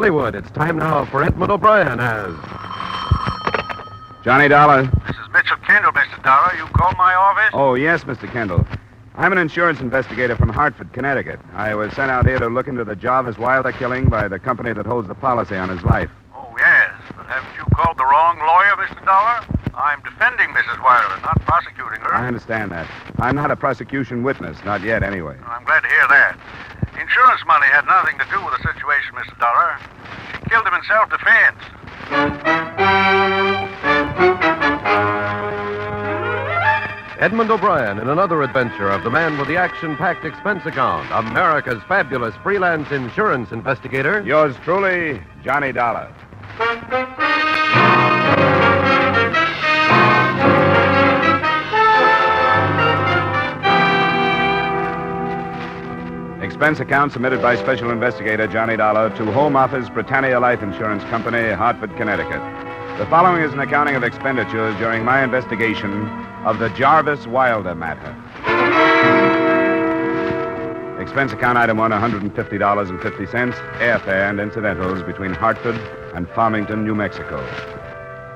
Hollywood, it's time now for Edmond O'Brien as... Johnny Dollar. This is Mitchell Kendall, Mr. Dollar. You called my office? Oh, yes, Mr. Kendall. I'm an insurance investigator from Hartford, Connecticut. I was sent out here to look into the Jarvis Wilder killing by the company that holds the policy on his life. Oh, yes. But haven't you called the wrong lawyer, Mr. Dollar? I'm defending Mrs. Wilder, not prosecuting her. I understand that. I'm not a prosecution witness, not yet anyway. I'm glad to hear that. Insurance money had nothing to do with the situation, Mr. Dollar. She killed him in self-defense. Edmond O'Brien in another adventure of the man with the action-packed expense account, America's fabulous freelance insurance investigator. Yours truly, Johnny Dollar. Expense account submitted by Special Investigator Johnny Dollar to Home Office, Britannia Life Insurance Company, Hartford, Connecticut. The following is an accounting of expenditures during my investigation of the Jarvis Wilder matter. Expense account item 1, $150.50, airfare and incidentals between Hartford and Farmington, New Mexico.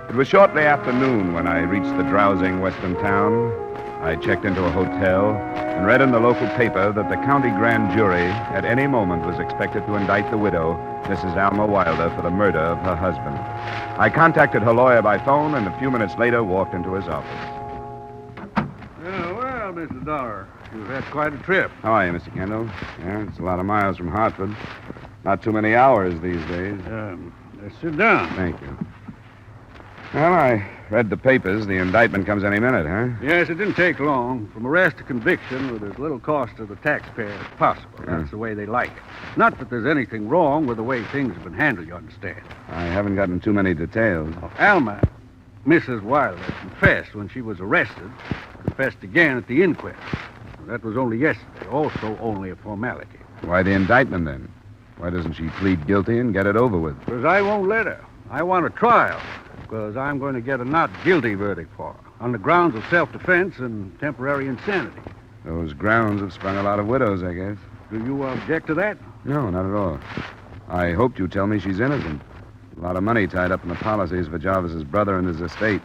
It was shortly after noon when I reached the drowsing western town. I checked into a hotel and read in the local paper that the county grand jury at any moment was expected to indict the widow, Mrs. Alma Wilder, for the murder of her husband. I contacted her lawyer by phone and a few minutes later walked into his office. Well, Mr. Dollar, you've had quite a trip. How are you, Mr. Kendall? Yeah, it's a lot of miles from Hartford. Not too many hours these days. Let's sit down. Thank you. Well, I read the papers. The indictment comes any minute, huh? Yes, it didn't take long. From arrest to conviction with as little cost to the taxpayer as possible. That's the way they like it. Not that there's anything wrong with the way things have been handled, you understand. I haven't gotten too many details. Alma, Mrs. Wilder, confessed when she was arrested, confessed again at the inquest. That was only yesterday, also only a formality. Why the indictment, then? Why doesn't she plead guilty and get it over with? Because I won't let her. I want a trial, because I'm going to get a not guilty verdict for her, on the grounds of self-defense and temporary insanity. Those grounds have sprung a lot of widows, I guess. Do you object to that? No, not at all. I hoped you'd tell me she's innocent. A lot of money tied up in the policies for Jarvis's brother and his estate.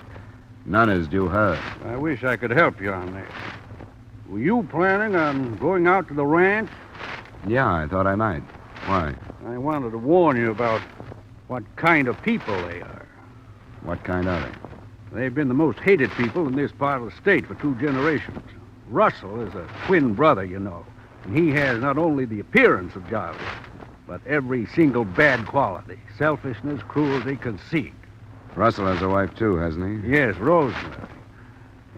None is due her. I wish I could help you on that. Were you planning on going out to the ranch? Yeah, I thought I might. Why? I wanted to warn you about what kind of people they are. What kind are they? They've been the most hated people in this part of the state for 2 generations. Russell is a twin brother, you know, and he has not only the appearance of Jarvis, but every single bad quality: selfishness, cruelty, conceit. Russell has a wife, too, hasn't he? Yes, Rosemary.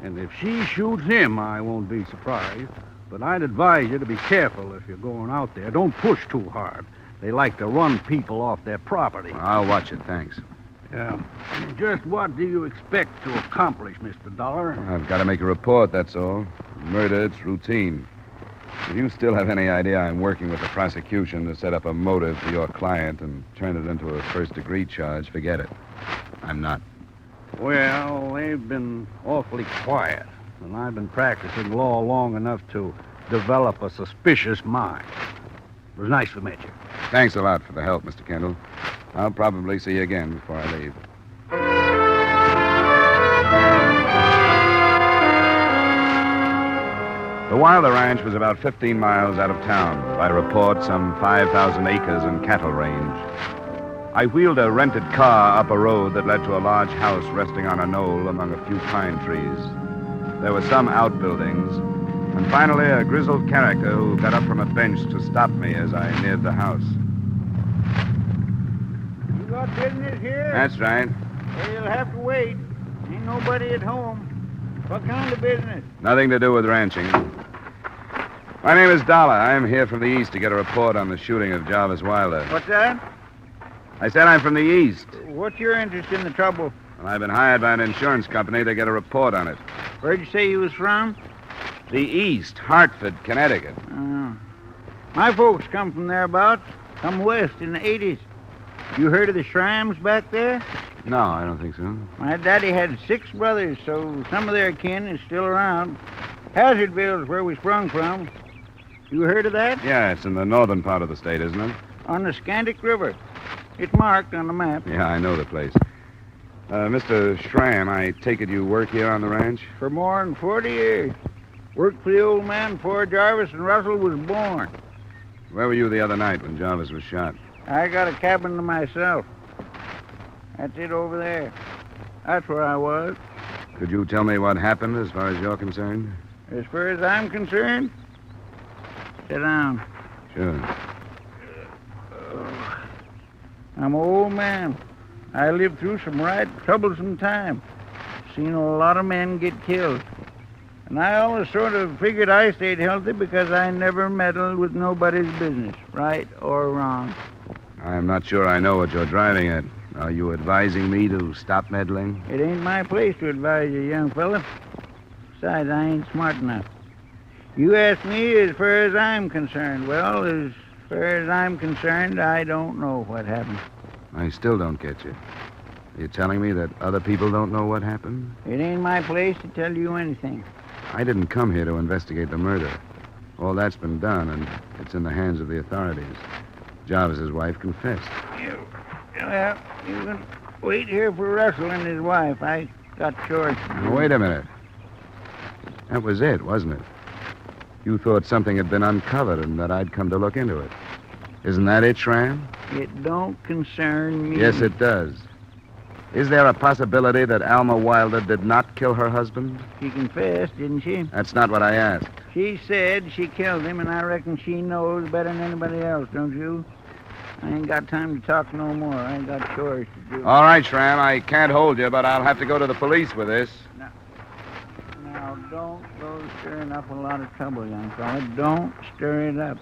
And if she shoots him, I won't be surprised. But I'd advise you to be careful if you're going out there. Don't push too hard. They like to run people off their property. Well, I'll watch it, thanks. Yeah. Just what do you expect to accomplish, Mr. Dollar? I've got to make a report, that's all. Murder, it's routine. If you still have any idea I'm working with the prosecution to set up a motive for your client and turn it into a first-degree charge, forget it. I'm not. Well, they've been awfully quiet, and I've been practicing law long enough to develop a suspicious mind. It was nice to meet you. Thanks a lot for the help, Mr. Kendall. I'll probably see you again before I leave. The Wilder Ranch was about 15 miles out of town. By report, some 5,000 acres and cattle range. I wheeled a rented car up a road that led to a large house resting on a knoll among a few pine trees. There were some outbuildings, and finally a grizzled character who got up from a bench to stop me as I neared the house. You got business here? That's right. Well, you'll have to wait. Ain't nobody at home. What kind of business? Nothing to do with ranching. My name is Dollar. I'm here from the east to get a report on the shooting of Jarvis Wilder. What's that? I said I'm from the east, What's your interest in the trouble? and I've been hired by an insurance company to get a report on it. Where'd you say you was from? The east, Hartford, Connecticut. My folks come from thereabouts. Come west in the 80s. You heard of the Shrimes back there? No, I don't think so. My daddy had 6 brothers, so some of their kin is still around. Hazardville's where we sprung from. You heard of that? Yeah, it's in the northern part of the state, isn't it? On the Scandic River. It's marked on the map. Yeah, I know the place. Mr. Schramm, I take it you work here on the ranch? For more than 40 years. Worked for the old man before Jarvis and Russell was born. Where were you the other night when Jarvis was shot? I got a cabin to myself. That's it over there. That's where I was. Could you tell me what happened as far as you're concerned? As far as I'm concerned, sit down. Sure. I'm an old man. I lived through some right troublesome time. Seen a lot of men get killed. And I always sort of figured I stayed healthy because I never meddled with nobody's business, right or wrong. I'm not sure I know what you're driving at. Are you advising me to stop meddling? It ain't my place to advise you, young fella. Besides, I ain't smart enough. You ask me as far as I'm concerned. Well, as far as I'm concerned, I don't know what happened. I still don't get you. You're telling me that other people don't know what happened? It ain't my place to tell you anything. I didn't come here to investigate the murder. All that's been done, and it's in the hands of the authorities. Jarvis's wife confessed. Well, you can wait here for Russell and his wife. I got chores. Now, wait a minute. That was it, wasn't it? You thought something had been uncovered and that I'd come to look into it. Isn't that it, Schramm? It don't concern me. Yes, it does. Is there a possibility that Alma Wilder did not kill her husband? She confessed, didn't she? That's not what I asked. She said she killed him, and I reckon she knows better than anybody else, don't you? I ain't got time to talk no more. I ain't got chores to do. All right, Schramm, I can't hold you, but I'll have to go to the police with this. Now, don't go stirring up a lot of trouble, young fella. Don't stir it up.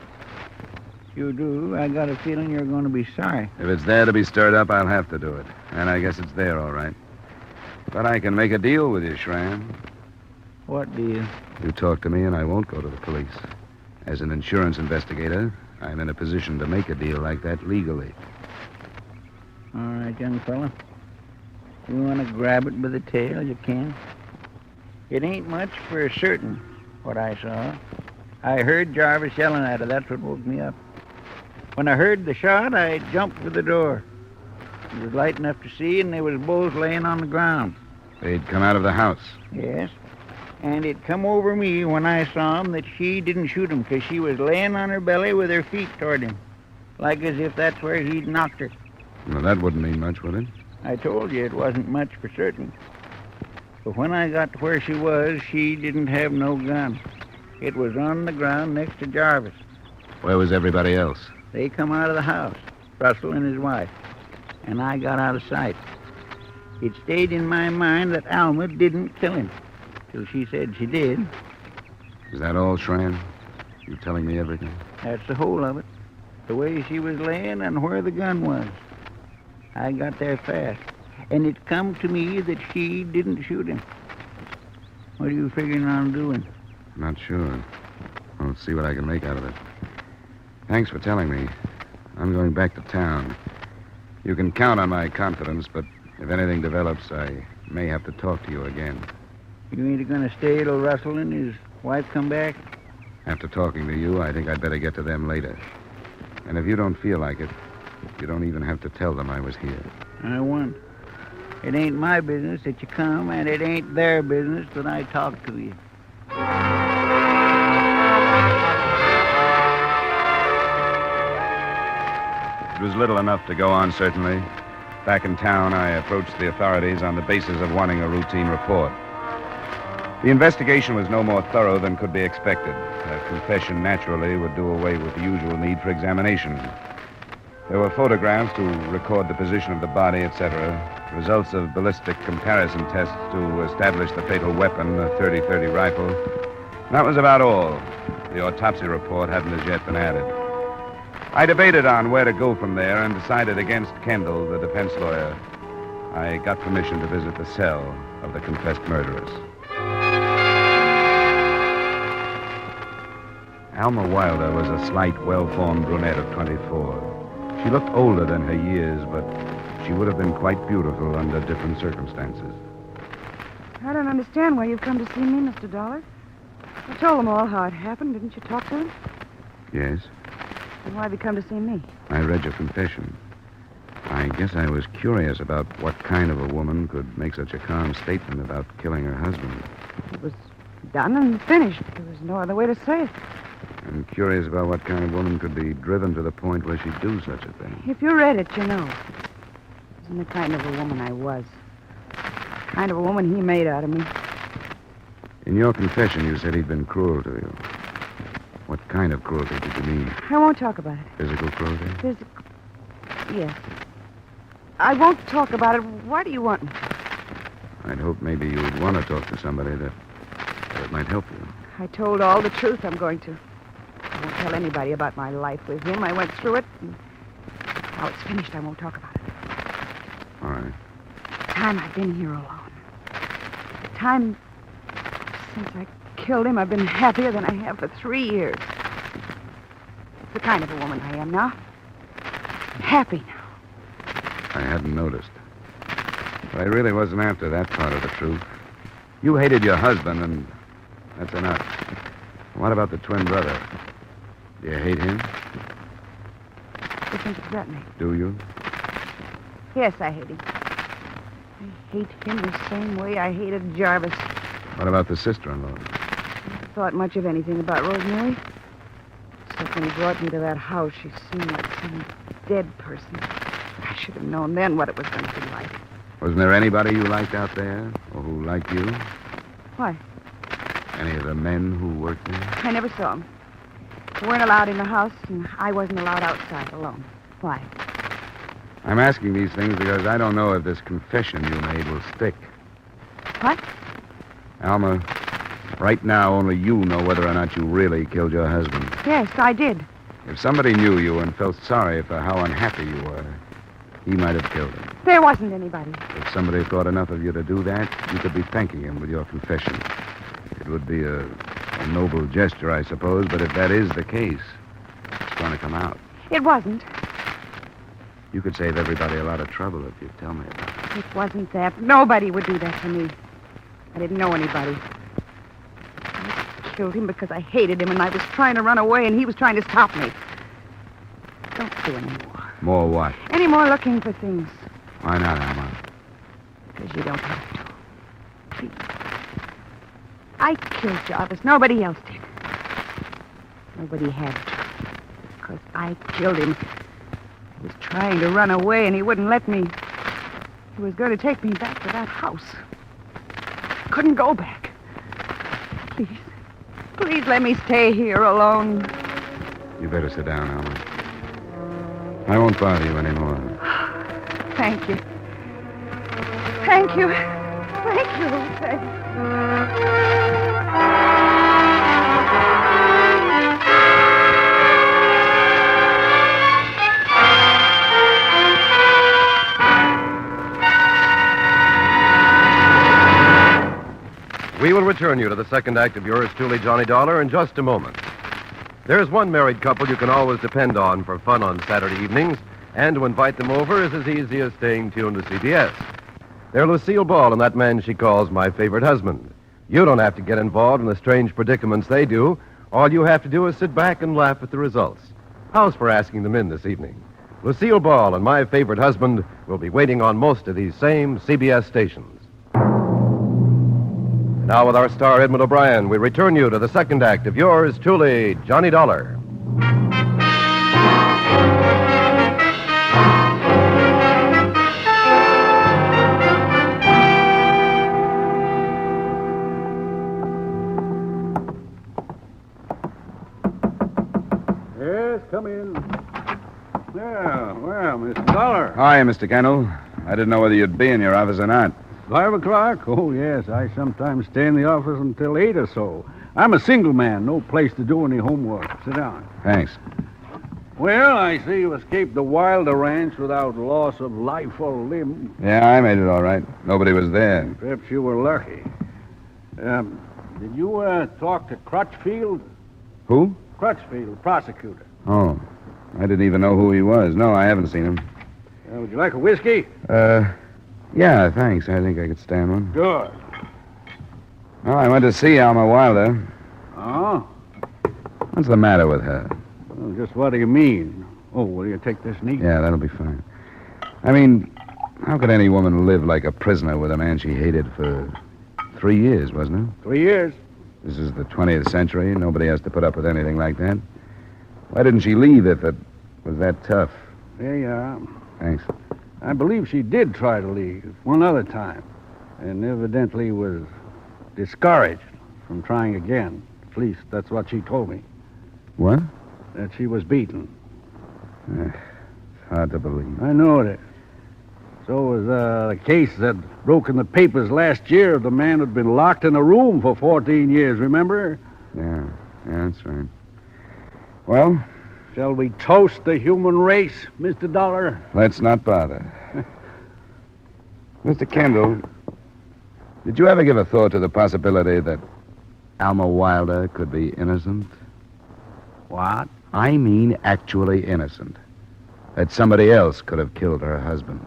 If you do, I got a feeling you're going to be sorry. If it's there to be stirred up, I'll have to do it. And I guess it's there, all right. But I can make a deal with you, Schramm. What deal? You talk to me, and I won't go to the police. As an insurance investigator, I'm in a position to make a deal like that legally. All right, young fella. You want to grab it by the tail, you can. It ain't much for certain, what I saw. I heard Jarvis yelling at her. That's what woke me up. When I heard the shot, I jumped for the door. It was light enough to see, and they was both laying on the ground. They'd come out of the house. Yes. And it come over me when I saw him that she didn't shoot him because she was laying on her belly with her feet toward him, like as if that's where he'd knocked her. Well, that wouldn't mean much, would it? I told you it wasn't much for certain. But when I got to where she was, she didn't have no gun. It was on the ground next to Jarvis. Where was everybody else? They come out of the house, Russell and his wife, and I got out of sight. It stayed in my mind that Alma didn't kill him, till she said she did. Is that all, Schramm? You telling me everything? That's the whole of it. The way she was laying and where the gun was. I got there fast, and it come to me that she didn't shoot him. What are you figuring on doing? Not sure. I'll see what I can make out of it. Thanks for telling me. I'm going back to town. You can count on my confidence, but if anything develops, I may have to talk to you again. You ain't going to stay till Russell and his wife come back? After talking to you, I think I'd better get to them later. And if you don't feel like it, you don't even have to tell them I was here. I won't. It ain't my business that you come, and it ain't their business that I talk to you. It was little enough to go on, certainly. Back in town, I approached the authorities on the basis of wanting a routine report. The investigation was no more thorough than could be expected. A confession, naturally, would do away with the usual need for examination. There were photographs to record the position of the body, etc., results of ballistic comparison tests to establish the fatal weapon, a .30-30 rifle. That was about all. The autopsy report hadn't as yet been added. I debated on where to go from there and decided against Kendall, the defense lawyer. I got permission to visit the cell of the confessed murderers. Alma Wilder was a slight, well-formed brunette of 24. She looked older than her years, but she would have been quite beautiful under different circumstances. I don't understand why you've come to see me, Mr. Dollar. I told them all how it happened. Didn't you talk to them? Yes? And why have you come to see me? I read your confession. guess I was curious about what kind of a woman could make such a calm statement about killing her husband. It was done and finished. There was no other way to say it. I'm curious about what kind of woman could be driven to the point where she'd do such a thing. If you read it, you know. It wasn't the kind of a woman I was. The kind of a woman he made out of me. In your confession, you said he'd been cruel to you. What kind of cruelty did you mean? I won't talk about it. Physical cruelty? Yes. I won't talk about it. Why do you want me? I'd hope maybe you'd want to talk to somebody that might help you. I told all the truth I'm going to. I won't tell anybody about my life with him. I went through it. And now it's finished. I won't talk about it. All right. The time I've been here alone. The time since I killed him, I've been happier than I have for 3 years. It's the kind of a woman I am now. I'm happy now. I hadn't noticed. But I really wasn't after that part of the truth. You hated your husband, and that's enough. What about the twin brother? Do you hate him? What difference does that make? Do you? Yes, I hate him. I hate him the same way I hated Jarvis. What about the sister-in-law? I never thought much of anything about Rosemary. Except when he brought me to that house, she seemed like some dead person. I should have known then what it was going to be like. Wasn't there anybody you liked out there, or who liked you? Why? Any of the men who worked there? I never saw him. We weren't allowed in the house, and I wasn't allowed outside alone. Why? I'm asking these things because I don't know if this confession you made will stick. What? Alma, right now only you know whether or not you really killed your husband. Yes, I did. If somebody knew you and felt sorry for how unhappy you were, he might have killed him. There wasn't anybody. If somebody thought enough of you to do that, you could be thanking him with your confession. It would be a noble gesture, I suppose, but if that is the case, it's going to come out. It wasn't. You could save everybody a lot of trouble if you'd tell me about it. It wasn't that. Nobody would do that to me. I didn't know anybody. I killed him because I hated him, and I was trying to run away, and he was trying to stop me. Don't do any more. More what? Any more looking for things. Why not, Alma? Because you don't have to. Please. I killed Jarvis. Nobody else did. Nobody had to. Because I killed him. He was trying to run away, and he wouldn't let me. He was going to take me back to that house. I couldn't go back. Please. Please let me stay here alone. You better sit down, Alma. I won't bother you anymore. Thank you. Thank you. Thank you. Thank you. We will return you to the second act of yours truly, Johnny Dollar, in just a moment. There's one married couple you can always depend on for fun on Saturday evenings, and to invite them over is as easy as staying tuned to CBS. They're Lucille Ball and that man she calls my favorite husband. You don't have to get involved in the strange predicaments they do. All you have to do is sit back and laugh at the results. How's for asking them in this evening? Lucille Ball and my favorite husband will be waiting on most of these same CBS stations. Now, with our star, Edmond O'Brien, we return you to the second act of yours truly, Johnny Dollar. Yes, come in. Well, Mr. Dollar. Hi, Mr. Kendall. I didn't know whether you'd be in your office or not. 5 o'clock? Oh, yes. I sometimes stay in the office until 8 or so. I'm a single man. No place to do any homework. Sit down. Thanks. Well, I see you escaped the Wilder Ranch without loss of life or limb. Yeah, I made it all right. Nobody was there. Perhaps you were lucky. Did you talk to Crutchfield? Who? Crutchfield, prosecutor. Oh, I didn't even know who he was. No, I haven't seen him. Would you like a whiskey? Yeah, thanks. I think I could stand one. Good. Well, I went to see Alma Wilder. Oh? What's the matter with her? Well, just what do you mean? Oh, will you take this neat? Yeah, that'll be fine. I mean, how could any woman live like a prisoner with a man she hated for 3 years, wasn't it? 3 years. This is the 20th century. Nobody has to put up with anything like that. Why didn't she leave if it was that tough? There you are. Thanks. I believe she did try to leave one other time, and evidently was discouraged from trying again. At least that's what she told me, What? that she was beaten. It's hard to believe. I know it. So was the case that broke in the papers last year of the man who'd been locked in a room for 14 years, remember? Yeah, that's right. Well, Shall we toast the human race, Mr. Dollar? let's not bother. Mr. Kendall, did you ever give a thought to the possibility that Alma Wilder could be innocent? What? I mean actually innocent. That somebody else could have killed her husband.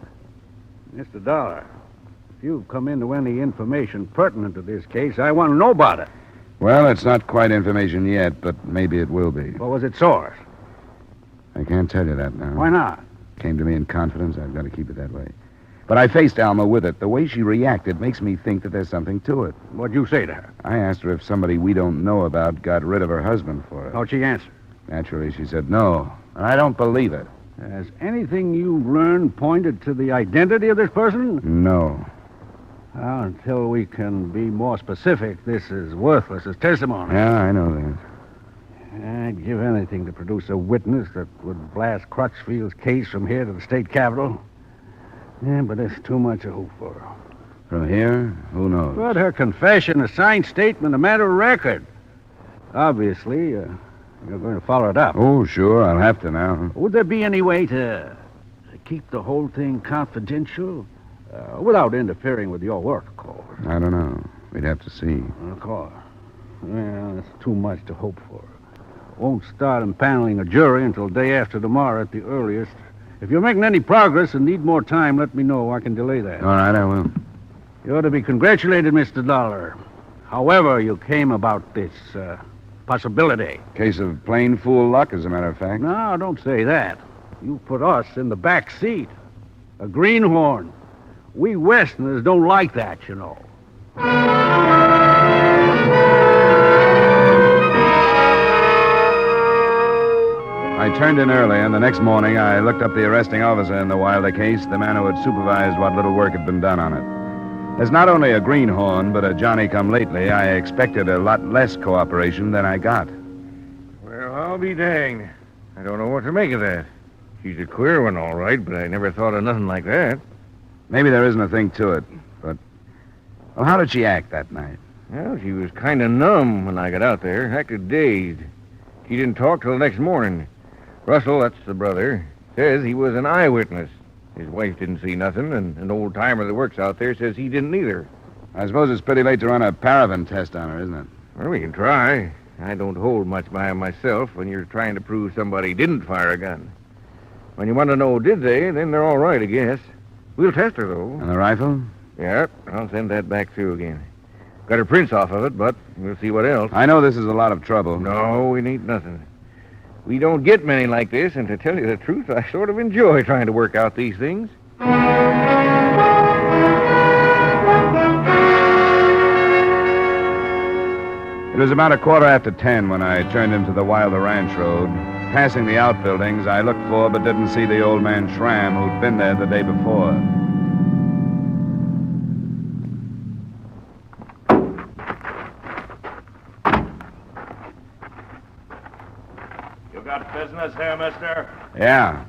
Mr. Dollar, if you've come into any information pertinent to this case, I want to know about it. Well, it's not quite information yet, but maybe it will be. What was its source? I can't tell you that now. Why not? Came to me in confidence. I've got to keep it that way. But I faced Alma with it. The way she reacted makes me think that there's something to it. What'd you say to her? I asked her if somebody we don't know about got rid of her husband for her. How'd she answer? Naturally, she said no. And I don't believe it. Has anything you've learned pointed to the identity of this person? No. Well, until we can be more specific, this is worthless as testimony. Yeah, I know that. I'd give anything to produce a witness that would blast Crutchfield's case from here to the state capitol. Yeah, but it's too much to hope for. From here, who knows? But her confession, a signed statement, a matter of record. Obviously, you're going to follow it up. Oh, sure, I'll have to now. Would there be any way to keep the whole thing confidential? Without interfering with your work, of course. I don't know. We'd have to see. Of course. Well, it's too much to hope for. Won't start impaneling a jury until day after tomorrow at the earliest. If you're making any progress and need more time, let me know. I can delay that. All right, I will. You ought to be congratulated, Mr. Dollar. However you came about this possibility. Case of plain fool luck, as a matter of fact. No, don't say that. You put us in the back seat. A greenhorn. We Westerners don't like that, you know. I turned in early, and the next morning I looked up the arresting officer in the Wilder case, the man who had supervised what little work had been done on it. As not only a greenhorn, but a Johnny-come-lately, I expected a lot less cooperation than I got. Well, I'll be danged. I don't know what to make of that. She's a queer one, all right, but I never thought of nothing like that. Maybe there isn't a thing to it, but... Well, how did she act that night? Well, she was kind of numb when I got out there, acted dazed. She didn't talk till the next morning. Russell, that's the brother, says he was an eyewitness. His wife didn't see nothing, and an old-timer that works out there says he didn't either. I suppose it's pretty late to run a paraffin test on her, isn't it? Well, we can try. I don't hold much by 'em myself when you're trying to prove somebody didn't fire a gun. When you want to know did they, then they're all right, I guess. We'll test her, though. And the rifle? Yep, I'll send that back through again. Got her prints off of it, but we'll see what else. I know this is a lot of trouble. No, we need nothing. We don't get many like this, and to tell you the truth, I sort of enjoy trying to work out these things. It was about 10:15 when I turned into the Wilder Ranch Road. Passing the outbuildings, I looked for but didn't see the old man Schramm who'd been there the day before. You got business here, mister? Yeah.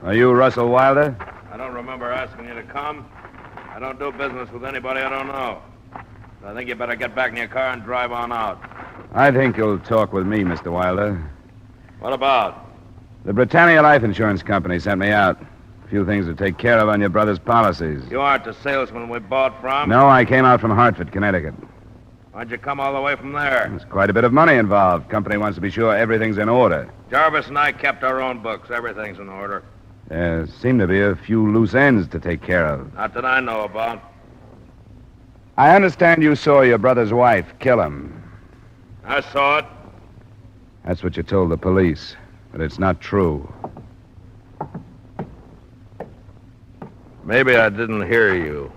Are you Russell Wilder? I don't remember asking you to come. I don't do business with anybody I don't know. I think you better get back in your car and drive on out. I think you'll talk with me, Mr. Wilder. What about? The Britannia Life Insurance Company sent me out. A few things to take care of on your brother's policies. You aren't the salesman we bought from? No, I came out from Hartford, Connecticut. Why'd you come all the way from there? There's quite a bit of money involved. Company wants to be sure everything's in order. Jarvis and I kept our own books. Everything's in order. There seem to be a few loose ends to take care of. Not that I know about. I understand you saw your brother's wife kill him. I saw it. That's what you told the police. But it's not true. Maybe I didn't hear you.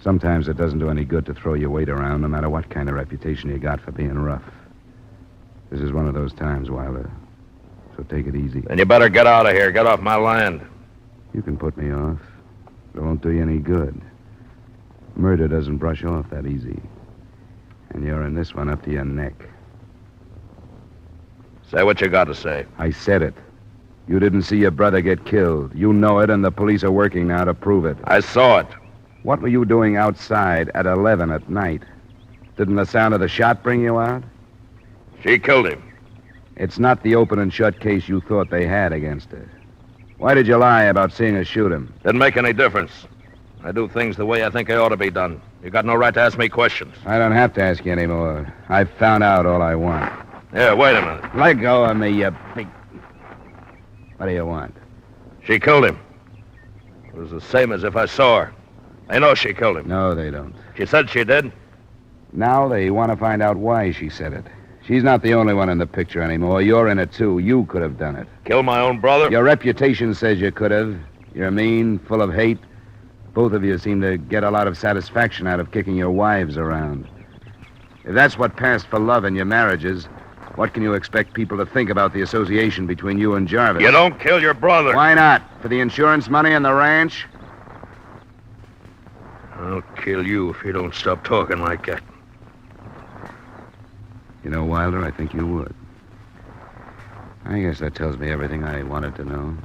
Sometimes it doesn't do any good to throw your weight around, no matter what kind of reputation you got for being rough. This is one of those times, Wilder. So take it easy. Then you better get out of here. Get off my land. You can put me off. It won't do you any good. Murder doesn't brush off that easy. And you're in this one up to your neck. Say what you got to say. I said it. You didn't see your brother get killed. You know it, and the police are working now to prove it. I saw it. What were you doing outside at 11 at night? Didn't the sound of the shot bring you out? She killed him. It's not the open and shut case you thought they had against her. Why did you lie about seeing her shoot him? Didn't make any difference. I do things the way I think they ought to be done. You got no right to ask me questions. I don't have to ask you anymore. I've found out all I want. Yeah, wait a minute. Let go of me, you big... What do you want? She killed him. It was the same as if I saw her. They know she killed him. No, they don't. She said she did. Now they want to find out why she said it. She's not the only one in the picture anymore. You're in it, too. You could have done it. Kill my own brother? Your reputation says you could have. You're mean, full of hate. Both of you seem to get a lot of satisfaction out of kicking your wives around. If that's what passed for love in your marriages, what can you expect people to think about the association between you and Jarvis? You don't kill your brother. Why not? For the insurance money and the ranch? I'll kill you if you don't stop talking like that. You know, Wilder, I think you would. I guess that tells me everything I wanted to know.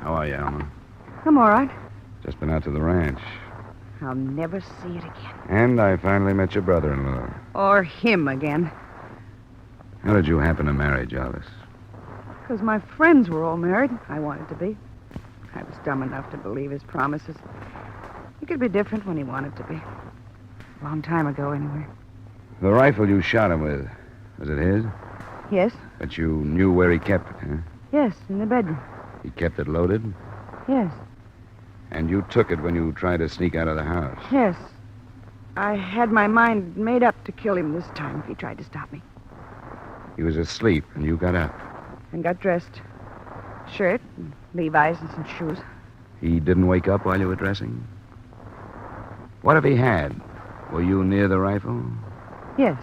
How are you, Alma? I'm all right. Just been out to the ranch. I'll never see it again. And I finally met your brother-in-law. Or him again. How did you happen to marry Jarvis? Because my friends were all married. I wanted to be. I was dumb enough to believe his promises. He could be different when he wanted to be. A long time ago, anyway. The rifle you shot him with, was it his? Yes? But you knew where he kept it, huh? Yes, in the bedroom. He kept it loaded? Yes. And you took it when you tried to sneak out of the house? Yes. I had my mind made up to kill him this time if he tried to stop me. He was asleep, and you got up. And got dressed. Shirt, and Levi's, and some shoes. He didn't wake up while you were dressing? What if he had? Were you near the rifle? Yes.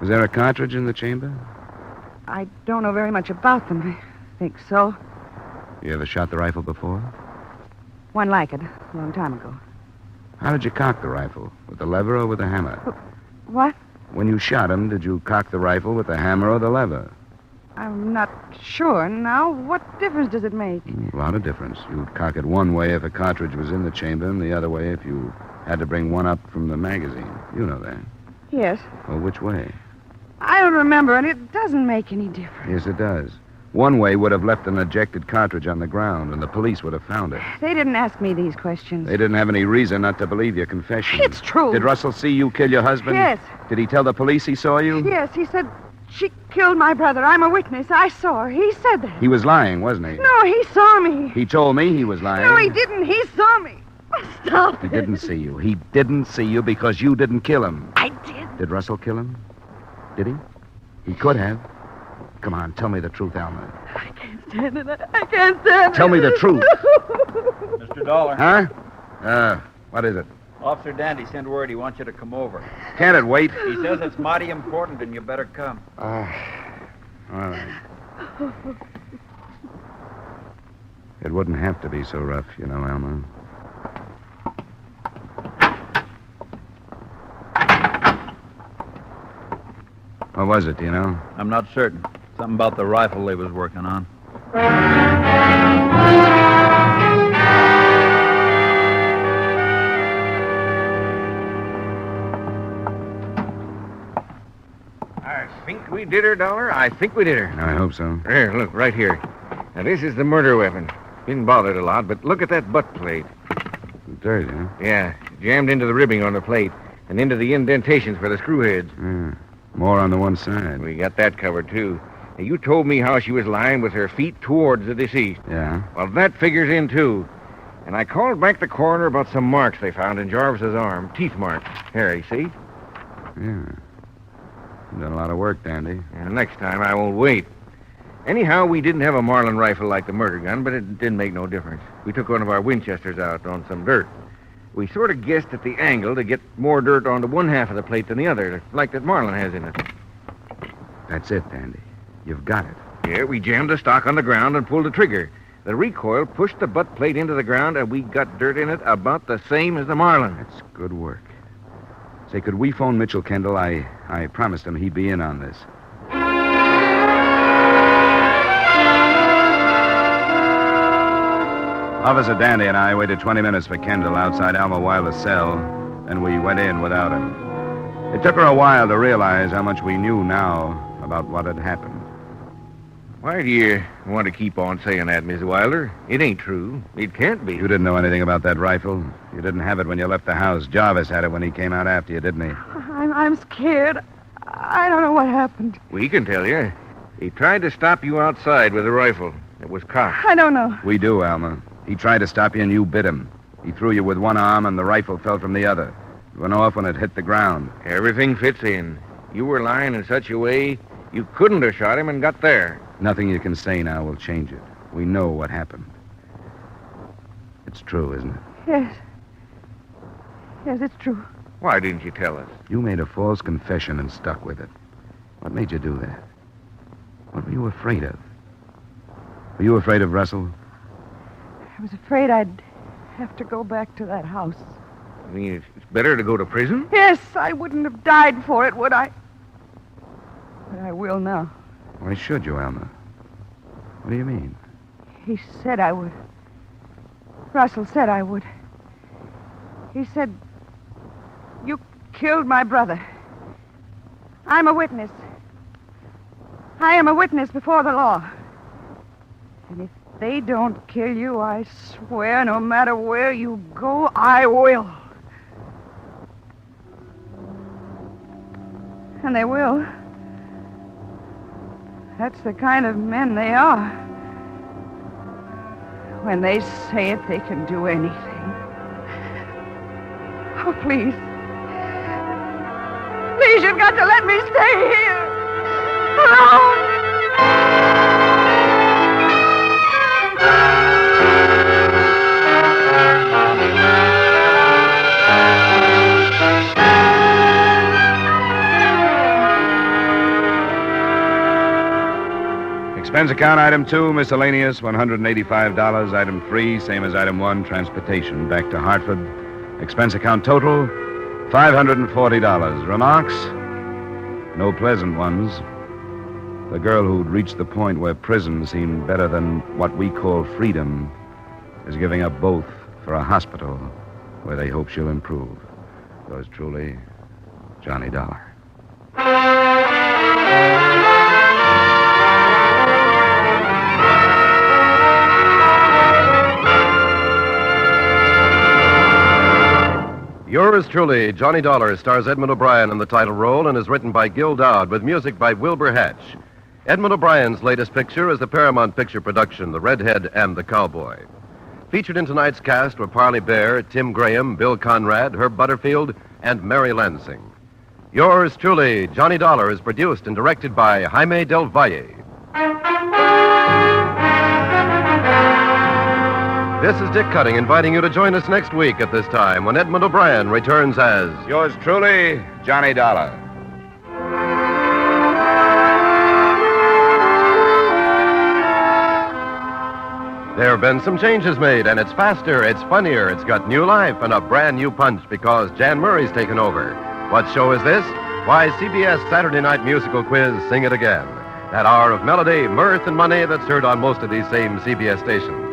Was there a cartridge in the chamber? I don't know very much about them. I think so. You ever shot the rifle before? One like it, a long time ago. How did you cock the rifle? With the lever or with the hammer? What? When you shot him, did you cock the rifle with the hammer or the lever? I'm not sure now. What difference does it make? A lot of difference. You'd cock it one way if a cartridge was in the chamber, and the other way if you had to bring one up from the magazine. You know that. Yes. Well, which way? I don't remember, and it doesn't make any difference. Yes, it does. One way would have left an ejected cartridge on the ground, and the police would have found it. They didn't ask me these questions. They didn't have any reason not to believe your confession. It's true. Did Russell see you kill your husband? Yes. Did he tell the police he saw you? Yes, he said she killed my brother. I'm a witness. I saw her. He said that. He was lying, wasn't he? No, he saw me. He told me he was lying. No, he didn't. He saw me. Oh, stop He it. didn't see you. He didn't see you because you didn't kill him. I did. Did Russell kill him? Did he? He could have. Come on, tell me the truth, Alma. I can't stand it. I can't stand it. Tell me the truth. Mr. Dollar. Huh? What is it? Officer Dandy sent word he wants you to come over. Can't it wait? He says it's mighty important and you better come. All right. It wouldn't have to be so rough, you know, Alma. What was it, do you know? I'm not certain. Something about the rifle they was working on. I think we did her, Dollar. I think we did her. I hope so. Here, look, right here. Now, this is the murder weapon. Been bothered a lot, but look at that butt plate. Dirt, huh? Yeah, jammed into the ribbing on the plate and into the indentations for the screw heads. Yeah. More on the one side. We got that covered, too. Now, you told me how she was lying with her feet towards the deceased. Yeah? Well, that figures in, too. And I called back the coroner about some marks they found in Jarvis's arm. Teeth marks. Here, you see? Yeah. You've done a lot of work, Dandy. And next time I won't wait. Anyhow, we didn't have a Marlin rifle like the murder gun, but it didn't make no difference. We took one of our Winchesters out on some dirt. We sort of guessed at the angle to get more dirt onto one half of the plate than the other, like that Marlin has in it. That's it, Dandy. You've got it. Yeah, we jammed the stock on the ground and pulled the trigger. The recoil pushed the butt plate into the ground, and we got dirt in it about the same as the Marlin. That's good work. Say, could we phone Mitchell Kendall? I promised him he'd be in on this. Officer Dandy and I waited 20 minutes for Kendall outside Alma Wilder's cell, then we went in without him. It took her a while to realize how much we knew now about what had happened. Why do you want to keep on saying that, Miss Wilder? It ain't true. It can't be. You didn't know anything about that rifle. You didn't have it when you left the house. Jarvis had it when he came out after you, didn't he? I'm scared. I don't know what happened. We can tell you. He tried to stop you outside with a rifle. It was cocked. I don't know. We do, Alma. He tried to stop you and you bit him. He threw you with one arm and the rifle fell from the other. It went off when it hit the ground. Everything fits in. You were lying in such a way you couldn't have shot him and got there. Nothing you can say now will change it. We know what happened. It's true, isn't it? Yes. Yes, it's true. Why didn't you tell us? You made a false confession and stuck with it. What made you do that? What were you afraid of? Were you afraid of Russell? I was afraid I'd have to go back to that house. I mean, it's better to go to prison? Yes, I wouldn't have died for it, would I? But I will now. Why should you, Alma? What do you mean? He said I would. Russell said I would. He said, you killed my brother. I'm a witness. I am a witness before the law. And if they don't kill you, I swear, no matter where you go, I will. And they will. That's the kind of men they are. When they say it, they can do anything. Oh, please. Please, you've got to let me stay here. Alone. Expense account item 2, miscellaneous, $185. Item 3, same as item 1, transportation back to Hartford. Expense account total, $540. Remarks? No pleasant ones. The girl who'd reached the point where prison seemed better than what we call freedom is giving up both for a hospital where they hope she'll improve. Yours truly, Johnny Dollar. Yours truly, Johnny Dollar, stars Edmond O'Brien in the title role and is written by Gil Dowd with music by Wilbur Hatch. Edmond O'Brien's latest picture is the Paramount Picture production, The Redhead and the Cowboy. Featured in tonight's cast were Parley Bear, Tim Graham, Bill Conrad, Herb Butterfield, and Mary Lansing. Yours truly, Johnny Dollar, is produced and directed by Jaime Del Valle. This is Dick Cutting inviting you to join us next week at this time when Edmond O'Brien returns as Yours truly, Johnny Dollar. There have been some changes made, and it's faster, it's funnier, it's got new life and a brand new punch because Jan Murray's taken over. What show is this? Why, CBS Saturday Night Musical Quiz, Sing It Again. That hour of melody, mirth, and money that's heard on most of these same CBS stations.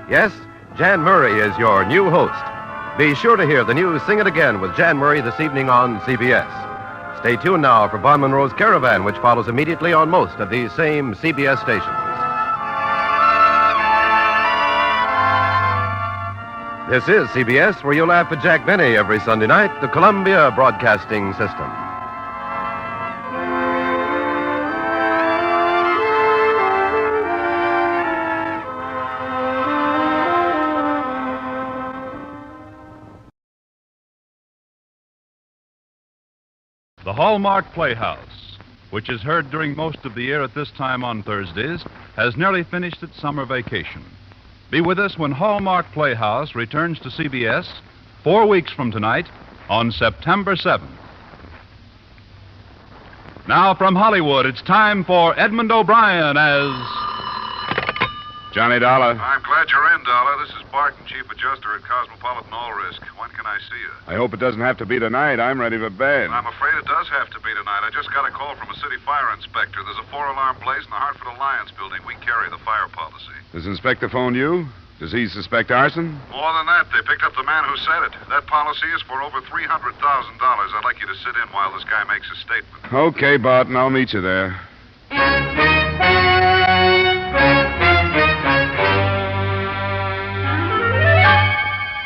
Yes, Jan Murray is your new host. Be sure to hear the new Sing It Again with Jan Murray this evening on CBS. Stay tuned now for Von Monroe's Caravan, which follows immediately on most of these same CBS stations. This is CBS, where you laugh at Jack Benny every Sunday night, the Columbia Broadcasting System. The Hallmark Playhouse, which is heard during most of the year at this time on Thursdays, has nearly finished its summer vacation. Be with us when Hallmark Playhouse returns to CBS 4 weeks from tonight on September 7th. Now from Hollywood, it's time for Edmond O'Brien as Johnny Dollar. I'm glad you're in, Dollar. This is Barton, Chief Adjuster at Cosmopolitan All Risk. When can I see you? I hope it doesn't have to be tonight. I'm ready for bed. I'm afraid it does have to be tonight. I just got a call from a city fire inspector. There's a 4-alarm blaze in the Hartford Alliance building. We carry the fire policy. Does Inspector phone you? Does he suspect arson? More than that, they picked up the man who said it. That policy is for over $300,000. I'd like you to sit in while this guy makes his statement. Okay, Barton. I'll meet you there.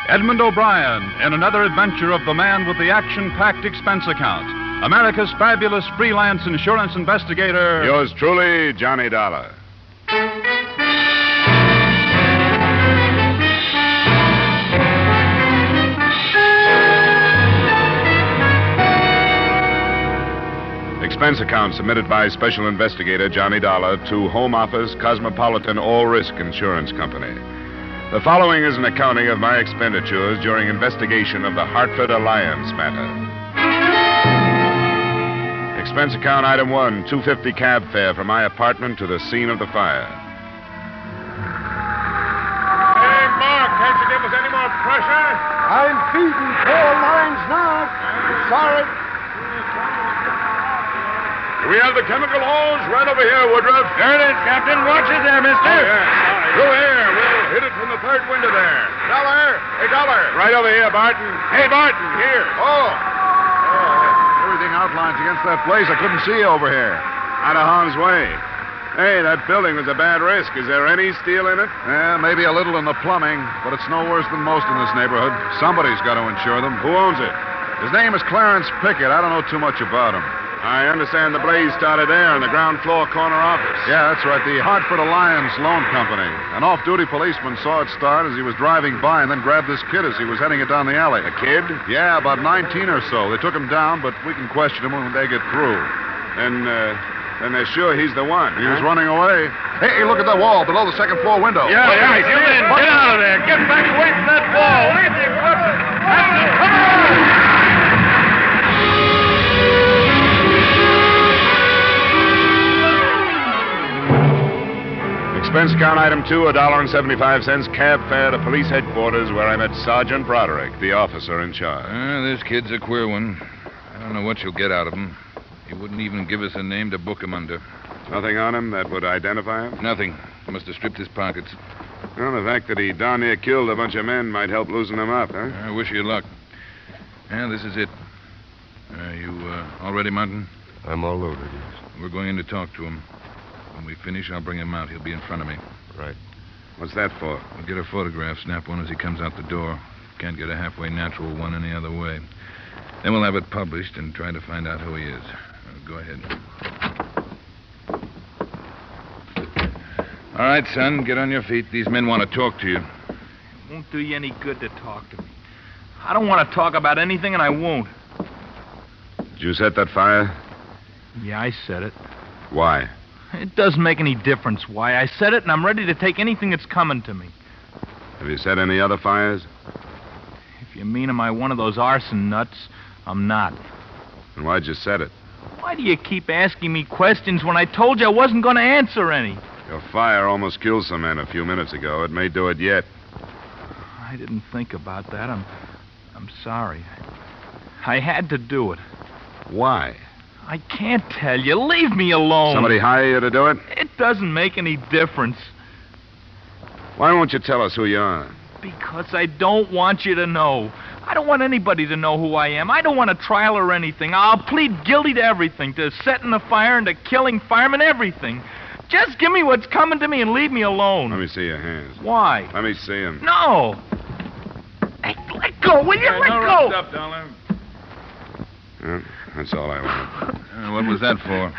Edmond O'Brien in another adventure of the man with the action-packed expense account. America's fabulous freelance insurance investigator. Yours truly, Johnny Dollar. Expense account submitted by Special Investigator Johnny Dollar to Home Office Cosmopolitan All Risk Insurance Company. The following is an accounting of my expenditures during investigation of the Hartford Alliance matter. Expense account item 1, $2.50 cab fare from my apartment to the scene of the fire. Hey, Mark, can't you give us any more pressure? I'm feeding 4 lines now. Sorry. We have the chemical hose right over here, Woodruff. There it is, Captain. Watch it there, mister. Oh, yeah. Through here. We'll hit it from the third window there. Dollar! Hey, Dollar! Right over here, Barton. Hey, Barton, here. Oh, everything outlines against that blaze. I couldn't see you over here. Out of harm's way. Hey, that building was a bad risk. Is there any steel in it? Yeah, maybe a little in the plumbing, but it's no worse than most in this neighborhood. Somebody's got to insure them. Who owns it? His name is Clarence Pickett. I don't know too much about him. I understand the blaze started there in the ground floor corner office. Yeah, that's right. The Hartford Alliance Loan Company. An off-duty policeman saw it start as he was driving by and then grabbed this kid as he was heading it down the alley. A kid? Yeah, about 19 or so. They took him down, but we can question him when they get through. Then they're sure he's the one. He was running away. Hey, look at that wall below the second-floor window. Yeah, he's in. Get out of there. Get back away from that wall. Come on! Expense account item 2, $1.75 cab fare to police headquarters where I met Sergeant Broderick, the officer in charge. This kid's a queer one. I don't know what you'll get out of him. He wouldn't even give us a name to book him under. Nothing on him that would identify him? Nothing. He must have stripped his pockets. Well, the fact that he darn near killed a bunch of men might help loosen him up, huh? I wish you luck. Yeah, this is it. You all ready, Martin? I'm all loaded, yes. We're going in to talk to him. When we finish, I'll bring him out. He'll be in front of me. Right. What's that for? We'll get a photograph, snap one as he comes out the door. Can't get a halfway natural one any other way. Then we'll have it published and try to find out who he is. Go ahead. All right, son, get on your feet. These men want to talk to you. It won't do you any good to talk to me. I don't want to talk about anything, and I won't. Did you set that fire? Yeah, I said it. Why? It doesn't make any difference why. I said it, and I'm ready to take anything that's coming to me. Have you set any other fires? If you mean am I one of those arson nuts, I'm not. And why'd you set it? Why do you keep asking me questions when I told you I wasn't going to answer any? Your fire almost killed some men a few minutes ago. It may do it yet. I didn't think about that. I'm sorry. I had to do it. Why? I can't tell you. Leave me alone. Somebody hire you to do it? It doesn't make any difference. Why won't you tell us who you are? Because I don't want you to know. I don't want anybody to know who I am. I don't want a trial or anything. I'll plead guilty to everything, to setting the fire and to killing firemen, everything. Just give me what's coming to me and leave me alone. Let me see your hands. Why? Let me see them. No. Hey, let go, will you? Let go. Up, Dollar. Well, that's all I wanted. What was that for?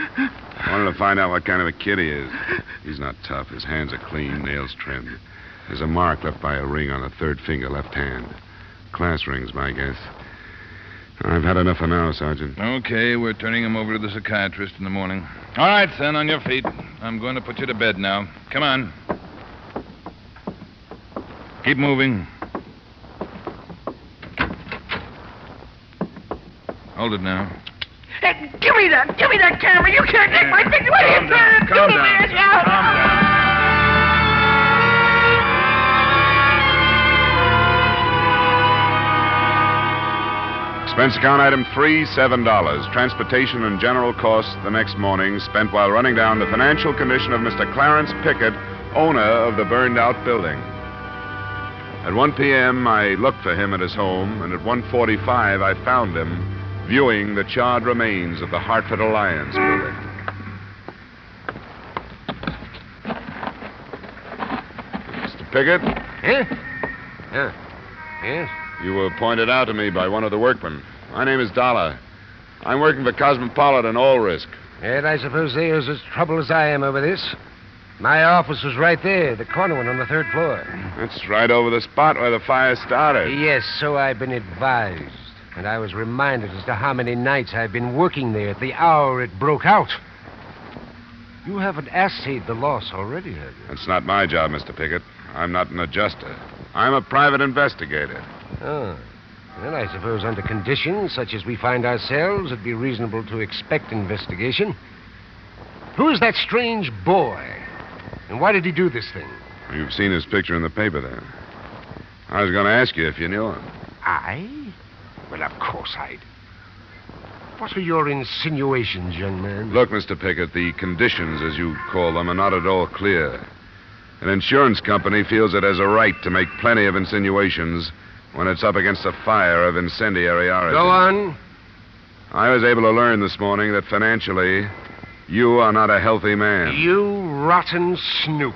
I wanted to find out what kind of a kid he is. He's not tough. His hands are clean, nails trimmed. There's a mark left by a ring on the third finger, left hand. Class rings, my guess. I've had enough for now, Sergeant. Okay, we're turning him over to the psychiatrist in the morning. All right, son, on your feet. I'm going to put you to bed now. Come on. Keep moving. Hold it now. Hey, give me that camera. You can't take my picture. What are you trying to do? Calm down. Calm down. Expense account item 3, $7. Transportation and general costs the next morning spent while running down the financial condition of Mr. Clarence Pickett, owner of the burned-out building. At 1 p.m., I looked for him at his home, and at 1:45, I found him viewing the charred remains of the Hartford Alliance building. Mr. Pickett? Yeah. Yes? You were pointed out to me by one of the workmen. My name is Dollar. I'm working for Cosmopolitan All Risk. And I suppose they're as trouble as I am over this. My office was right there, the corner one on the third floor. That's right over the spot where the fire started. Yes, so I've been advised. And I was reminded as to how many nights I've been working there at the hour it broke out. You haven't assayed the loss already, have you? That's not my job, Mr. Pickett. I'm not an adjuster. I'm a private investigator. Oh. Well, I suppose under conditions such as we find ourselves, it'd be reasonable to expect investigation. Who is that strange boy? And why did he do this thing? You've seen his picture in the paper there. I was going to ask you if you knew him. I? Well, of course I'd. What are your insinuations, young man? Look, Mr. Pickett, the conditions, as you call them, are not at all clear. An insurance company feels it has a right to make plenty of insinuations when it's up against a fire of incendiary origin. Go on. I was able to learn this morning that financially, you are not a healthy man. You rotten snoop.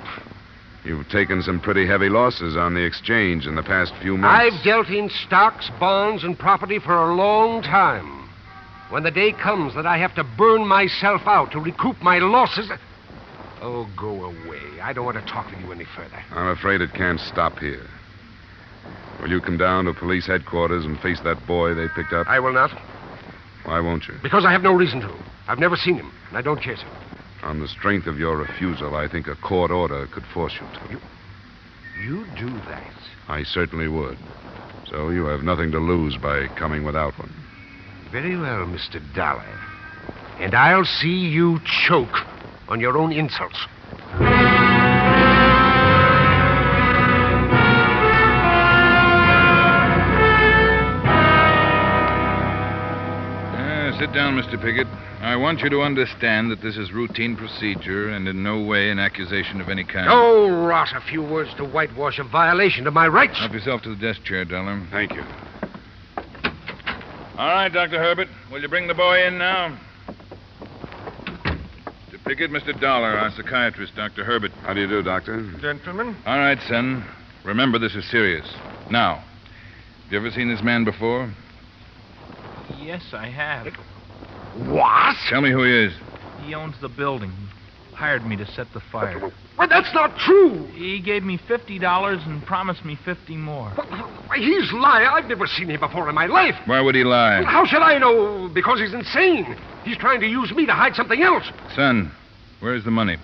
You've taken some pretty heavy losses on the exchange in the past few months. I've dealt in stocks, bonds, and property for a long time. When the day comes that I have to burn myself out to recoup my losses... Oh, go away. I don't want to talk with you any further. I'm afraid it can't stop here. Will you come down to police headquarters and face that boy they picked up? I will not. Why won't you? Because I have no reason to. I've never seen him, and I don't care to. On the strength of your refusal, I think a court order could force you to. You do that? I certainly would. So you have nothing to lose by coming without one. Very well, Mr. Dollar. And I'll see you choke on your own insults. Sit down, Mr. Pickett. I want you to understand that this is routine procedure and in no way an accusation of any kind. Oh, rot. A few words to whitewash a violation of my rights. Help yourself to the desk chair, Dollar. Thank you. All right, Dr. Herbert. Will you bring the boy in now? Mr. Pickett, Mr. Dollar, our psychiatrist, Dr. Herbert. How do you do, Doctor? Gentlemen? All right, son. Remember, this is serious. Now, have you ever seen this man before? Yes, I have. What? Tell me who he is. He owns the building. Hired me to set the fire. Well, that's not true. He gave me $50 and promised me 50 more. He's lying. I've never seen him before in my life. Why would he lie? How should I know? Because he's insane. He's trying to use me to hide something else. Son, where's the money?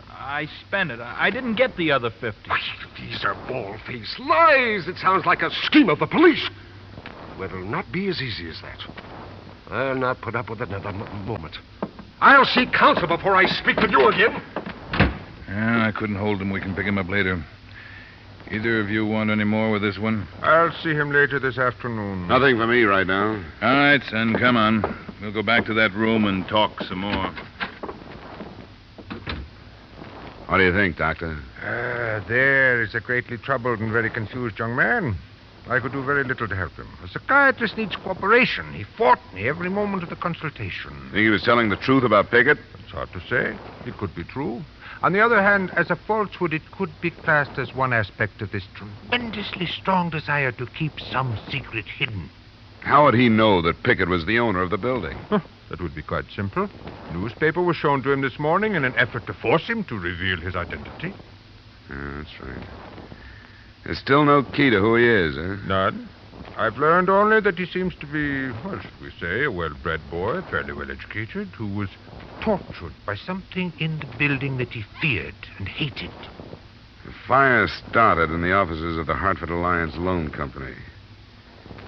I spent it. I didn't get the other 50. These are bald-faced lies. It sounds like a scheme of the police. Well, it'll not be as easy as that. I'll not put up with it another moment. I'll seek counsel before I speak with you again. Yeah, I couldn't hold him. We can pick him up later. Either of you want any more with this one? I'll see him later this afternoon. Nothing for me right now. All right, son, come on. We'll go back to that room and talk some more. What do you think, Doctor? There is a greatly troubled and very confused young man. I could do very little to help him. A psychiatrist needs cooperation. He fought me every moment of the consultation. Think he was telling the truth about Pickett? It's hard to say. It could be true. On the other hand, as a falsehood, it could be classed as one aspect of this tremendously strong desire to keep some secret hidden. How would he know that Pickett was the owner of the building? That would be quite simple. Newspaper was shown to him this morning in an effort to force him to reveal his identity. Yeah, that's right. There's still no key to who he is, huh? None. I've learned only that he seems to be, well, shall we say, a well-bred boy, fairly well-educated, who was tortured by something in the building that he feared and hated. The fire started in the offices of the Hartford Alliance Loan Company.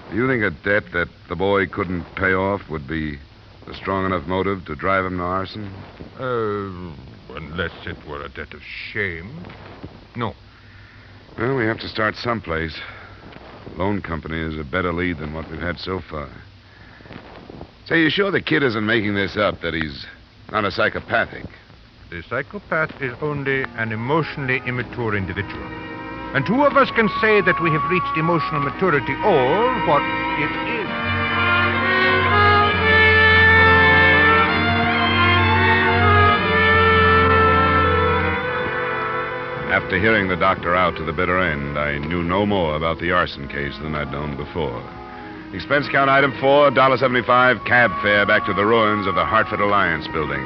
Do you think a debt that the boy couldn't pay off would be a strong enough motive to drive him to arson? Unless it were a debt of shame. No. Well, we have to start someplace. Loan company is a better lead than what we've had so far. Say, you sure the kid isn't making this up, that he's not a psychopathic? The psychopath is only an emotionally immature individual. And two of us can say that we have reached emotional maturity, or what it is. After hearing the doctor out to the bitter end, I knew no more about the arson case than I'd known before. Expense account item 4, $1.75, cab fare back to the ruins of the Hartford Alliance building.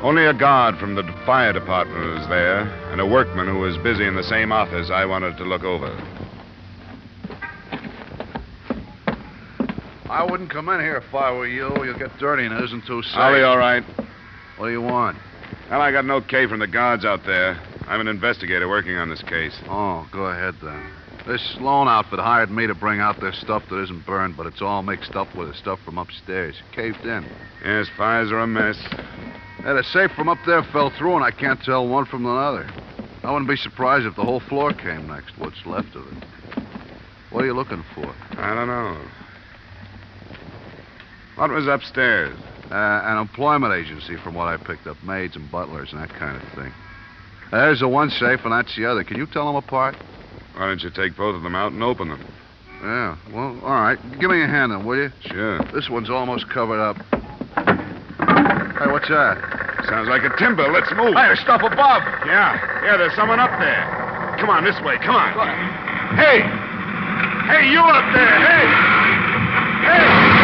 Only a guard from the fire department was there, and a workman who was busy in the same office I wanted to look over. I wouldn't come in here if I were you. You'll get dirty and it isn't too safe. I'll be all right. What do you want? Well, I got an okay from the guards out there. I'm an investigator working on this case. Oh, go ahead then. This loan outfit hired me to bring out their stuff that isn't burned, but it's all mixed up with the stuff from upstairs. Caved in. Yes, fires are a mess. Yeah, the safe from up there fell through, and I can't tell one from another. I wouldn't be surprised if the whole floor came next, what's left of it. What are you looking for? I don't know. What was upstairs? An employment agency, from what I picked up. Maids and butlers and that kind of thing. There's the one safe, and that's the other. Can you tell them apart? Why don't you take both of them out and open them? Yeah, well, all right. Give me a hand then, will you? Sure. This one's almost covered up. Hey, what's that? Sounds like a timber. Let's move. Hey, there's stuff above. Yeah, there's someone up there. Come on, this way, come on. Hey! Hey, you up there! Hey! Hey!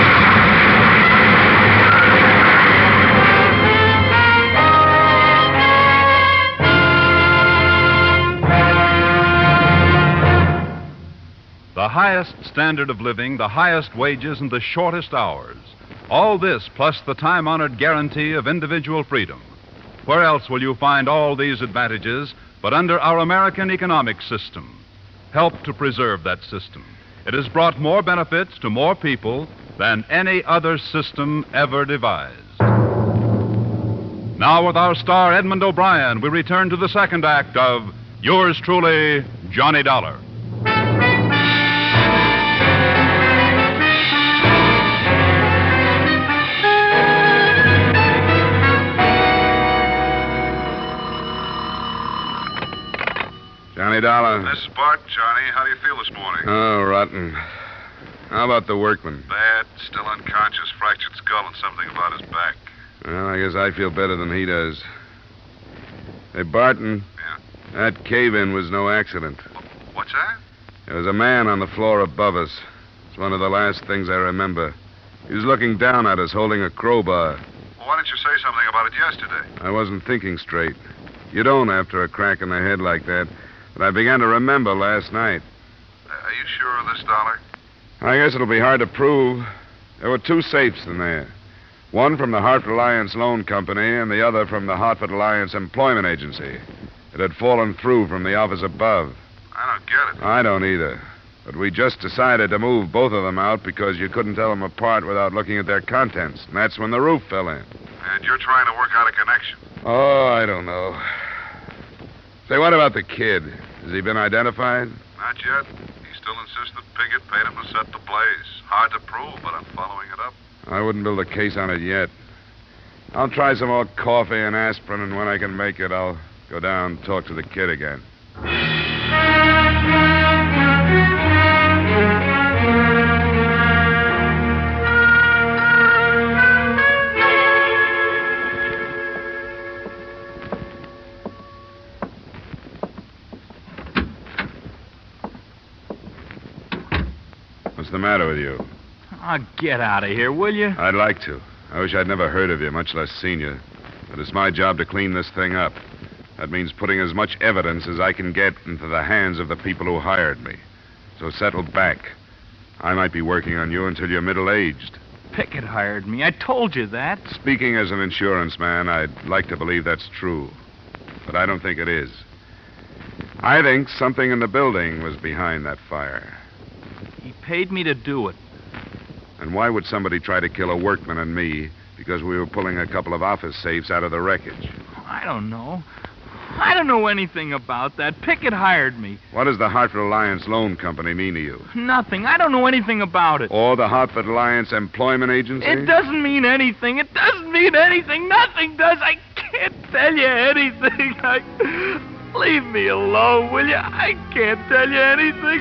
The highest standard of living, the highest wages, and the shortest hours. All this plus the time-honored guarantee of individual freedom. Where else will you find all these advantages but under our American economic system? Help to preserve that system. It has brought more benefits to more people than any other system ever devised. Now, with our star Edmond O'Brien, we return to the second act of Yours Truly, Johnny Dollar. Johnny Dollar. This is Bart, Johnny. How do you feel this morning? Oh, rotten. How about the workman? Bad. Still unconscious, fractured skull, and something about his back. Well, I guess I feel better than he does. Hey, Barton. Yeah? That cave-in was no accident. What's that? There was a man on the floor above us. It's one of the last things I remember. He was looking down at us, holding a crowbar. Well, why didn't you say something about it yesterday? I wasn't thinking straight. You don't after a crack in the head like that. But I began to remember last night. Are you sure of this, Dollar? I guess it'll be hard to prove. There were two safes in there. One from the Hartford Alliance Loan Company and the other from the Hartford Alliance Employment Agency. It had fallen through from the office above. I don't get it. I don't either. But we just decided to move both of them out because you couldn't tell them apart without looking at their contents. And that's when the roof fell in. And you're trying to work out a connection? Oh, I don't know. Say, what about the kid? Has he been identified? Not yet. He still insists that Piggott paid him to set the blaze. Hard to prove, but I'm following it up. I wouldn't build a case on it yet. I'll try some more coffee and aspirin, and when I can make it, I'll go down and talk to the kid again. What's the matter with you? Oh, get out of here, will you? I'd like to. I wish I'd never heard of you, much less seen you. But it's my job to clean this thing up. That means putting as much evidence as I can get into the hands of the people who hired me. So settle back. I might be working on you until you're middle-aged. Pickett hired me. I told you that. Speaking as an insurance man, I'd like to believe that's true. But I don't think it is. I think something in the building was behind that fire. He paid me to do it. And why would somebody try to kill a workman and me because we were pulling a couple of office safes out of the wreckage? I don't know. I don't know anything about that. Pickett hired me. What does the Hartford Alliance Loan Company mean to you? Nothing. I don't know anything about it. Or the Hartford Alliance Employment Agency? It doesn't mean anything. It doesn't mean anything. Nothing does. I can't tell you anything. Leave me alone, will you? I can't tell you anything.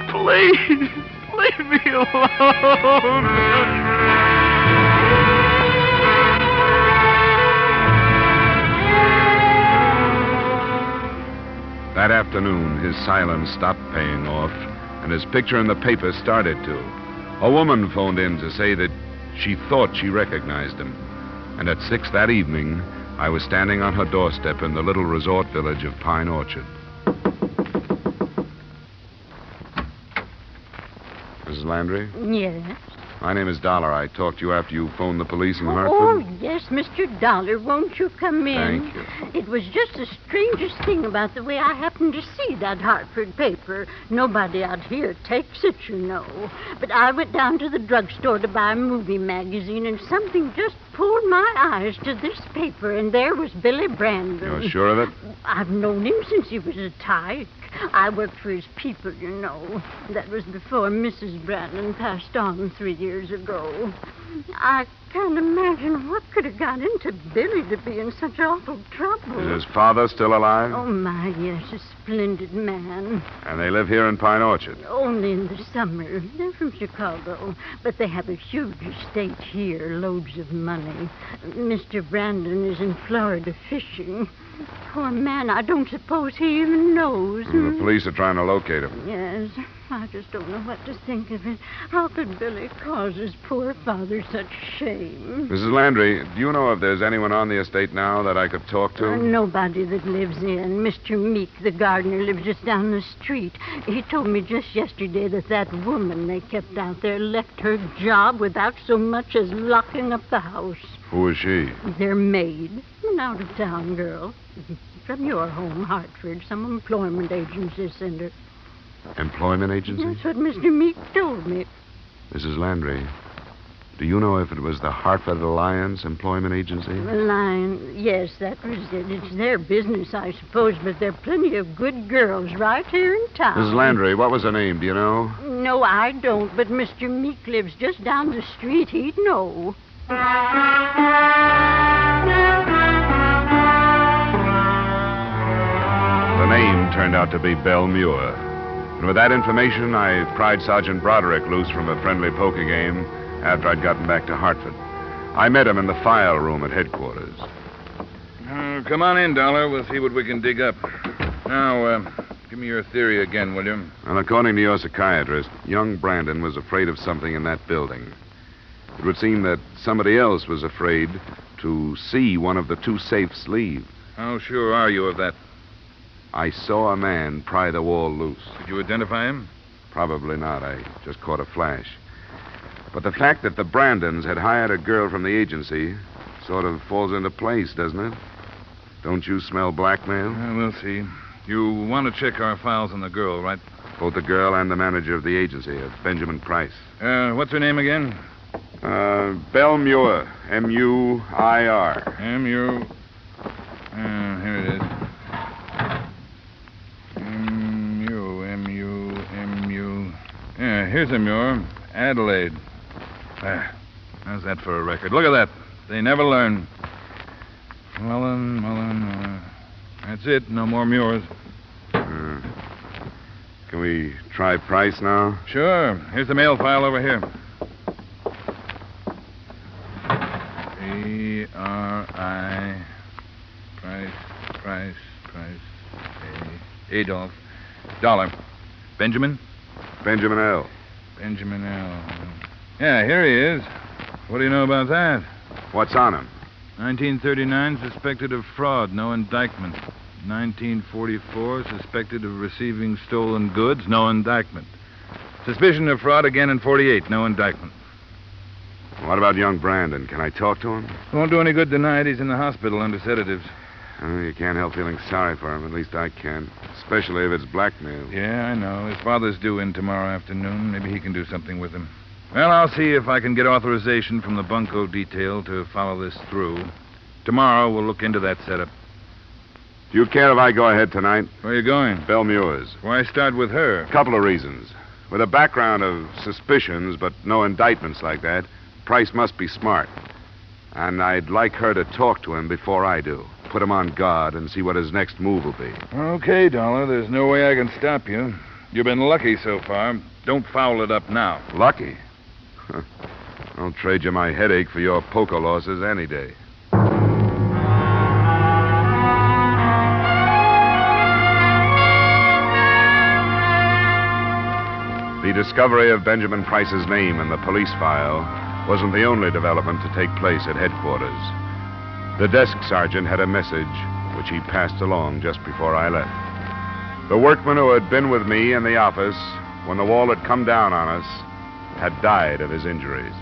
Please, leave me alone. That afternoon, his silence stopped paying off, and his picture in the paper started to. A woman phoned in to say that she thought she recognized him. And at 6 that evening, I was standing on her doorstep in the little resort village of Pine Orchard. Mrs. Landry? Yes. My name is Dollar. I talked to you after you phoned the police in Oh, Hartford. yes, Mr. Dollar. Won't you come in? Thank you. It was just the strangest thing about the way I happened to see that Hartford paper. Nobody out here takes it, you know. But I went down to the drugstore to buy a movie magazine, and something just pulled my eyes to this paper, and there was Billy Brandon. You're sure of it? I've known him since he was a tyke. I worked for his people, you know. That was before Mrs. Brandon passed on 3 years ago. I can't imagine what could have got into Billy to be in such awful trouble. Is his father still alive? Oh, my, yes, a splendid man. And they live here in Pine Orchard? Only in the summer. They're from Chicago, but they have a huge estate here, loads of money. Mr. Brandon is in Florida fishing. Poor man, I don't suppose he even knows. The police are trying to locate him. Yes, I just don't know what to think of it. How could Billy cause his poor father such shame? Mrs. Landry, do you know if there's anyone on the estate now that I could talk to? Nobody that lives in. Mr. Meek, the gardener, lives just down the street. He told me just yesterday that woman they kept out there left her job without so much as locking up the house. Who is she? Their maid. An out-of-town girl. From your home, Hartford. Some employment agency sent her. Employment agency? That's what Mr. Meek told me. Mrs. Landry, do you know if it was the Hartford Alliance Employment Agency? Yes, that was it. It's their business, I suppose, but there are plenty of good girls right here in town. Mrs. Landry, what was her name? Do you know? No, I don't, but Mr. Meek lives just down the street. He'd know. The name turned out to be Belle Muir. And with that information, I pried Sergeant Broderick loose from a friendly poker game after I'd gotten back to Hartford. I met him in the file room at headquarters. Come on in, Dollar. We'll see what we can dig up. Now, give me your theory again, will you? And according to your psychiatrist, young Brandon was afraid of something in that building. It would seem that somebody else was afraid to see one of the two safes leave. How sure are you of that? I saw a man pry the wall loose. Did you identify him? Probably not. I just caught a flash. But the fact that the Brandons had hired a girl from the agency sort of falls into place, doesn't it? Don't you smell blackmail? We'll see. You want to check our files on the girl, right? Both the girl and the manager of the agency, Benjamin Price. What's her name again? Belle Muir. M-U-I-R. M-U... here it is. M-U... Yeah, here's a Muir. Adelaide. How's that for a record? Look at that. They never learn. Mullen. That's it. No more Muirs. Can we try Price now? Sure. Here's the mail file over here. A-R-I... Price... Adolph. Dollar. Benjamin? Benjamin L. Benjamin L. Yeah, here he is. What do you know about that? What's on him? 1939, suspected of fraud, no indictment. 1944, suspected of receiving stolen goods, no indictment. Suspicion of fraud again in 48. No indictment. What about young Brandon? Can I talk to him? Won't do any good tonight. He's in the hospital under sedatives. Oh, you can't help feeling sorry for him. At least I can. Especially if it's blackmail. Yeah, I know. His father's due in tomorrow afternoon. Maybe he can do something with him. Well, I'll see if I can get authorization from the bunco detail to follow this through. Tomorrow, we'll look into that setup. Do you care if I go ahead tonight? Where are you going? Belmuir's. Why start with her? Couple of reasons. With a background of suspicions, but no indictments like that, Price must be smart. And I'd like her to talk to him before I do. Put him on guard and see what his next move will be. Okay, Dollar. There's no way I can stop you. You've been lucky so far. Don't foul it up now. Lucky? I'll trade you my headache for your poker losses any day. The discovery of Benjamin Price's name in the police file wasn't the only development to take place at headquarters. The desk sergeant had a message which he passed along just before I left. The workman who had been with me in the office when the wall had come down on us had died of his injuries.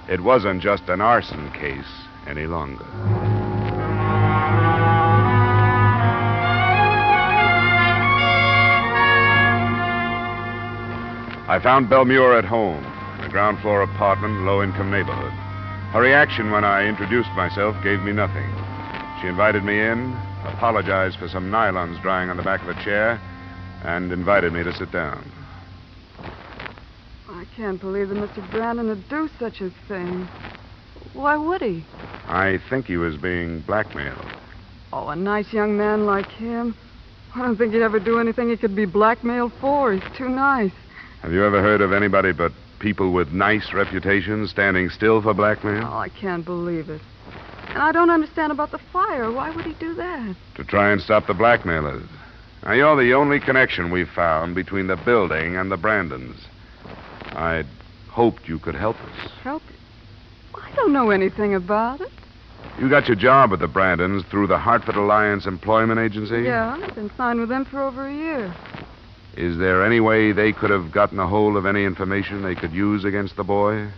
It wasn't just an arson case any longer. I found Belmuir at home, in a ground floor apartment, low-income neighborhood. Her reaction when I introduced myself gave me nothing. She invited me in, apologized for some nylons drying on the back of a chair, and invited me to sit down. I can't believe that Mr. Brandon would do such a thing. Why would he? I think he was being blackmailed. Oh, a nice young man like him. I don't think he'd ever do anything he could be blackmailed for. He's too nice. Have you ever heard of anybody but people with nice reputations standing still for blackmail? Oh, I can't believe it. And I don't understand about the fire. Why would he do that? To try and stop the blackmailers. Now, you're the only connection we've found between the building and the Brandons. I'd hoped you could help us. Help you? I don't know anything about it. You got your job with the Brandons through the Hartford Alliance Employment Agency? Yeah, I've been signed with them for over a year. Is there any way they could have gotten a hold of any information they could use against the boy?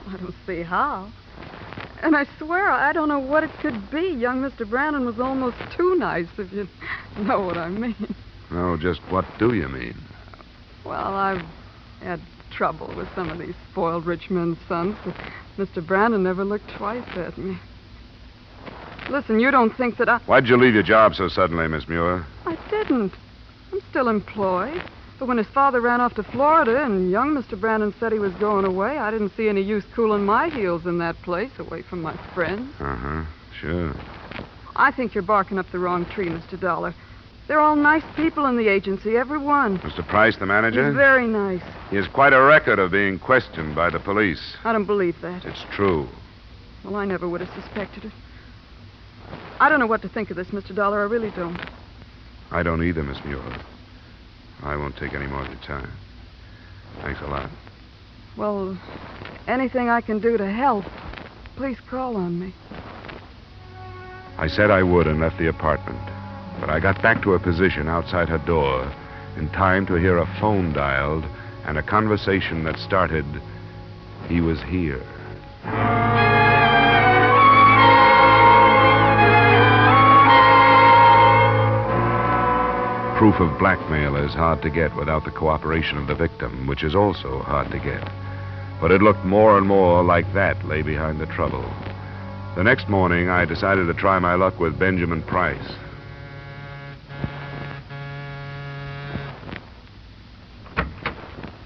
I don't see how. And I swear I don't know what it could be. Young Mr. Brandon was almost too nice, if you know what I mean. No, just what do you mean? Well, I've had trouble with some of these spoiled rich men's sons, but Mr. Brandon never looked twice at me. Listen, you don't think that I... Why'd you leave your job so suddenly, Miss Muir? I didn't. I'm still employed. But when his father ran off to Florida and young Mr. Brandon said he was going away, I didn't see any use cooling my heels in that place away from my friends. Uh-huh, sure. I think you're barking up the wrong tree, Mr. Dollar. They're all nice people in the agency, every one. Mr. Price, the manager? He's very nice. He has quite a record of being questioned by the police. I don't believe that. It's true. Well, I never would have suspected it. I don't know what to think of this, Mr. Dollar. I really don't. I don't either, Miss Muir. I won't take any more of your time. Thanks a lot. Well, anything I can do to help, please call on me. I said I would and left the apartment. But I got back to her position outside her door in time to hear a phone dialed and a conversation that started, "He was here." Proof of blackmail is hard to get without the cooperation of the victim, which is also hard to get. But it looked more and more like that lay behind the trouble. The next morning, I decided to try my luck with Benjamin Price.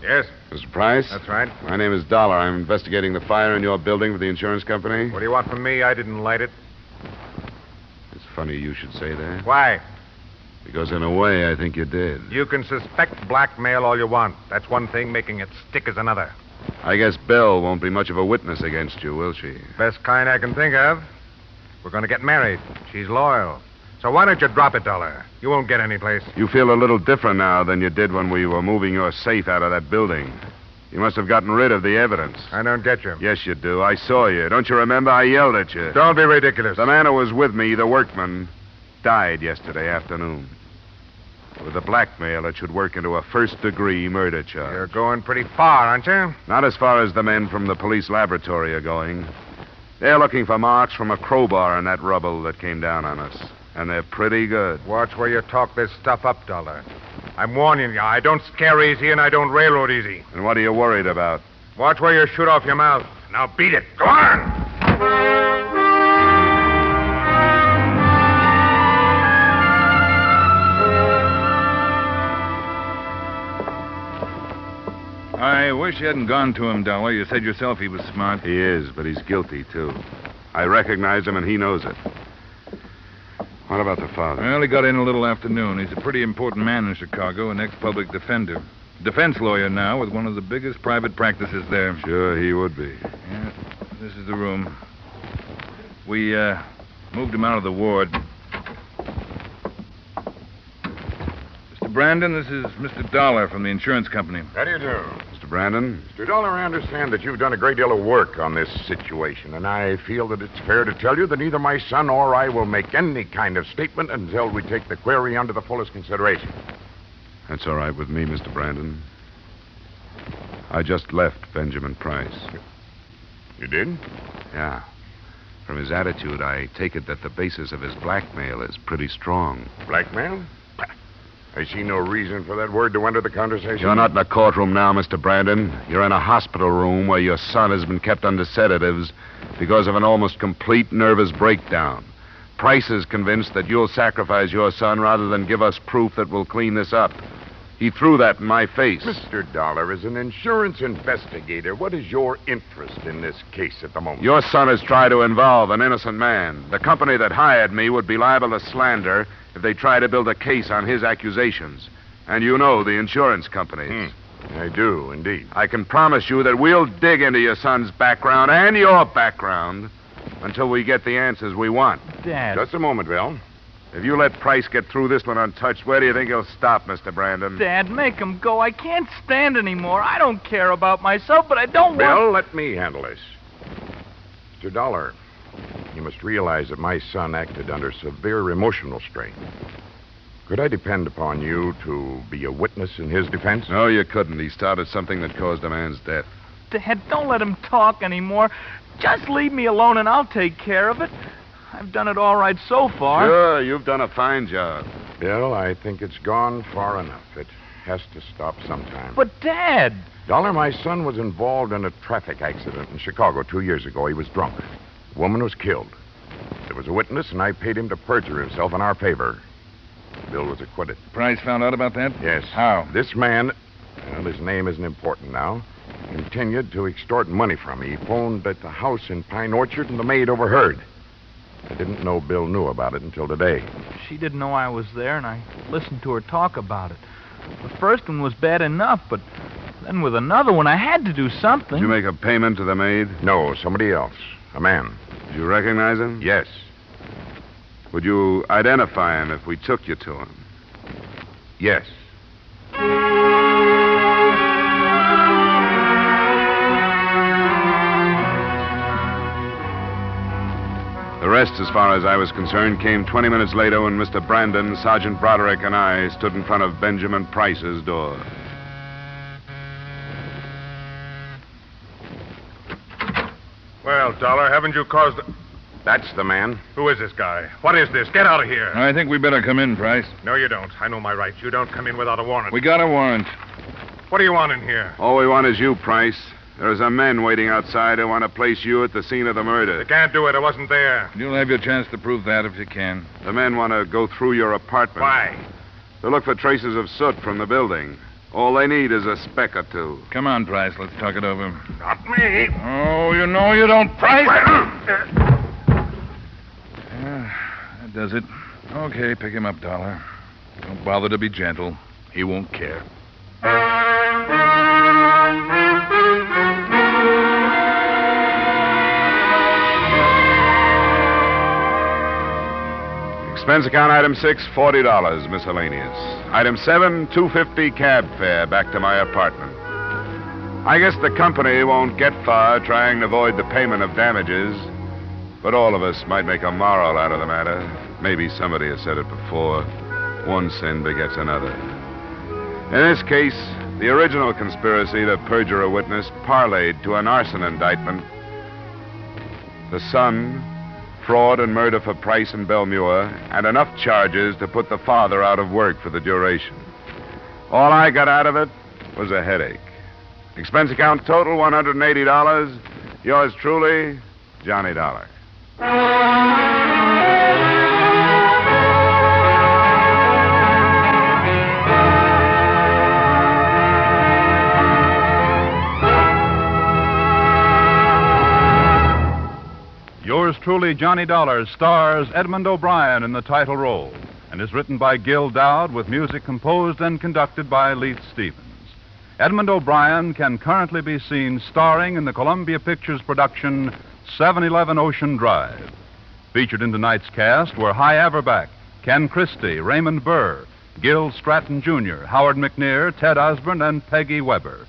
Yes? Mr. Price? That's right. My name is Dollar. I'm investigating the fire in your building for the insurance company. What do you want from me? I didn't light it. It's funny you should say that. Why? Because in a way, I think you did. You can suspect blackmail all you want. That's one thing. Making it stick is another. I guess Belle won't be much of a witness against you, will she? Best kind I can think of. We're going to get married. She's loyal. So why don't you drop it, Dollar? You won't get any place. You feel a little different now than you did when we were moving your safe out of that building. You must have gotten rid of the evidence. I don't get you. Yes, you do. I saw you. Don't you remember? I yelled at you. Don't be ridiculous. The man who was with me, the workman, died yesterday afternoon. With the blackmail, it should work into a first-degree murder charge. You're going pretty far, aren't you? Not as far as the men from the police laboratory are going. They're looking for marks from a crowbar in that rubble that came down on us. And they're pretty good. Watch where you talk this stuff up, Dollar. I'm warning you, I don't scare easy and I don't railroad easy. And what are you worried about? Watch where you shoot off your mouth. Now beat it. Go on! I wish you hadn't gone to him, Dollar. You said yourself he was smart. He is, but he's guilty, too. I recognize him, and he knows it. What about the father? Well, he got in a little afternoon. He's a pretty important man in Chicago, an ex-public defender. Defense lawyer now with one of the biggest private practices there. Sure, he would be. Yeah, this is the room. We, moved him out of the ward. Mr. Brandon, this is Mr. Dollar from the insurance company. How do you do? Mr. Brandon? Mr. Dollar, I understand that you've done a great deal of work on this situation, and I feel that it's fair to tell you that neither my son or I will make any kind of statement until we take the query under the fullest consideration. That's all right with me, Mr. Brandon. I just left Benjamin Price. You did? Yeah. From his attitude, I take it that the basis of his blackmail is pretty strong. Blackmail? I see no reason for that word to enter the conversation. You're not in a courtroom now, Mr. Brandon. You're in a hospital room where your son has been kept under sedatives because of an almost complete nervous breakdown. Price is convinced that you'll sacrifice your son rather than give us proof that will clean this up. He threw that in my face. Mr. Dollar, as an insurance investigator, what is your interest in this case at the moment? Your son has tried to involve an innocent man. The company that hired me would be liable to slander if they try to build a case on his accusations. And you know the insurance companies. I do, indeed. I can promise you that we'll dig into your son's background and your background until we get the answers we want. Dad. Just a moment, Bill. If you let Price get through this one untouched, where do you think he'll stop, Mr. Brandon? Dad, make him go. I can't stand anymore. I don't care about myself, but I don't Bill, let me handle this. Mr. Dollar, you must realize that my son acted under severe emotional strain. Could I depend upon you to be a witness in his defense? No, you couldn't. He started something that caused a man's death. Dad, don't let him talk anymore. Just leave me alone and I'll take care of it. I've done it all right so far. Sure, you've done a fine job. Bill, I think it's gone far enough. It has to stop sometime. But, Dad... Dollar, my son was involved in a traffic accident in Chicago 2 years ago. He was drunk. A woman was killed. There was a witness, and I paid him to perjure himself in our favor. Bill was acquitted. Price found out about that? Yes. How? This man, well, his name isn't important now, continued to extort money from me. He phoned at the house in Pine Orchard, and the maid overheard. I didn't know Bill knew about it until today. She didn't know I was there, and I listened to her talk about it. The first one was bad enough, but then with another one, I had to do something. Did you make a payment to the maid? No, somebody else. A man. Did you recognize him? Yes. Would you identify him if we took you to him? Yes. The rest, as far as I was concerned, came 20 minutes later when Mr. Brandon, Sergeant Broderick, and I stood in front of Benjamin Price's door. Well, Dollar, haven't you caused... That's the man. Who is this guy? What is this? Get out of here. I think we better come in, Price. No, you don't. I know my rights. You don't come in without a warrant. We got a warrant. What do you want in here? All we want is you, Price. There's a men waiting outside who want to place you at the scene of the murder. They can't do it. I wasn't there. You'll have your chance to prove that if you can. The men want to go through your apartment. Why? To look for traces of soot from the building. All they need is a speck or two. Come on, Price. Let's talk it over. Not me. Oh, you know you don't, Price. That does it. Okay, pick him up, Dollar. Don't bother to be gentle. He won't care. Expense account item 6, $40, miscellaneous. Item 7, $2.50 cab fare back to my apartment. I guess the company won't get far trying to avoid the payment of damages, but all of us might make a moral out of the matter. Maybe somebody has said it before. one sin begets another. In this case, the original conspiracy to perjure a witness parlayed to an arson indictment. The son, fraud and murder for Price and Belmure, and enough charges to put the father out of work for the duration. All I got out of it was a headache. Expense account total, $180. Yours truly, Johnny Dollar. Yours truly, Johnny Dollar, stars Edmond O'Brien in the title role and is written by Gil Dowd with music composed and conducted by Leith Stevens. Edmond O'Brien can currently be seen starring in the Columbia Pictures production 711 Ocean Drive. Featured in tonight's cast were Hy Averback, Ken Christie, Raymond Burr, Gil Stratton Jr., Howard McNear, Ted Osborne, and Peggy Weber.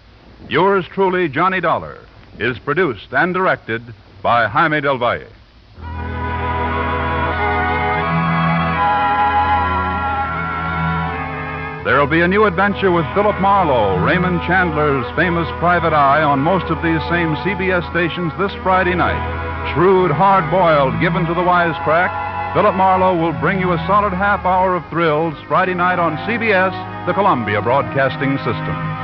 Yours truly, Johnny Dollar, is produced and directed by Jaime Del Valle. There will be a new adventure with Philip Marlowe, Raymond Chandler's famous private eye, on most of these same CBS stations this Friday night. Shrewd, hard-boiled, given to the wisecrack, Philip Marlowe will bring you a solid half hour of thrills Friday night on CBS, the Columbia Broadcasting System.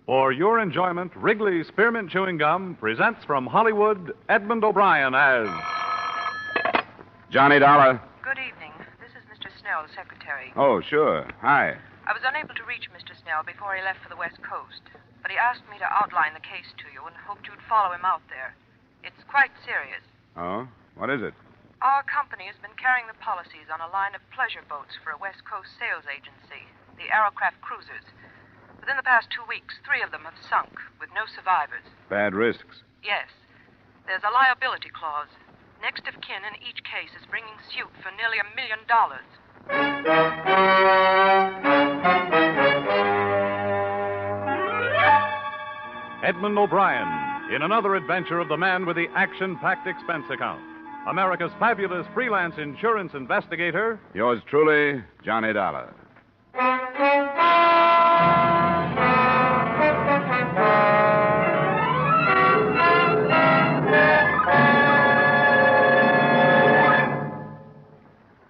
For your enjoyment, Wrigley's Spearmint Chewing Gum presents from Hollywood Edmond O'Brien as Johnny Dollar. Good evening. This is Mr. Snell, the secretary. Oh, sure. Hi. I was unable to reach Mr. Snell before he left for the West Coast, but he asked me to outline the case to you and hoped you'd follow him out there. It's quite serious. Oh? What is it? Our company has been carrying the policies on a line of pleasure boats for a West Coast sales agency, the Aerocraft Cruisers. Within the past 2 weeks, 3 of them have sunk, with no survivors. Bad risks. Yes. There's a liability clause. Next of kin in each case is bringing suit for nearly $1 million. Edmond O'Brien in another adventure of the man with the action-packed expense account. America's fabulous freelance insurance investigator. Yours truly, Johnny Dollar.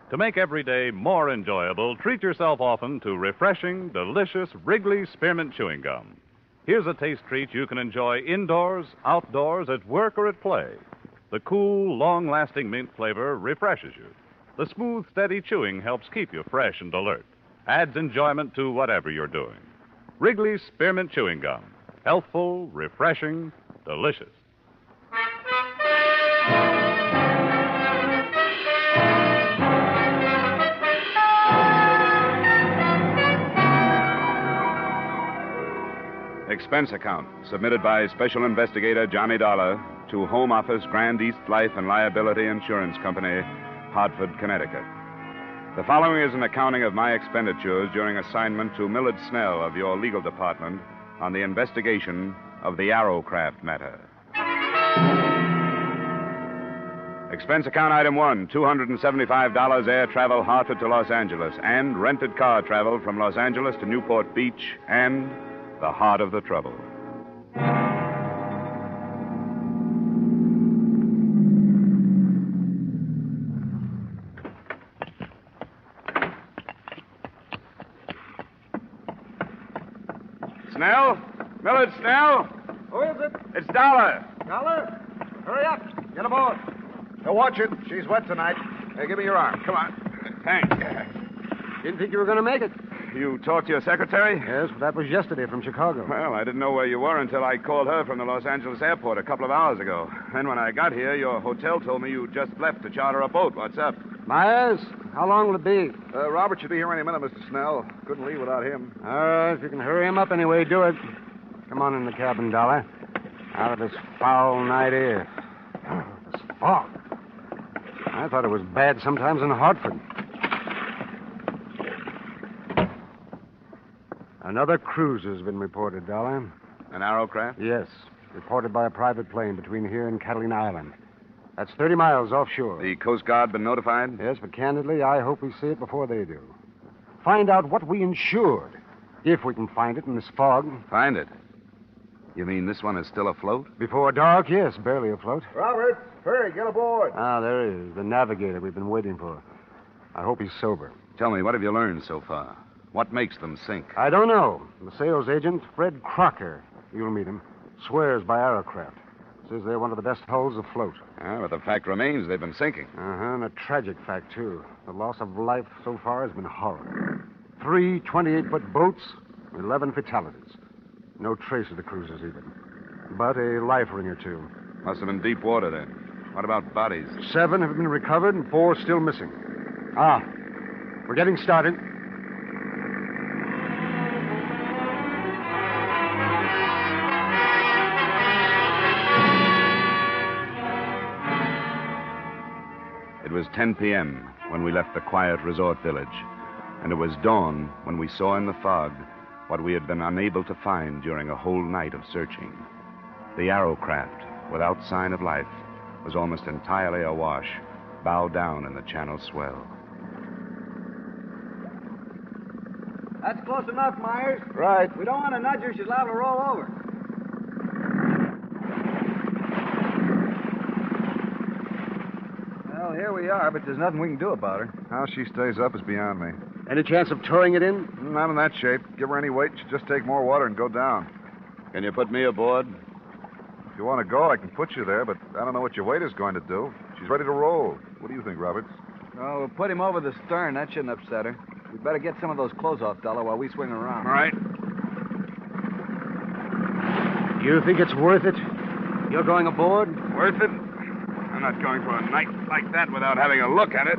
To make every day more enjoyable, treat yourself often to refreshing, delicious Wrigley's Spearmint Chewing Gum. Here's a taste treat you can enjoy indoors, outdoors, at work, or at play. The cool, long-lasting mint flavor refreshes you. The smooth, steady chewing helps keep you fresh and alert. Adds enjoyment to whatever you're doing. Wrigley's Spearmint Chewing Gum. Healthful, refreshing, delicious. Expense account submitted by Special Investigator Johnny Dollar to Home Office, Grand East Life and Liability Insurance Company, Hartford, Connecticut. The following is an accounting of my expenditures during assignment to Millard Snell of your legal department on the investigation of the Aerocraft matter. Expense account item 1, $275 air travel Hartford to Los Angeles and rented car travel from Los Angeles to Newport Beach and the heart of the trouble. Snell? Millard Snell? Who is it? It's Dollar. Dollar? Hurry up. Get aboard. Now watch it. She's wet tonight. Hey, give me your arm. Come on. Thanks. Didn't think you were going to make it. You talked to your secretary? Yes, but that was yesterday from Chicago. Well, I didn't know where you were until I called her from the Los Angeles airport a couple of hours ago. Then when I got here, your hotel told me you just left to charter a boat. What's up? Myers, how long will it be? Robert should be here any minute, Mr. Snell. Couldn't leave without him. All right, if you can hurry him up anyway, do it. Come on in the cabin, Dollar. Out of this foul night air. This fog. I thought it was bad sometimes in Hartford. Another cruiser's been reported, Dollar. An Arrowcraft? Yes. Reported by a private plane between here and Catalina Island. That's 30 miles offshore. The Coast Guard been notified? Yes, but candidly, I hope we see it before they do. Find out what we insured. If we can find it in this fog. Find it? You mean this one is still afloat? Before dark, yes, barely afloat. Robert, hurry, get aboard. Ah, there he is, the navigator we've been waiting for. I hope he's sober. Tell me, what have you learned so far? What makes them sink? I don't know. The sales agent, Fred Crocker, you'll meet him, swears by Arrowcraft. Says they're one of the best hulls afloat. Ah, but the fact remains they've been sinking. Uh-huh, and a tragic fact, too. The loss of life so far has been horrible. 3 28-foot boats, 11 fatalities. No trace of the cruisers, even. But a life ring or two. Must have been deep water, then. What about bodies? 7 have been recovered and 4 still missing. Ah, we're getting started. It was 10 p.m. when we left the quiet resort village, and it was dawn when we saw in the fog what we had been unable to find during a whole night of searching. The Arrowcraft, without sign of life, was almost entirely awash, bow down in the channel swell. That's close enough, Myers. Right. We don't want to nudge her. She's liable to roll over. Well, here we are, but there's nothing we can do about her. How she stays up is beyond me. Any chance of towing it in? Not in that shape. Give her any weight, she'll just take more water and go down. Can you put me aboard? If you want to go, I can put you there, but I don't know what your weight is going to do. She's ready to roll. What do you think, Roberts? Well, we'll put him over the stern. That shouldn't upset her. We'd better get some of those clothes off, Dollar, while we swing around. All right. You think it's worth it? You're going aboard? Worth it? I'm not going for a night like that without having a look at it.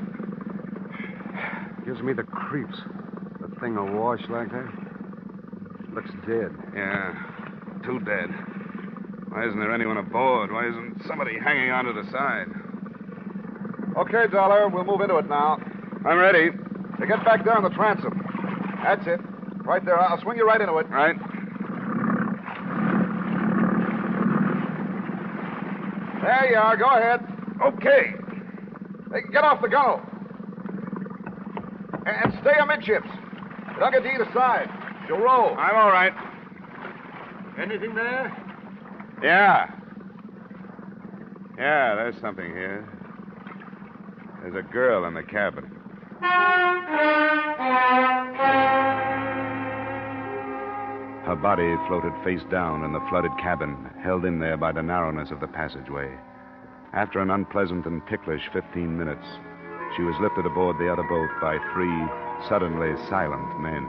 Gives me the creeps. The thing awash like that. Looks dead. Yeah, too dead. Why isn't there anyone aboard? Why isn't somebody hanging onto the side? Okay, Dollar, we'll move into it now. I'm ready. Now get back there on the transom. That's it. Right there. I'll swing you right into it. Right. There you are. Go ahead. Okay. Hey, get off the gunwale. And stay amidships. Don't get to either side. She'll roll. I'm all right. Anything there? Yeah. Yeah, there's something here. There's a girl in the cabin. Her body floated face down in the flooded cabin, held in there by the narrowness of the passageway. After an unpleasant and ticklish 15 minutes, she was lifted aboard the other boat by 3 suddenly silent men.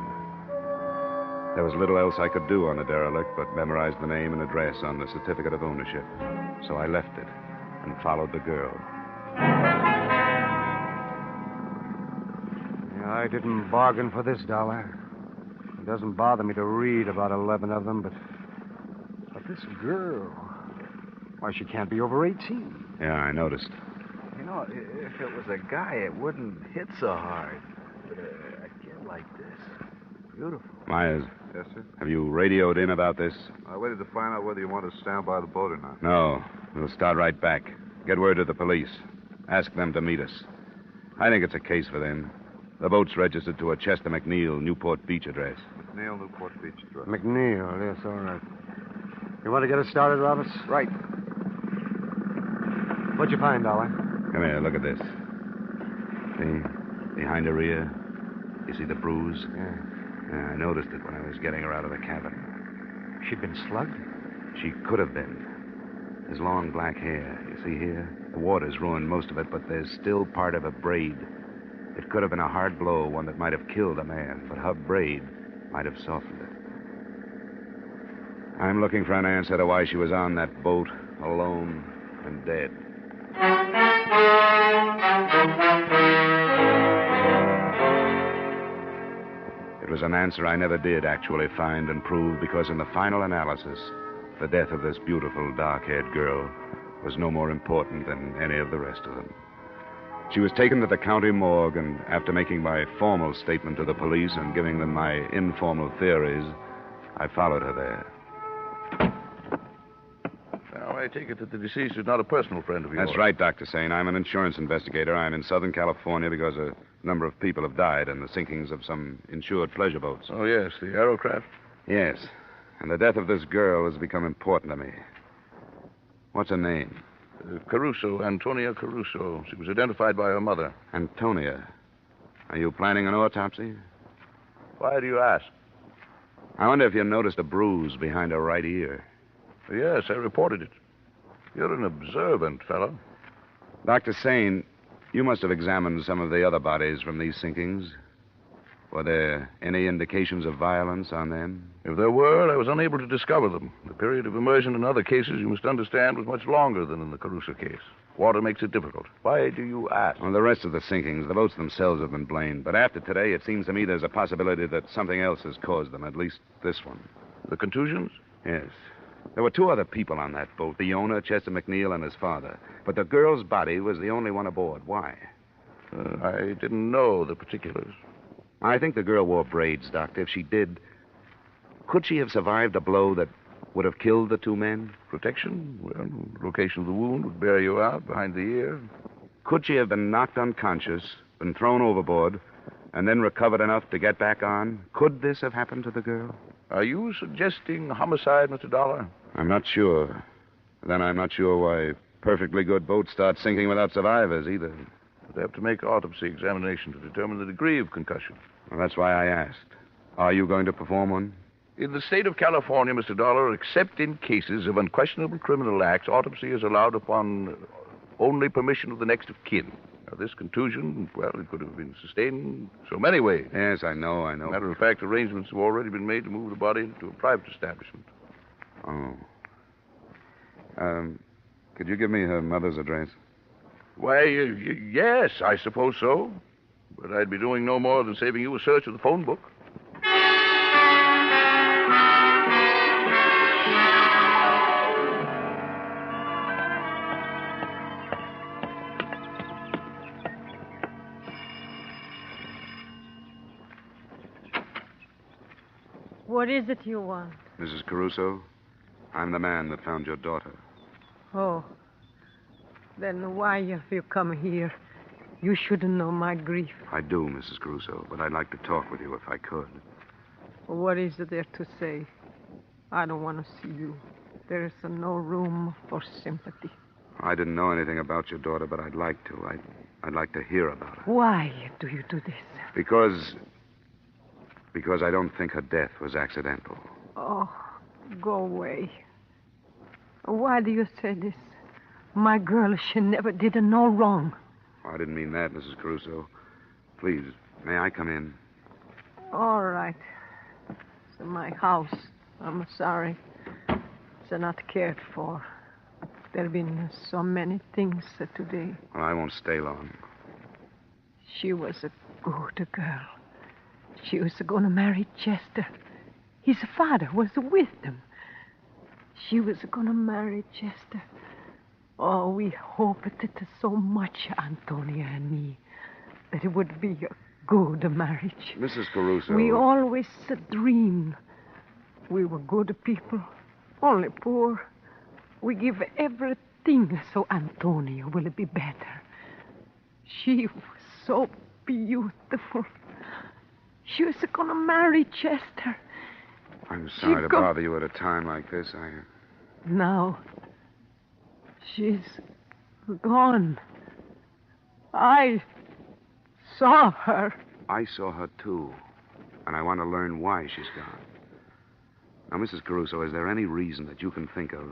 There was little else I could do on the derelict but memorize the name and address on the certificate of ownership. So I left it and followed the girl. I didn't bargain for this, Dollar. It doesn't bother me to read about 11 of them, but this girl, why, she can't be over 18. Yeah, I noticed. You know, if it was a guy, it wouldn't hit so hard. But a kid like this, beautiful. Myers. Yes, sir? Have you radioed in about this? I waited to find out whether you want to stand by the boat or not. No. We'll start right back. Get word to the police. Ask them to meet us. I think it's a case for them. The boat's registered to a Chester McNeil Newport Beach address. McNeil, Newport Beach address. McNeil, yes, all right. You want to get us started, Roberts? Right. What'd you find, Dollar? Come here, look at this. See? Behind her ear. You see the bruise? Yeah. I noticed it when I was getting her out of the cabin. She'd been slugged? She could have been. There's long black hair. You see here? The water's ruined most of it, but there's still part of a braid. It could have been a hard blow, one that might have killed a man, but her braid might have softened it. I'm looking for an answer to why she was on that boat, alone and dead. It was an answer I never did actually find and prove, because in the final analysis, the death of this beautiful, dark-haired girl was no more important than any of the rest of them. She was taken to the county morgue, and after making my formal statement to the police and giving them my informal theories, I followed her there. Now, I take it that the deceased is not a personal friend of yours. That's right, Dr. Sane. I'm an insurance investigator. I'm in Southern California because a number of people have died in the sinkings of some insured pleasure boats. Oh, yes, the aerocraft? Yes. And the death of this girl has become important to me. What's her name? Caruso, Antonia Caruso. She was identified by her mother. Antonia. Are you planning an autopsy? Why do you ask? I wonder if you noticed a bruise behind her right ear. Yes, I reported it. You're an observant fellow. Dr. Sane, you must have examined some of the other bodies from these sinkings. Were there any indications of violence on them? If there were, I was unable to discover them. The period of immersion in other cases, you must understand, was much longer than in the Caruso case. Water makes it difficult. Why do you ask? Well, the rest of the sinkings, the boats themselves have been blamed. But after today, it seems to me there's a possibility that something else has caused them, at least this one. The contusions? Yes. There were two other people on that boat, the owner, Chester McNeil, and his father. But the girl's body was the only one aboard. Why? I didn't know the particulars. I think the girl wore braids, Doctor. If she did, could she have survived a blow that would have killed the two men? Protection? Well, location of the wound would bear you out behind the ear. Could she have been knocked unconscious, been thrown overboard, and then recovered enough to get back on? Could this have happened to the girl? Are you suggesting homicide, Mr. Dollar? I'm not sure. Then I'm not sure why perfectly good boats start sinking without survivors, either. They have to make autopsy examination to determine the degree of concussion. Well, that's why I asked. Are you going to perform one? In the state of California, Mr. Dollar, except in cases of unquestionable criminal acts, autopsy is allowed upon only permission of the next of kin. Now, this contusion, well, it could have been sustained so many ways. Yes, I know. Matter of fact, arrangements have already been made to move the body to a private establishment. Oh. Could you give me her mother's address? Why, yes, I suppose so. But I'd be doing no more than saving you a search of the phone book. What is it you want? Mrs. Caruso, I'm the man that found your daughter. Oh. Then why have you come here? You shouldn't know my grief. I do, Mrs. Caruso, but I'd like to talk with you if I could. What is there to say? I don't want to see you. There is no room for sympathy. I didn't know anything about your daughter, but I'd like to. I'd like to hear about her. Why do you do this? Because I don't think her death was accidental. Oh, go away. Why do you say this? My girl, she never did no wrong. Oh, I didn't mean that, Mrs. Caruso. Please, may I come in? All right. It's my house. I'm sorry. It's not cared for. There have been so many things today. Well, I won't stay long. She was a good girl. She was going to marry Chester. His father was with them. She was going to marry Chester. Oh, we hoped it so much, Antonia and me, that it would be a good marriage. Mrs. Caruso. We always dreamed. We were good people, only poor. We give everything so Antonia will be better. She was so beautiful. She was going to marry Chester. I'm sorry to bother you at a time like this. Now, she's gone. I saw her. I saw her, too. And I want to learn why she's gone. Now, Mrs. Caruso, is there any reason that you can think of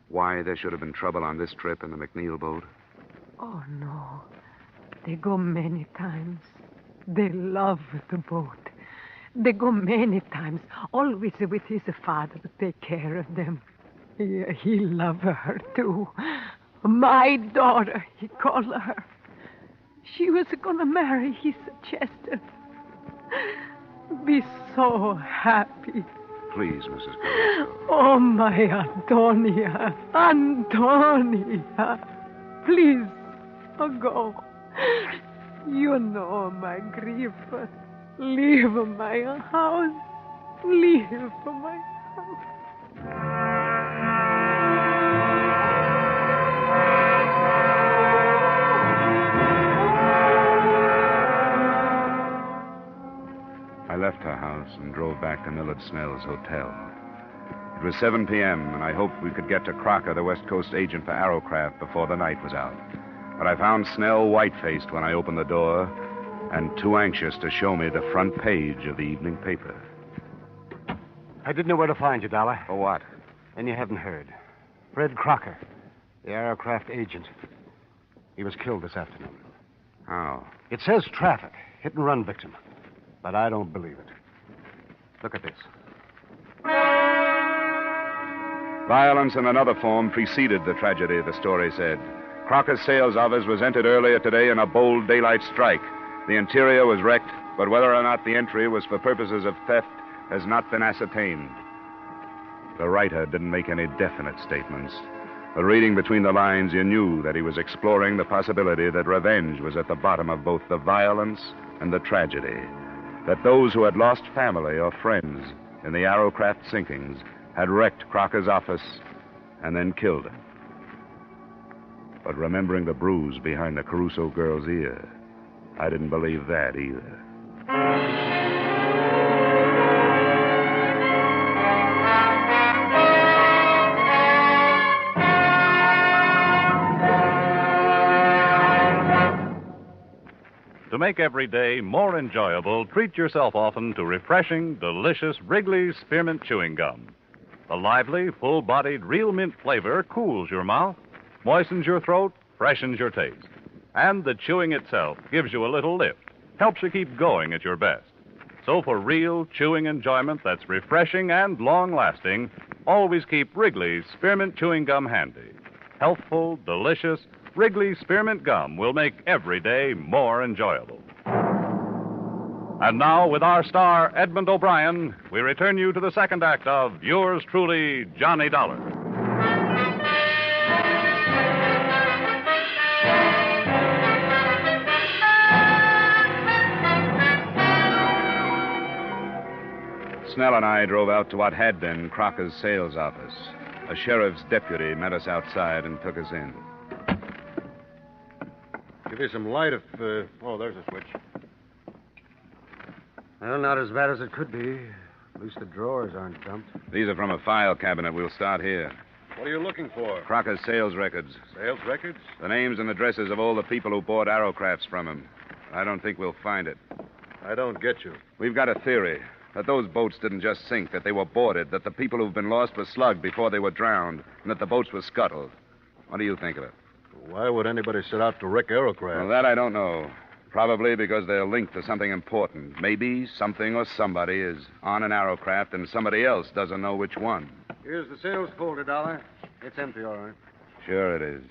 why there should have been trouble on this trip in the McNeil boat? Oh, no. They go many times. They love the boat. They go many times, always with his father to take care of them. He loved her, too. My daughter, he called her. She was going to marry his Chester. Be so happy. Please, Mrs. Caruso. Oh, my Antonia. Antonia. Please, go. You know my grief. Leave my house. Leave my house. I left her house and drove back to Millard Snell's hotel. It was 7 p.m., and I hoped we could get to Crocker, the West Coast agent for Arrowcraft, before the night was out. But I found Snell white-faced when I opened the door and too anxious to show me the front page of the evening paper. I didn't know where to find you, Dollar. For what? And you haven't heard. Fred Crocker, the Arrowcraft agent. He was killed this afternoon. How? It says traffic, hit-and-run victim. But I don't believe it. Look at this. Violence in another form preceded the tragedy, the story said. Crocker's sales office was entered earlier today in a bold daylight strike. The interior was wrecked, but whether or not the entry was for purposes of theft has not been ascertained. The writer didn't make any definite statements. But reading between the lines, you knew that he was exploring the possibility that revenge was at the bottom of both the violence and the tragedy. That those who had lost family or friends in the Arrowcraft sinkings had wrecked Crocker's office and then killed him. But remembering the bruise behind the Caruso girl's ear, I didn't believe that either. To make every day more enjoyable, treat yourself often to refreshing, delicious Wrigley's Spearmint Chewing Gum. The lively, full-bodied, real mint flavor cools your mouth, moistens your throat, freshens your taste. And the chewing itself gives you a little lift, helps you keep going at your best. So for real chewing enjoyment that's refreshing and long-lasting, always keep Wrigley's Spearmint Chewing Gum handy. Healthful, delicious, Wrigley's Spearmint Gum will make every day more enjoyable. And now, with our star, Edmond O'Brien, we return you to the second act of yours truly, Johnny Dollar. Snell and I drove out to what had been Crocker's sales office. A sheriff's deputy met us outside and took us in. Give you some light if... Oh, there's a switch. Well, not as bad as it could be. At least the drawers aren't dumped. These are from a file cabinet. We'll start here. What are you looking for? Crocker's sales records. Sales records? The names and addresses of all the people who bought Arrowcrafts from him. I don't think we'll find it. I don't get you. We've got a theory that those boats didn't just sink, that they were boarded, that the people who've been lost were slugged before they were drowned, and that the boats were scuttled. What do you think of it? Why would anybody set out to wreck Arrowcraft? Well, that I don't know. Probably because they're linked to something important. Maybe something or somebody is on an Arrowcraft and somebody else doesn't know which one. Here's the sales folder, Dollar. It's empty, all right. Sure it is.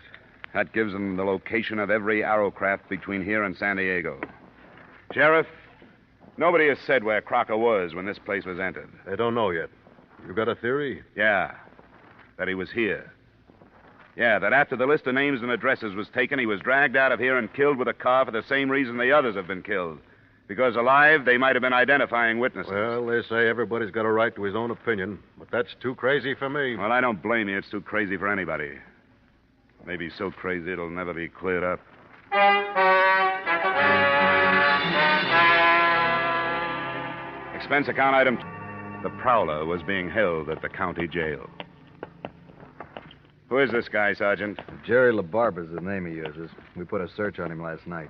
That gives them the location of every Arrowcraft between here and San Diego. Sheriff, nobody has said where Crocker was when this place was entered. They don't know yet. You got a theory? Yeah. That he was here. Yeah, that after the list of names and addresses was taken, he was dragged out of here and killed with a car for the same reason the others have been killed. Because alive, they might have been identifying witnesses. Well, they say everybody's got a right to his own opinion, but that's too crazy for me. Well, I don't blame you. It's too crazy for anybody. Maybe so crazy it'll never be cleared up. Expense account item. The Prowler was being held at the county jail. Who is this guy, Sergeant? Jerry LaBarber's the name he uses. We put a search on him last night.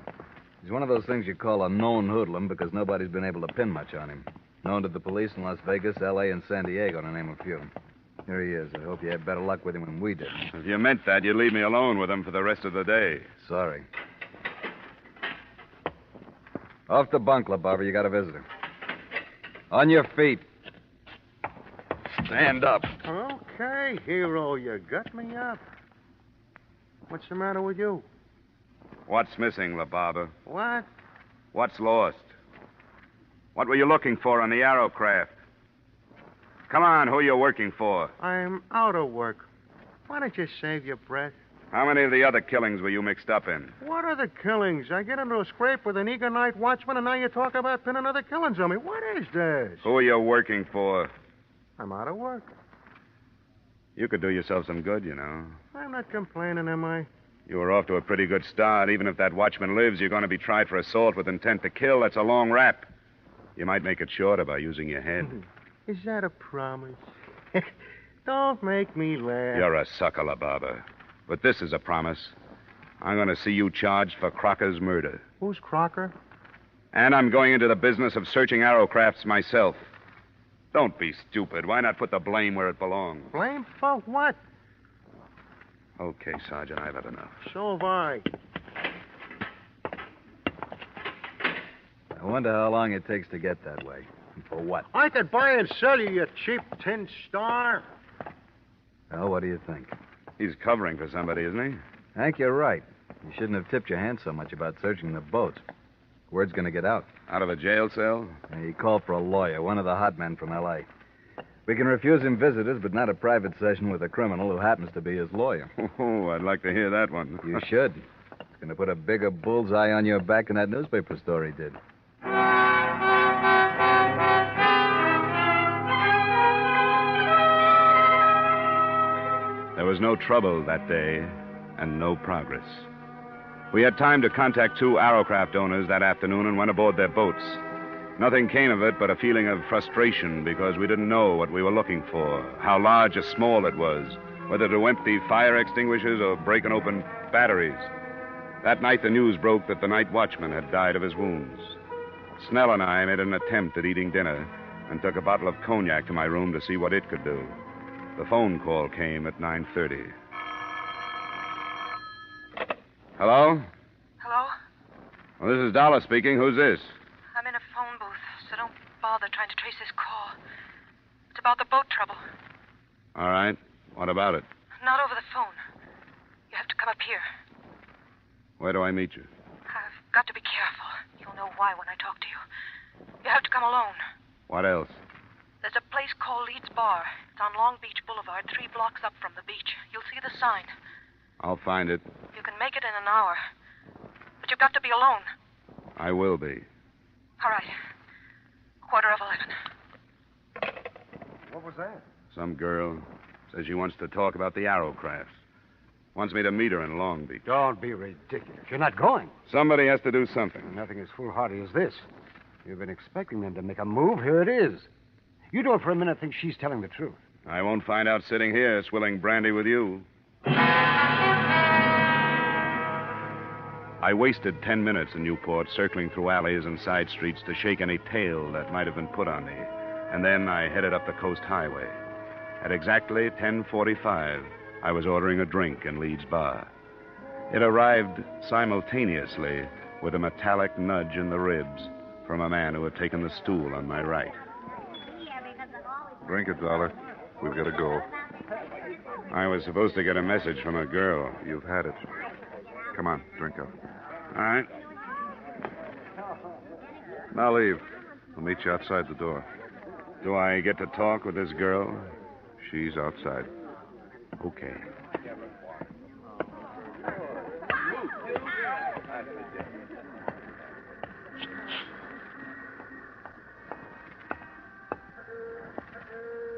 He's one of those things you call a known hoodlum because nobody's been able to pin much on him. Known to the police in Las Vegas, L.A., and San Diego, to name a few. Here he is. I hope you had better luck with him than we did. If you meant that, you'd leave me alone with him for the rest of the day. Sorry. Off the bunk, LaBarber. You got a visitor. On your feet. Stand up. Okay, hero, you got me up. What's the matter with you? What's missing, LaBarber? What? What's lost? What were you looking for on the Arrowcraft? Come on, who are you working for? I'm out of work. Why don't you save your breath? How many of the other killings were you mixed up in? What are the killings? I get into a scrape with an eager night watchman, and now you talk about pinning other killings on me. What is this? Who are you working for? I'm out of work. You could do yourself some good, you know. I'm not complaining, am I? You were off to a pretty good start. Even if that watchman lives, you're going to be tried for assault with intent to kill. That's a long rap. You might make it shorter by using your head. Is that a promise? Don't make me laugh. You're a sucker, LaBarbera. But this is a promise. I'm going to see you charged for Crocker's murder. Who's Crocker? And I'm going into the business of searching Arrowcrafts myself. Don't be stupid. Why not put the blame where it belongs? Blame for what? Okay, Sergeant, I've had enough. So have I. I wonder how long it takes to get that way. And for what? I could buy and sell you, you cheap tin star. Well, what do you think? He's covering for somebody, isn't he? Hank, you're right. You shouldn't have tipped your hand so much about searching the boats. Word's going to get out. Out of a jail cell? He called for a lawyer, one of the hot men from L.A. We can refuse him visitors, but not a private session with a criminal who happens to be his lawyer. Oh, I'd like to hear that one. You should. It's going to put a bigger bullseye on your back than that newspaper story did. There was no trouble that day and no progress. We had time to contact 2 Arrowcraft owners that afternoon and went aboard their boats. Nothing came of it but a feeling of frustration because we didn't know what we were looking for, how large or small it was, whether to empty fire extinguishers or break open batteries. That night the news broke that the night watchman had died of his wounds. Snell and I made an attempt at eating dinner and took a bottle of cognac to my room to see what it could do. The phone call came at 9:30. Hello? Hello? Well, this is Dollar speaking. Who's this? I'm in a phone booth, so don't bother trying to trace this call. It's about the boat trouble. All right. What about it? Not over the phone. You have to come up here. Where do I meet you? I've got to be careful. You'll know why when I talk to you. You have to come alone. What else? There's a place called Leeds Bar. It's on Long Beach Boulevard, 3 blocks up from the beach. You'll see the sign. I'll find it. You can make it in an hour. But you've got to be alone. I will be. All right. 11:15. What was that? Some girl says she wants to talk about the Arrowcrafts. Wants me to meet her in Long Beach. Don't be ridiculous. You're not going. Somebody has to do something. Nothing as foolhardy as this. You've been expecting them to make a move. Here it is. You don't for a minute think she's telling the truth. I won't find out sitting here swilling brandy with you. I wasted 10 minutes in Newport circling through alleys and side streets to shake any tail that might have been put on me. And then I headed up the Coast Highway. At exactly 10:45, I was ordering a drink in Leeds Bar. It arrived simultaneously with a metallic nudge in the ribs from a man who had taken the stool on my right. Drink it, Dollar. We've got to go. I was supposed to get a message from a girl. You've had it. Come on, drink up. All right. Now leave. I'll meet you outside the door. Do I get to talk with this girl? She's outside. Okay.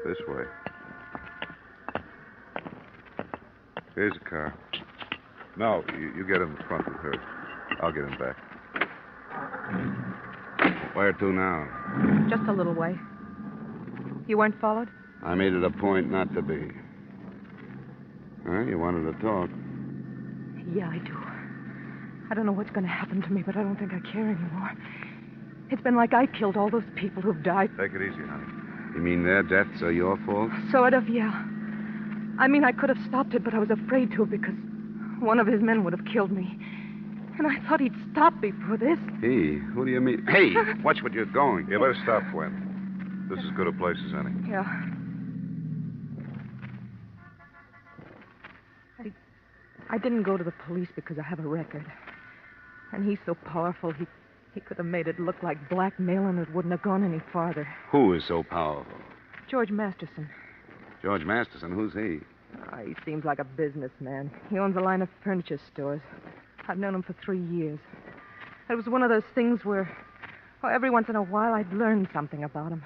This way. Here's a car. No, you get in the front with her. I'll get in back. Where to now? Just a little way. You weren't followed? I made it a point not to be. Huh? You wanted to talk. Yeah, I do. I don't know what's going to happen to me, but I don't think I care anymore. It's been like I killed all those people who've died. Take it easy, honey. You mean their deaths are your fault? Sort of, yeah. I mean, I could have stopped it, but I was afraid to because one of his men would have killed me. And I thought he'd stop me for this. He? Who do you mean? Hey, watch what you're going. You better stop, Gwen. This is as good a place as any. Yeah. I didn't go to the police because I have a record. And he's so powerful, he could have made it look like blackmail and it wouldn't have gone any farther. Who is so powerful? George Masterson. George Masterson? Who's he? He seems like a businessman. He owns a line of furniture stores. I've known him for 3 years. It was one of those things where, every once in a while I'd learn something about him.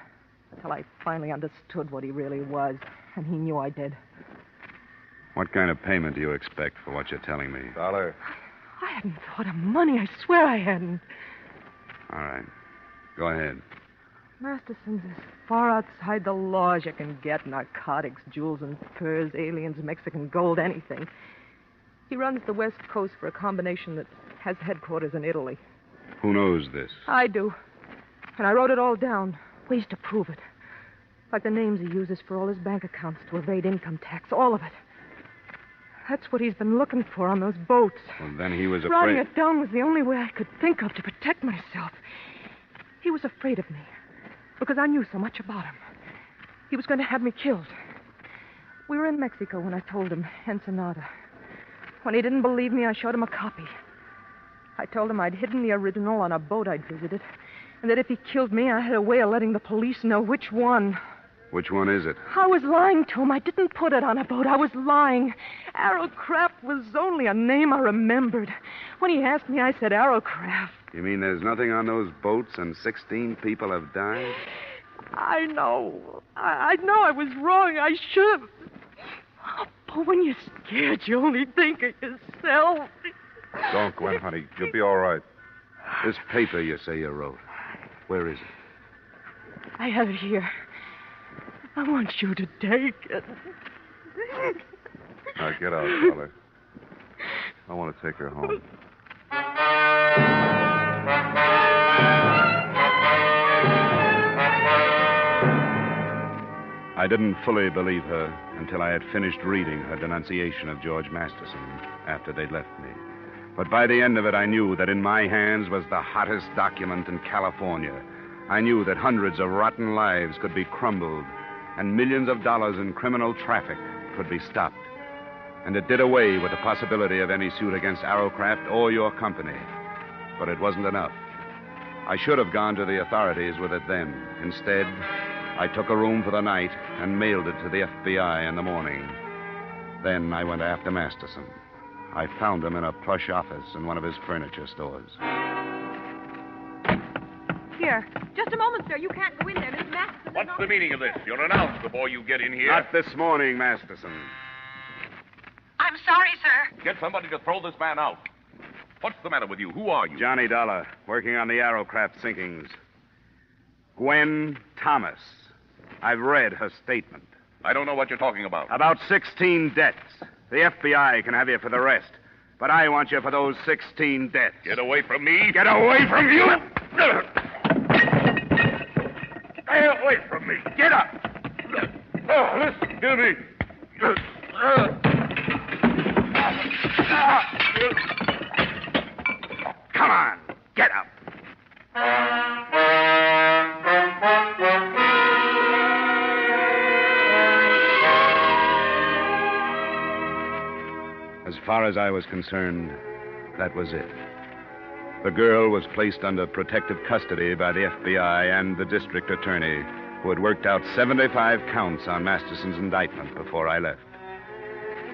Until I finally understood what he really was. And he knew I did. What kind of payment do you expect for what you're telling me? $1. I hadn't thought of money. I swear I hadn't. All right. Go ahead. Masterson's as far outside the law as you can get. Narcotics, jewels and furs, aliens, Mexican gold, anything. He runs the West Coast for a combination that has headquarters in Italy. Who knows this? I do. And I wrote it all down. Ways to prove it. Like the names he uses for all his bank accounts to evade income tax. All of it. That's what he's been looking for on those boats. Well, then he was Writing afraid. it down was the only way I could think of to protect myself. He was afraid of me. Because I knew so much about him. He was going to have me killed. We were in Mexico when I told him, Ensenada. When he didn't believe me, I showed him a copy. I told him I'd hidden the original on a boat I'd visited, and that if he killed me, I had a way of letting the police know which one. Which one is it? I was lying to him. I didn't put it on a boat. I was lying. Arrowcraft was only a name I remembered. When he asked me, I said Arrowcraft. You mean there's nothing on those boats and 16 people have died? I know. I know I was wrong. I should have. But when you're scared, you only think of yourself. Don't, Gwen, honey. You'll be all right. This paper you say you wrote, where is it? I have it here. I want you to take it. Now, get out, Dollar. I want to take her home. I didn't fully believe her until I had finished reading her denunciation of George Masterson after they'd left me. But by the end of it, I knew that in my hands was the hottest document in California. I knew that hundreds of rotten lives could be crumbled and millions of dollars in criminal traffic could be stopped. And it did away with the possibility of any suit against Arrowcraft or your company. But it wasn't enough. I should have gone to the authorities with it then. Instead, I took a room for the night and mailed it to the FBI in the morning. Then I went after Masterson. I found him in a plush office in one of his furniture stores. Here. Just a moment, sir. You can't go in there. Miss Masterson. What's the meaning of this? You're announced before you get in here. Not this morning, Masterson. I'm sorry, sir. Get somebody to throw this man out. What's the matter with you? Who are you? Johnny Dollar, working on the Arrowcraft sinkings. Gwen Thomas. I've read her statement. I don't know what you're talking about. About 16 deaths. The FBI can have you for the rest. But I want you for those 16 deaths. Get away from me. Get away from you! Stay away from me. Get up! Listen to me. Come on, get up. As far as I was concerned, that was it. The girl was placed under protective custody by the FBI and the district attorney, who had worked out 75 counts on Masterson's indictment before I left.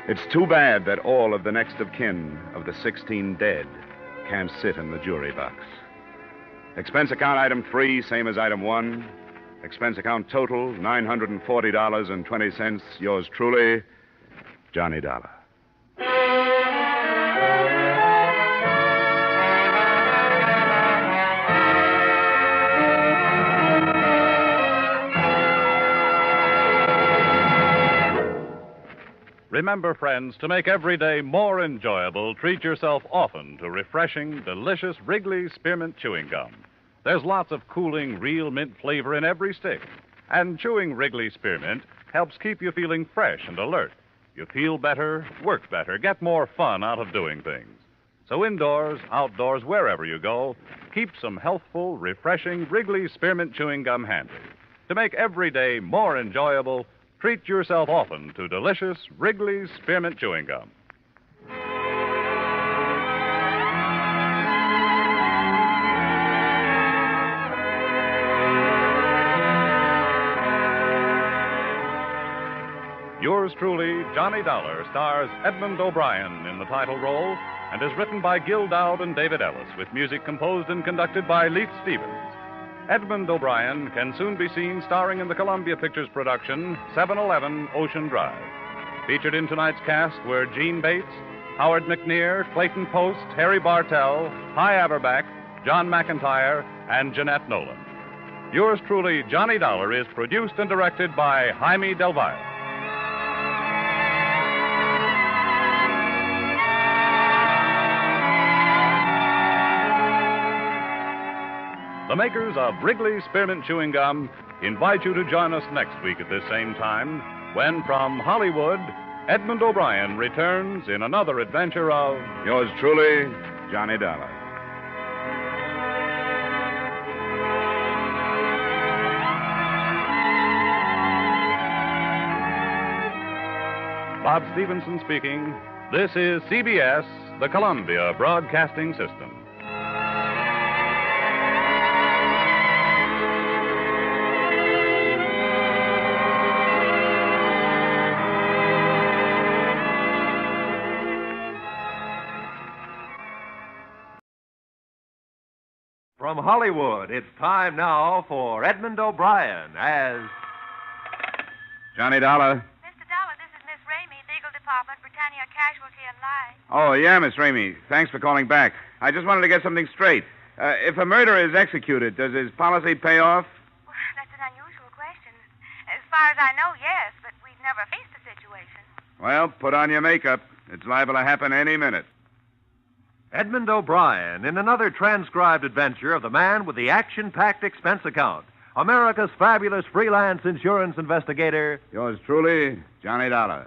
It's too bad that all of the next of kin of the 16 dead can't sit in the jury box. Expense account item 3, same as item 1. Expense account total, $940.20. Yours truly, Johnny Dollar. Remember, friends, to make every day more enjoyable, treat yourself often to refreshing, delicious Wrigley Spearmint Chewing Gum. There's lots of cooling, real mint flavor in every stick. And chewing Wrigley Spearmint helps keep you feeling fresh and alert. You feel better, work better, get more fun out of doing things. So indoors, outdoors, wherever you go, keep some healthful, refreshing Wrigley Spearmint Chewing Gum handy. To make every day more enjoyable, treat yourself often to delicious Wrigley's Spearmint Chewing Gum. You're Yours truly, Johnny Dollar, stars Edmond O'Brien in the title role and is written by Gil Dowd and David Ellis, with music composed and conducted by Leith Stevens. Edmond O'Brien can soon be seen starring in the Columbia Pictures production 711 Ocean Drive. Featured in tonight's cast were Gene Bates, Howard McNear, Clayton Post, Harry Bartell, Hy Averback, John McIntyre, and Jeanette Nolan. Yours truly, Johnny Dollar, is produced and directed by Jaime Del Valle. The makers of Wrigley Spearmint Chewing Gum invite you to join us next week at this same time when, from Hollywood, Edmond O'Brien returns in another adventure of... Yours truly, Johnny Dollar. Bob Stevenson speaking. This is CBS, the Columbia Broadcasting System. From Hollywood, it's time now for Edmond O'Brien as... Johnny Dollar. Mr. Dollar, this is Miss Ramey, Legal Department, Britannia Casualty and Life. Oh, yeah, Miss Ramey. Thanks for calling back. I just wanted to get something straight. If a murderer is executed, does his policy pay off? Well, that's an unusual question. As far as I know, yes, but we've never faced a situation. Well, put on your makeup. It's liable to happen any minute. Edmond O'Brien in another transcribed adventure of the man with the action-packed expense account, America's fabulous freelance insurance investigator. Yours truly, Johnny Dollar.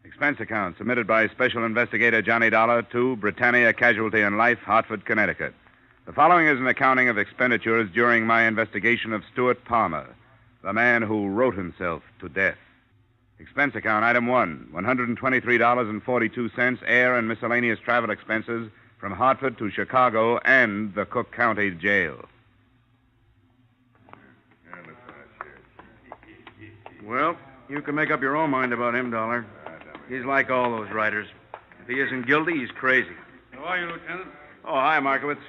Expense account submitted by Special Investigator Johnny Dollar to Britannia Casualty and Life, Hartford, Connecticut. The following is an accounting of expenditures during my investigation of Stuart Palmer, the man who wrote himself to death. Expense account, item 1, $123.42, air and miscellaneous travel expenses from Hartford to Chicago and the Cook County Jail. Well, you can make up your own mind about him, Dollar. He's like all those writers. If he isn't guilty, he's crazy. How are you, Lieutenant? Oh, hi, Markowitz.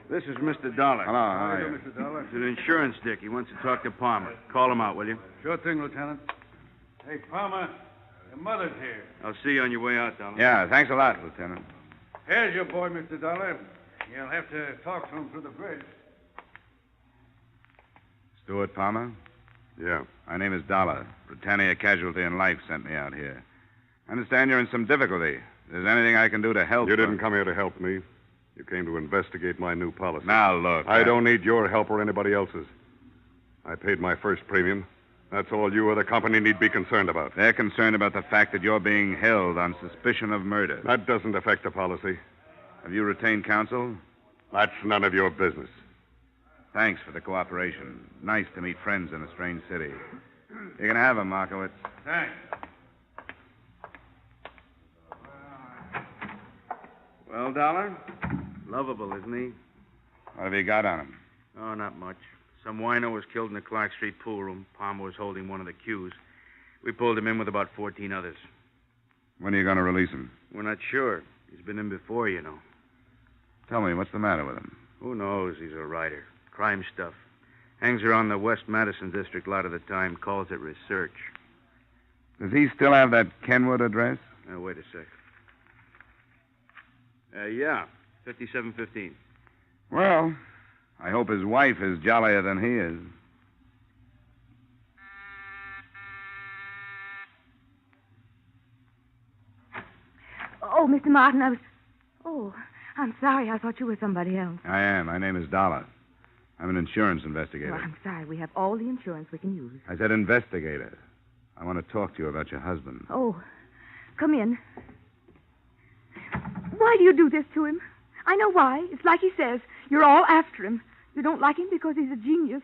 This is Mr. Dollar. Hello, how are you? Mr. Dollar? He's an insurance dick. He wants to talk to Palmer. Call him out, will you? Sure thing, Lieutenant. Hey, Palmer, your mother's here. I'll see you on your way out, Dollar. Yeah, thanks a lot, Lieutenant. Here's your boy, Mr. Dollar. You'll have to talk to him through the bridge. Stuart Palmer? Yeah. My name is Dollar. Britannia Casualty and Life sent me out here. I understand you're in some difficulty. If there's anything I can do to help... You didn't come here to help me. You came to investigate my new policy. Now, look. I don't need your help or anybody else's. I paid my first premium. That's all you or the company need be concerned about. They're concerned about the fact that you're being held on suspicion of murder. That doesn't affect the policy. Have you retained counsel? That's none of your business. Thanks for the cooperation. Nice to meet friends in a strange city. You can have him, Markowitz. Thanks. Well, Dollar? Lovable, isn't he? What have you got on him? Oh, not much. Some wino was killed in the Clark Street pool room. Palmer was holding one of the cues. We pulled him in with about 14 others. When are you going to release him? We're not sure. He's been in before, you know. Tell me, what's the matter with him? Who knows? He's a writer. Crime stuff. Hangs around the West Madison district a lot of the time. Calls it research. Does he still have that Kenwood address? Wait a sec. Yeah. 5715. Well, I hope his wife is jollier than he is. Oh, Mr. Martin, Oh, I'm sorry. I thought you were somebody else. I am. My name is Dollar. I'm an insurance investigator. Well, I'm sorry. We have all the insurance we can use. I said investigator. I want to talk to you about your husband. Oh, come in. Why do you do this to him? I know why. It's like he says. You're all after him. You don't like him because he's a genius.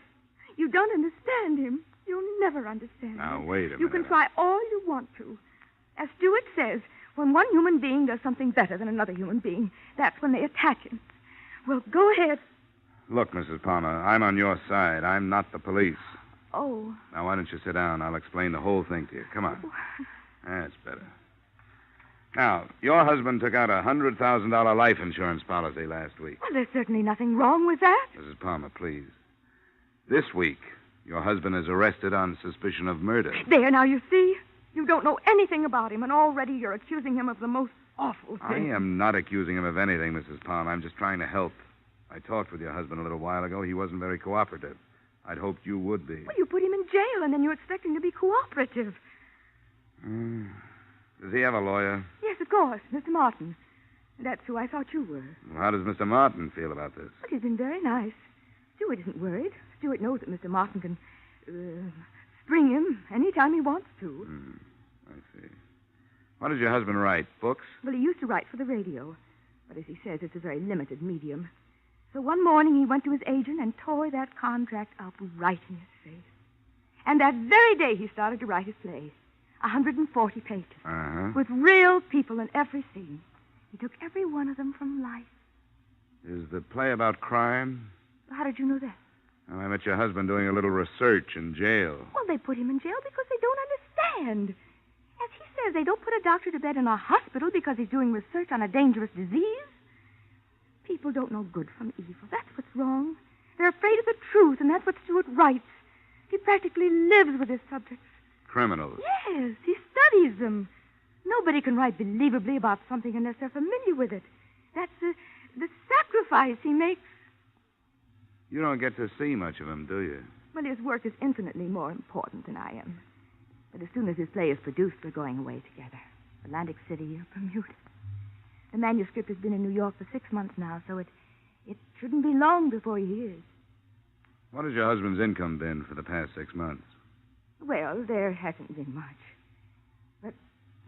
You don't understand him. You'll never understand Now, him. wait a minute. You can try all you want to. As Stewart says, when one human being does something better than another human being, that's when they attack him. Well, go ahead. Look, Mrs. Palmer, I'm on your side. I'm not the police. Oh. Now, why don't you sit down? I'll explain the whole thing to you. Come on. That's better. Now, your husband took out a $100,000 life insurance policy last week. Well, there's certainly nothing wrong with that. Mrs. Palmer, please. This week, your husband is arrested on suspicion of murder. There, now, you see? You don't know anything about him, and already you're accusing him of the most awful I thing. am not accusing him of anything, Mrs. Palmer. I'm just trying to help. I talked with your husband a little while ago. He wasn't very cooperative. I'd hoped you would be. Well, you put him in jail, and then you expect him to be cooperative. Does he have a lawyer? Yes, of course, Mr. Martin. That's who I thought you were. Well, how does Mr. Martin feel about this? But he's been very nice. Stuart isn't worried. Stuart knows that Mr. Martin can spring him any time he wants to. I see. What does your husband write? Books? Well, he used to write for the radio. But as he says, it's a very limited medium. So one morning he went to his agent and tore that contract up right in his face. And that very day he started to write his play. 140 pages. Uh-huh. With real people in every scene. He took every one of them from life. Is the play about crime? How did you know that? Well, I met your husband doing a little research in jail. Well, they put him in jail because they don't understand. As he says, they don't put a doctor to bed in a hospital because he's doing research on a dangerous disease. People don't know good from evil. That's what's wrong. They're afraid of the truth, and that's what Stuart writes. He practically lives with his subjects. Criminals. Yes, he studies them. Nobody can write believably about something unless they're familiar with it. That's the sacrifice he makes. You don't get to see much of him, do you? Well, his work is infinitely more important than I am. But as soon as his play is produced, we're going away together. Atlantic City or Bermuda. The manuscript has been in New York for 6 months now, so it shouldn't be long before he hears. What has your husband's income been for the past 6 months? Well, there hasn't been much. But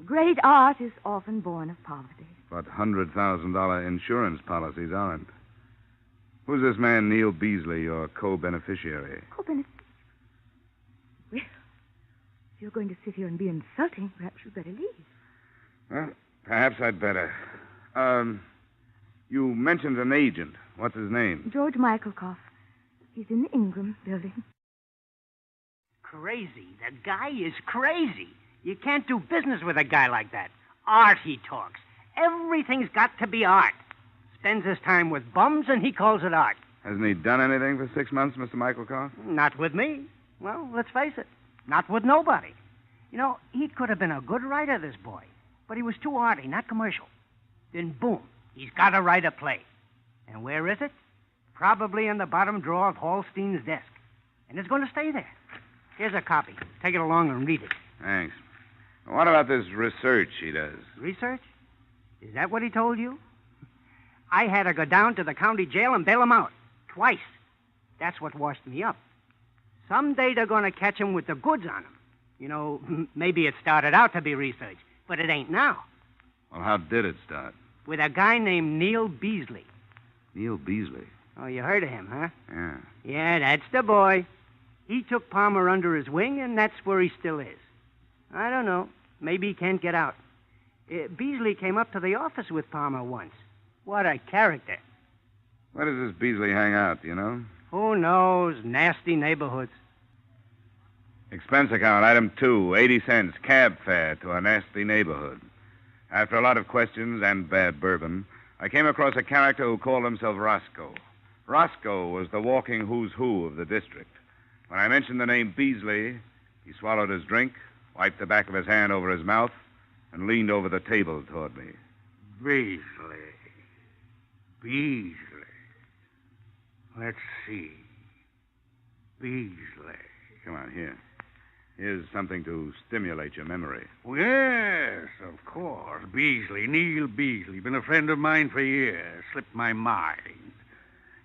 great art is often born of poverty. But $100,000 insurance policies aren't. Who's this man, Neil Beasley, your co-beneficiary? Co-beneficiary? Well, if you're going to sit here and be insulting, perhaps you'd better leave. Well, perhaps I'd better. You mentioned an agent. What's his name? George Michaelkoff. He's in the Ingram building. Crazy. The guy is crazy. You can't do business with a guy like that. Art, he talks. Everything's got to be art. Spends his time with bums, and he calls it art. Hasn't he done anything for 6 months, Mr. Michaelkoff? Not with me. Well, let's face it. Not with nobody. You know, he could have been a good writer, this boy. But he was too arty, not commercial. Then, boom, he's got to write a play. And where is it? Probably in the bottom drawer of Hallstein's desk. And it's going to stay there. Here's a copy. Take it along and read it. Thanks. What about this research he does? Research? Is that what he told you? I had to go down to the county jail and bail him out. Twice. That's what washed me up. Someday they're going to catch him with the goods on him. You know, maybe it started out to be research, but it ain't now. Well, how did it start? With a guy named Neil Beasley. Neil Beasley? Oh, you heard of him, huh? Yeah. Yeah, that's the boy. He took Palmer under his wing, and that's where he still is. I don't know. Maybe he can't get out. Beasley came up to the office with Palmer once. What a character. Where does this Beasley hang out, do you know? Who knows? Nasty neighborhoods. Expense account, item 2, 80 cents, cab fare to a nasty neighborhood. After a lot of questions and bad bourbon, I came across a character who called himself Roscoe. Roscoe was the walking who's who of the district. When I mentioned the name Beasley, he swallowed his drink, wiped the back of his hand over his mouth, and leaned over the table toward me. Beasley. Let's see. Beasley. Come on, here. Here's something to stimulate your memory. Yes, of course. Beasley, Neil Beasley. Been a friend of mine for years. Slipped my mind.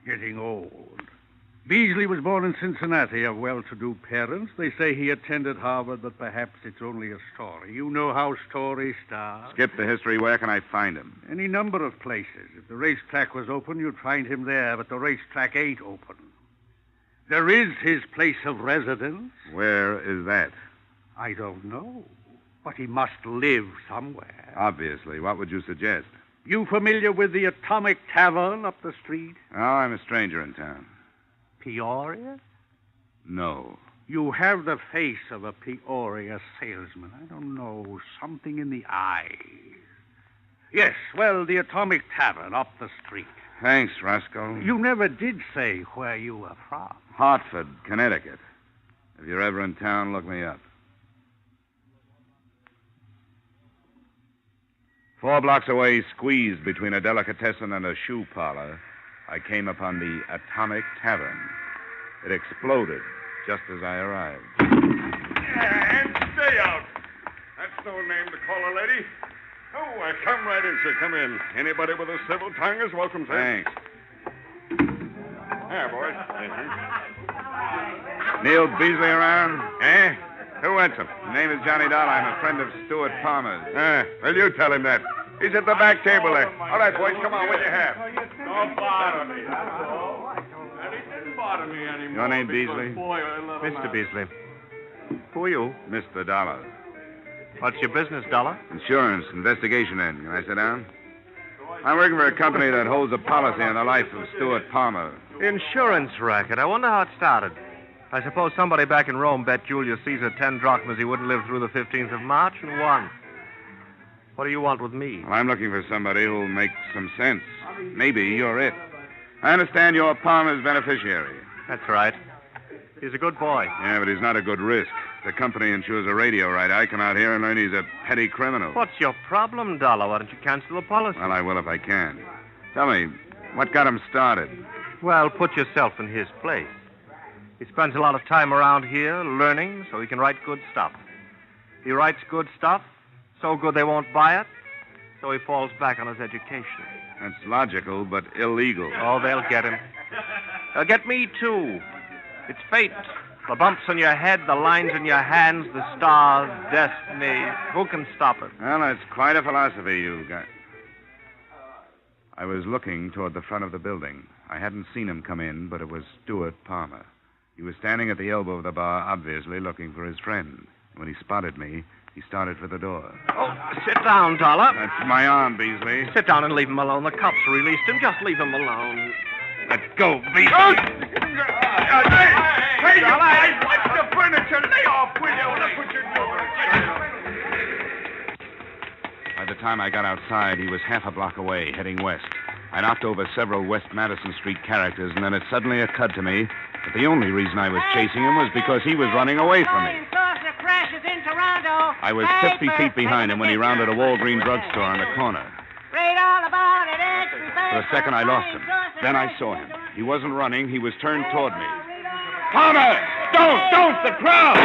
Getting old. Beasley was born in Cincinnati of well-to-do parents. They say he attended Harvard, but perhaps it's only a story. You know how stories start. Skip the history. Where can I find him? Any number of places. If the racetrack was open, you'd find him there, but the racetrack ain't open. There is his place of residence. Where is that? I don't know, but he must live somewhere. Obviously. What would you suggest? You familiar with the Atomic Tavern up the street? Oh, I'm a stranger in town. Peoria? No. You have the face of a Peoria salesman. I don't know, something in the eyes. Yes, well, the Atomic Tavern up the street. Thanks, Roscoe. You never did say where you were from. Hartford, Connecticut. If you're ever in town, look me up. 4 blocks away, squeezed between a delicatessen and a shoe parlor, I came upon the Atomic Tavern. It exploded just as I arrived. And stay out. That's no name to call a lady. Oh, come right in, sir. Come in. Anybody with a civil tongue is welcome, sir. Thanks. There, boys. Neil Beasley around? Eh? Who wants him? His name is Johnny Dollar. I'm a friend of Stuart Palmer's. Well, you tell him that. He's at the back table there. All right, boys, come on. What do you have? Don't bother me. And he didn't bother me anymore. Your name, Beasley? Mr. Beasley. Who are you? Mr. Dollar. What's your business, Dollar? Insurance, investigation end. Can I sit down? I'm working for a company that holds a policy on the life of Stuart Palmer. Insurance racket. I wonder how it started. I suppose somebody back in Rome bet Julius Caesar 10 drachmas he wouldn't live through the 15th of March and won. What do you want with me? Well, I'm looking for somebody who'll make some sense. Maybe you're it. I understand you're Palmer's beneficiary. That's right. He's a good boy. Yeah, but he's not a good risk. The company insures a radio right. I come out here and learn he's a petty criminal. What's your problem, Dollar? Why don't you cancel the policy? Well, I will if I can. Tell me, what got him started? Well, put yourself in his place. He spends a lot of time around here learning so he can write good stuff. He writes good stuff, so good they won't buy it, so he falls back on his education. That's logical, but illegal. Oh, they'll get him. They'll get me, too. It's fate. The bumps on your head, the lines in your hands, the stars, destiny. Who can stop it? Well, that's quite a philosophy you've got. I was looking toward the front of the building. I hadn't seen him come in, but it was Stuart Palmer. He was standing at the elbow of the bar, obviously looking for his friend. When he spotted me, he started for the door. Oh, sit down, Dollar. That's my arm, Beasley. Sit down and leave him alone. The cops released him. Just leave him alone. Let go, Beasley. Hey, you guys, watch the furniture. Lay off, will you? Look what you're doing. By the time I got outside, he was half a block away, heading west. I knocked over several West Madison Street characters, and then it suddenly occurred to me that the only reason I was chasing him was because he was running away from me. I was 50 feet behind him when he rounded a Walgreens drugstore on the corner. For a second, I lost him. Then I saw him. He wasn't running. He was turned toward me. Palmer! Don't! The crowd!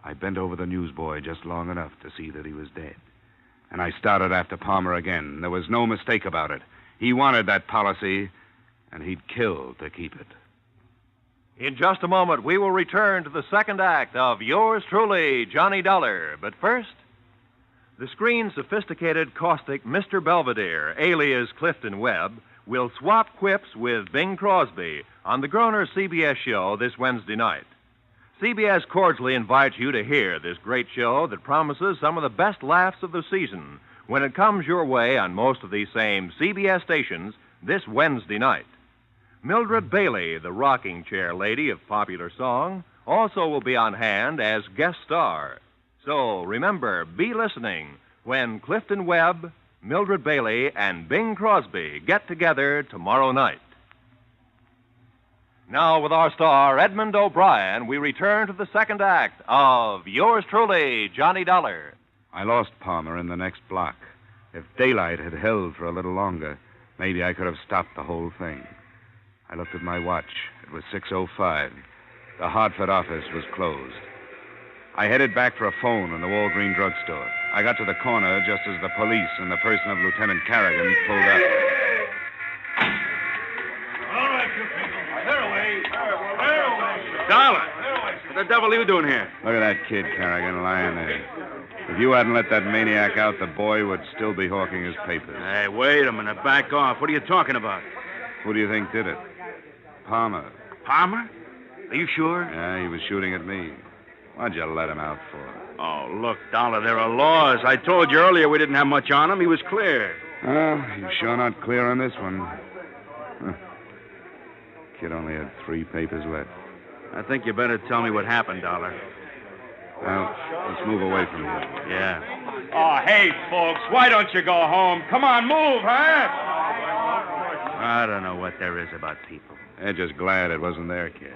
I bent over the newsboy just long enough to see that he was dead. And I started after Palmer again. There was no mistake about it. He wanted that policy, and he'd kill to keep it. In just a moment, we will return to the second act of Yours Truly, Johnny Dollar. But first, the screen's sophisticated, caustic Mr. Belvedere, alias Clifton Webb, will swap quips with Bing Crosby on the Groner CBS show this Wednesday night. CBS cordially invites you to hear this great show that promises some of the best laughs of the season when it comes your way on most of these same CBS stations this Wednesday night. Mildred Bailey, the rocking chair lady of popular song, also will be on hand as guest star. So remember, be listening when Clifton Webb, Mildred Bailey, and Bing Crosby get together tomorrow night. Now, with our star, Edmond O'Brien, we return to the second act of Yours Truly, Johnny Dollar. I lost Palmer in the next block. If daylight had held for a little longer, maybe I could have stopped the whole thing. I looked at my watch. It was 6:05. The Hartford office was closed. I headed back for a phone in the Walgreens drugstore. I got to the corner just as the police in the person of Lieutenant Carrigan pulled up. All right, you people. Clear away. Clear away. Dollar! What the devil are you doing here? Look at that kid, Carrigan, lying there. If you hadn't let that maniac out, the boy would still be hawking his papers. Hey, wait a minute. Back off. What are you talking about? Who do you think did it? Palmer. Palmer? Are you sure? Yeah, he was shooting at me. What'd you let him out for? Oh, look, Dollar, there are laws. I told you earlier we didn't have much on him. He was clear. Well, you're sure not clear on this one. Huh. Kid only had 3 papers left. I think you better tell me what happened, Dollar. Well, let's move away from here. Yeah. Oh, hey, folks, why don't you go home? Come on, move, huh? I don't know what there is about people. They're just glad it wasn't their kid.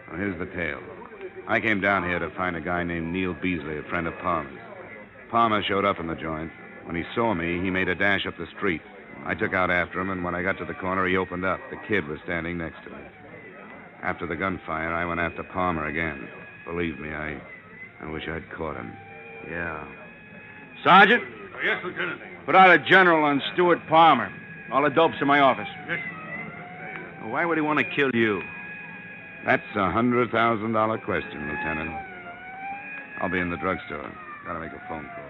Well, here's the tale. I came down here to find a guy named Neil Beasley, a friend of Palmer's. Palmer showed up in the joint. When he saw me, he made a dash up the street. I took out after him, and when I got to the corner, he opened up. The kid was standing next to me. After the gunfire, I went after Palmer again. Believe me, I wish I'd caught him. Yeah. Sergeant? Yes, Lieutenant. Put out a general on Stuart Palmer. All the dope's in my office. Yes. Why would he want to kill you? That's a $100,000 question, Lieutenant. I'll be in the drugstore. Gotta make a phone call.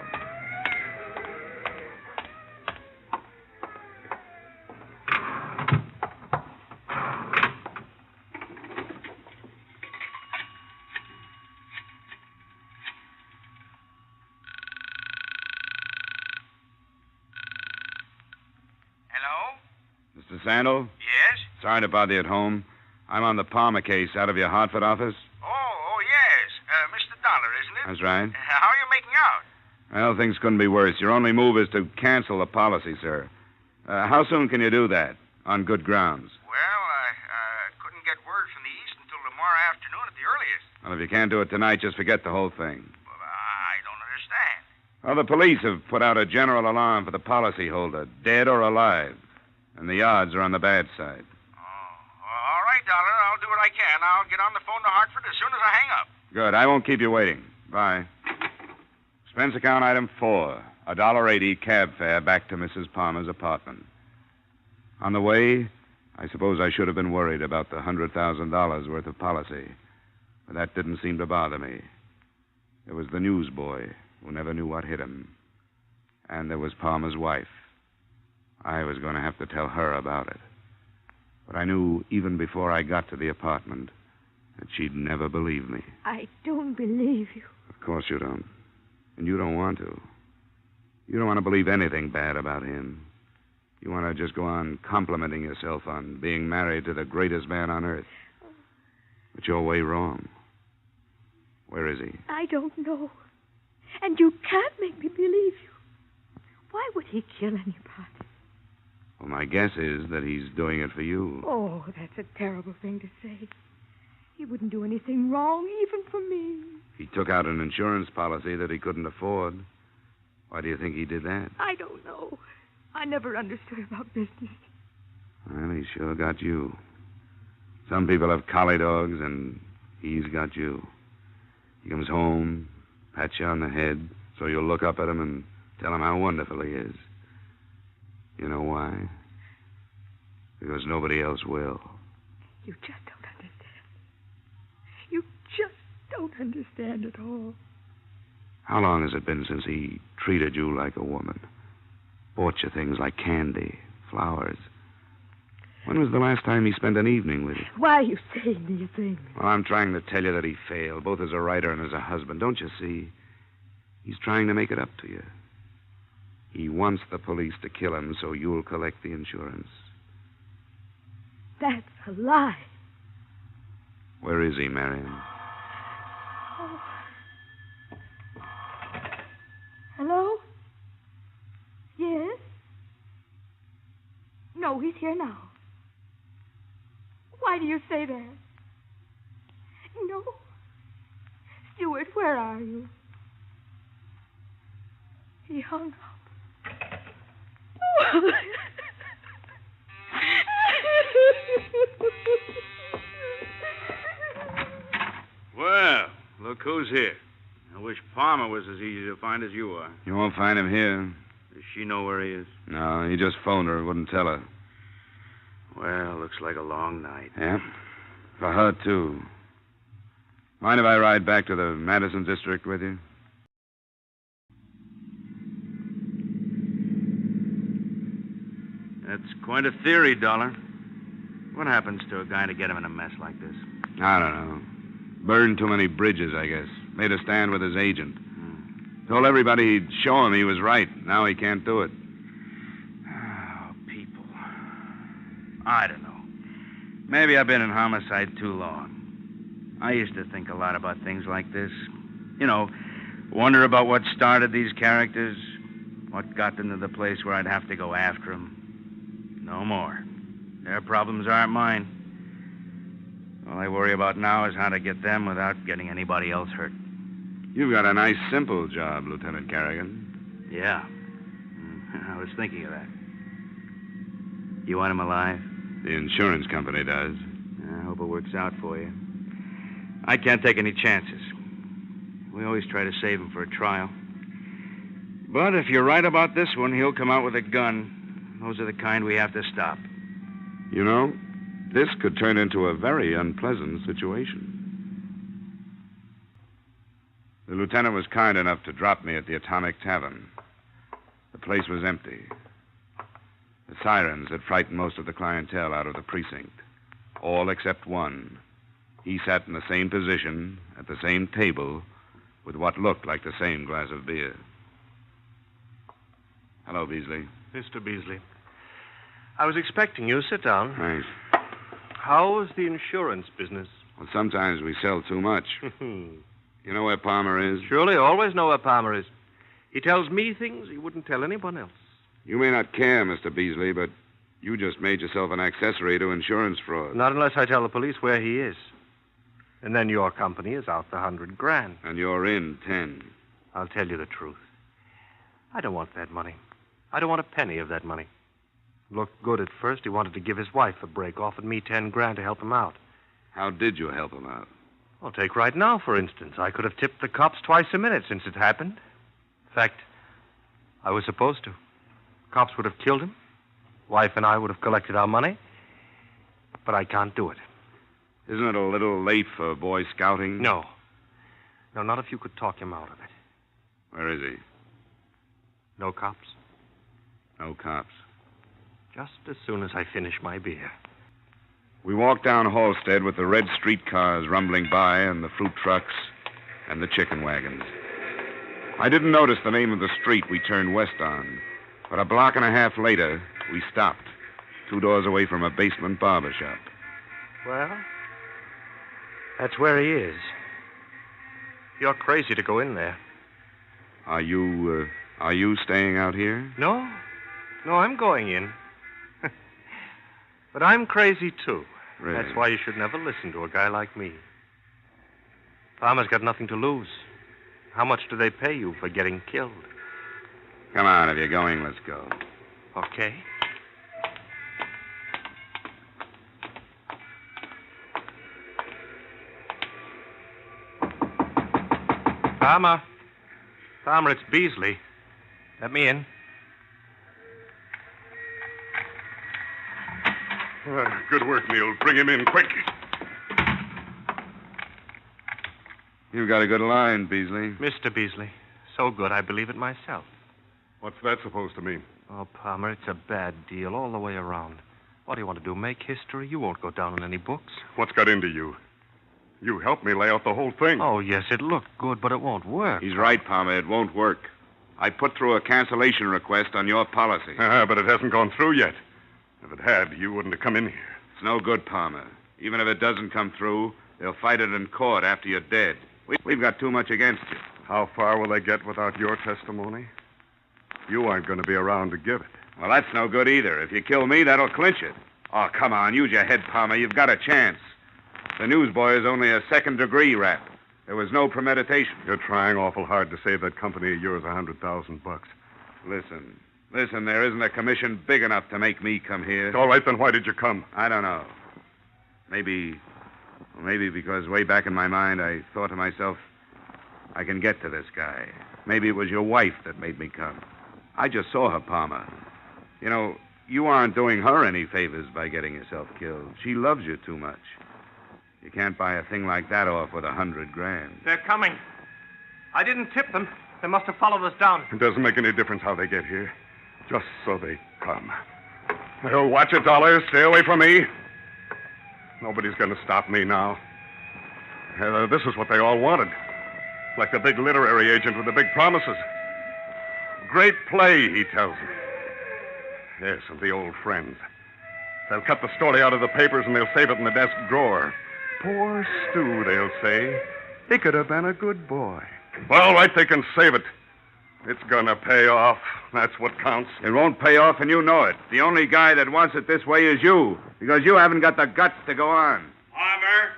Mr. Sandal? Yes? Sorry to bother you at home. I'm on the Palmer case out of your Hartford office. Oh, yes. Mr. Dollar, isn't it? That's right. How are you making out? Well, things couldn't be worse. Your only move is to cancel the policy, sir. How soon can you do that? On good grounds. Well, I couldn't get word from the East until tomorrow afternoon at the earliest. Well, if you can't do it tonight, just forget the whole thing. Well, I don't understand. Well, the police have put out a general alarm for the policyholder, dead or alive. And the odds are on the bad side. All right, Dollar. I'll do what I can. I'll get on the phone to Hartford as soon as I hang up. Good. I won't keep you waiting. Bye. Expense account item 4. $1.80 cab fare back to Mrs. Palmer's apartment. On the way, I suppose I should have been worried about the $100,000 worth of policy. But that didn't seem to bother me. There was the newsboy who never knew what hit him. And there was Palmer's wife. I was going to have to tell her about it. But I knew even before I got to the apartment that she'd never believe me. I don't believe you. Of course you don't. And you don't want to. You don't want to believe anything bad about him. You want to just go on complimenting yourself on being married to the greatest man on earth. But you're way wrong. Where is he? I don't know. And you can't make me believe you. Why would he kill anybody? Well, my guess is that he's doing it for you. Oh, that's a terrible thing to say. He wouldn't do anything wrong, even for me. He took out an insurance policy that he couldn't afford. Why do you think he did that? I don't know. I never understood about business. Well, he sure got you. Some people have collie dogs, and he's got you. He comes home, pats you on the head, so you'll look up at him and tell him how wonderful he is. You know why? Because nobody else will. You just don't understand. You just don't understand at all. How long has it been since he treated you like a woman? Bought you things like candy, flowers. When was the last time he spent an evening with you? Why are you saying these things? Well, I'm trying to tell you that he failed, both as a writer and as a husband. Don't you see? He's trying to make it up to you. He wants the police to kill him so you'll collect the insurance. That's a lie. Where is he, Marion? Oh. Hello? Yes? No, he's here now. Why do you say that? No. Stuart, where are you? He hung up. Well, look who's here. I wish Palmer was as easy to find as you are. You won't find him here. Does she know where he is? No, he just phoned her. Wouldn't tell her. Well, looks like a long night. Yeah, for her, too. Mind if I ride back to the Madison district with you? That's quite a theory, Dollar. What happens to a guy to get him in a mess like this? I don't know. Burned too many bridges, I guess. Made a stand with his agent. Told everybody he'd show him he was right. Now he can't do it. Oh, people. I don't know. Maybe I've been in homicide too long. I used to think a lot about things like this. You know, wonder about what started these characters, what got them to the place where I'd have to go after them. No more. Their problems aren't mine. All I worry about now is how to get them without getting anybody else hurt. You've got a nice, simple job, Lieutenant Carrigan. Yeah. I was thinking of that. You want him alive? The insurance company does. I hope it works out for you. I can't take any chances. We always try to save him for a trial. But if you're right about this one, he'll come out with a gun. Those are the kind we have to stop. You know, this could turn into a very unpleasant situation. The lieutenant was kind enough to drop me at the Atomic Tavern. The place was empty. The sirens had frightened most of the clientele out of the precinct. All except one. He sat in the same position, at the same table, with what looked like the same glass of beer. Hello, Beasley. Mr. Beasley. I was expecting you. Sit down. Thanks. How's the insurance business? Well, sometimes we sell too much. You know where Palmer is? Surely, always know where Palmer is. He tells me things he wouldn't tell anyone else. You may not care, Mr. Beasley, but you just made yourself an accessory to insurance fraud. Not unless I tell the police where he is. And then your company is out the $100,000. And you're in 10. I'll tell you the truth. I don't want that money. I don't want a penny of that money. Looked good at first. He wanted to give his wife a break, offered me $10,000 to help him out. How did you help him out? Well, take right now, for instance. I could have tipped the cops twice a minute since it happened. In fact, I was supposed to. Cops would have killed him. Wife and I would have collected our money. But I can't do it. Isn't it a little late for Boy Scouting? No. No, not if you could talk him out of it. Where is he? No cops. No cops. Just as soon as I finish my beer. We walked down Halstead with the red streetcars rumbling by and the fruit trucks and the chicken wagons. I didn't notice the name of the street we turned west on, but a block and a half later, we stopped, 2 doors away from a basement barber shop. Well, that's where he is. You're crazy to go in there. Are you staying out here? No. No, I'm going in. But I'm crazy, too. Really? That's why you should never listen to a guy like me. Palmer's got nothing to lose. How much do they pay you for getting killed? Come on, if you're going, let's go. Okay. Palmer. Palmer, it's Beasley. Let me in. Good work, Neil. Bring him in quick. You've got a good line, Beasley. Mr. Beasley. So good, I believe it myself. What's that supposed to mean? Oh, Palmer, it's a bad deal all the way around. What do you want to do, make history? You won't go down in any books. What's got into you? You helped me lay out the whole thing. Oh, yes, it looked good, but it won't work. He's right, Palmer. It won't work. I put through a cancellation request on your policy. But it hasn't gone through yet. If it had, you wouldn't have come in here. It's no good, Palmer. Even if it doesn't come through, they'll fight it in court after you're dead. We've got too much against you. How far will they get without your testimony? You aren't going to be around to give it. Well, that's no good either. If you kill me, that'll clinch it. Oh, come on. Use your head, Palmer. You've got a chance. The newsboy is only a second-degree rap. There was no premeditation. You're trying awful hard to save that company of yours $100,000. Listen, there isn't a commission big enough to make me come here. All right, then why did you come? I don't know. Maybe because way back in my mind I thought to myself, I can get to this guy. Maybe it was your wife that made me come. I just saw her, Palmer. You know, you aren't doing her any favors by getting yourself killed. She loves you too much. You can't buy a thing like that off with $100,000. They're coming. I didn't tip them. They must have followed us down. It doesn't make any difference how they get here. Just so they come. Oh, watch it, Dollar. Stay away from me. Nobody's going to stop me now. This is what they all wanted. Like the big literary agent with the big promises. Great play, he tells me. Yes, and the old friends. They'll cut the story out of the papers and they'll save it in the desk drawer. Poor Stu, they'll say. He could have been a good boy. Well, all right, they can save it. It's gonna pay off. That's what counts. It won't pay off, and you know it. The only guy that wants it this way is you, because you haven't got the guts to go on. Palmer,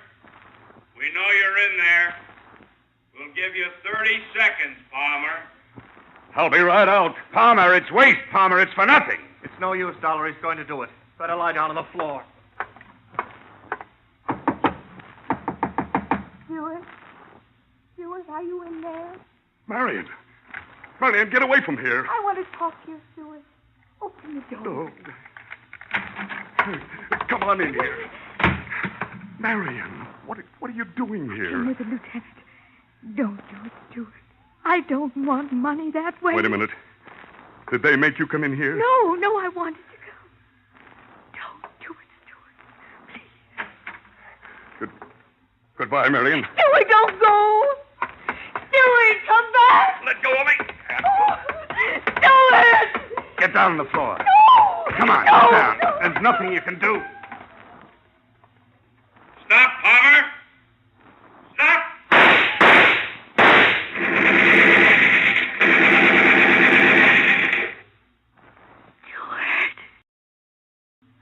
we know you're in there. We'll give you 30 seconds, Palmer. I'll be right out. Palmer, it's waste, Palmer. It's for nothing. It's no use, Dollar. He's going to do it. Better lie down on the floor. Stewart, are you in there? Marion, get away from here. I want to talk to you, Stewart. Open the door. Oh. Come on in here. Marion, what are you doing here? Come with the lieutenant. Don't do it, Stewart. I don't want money that way. Wait a minute. Did they make you come in here? No, I wanted to come. Don't do it, Stewart. Please. Goodbye, Marion. Stewart, don't go. Stewart, come back. Let go of me. Stewart! Get down on the floor. No! Come on, get down. There's nothing you can do. Stop, Palmer! Stop!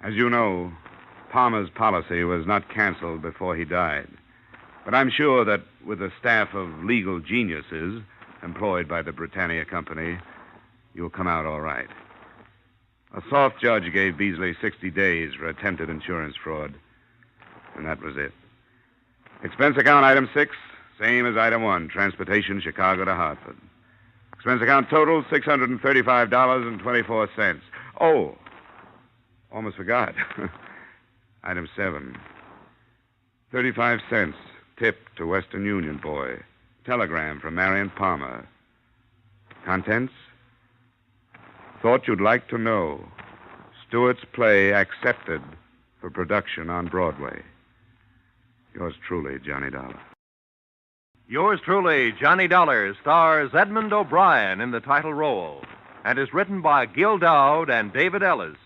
As you know, Palmer's policy was not canceled before he died. But I'm sure that with a staff of legal geniuses employed by the Britannia Company, you'll come out all right. A soft judge gave Beasley 60 days for attempted insurance fraud, and that was it. Expense account item 6, same as item 1, transportation Chicago to Hartford. Expense account total, $635.24. Oh, almost forgot. Item 7, 35 cents, tip to Western Union boy. Telegram from Marion Palmer. Contents? Thought you'd like to know. Stewart's play accepted for production on Broadway. Yours truly, Johnny Dollar. Yours truly, Johnny Dollar, stars Edmond O'Brien in the title role and is written by Gil Dowd and David Ellis,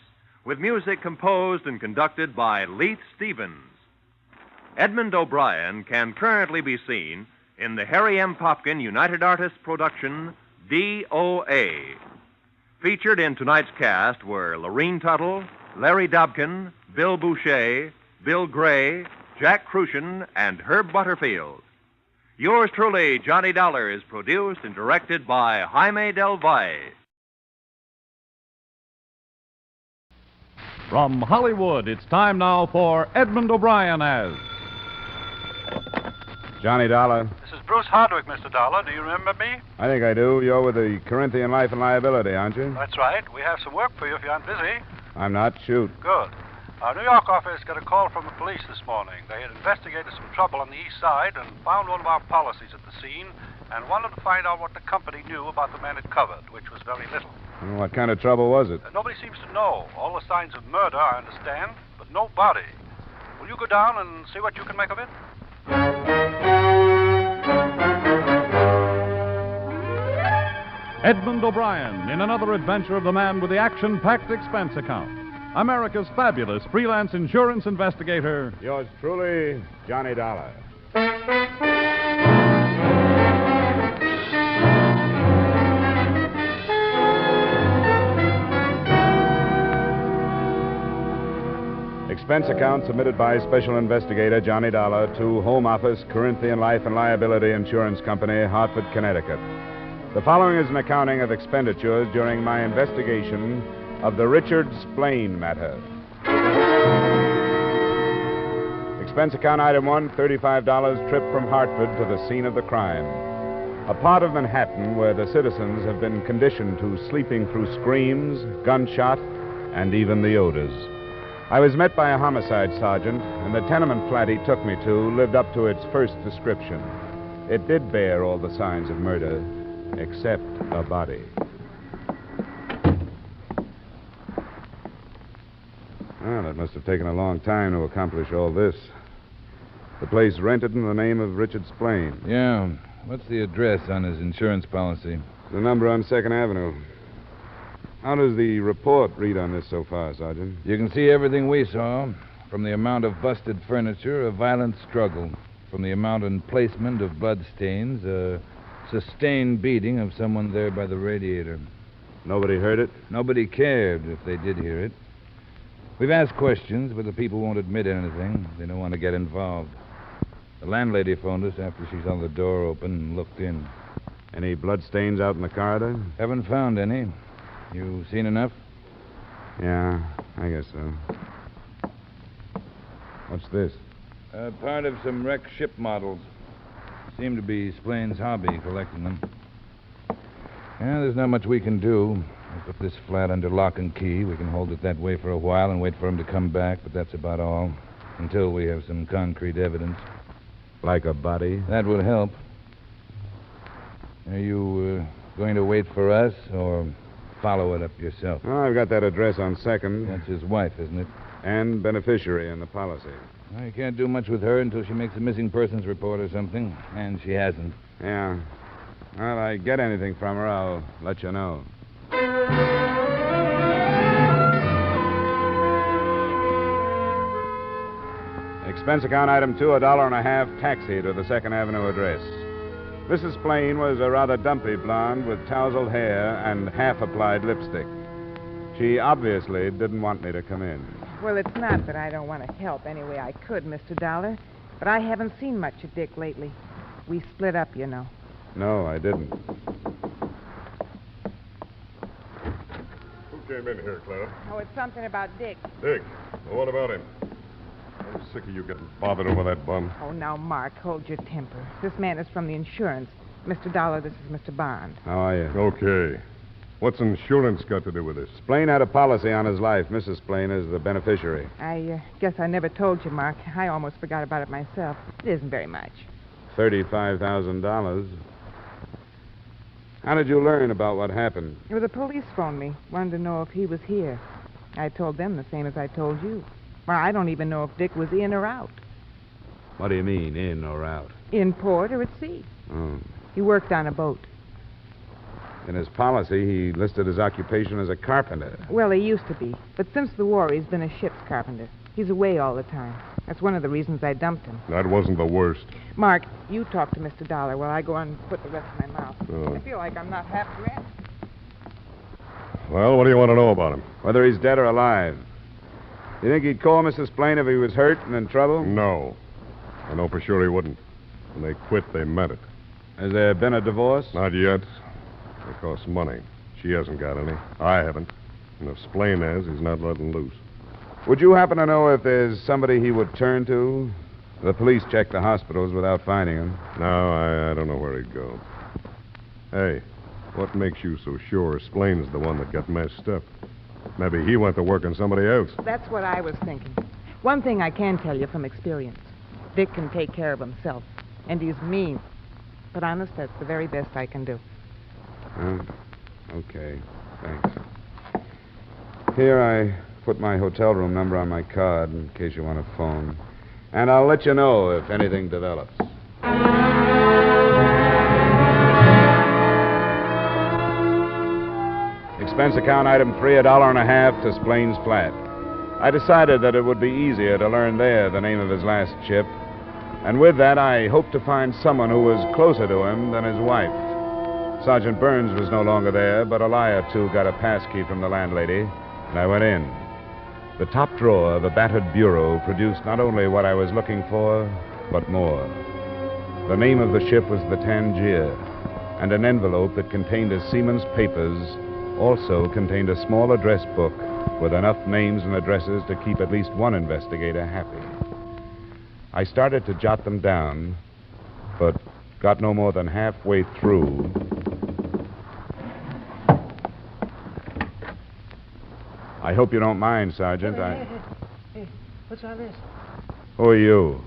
with music composed and conducted by Leith Stevens. Edmond O'Brien can currently be seen in the Harry M. Popkin United Artists production, DOA. Featured in tonight's cast were Lorene Tuttle, Larry Dobkin, Bill Boucher, Bill Gray, Jack Crucian, and Herb Butterfield. Yours truly, Johnny Dollar, is produced and directed by Jaime Del Valle. From Hollywood, it's time now for Edmond O'Brien as Johnny Dollar. This is Bruce Hardwick, Mr. Dollar. Do you remember me? I think I do. You're with the Corinthian Life and Liability, aren't you? That's right. We have some work for you if you aren't busy. I'm not. Shoot. Good. Our New York office got a call from the police this morning. They had investigated some trouble on the east side and found one of our policies at the scene and wanted to find out what the company knew about the man it covered, which was very little. Well, what kind of trouble was it? Nobody seems to know. All the signs of murder, I understand, but no body. Will you go down and see what you can make of it? Edmond O'Brien in another adventure of the man with the action-packed expense account. America's fabulous freelance insurance investigator. Yours truly, Johnny Dollar. Expense account submitted by Special Investigator Johnny Dollar to Home Office, Corinthian Life and Liability Insurance Company, Hartford, Connecticut. The following is an accounting of expenditures during my investigation of the Richard Splain matter. Expense account item 1, $35 trip from Hartford to the scene of the crime. A part of Manhattan where the citizens have been conditioned to sleeping through screams, gunshot, and even the odors. I was met by a homicide sergeant, and the tenement flat he took me to lived up to its first description. It did bear all the signs of murder, except a body. Well, it must have taken a long time to accomplish all this. The place rented in the name of Richard Splain. Yeah. What's the address on his insurance policy? The number on 2nd Avenue. How does the report read on this so far, Sergeant? You can see everything we saw. From the amount of busted furniture, a violent struggle. From the amount and placement of bloodstains, a sustained beating of someone there by the radiator. Nobody heard it? Nobody cared if they did hear it. We've asked questions, but the people won't admit anything. They don't want to get involved. The landlady phoned us after she saw the door open and looked in. Any bloodstains out in the corridor? Haven't found any. You seen enough? Yeah, I guess so. What's this? Part of some wrecked ship models. Seem to be Splain's hobby, collecting them. Yeah, there's not much we can do. We put this flat under lock and key. We can hold it that way for a while and wait for him to come back, but that's about all. Until we have some concrete evidence. Like a body? That would help. Are you going to wait for us or follow it up yourself? Oh, I've got that address on Second. That's his wife, isn't it? And beneficiary in the policy. Well, you can't do much with her until she makes a missing persons report or something, and she hasn't. Yeah. Well, I get anything from her, I'll let you know. Expense account item 2, $1.50, taxi to the 2nd Avenue address. Mrs. Splain was a rather dumpy blonde with tousled hair and half-applied lipstick. She obviously didn't want me to come in. Well, it's not that I don't want to help any way I could, Mr. Dollar. But I haven't seen much of Dick lately. We split up, you know. No, I didn't. Who came in here, Clara? Oh, it's something about Dick. Dick. Well, what about him? I'm sick of you getting bothered over that bum. Oh, now, Mark, hold your temper. This man is from the insurance. Mr. Dollar, this is Mr. Bond. How are you? Okay. What's insurance got to do with this? Splain had a policy on his life. Mrs. Splain is the beneficiary. I guess I never told you, Mark. I almost forgot about it myself. It isn't very much. $35,000. How did you learn about what happened? Well, the police phoned me. Wanted to know if he was here. I told them the same as I told you. Well, I don't even know if Dick was in or out. What do you mean, in or out? In port or at sea. Oh. He worked on a boat. In his policy, he listed his occupation as a carpenter. Well, he used to be. But since the war, he's been a ship's carpenter. He's away all the time. That's one of the reasons I dumped him. That wasn't the worst. Mark, you talk to Mr. Dollar while I go on and put the rest in my mouth. Oh. I feel like I'm not half dressed. Well, what do you want to know about him? Whether he's dead or alive. You think he'd call Mrs. Splain if he was hurt and in trouble? No. I know for sure he wouldn't. When they quit, they meant it. Has there been a divorce? Not yet. It costs money. She hasn't got any. I haven't. And if Splain has, he's not letting loose. Would you happen to know if there's somebody he would turn to? The police checked the hospitals without finding him. No, I don't know where he'd go. Hey, what makes you so sure Splain's the one that got messed up? Maybe he went to work on somebody else. That's what I was thinking. One thing I can tell you from experience. Dick can take care of himself. And he's mean. But honest, that's the very best I can do. Okay. Thanks. Here, I put my hotel room number on my card in case you want to phone. And I'll let you know if anything develops. Expense account item 3, $1.50 to Splain's flat. I decided that it would be easier to learn there the name of his last ship. And with that, I hoped to find someone who was closer to him than his wife. Sergeant Burns was no longer there, but a lie or two got a pass key from the landlady, and I went in. The top drawer of a battered bureau produced not only what I was looking for, but more. The name of the ship was the Tangier, and an envelope that contained a seaman's papers also contained a small address book with enough names and addresses to keep at least one investigator happy. I started to jot them down, but got no more than halfway through. I hope you don't mind, Sergeant. Hey, what's all this? Who are you?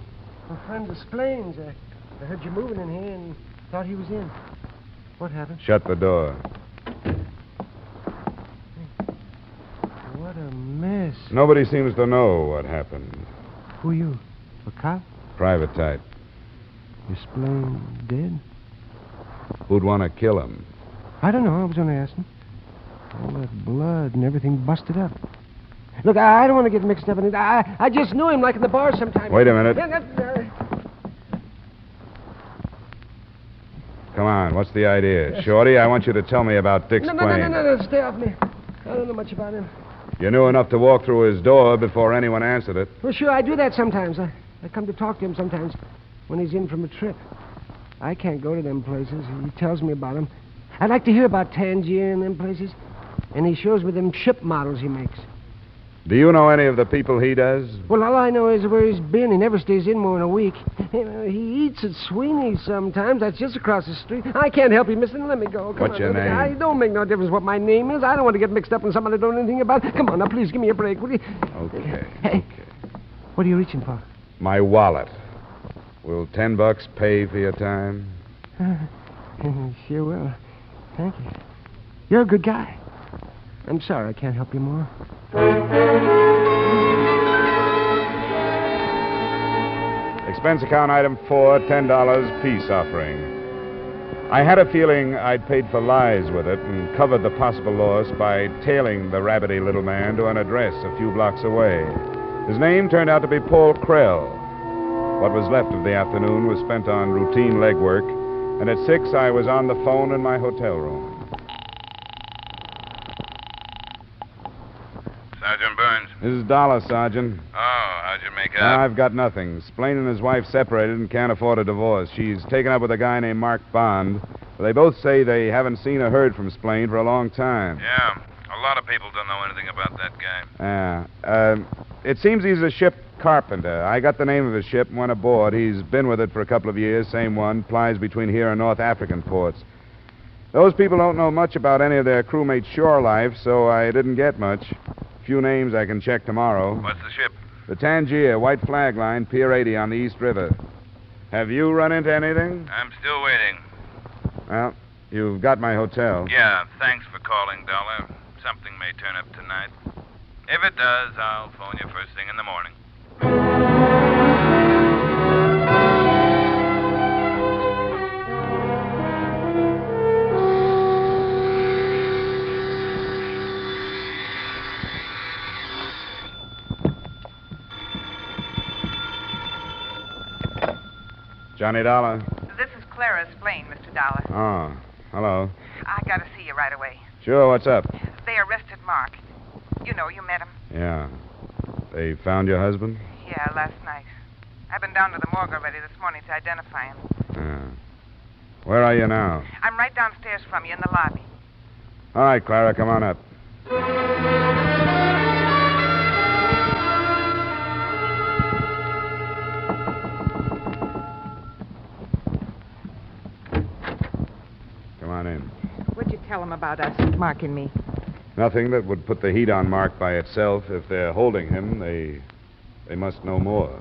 I'm friend of Splain's. I heard you moving in here and thought he was in. What happened? Shut the door. What a mess. Nobody seems to know what happened. Who are you? A cop? Private type. Is Splain dead? Who'd want to kill him? I don't know. I was only asking. All that blood and everything busted up. Look, I don't want to get mixed up in it. I just knew him like in the bar sometime. Wait a minute. Come on, what's the idea? Shorty, I want you to tell me about Dick's plane. No, stay off me. I don't know much about him. You knew enough to walk through his door before anyone answered it. Well, sure, I do that sometimes. I come to talk to him sometimes when he's in from a trip. I can't go to them places. He tells me about them. I'd like to hear about Tangier and them places. And he shows me them ship models he makes. Do you know any of the people he does? Well, all I know is where he's been. He never stays in more than a week. He eats at Sweeney's sometimes. That's just across the street. I can't help you, mister. Let me go. What's your name? It don't make no difference what my name is. I don't want to get mixed up in something I don't know anything about. Come on, now, please give me a break, will you? Okay. Hey, what are you reaching for? My wallet. Will $10 pay for your time? Sure will. Thank you. You're a good guy. I'm sorry I can't help you more. Expense account item 4, $10, peace offering. I had a feeling I'd paid for lies with it and covered the possible loss by tailing the rabbity little man to an address a few blocks away. His name turned out to be Paul Krell. What was left of the afternoon was spent on routine legwork, and at 6 I was on the phone in my hotel room. Sergeant Burns. This is Dollar, Sergeant. Oh, how'd you make out? I've got nothing. Splain and his wife separated and can't afford a divorce. She's taken up with a guy named Mark Bond. They both say they haven't seen or heard from Splain for a long time. Yeah, a lot of people don't know anything about that guy. Yeah. It seems he's a ship carpenter. I got the name of his ship and went aboard. He's been with it for a couple of years, same one, plies between here and North African ports. Those people don't know much about any of their crewmates' shore life, so I didn't get much. Few names I can check tomorrow. What's the ship? The Tangier, white flag line, Pier 80 on the East River. Have you run into anything? I'm still waiting. Well, you've got my hotel. Yeah, thanks for calling, Dollar. Something may turn up tonight. If it does, I'll phone you first thing in the morning. Johnny Dollar. This is Clara Splain, Mr. Dollar. Oh, hello. I gotta see you right away. Sure, what's up? They arrested Mark. You know, you met him. Yeah. They found your husband? Yeah, last night. I've been down to the morgue already this morning to identify him. Yeah. Where are you now? I'm right downstairs from you in the lobby. All right, Clara, come on up. Come on in. What'd you tell him about us, Mark and me? Nothing that would put the heat on Mark by itself. If they're holding him, they must know more.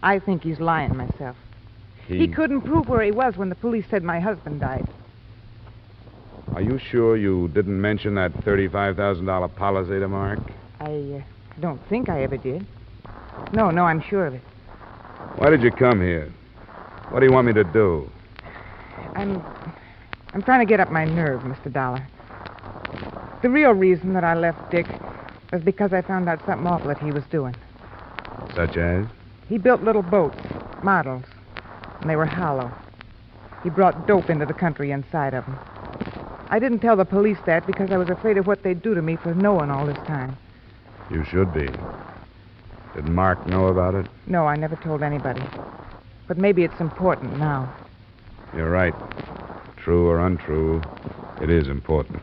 I think he's lying myself. He couldn't prove where he was when the police said my husband died. Are you sure you didn't mention that $35,000 policy to Mark? I don't think I ever did. No, I'm sure of it. Why did you come here? What do you want me to do? I'm trying to get up my nerve, Mr. Dollar. The real reason that I left Dick was because I found out something awful that he was doing. Such as? He built little boats, models, and they were hollow. He brought dope into the country inside of them. I didn't tell the police that because I was afraid of what they'd do to me for knowing all this time. You should be. Did Mark know about it? No, I never told anybody. But maybe it's important now. You're right. True or untrue, it is important.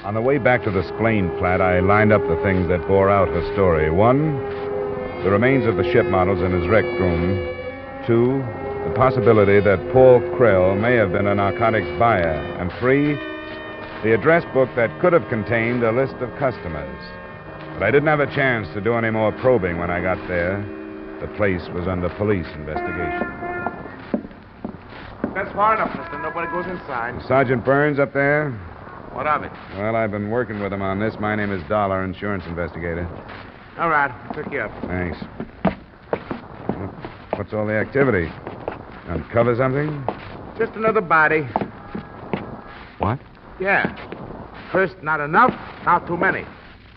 On the way back to the Splain flat, I lined up the things that bore out her story. 1, the remains of the ship models in his wrecked room. 2, the possibility that Paul Krell may have been a narcotics buyer. And 3, the address book that could have contained a list of customers. But I didn't have a chance to do any more probing when I got there. The place was under police investigation. That's far enough, mister. Nobody goes inside. Sergeant Burns up there? What of it? Well, I've been working with him on this. My name is Dollar, insurance investigator. All right. I'll pick you up. Thanks. What's all the activity? Uncover something? Just another body. What? Yeah. First, not enough. Now, too many.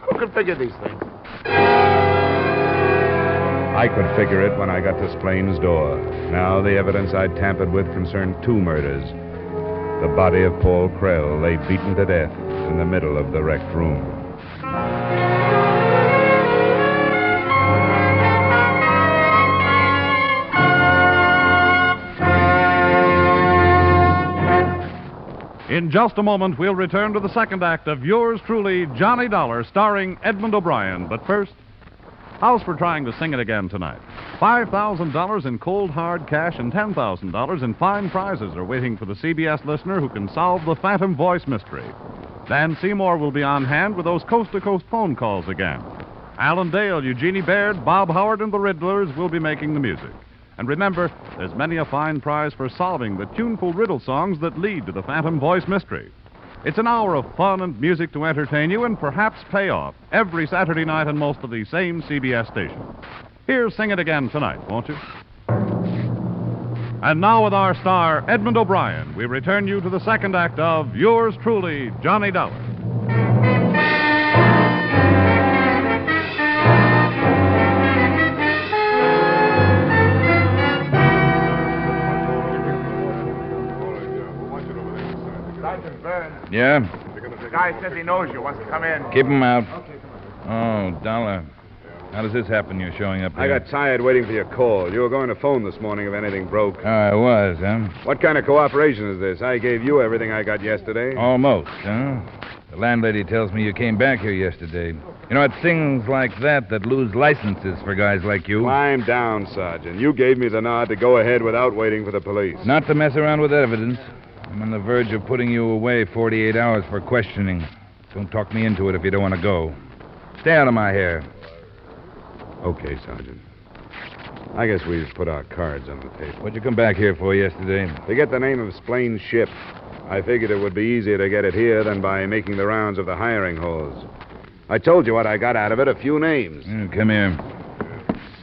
Who can figure these things? I could figure it when I got to Splain's door. Now, the evidence I'd tampered with concerned 2 murders. The body of Paul Krell lay beaten to death in the middle of the wrecked room. In just a moment, we'll return to the second act of Yours Truly, Johnny Dollar, starring Edmond O'Brien. But first, how's for trying to sing it again tonight? $5,000 in cold, hard cash and $10,000 in fine prizes are waiting for the CBS listener who can solve the Phantom Voice mystery. Dan Seymour will be on hand with those coast-to-coast phone calls again. Alan Dale, Eugenie Baird, Bob Howard, and the Riddlers will be making the music. And remember, there's many a fine prize for solving the tuneful riddle songs that lead to the Phantom Voice mystery. It's an hour of fun and music to entertain you and perhaps pay off every Saturday night on most of these same CBS stations. Here's Sing It Again tonight, won't you? And now with our star, Edmond O'Brien, we return you to the second act of Yours Truly, Johnny Dollar. Yeah? The guy says he knows you, wants to come in. Keep him out. Oh, Dollar. How does this happen you're showing up here? I got tired waiting for your call. You were going to phone this morning if anything broke. Oh, I was, huh? What kind of cooperation is this? I gave you everything I got yesterday. Almost, huh? The landlady tells me you came back here yesterday. You know, it's things like that that lose licenses for guys like you. Climb down, Sergeant. You gave me the nod to go ahead without waiting for the police. Not to mess around with evidence. I'm on the verge of putting you away 48 hours for questioning. Don't talk me into it if you don't want to go. Stay out of my hair. Okay, Sergeant. I guess we've put our cards on the table. What'd you come back here for yesterday? To get the name of Splain's ship. I figured it would be easier to get it here than by making the rounds of the hiring halls. I told you what I got out of it, a few names. Come here.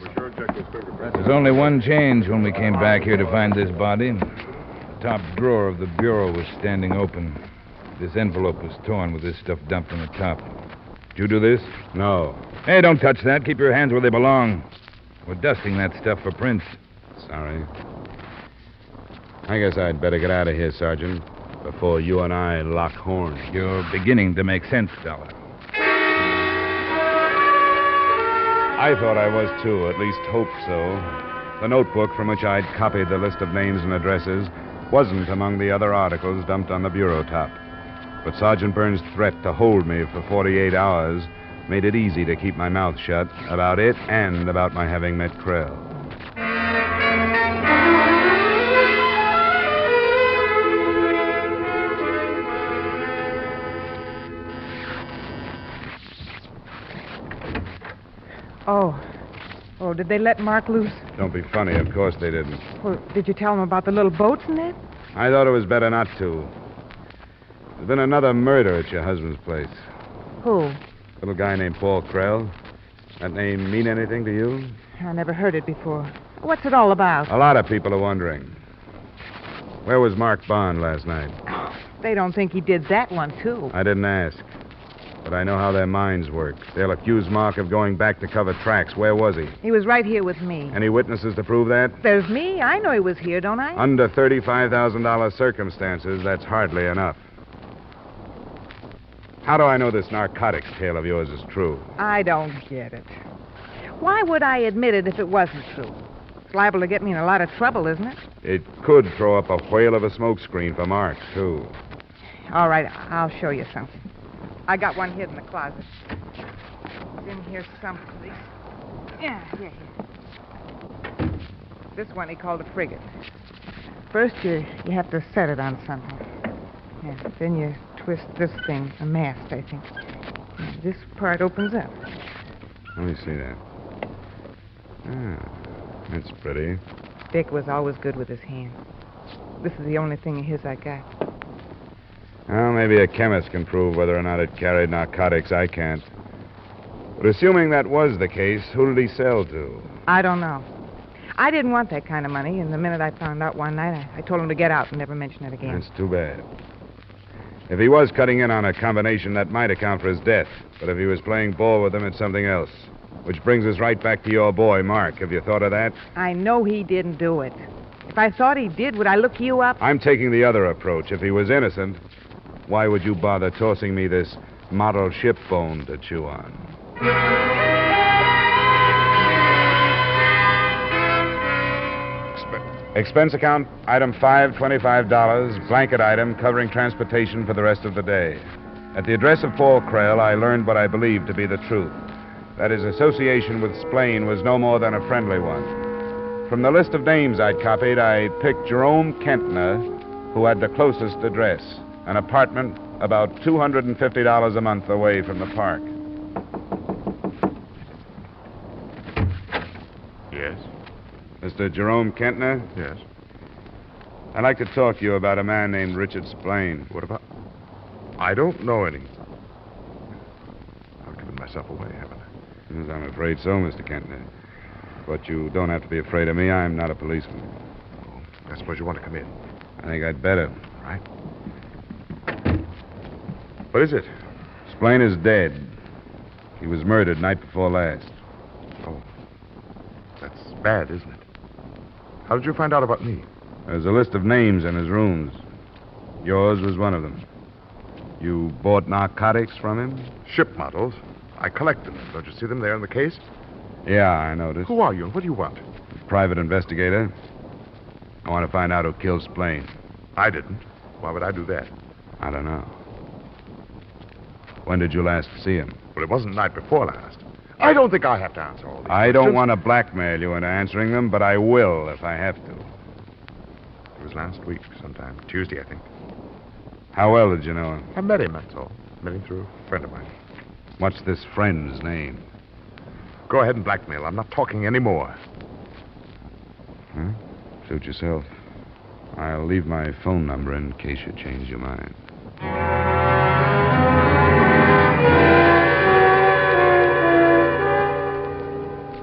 We sure checked his fingerprints. There's only one change when we came back here to find this body. The top drawer of the bureau was standing open. This envelope was torn with this stuff dumped on the top. Did you do this? No. Hey, don't touch that. Keep your hands where they belong. We're dusting that stuff for prints. Sorry. I guess I'd better get out of here, Sergeant, before you and I lock horns. You're beginning to make sense, Dollar. I thought I was, too, at least hoped so. The notebook from which I'd copied the list of names and addresses wasn't among the other articles dumped on the bureau top. But Sergeant Burns' threat to hold me for 48 hours made it easy to keep my mouth shut about it and about my having met Krell. Oh, did they let Mark loose? Don't be funny. Of course they didn't. Well, did you tell him about the little boats and that? I thought it was better not to. There's been another murder at your husband's place. Who? Little guy named Paul Krell. That name mean anything to you? I never heard it before. What's it all about? A lot of people are wondering. Where was Mark Bond last night? They don't think he did that one, too. I didn't ask. But I know how their minds work. They'll accuse Mark of going back to cover tracks. Where was he? He was right here with me. Any witnesses to prove that? There's me. I know he was here, don't I? Under $35,000 circumstances, that's hardly enough. How do I know this narcotics tale of yours is true? I don't get it. Why would I admit it if it wasn't true? It's liable to get me in a lot of trouble, isn't it? It could throw up a whale of a smokescreen for Mark, too. All right, I'll show you something. I got one hid in the closet. It's in here someplace. Yeah, here. This one he called a frigate. First, you have to set it on something. Yeah, then you twist this thing, a mast, I think. Yeah, this part opens up. Let me see that. Ah, that's pretty. Dick was always good with his hands. This is the only thing of his I got. Well, maybe a chemist can prove whether or not it carried narcotics. I can't. But assuming that was the case, who did he sell to? I don't know. I didn't want that kind of money, and the minute I found out one night, I told him to get out and never mention it again. That's too bad. If he was cutting in on a combination, that might account for his death. But if he was playing ball with them, it's something else. Which brings us right back to your boy, Mark. Have you thought of that? I know he didn't do it. If I thought he did, would I look you up? I'm taking the other approach. If he was innocent, why would you bother tossing me this model ship bone to chew on? Expense account, item 5, $25, blanket item covering transportation for the rest of the day. At the address of Paul Krell, I learned what I believed to be the truth. That his association with Splain was no more than a friendly one. From the list of names I'd copied, I picked Jerome Kentner, who had the closest address, an apartment about $250 a month away from the park. Yes? Mr. Jerome Kentner? Yes. I'd like to talk to you about a man named Richard Splain. What about... I don't know any. I've given myself away, haven't I? Yes, I'm afraid so, Mr. Kentner. But you don't have to be afraid of me. I'm not a policeman. Oh, I suppose you want to come in. I think I'd better. Right. What is it? Splain is dead. He was murdered night before last. Oh. That's bad, isn't it? How did you find out about me? There's a list of names in his rooms. Yours was one of them. You bought narcotics from him? Ship models. I collect them. Don't you see them there in the case? Yeah, I noticed. Who are you and what do you want? Private investigator. I want to find out who killed Splain. I didn't. Why would I do that? I don't know. When did you last see him? Well, it wasn't the night before last. I don't think I have to answer all these I don't questions. want to blackmail you into answering them, but I will if I have to. It was last week sometime. Tuesday, I think. How well did you know him? I met him, that's all. Met him through a friend of mine. What's this friend's name? Go ahead and blackmail. I'm not talking anymore. Huh? Suit yourself. I'll leave my phone number in case you change your mind.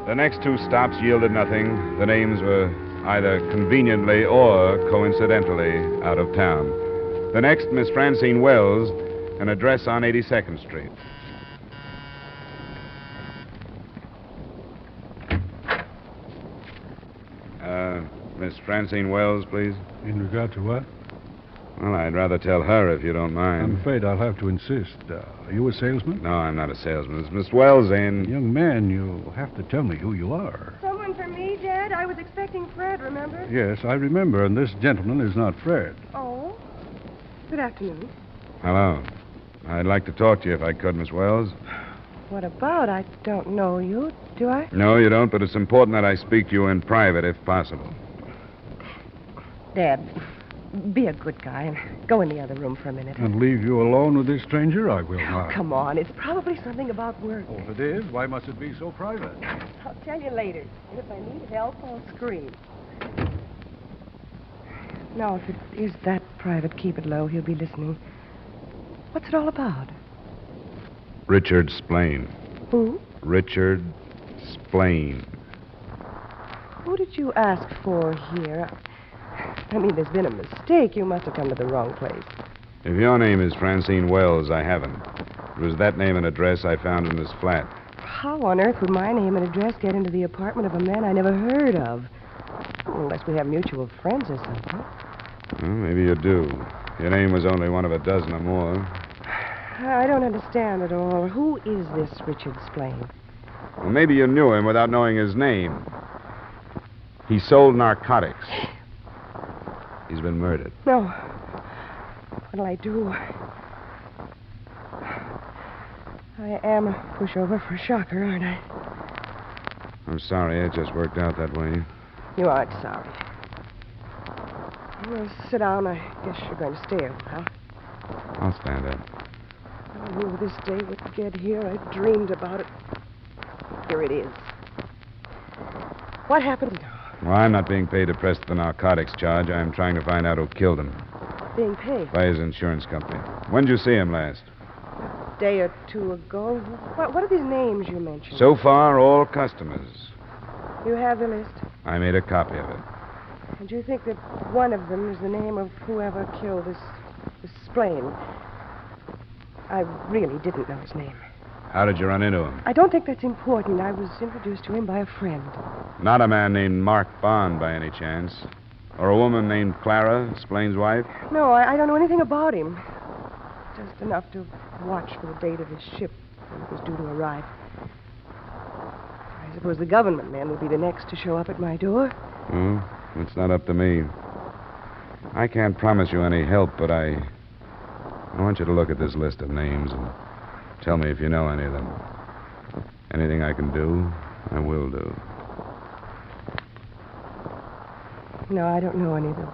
The next two stops yielded nothing. The names were either conveniently or coincidentally out of town. The next, Miss Francine Wells, an address on 82nd Street. Miss Francine Wells, please. In regard to what? Well, I'd rather tell her if you don't mind. I'm afraid I'll have to insist. Are you a salesman? No, I'm not a salesman. It's Miss Wells and... Young man, you'll have to tell me who you are. Someone for me, Dad? I was expecting Fred, remember? Yes, I remember, and this gentleman is not Fred. Oh? Good afternoon. Hello. I'd like to talk to you if I could, Miss Wells. What about? I don't know you, do I? No, you don't, but it's important that I speak to you in private if possible. Dad, be a good guy and go in the other room for a minute. And leave you alone with this stranger? I will not. Come on, it's probably something about work. Oh, if it is, why must it be so private? I'll tell you later. And if I need help, I'll scream. No, if it is that private, keep it low. He'll be listening. What's it all about? Richard Splain. Who? Richard Splain. Who did you ask for here? I mean, there's been a mistake. You must have come to the wrong place. If your name is Francine Wells, I haven't. It was that name and address I found in this flat. How on earth would my name and address get into the apartment of a man I never heard of? Unless we have mutual friends or something. Well, maybe you do. Your name was only one of a dozen or more. I don't understand at all. Who is this Richard Splain? Well, maybe you knew him without knowing his name. He sold narcotics. He's been murdered. No. What'll I do? I am a pushover for a shocker, aren't I? I'm sorry. It just worked out that way. You aren't sorry. Well, sit down. I guess you're going to stay a while. I'll stand up. I knew this day would get here. I dreamed about it. Here it is. What happened? Well, I'm not being paid to press the narcotics charge. I'm trying to find out who killed him. Being paid? By his insurance company. When did you see him last? A day or two ago. What are these names you mentioned? So far, all customers. You have the list? I made a copy of it. And you think that one of them is the name of whoever killed this Splain? I really didn't know his name. How did you run into him? I don't think that's important. I was introduced to him by a friend. Not a man named Mark Bond, by any chance? Or a woman named Clara, Splain's wife? No, I don't know anything about him. Just enough to watch for the date of his ship when it was due to arrive. I suppose the government man will be the next to show up at my door. Hmm? It's not up to me. I can't promise you any help, but I want you to look at this list of names and tell me if you know any of them. Anything I can do, I will do. No, I don't know any of them.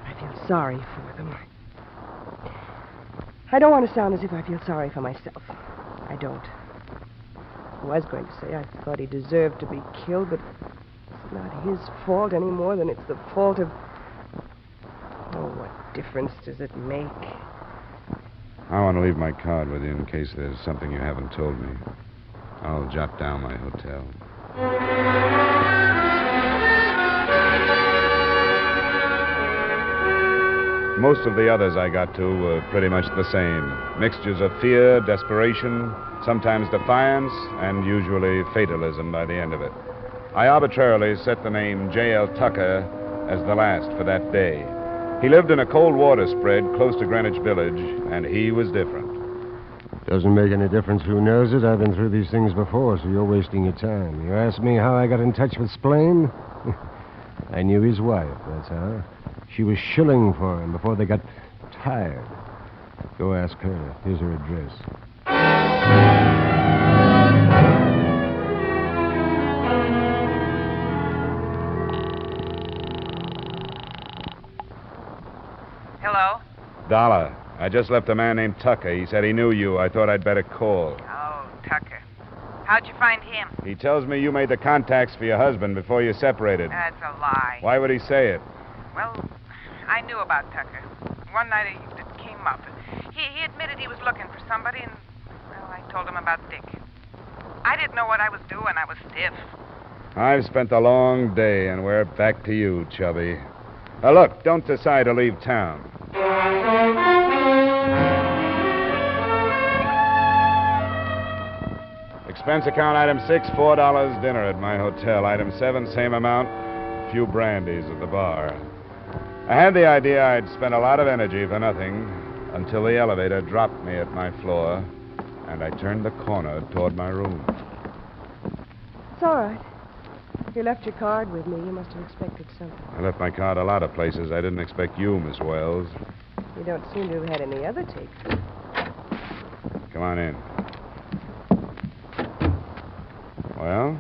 I feel sorry for them. I don't want to sound as if I feel sorry for myself. I don't. I was going to say I thought he deserved to be killed, but it's not his fault any more than it's the fault of... Oh, what difference does it make? I want to leave my card with you in case there's something you haven't told me. I'll jot down my hotel. Most of the others I got to were pretty much the same. Mixtures of fear, desperation, sometimes defiance, and usually fatalism by the end of it. I arbitrarily set the name J.L. Tucker as the last for that day. He lived in a cold water spread close to Greenwich Village, and he was different. Doesn't make any difference who knows it. I've been through these things before, so you're wasting your time. You ask me how I got in touch with Splain? I knew his wife, that's how. She was shilling for him before they got tired. Go ask her. Here's her address. Hello? Dollar. I just left a man named Tucker. He said he knew you. I thought I'd better call. Oh, Tucker. How'd you find him? He tells me you made the contacts for your husband before you separated. That's a lie. Why would he say it? Well, I knew about Tucker. One night it came up. He admitted he was looking for somebody, and, well, I told him about Dick. I didn't know what I was doing. I was stiff. I've spent a long day, and we're back to you, Chubby. Now, look, don't decide to leave town. Expense account item 6, $4 dinner at my hotel. Item 7, same amount, a few brandies at the bar. I had the idea I'd spend a lot of energy for nothing until the elevator dropped me at my floor, and I turned the corner toward my room. It's all right. You left your card with me. You must have expected something. I left my card a lot of places. I didn't expect you, Miss Wells. You don't seem to have had any other takes. Come on in. Well?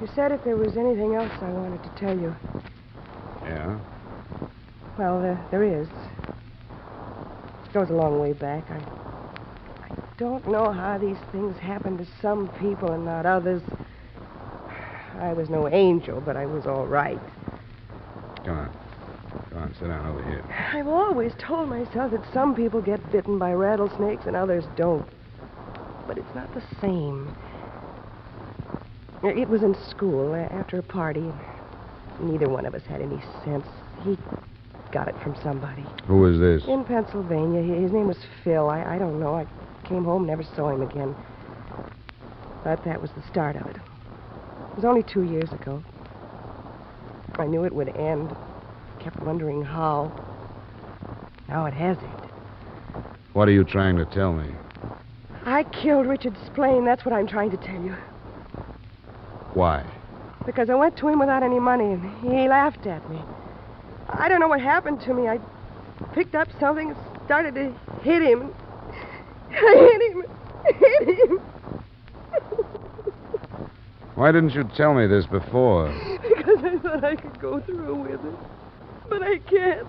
You said if there was anything else I wanted to tell you. Yeah? Well, there is. It goes a long way back. I don't know how these things happen to some people and not others. I was no angel, but I was all right. Come on. Come on, sit down over here. I've always told myself that some people get bitten by rattlesnakes and others don't. But it's not the same. It was in school, after a party. Neither one of us had any sense. He got it from somebody. Who was this? In Pennsylvania. His name was Phil. I don't know. I came home, never saw him again. But that was the start of it. It was only 2 years ago. I knew it would end. Kept wondering how. Now it has ended. What are you trying to tell me? I killed Richard Splain. That's what I'm trying to tell you. Why? Because I went to him without any money, and he laughed at me. I don't know what happened to me. I picked up something and started to hit him. I hit him. Why didn't you tell me this before? Because I thought I could go through with it. But I can't.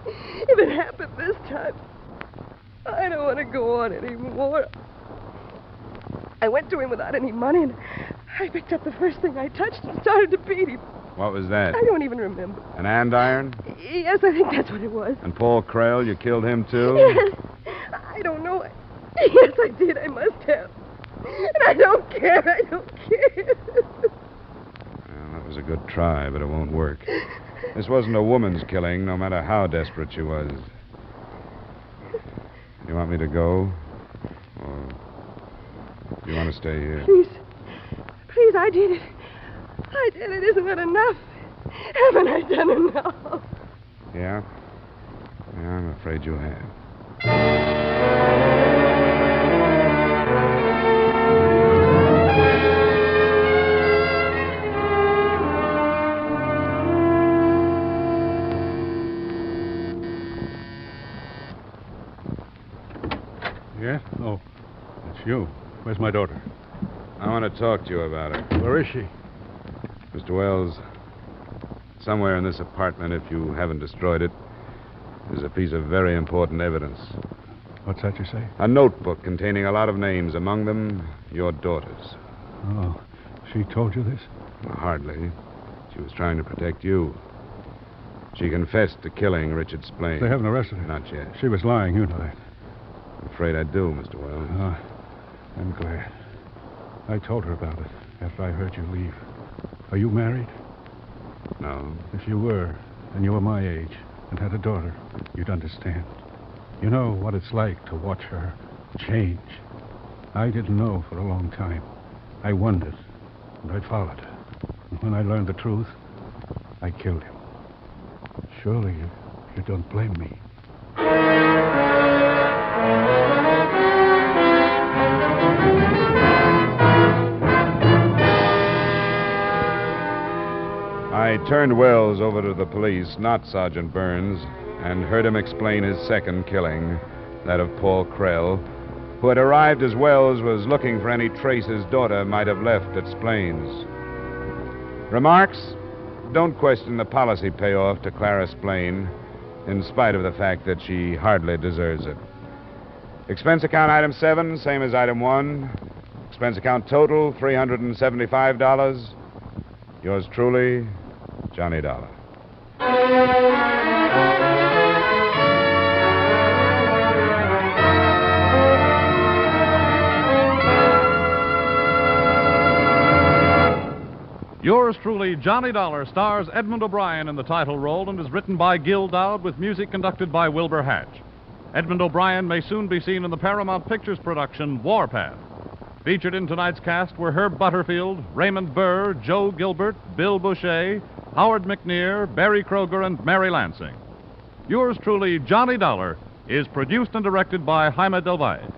If it happened this time, I don't want to go on anymore. I went to him without any money, and I picked up the first thing I touched and started to beat him. What was that? I don't even remember. An andiron? Yes, I think that's what it was. And Paul Crail, you killed him too? Yes. I don't know. Yes, I did. I must have. And I don't care. I don't care. a good try, but it won't work. This wasn't a woman's killing, no matter how desperate she was. You want me to go? Or do you want to stay here? Please, I did it. I did it. Isn't that enough? Haven't I done enough? Yeah? Yeah, I'm afraid you have. Yes? Oh, it's you. Where's my daughter? I want to talk to you about her. Where is she? Mr. Wells, somewhere in this apartment, if you haven't destroyed it, is a piece of very important evidence. What's that you say? A notebook containing a lot of names, among them your daughter's. Oh, she told you this? Hardly. She was trying to protect you. She confessed to killing Richard Splain. They haven't arrested her. Not yet. She was lying, you know that. I'm afraid I do, Mr. Wells. Oh, I'm glad. I told her about it after I heard you leave. Are you married? No. If you were, and you were my age, and had a daughter, you'd understand. You know what it's like to watch her change. I didn't know for a long time. I wondered, and I followed her. And when I learned the truth, I killed him. Surely you don't blame me. I turned Wells over to the police, not Sergeant Burns, and heard him explain his second killing, that of Paul Krell, who had arrived as Wells was looking for any trace his daughter might have left at Splain's. Remarks? Don't question the policy payoff to Clara Splain, in spite of the fact that she hardly deserves it. Expense account item 7, same as item 1. Expense account total, $375. Yours truly, Johnny Dollar. Yours truly, Johnny Dollar, stars Edmond O'Brien in the title role and is written by Gil Dowd with music conducted by Wilbur Hatch. Edmond O'Brien may soon be seen in the Paramount Pictures production Warpath. Featured in tonight's cast were Herb Butterfield, Raymond Burr, Joe Gilbert, Bill Boucher, Howard McNear, Barry Kroger, and Mary Lansing. Yours truly, Johnny Dollar, is produced and directed by Jaime Del Valle.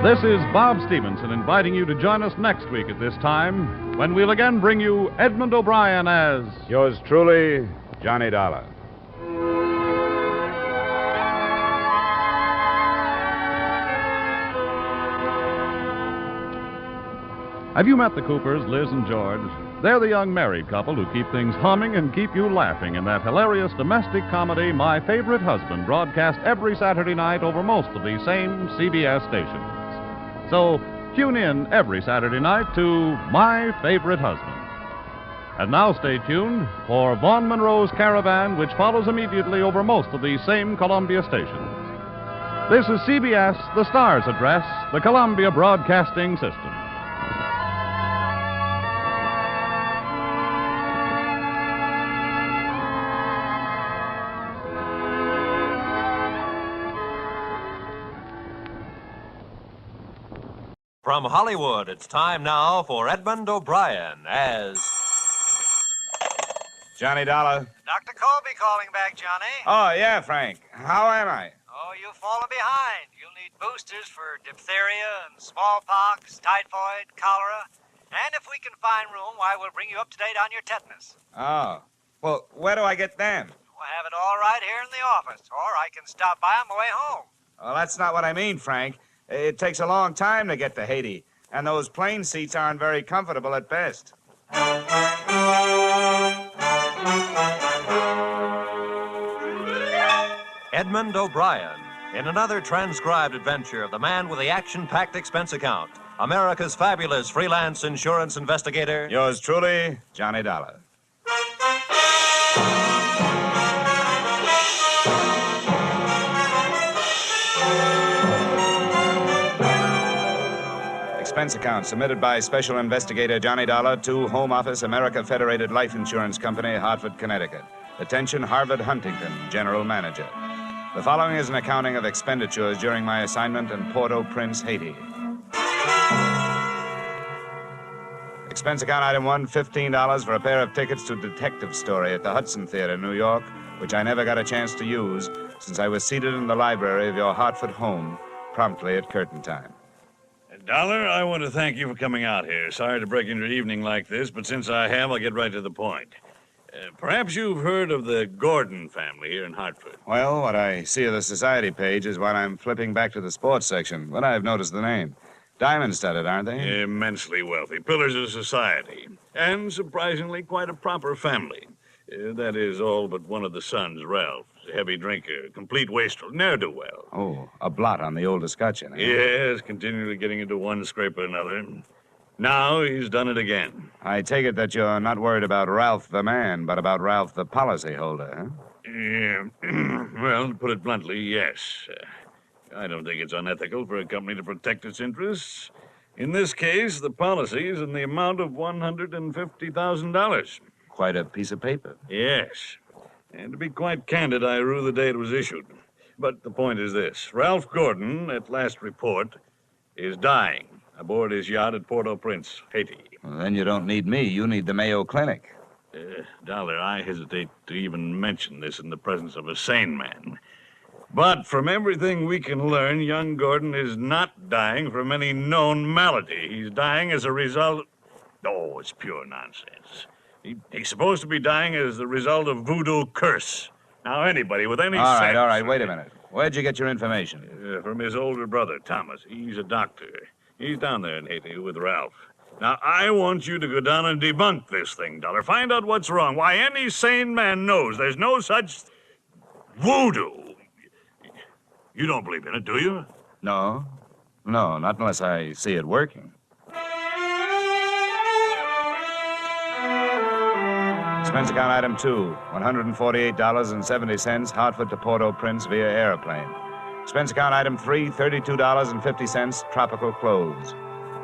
This is Bob Stevenson inviting you to join us next week at this time when we'll again bring you Edmond O'Brien as... Yours truly, Johnny Dollar. Have you met the Coopers, Liz and George? They're the young married couple who keep things humming and keep you laughing in that hilarious domestic comedy, My Favorite Husband, broadcast every Saturday night over most of the same CBS stations. So tune in every Saturday night to My Favorite Husband. And now stay tuned for Vaughn Monroe's Caravan, which follows immediately over most of these same Columbia stations. This is CBS, the Star's address, the Columbia Broadcasting System. From Hollywood, it's time now for Edmond O'Brien as... Johnny Dollar. Dr. Colby calling back, Johnny. Oh, yeah, Frank. How am I? Oh, you've fallen behind. You'll need boosters for diphtheria and smallpox, typhoid, cholera. And if we can find room, why, we'll bring you up to date on your tetanus. Oh. Well, where do I get them? We'll have it all right here in the office, or I can stop by on my way home. Well, that's not what I mean, Frank. It takes a long time to get to Haiti, and those plane seats aren't very comfortable at best. Edmond O'Brien, in another transcribed adventure of the man with the action-packed expense account, America's fabulous freelance insurance investigator. Yours truly, Johnny Dollar. Expense account submitted by Special Investigator Johnny Dollar to Home Office, America Federated Life Insurance Company, Hartford, Connecticut. Attention, Harvard Huntington, General Manager. The following is an accounting of expenditures during my assignment in Port-au-Prince, Haiti. Expense account item 1, $15 for a pair of tickets to Detective Story at the Hudson Theater, New York, which I never got a chance to use since I was seated in the library of your Hartford home promptly at curtain time. Dollar, I want to thank you for coming out here. Sorry to break into your evening like this, but since I have, I'll get right to the point. Perhaps you've heard of the Gordon family here in Hartford. Well, what I see of the society page is what I'm flipping back to the sports section, but I've noticed the name. Diamond-studded, aren't they? Immensely wealthy. Pillars of society. And surprisingly, quite a proper family. That is all but one of the sons, Ralph. A heavy drinker, complete wastrel, ne'er-do-well. Oh, a blot on the old escutcheon, eh? Yes, continually getting into one scrape or another. Now he's done it again. I take it that you're not worried about Ralph the man, but about Ralph the policyholder, huh? Yeah. Well, to put it bluntly, yes. I don't think it's unethical for a company to protect its interests. In this case, the policy is in the amount of $150,000. Quite a piece of paper. Yes. And to be quite candid, I rue the day it was issued. But the point is this. Ralph Gordon, at last report, is dying aboard his yacht at Port-au-Prince, Haiti. Well, then you don't need me. You need the Mayo Clinic. Dollar, I hesitate to even mention this in the presence of a sane man. But from everything we can learn, young Gordon is not dying from any known malady. He's dying as a result... Oh, it's pure nonsense. He's supposed to be dying as the result of voodoo curse. Now, anybody with any sense... All right, wait a minute. Where'd you get your information? From his older brother, Thomas. He's a doctor. He's down there in Haiti with Ralph. Now, I want you to go down and debunk this thing, Dollar. Find out what's wrong. Why, any sane man knows there's no such voodoo. You don't believe in it, do you? No, not unless I see it working. Expense account item 2, $148.70, Hartford to Port-au-Prince via airplane. Expense account item 3, $32.50, tropical clothes.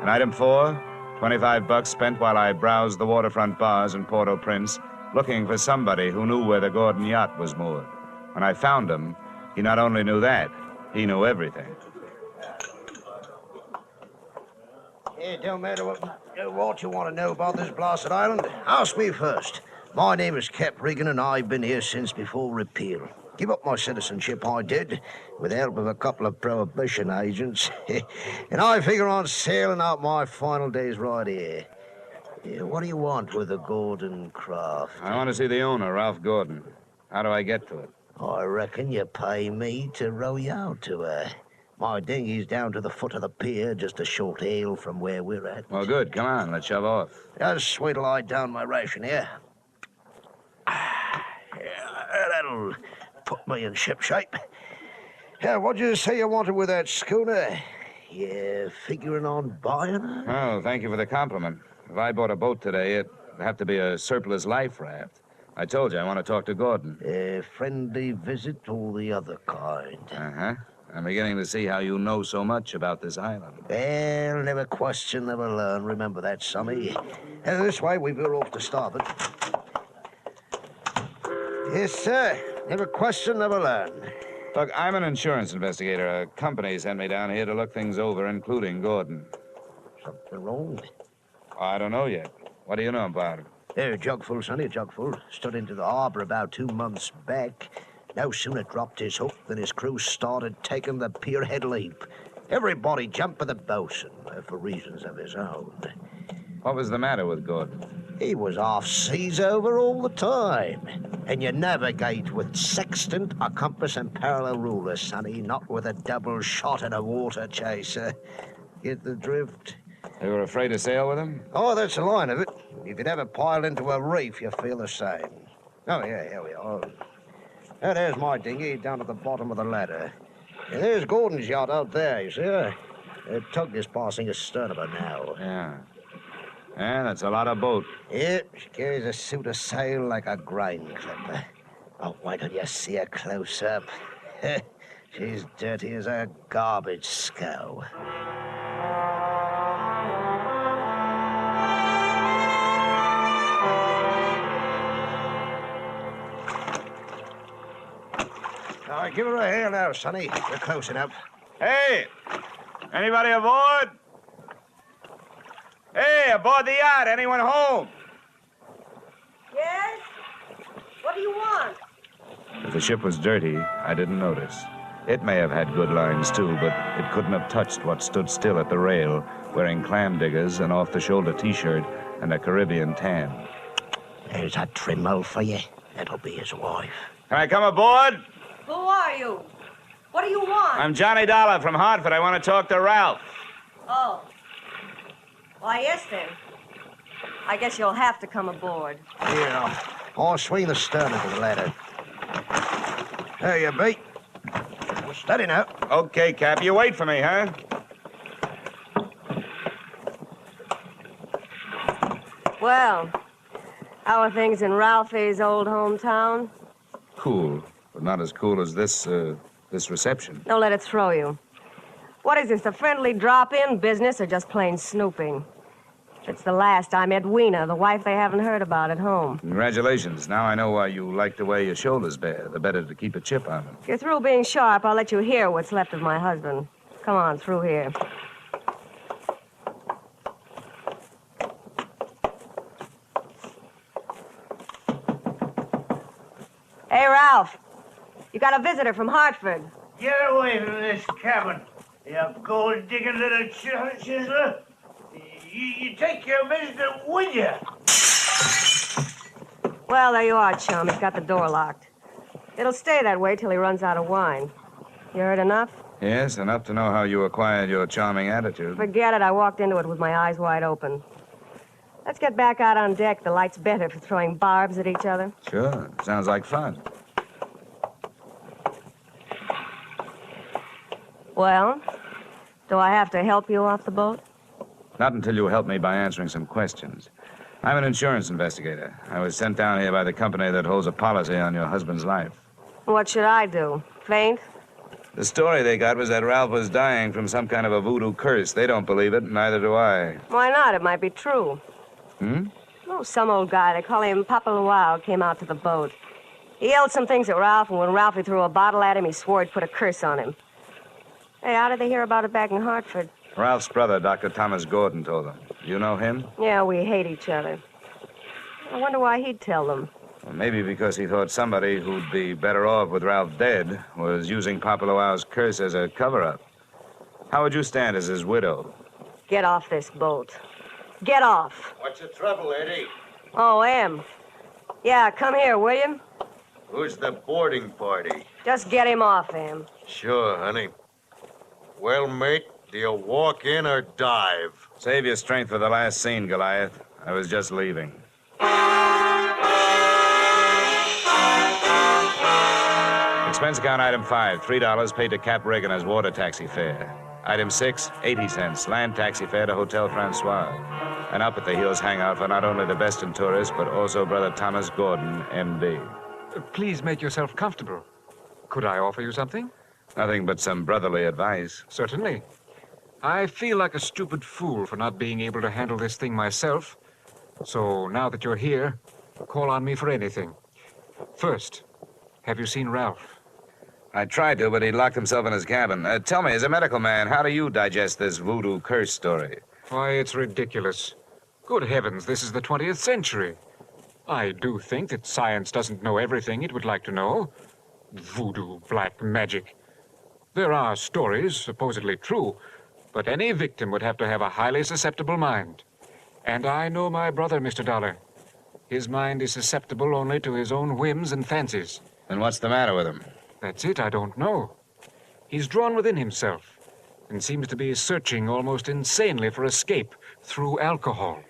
And item 4, $25 spent while I browsed the waterfront bars in Port-au-Prince, looking for somebody who knew where the Gordon yacht was moored. When I found him, he not only knew that, he knew everything. It don't matter what you want to know about this blasted island. Ask me first. My name is Cap Regan, and I've been here since before repeal. Give up my citizenship, I did, with the help of a couple of prohibition agents. And I figure on sailing out my final days right here. What do you want with the Gordon craft? I want to see the owner, Ralph Gordon. How do I get to it? I reckon you pay me to row you out to her. My dinghy's down to the foot of the pier, just a short hail from where we're at. Well, good. Come on, let's shove off. Just wait till I down my ration here. That'll put me in ship shape. What'd you say you wanted with that schooner? You figuring on buying her? Oh, thank you for the compliment. If I bought a boat today, it'd have to be a surplus life raft. I told you I want to talk to Gordon. A friendly visit or the other kind? Uh-huh. I'm beginning to see how you know so much about this island. Well, never question, never learn. Remember that, Sonny. This way, we veer off to starboard. Yes, sir. Never question, never learn. Look, I'm an insurance investigator. A company sent me down here to look things over, including Gordon. Something wrong? I don't know yet. What do you know about it? A jugful, Sonny, a jugful. Stood into the harbor about 2 months back. No sooner dropped his hook than his crew started taking the pierhead leap. Everybody jumped for the bosun, for reasons of his own. What was the matter with Gordon? He was off seas over all the time. And you navigate with sextant, a compass, and parallel ruler, Sonny, not with a double shot and a water chaser. Get the drift? They were afraid to sail with him? Oh, that's the line of it. If you'd ever piled into a reef, you feel the same. Oh, yeah, here we are. Now, there's my dinghy down at the bottom of the ladder. And there's Gordon's yacht out there, you see her? The tug is passing astern of her now. Yeah. Yeah, that's a lot of boat. Yep, she carries a suit of sail like a grain clipper. Oh, why don't you see her close up? She's dirty as a garbage scow. All right, give her a hail now, Sonny. We're close enough. Hey! Anybody aboard? Hey, aboard the yacht. Anyone home? Yes? What do you want? If the ship was dirty, I didn't notice. It may have had good lines, too, but it couldn't have touched what stood still at the rail, wearing clam diggers, an off-the-shoulder T-shirt, and a Caribbean tan. There's that trim old for you. That'll be his wife. Can I come aboard? Who are you? What do you want? I'm Johnny Dollar from Hartford. I want to talk to Ralph. Oh. Why, yes, then. I guess you'll have to come aboard. Yeah. I'll swing the stern of the ladder. There you be. Steady now. Okay, Cap. You wait for me, huh? Well, how are things in Ralphie's old hometown? Cool, but not as cool as this reception. Don't let it throw you. What is this, a friendly drop-in business or just plain snooping? It's the last I met Weena, the wife they haven't heard about at home. Congratulations. Now I know why you like the way your shoulders bear. The better to keep a chip on them. If you're through being sharp, I'll let you hear what's left of my husband. Come on, through here. Hey, Ralph. You got a visitor from Hartford. Get away from this cabin, you gold-digging little chiseler. You take your visitor with you. Well, there you are, chum. He's got the door locked. It'll stay that way till he runs out of wine. You heard enough? Yes, enough to know how you acquired your charming attitude. Forget it. I walked into it with my eyes wide open. Let's get back out on deck. The light's better for throwing barbs at each other. Sure. Sounds like fun. Well, do I have to help you off the boat? Not until you help me by answering some questions. I'm an insurance investigator. I was sent down here by the company that holds a policy on your husband's life. What should I do? Faint? The story they got was that Ralph was dying from some kind of a voodoo curse. They don't believe it, neither do I. Why not? It might be true. Oh, some old guy, they call him Papa Luau, came out to the boat. He yelled some things at Ralph, and when Ralphie threw a bottle at him, he swore he'd put a curse on him. Hey, how did they hear about it back in Hartford? Ralph's brother, Dr. Thomas Gordon, told them. You know him? Yeah, we hate each other. I wonder why he'd tell them. Well, maybe because he thought somebody who'd be better off with Ralph dead was using Papa Luau's curse as a cover-up. How would you stand as his widow? Get off this boat. Get off. What's the trouble, Eddie? Oh, Em. Yeah, come here, will you? Who's the boarding party? Just get him off, Em. Sure, honey. Well, mate, do you walk in or dive? Save your strength for the last scene, Goliath. I was just leaving. Expense account item 5, $3 paid to Cap Reagan as water taxi fare. Item 6, 80 cents, land taxi fare to Hotel Francois. And up at the Hills hangout for not only the best in tourists, but also Brother Thomas Gordon, M.D. Please make yourself comfortable. Could I offer you something? Nothing but some brotherly advice. Certainly. I feel like a stupid fool for not being able to handle this thing myself. So now that you're here, call on me for anything. First, have you seen Ralph? I tried to, but he locked himself in his cabin. Tell me, as a medical man, how do you digest this voodoo curse story? Why, it's ridiculous. Good heavens, this is the 20th century. I do think that science doesn't know everything it would like to know. Voodoo, black magic. There are stories, supposedly true, but any victim would have to have a highly susceptible mind. And I know my brother, Mr. Dollar. His mind is susceptible only to his own whims and fancies. And what's the matter with him? That's it, I don't know. He's drawn within himself and seems to be searching almost insanely for escape through alcohol.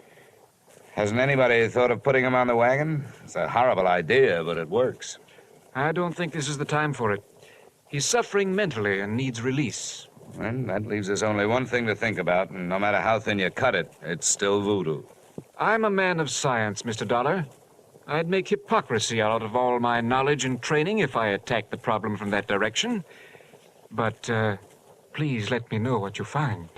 Hasn't anybody thought of putting him on the wagon? It's a horrible idea, but it works. I don't think this is the time for it. He's suffering mentally and needs release. Well, that leaves us only one thing to think about, and no matter how thin you cut it, it's still voodoo. I'm a man of science, Mr. Dollar. I'd make hypocrisy out of all my knowledge and training if I attacked the problem from that direction. But, please let me know what you find.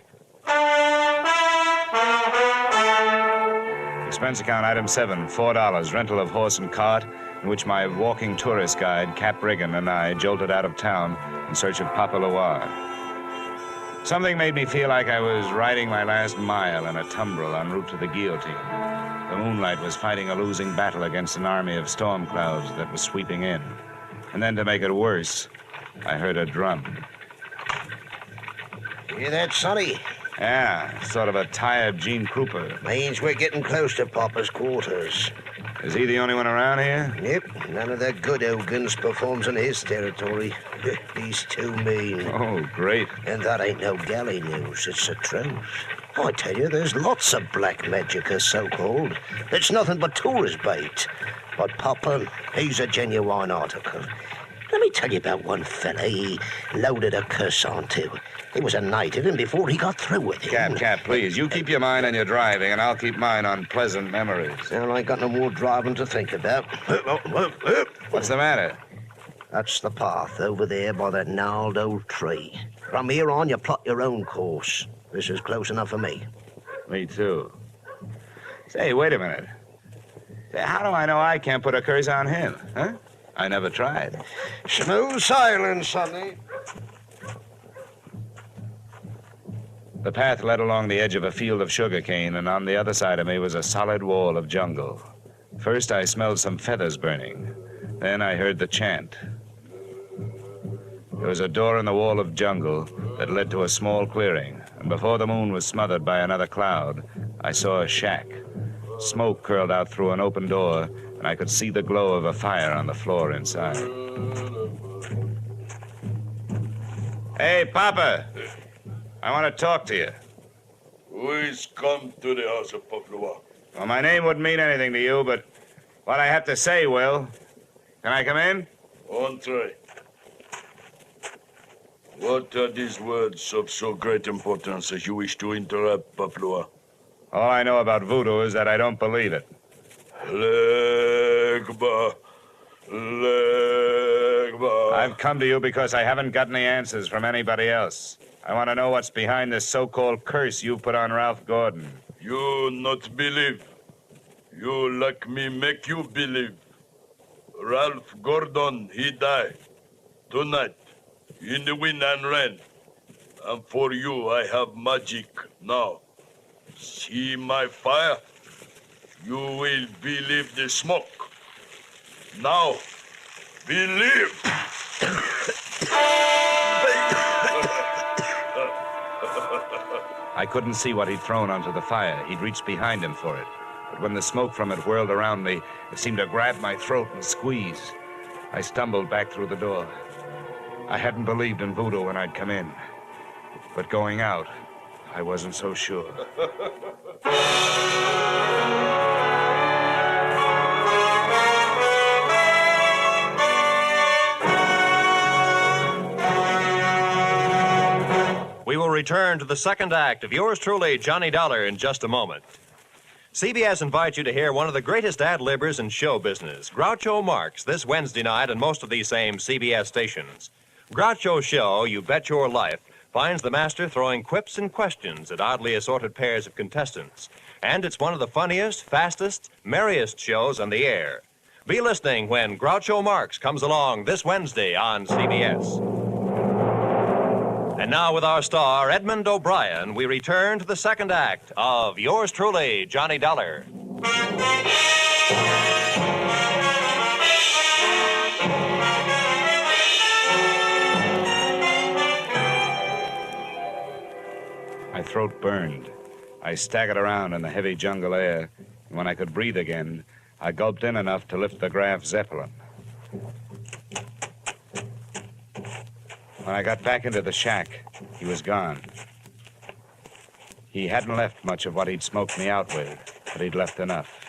Expense account item 7, $4, rental of horse and cart, in which my walking tourist guide, Cap Riggin, and I jolted out of town in search of Papa Loire. Something made me feel like I was riding my last mile in a tumbril en route to the guillotine. The moonlight was fighting a losing battle against an army of storm clouds that was sweeping in. And then to make it worse, I heard a drum. Hear that, Sonny? Yeah, sort of a tired Gene Krupa. Means we're getting close to Papa's quarters. Is he the only one around here? Yep, none of the good Ogans performs in his territory. He's too mean. Oh, great. And that ain't no galley news, it's the truth. I tell you, there's lots of black magic, so-called. It's nothing but tourist bait. But Papa, he's a genuine article. Let me tell you about one fella he loaded a curse onto. He was a native, and before he got through with him... Cap, please. You keep your mind on your driving, and I'll keep mine on pleasant memories. Well, I ain't got no more driving to think about. What's the matter? That's the path over there by that gnarled old tree. From here on, you plot your own course. This is close enough for me. Me too. Say, wait a minute. Say, how do I know I can't put a curse on him, huh? I never tried. Smooth sailing, Sonny. The path led along the edge of a field of sugarcane, and on the other side of me was a solid wall of jungle. First, I smelled some feathers burning. Then I heard the chant. There was a door in the wall of jungle that led to a small clearing, and before the moon was smothered by another cloud, I saw a shack. Smoke curled out through an open door, and I could see the glow of a fire on the floor inside. Hey, Papa! I want to talk to you. Who is come to the house of Papua? Well, my name wouldn't mean anything to you, but what I have to say will. Can I come in? Entree. What are these words of so great importance that you wish to interrupt, Papua? All I know about voodoo is that I don't believe it. Legba. Legba. I've come to you because I haven't got any answers from anybody else. I want to know what's behind this so-called curse you put on Ralph Gordon. You not believe. You like me make you believe. Ralph Gordon, he died. Tonight. In the wind and rain. And for you, I have magic now. See my fire? You will believe the smoke. Now, believe. I couldn't see what he'd thrown onto the fire. He'd reached behind him for it. But when the smoke from it whirled around me, it seemed to grab my throat and squeeze. I stumbled back through the door. I hadn't believed in voodoo when I'd come in. But going out, I wasn't so sure. We will return to the second act of yours truly, Johnny Dollar, in just a moment. CBS invites you to hear one of the greatest ad-libbers in show business, Groucho Marx, this Wednesday night on most of these same CBS stations. Groucho's show, You Bet Your Life, finds the master throwing quips and questions at oddly assorted pairs of contestants. And it's one of the funniest, fastest, merriest shows on the air. Be listening when Groucho Marx comes along this Wednesday on CBS. And now with our star, Edmond O'Brien, we return to the second act of yours truly, Johnny Dollar. My throat burned. I staggered around in the heavy jungle air, and when I could breathe again, I gulped in enough to lift the Graf Zeppelin. When I got back into the shack, he was gone. He hadn't left much of what he'd smoked me out with, but he'd left enough.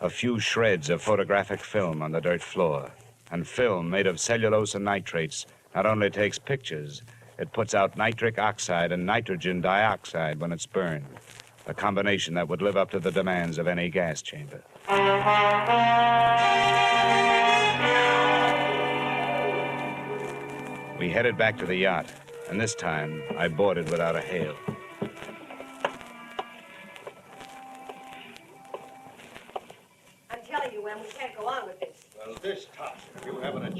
A few shreds of photographic film on the dirt floor. And film made of cellulose and nitrates not only takes pictures, it puts out nitric oxide and nitrogen dioxide when it's burned. A combination that would live up to the demands of any gas chamber. We headed back to the yacht, and this time I boarded without a hail. I'm telling you, Em, we can't go on with this. Well,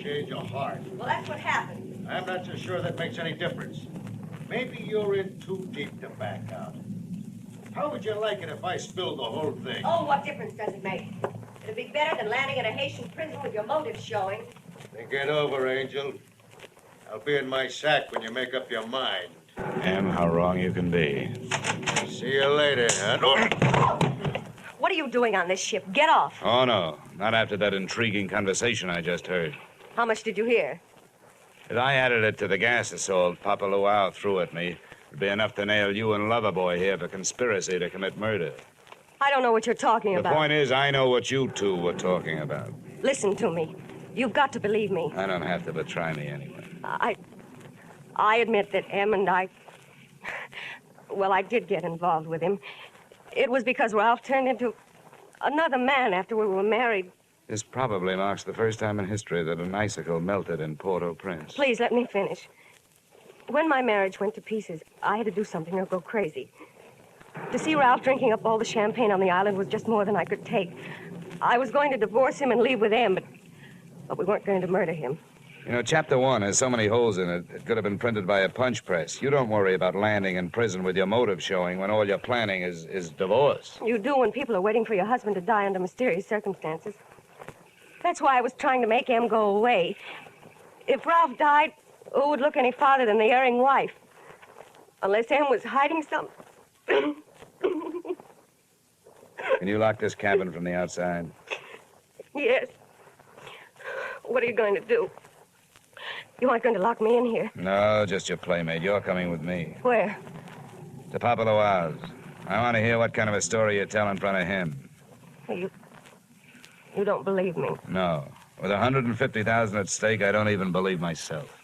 change of heart. Well, that's what happened. I'm not so sure that makes any difference. Maybe you're in too deep to back out. How would you like it if I spilled the whole thing? Oh, what difference does it make? It'd be better than landing in a Haitian prison with your motives showing. Think it over, Angel. I'll be in my sack when you make up your mind. Em, how wrong you can be. See you later, huh? What are you doing on this ship? Get off. Oh, no. Not after that intriguing conversation I just heard. How much did you hear? If I added it to the gas assault Papa Luau threw at me, it'd be enough to nail you and Loverboy here for conspiracy to commit murder. I don't know what you're talking about. The point is, I know what you two were talking about. Listen to me. You've got to believe me. I don't have to, but try me anyway. I admit that Em and I... Well, I did get involved with him. It was because Ralph turned into another man after we were married. This probably marks the first time in history that an icicle melted in Port-au-Prince. Please, let me finish. When my marriage went to pieces, I had to do something or go crazy. To see Ralph drinking up all the champagne on the island was just more than I could take. I was going to divorce him and leave with Em, but we weren't going to murder him. You know, Chapter 1 has so many holes in it, it could have been printed by a punch press. You don't worry about landing in prison with your motive showing when all you're planning is divorce. You do when people are waiting for your husband to die under mysterious circumstances. That's why I was trying to make Em go away. If Ralph died, who would look any farther than the erring wife? Unless Em was hiding something. Can you lock this cabin from the outside? Yes. What are you going to do? You aren't going to lock me in here. No, just your playmate. You're coming with me. Where? To Papa Luau's. I want to hear what kind of a story you tell in front of him. You don't believe me. No. With $150,000 at stake, I don't even believe myself.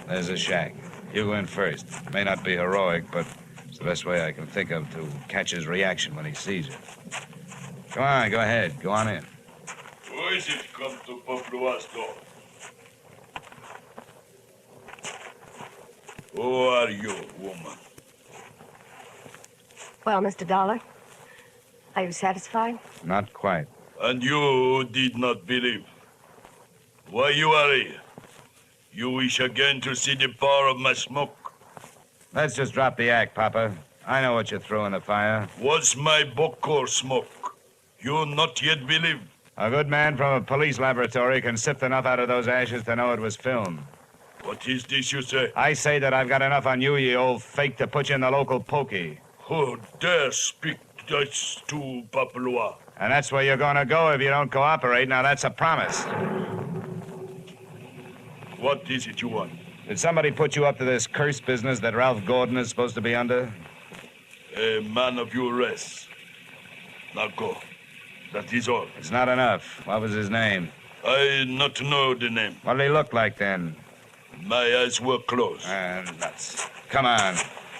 There's a shack. You go in first. May not be heroic, but it's the best way I can think of to catch his reaction when he sees it. Come on, go ahead. Go on in. Who is it come to Paplua's door? Who are you, woman? Well, Mr. Dollar, are you satisfied? Not quite. And you did not believe. Why you are here? You wish again to see the power of my smoke? Let's just drop the act, Papa. I know what you threw in the fire. Was my bokor smoke? You not yet believe? A good man from a police laboratory can sift enough out of those ashes to know it was film. What is this you say? I say that I've got enough on you, you old fake, to put you in the local pokey. Who dare speak this to Papua? And that's where you're going to go if you don't cooperate. Now, that's a promise. What is it you want? Did somebody put you up to this cursed business that Ralph Gordon is supposed to be under? A man of your race. Now go. That is all. It's not enough. What was his name? I not know the name. What did he look like then? My eyes were closed. Nuts. Come on.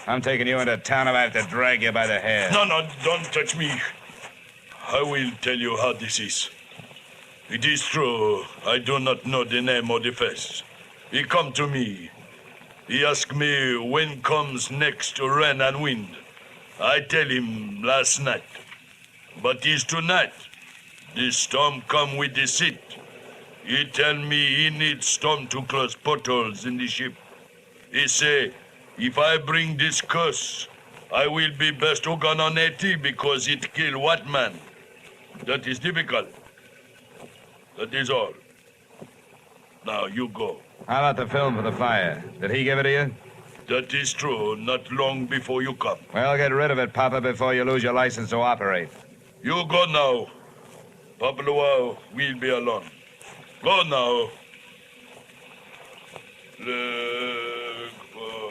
I'm taking you into town if I have to drag you by the hair. No, don't touch me. I will tell you how this is. It is true, I do not know the name or the face. He come to me. He ask me when comes next rain and wind. I tell him last night. But it's tonight. The storm come with the seat. He tell me he needs storm to close portholes in the ship. He say, if I bring this curse, I will be best Ogan on 80 because it kill white man. That is difficult. That is all. Now you go. How about the film for the fire? Did he give it to you? That is true, not long before you come. Well, get rid of it, Papa, before you lose your license to operate. You go now. Papa Luau will be alone. Go now.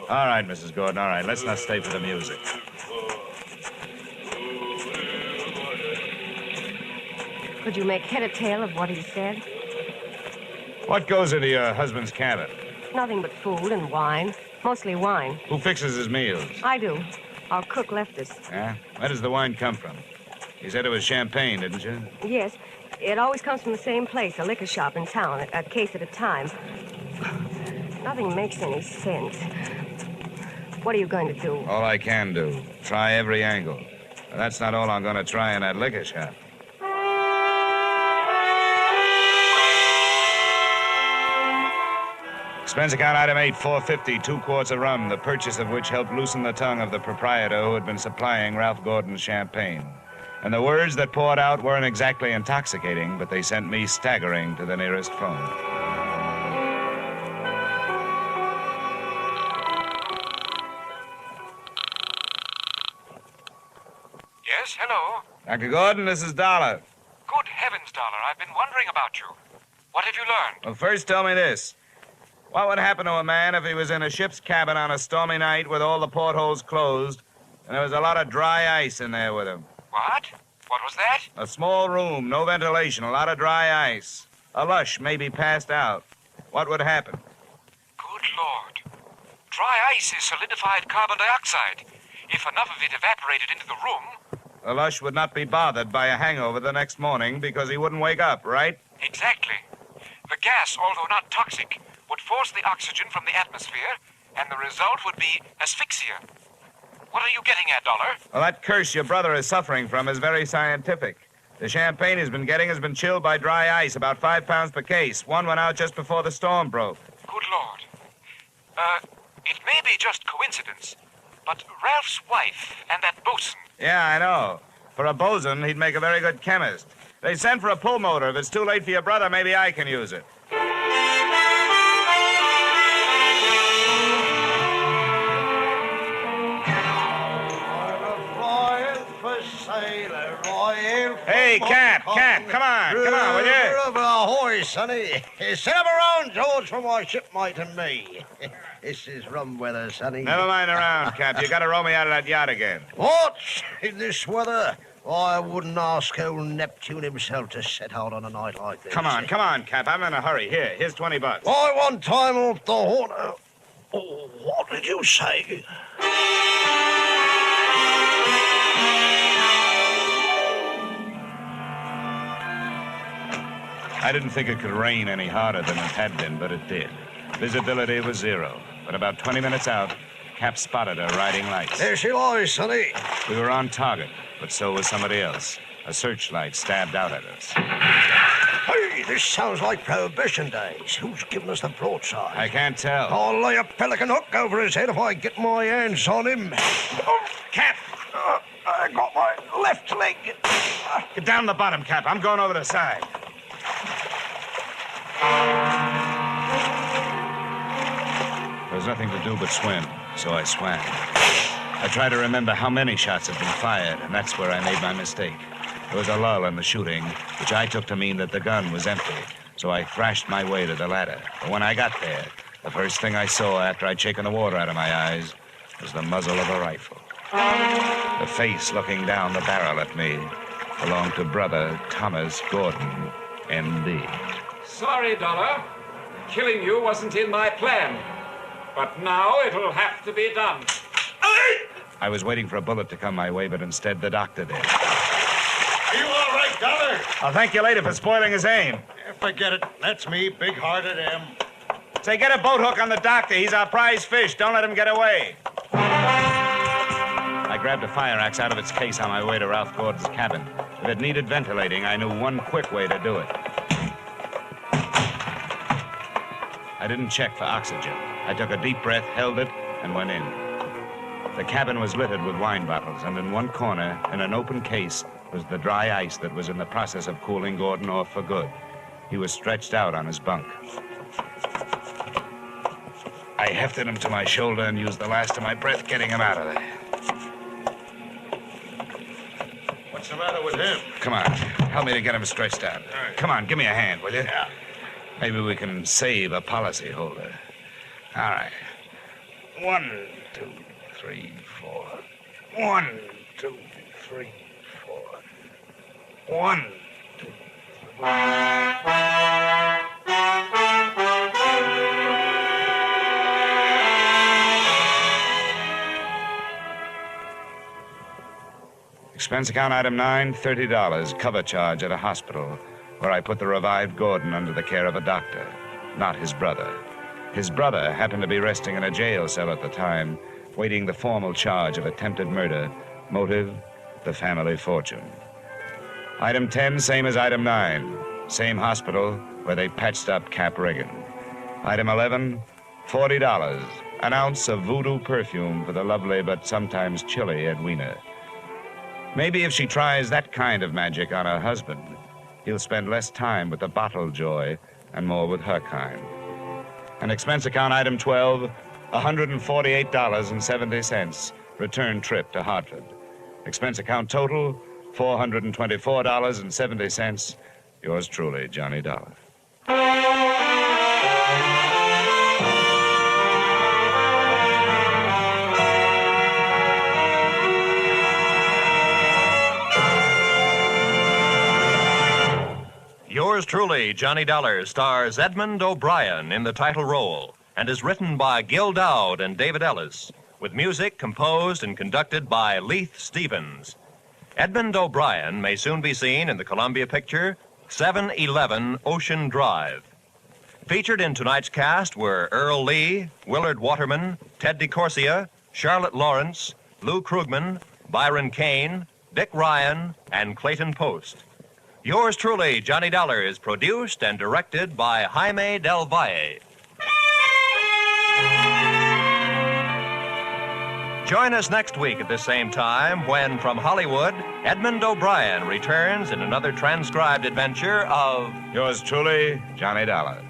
All right, Mrs. Gordon, all right. Let's not stay for the music. Could you make head or tail of what he said? What goes into your husband's cabin? Nothing but food and wine. Mostly wine. Who fixes his meals? I do. Our cook left us. Yeah? Where does the wine come from? You said it was champagne, didn't you? Yes. It always comes from the same place, a liquor shop in town, a case at a time. Nothing makes any sense. What are you going to do? All I can do. Try every angle. But that's not all I'm going to try in that liquor shop. Expense account item 8, $4.50, 2 quarts of rum, the purchase of which helped loosen the tongue of the proprietor who had been supplying Ralph Gordon's champagne. And the words that poured out weren't exactly intoxicating, but they sent me staggering to the nearest phone. Yes, hello. Dr. Gordon, this is Dollar. Good heavens, Dollar. I've been wondering about you. What have you learned? Well, first tell me this. What would happen to a man if he was in a ship's cabin on a stormy night with all the portholes closed and there was a lot of dry ice in there with him? What? What was that? A small room, no ventilation, a lot of dry ice. A lush, maybe passed out. What would happen? Good Lord. Dry ice is solidified carbon dioxide. If enough of it evaporated into the room... The lush would not be bothered by a hangover the next morning because he wouldn't wake up, right? Exactly. The gas, although not toxic, would force the oxygen from the atmosphere, and the result would be asphyxia. What are you getting at, Dollar? Well, that curse your brother is suffering from is very scientific. The champagne he's been getting has been chilled by dry ice, about 5 pounds per case. One went out just before the storm broke. Good Lord. It may be just coincidence, but Ralph's wife and that bosun... Yeah, I know. For a bosun, he'd make a very good chemist. They sent for a pull motor. If it's too late for your brother, maybe I can use it. Hey, Cap, come on, will you? Ahoy, sonny. Set up around, George, for my shipmate and me. This is rum weather, sonny. Never mind around, Cap. You gotta row me out of that yacht again. What? In this weather? I wouldn't ask old Neptune himself to set out on a night like this. Come on, Cap. I'm in a hurry. Here's $20. I want time off the horn. Oh, what did you say? I didn't think it could rain any harder than it had been, but it did. Visibility was 0. But about 20 minutes out, Cap spotted her riding lights. There she lies, sonny. We were on target, but so was somebody else. A searchlight stabbed out at us. Hey, this sounds like Prohibition days. Who's giving us the broadside? I can't tell. I'll lay a pelican hook over his head if I get my hands on him. Oh, Cap! I got my left leg. Get down the bottom, Cap. I'm going over the side. There was nothing to do but swim, so I swam. I tried to remember how many shots had been fired, and that's where I made my mistake. There was a lull in the shooting, which I took to mean that the gun was empty, so I thrashed my way to the ladder. But when I got there, the first thing I saw after I'd shaken the water out of my eyes was the muzzle of a rifle. The face looking down the barrel at me belonged to brother Thomas Gordon, M.D. Sorry, Dollar. Killing you wasn't in my plan. But now it'll have to be done. I was waiting for a bullet to come my way, but instead the doctor did. Are you all right, Dollar? I'll thank you later for spoiling his aim. Forget it. That's me, big-hearted M. Say, get a boat hook on the doctor. He's our prize fish. Don't let him get away. I grabbed a fire axe out of its case on my way to Ralph Gordon's cabin. If it needed ventilating, I knew one quick way to do it. I didn't check for oxygen. I took a deep breath, held it, and went in. The cabin was littered with wine bottles, and in one corner, in an open case, was the dry ice that was in the process of cooling Gordon off for good. He was stretched out on his bunk. I hefted him to my shoulder and used the last of my breath getting him out of there. What's the matter with him? Come on, help me to get him stretched out. Right. Come on, give me a hand, will you? Yeah. Maybe we can save a policyholder. All right. 1, 2, 3, 4. 1, 2, 3, 4. 1, 2, 3. Expense account item 9, $30. Cover charge at a hospital, where I put the revived Gordon under the care of a doctor, not his brother. His brother happened to be resting in a jail cell at the time, waiting the formal charge of attempted murder. Motive, the family fortune. Item 10, same as item 9. Same hospital where they patched up Cap Reagan. Item 11, $40. An ounce of voodoo perfume for the lovely but sometimes chilly Edwina. Maybe if she tries that kind of magic on her husband, he'll spend less time with the bottle joy and more with her kind. And expense account item 12, $148.70. Return trip to Hartford. Expense account total, $424.70. Yours truly, Johnny Dollar. Yours truly, Johnny Dollar, stars Edmond O'Brien in the title role and is written by Gil Dowd and David Ellis, with music composed and conducted by Leith Stevens. Edmond O'Brien may soon be seen in the Columbia picture 711 Ocean Drive. Featured in tonight's cast were Earl Lee, Willard Waterman, Ted DeCorsia, Charlotte Lawrence, Lou Krugman, Byron Kane, Dick Ryan, and Clayton Post. Yours truly, Johnny Dollar, is produced and directed by Jaime Del Valle. Join us next week at the same time when, from Hollywood, Edmond O'Brien returns in another transcribed adventure of Yours truly, Johnny Dollar.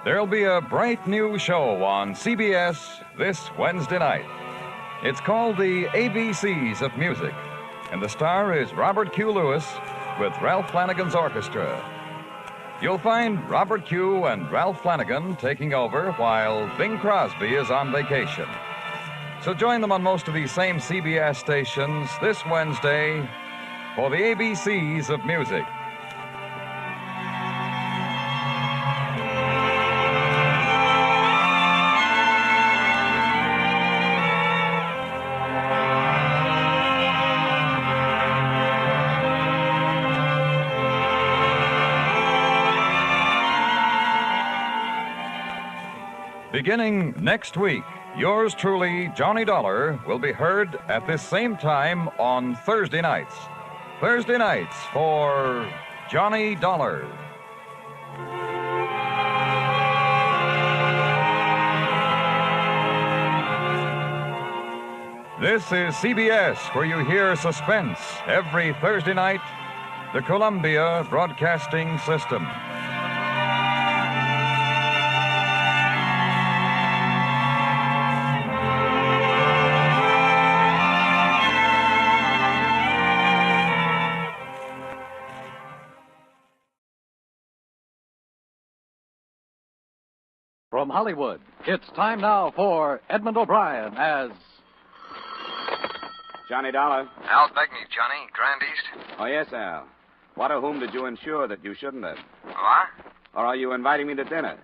There'll be a bright new show on CBS this Wednesday night. It's called The ABCs of Music, and the star is Robert Q. Lewis with Ralph Flanagan's orchestra. You'll find Robert Q. and Ralph Flanagan taking over while Bing Crosby is on vacation. So join them on most of these same CBS stations this Wednesday for The ABCs of Music. Beginning next week, yours truly, Johnny Dollar, will be heard at this same time on Thursday nights. Thursday nights for Johnny Dollar. This is CBS, where you hear suspense every Thursday night, the Columbia Broadcasting System. From Hollywood, it's time now for Edmond O'Brien as Johnny Dollar. Al Begney, Johnny, Grand East. Oh, yes, Al. What or whom did you insure that you shouldn't have? What? Or are you inviting me to dinner?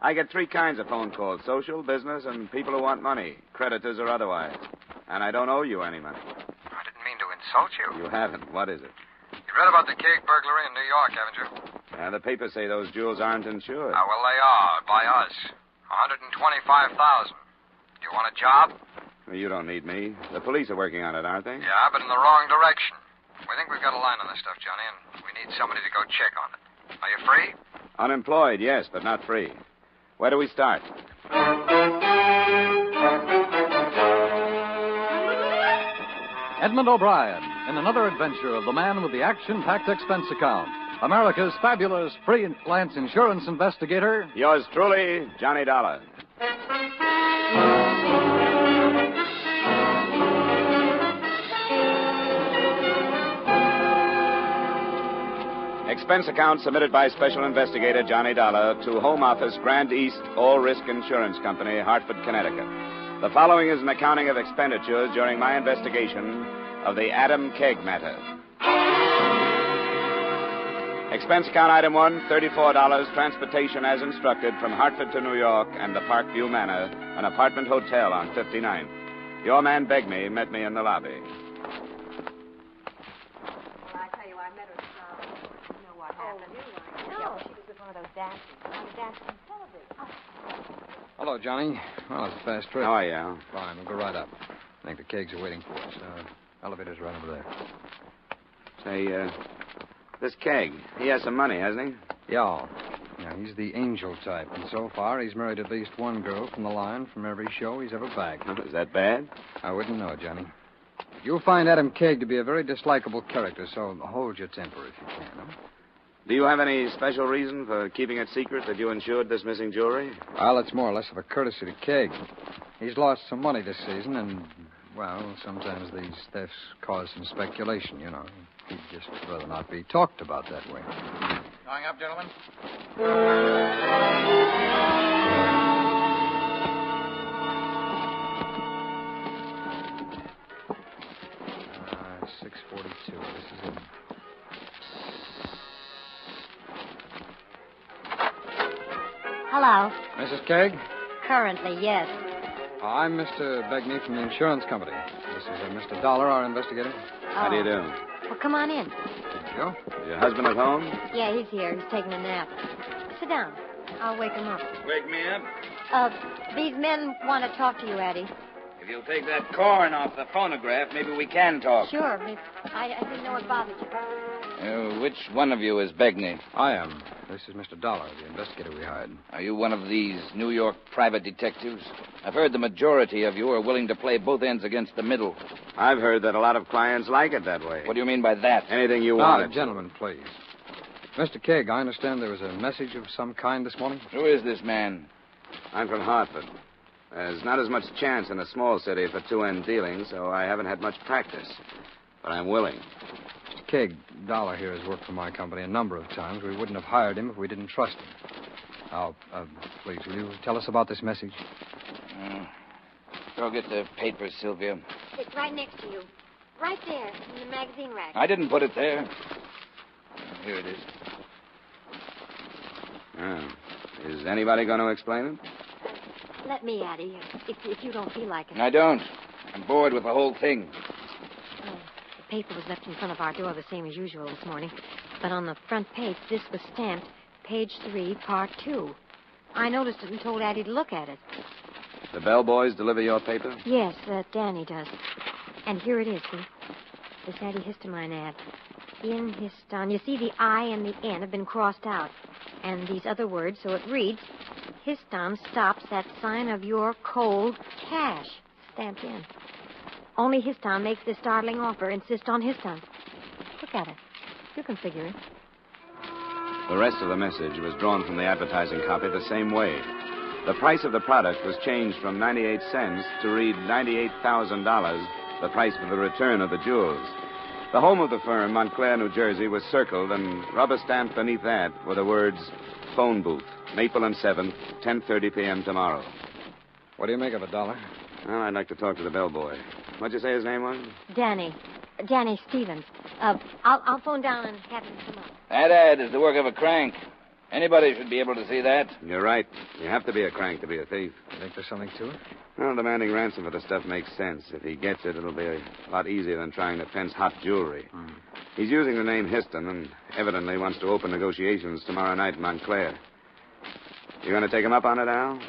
I get 3 kinds of phone calls, social, business, and people who want money, creditors or otherwise. And I don't owe you any money. I didn't mean to insult you. You haven't. What is it? You read about the keg burglary in New York, haven't you? The papers say those jewels aren't insured. Ah, well, they are, by us. $125,000. You want a job? Well, you don't need me. The police are working on it, aren't they? Yeah, but in the wrong direction. We think we've got a line on this stuff, Johnny, and we need somebody to go check on it. Are you free? Unemployed, yes, but not free. Where do we start? Edmond O'Brien in another adventure of the man with the action-packed expense account. America's fabulous freelance insurance investigator. Yours truly, Johnny Dollar. Expense account submitted by Special Investigator Johnny Dollar to Home Office, Grand East All Risk Insurance Company, Hartford, Connecticut. The following is an accounting of expenditures during my investigation of the Adam Keg matter. Expense account item 1, $34, transportation as instructed from Hartford to New York and the Parkview Manor, an apartment hotel on 59th. Your man Begme met me in the lobby. Well, I tell you, I met her. You know what happened? No, she was with one of those dancers. One of the dancers on television. Hello, Johnny. Well, it's a fast trip. How are you, Al? Fine. We'll go right up. I think the kegs are waiting for us. Elevator's right over there. Say, this Keg, he has some money, hasn't he? Yeah. Yeah, he's the angel type, and so far he's married at least one girl from the line from every show he's ever bagged. Oh, is that bad? I wouldn't know, Johnny. You'll find Adam Keg to be a very dislikable character, so hold your temper if you can, huh? Do you have any special reason for keeping it secret that you insured this missing jewelry? Well, it's more or less of a courtesy to Keg. He's lost some money this season, and, well, sometimes these thefts cause some speculation, you know. He'd just rather not be talked about that way. Going up, gentlemen? 642. This is it. Hello. Mrs. Keg? Currently, yes. I'm Mr. Begney from the insurance company. This is Mr. Dollar, our investigator. How do you do? Well, come on in. Thank you. Is your husband at home? Yeah, he's here. He's taking a nap. Sit down. I'll wake him up. Wake me up? These men want to talk to you, Eddie. If you'll take that corn off the phonograph, maybe we can talk. Sure. I didn't know it bothered you. Which one of you is Begney? I am. This is Mr. Dollar, the investigator we hired. Are you one of these New York private detectives? I've heard the majority of you are willing to play both ends against the middle. I've heard that a lot of clients like it that way. What do you mean by that? Anything you want. Gentlemen, please. Mr. Keg, I understand there was a message of some kind this morning. Who is this man? I'm from Hartford. There's not as much chance in a small city for two-end dealing, so I haven't had much practice. But I'm willing. Mr. Keg, Dollar here has worked for my company a number of times. We wouldn't have hired him if we didn't trust him. Now, please, will you tell us about this message? Go get the papers, Sylvia. It's right next to you. Right there, in the magazine rack. I didn't put it there. Here it is. Oh. Is anybody going to explain it? Let me, Addie, if you don't feel like it. I don't. I'm bored with the whole thing. The paper was left in front of our door the same as usual this morning. But on the front page, this was stamped, page 3, part 2. I noticed it and told Addie to look at it. The bellboys deliver your paper? Yes, Danny does. And here it is, see? This antihistamine ad. In histon. You see, the I and the N have been crossed out. And these other words, so it reads, Histon stops that sign of your cold cash. Stamped in. Only Histon makes this startling offer. Insist on Histon. Look at it. You can figure it. The rest of the message was drawn from the advertising copy the same way. The price of the product was changed from 98 cents to read $98,000, the price for the return of the jewels. The home of the firm, Montclair, New Jersey, was circled, and rubber-stamped beneath that were the words, phone booth, Maple and 7th, 10:30 p.m. tomorrow. What do you make of it, Dollar? Well, I'd like to talk to the bellboy. What'd you say his name was? Danny Stevens. I'll phone down and have him come up. That ad is the work of a crank. Anybody should be able to see that. You're right. You have to be a crank to be a thief. You think there's something to it? Well, demanding ransom for the stuff makes sense. If he gets it, it'll be a lot easier than trying to fence hot jewelry. He's using the name Histon and evidently wants to open negotiations tomorrow night in Montclair. You going to take him up on it, Al?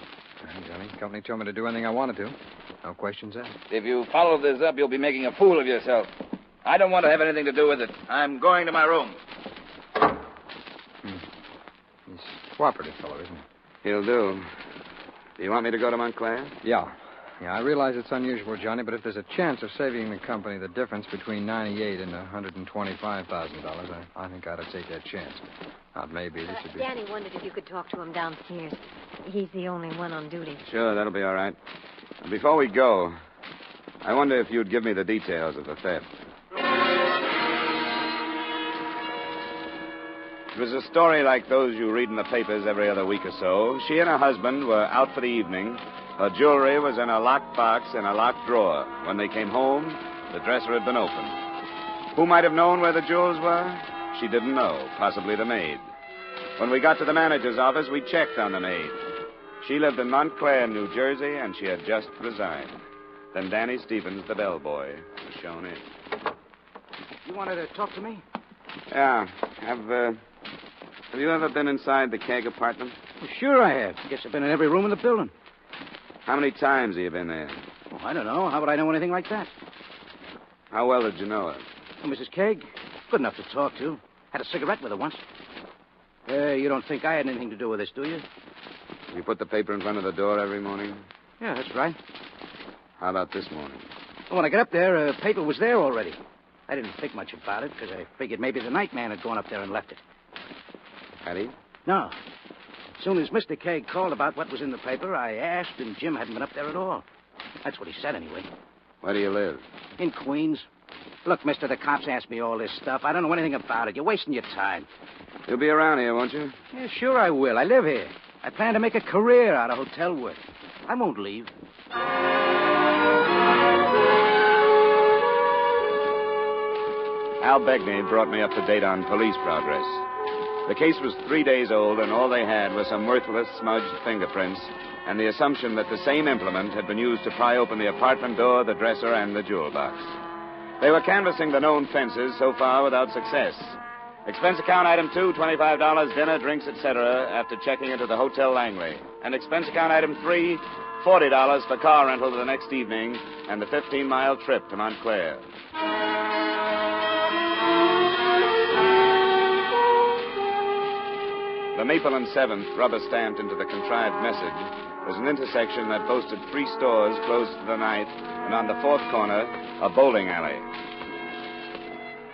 Johnny, the company told me to do anything I wanted to. No questions asked. If you follow this up, you'll be making a fool of yourself. I don't want to have anything to do with it. I'm going to my room. He's a cooperative fellow, isn't he? He'll do. Do you want me to go to Montclair? Yeah, I realize it's unusual, Johnny, but if there's a chance of saving the company the difference between $98,000 and $125,000, I think I ought to take that chance. Not maybe. This would be... Danny wondered if you could talk to him downstairs. He's the only one on duty. Sure, that'll be all right. Before we go, I wonder if you'd give me the details of the theft. It was a story like those you read in the papers every other week or so. She and her husband were out for the evening. Her jewelry was in a locked box in a locked drawer. When they came home, the dresser had been opened. Who might have known where the jewels were? she didn't know, possibly the maid. When we got to the manager's office, we checked on the maid. She lived in Montclair, New Jersey, and she had just resigned. Then Danny Stevens, the bellboy, was shown in. You wanted to talk to me? Yeah. Have you ever been inside the Keg apartment? Well, sure I have. Guess I've been in every room in the building. How many times have you been there? Oh, I don't know. How would I know anything like that? How well did you know her? Oh, Mrs. Keg, good enough to talk to. Had a cigarette with her once. You don't think I had anything to do with this, do you? You put the paper in front of the door every morning? Yeah, that's right. How about this morning? Well, when I got up there, paper was there already. I didn't think much about it because I figured maybe the night man had gone up there and left it. Had he? No. As soon as Mr. Keg called about what was in the paper, I asked, and Jim hadn't been up there at all. That's what he said, anyway. Where do you live? In Queens. Look, mister, the cops asked me all this stuff. I don't know anything about it. You're wasting your time. You'll be around here, won't you? Yeah, sure I will. I live here. I plan to make a career out of hotel work. I won't leave. Al Begney brought me up to date on police progress. The case was 3 days old, and all they had was some worthless, smudged fingerprints and the assumption that the same implement had been used to pry open the apartment door, the dresser, and the jewel box. They were canvassing the known fences, so far without success. Expense account item 2, $25, dinner, drinks, etc., after checking into the Hotel Langley. And expense account item 3, $40 for car rental the next evening and the 15-mile trip to Montclair. The Maple and 7th, rubber-stamped into the contrived message, was an intersection that boasted 3 stores closed for the night, and on the 4th corner, a bowling alley.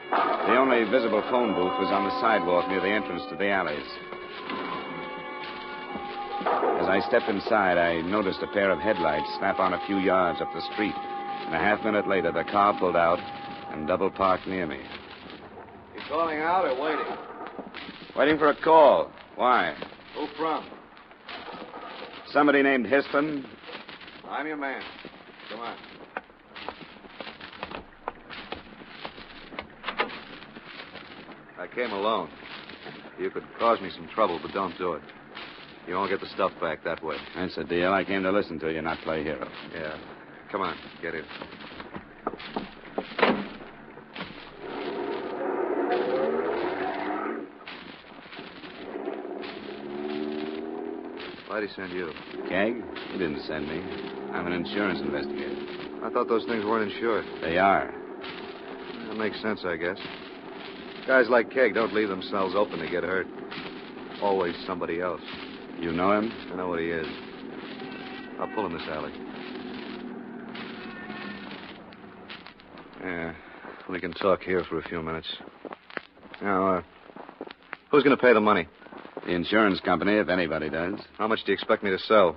The only visible phone booth was on the sidewalk near the entrance to the alleys. As I stepped inside, I noticed a pair of headlights snap on a few yards up the street, and a half-minute later, the car pulled out and double-parked near me. You calling out or waiting? Waiting for a call. Why? Who from? Somebody named Histon. I'm your man. Come on. I came alone. You could cause me some trouble, but don't do it. You won't get the stuff back that way. That's the deal. I came to listen to you, not play hero. Yeah. Come on, get in. Why'd he send you? Keg? He didn't send me. I'm an insurance investigator. I thought those things weren't insured. They are. That makes sense, I guess. Guys like Keg don't leave themselves open to get hurt. Always somebody else. You know him? I know what he is. I'll pull in this alley. Yeah, we can talk here for a few minutes. Now, who's going to pay the money? The insurance company, if anybody does. How much do you expect me to sell?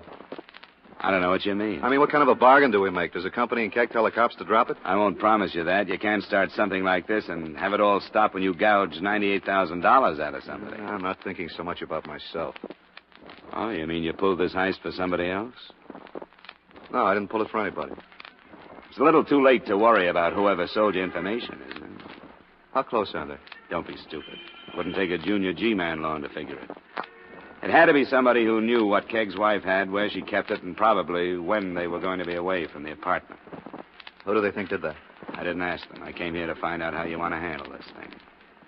I don't know what you mean. I mean, what kind of a bargain do we make? Does the company and Keg tell the cops to drop it? I won't promise you that. You can't start something like this and have it all stop when you gouge $98,000 out of somebody. I'm not thinking so much about myself. Oh, you mean you pulled this heist for somebody else? No, I didn't pull it for anybody. It's a little too late to worry about whoever sold you information, isn't it? How close are they? Don't be stupid. Wouldn't take a junior G-man long to figure it. It had to be somebody who knew what Keg's wife had, where she kept it, and probably when they were going to be away from the apartment. Who do they think did that? I didn't ask them. I came here to find out how you want to handle this thing.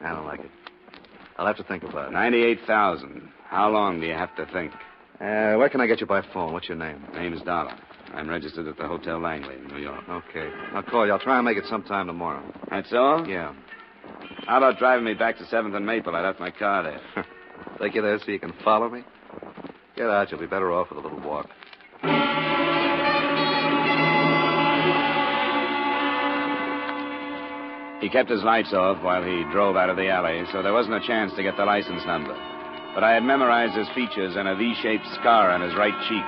I don't like it. I'll have to think about it. $98,000. How long do you have to think? Where can I get you by phone? What's your name? Name's Dollar. I'm registered at the Hotel Langley in New York. Okay. I'll call you. I'll try and make it sometime tomorrow. That's all? Yeah. How about driving me back to 7th and Maple? I left my car there. Take you there so you can follow me? Get out. You'll be better off with a little walk. He kept his lights off while he drove out of the alley, so there wasn't a chance to get the license number. But I had memorized his features and a V-shaped scar on his right cheek.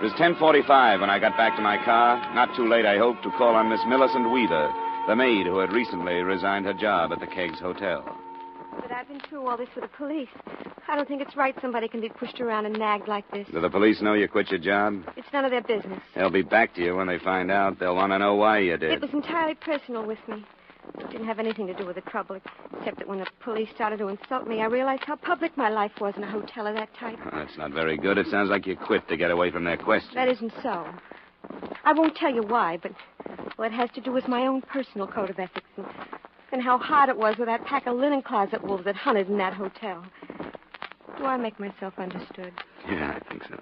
It was 10:45 when I got back to my car. Not too late, I hope, to call on Miss Millicent Weaver, the maid who had recently resigned her job at the Keg's Hotel. But I've been through all this with the police. I don't think it's right somebody can be pushed around and nagged like this. Do the police know you quit your job? It's none of their business. They'll be back to you when they find out. They'll want to know why you did. It was entirely personal with me. It didn't have anything to do with the trouble, except that when the police started to insult me, I realized how public my life was in a hotel of that type. Well, that's not very good. It sounds like you quit to get away from their questions. That isn't so. I won't tell you why, but well, it has to do with my own personal code of ethics and how hard it was with that pack of linen closet wolves that hunted in that hotel. Do I make myself understood? Yeah, I think so.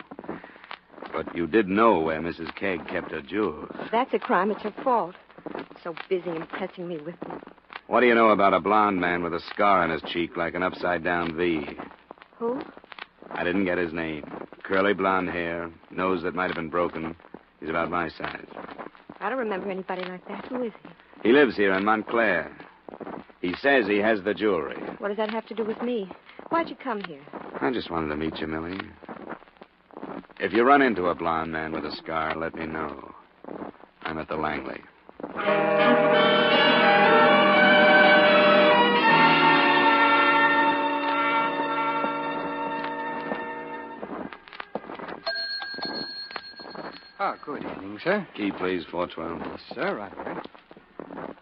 But you did know where Mrs. Kegg kept her jewels. If that's a crime, it's her fault. So busy impressing me with them. What do you know about a blonde man with a scar on his cheek like an upside-down V? Who? I didn't get his name. Curly blonde hair, nose that might have been broken. He's about my size. I don't remember anybody like that. Who is he? He lives here in Montclair. He says he has the jewelry. What does that have to do with me? Why'd you come here? I just wanted to meet you, Millie. If you run into a blonde man with a scar, let me know. I'm at the Langley. Good evening, sir. Key, please, 412. Yes, sir, right away.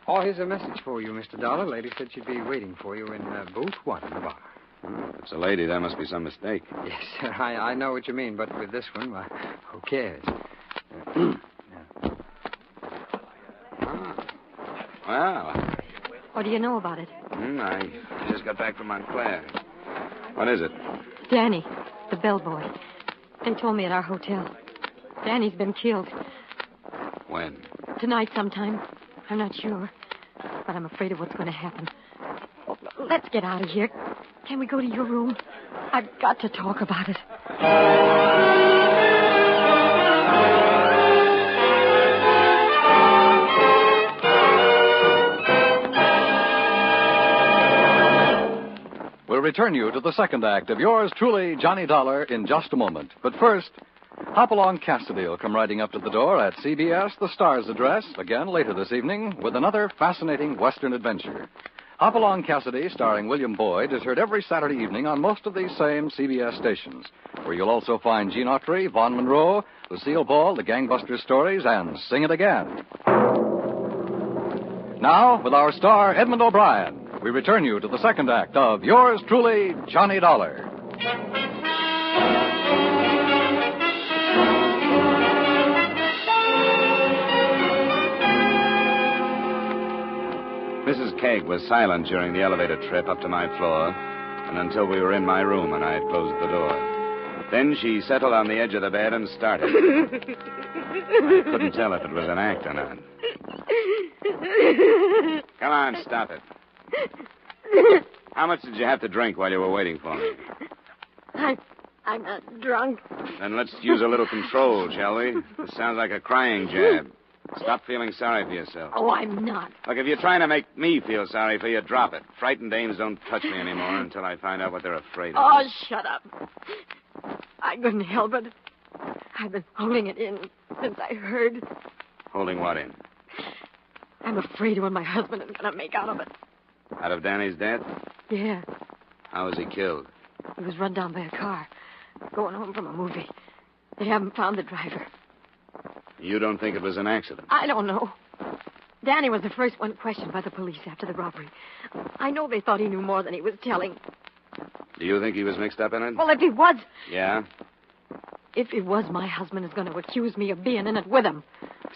Oh, here's a message for you, Mr. Dollar. Lady said she'd be waiting for you in booth 1 in the bar. Oh, if it's a lady, there must be some mistake. Yes, sir, I know what you mean, but with this one, well, who cares? Well, What do you know about it? I just got back from Montclair. What is it? Danny, the bellboy. They told me at our hotel. Danny's been killed. When? Tonight sometime. I'm not sure. But I'm afraid of what's going to happen. Oh, let's get out of here. Can we go to your room? I've got to talk about it. We'll return you to the second act of yours truly, Johnny Dollar, in just a moment. But first, Hopalong Cassidy will come riding up to the door at CBS, the Star's address, again later this evening, with another fascinating Western adventure. Hopalong Cassidy, starring William Boyd, is heard every Saturday evening on most of these same CBS stations, where you'll also find Gene Autry, Vaughn Monroe, Lucille Ball, the Gangbusters stories, and Sing It Again. Now, with our star, Edmond O'Brien, we return you to the second act of yours truly, Johnny Dollar. Mrs. Kegg was silent during the elevator trip up to my floor, and until we were in my room and I had closed the door. Then she settled on the edge of the bed and started. I couldn't tell if it was an act or not. Come on, stop it. How much did you have to drink while you were waiting for me? I'm not drunk. Then let's use a little control, shall we? This sounds like a crying jab. Stop feeling sorry for yourself. Oh, I'm not. Look, if you're trying to make me feel sorry for you, drop it. Frightened dames don't touch me anymore until I find out what they're afraid of. Oh, shut up. I couldn't help it. I've been holding it in since I heard. Holding what in? I'm afraid of what my husband is going to make out of it. Out of Danny's death? Yeah. How was he killed? He was run down by a car, going home from a movie. They haven't found the driver. You don't think it was an accident? I don't know. Danny was the first one questioned by the police after the robbery. I know they thought he knew more than he was telling. Do you think he was mixed up in it? Well, if he was... Yeah? If he was, my husband is going to accuse me of being in it with him.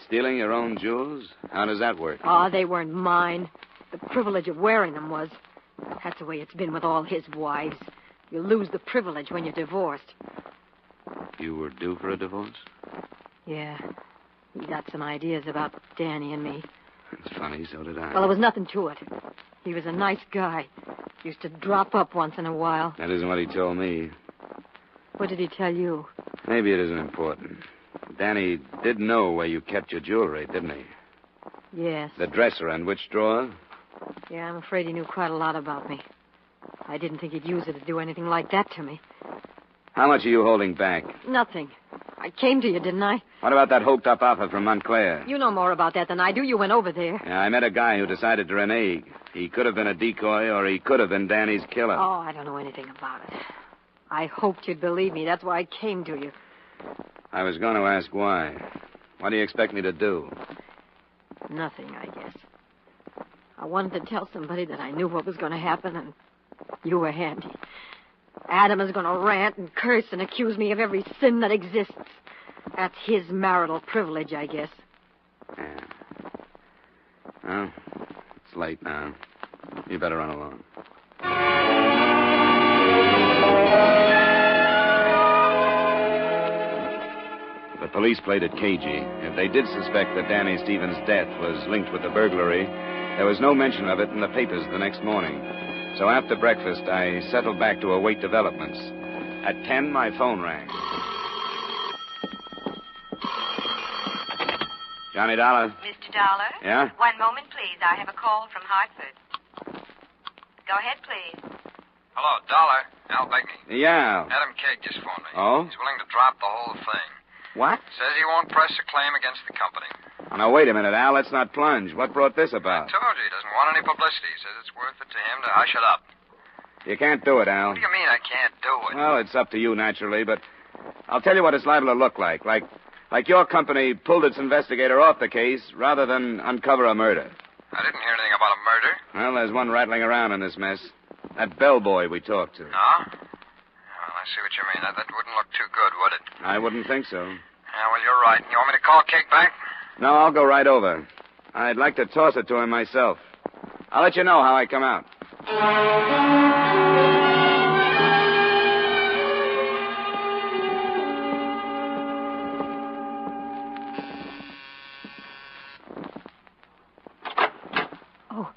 Stealing your own jewels? How does that work? Oh, they weren't mine. The privilege of wearing them was. That's the way it's been with all his wives. You lose the privilege when you're divorced. You were due for a divorce? Yeah. He got some ideas about Danny and me. It's funny, so did I. Well, there was nothing to it. He was a nice guy. Used to drop up once in a while. That isn't what he told me. What did he tell you? Maybe it isn't important. Danny did know where you kept your jewelry, didn't he? Yes. The dresser and which drawer? Yeah, I'm afraid he knew quite a lot about me. I didn't think he'd use it to do anything like that to me. How much are you holding back? Nothing. I came to you, didn't I? What about that hoked-up offer from Montclair? You know more about that than I do. You went over there. Yeah, I met a guy who decided to renege. He could have been a decoy, or he could have been Danny's killer. Oh, I don't know anything about it. I hoped you'd believe me. That's why I came to you. I was going to ask why. What do you expect me to do? Nothing, I guess. I wanted to tell somebody that I knew what was going to happen, and you were handy. Adam is going to rant and curse and accuse me of every sin that exists. That's his marital privilege, I guess. Yeah. Well, it's late now. You better run along. The police played it cagey. If they did suspect that Danny Stevens' death was linked with the burglary, there was no mention of it in the papers the next morning. So after breakfast, I settled back to await developments. At 10, my phone rang. Johnny Dollar. Mr. Dollar? Yeah? 1 moment, please. I have a call from Hartford. Go ahead, please. Hello, Dollar. Al Begney. Yeah. Adam Cade just phoned me. Oh? He's willing to drop the whole thing. What? Says he won't press a claim against the company. Oh, now, wait a minute, Al. Let's not plunge. What brought this about? I told you he doesn't want any publicity. He says it's worth it to him to hush it up. You can't do it, Al. What do you mean I can't do it? Well, it's up to you, naturally, but I'll tell you what it's liable to look like. Like your company pulled its investigator off the case rather than uncover a murder. I didn't hear anything about a murder. Well, there's one rattling around in this mess. That bellboy we talked to. No? Well, I see what you mean. That wouldn't look too good, would it? I wouldn't think so. Yeah, well, you're right. You want me to call Cake back? No, I'll go right over. I'd like to toss it to him myself. I'll let you know how I come out. Oh,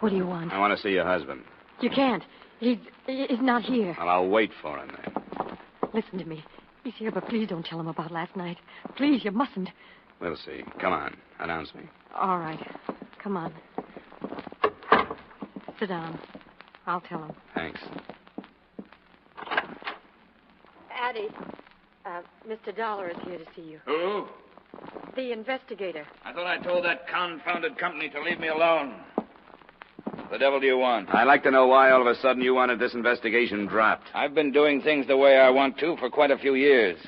what do you want? I want to see your husband. You can't. He's not here. Well, I'll wait for him then. Listen to me. He's here, but please don't tell him about last night. Please, you mustn't. We'll see. Come on. Announce me. All right. Come on. Sit down. I'll tell him. Thanks. Addie, Mr. Dollar is here to see you. Who? The investigator. I thought I told that confounded company to leave me alone. The devil do you want? I'd like to know why all of a sudden you wanted this investigation dropped. I've been doing things the way I want to for quite a few years.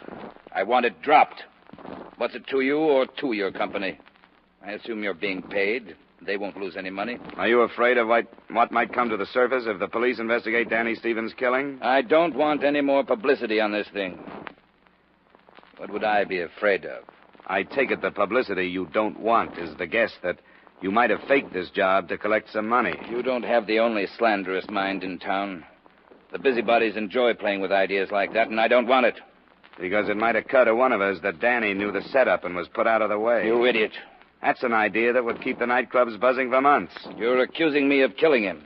I want it dropped. What's it to you or to your company? I assume you're being paid. They won't lose any money. Are you afraid of what might come to the surface if the police investigate Danny Stevens' killing? I don't want any more publicity on this thing. What would I be afraid of? I take it the publicity you don't want is the guess that you might have faked this job to collect some money. You don't have the only slanderous mind in town. The busybodies enjoy playing with ideas like that, and I don't want it. Because it might occur to one of us that Danny knew the setup and was put out of the way. You idiot. That's an idea that would keep the nightclubs buzzing for months. You're accusing me of killing him.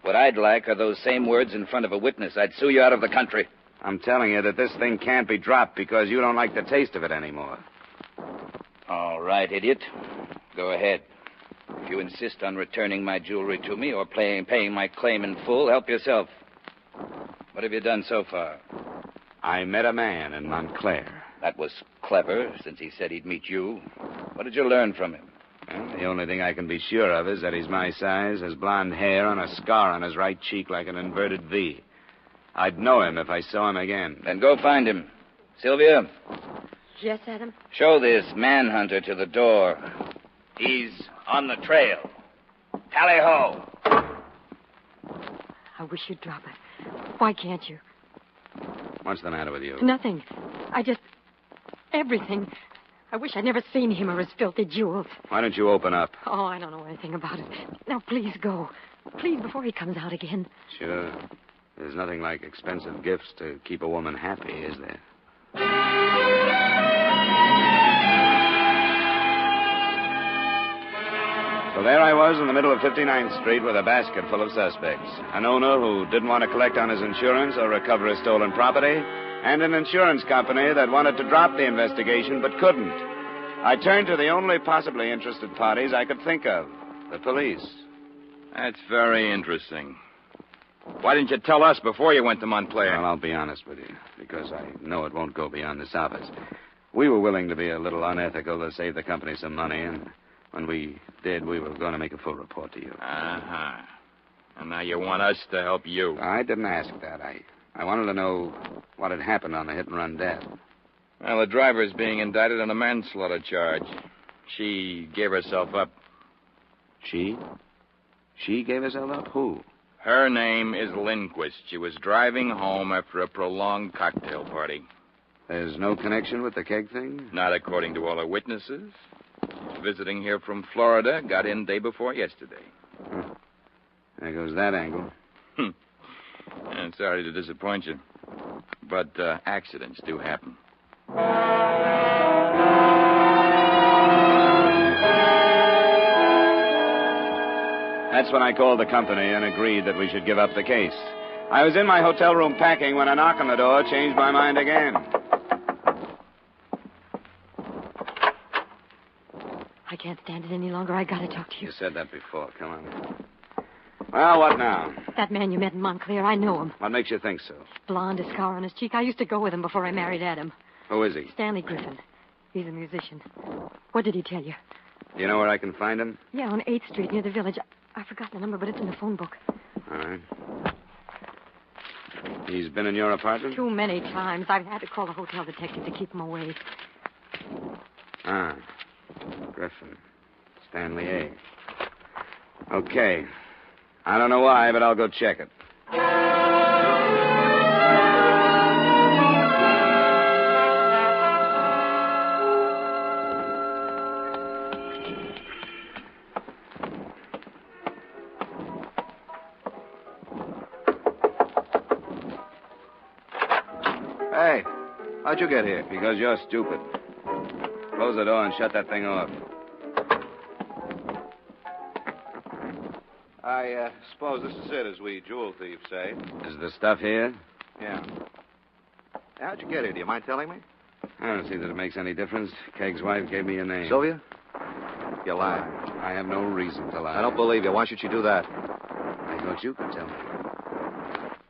What I'd like are those same words in front of a witness. I'd sue you out of the country. I'm telling you that this thing can't be dropped because you don't like the taste of it anymore. All right, idiot. Go ahead. If you insist on returning my jewelry to me or paying my claim in full, help yourself. What have you done so far? I met a man in Montclair. That was clever, since he said he'd meet you. What did you learn from him? Well, the only thing I can be sure of is that he's my size, has blonde hair, and a scar on his right cheek like an inverted V. I'd know him if I saw him again. Then go find him. Sylvia? Yes, Adam? Show this manhunter to the door. He's on the trail. Tally-ho. I wish you'd drop it. Why can't you? What's the matter with you? Nothing. Everything. I wish I'd never seen him or his filthy jewels. Why don't you open up? Oh, I don't know anything about it. Now, please go. Please, before he comes out again. Sure. There's nothing like expensive gifts to keep a woman happy, is there? So there I was in the middle of 59th Street with a basket full of suspects. An owner who didn't want to collect on his insurance or recover his stolen property, and an insurance company that wanted to drop the investigation but couldn't. I turned to the only possibly interested parties I could think of, the police. That's very interesting. Why didn't you tell us before you went to Montclair? Well, I'll be honest with you, because I know it won't go beyond this office. We were willing to be a little unethical to save the company some money, and when we did, we were going to make a full report to you. Uh-huh. And now you want us to help you. I didn't ask that. I wanted to know what had happened on the hit-and-run death. Well, the driver's being indicted on a manslaughter charge. She gave herself up. She? She gave herself up? Who? Her name is Lindquist. She was driving home after a prolonged cocktail party. There's no connection with the keg thing? Not according to all her witnesses. She's visiting here from Florida. Got in day before yesterday. There goes that angle. I'm sorry to disappoint you. But accidents do happen. That's when I called the company and agreed that we should give up the case. I was in my hotel room packing when a knock on the door changed my mind again. I can't stand it any longer. I gotta talk to you. You said that before. Come on. Well, what now? That man you met in Montclair, I know him. What makes you think so? Blonde, a scar on his cheek. I used to go with him before I married Adam. Who is he? Stanley Griffin. He's a musician. What did he tell you? Do you know where I can find him? Yeah, on 8th Street near the village. I forgot the number, but it's in the phone book. All right. He's been in your apartment? Too many times. I've had to call the hotel detective to keep him away. Ah. Griffin. Stanley A. Okay. I don't know why, but I'll go check it. Hey, how'd you get here? Because you're stupid. Close the door and shut that thing off. I suppose this is it, as we jewel thieves say. Is the stuff here? Yeah. How'd you get here? Do you mind telling me? I don't see that it makes any difference. Keg's wife gave me your name. Sylvia? You're lying. I have no reason to lie. I don't believe you. Why should you do that? I thought you could tell me.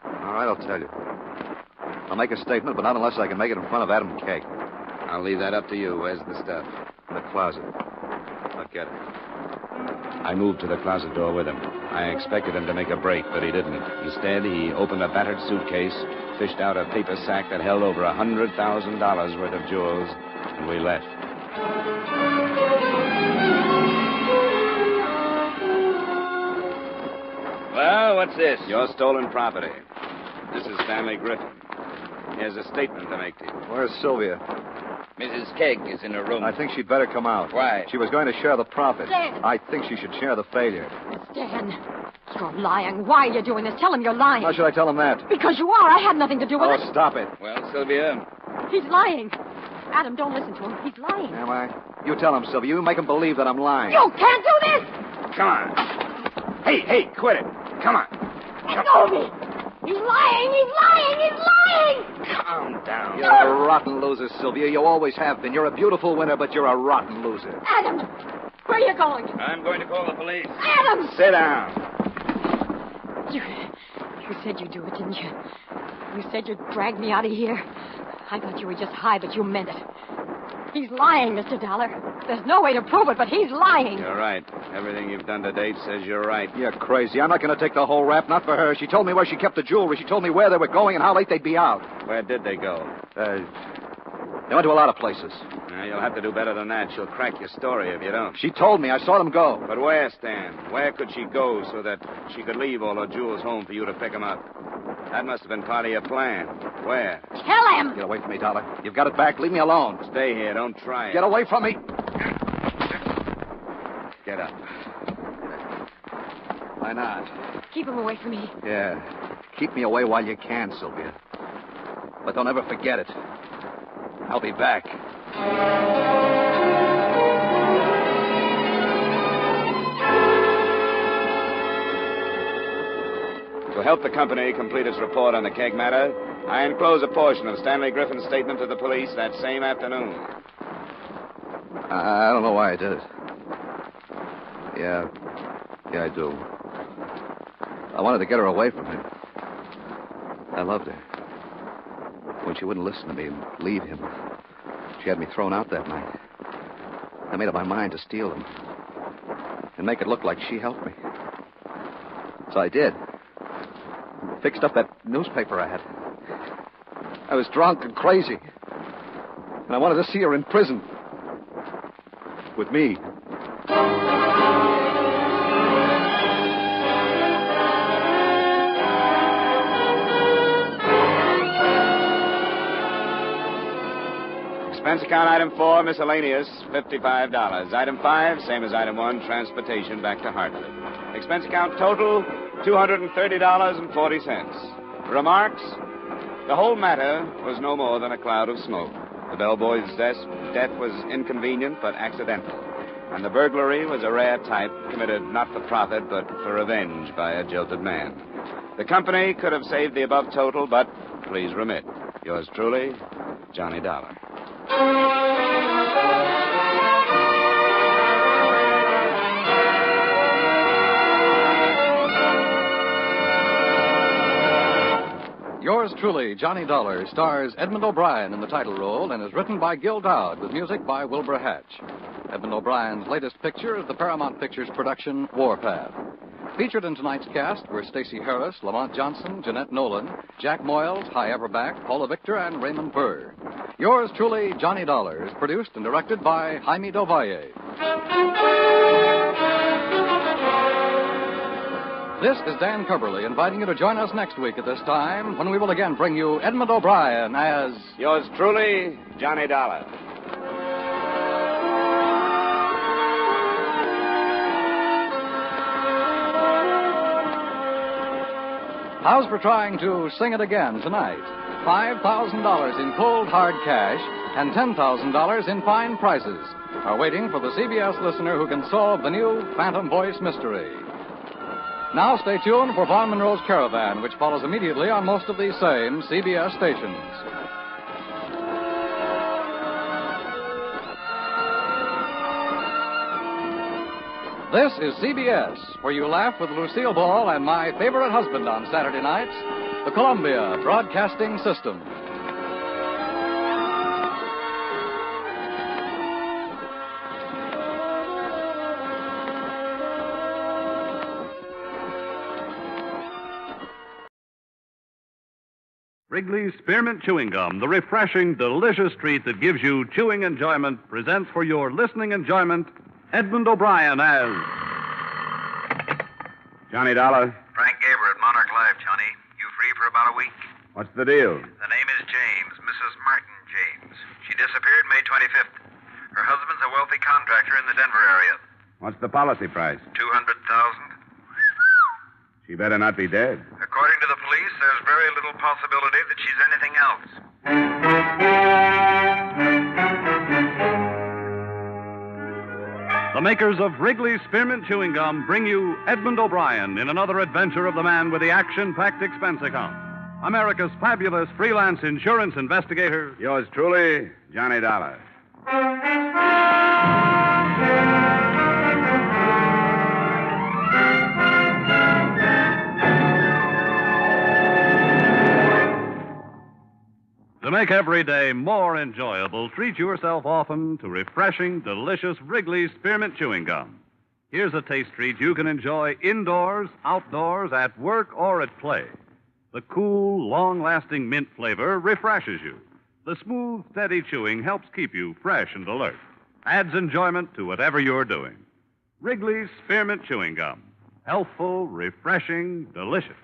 All right, I'll tell you. I'll make a statement, but not unless I can make it in front of Adam Keg. I'll leave that up to you. Where's the stuff? In the closet. I'll get it. I moved to the closet door with him. I expected him to make a break, but he didn't. Instead, he opened a battered suitcase, fished out a paper sack that held over $100,000 worth of jewels, and we left. Well, what's this? Your stolen property. This is Stanley Griffin. He has a statement to make to you. Where's Sylvia? Mrs. Keg is in her room. I think she'd better come out. Why? She was going to share the profit. Stan! I think she should share the failure. Stan, you're lying. Why are you doing this? Tell him you're lying. Why should I tell him that? Because you are. I had nothing to do with it. Oh, stop it. Well, Sylvia? He's lying. Adam, don't listen to him. He's lying. Am I? You tell him, Sylvia. You make him believe that I'm lying. You can't do this! Come on. Hey, quit it. Come on. Let go of me. He's lying. He's lying. He's lying. Calm down. You're a rotten loser, Sylvia. You always have been. You're a beautiful winner, but you're a rotten loser. Adam, where are you going? I'm going to call the police. Adam! Sit down. You said you'd do it, didn't you? You said you'd drag me out of here. I thought you were just high, but you meant it. He's lying, Mr. Dollar. There's no way to prove it, but he's lying. You're right. Everything you've done to date says you're right. You're crazy. I'm not going to take the whole rap. Not for her. She told me where she kept the jewelry. She told me where they were going and how late they'd be out. Where did they go? They went to a lot of places. You'll have to do better than that. She'll crack your story if you don't. She told me. I saw them go. But where, Stan? Where could she go so that she could leave all her jewels home for you to pick them up? That must have been part of your plan. Where? Tell him! Get away from me, Dollar. You've got it back. Leave me alone. Stay here. Don't try it. Get away from me. Get up. Why not? Keep him away from me. Yeah. Keep me away while you can, Sylvia. But don't ever forget it. I'll be back. To help the company complete its report on the keg matter, I enclose a portion of Stanley Griffin's statement to the police that same afternoon. I don't know why I did it. Yeah, I do. I wanted to get her away from him. I loved her. When she wouldn't listen to me and leave him, she had me thrown out that night. I made up my mind to steal them and make it look like she helped me. So I did. Fixed up that newspaper I had. I was drunk and crazy. And I wanted to see her in prison. With me. Expense account item 4, miscellaneous, $55. Item 5, same as item 1, transportation back to Hartford. Expense account total, $230.40. Remarks? The whole matter was no more than a cloud of smoke. The bellboy's death was inconvenient but accidental. And the burglary was a rare type committed not for profit but for revenge by a jilted man. The company could have saved the above total, but please remit. Yours truly, Johnny Dollar. Yours truly, Johnny Dollar, stars Edmond O'Brien in the title role and is written by Gil Dowd with music by Wilbur Hatch. Edmond O'Brien's latest picture is the Paramount Pictures production Warpath. Featured in tonight's cast were Stacey Harris, Lamont Johnson, Jeanette Nolan, Jack Moyles, Hy Everback, Paula Victor, and Raymond Burr. Yours truly, Johnny Dollar, is produced and directed by Jaime Del Valle. This is Dan Coverly inviting you to join us next week at this time when we will again bring you Edmond O'Brien as... Yours truly, Johnny Dollar. How's for trying to sing it again tonight? $5,000 in cold, hard cash and $10,000 in fine prizes are waiting for the CBS listener who can solve the new Phantom Voice mystery. Now stay tuned for Vaughn Monroe's Caravan, which follows immediately on most of these same CBS stations. This is CBS, where you laugh with Lucille Ball and my favorite husband on Saturday nights, the Columbia Broadcasting System. Wrigley's Spearmint Chewing Gum, the refreshing, delicious treat that gives you chewing enjoyment, presents for your listening enjoyment Edmond O'Brien as... Johnny Dollar. Frank Gaber at Monarch Live, Johnny. You free for about a week? What's the deal? The name is James, Mrs. Martin James. She disappeared May 25th. Her husband's a wealthy contractor in the Denver area. What's the policy price? $200,000. She better not be dead. According to the police, there's very little possibility that she's anything else. The makers of Wrigley's Spearmint Chewing Gum bring you Edmond O'Brien in another adventure of the man with the action-packed expense account. America's fabulous freelance insurance investigator. Yours truly, Johnny Dollar. To make every day more enjoyable, treat yourself often to refreshing, delicious Wrigley's Spearmint Chewing Gum. Here's a taste treat you can enjoy indoors, outdoors, at work, or at play. The cool, long-lasting mint flavor refreshes you. The smooth, steady chewing helps keep you fresh and alert. Adds enjoyment to whatever you're doing. Wrigley's Spearmint Chewing Gum. Healthful, refreshing, delicious.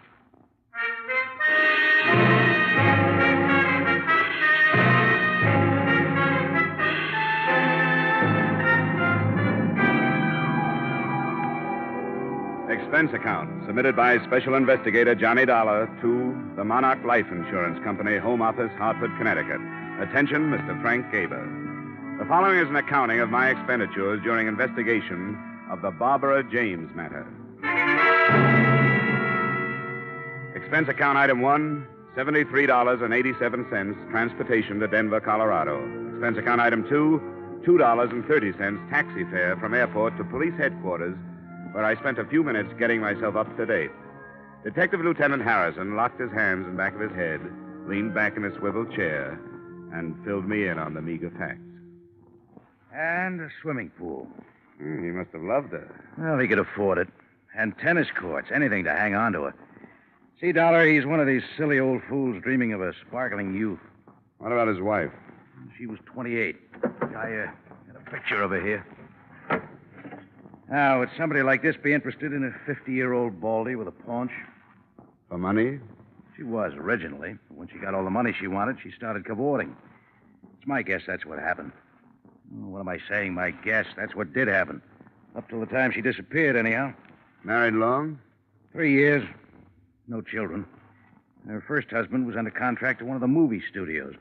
Expense account submitted by Special Investigator Johnny Dollar to the Monarch Life Insurance Company, Home Office, Hartford, Connecticut. Attention, Mr. Frank Gaber. The following is an accounting of my expenditures during investigation of the Barbara James matter. Expense account item 1, $73.87, transportation to Denver, Colorado. Expense account item 2, $2.30, taxi fare from airport to police headquarters, where I spent a few minutes getting myself up to date. Detective Lieutenant Harrison locked his hands in back of his head, leaned back in a swivel chair, and filled me in on the meager facts. And a swimming pool. He must have loved her. Well, he could afford it. And tennis courts, anything to hang on to her. See, Dollar, he's one of these silly old fools dreaming of a sparkling youth. What about his wife? She was 28. I got a picture of her here. Now, would somebody like this be interested in a 50-year-old baldy with a paunch? For money? She was originally. When she got all the money she wanted, she started cavorting. It's my guess that's what happened. Oh, what am I saying? My guess. That's what did happen. Up till the time she disappeared, anyhow. Married long? 3 years. No children. Her first husband was under contract to one of the movie studios.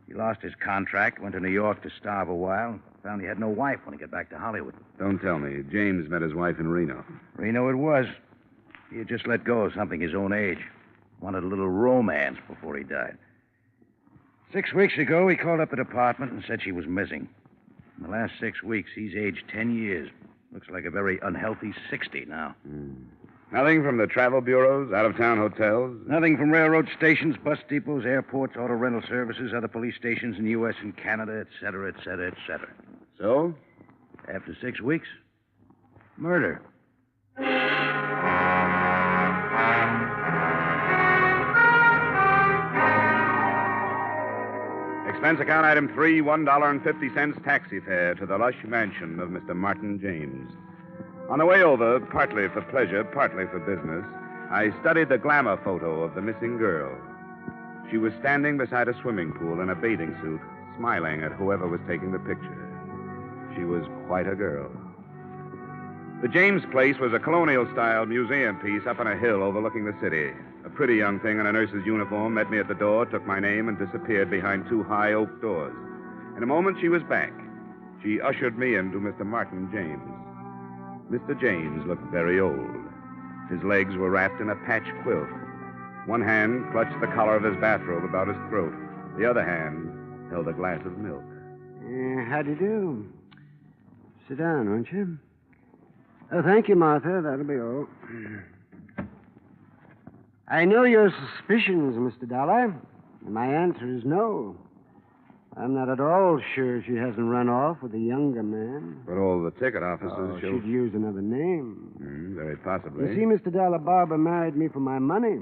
He lost his contract, went to New York to starve a while, found he had no wife when he got back to Hollywood. Don't tell me. James met his wife in Reno. Reno it was. He had just let go of something his own age. Wanted a little romance before he died. 6 weeks ago, he called up the department and said she was missing. In the last 6 weeks, he's aged 10 years. Looks like a very unhealthy 60 now. Nothing from the travel bureaus, out-of-town hotels? Nothing from railroad stations, bus depots, airports, auto rental services, other police stations in the U.S. and Canada, et cetera, et cetera, et cetera. So? After 6 weeks, murder. Expense account item 3, $1.50 taxi fare to the lush mansion of Mr. Martin James. On the way over, partly for pleasure, partly for business, I studied the glamour photo of the missing girl. She was standing beside a swimming pool in a bathing suit, smiling at whoever was taking the picture. She was quite a girl. The James place was a colonial-style museum piece up on a hill overlooking the city. A pretty young thing in a nurse's uniform met me at the door, took my name, and disappeared behind 2 high oak doors. In a moment, she was back. She ushered me into Mr. Martin James. Mr. James looked very old. His legs were wrapped in a patch quilt. One hand clutched the collar of his bathrobe about his throat. The other hand held a glass of milk. How do you do? Sit down, won't you? Oh, thank you, Martha. That'll be all. I know your suspicions, Mr. Dollar. My answer is no. I'm not at all sure she hasn't run off with a younger man. But all the ticket officers show... She'd use another name. Very possibly. You see, Mr. Dollar, Barbara married me for my money.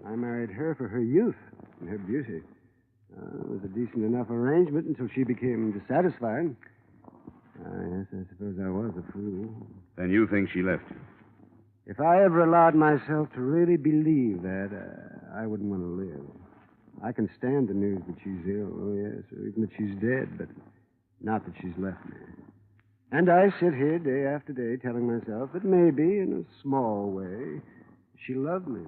I married her for her youth and her beauty. It was a decent enough arrangement until she became dissatisfied. Yes, I suppose I was a fool. Then you think she left you? If I ever allowed myself to really believe that, I wouldn't want to live. I can stand the news that she's ill, oh, yes, or even that she's dead, but not that she's left me. And I sit here day after day telling myself that maybe, in a small way, she loved me.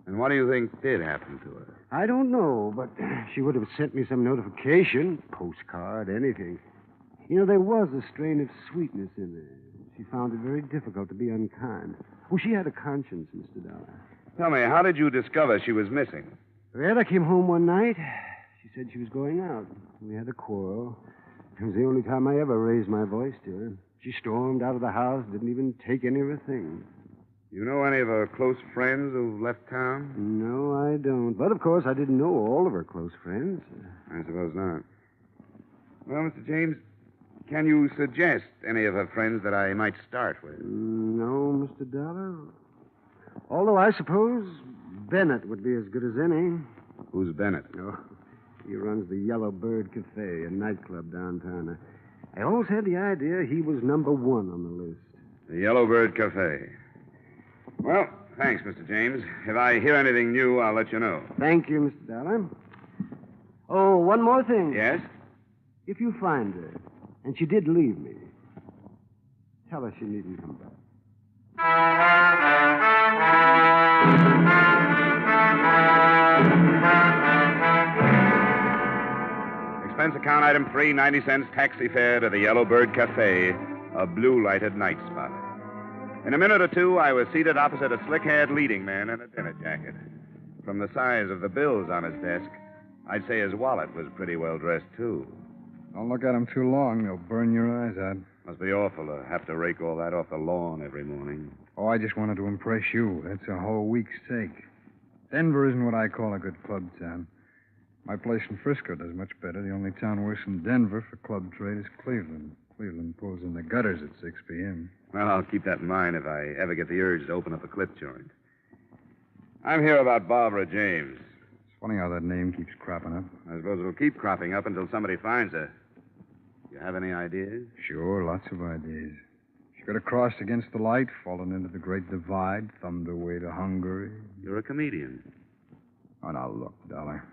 And what do you think did happen to her? I don't know, but she would have sent me some notification, postcard, anything. You know, there was a strain of sweetness in there. She found it very difficult to be unkind. Oh, she had a conscience, Mr. Dollar. Tell me, how did you discover she was missing? Well, I came home one night. She said she was going out. We had a quarrel. It was the only time I ever raised my voice to her. She stormed out of the house, didn't even take any of her things. You know any of her close friends who've left town? No, I don't. But, of course, I didn't know all of her close friends. I suppose not. Well, Mr. James, can you suggest any of her friends that I might start with? No, Mr. Dollar. Although I suppose Bennett would be as good as any. Who's Bennett? Oh, he runs the Yellow Bird Cafe, a nightclub downtown. I always had the idea he was number 1 on the list. The Yellow Bird Cafe. Well, thanks, Mr. James. If I hear anything new, I'll let you know. Thank you, Mr. Dollar. Oh, one more thing. Yes? If you find her, and she did leave me, tell her she needn't come back. Expense account item 3, 90 cents taxi fare to the Yellow Bird Cafe, a blue-lighted night spot. In a minute or two, I was seated opposite a slick-haired leading man in a dinner jacket. From the size of the bills on his desk, I'd say his wallet was pretty well dressed, too. Don't look at them too long. They'll burn your eyes out. Must be awful to have to rake all that off the lawn every morning. Oh, I just wanted to impress you. That's a whole week's sake. Denver isn't what I call a good club town. My place in Frisco does much better. The only town worse than Denver for club trade is Cleveland. Cleveland pulls in the gutters at 6 p.m. Well, I'll keep that in mind if I ever get the urge to open up a clip joint. I'm here about Barbara James. It's funny how that name keeps cropping up. I suppose it'll keep cropping up until somebody finds her. You have any ideas? Sure, lots of ideas. She could have crossed against the light, fallen into the Great Divide, thumbed her way to Hungary. You're a comedian. Oh, now, look, Dollar.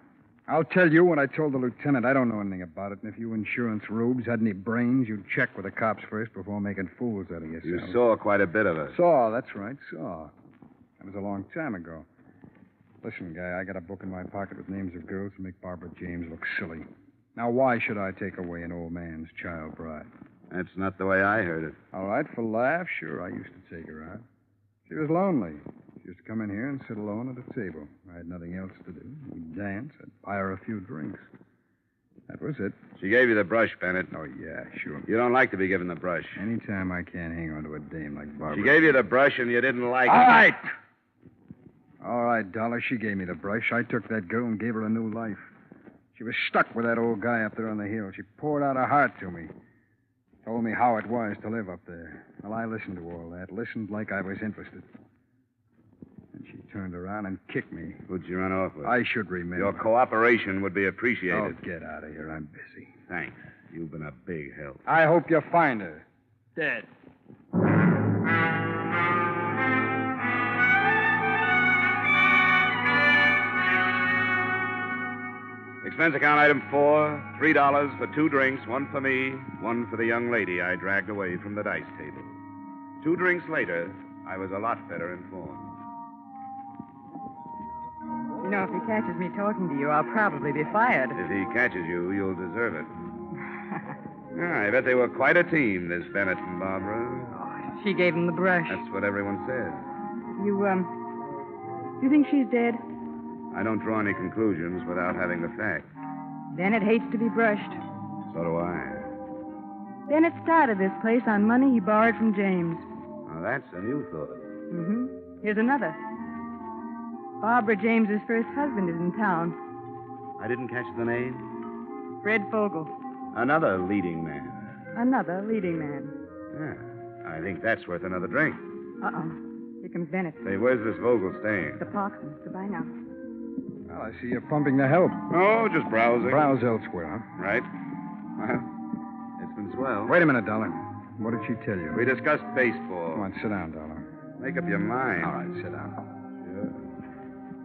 I'll tell you what I told the lieutenant. I don't know anything about it. And if you insurance rubes had any brains, you'd check with the cops first before making fools out of yourself. You saw quite a bit of her. Saw, that's right, saw. That was a long time ago. Listen, guy, I got a book in my pocket with names of girls who make Barbara James look silly. Now, why should I take away an old man's child bride? That's not the way I heard it. All right, for laughs, sure, I used to take her out. She was lonely. She used to come in here and sit alone at a table. I had nothing else to do. We'd dance. I'd buy her a few drinks. That was it. She gave you the brush, Bennett. Oh, yeah, sure. You don't like to be given the brush. Anytime I can't hang on to a dame like Barbara. She gave you the brush and you didn't like All it. right! All right, Dollar, she gave me the brush. I took that girl and gave her a new life. She was stuck with that old guy up there on the hill. She poured out her heart to me. Told me how it was to live up there. Well, I listened to all that. Listened like I was interested. And she turned around and kicked me. Who'd you run off with? I should remember. Your cooperation would be appreciated. Oh, get out of here. I'm busy. Thanks. You've been a big help. I hope you find her. Dead. Expense account item 4, $3 for 2 drinks, 1 for me, 1 for the young lady I dragged away from the dice table. 2 drinks later, I was a lot better informed. You know, if he catches me talking to you, I'll probably be fired. If he catches you, you'll deserve it. I bet they were quite a team, this Bennett and Barbara. She gave him the brush. That's what everyone says. You think she's dead? I don't draw any conclusions without having the facts. Bennett hates to be brushed. So do I. Bennett started this place on money he borrowed from James. Now, that's a new thought. Mm-hmm. Here's another. Barbara James's first husband is in town. I didn't catch the name? Fred Fogel. Another leading man. Another leading man. Yeah, I think that's worth another drink. Uh-oh. Here comes Bennett. Say, where's this Vogel staying? The Parkman. Goodbye now. Well, I see you're pumping the help. Oh, just browsing. Browse elsewhere, huh? Right. Well, it's been swell. Wait a minute, Dollar. What did she tell you? We discussed baseball. Come on, sit down, Dollar. Make up your mind. All right, sit down. Sure.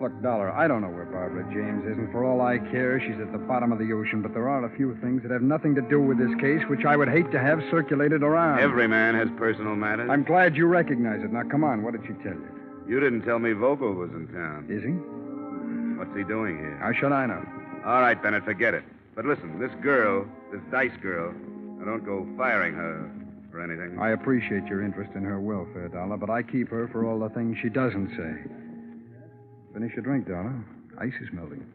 Look, Dollar, I don't know where Barbara James is, and for all I care, she's at the bottom of the ocean, but there are a few things that have nothing to do with this case which I would hate to have circulated around. Every man has personal matters. I'm glad you recognize it. Now, come on, what did she tell you? You didn't tell me Vogel was in town. Is he? What's he doing here? How should I know? All right, Bennett, forget it. But listen, this girl, this Dice girl, I don't go firing her for anything. I appreciate your interest in her welfare, Dollar, but I keep her for all the things she doesn't say. Finish your drink, Dollar. Ice is melting.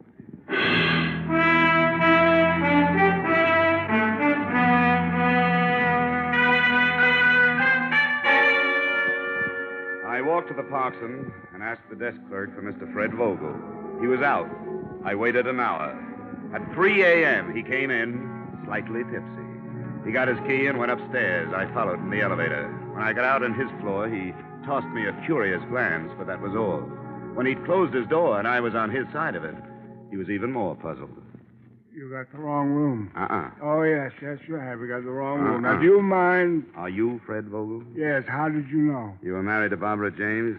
I walked to the Parkson and asked the desk clerk for Mr. Fred Vogel. He was out. I waited an hour. At 3 a.m., he came in, slightly tipsy. He got his key and went upstairs. I followed in the elevator. When I got out on his floor, he tossed me a curious glance, but that was all. When he'd closed his door and I was on his side of it, he was even more puzzled. You got the wrong room. Oh, yes, you have. You got the wrong room. Uh-uh. Now, do you mind? Are you Fred Vogel? Yes, how did you know? You were married to Barbara James?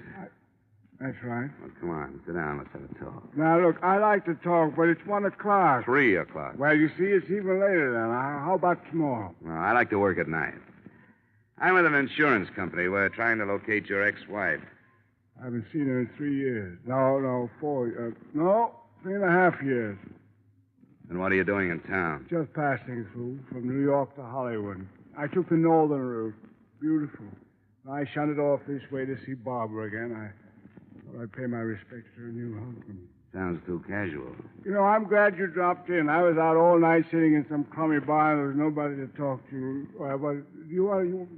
That's right. Well, come on, sit down. Let's have a talk. Now, look, I like to talk, but it's 1 o'clock. 3 o'clock. Well, you see, it's even later then. How about tomorrow? Well, I like to work at night. I'm with an insurance company. We're trying to locate your ex-wife. I haven't seen her in 3 years. No, 4. No, 3.5 years. And what are you doing in town? Just passing through from New York to Hollywood. I took the northern route. Beautiful. I shunted off this way to see Barbara again. I thought I'd pay my respects to her new husband. Sounds too casual. You know, I'm glad you dropped in. I was out all night sitting in some crummy bar, and there was nobody to talk to. But you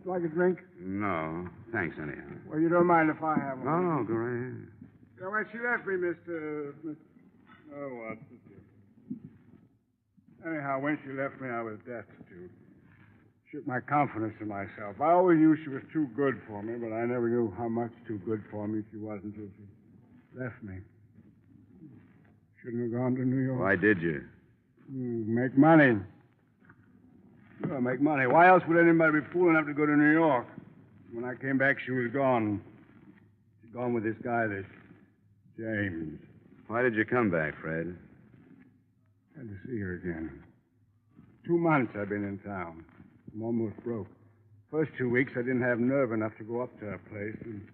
like a drink? No, thanks anyhow. Well, you don't mind if I have one? No, go right ahead. Yeah, when she left me, Mr. Oh, what? Anyhow, when she left me, I was destitute. Shook my confidence in myself. I always knew she was too good for me, but I never knew how much too good for me she was until she left me. Shouldn't have gone to New York. Why did you? Make money. Sure, make money. Why else would anybody be fool enough to go to New York? When I came back, she was gone. She'd gone with this guy, this James. Why did you come back, Fred? Had to see her again. 2 months I've been in town. I'm almost broke. First 2 weeks, I didn't have nerve enough to go up to her place, and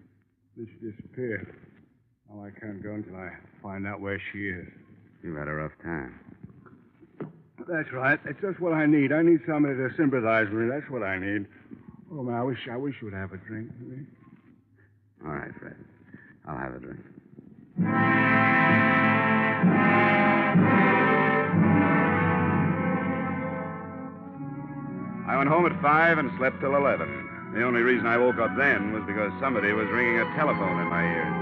then she disappeared. Now I can't go until I find out where she is. You've had a rough time. That's right. That's just what I need. I need somebody to sympathize with me. That's what I need. Oh, man, I wish you would have a drink with me. All right, Fred. I'll have a drink. I went home at 5 and slept till 11. The only reason I woke up then was because somebody was ringing a telephone in my ears.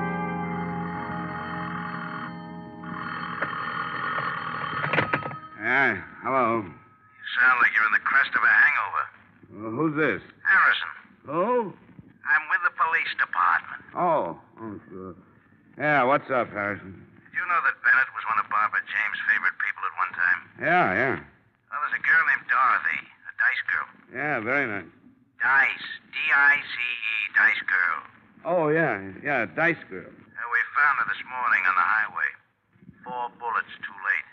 Yeah, hello. You sound like you're in the crest of a hangover. Who's this? Harrison, Oh? I'm with the police department. Oh, sure. Yeah, what's up, Harrison? Did you know that Bennett was one of Barbara James' favorite people at one time? Yeah. Well, there's a girl named Dorothy, a dice girl. Yeah, very nice. Dice. D-I-C-E, dice girl. Oh, yeah, Dice Girl. We found her this morning on the highway. 4 bullets too late.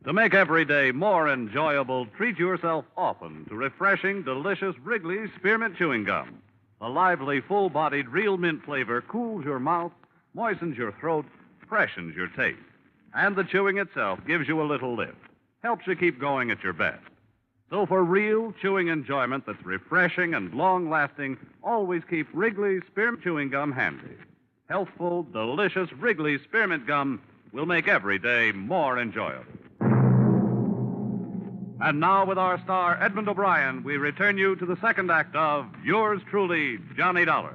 To make every day more enjoyable, treat yourself often to refreshing, delicious Wrigley's Spearmint Chewing Gum. A lively, full-bodied, real mint flavor cools your mouth, moistens your throat, freshens your taste. And the chewing itself gives you a little lift, helps you keep going at your best. So for real chewing enjoyment that's refreshing and long-lasting, always keep Wrigley's Spearmint Chewing Gum handy. Healthful, delicious Wrigley's Spearmint Gum will make every day more enjoyable. And now, with our star, Edmond O'Brien, we return you to the second act of Yours Truly, Johnny Dollar.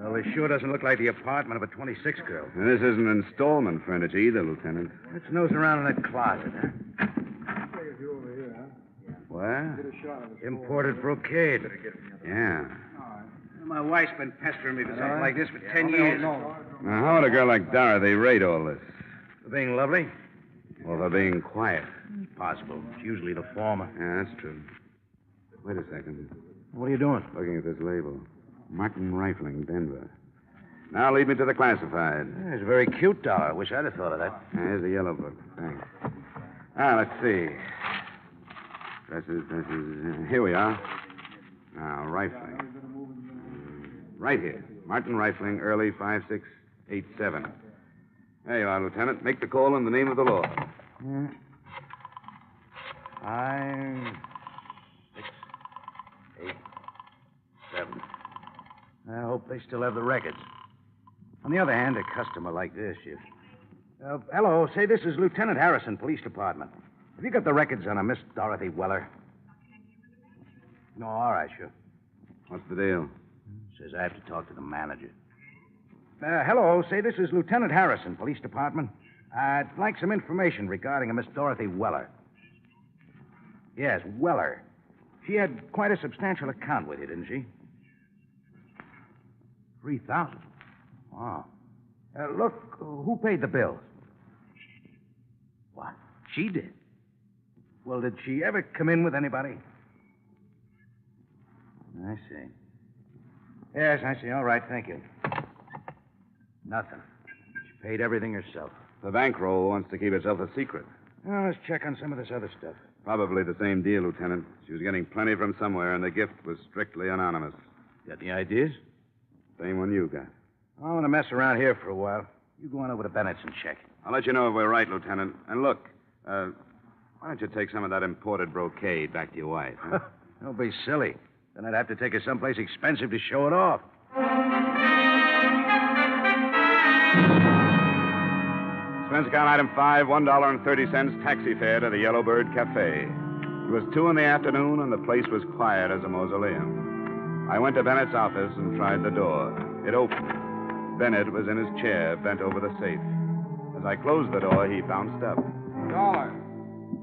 Well, this sure doesn't look like the apartment of a 26 girl. And this isn't installment furniture either, Lieutenant. Let's nose around in that closet. What? Imported brocade. Yeah. My wife's been pestering me for something like this for 10 years. Now, how would a girl like Dorothy rate all this? For being lovely? Or for being quiet? Possible. It's usually the former. Yeah, that's true. Wait a second. What are you doing? Looking at this label. Martin Rifling, Denver. Now lead me to the classified. Yeah, it's a very cute dollar. I wish I'd have thought of that. Here's the yellow book. Thanks. Let's see. Dresses. Here we are. Now, Rifling. Right here. Martin Rifling, early 5687. There you are, Lieutenant. Make the call in the name of the law. 5, 6, 8, 7. I hope they still have the records. On the other hand, a customer like this, hello, say this is Lieutenant Harrison, Police Department. Have you got the records on a Miss Dorothy Weller? No, all right, sure. What's the deal? Says I have to talk to the manager. Hello, say this is Lieutenant Harrison, Police Department. I'd like some information regarding a Miss Dorothy Weller. Yes, Weller. She had quite a substantial account with you, didn't she? 3,000. Wow. Look, who paid the bills? What? She did? Well, did she ever come in with anybody? I see. Yes, I see. All right, thank you. Nothing. She paid everything herself. The bankroll wants to keep itself a secret. Well, let's check on some of this other stuff. Probably the same deal, Lieutenant. She was getting plenty from somewhere, and the gift was strictly anonymous. Got any ideas? Same one you got. I want to mess around here for a while. You go on over to Bennett's and check. I'll let you know if we're right, Lieutenant. And look, why don't you take some of that imported brocade back to your wife? Huh? Don't be silly. Then I'd have to take her someplace expensive to show it off. Expense account item 5, $1.30 taxi fare to the Yellowbird Cafe. It was 2 p.m, and the place was quiet as a mausoleum. I went to Bennett's office and tried the door. It opened. Bennett was in his chair, bent over the safe. As I closed the door, he bounced up. Dollar.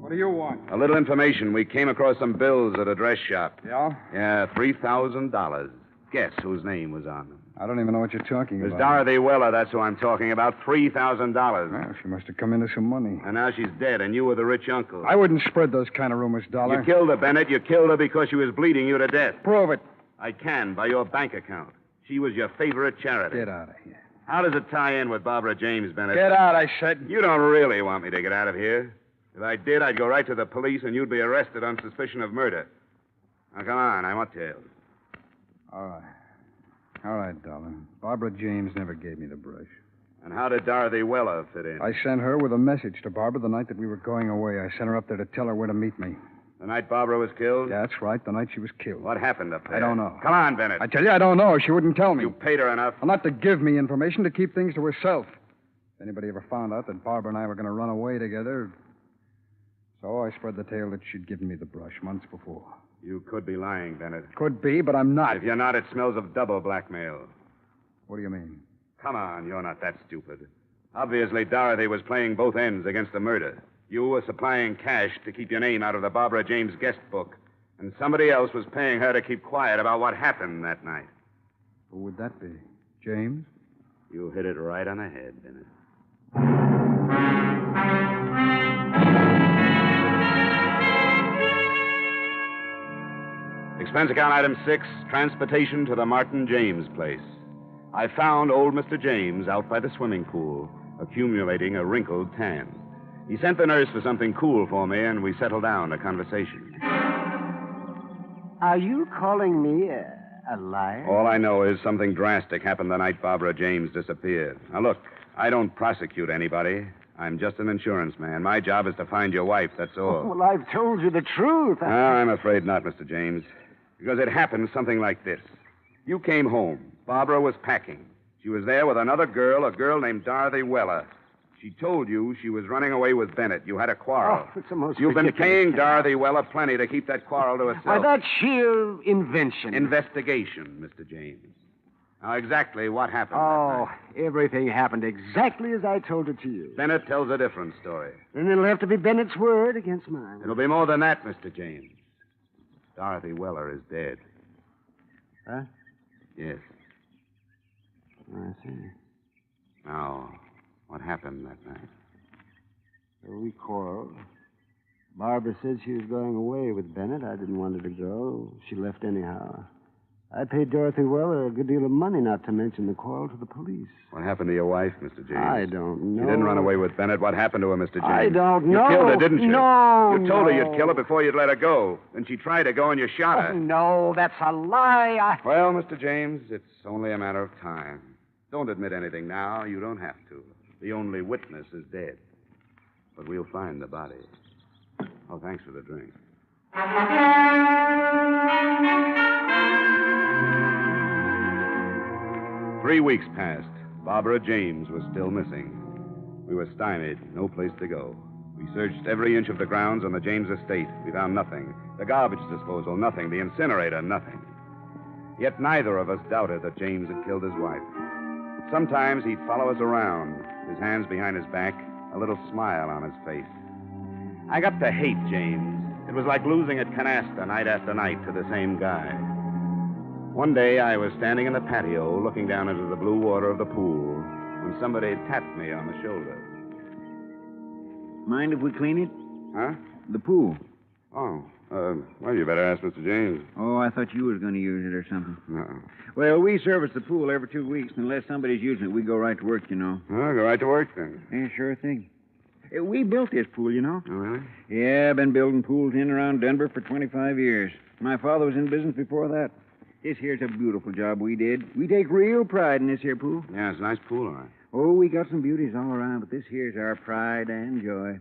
What do you want? A little information. We came across some bills at a dress shop. Yeah? Yeah, $3,000. Guess whose name was on them. I don't even know what you're talking It was about. Dorothy Weller, that's who I'm talking about. $3,000. Well, she must have come into some money. And now she's dead, and you were the rich uncle. I wouldn't spread those kind of rumors, Dollar. You killed her, Bennett. You killed her because she was bleeding you to death. Prove it. I can, by your bank account. She was your favorite charity. Get out of here. How does it tie in with Barbara James, Bennett? Get out, I said. You don't really want me to get out of here. If I did, I'd go right to the police, and you'd be arrested on suspicion of murder. Now, come on. I want tails. All right. All right, Dollar. Barbara James never gave me the brush. And how did Dorothy Weller fit in? I sent her with a message to Barbara the night that we were going away. I sent her up there to tell her where to meet me. The night Barbara was killed? Yeah, that's right. The night she was killed. What happened up there? I don't know. Come on, Bennett. I tell you, I don't know. She wouldn't tell me. You paid her enough. Well, not to give me information, to keep things to herself. If anybody ever found out that Barbara and I were going to run away together. So I spread the tale that she'd given me the brush months before. You could be lying, Bennett. Could be, but I'm not. If you're not, it smells of double blackmail. What do you mean? Come on, you're not that stupid. Obviously, Dorothy was playing both ends against the murder. You were supplying cash to keep your name out of the Barbara James guest book, and somebody else was paying her to keep quiet about what happened that night. Who would that be? James? You hit it right on the head, Bennett. Expense account item 6, transportation to the Martin James place. I found old Mr. James out by the swimming pool, accumulating a wrinkled tan. He sent the nurse for something cool for me, and we settled down to conversation. Are you calling me a liar? All I know is something drastic happened the night Barbara James disappeared. Now, look, I don't prosecute anybody. I'm just an insurance man. My job is to find your wife, that's all. Well, I've told you the truth. I'm afraid not, Mr. James. Because it happened something like this. You came home. Barbara was packing. She was there with another girl, a girl named Dorothy Weller. She told you she was running away with Bennett. You had a quarrel. Oh, it's the most You've been ridiculous paying thing. Dorothy Weller plenty to keep that quarrel to herself. Why, that's sheer invention. Investigation, Mr. James. Now, exactly what happened that Oh, night? everything happened exactly as I told it to you. Bennett tells a different story. Then it'll have to be Bennett's word against mine. It'll be more than that, Mr. James. Dorothy Weller is dead. Huh? Yes. I see. Now, what happened that night? So we quarreled. Barbara said she was going away with Bennett. I didn't want her to go. She left anyhow. I paid Dorothy Weller a good deal of money, not to mention the quarrel, to the police. What happened to your wife, Mr. James? I don't know. You didn't run away with Bennett. What happened to her, Mr. James? I don't know. You killed her, didn't you? No, You told her no. you'd kill her before you'd let her go. Then she tried to go and you shot her. Oh, no, that's a lie. Well, Mr. James, it's only a matter of time. Don't admit anything now. You don't have to. The only witness is dead. But we'll find the body. Oh, thanks for the drink. 3 weeks passed. Barbara James was still missing. We were stymied, no place to go. We searched every inch of the grounds on the James estate. We found nothing. The garbage disposal, nothing. The incinerator, nothing. Yet neither of us doubted that James had killed his wife. Sometimes he'd follow us around, his hands behind his back, a little smile on his face. I got to hate James. It was like losing at canasta night after night to the same guy. One day I was standing in the patio looking down into the blue water of the pool when somebody tapped me on the shoulder. Mind if we clean it? Huh? The pool. Oh, well, you better ask Mr. James. Oh, I thought you was going to use it or something. No. Well, we service the pool every 2 weeks. Unless somebody's using it, we go right to work, you know. Oh, go right to work then. Yeah, sure thing. We built this pool, you know. Oh, really? Yeah, I've been building pools in and around Denver for 25 years. My father was in business before that. This here's a beautiful job we did. We take real pride in this here pool. Yeah, it's a nice pool, all right. Oh, we got some beauties all around, but this here's our pride and joy.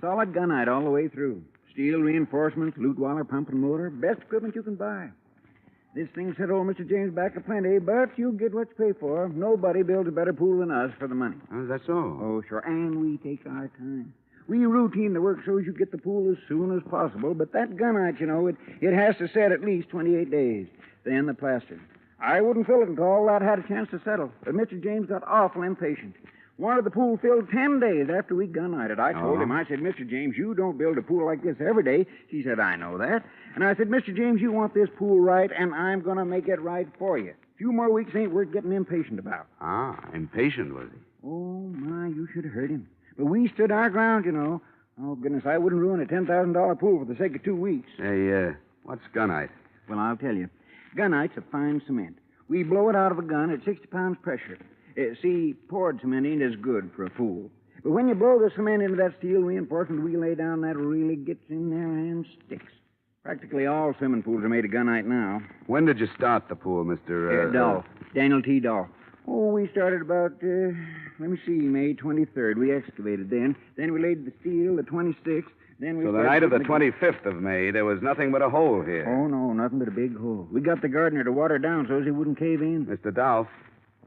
Solid gunite all the way through. Steel reinforcements, loot waller, pump and motor. Best equipment you can buy. This thing set old Mr. James back a plenty, but you get what you pay for. Nobody builds a better pool than us for the money. Oh, is that so? Oh, sure. And we take our time. We routine the work so as you get the pool as soon as possible, but that gunite, you know, it has to set at least 28 days. Then the plaster. I wouldn't fill it until all that had a chance to settle. But Mr. James got awful impatient. Wanted the pool filled 10 days after we gun-nighted. I told him, I said, Mr. James, you don't build a pool like this every day. He said, I know that. And I said, Mr. James, you want this pool right, and I'm going to make it right for you. A few more weeks ain't worth getting impatient about. Ah, impatient, was he? Oh, my, you should have heard him. But we stood our ground, you know. Oh, goodness, I wouldn't ruin a $10,000 pool for the sake of 2 weeks. Hey, what's gunite? Well, I'll tell you. Gunite's a fine cement. We blow it out of a gun at 60 pounds pressure. See, poured cement ain't as good for a pool. But when you blow the cement into that steel reinforcement we lay down, that really gets in there and sticks. Practically all swimming pools are made of gunite now. When did you start the pool, Mr. Dolph. Daniel T. Dolph. Oh, we started about, May 23rd. We excavated then. Then we laid the steel, the 26th. Then we So the night of the 25th of May, there was nothing but a hole here. Oh, no, nothing but a big hole. We got the gardener to water down so he wouldn't cave in. Mr. Dolph,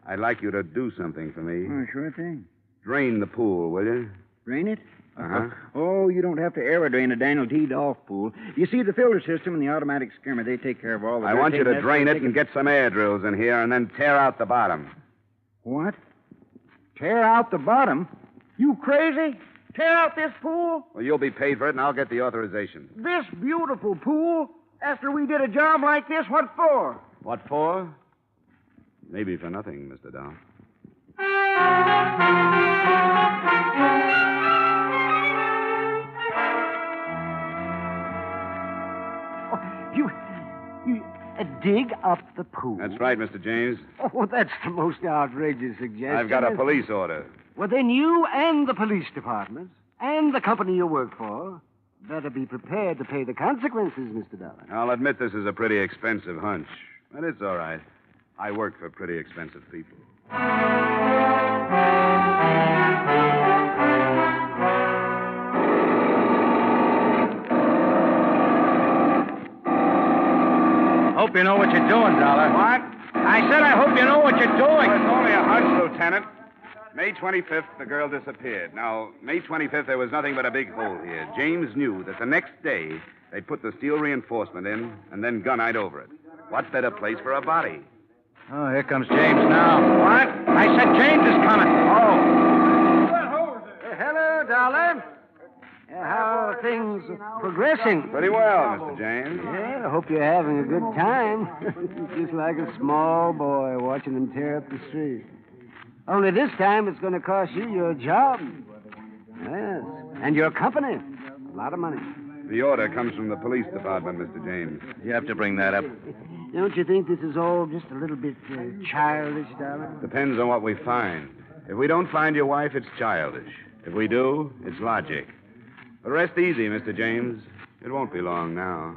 I'd like you to do something for me. Oh, sure thing. Drain the pool, will you? Drain it? Uh-huh. Oh, you don't have to aerodrain a Daniel T. Dolph pool. You see, the filter system and the automatic skimmer, they take care of all the... I want you to drain it and get some air drills in here and then tear out the bottom. What? Tear out the bottom? You crazy? Tear out this pool? Well, you'll be paid for it, and I'll get the authorization. This beautiful pool? After we did a job like this, what for? What for? Maybe for nothing, Mr. Dolph. You dig up the pool? That's right, Mr. James. Oh, that's the most outrageous suggestion. I've got a police order. Well, then you and the police department and the company you work for better be prepared to pay the consequences, Mr. Dollar. I'll admit this is a pretty expensive hunch, but it's all right. I work for pretty expensive people. Hope you know what you're doing, Dollar. What? I said I hope you know what you're doing. Well, it's only a hunch, Lieutenant. May 25th, the girl disappeared. Now, May 25th, there was nothing but a big hole here. James knew that the next day they'd put the steel reinforcement in and then gunite over it. What better place for a body? Oh, here comes James now. What? I said James is coming. Oh. Hello, Dollar. How are things progressing? Pretty well, Mr. James. Yeah, I hope you're having a good time. Just like a small boy watching them tear up the street. Only this time it's going to cost you your job. Yes, and your company. A lot of money. The order comes from the police department, Mr. James. You have to bring that up. Don't you think this is all just a little bit childish, Dollar? Depends on what we find. If we don't find your wife, it's childish. If we do, it's logic. But rest easy, Mr. James. It won't be long now.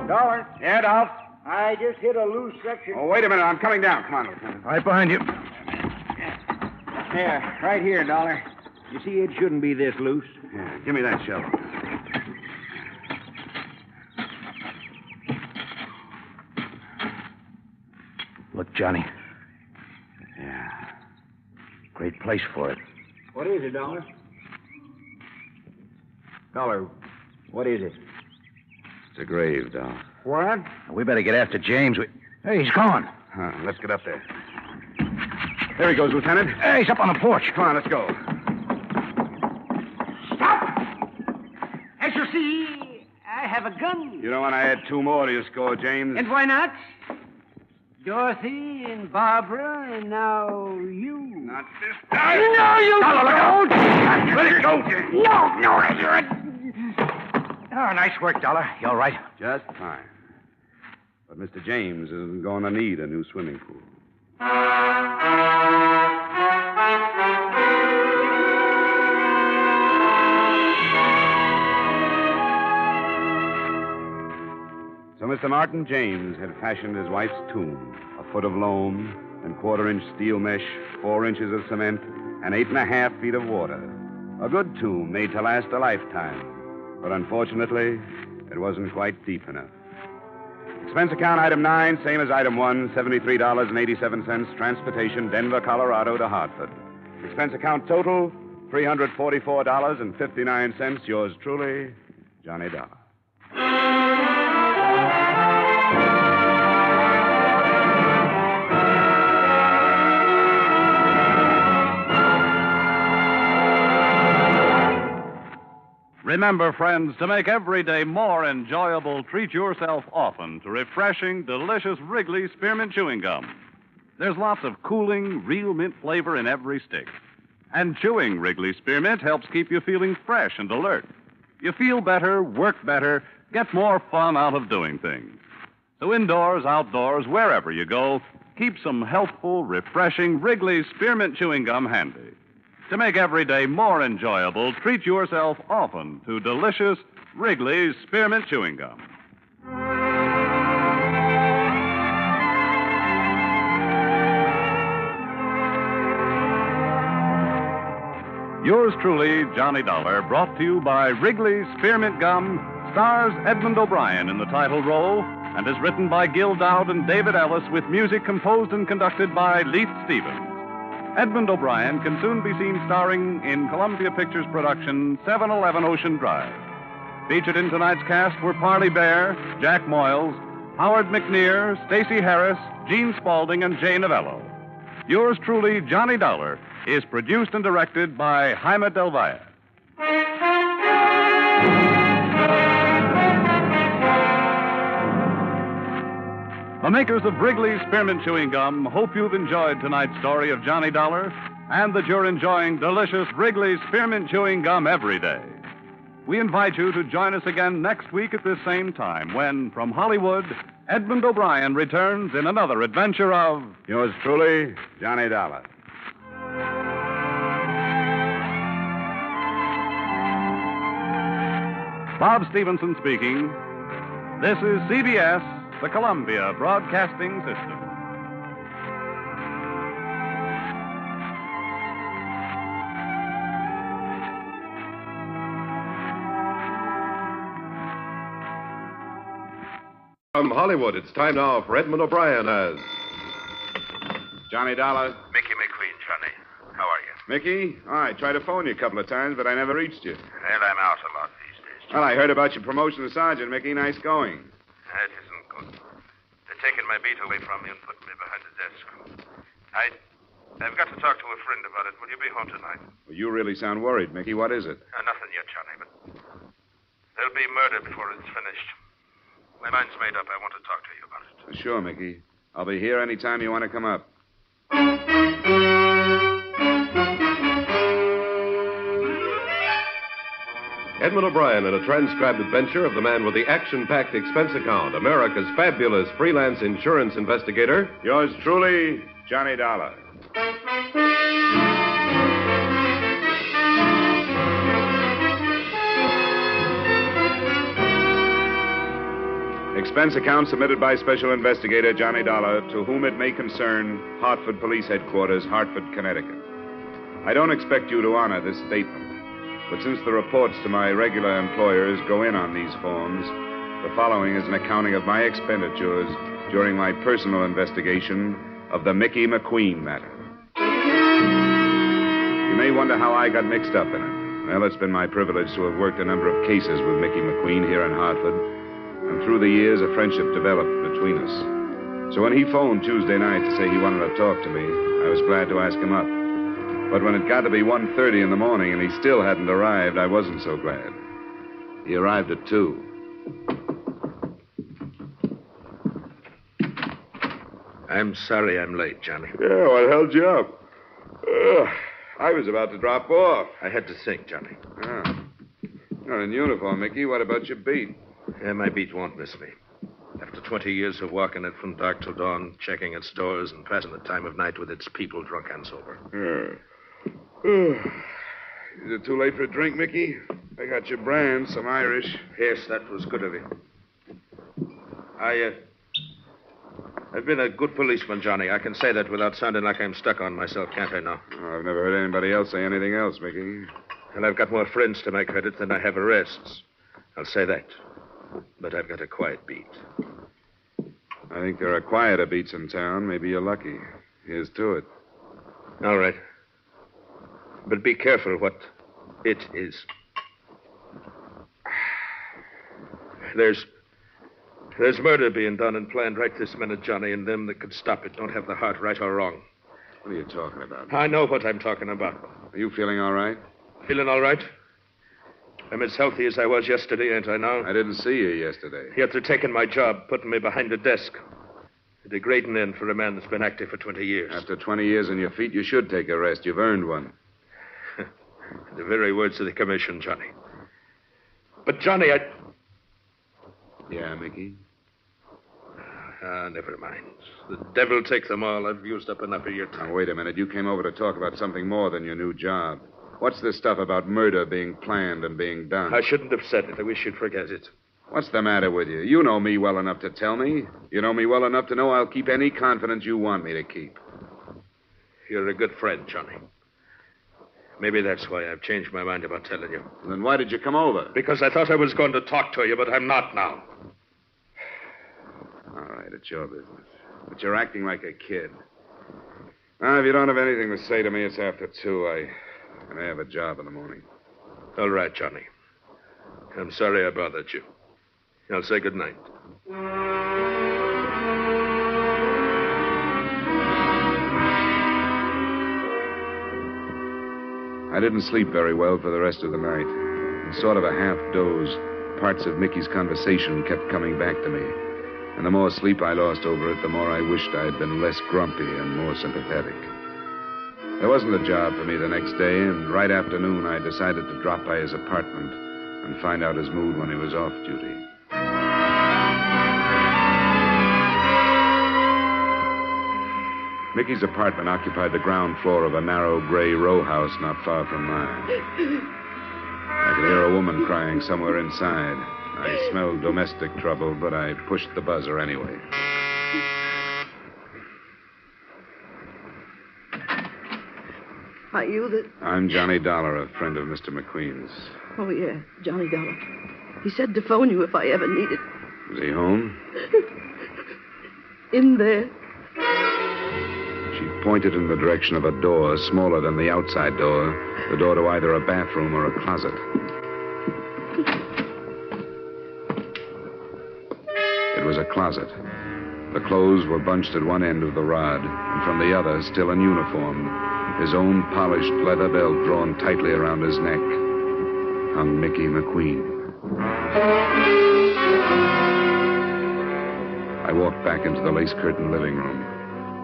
Dollar. Yeah, Dolph? I just hit a loose section. Oh, wait a minute. I'm coming down. Come on, Lieutenant. Right behind you. There, right here, Dollar. You see, it shouldn't be this loose. Yeah, give me that shovel. Look, Johnny. Yeah. Great place for it. What is it, Dollar? Dollar, what is it? It's a grave, Dolph. What? We better get after James. Hey, he's gone. Let's get up there. There he goes, Lieutenant. Hey, he's up on the porch. Come on, let's go. Stop! As you see, I have a gun. You don't want to add 2 more to your score, James. And why not? Dorothy and Barbara, and now you. Not this time. No, you don't. Let it go, James. No, you're a... Oh, nice work, Dollar. You all right? Just fine. But Mr. James isn't going to need a new swimming pool. So Mr. Martin James had fashioned his wife's tomb, a foot of loam and 1/4-inch steel mesh, 4 inches of cement, and 8.5 feet of water. A good tomb made to last a lifetime. But unfortunately, it wasn't quite deep enough. Expense account item 9, same as item 1, $73.87, transportation, Denver, Colorado to Hartford. Expense account total, $344.59. Yours truly, Johnny Dollar. Remember, friends, to make every day more enjoyable, treat yourself often to refreshing, delicious Wrigley Spearmint Chewing Gum. There's lots of cooling, real mint flavor in every stick. And chewing Wrigley Spearmint helps keep you feeling fresh and alert. You feel better, work better, get more fun out of doing things. So indoors, outdoors, wherever you go, keep some healthful, refreshing Wrigley Spearmint Chewing Gum handy. To make every day more enjoyable, treat yourself often to delicious Wrigley's Spearmint Chewing Gum. Yours truly, Johnny Dollar, brought to you by Wrigley's Spearmint Gum, stars Edmond O'Brien in the title role, and is written by Gil Dowd and David Ellis with music composed and conducted by Leith Stevens. Edmond O'Brien can soon be seen starring in Columbia Pictures' production 711 Ocean Drive. Featured in tonight's cast were Parley Bear, Jack Moyles, Howard McNear, Stacey Harris, Gene Spaulding, and Jay Novello. Yours truly, Johnny Dollar, is produced and directed by Jaime Del Valle. The makers of Wrigley's Spearmint Chewing Gum hope you've enjoyed tonight's story of Johnny Dollar and that you're enjoying delicious Wrigley's Spearmint Chewing Gum every day. We invite you to join us again next week at this same time when, from Hollywood, Edmond O'Brien returns in another adventure of... Yours truly, Johnny Dollar. Bob Stevenson speaking. This is CBS, the Columbia Broadcasting System. From Hollywood, it's time now for Edmond O'Brien as... Johnny Dollar. Mickey McQueen, Johnny. How are you? Mickey? Oh, I tried to phone you a couple of times, but I never reached you. Well, I'm out a lot these days. Well, I heard about your promotion to sergeant, Mickey. Nice going. That isn't good. They're taking my beat away from me and putting me behind the desk. I've got to talk to a friend about it. Will you be home tonight? Well, you really sound worried, Mickey. What is it? Nothing yet, Johnny, but there'll be murder before it's finished. My mind's made up. I want to talk to you about it. Sure, Mickey. I'll be here any time you want to come up. Edmond O'Brien in a transcribed adventure of the man with the action-packed expense account, America's fabulous freelance insurance investigator. Yours truly, Johnny Dollar. Expense account submitted by Special Investigator Johnny Dollar, to whom it may concern, Hartford Police Headquarters, Hartford, Connecticut. I don't expect you to honor this statement, but since the reports to my regular employers go in on these forms, the following is an accounting of my expenditures during my personal investigation of the Mickey McQueen matter. You may wonder how I got mixed up in it. Well, it's been my privilege to have worked a number of cases with Mickey McQueen here in Hartford. And through the years, a friendship developed between us. So when he phoned Tuesday night to say he wanted to talk to me, I was glad to ask him up. But when it got to be 1:30 in the morning and he still hadn't arrived, I wasn't so glad. He arrived at 2. I'm sorry I'm late, Johnny. Yeah, what held you up? I was about to drop off. I had to think, Johnny. Ah. You're in uniform, Mickey. What about your beat? Yeah, my beat won't miss me. After 20 years of walking it from dark till dawn, checking its stores and passing the time of night with its people, drunk and sober. Is it too late for a drink, Mickey? I got your brand, some Irish. Yes, that was good of you. I've been a good policeman, Johnny. I can say that without sounding like I'm stuck on myself, can't I now? Oh, I've never heard anybody else say anything else, Mickey. And I've got more friends to my credit than I have arrests. I'll say that. But I've got a quiet beat. I think there are quieter beats in town. Maybe you're lucky. Here's to it. All right. But be careful what it is. There's murder being done and planned right this minute, Johnny, and them that could stop it don't have the heart, right or wrong. What are you talking about? I know what I'm talking about. Are you feeling all right? Feeling all right? I'm as healthy as I was yesterday, ain't I now? I didn't see you yesterday. Yet they're taking my job, putting me behind a desk. A degrading end for a man that's been active for 20 years. After 20 years on your feet, you should take a rest. You've earned one. The very words of the commission, Johnny. But, Johnny, Yeah, Mickey? Never mind. The devil take them all. I've used up enough of your time. Now, wait a minute. You came over to talk about something more than your new job. What's this stuff about murder being planned and being done? I shouldn't have said it. I wish you'd forget it. What's the matter with you? You know me well enough to tell me. You know me well enough to know I'll keep any confidence you want me to keep. You're a good friend, Johnny. Maybe that's why I've changed my mind about telling you. Then why did you come over? Because I thought I was going to talk to you, but I'm not now. All right, it's your business. But you're acting like a kid. Now, if you don't have anything to say to me, it's after 2. I have a job in the morning. All right, Johnny. I'm sorry I bothered you. I'll say good night. I didn't sleep very well for the rest of the night. In sort of a half doze, parts of Mickey's conversation kept coming back to me. And the more sleep I lost over it, the more I wished I had been less grumpy and more sympathetic. There wasn't a job for me the next day, and right after noon I decided to drop by his apartment and find out his mood when he was off duty. Mickey's apartment occupied the ground floor of a narrow gray row house not far from mine. I could hear a woman crying somewhere inside. I smelled domestic trouble, but I pushed the buzzer anyway. Are you the... I'm Johnny Dollar, a friend of Mr. McQueen's. Oh, yeah, Johnny Dollar. He said to phone you if I ever needed. Is he home? In there. She pointed in the direction of a door smaller than the outside door, the door to either a bathroom or a closet. It was a closet. The clothes were bunched at one end of the rod, and from the other, still in uniform, his own polished leather belt drawn tightly around his neck, hung Mickey McQueen. I walked back into the lace-curtained living room.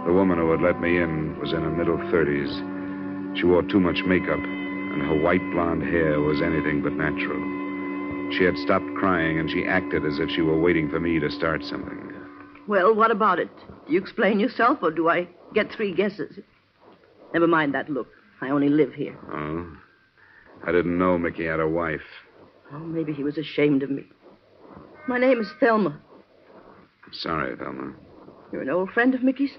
The woman who had let me in was in her middle 30s. She wore too much makeup, and her white blonde hair was anything but natural. She had stopped crying, and she acted as if she were waiting for me to start something. Well, what about it? Do you explain yourself, or do I get 3 guesses? Never mind that look. I only live here. Oh? I didn't know Mickey had a wife. Oh, maybe he was ashamed of me. My name is Thelma. I'm sorry, Thelma. You're an old friend of Mickey's?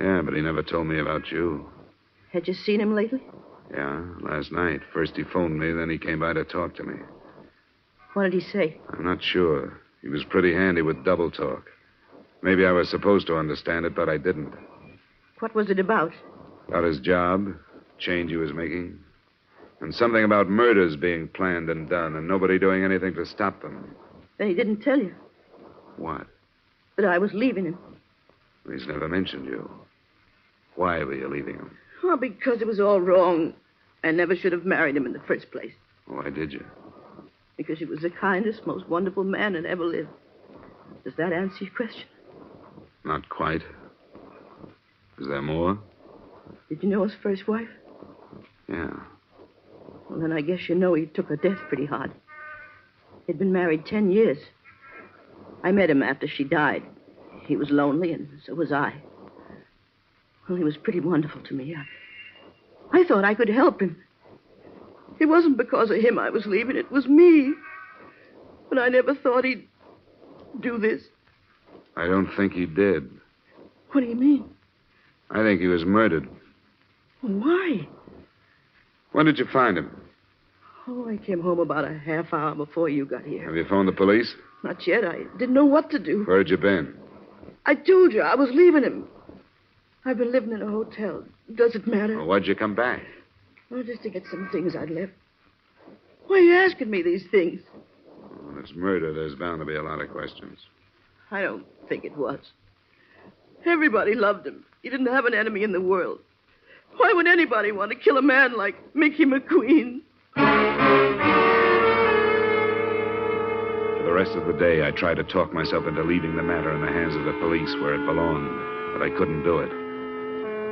Yeah, but he never told me about you. Had you seen him lately? Yeah, last night. First he phoned me, then he came by to talk to me. What did he say? I'm not sure. He was pretty handy with double talk. Maybe I was supposed to understand it, but I didn't. What was it about? About his job, change he was making, and something about murders being planned and done, and nobody doing anything to stop them. Then he didn't tell you What? that I was leaving him. He's never mentioned you. Why were you leaving him? Oh, because it was all wrong. I never should have married him in the first place. Why did you? Because he was the kindest, most wonderful man that ever lived. Does that answer your question? Not quite. Is there more? Did you know his first wife? Yeah. Well, then I guess you know he took her death pretty hard. He'd been married 10 years. I met him after she died. He was lonely, and so was I. Well, he was pretty wonderful to me. I thought I could help him. It wasn't because of him I was leaving. It was me. But I never thought he'd do this. I don't think he did. What do you mean? I think he was murdered. Why? When did you find him? Oh, I came home about a half hour before you got here. Have you phoned the police? Not yet. I didn't know what to do. Where'd you been? I told you I was leaving him. I've been living in a hotel. Does it matter? Well, why'd you come back? Oh, just to get some things I'd left. Why are you asking me these things? When it's murder, there's bound to be a lot of questions. I don't think it was. Everybody loved him. He didn't have an enemy in the world. Why would anybody want to kill a man like Mickey McQueen? For the rest of the day, I tried to talk myself into leaving the matter in the hands of the police where it belonged, but I couldn't do it.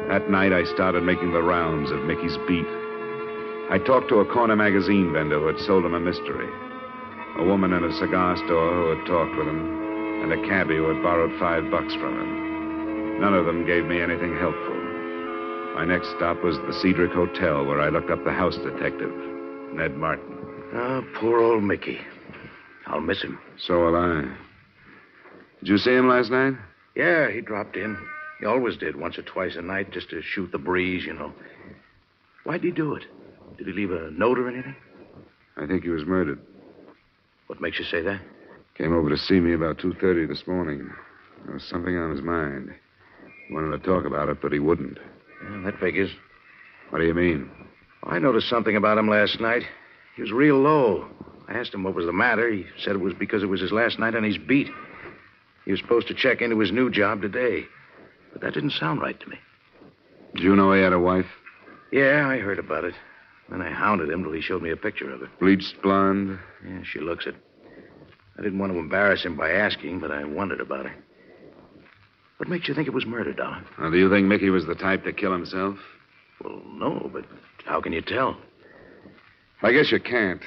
That night, I started making the rounds of Mickey's beat. I talked to a corner magazine vendor who had sold him a mystery, a woman in a cigar store who had talked with him, and a cabbie who had borrowed $5 from him. None of them gave me anything helpful. My next stop was the Cedric Hotel, where I looked up the house detective, Ned Martin. Oh, poor old Mickey. I'll miss him. So will I. Did you see him last night? Yeah, he dropped in. He always did, once or twice a night, just to shoot the breeze, you know. Why'd he do it? Did he leave a note or anything? I think he was murdered. What makes you say that? Came over to see me about 2:30 this morning. There was something on his mind. He wanted to talk about it, but he wouldn't. Yeah, that figures. What do you mean? I noticed something about him last night. He was real low. I asked him what was the matter. He said it was because it was his last night on his beat. He was supposed to check into his new job today. But that didn't sound right to me. Did you know he had a wife? Yeah, I heard about it. Then I hounded him till he showed me a picture of her. Bleached blonde? Yeah, she looks it. I didn't want to embarrass him by asking, but I wondered about her. What makes you think it was murder, Dollar? Now, do you think Mickey was the type to kill himself? Well, no, but how can you tell? I guess you can't.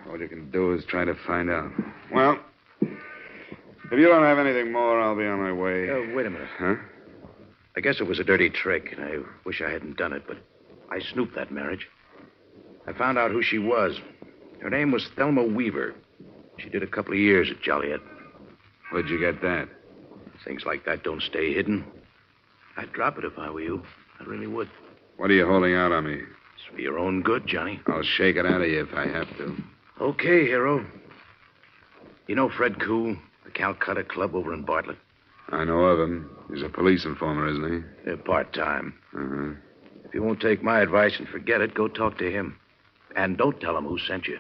All you can do is try to find out. Well, if you don't have anything more, I'll be on my way. Wait a minute. Huh? I guess it was a dirty trick, and I wish I hadn't done it, but I snooped that marriage. I found out who she was. Her name was Thelma Weaver. She did a couple of years at Joliet. Where'd you get that? Things like that don't stay hidden. I'd drop it if I were you. I really would. What are you holding out on me? It's for your own good, Johnny. I'll shake it out of you if I have to. Okay, hero. You know Fred Koo, the Calcutta Club over in Bartlett? I know of him. He's a police informer, isn't he? They're part-time. Uh-huh. If you won't take my advice and forget it, go talk to him. And don't tell him who sent you.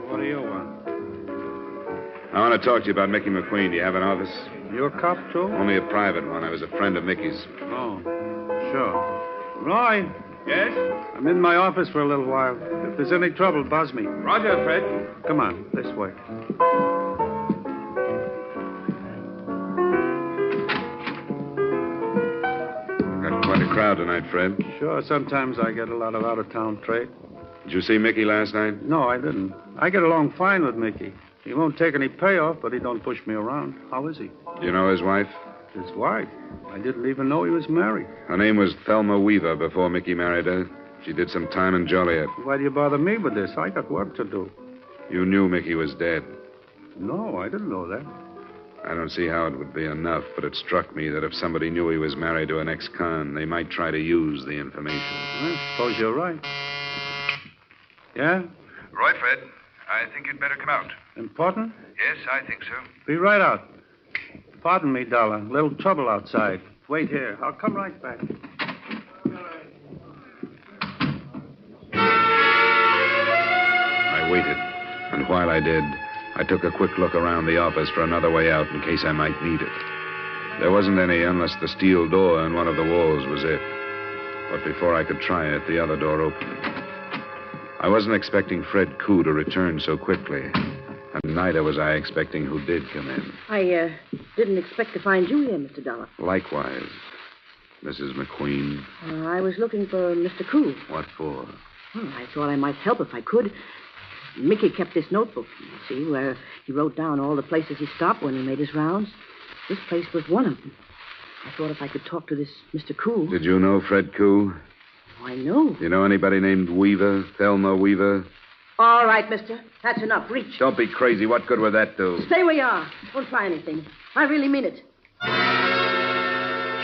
What do you want? I want to talk to you about Mickey McQueen. Do you have an office? You a cop, too? Only a private one. I was a friend of Mickey's. Oh, sure. Roy. Yes? I'm in my office for a little while. If there's any trouble, buzz me. Roger, Fred. Come on, this way. Got quite a crowd tonight, Fred. Sure, sometimes I get a lot of out-of-town trade. Did you see Mickey last night? No, I didn't. I get along fine with Mickey. He won't take any payoff, but he don't push me around. How is he? Do you know his wife? His wife? I didn't even know he was married. Her name was Thelma Weaver before Mickey married her. She did some time in Joliet. Why do you bother me with this? I got work to do. You knew Mickey was dead. No, I didn't know that. I don't see how it would be enough, but it struck me that if somebody knew he was married to an ex-con, they might try to use the information. I suppose you're right. Yeah? Roy, Fred, I think you'd better come out. Important? Yes, I think so. Be right out. Pardon me, Dollar. A little trouble outside. Wait here. I'll come right back. I waited, and while I did, I took a quick look around the office for another way out in case I might need it. There wasn't any unless the steel door in one of the walls was it. But before I could try it, the other door opened. I wasn't expecting Fred Koo to return so quickly, and neither was I expecting who did come in. I didn't expect to find you here, Mr. Dollar. Likewise, Mrs. McQueen. I was looking for Mr. Koo. What for? I thought I might help if I could. Mickey kept this notebook, you see, where he wrote down all the places he stopped when he made his rounds. This place was one of them. I thought if I could talk to this Mr. Koo. Did you know Fred Koo? Oh, I know. Do you know anybody named Weaver, Thelma Weaver? All right, mister. That's enough. Reach. Don't be crazy. What good would that do? Stay where you are. Don't try anything. I really mean it.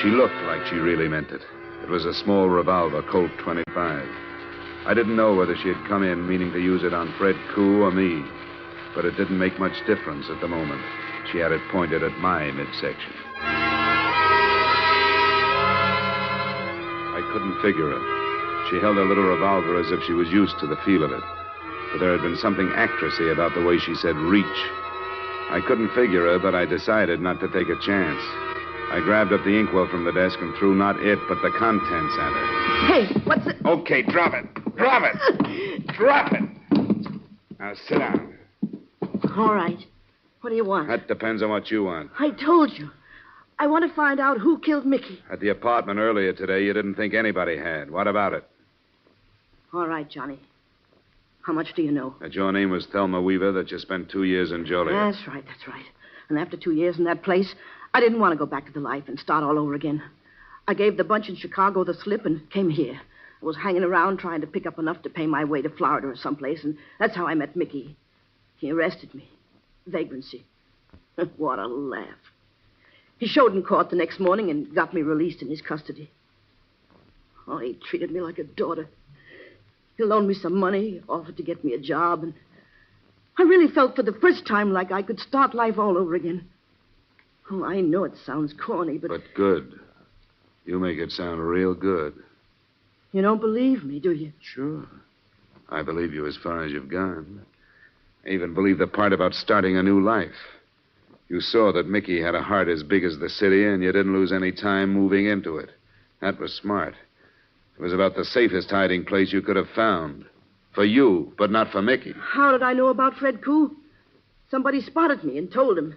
She looked like she really meant it. It was a small revolver, Colt 25. I didn't know whether she had come in meaning to use it on Fred Koo or me, but it didn't make much difference at the moment. She had it pointed at my midsection. I couldn't figure her. She held her little revolver as if she was used to the feel of it. But there had been something actressy about the way she said reach. I couldn't figure her, but I decided not to take a chance. I grabbed up the inkwell from the desk and threw not it, but the contents at her. Hey, what's it? Okay, drop it. Drop it. Drop it. Now sit down. All right. What do you want? That depends on what you want. I told you. I want to find out who killed Mickey. At the apartment earlier today, you didn't think anybody had. What about it? All right, Johnny. How much do you know? That your name was Thelma Weaver, that you spent 2 years in Joliet. That's right. And after 2 years in that place, I didn't want to go back to the life and start all over again. I gave the bunch in Chicago the slip and came here. I was hanging around trying to pick up enough to pay my way to Florida or someplace, and that's how I met Mickey. He arrested me. Vagrancy. What a laugh. He showed in court the next morning and got me released in his custody. Oh, he treated me like a daughter. He loaned me some money, offered to get me a job, and I really felt for the first time like I could start life all over again. Oh, I know it sounds corny, but... But good. You make it sound real good. You don't believe me, do you? Sure. I believe you as far as you've gone. I even believe the part about starting a new life. You saw that Mickey had a heart as big as the city, and you didn't lose any time moving into it. That was smart. It was about the safest hiding place you could have found. For you, but not for Mickey. How did I know about Fred Koo? Somebody spotted me and told him.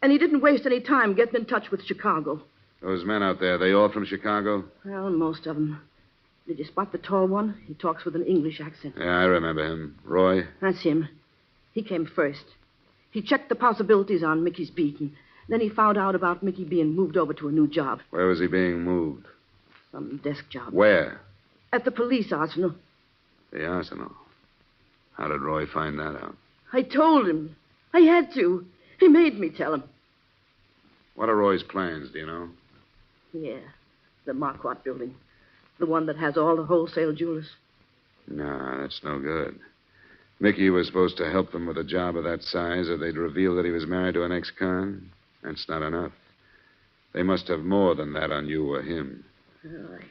And he didn't waste any time getting in touch with Chicago. Those men out there, they all from Chicago? Well, most of them. Did you spot the tall one? He talks with an English accent. Yeah, I remember him. Roy? That's him. He came first. He checked the possibilities on Mickey's beat, and then he found out about Mickey being moved over to a new job. Where was he being moved? Some desk job. Where? At the police arsenal. The arsenal. How did Roy find that out? I told him. I had to. He made me tell him. What are Roy's plans, do you know? Yeah, the Marquardt building. The one that has all the wholesale jewelers. No, that's no good. Mickey was supposed to help them with a job of that size, or they'd reveal that he was married to an ex-con. That's not enough. They must have more than that on you or him. Well, I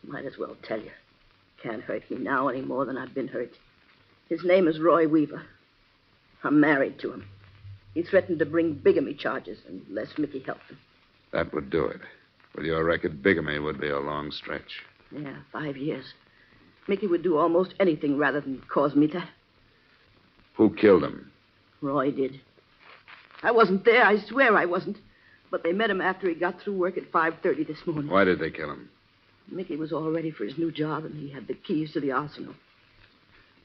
might as well tell you. Can't hurt me now any more than I've been hurt. His name is Roy Weaver. I'm married to him. He threatened to bring bigamy charges unless Mickey helped him. That would do it. With your record, bigamy would be a long stretch. Yeah, 5 years. Mickey would do almost anything rather than cause me to... Who killed him? Roy did. I wasn't there. I swear I wasn't. But they met him after he got through work at 5:30 this morning. Why did they kill him? Mickey was all ready for his new job, and he had the keys to the arsenal.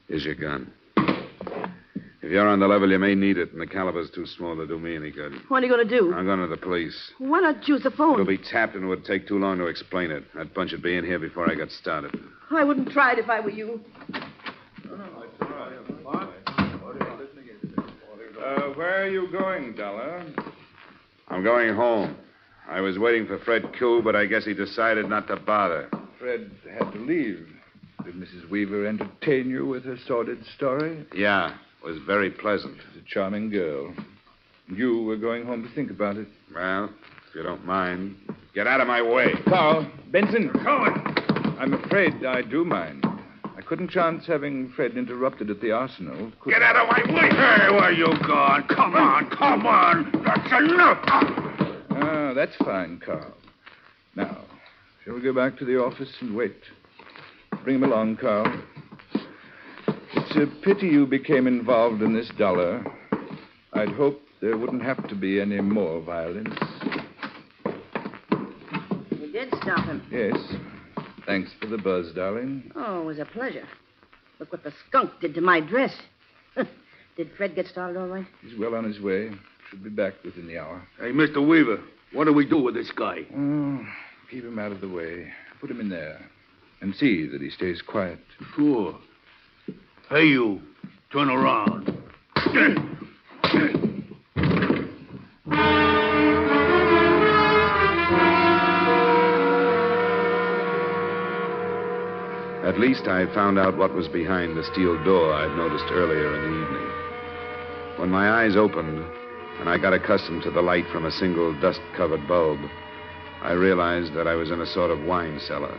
Here's your gun. If you're on the level, you may need it, and the caliber's too small to do me any good. What are you going to do? I'm going to the police. Why not use the phone? It'll be tapped, and it would take too long to explain it. That bunch would be in here before I got started. I wouldn't try it if I were you. Where are you going, Dollar? I'm going home. I was waiting for Fred Koo, but I guess he decided not to bother. Fred had to leave. Did Mrs. Weaver entertain you with her sordid story? Yeah, it was very pleasant. She's a charming girl. You were going home to think about it. Well, if you don't mind, get out of my way. Carl, Benson. Cohen! I'm afraid I do mind. I couldn't chance having Fred interrupted at the arsenal. Get out of my way! Hey, where you going? Come on. That's enough. Ah, that's fine, Carl. Now, shall we go back to the office and wait? Bring him along, Carl. It's a pity you became involved in this, Dollar. I'd hoped there wouldn't have to be any more violence. You did stop him. Yes. Thanks for the buzz, darling. Oh, it was a pleasure. Look what the skunk did to my dress. Did Fred get started all right? He's well on his way. Should be back within the hour. Hey, Mr. Weaver, what do we do with this guy? Oh, keep him out of the way. Put him in there. And see that he stays quiet. Sure. Hey, you. Turn around. At least I found out what was behind the steel door I'd noticed earlier in the evening. When my eyes opened, and I got accustomed to the light from a single dust-covered bulb, I realized that I was in a sort of wine cellar.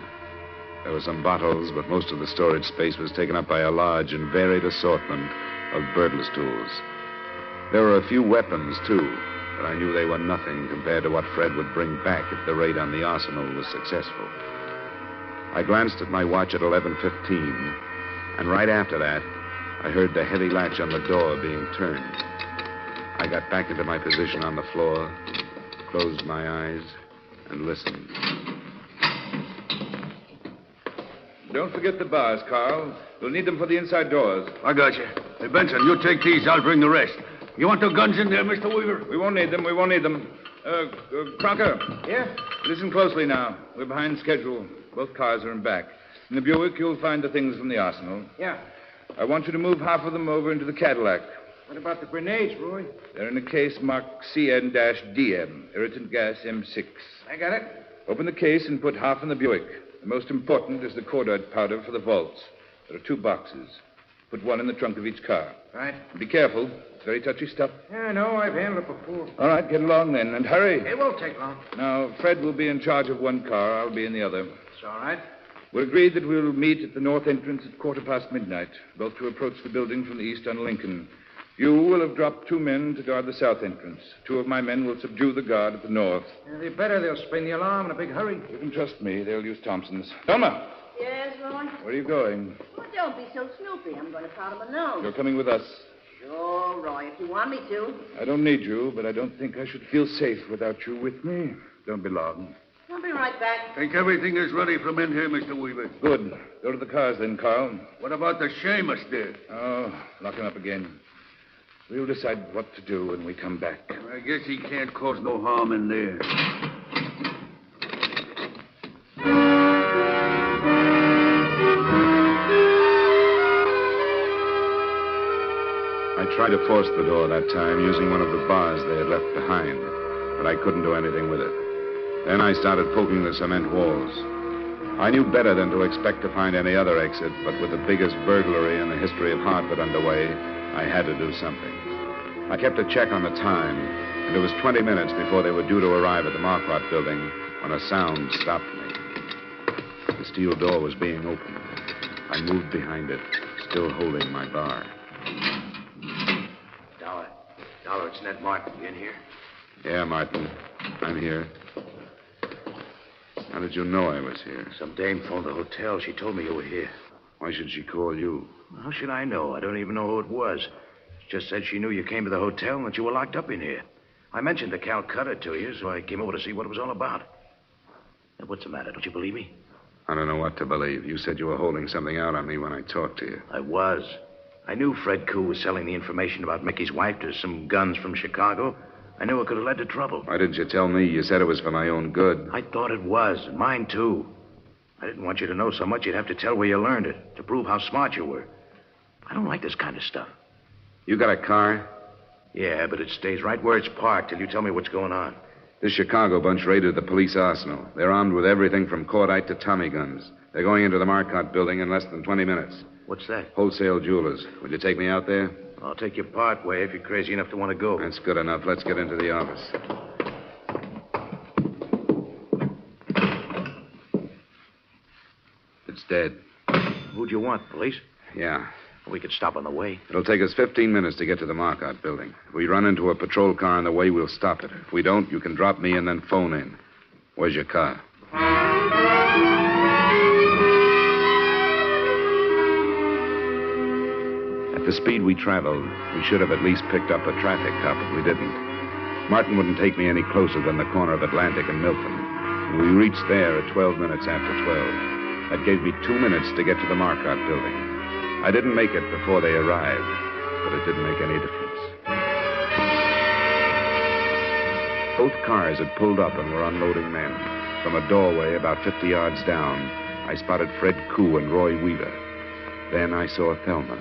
There were some bottles, but most of the storage space was taken up by a large and varied assortment of burglar's tools. There were a few weapons, too, but I knew they were nothing compared to what Fred would bring back if the raid on the arsenal was successful. I glanced at my watch at 11:15, and right after that, I heard the heavy latch on the door being turned. I got back into my position on the floor, closed my eyes, and listened. Don't forget the bars, Carl. We'll need them for the inside doors. I got you. Hey, Benson, you take these. I'll bring the rest. You want the guns in there, Mr. Weaver? We won't need them. Crocker. Yeah? Listen closely now. We're behind schedule. Both cars are in back. In the Buick, you'll find the things from the arsenal. Yeah. I want you to move half of them over into the Cadillac. What about the grenades, Roy? They're in a case marked CN-DM, irritant gas M6. I got it. Open the case and put half in the Buick. The most important is the cordite powder for the vaults. There are 2 boxes. Put one in the trunk of each car. Right. Be careful. It's very touchy stuff. Yeah, I know. I've handled it before. All right, get along then, and hurry. It won't take long. Now, Fred will be in charge of one car. I'll be in the other. It's all right. We're agreed that we'll meet at the north entrance at midnight, both to approach the building from the east on Lincoln. You will have dropped 2 men to guard the south entrance. 2 of my men will subdue the guard at the north. Yeah, they better. They'll spring the alarm in a big hurry. You can trust me. They'll use Thompson's. Thelma, Yes, Roy? where are you going? Well, don't be so snoopy. I'm going to powder my nose. You're coming with us. Sure, Roy, if you want me to. I don't need you, but I don't think I should feel safe without you with me. Don't be long. I'll be right back. Think everything is ready from in here, Mr. Weaver. Good. Go to the cars then, Carl. What about the Seamus there? Oh, lock him up again. We'll decide what to do when we come back. I guess he can't cause no harm in there. I tried to force the door that time using one of the bars they had left behind, but I couldn't do anything with it. Then I started poking the cement walls. I knew better than to expect to find any other exit, but with the biggest burglary in the history of Hartford underway, I had to do something. I kept a check on the time, and it was 20 minutes before they were due to arrive at the Marquardt building when a sound stopped me. The steel door was being opened. I moved behind it, still holding my bar. Dollar, it's Ned Martin. You in here? Yeah, Martin. I'm here. How did you know I was here? Some dame phoned the hotel. She told me you were here. Why should she call you? How should I know? I don't even know who it was. She just said she knew you came to the hotel and that you were locked up in here. I mentioned the Calcutta to you, so I came over to see what it was all about. Now, what's the matter? Don't you believe me? I don't know what to believe. You said you were holding something out on me when I talked to you. I was. I knew Fred Koo was selling the information about Mickey's wife to some guns from Chicago. I knew it could have led to trouble. Why didn't you tell me? You said it was for my own good. I thought it was, and mine too. I didn't want you to know so much you'd have to tell where you learned it, to prove how smart you were. I don't like this kind of stuff. You got a car? Yeah, but it stays right where it's parked till you tell me what's going on. This Chicago bunch raided the police arsenal. They're armed with everything from cordite to Tommy guns. They're going into the Marquardt building in less than 20 minutes. What's that? Wholesale jewelers. Will you take me out there? I'll take you part way if you're crazy enough to want to go. That's good enough. Let's get into the office. It's dead. Who'd you want, police? Yeah. We could stop on the way. It'll take us 15 minutes to get to the Marquardt building. If we run into a patrol car on the way, we'll stop it. If we don't, you can drop me and then phone in. Where's your car? At the speed we traveled, we should have at least picked up a traffic cop, but we didn't. Martin wouldn't take me any closer than the corner of Atlantic and Milton. We reached there at 12 minutes after 12. That gave me 2 minutes to get to the Marquardt building. I didn't make it before they arrived, but it didn't make any difference. Both cars had pulled up and were unloading men. From a doorway about 50 yards down, I spotted Fred Koo and Roy Weaver. Then I saw Thelma.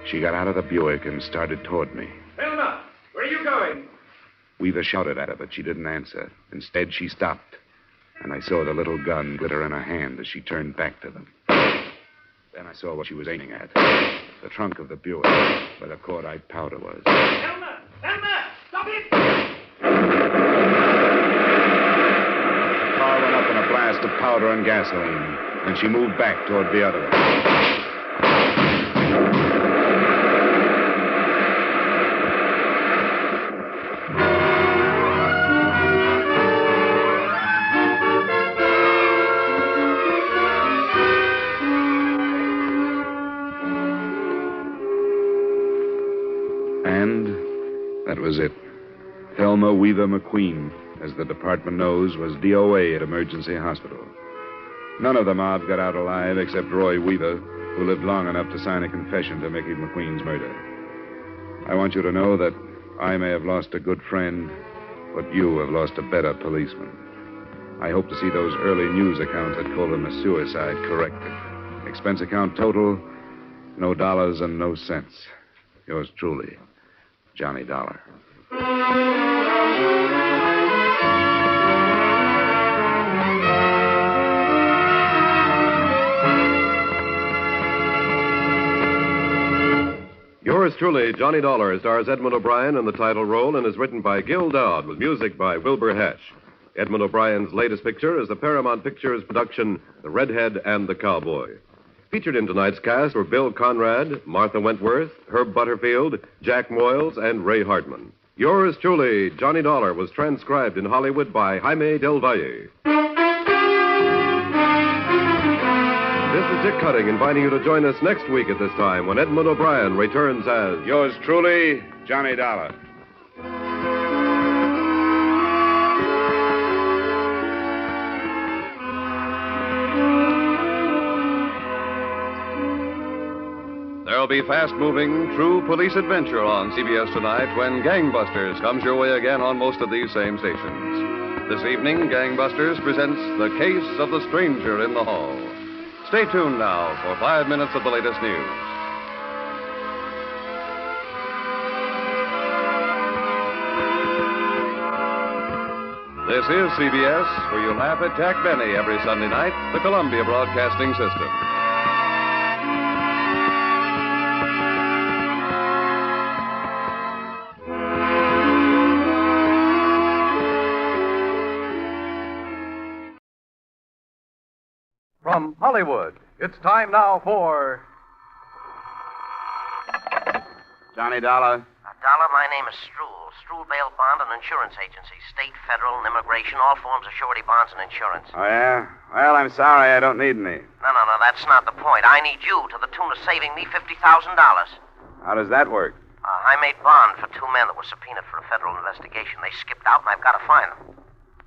She got out of the Buick and started toward me. Thelma, where are you going? Weaver shouted at her, but she didn't answer. Instead, she stopped, and I saw the little gun glitter in her hand as she turned back to them. Then I saw what she was aiming at. The trunk of the Buick, where the cordite powder was. Thelma! Thelma! Stop! The car went up in a blast of powder and gasoline, and she moved back toward the other one. And that was it. Thelma Weaver McQueen, as the department knows, was DOA at Emergency Hospital. None of the mob got out alive except Roy Weaver, who lived long enough to sign a confession to Mickey McQueen's murder. I want you to know that I may have lost a good friend, but you have lost a better policeman. I hope to see those early news accounts that called him a suicide corrected. Expense account total, no dollars and no cents. Yours truly, Johnny Dollar. Yours truly, Johnny Dollar, stars Edmond O'Brien in the title role and is written by Gil Doud with music by Wilbur Hatch. Edmond O'Brien's latest picture is the Paramount Pictures production, The Redhead and the Cowboy. Featured in tonight's cast were Bill Conrad, Martha Wentworth, Herb Butterfield, Jack Moyles, and Ray Hartman. Yours truly, Johnny Dollar, was transcribed in Hollywood by Jaime Del Valle. This is Dick Cutting inviting you to join us next week at this time when Edmond O'Brien returns as... Yours truly, Johnny Dollar. There'll be fast-moving, true police adventure on CBS tonight when Gangbusters comes your way again on most of these same stations. This evening, Gangbusters presents The Case of the Stranger in the Hall. Stay tuned now for 5 minutes of the latest news. This is CBS, where you laugh at Jack Benny every Sunday night, the Columbia Broadcasting System. From Hollywood, it's time now for... Johnny Dollar. Dollar, my name is Struhl. Struhl Bail Bond and Insurance Agency. State, federal, and immigration, all forms of surety bonds and insurance. Oh, yeah? Well, I'm sorry. I don't need any. No, that's not the point. I need you to the tune of saving me $50,000. How does that work? I made bond for 2 men that were subpoenaed for a federal investigation. They skipped out, and I've got to find them.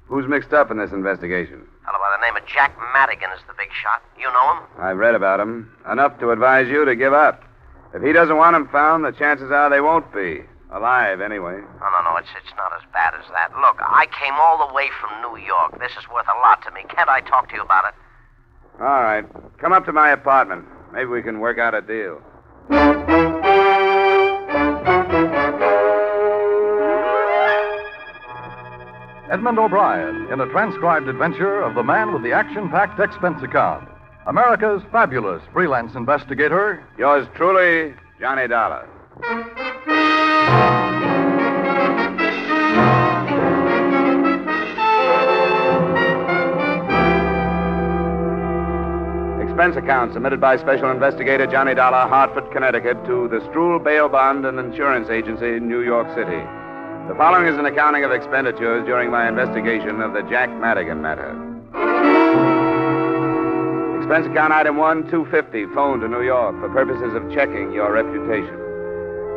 Who's mixed up in this investigation? A fellow by the name of Jack Madigan is the big shot. You know him? I've read about him. Enough to advise you to give up. If he doesn't want him found, the chances are they won't be. Alive, anyway. No, it's not as bad as that. Look, I came all the way from New York. This is worth a lot to me. Can't I talk to you about it? All right. Come up to my apartment. Maybe we can work out a deal. Edmond O'Brien in a transcribed adventure of the man with the action-packed expense account. America's fabulous freelance investigator. Yours truly, Johnny Dollar. Expense account submitted by Special Investigator Johnny Dollar, Hartford, Connecticut, to the Struhl Bail Bond and Insurance Agency, New York City. The following is an accounting of expenditures during my investigation of the Jack Madigan matter. Expense account item 1, $250, phone to New York for purposes of checking your reputation.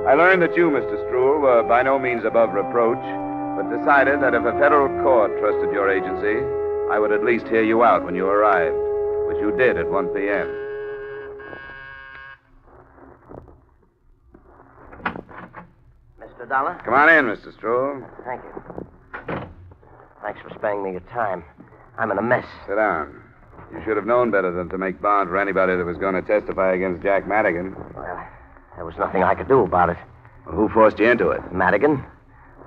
I learned that you, Mr. Struhl, were by no means above reproach, but decided that if a federal court trusted your agency, I would at least hear you out when you arrived, which you did at 1 p.m. Mr. Dollar? Come on in, Mr. Struhl. Thank you. Thanks for sparing me your time. I'm in a mess. Sit down. You should have known better than to make bond for anybody that was going to testify against Jack Madigan. Well, there was nothing I could do about it. Well, who forced you into it? Madigan.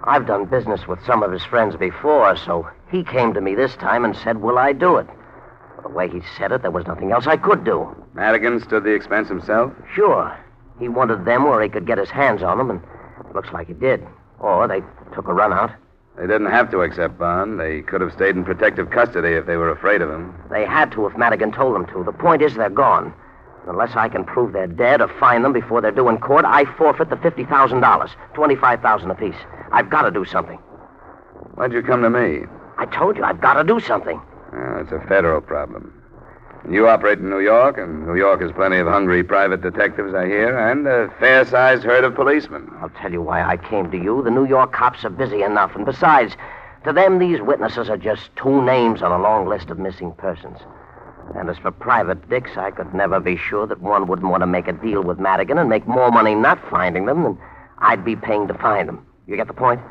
I've done business with some of his friends before, so he came to me this time and said, will I do it? Well, the way he said it, there was nothing else I could do. Madigan stood the expense himself? Sure. He wanted them where he could get his hands on them, and it looks like he did. Or they took a run out. They didn't have to accept bond. They could have stayed in protective custody if they were afraid of him. They had to if Madigan told them to. The point is they're gone. Unless I can prove they're dead or find them before they're due in court, I forfeit the $50,000, $25,000 apiece. I've got to do something. Why'd you come to me? I told you, I've got to do something. Well, it's a federal problem. You operate in New York, and New York has plenty of hungry private detectives, I hear, and a fair-sized herd of policemen. I'll tell you why I came to you. The New York cops are busy enough, and besides, to them, these witnesses are just 2 names on a long list of missing persons. And as for private dicks, I could never be sure that one wouldn't want to make a deal with Madigan and make more money not finding them than I'd be paying to find them. You get the point?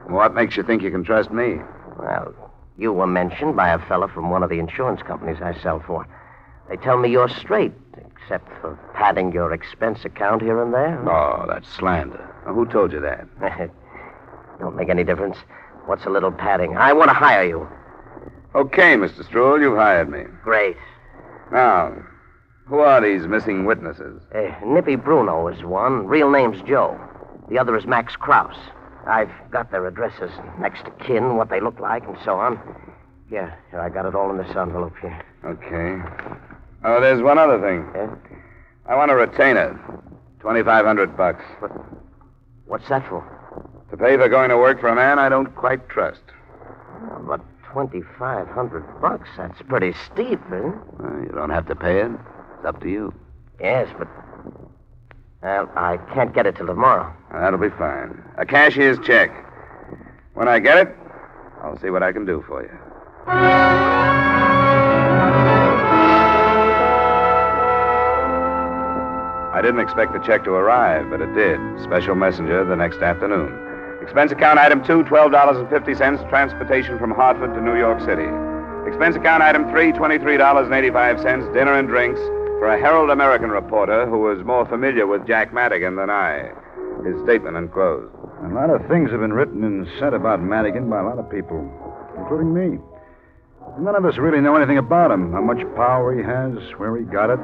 What makes you think you can trust me? Well, you were mentioned by a fella from one of the insurance companies I sell for. They tell me you're straight, except for padding your expense account here and there. Oh, that's slander. Now, who told you that? Don't make any difference. What's a little padding? I want to hire you. Okay, Mr. Stroll, you've hired me. Great. Now, who are these missing witnesses? Nippy Bruno is one. Real name's Joe. The other is Max Krause. I've got their addresses, next to kin, what they look like, and so on. Here, I got it all in this envelope here. Okay. Oh, there's one other thing. Yeah? I want a retainer. $2,500. What's that for? To pay for going to work for a man I don't quite trust. But $2,500, that's pretty steep, isn't it? Well, you don't have to pay it. It's up to you. Yes, but... Well, I can't get it till tomorrow. That'll be fine. A cashier's check. When I get it, I'll see what I can do for you. I didn't expect the check to arrive, but it did. Special messenger the next afternoon. Expense account item 2, $12.50, transportation from Hartford to New York City. Expense account item 3, $23.85, dinner and drinks for a Herald American reporter who was more familiar with Jack Madigan than I. His statement enclosed. A lot of things have been written and said about Madigan by a lot of people, including me. None of us really know anything about him, how much power he has, where he got it,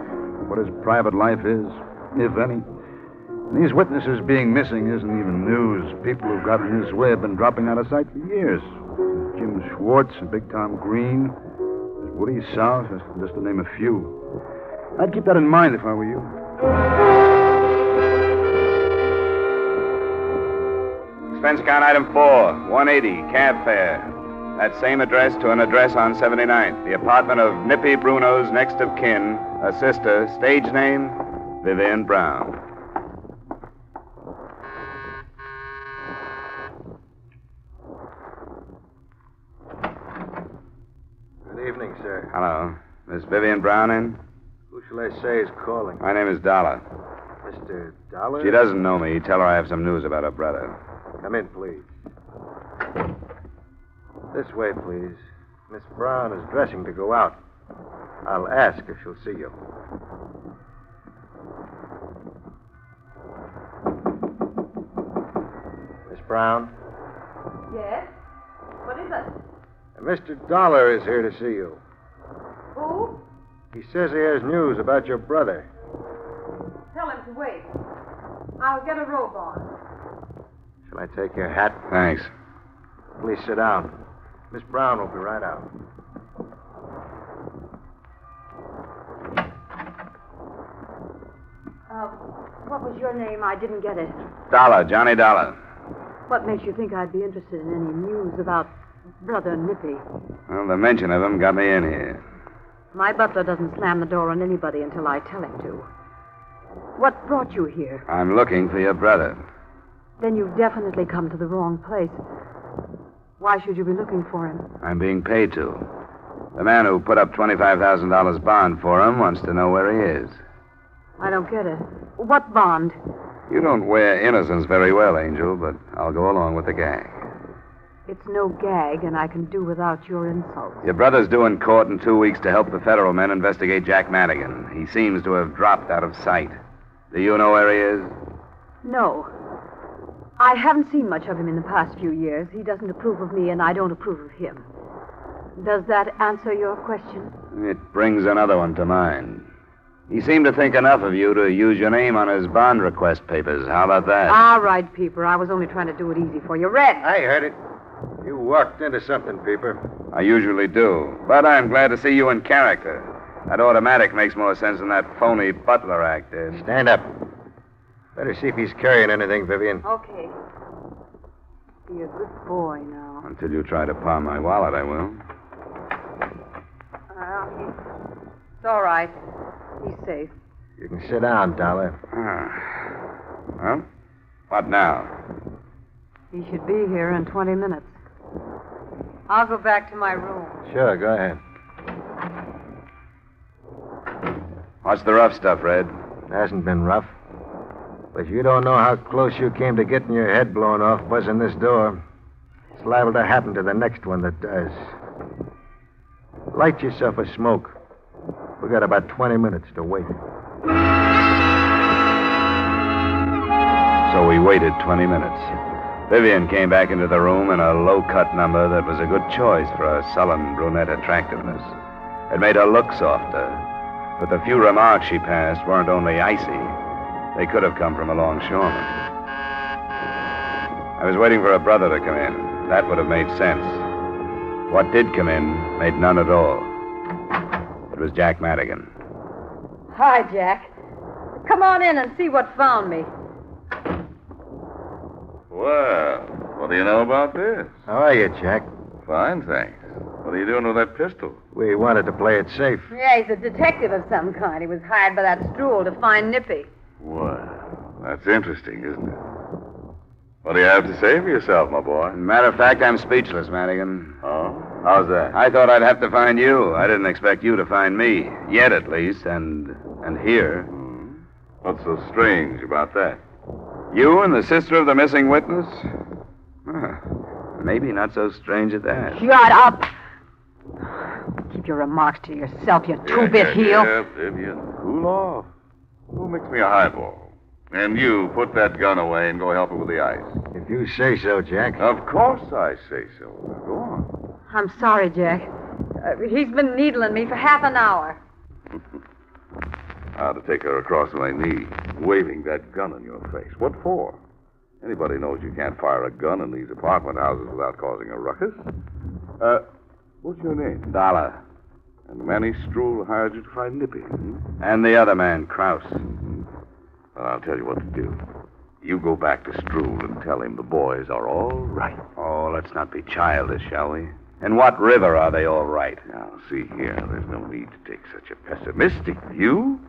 what his private life is, if any. And these witnesses being missing isn't even news. People who've gotten in his way have been dropping out of sight for years. There's Jim Schwartz and Big Tom Green. There's Woody South, just to name a few. I'd keep that in mind if I were you. Expense account item 4, $180, cab fare. That same address to an address on 79th. The apartment of Nippy Bruno's next of kin, a sister, stage name, Vivian Brown. Good evening, sir. Hello. Miss Vivian Brown in? Who shall I say is calling? My name is Dollar. Mr. Dollar? She doesn't know me. Tell her I have some news about her brother. Come in, please. This way, please. Miss Brown is dressing to go out. I'll ask if she'll see you. Miss Brown? Yes? What is it? Mr. Dollar is here to see you. Who? He says he has news about your brother. Tell him to wait. I'll get a robe on. Shall I take your hat? Thanks. Please sit down. Miss Brown will be right out. What was your name? I didn't get it. Dollar, Johnny Dollar. What makes you think I'd be interested in any news about Brother Nippy? Well, the mention of him got me in here. My butler doesn't slam the door on anybody until I tell him to. What brought you here? I'm looking for your brother. Then you've definitely come to the wrong place. Why should you be looking for him? I'm being paid to. The man who put up $25,000 bond for him wants to know where he is. I don't get it. What bond? You don't wear innocence very well, Angel, but I'll go along with the gag. It's no gag, and I can do without your insults. Your brother's due in court in 2 weeks to help the federal men investigate Jack Madigan. He seems to have dropped out of sight. Do you know where he is? No. I haven't seen much of him in the past few years. He doesn't approve of me, and I don't approve of him. Does that answer your question? It brings another one to mind. He seemed to think enough of you to use your name on his bond request papers. How about that? All right, Peeper. I was only trying to do it easy for you. Red. I heard it. You walked into something, Peeper. I usually do. But I'm glad to see you in character. That automatic makes more sense than that phony butler act did. Stand up. Better see if he's carrying anything, Vivian. Okay. Be a good boy now. Until you try to pawn my wallet, I will. It's all right. He's safe. You can sit down, Dollar. Well, what now? He should be here in 20 minutes. I'll go back to my room. Sure, go ahead. What's the rough stuff, Red? It hasn't been rough. But you don't know how close you came to getting your head blown off buzzing this door. It's liable to happen to the next one that does. Light yourself a smoke. We got about 20 minutes to wait. So we waited 20 minutes. Vivian came back into the room in a low-cut number that was a good choice for her sullen brunette attractiveness. It made her look softer, but the few remarks she passed weren't only icy. They could have come from a longshoreman. I was waiting for a brother to come in. That would have made sense. What did come in made none at all. It was Jack Madigan. Hi, Jack. Come on in and see what found me. Well, what do you know about this? How are you, Jack? Fine, thanks. What are you doing with that pistol? We wanted to play it safe. Yeah, he's a detective of some kind. He was hired by that Stroll to find Nippy. Well, that's interesting, isn't it? What do you have to say for yourself, my boy? Matter of fact, I'm speechless, Madigan. Oh? How's that? I thought I'd have to find you. I didn't expect you to find me. Yet, at least, and here. What's so strange about that? You and the sister of the missing witness? Huh. Maybe not so strange at that. Shut up! Keep your remarks to yourself, you two-bit heel. Yeah, Vivian, cool off. Go mix me a highball. And you, put that gun away and go help her with the ice. If you say so, Jack. Of course I say so. Now, go on. I'm sorry, Jack. He's been needling me for half an hour. How to take her across my knee, waving that gun in your face. What for? Anybody knows you can't fire a gun in these apartment houses without causing a ruckus. What's your name? Dollar. And Manny Stroll hired you to find Nippy, hmm? And the other man, Krause. Well, I'll tell you what to do. You go back to Stroll and tell him the boys are all right. Oh, let's not be childish, shall we? In what river are they all right? Now, see here, there's no need to take such a pessimistic view.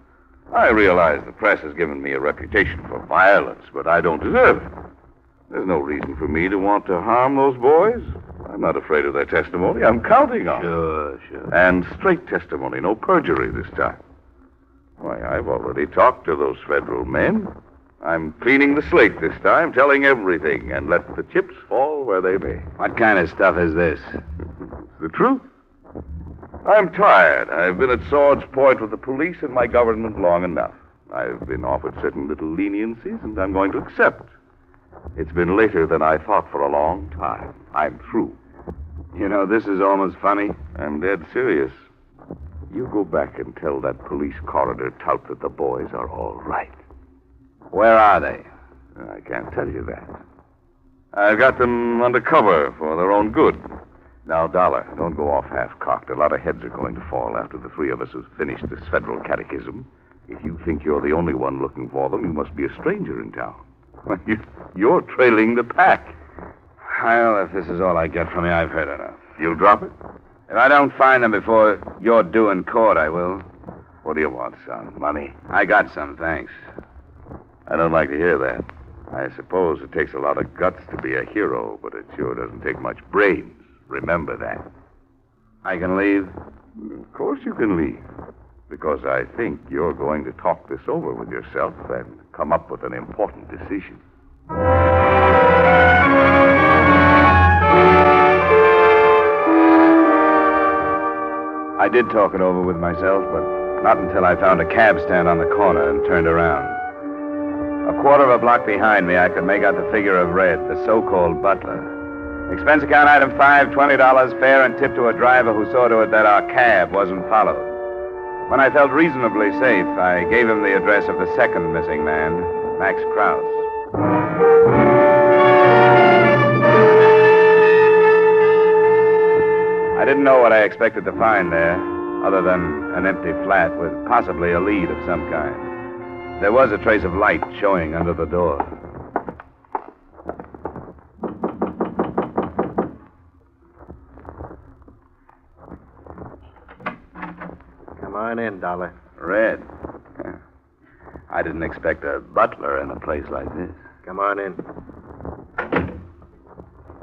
I realize the press has given me a reputation for violence, but I don't deserve it. There's no reason for me to want to harm those boys. I'm not afraid of their testimony. I'm counting on it. Sure. And straight testimony, no perjury this time. Why, I've already talked to those federal men. I'm cleaning the slate this time, telling everything, and let the chips fall where they may. What kind of stuff is this? It's the truth. I'm tired. I've been at sword's point with the police and my government long enough. I've been offered certain little leniencies, and I'm going to accept. It's been later than I thought for a long time. I'm through. You know, this is almost funny. I'm dead serious. You go back and tell that police coroner tout that the boys are all right. Where are they? I can't tell you that. I've got them under cover for their own good. Now, Dollar, don't go off half-cocked. A lot of heads are going to fall after the three of us have finished this federal catechism. If you think you're the only one looking for them, you must be a stranger in town. You're trailing the pack. Well, if this is all I get from you, I've heard enough. You'll drop it? If I don't find them before you're due in court, I will. What do you want, son? Money? I got some, thanks. I don't like to hear that. I suppose it takes a lot of guts to be a hero, but it sure doesn't take much brains. Remember that. I can leave? Of course you can leave. Because I think you're going to talk this over with yourself and come up with an important decision. I did talk it over with myself, but not until I found a cab stand on the corner and turned around. A quarter of a block behind me, I could make out the figure of Red, the so-called butler. Expense account item 5, $20, fare and tip to a driver who saw to it that our cab wasn't followed. When I felt reasonably safe, I gave him the address of the second missing man, Max Krause. I didn't know what I expected to find there, other than an empty flat with possibly a lead of some kind. There was a trace of light showing under the door. Come on in, Dollar. Red. I didn't expect a butler in a place like this. Come on in.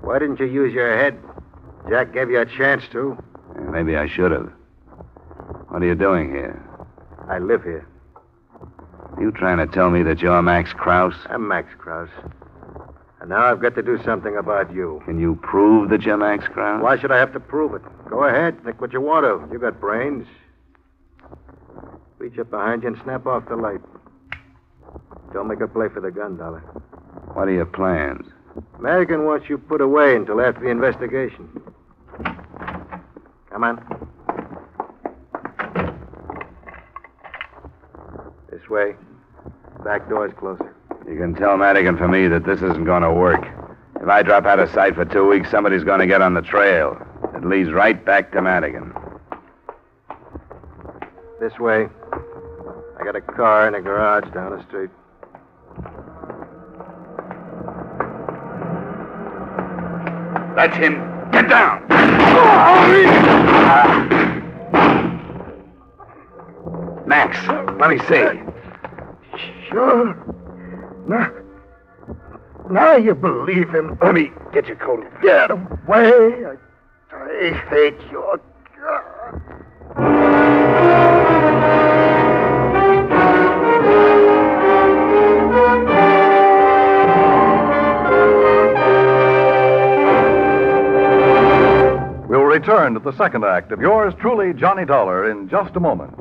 Why didn't you use your head? Jack gave you a chance to. Maybe I should have. What are you doing here? I live here. You trying to tell me that you're Max Krause? I'm Max Krause. And now I've got to do something about you. Can you prove that you're Max Krause? Why should I have to prove it? Go ahead. Think what you want to. You got brains. Reach up behind you and snap off the light. Don't make a play for the gun, Dollar. What are your plans? American wants you put away until after the investigation. Come on. This way. Back door's closer. You can tell Madigan for me that this isn't going to work. If I drop out of sight for 2 weeks, somebody's going to get on the trail. It leads right back to Madigan. This way. I got a car in a garage down the street. That's him. Get down. Max, let me see. Sure. Now you believe him. Let me get your coat. Get away. I hate your God. We'll return to the second act of yours truly, Johnny Dollar, in just a moment.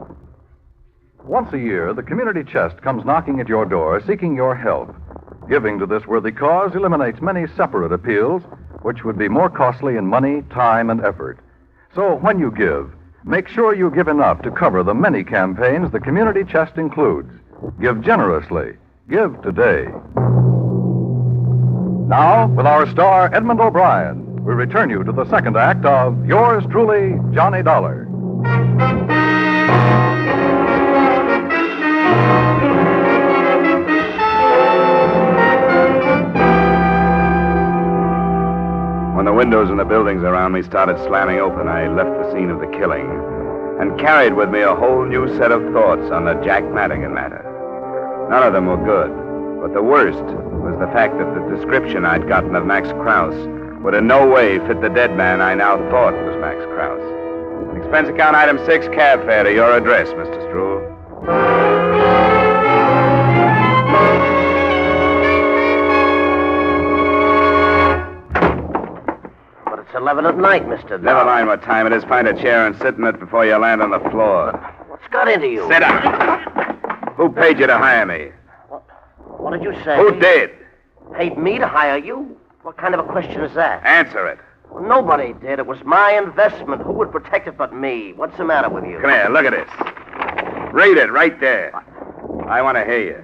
Once a year, the community chest comes knocking at your door, seeking your help. Giving to this worthy cause eliminates many separate appeals, which would be more costly in money, time, and effort. So when you give, make sure you give enough to cover the many campaigns the community chest includes. Give generously. Give today. Now, with our star, Edmond O'Brien, we return you to the second act of yours truly, Johnny Dollar. When the windows in the buildings around me started slamming open, I left the scene of the killing and carried with me a whole new set of thoughts on the Jack Madigan matter. None of them were good, but the worst was the fact that the description I'd gotten of Max Krause would in no way fit the dead man I now thought was Max Krause. Expense account item 6, cab fare to your address, Mr. Struhl. But it's 11 at night, Mr. Dollar. Never mind what time it is. Find a chair and sit in it before you land on the floor. What's got into you? Sit down. Who paid you to hire me? What did you say? Who did? Paid me to hire you? What kind of a question is that? Answer it. Well, nobody did. It was my investment. Who would protect it but me? What's the matter with you? Come here, look at this. Read it right there. I want to hear you.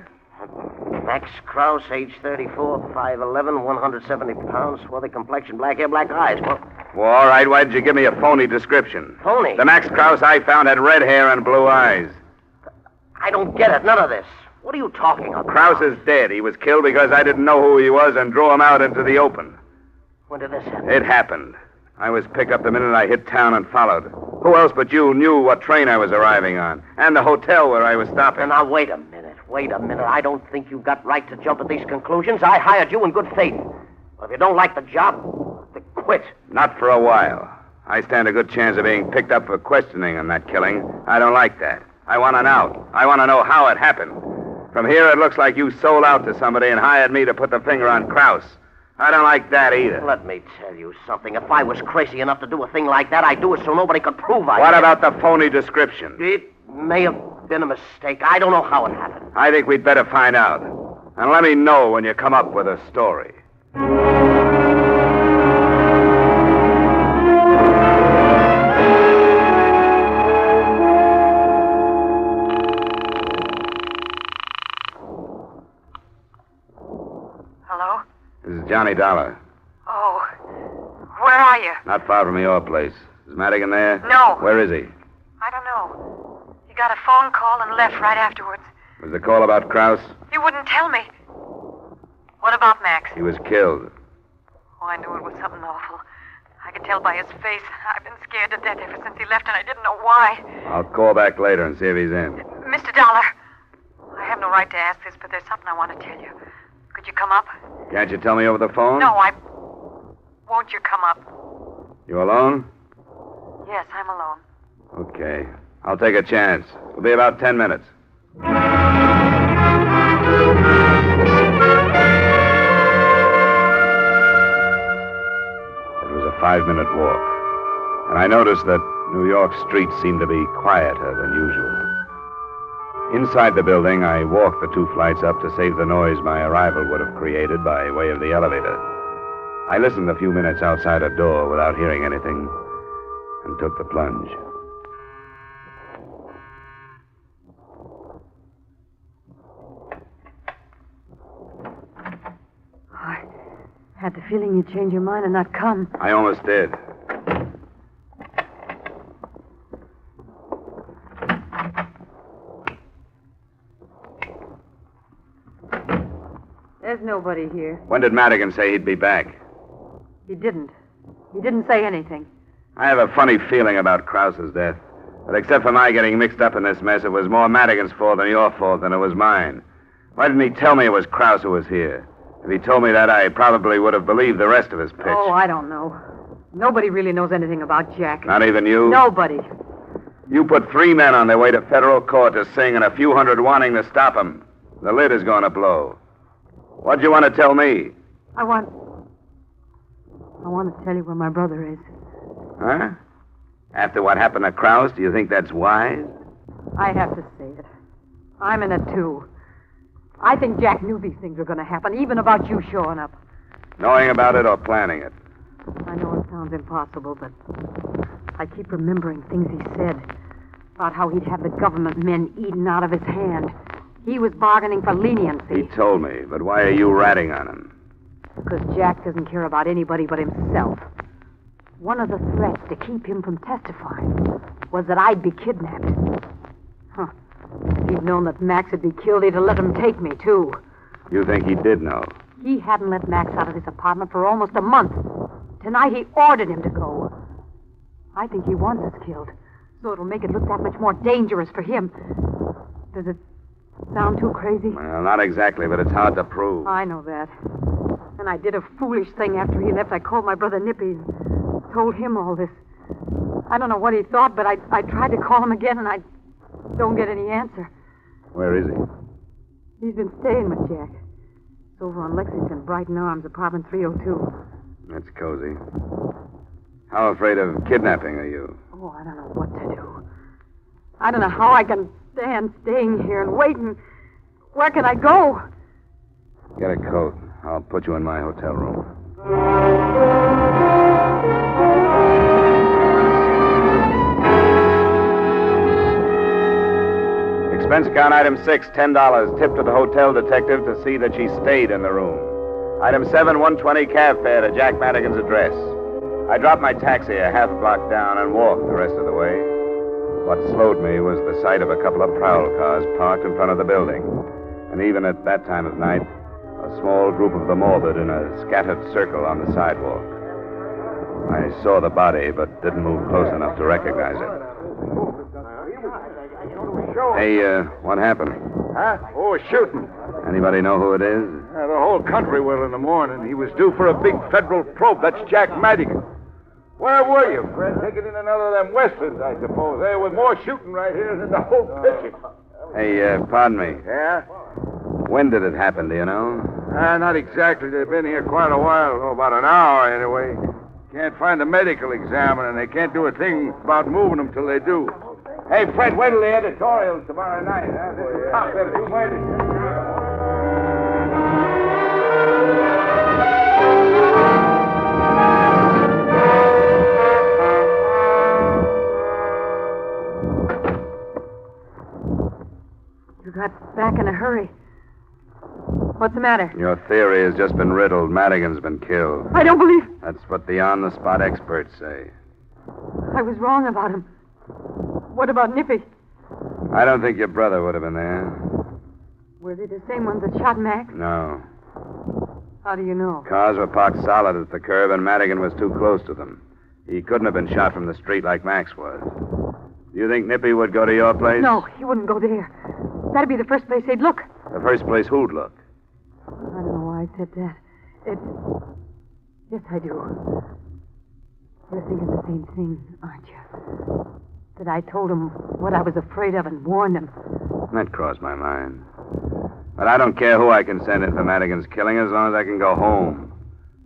Max Krause, age 34, 5'11", 170 pounds, swarthy complexion, black hair, black eyes. Well, all right, why did you give me a phony description? Phony? The Max Krause I found had red hair and blue eyes. I don't get it, none of this. What are you talking about? Krause is dead. He was killed because I didn't know who he was and drew him out into the open. When did this happen? It happened. I was picked up the minute I hit town and followed. Who else but you knew what train I was arriving on and the hotel where I was stopping? Now, wait a minute. I don't think you've got right to jump at these conclusions. I hired you in good faith. But if you don't like the job, then quit. Not for a while. I stand a good chance of being picked up for questioning on that killing. I don't like that. I want an out. I want to know how it happened. From here, it looks like you sold out to somebody and hired me to put the finger on Krause. I don't like that either. Let me tell you something. If I was crazy enough to do a thing like that, I'd do it so nobody could prove I did. What about the phony description? It may have been a mistake. I don't know how it happened. I think we'd better find out. And let me know when you come up with a story. Johnny Dollar. Oh. Where are you? Not far from your place. Is Madigan there? No. Where is he? I don't know. He got a phone call and left right afterwards. Was the call about Krause? He wouldn't tell me. What about Max? He was killed. Oh, I knew it was something awful. I could tell by his face. I've been scared to death ever since he left, and I didn't know why. I'll call back later and see if he's in. Mr. Dollar, I have no right to ask this, but there's something I want to tell you. Could you come up? Can't you tell me over the phone? No, Won't you come up? You alone? Yes, I'm alone. Okay. I'll take a chance. It'll be about 10 minutes. It was a 5-minute walk, and I noticed that New York streets seemed to be quieter than usual. Inside the building, I walked the 2 flights up to save the noise my arrival would have created by way of the elevator. I listened a few minutes outside a door without hearing anything and took the plunge. I had the feeling you'd change your mind and not come. I almost did. There's nobody here. When did Madigan say he'd be back? He didn't. He didn't say anything. I have a funny feeling about Krause's death. But except for my getting mixed up in this mess, it was more Madigan's fault than your fault than it was mine. Why didn't he tell me it was Krause who was here? If he told me that, I probably would have believed the rest of his pitch. Oh, I don't know. Nobody really knows anything about Jack. Not even you? Nobody. You put 3 men on their way to federal court to sing and a few hundred wanting to stop him. The lid is going to blow. What'd you want to tell me? I want to tell you where my brother is. Huh? After what happened to Krause, do you think that's wise? I have to say it. I'm in it, too. I think Jack knew these things were going to happen, even about you showing up. Knowing about it or planning it? I know it sounds impossible, but I keep remembering things he said about how he'd have the government men eaten out of his hand. He was bargaining for leniency. He told me, but why are you ratting on him? Because Jack doesn't care about anybody but himself. One of the threats to keep him from testifying was that I'd be kidnapped. Huh. If he'd known that Max would be killed, he'd have let him take me, too. You think he did know? He hadn't let Max out of his apartment for almost a month. Tonight he ordered him to go. I think he wants us killed, so it'll make it look that much more dangerous for him. Does it sound too crazy? Well, not exactly, but it's hard to prove. I know that. And I did a foolish thing after he left. I called my brother Nippy and told him all this. I don't know what he thought, but I tried to call him again, and I don't get any answer. Where is he? He's been staying with Jack. It's over on Lexington, Brighton Arms, apartment 302. That's cozy. How afraid of kidnapping are you? Oh, I don't know what to do. I don't know how I can stand staying here and waiting. Where can I go? Get a coat. I'll put you in my hotel room. Expense account item 6, $10. Tip to the hotel detective to see that she stayed in the room. Item 7, $120 cab fare to Jack Madigan's address. I dropped my taxi a half block down and walked the rest of the way. What slowed me was the sight of a couple of prowl cars parked in front of the building. And even at that time of night, a small group of the morbid in a scattered circle on the sidewalk. I saw the body, but didn't move close enough to recognize it. Hey, what happened? Huh? Oh, a shooting. Anybody know who it is? The whole country will in the morning. He was due for a big federal probe. That's Jack Madigan. Where were you, Fred? Taking in another of them westerns, I suppose. There was more shooting right here than the whole picture. Hey, pardon me. Yeah? When did it happen, do you know? Not exactly. They've been here quite a while. Oh, about an hour, anyway. Can't find the medical examiner, and they can't do a thing about moving them till they do. Hey, Fred, wait till the editorials tomorrow night, huh? This is tough. They're too mighty. You got back in a hurry. What's the matter? Your theory has just been riddled. Madigan's been killed. I don't believe... That's what the on-the-spot experts say. I was wrong about him. What about Nippy? I don't think your brother would have been there. Were they the same ones that shot Max? No. How do you know? Cars were parked solid at the curb, and Madigan was too close to them. He couldn't have been shot from the street like Max was. Do you think Nippy would go to your place? No, he wouldn't go there. That'd be the first place they'd look. The first place who'd look? I don't know why I said that. Yes, I do. You're thinking the same thing, aren't you? That I told him what I was afraid of and warned him. That crossed my mind. But I don't care who I can send in for Madigan's killing as long as I can go home.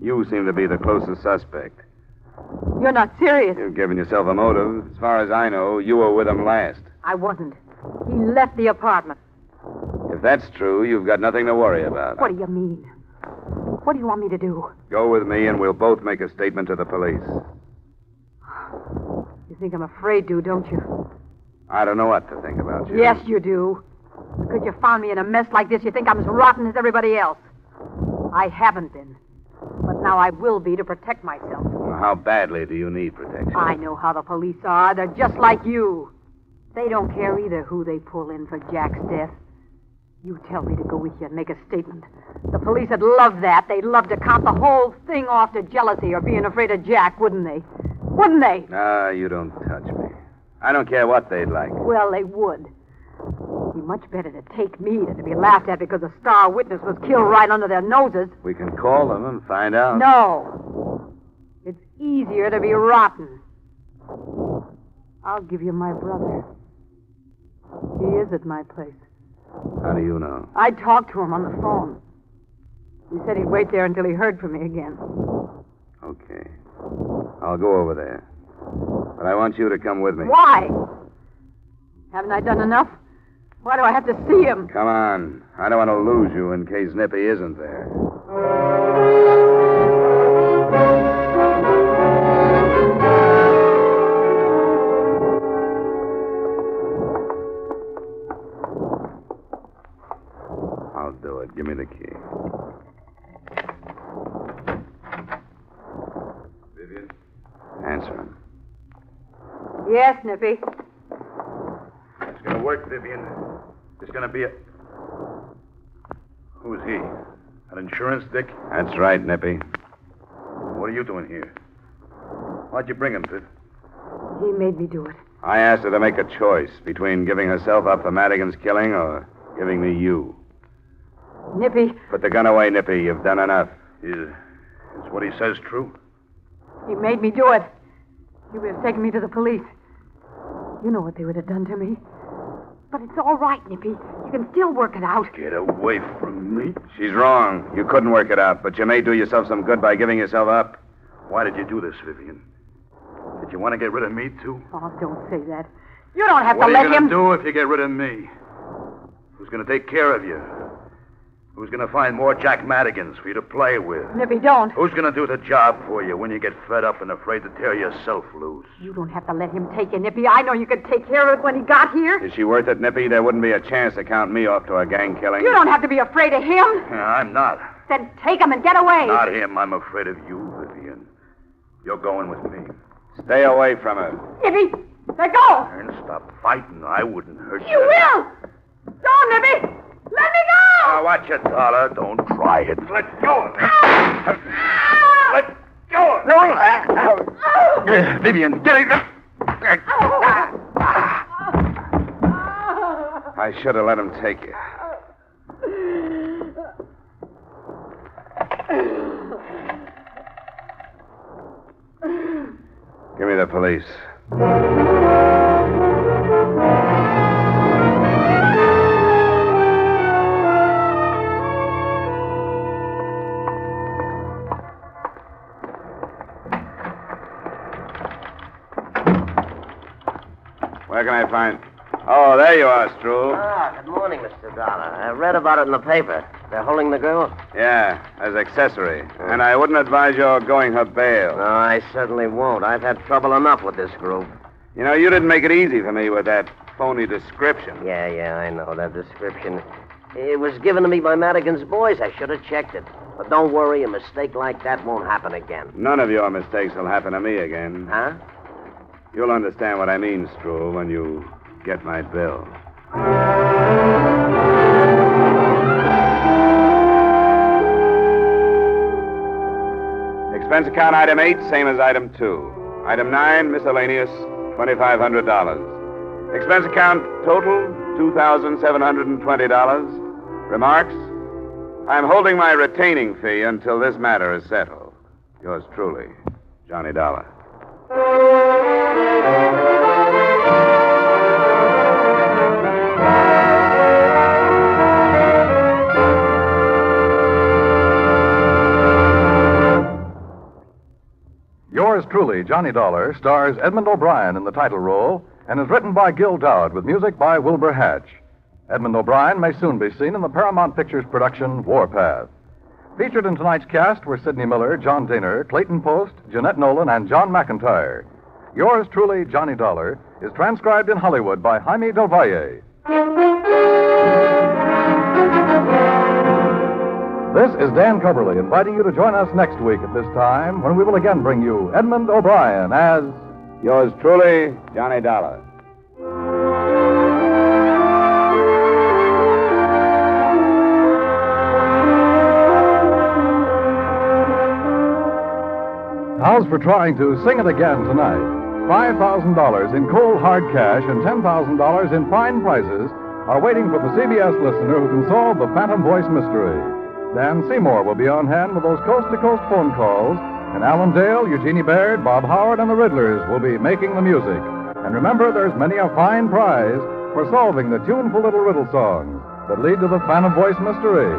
You seem to be the closest suspect. You're not serious. You've given yourself a motive. As far as I know, you were with him last. I wasn't. He left the apartment. If that's true, you've got nothing to worry about. What do you mean? What do you want me to do? Go with me and we'll both make a statement to the police. You think I'm afraid to, don't you? I don't know what to think about you. Yes, you do. Because you found me in a mess like this, you think I'm as rotten as everybody else. I haven't been. But now I will be to protect myself. Well, how badly do you need protection? I know how the police are. They're just like you. They don't care either who they pull in for Jack's death. You tell me to go with you and make a statement. The police would love that. They'd love to count the whole thing off to jealousy or being afraid of Jack, wouldn't they? Wouldn't they? Ah, you don't touch me. I don't care what they'd like. Well, they would. It'd be much better to take me than to be laughed at because a star witness was killed right under their noses. We can call them and find out. No. It's easier to be rotten. I'll give you my brother. He is at my place. How do you know? I talked to him on the phone. He said he'd wait there until he heard from me again. Okay. I'll go over there. But I want you to come with me. Why? Haven't I done enough? Why do I have to see him? Come on. I don't want to lose you in case Nippy isn't there. I'll do it. Give me the key. Vivian? Answer him. Yes, Nippy. It's going to work, Vivian. It's going to be a... Who's he? An insurance dick? That's right, Nippy. What are you doing here? Why'd you bring him, Viv? He made me do it. I asked her to make a choice between giving herself up for Madigan's killing or giving me you. Nippy. Put the gun away, Nippy. You've done enough. Is what he says true? He made me do it. He would have taken me to the police. You know what they would have done to me. But it's all right, Nippy. You can still work it out. Get away from me. She's wrong. You couldn't work it out, but you may do yourself some good by giving yourself up. Why did you do this, Vivian? Did you want to get rid of me, too? Oh, don't say that. You don't have What to are let you going him... to do if you get rid of me? Who's going to take care of you? Who's going to find more Jack Madigans for you to play with? Nippy, don't. Who's going to do the job for you when you get fed up and afraid to tear yourself loose? You don't have to let him take you, Nippy. I know you could take care of it when he got here. Is she worth it, Nippy? There wouldn't be a chance to count me off to a gang killing. You don't have to be afraid of him. I'm not. Then take him and get away. Not him. I'm afraid of you, Vivian. You're going with me. Stay away from her. Nippy, let go. And stop fighting. I wouldn't hurt you. You will. Go, Nippy. Let me go! Now, watch it, Dollar. Don't try it. Let go of me. Let go of me. No. Vivian, get it. I should have let him take you. Give me the police. Where can I find... Oh, there you are, Stroll. Ah, good morning, Mr. Dollar. I read about it in the paper. They're holding the girl? Yeah, as accessory. And I wouldn't advise your going her bail. No, I certainly won't. I've had trouble enough with this group. You know, you didn't make it easy for me with that phony description. Yeah, I know. That description... It was given to me by Madigan's boys. I should have checked it. But don't worry, a mistake like that won't happen again. None of your mistakes will happen to me again. Huh? You'll understand what I mean, Stroll, when you get my bill. Expense account item 8, same as item 2. Item 9, miscellaneous, $2,500. Expense account total, $2,720. Remarks? I'm holding my retaining fee until this matter is settled. Yours truly, Johnny Dollar. Yours truly, Johnny Dollar, stars Edmond O'Brien in the title role and is written by Gil Dowd with music by Wilbur Hatch. Edmond O'Brien may soon be seen in the Paramount Pictures production Warpath. Featured in tonight's cast were Sidney Miller, John Daner, Clayton Post, Jeanette Nolan, and John McIntyre. Yours truly, Johnny Dollar, is transcribed in Hollywood by Jaime Del Valle. This is Dan Coverly inviting you to join us next week at this time when we will again bring you Edmond O'Brien as... Yours truly, Johnny Dollar. How's for trying to sing it again tonight? $5,000 in cold hard cash and $10,000 in fine prizes are waiting for the CBS listener who can solve the Phantom Voice mystery. Dan Seymour will be on hand with those coast-to-coast phone calls, and Alan Dale, Eugenie Baird, Bob Howard, and the Riddlers will be making the music. And remember, there's many a fine prize for solving the tuneful little riddle songs that lead to the Phantom Voice mystery.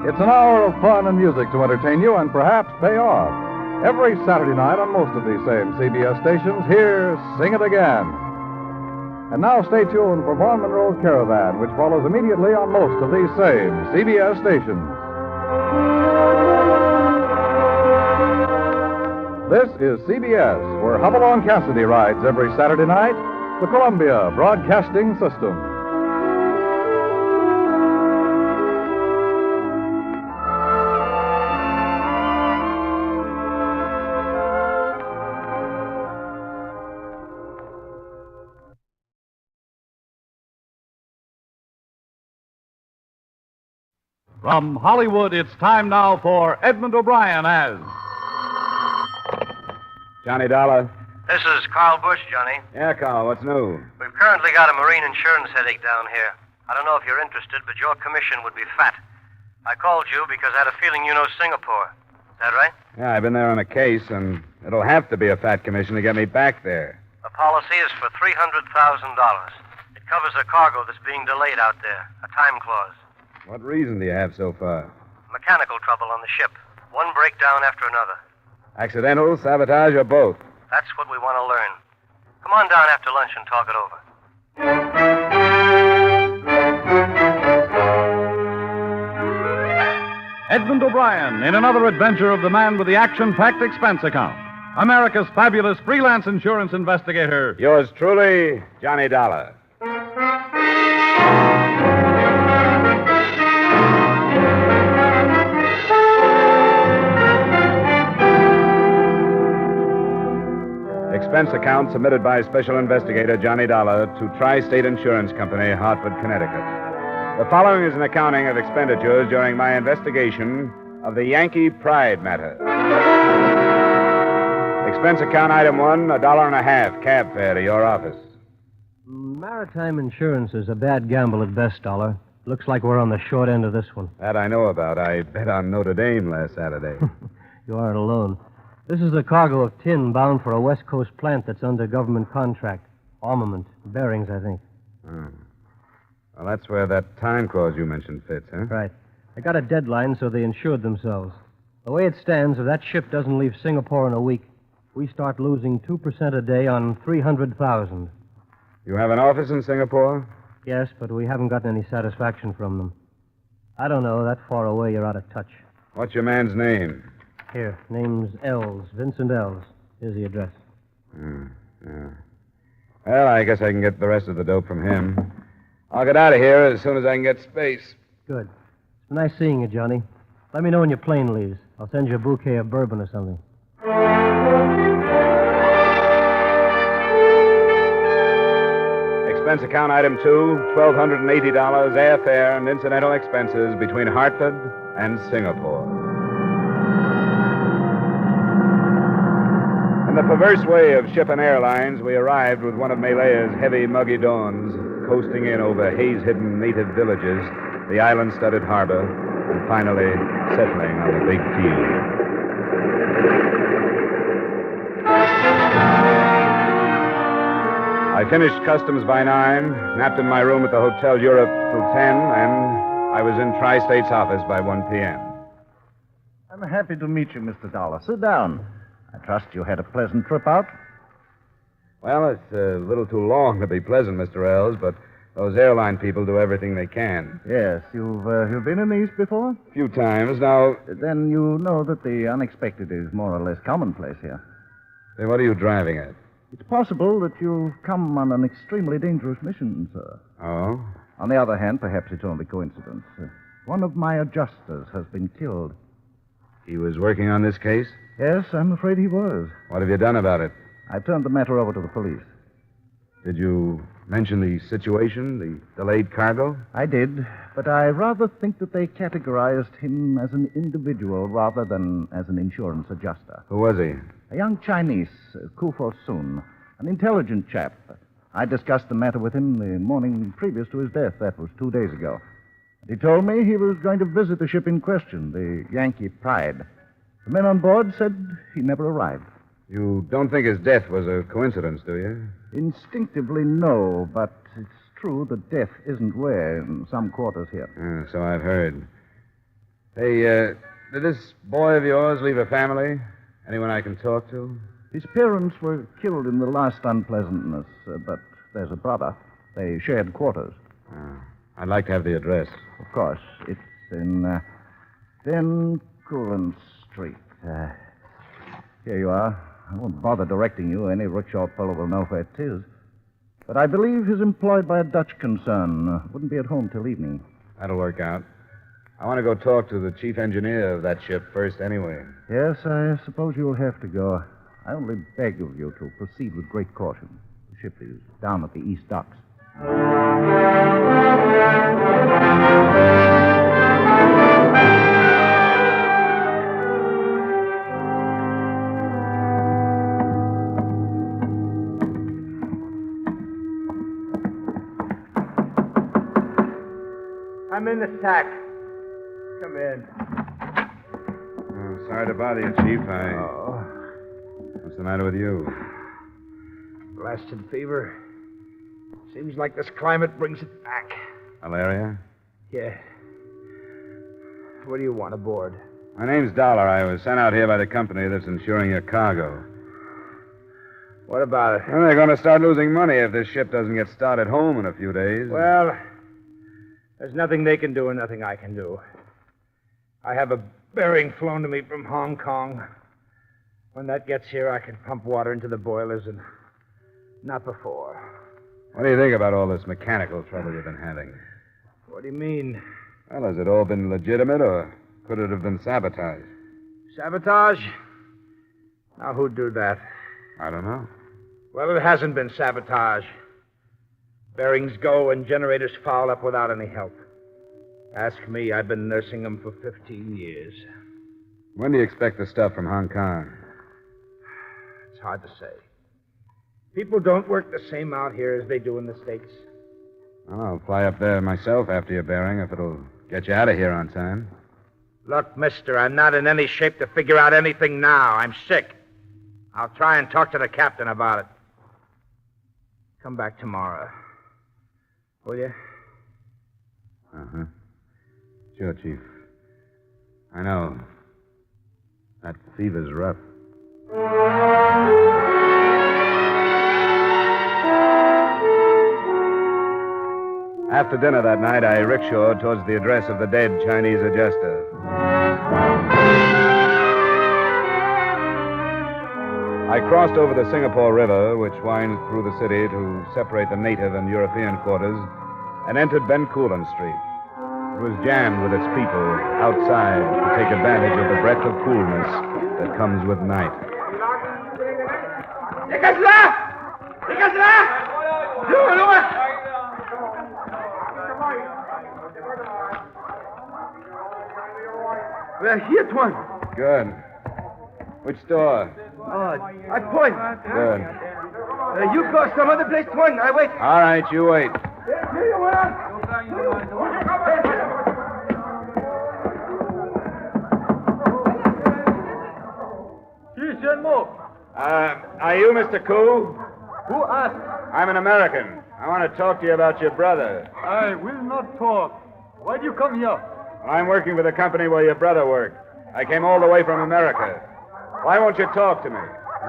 It's an hour of fun and music to entertain you and perhaps pay off. Every Saturday night on most of these same CBS stations, hear Sing It Again. And now stay tuned for Vaughn Monroe's Caravan, which follows immediately on most of these same CBS stations. This is CBS, where Hopalong Cassidy rides every Saturday night, the Columbia Broadcasting System. From Hollywood, it's time now for Edmond O'Brien as... Johnny Dollar. This is Carl Bush, Johnny. Yeah, Carl, what's new? We've currently got a marine insurance headache down here. I don't know if you're interested, but your commission would be fat. I called you because I had a feeling you know Singapore. Is that right? Yeah, I've been there on a case, and it'll have to be a fat commission to get me back there. The policy is for $300,000. It covers a cargo that's being delayed out there, a time clause. What reason do you have so far? Mechanical trouble on the ship. One breakdown after another. Accidental, sabotage, or both? That's what we want to learn. Come on down after lunch and talk it over. Edmond O'Brien in another adventure of the man with the action-packed expense account. America's fabulous freelance insurance investigator. Yours truly, Johnny Dollar. Expense account submitted by Special Investigator Johnny Dollar to Tri-State Insurance Company, Hartford, Connecticut. The following is an accounting of expenditures during my investigation of the Yankee Pride matter. Expense account item 1, $1.50 cab fare to your office. Maritime insurance is a bad gamble at best, Dollar. Looks like we're on the short end of this one. That I know about. I bet on Notre Dame last Saturday. You aren't alone. This is a cargo of tin bound for a West Coast plant that's under government contract. Armament. Bearings, I think. Oh. Well, that's where that time clause you mentioned fits, huh? Right. They got a deadline, so they insured themselves. The way it stands, if that ship doesn't leave Singapore in a week, we start losing 2% a day on 300,000. You have an office in Singapore? Yes, but we haven't gotten any satisfaction from them. I don't know. That far away, you're out of touch. What's your man's name? Here, name's Els, Vincent Els. Here's the address. Yeah. Well, I guess I can get the rest of the dope from him. I'll get out of here as soon as I can get space. Good. It's been nice seeing you, Johnny. Let me know when your plane leaves. I'll send you a bouquet of bourbon or something. Expense account item 2, $1,280 airfare and incidental expenses between Hartford and Singapore. In the perverse way of shipping airlines, we arrived with one of Malaya's heavy, muggy dawns, coasting in over haze-hidden native villages, the island-studded harbor, and finally settling on the big field. I finished customs by 9, napped in my room at the Hotel Europe till 10, and I was in Tri-State's office by 1 p.m. I'm happy to meet you, Mr. Dollar. Sit down. I trust you had a pleasant trip out. Well, it's a little too long to be pleasant, Mr. Ells, but those airline people do everything they can. Yes, you've been in the East before? A few times. Now... Then you know that the unexpected is more or less commonplace here. Say, what are you driving at? It's possible that you've come on an extremely dangerous mission, sir. Oh? On the other hand, perhaps it's only coincidence. One of my adjusters has been killed. He was working on this case? Yes, I'm afraid he was. What have you done about it? I've turned the matter over to the police. Did you mention the situation, the delayed cargo? I did, but I rather think that they categorized him as an individual rather than as an insurance adjuster. Who was he? A young Chinese, Kufo Sun, an intelligent chap. I discussed the matter with him the morning previous to his death. That was 2 days ago. He told me he was going to visit the ship in question, the Yankee Pride. The men on board said he never arrived. You don't think his death was a coincidence, do you? Instinctively, no, but it's true that death isn't rare in some quarters here. So I've heard. Hey, did this boy of yours leave a family? Anyone I can talk to? His parents were killed in the last unpleasantness, but there's a brother. They shared quarters. I'd like to have the address. Of course. It's in 10 Coolan Street. Here you are. I won't bother directing you. Any rickshaw fellow will know where it is. But I believe he's employed by a Dutch concern. Wouldn't be at home till evening. That'll work out. I want to go talk to the chief engineer of that ship first anyway. Yes, I suppose you'll have to go. I only beg of you to proceed with great caution. The ship is down at the east docks. I'm in the sack. Come in. Oh, sorry to bother you, Chief. What's the matter with you? Blasted fever. Seems like this climate brings it back. Malaria? Yeah. What do you want aboard? My name's Dollar. I was sent out here by the company that's insuring your cargo. What about it? Well, they're going to start losing money if this ship doesn't get started home in a few days. Well, there's nothing they can do and nothing I can do. I have a bearing flown to me from Hong Kong. When that gets here, I can pump water into the boilers, and not before. What do you think about all this mechanical trouble you've been having? What do you mean? Well, has it all been legitimate, or could it have been sabotage? Sabotage? Now, who'd do that? I don't know. Well, it hasn't been sabotage. Bearings go and generators foul up without any help. Ask me, I've been nursing them for 15 years. When do you expect the stuff from Hong Kong? It's hard to say. People don't work the same out here as they do in the States. Well, I'll fly up there myself after your bearing if it'll get you out of here on time. Look, mister, I'm not in any shape to figure out anything now. I'm sick. I'll try and talk to the captain about it. Come back tomorrow. Will you? Uh-huh. Sure, Chief. I know. That fever's rough. After dinner that night, I rickshawed towards the address of the dead Chinese adjuster. I crossed over the Singapore River, which winds through the city to separate the native and European quarters, and entered Ben Coolan Street. It was jammed with its people outside to take advantage of the breath of coolness that comes with night. We're here, Twan. Good. Which door? I point. Good. You go some other place, Twan. I wait. All right, you wait. Are you Mr. Koo? Who asked? I'm an American. I want to talk to you about your brother. I will not talk. Why do you come here? I'm working for the company where your brother worked. I came all the way from America. Why won't you talk to me?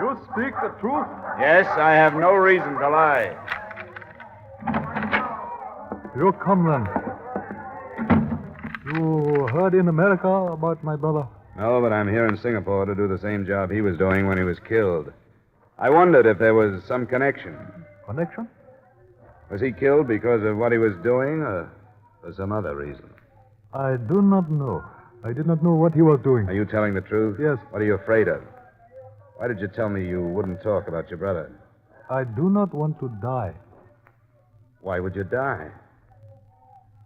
You speak the truth? Yes, I have no reason to lie. You come then. You heard in America about my brother? No, but I'm here in Singapore to do the same job he was doing when he was killed. I wondered if there was some connection. Connection? Was he killed because of what he was doing or for some other reason? I do not know. I did not know what he was doing. Are you telling the truth? Yes. What are you afraid of? Why did you tell me you wouldn't talk about your brother? I do not want to die. Why would you die?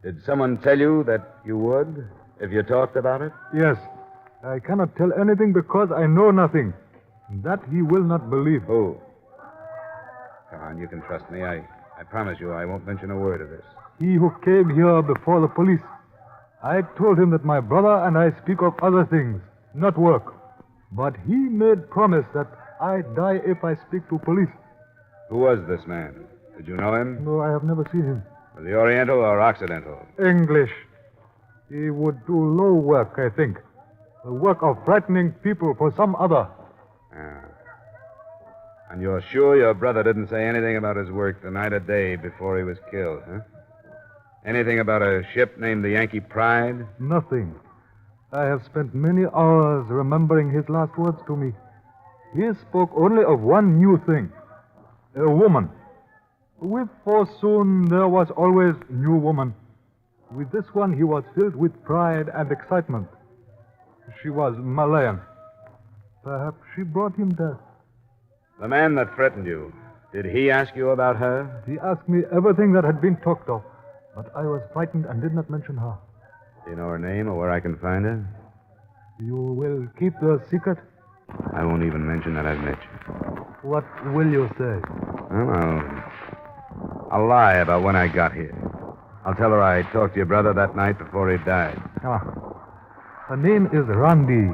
Did someone tell you that you would if you talked about it? Yes. I cannot tell anything because I know nothing. That he will not believe. Who? Come on, you can trust me. I promise you I won't mention a word of this. He who came here before the police. I told him that my brother and I speak of other things, not work. But he made promise that I die if I speak to police. Who was this man? Did you know him? No, I have never seen him. Was he Oriental or Occidental? English. He would do low work, I think. The work of frightening people for some other. Ah. And you're sure your brother didn't say anything about his work the night or day before he was killed, huh? Anything about a ship named the Yankee Pride? Nothing. I have spent many hours remembering his last words to me. He spoke only of one new thing. A woman. With Forsoon, there was always new woman. With this one, he was filled with pride and excitement. She was Malayan. Perhaps she brought him death. The man that threatened you, did he ask you about her? He asked me everything that had been talked of, but I was frightened and did not mention her. Do you know her name or where I can find her? You will keep the secret? I won't even mention that I've met you. What will you say? Well, I'll lie about when I got here. I'll tell her I talked to your brother that night before he died. Her name is Randi.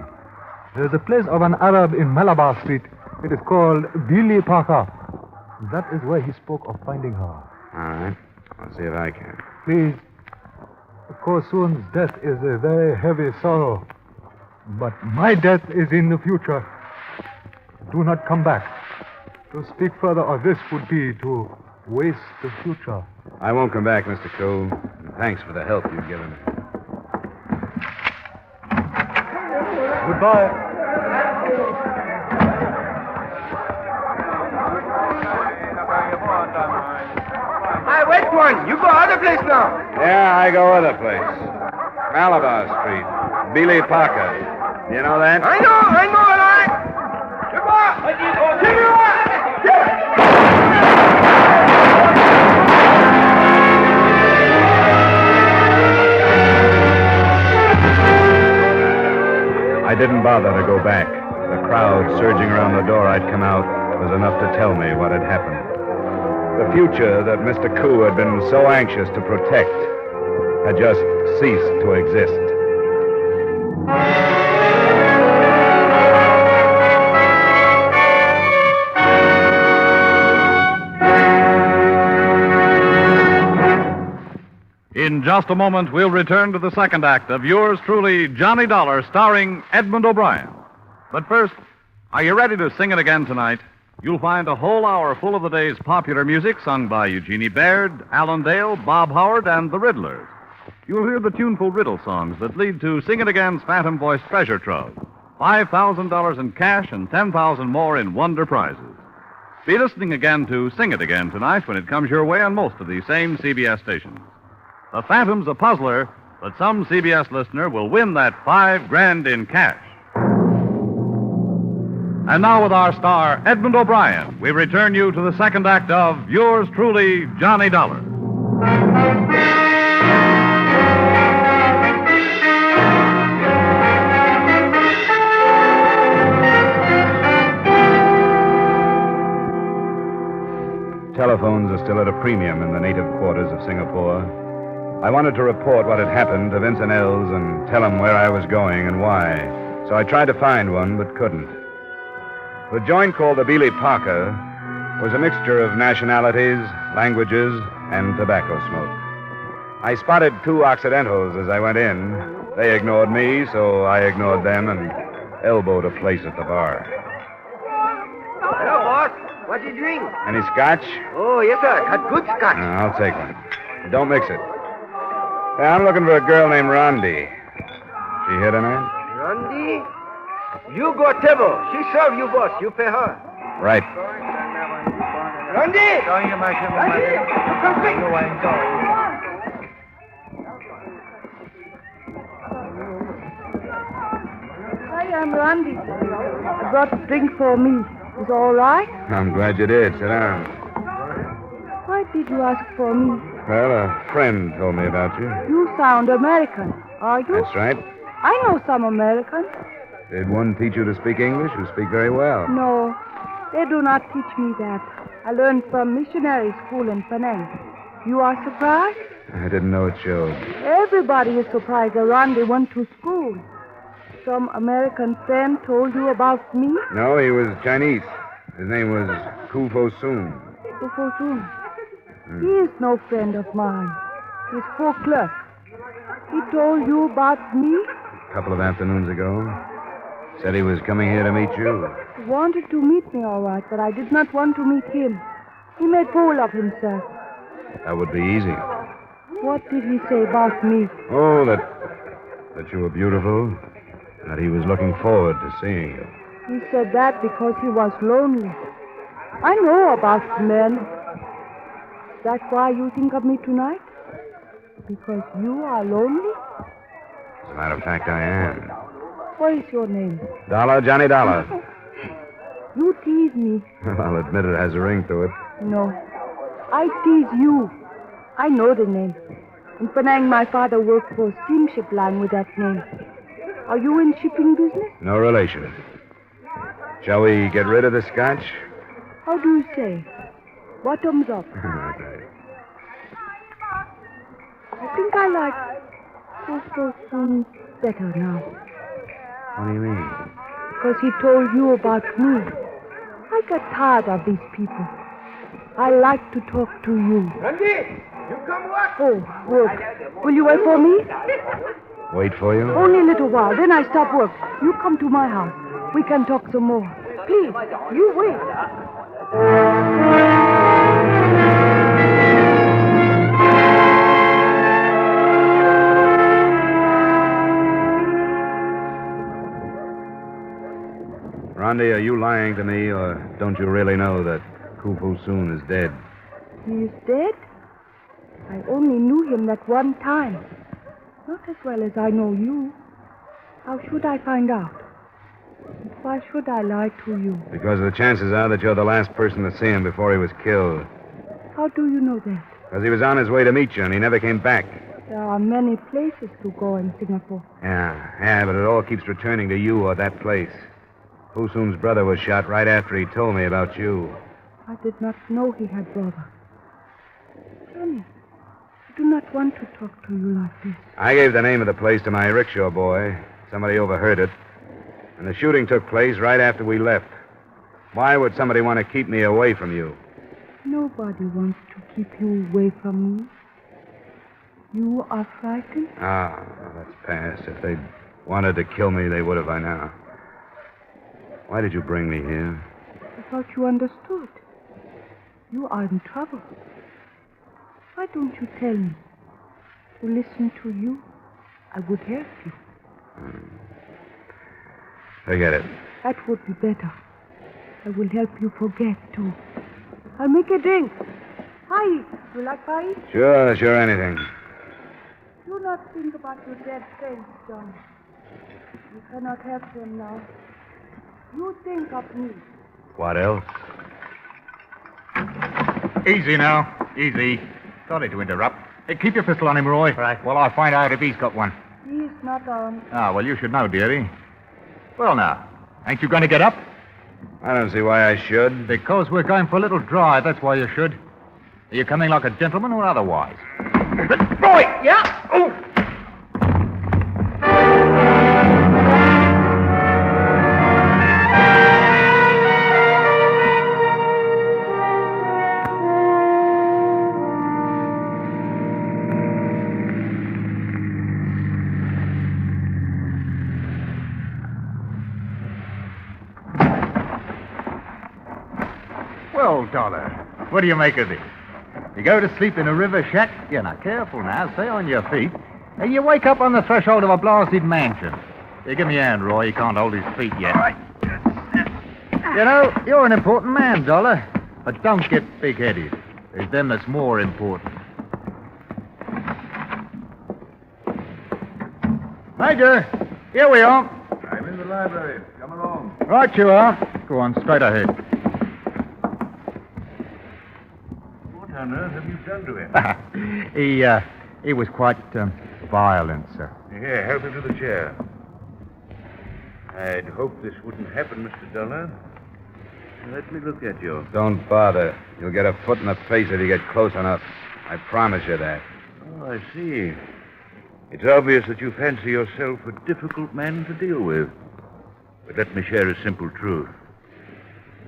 There's a place of an Arab in Malabar Street. It is called Billy Parker. That is where he spoke of finding her. All right. I'll see if I can. Please. Korsoon's death is a very heavy sorrow. But my death is in the future. Do not come back. To speak further of this would be to waste the future. I won't come back, Mr. Cole. Thanks for the help you've given me. Goodbye. Hey, wait one. You go other place now. Yeah, I go other place. Malabar Street. Billy Parker. You know that? I know, all right. I didn't bother to go back. The crowd surging around the door I'd come out was enough to tell me what had happened. The future that Mr. Koo had been so anxious to protect had just ceased to exist. In just a moment, we'll return to the second act of yours truly, Johnny Dollar, starring Edmond O'Brien. But first, are you ready to sing it again tonight? You'll find a whole hour full of the day's popular music sung by Eugenie Baird, Alan Dale, Bob Howard, and the Riddlers. You'll hear the tuneful riddle songs that lead to Sing It Again's Phantom Voice Treasure Trove. $5,000 in cash and $10,000 more in wonder prizes. Be listening again to Sing It Again tonight when it comes your way on most of these same CBS stations. The Phantom's a puzzler, but some CBS listener will win that $5,000 in cash. And now, with our star, Edmond O'Brien, we return you to the second act of Yours Truly, Johnny Dollar. Telephones are still at a premium in the native quarters of Singapore. I wanted to report what had happened to Vincent Els and tell him where I was going and why. So I tried to find one, but couldn't. The joint called the Beeley Parker was a mixture of nationalities, languages, and tobacco smoke. I spotted two Occidentals as I went in. They ignored me, so I ignored them and elbowed a place at the bar. Hello, boss. What do you drink? Any scotch? Oh, yes, sir. Got good scotch. I'll take one. Don't mix it. Yeah, I'm looking for a girl named Rondi. She here tonight? Rondi? You go table. She serve you, boss. You pay her. Right. Rondi! Rondi, you come quick. Hi, I'm Randy. You brought a drink for me. Is all right? I'm glad you did. Sit down. Why did you ask for me? Well, a friend told me about you. You sound American, are you? That's right. I know some Americans. Did one teach you to speak English? You speak very well. No, they do not teach me that. I learned from missionary school in Penang. You are surprised? I didn't know it showed. Everybody is surprised that Randy went to school. Some American friend told you about me? No, he was Chinese. His name was Kufo Soon. Kufo Soon. He is no friend of mine. He's poor clerk. He told you about me? A couple of afternoons ago. Said he was coming here to meet you. He wanted to meet me, all right, but I did not want to meet him. He made fool of himself. That would be easy. What did he say about me? Oh, that you were beautiful. That he was looking forward to seeing you. He said that because he was lonely. I know about men. Is that why you think of me tonight? Because you are lonely? As a matter of fact, I am. What is your name? Dollar, Johnny Dollar. You tease me. I'll admit it has a ring to it. No. I tease you. I know the name. In Penang, my father worked for a steamship line with that name. Are you in shipping business? No relation. Shall we get rid of the scotch? How do you say? Bottoms up. I think I like Kufo Soon better now. What do you mean? Because he told you about me. I get tired of these people. I like to talk to you. Randy, you come what? Oh, work. Will you wait for me? Wait for you? Only a little while, then I stop work. You come to my house. We can talk some more. Please, you wait. Rondi, are you lying to me, or don't you really know that Kufo Soon is dead? He is dead? I only knew him that one time. Not as well as I know you. How should I find out? Why should I lie to you? Because the chances are that you're the last person to see him before he was killed. How do you know that? Because he was on his way to meet you, and he never came back. There are many places to go in Singapore. Yeah, but it all keeps returning to you or that place. Fusoon's brother was shot right after he told me about you. I did not know he had brother. Johnny, I do not want to talk to you like this. I gave the name of the place to my rickshaw boy. Somebody overheard it. And the shooting took place right after we left. Why would somebody want to keep me away from you? Nobody wants to keep you away from me. You are frightened? Ah, that's past. If they'd wanted to kill me, they would have by now. Why did you bring me here? I thought you understood. You are in trouble. Why don't you tell me? To listen to you, I would help you. Forget it. That would be better. I will help you forget, too. I'll make a drink. Hi. You like pie? Sure, anything. Do not think about your dead friends, John. You cannot help them now. You think of me. What else? Easy now. Easy. Sorry to interrupt. Hey, keep your pistol on him, Roy. Right. While I find out if he's got one. He's not armed. Ah, well, you should know, dearie. Well, now, ain't you going to get up? I don't see why I should. Because we're going for a little drive, that's why you should. Are you coming like a gentleman or otherwise? Roy! Yeah? Oh! Well, Dollar, what do you make of this? You go to sleep in a river shack, you're not careful now, stay on your feet, and you wake up on the threshold of a blasted mansion. Here, give me a hand, Roy, he can't hold his feet yet. All right. You know, you're an important man, Dollar, but don't get big-headed. There's them that's more important. Major, here we are. I'm in the library. Come along. Right you are. Go on, straight ahead. What on earth have you done to him? He was quite violent, sir. Here, help him to the chair. I'd hoped this wouldn't happen, Mr. Dollar. Let me look at you. Don't bother. You'll get a foot in the face if you get close enough. I promise you that. Oh, I see. It's obvious that you fancy yourself a difficult man to deal with. But let me share a simple truth.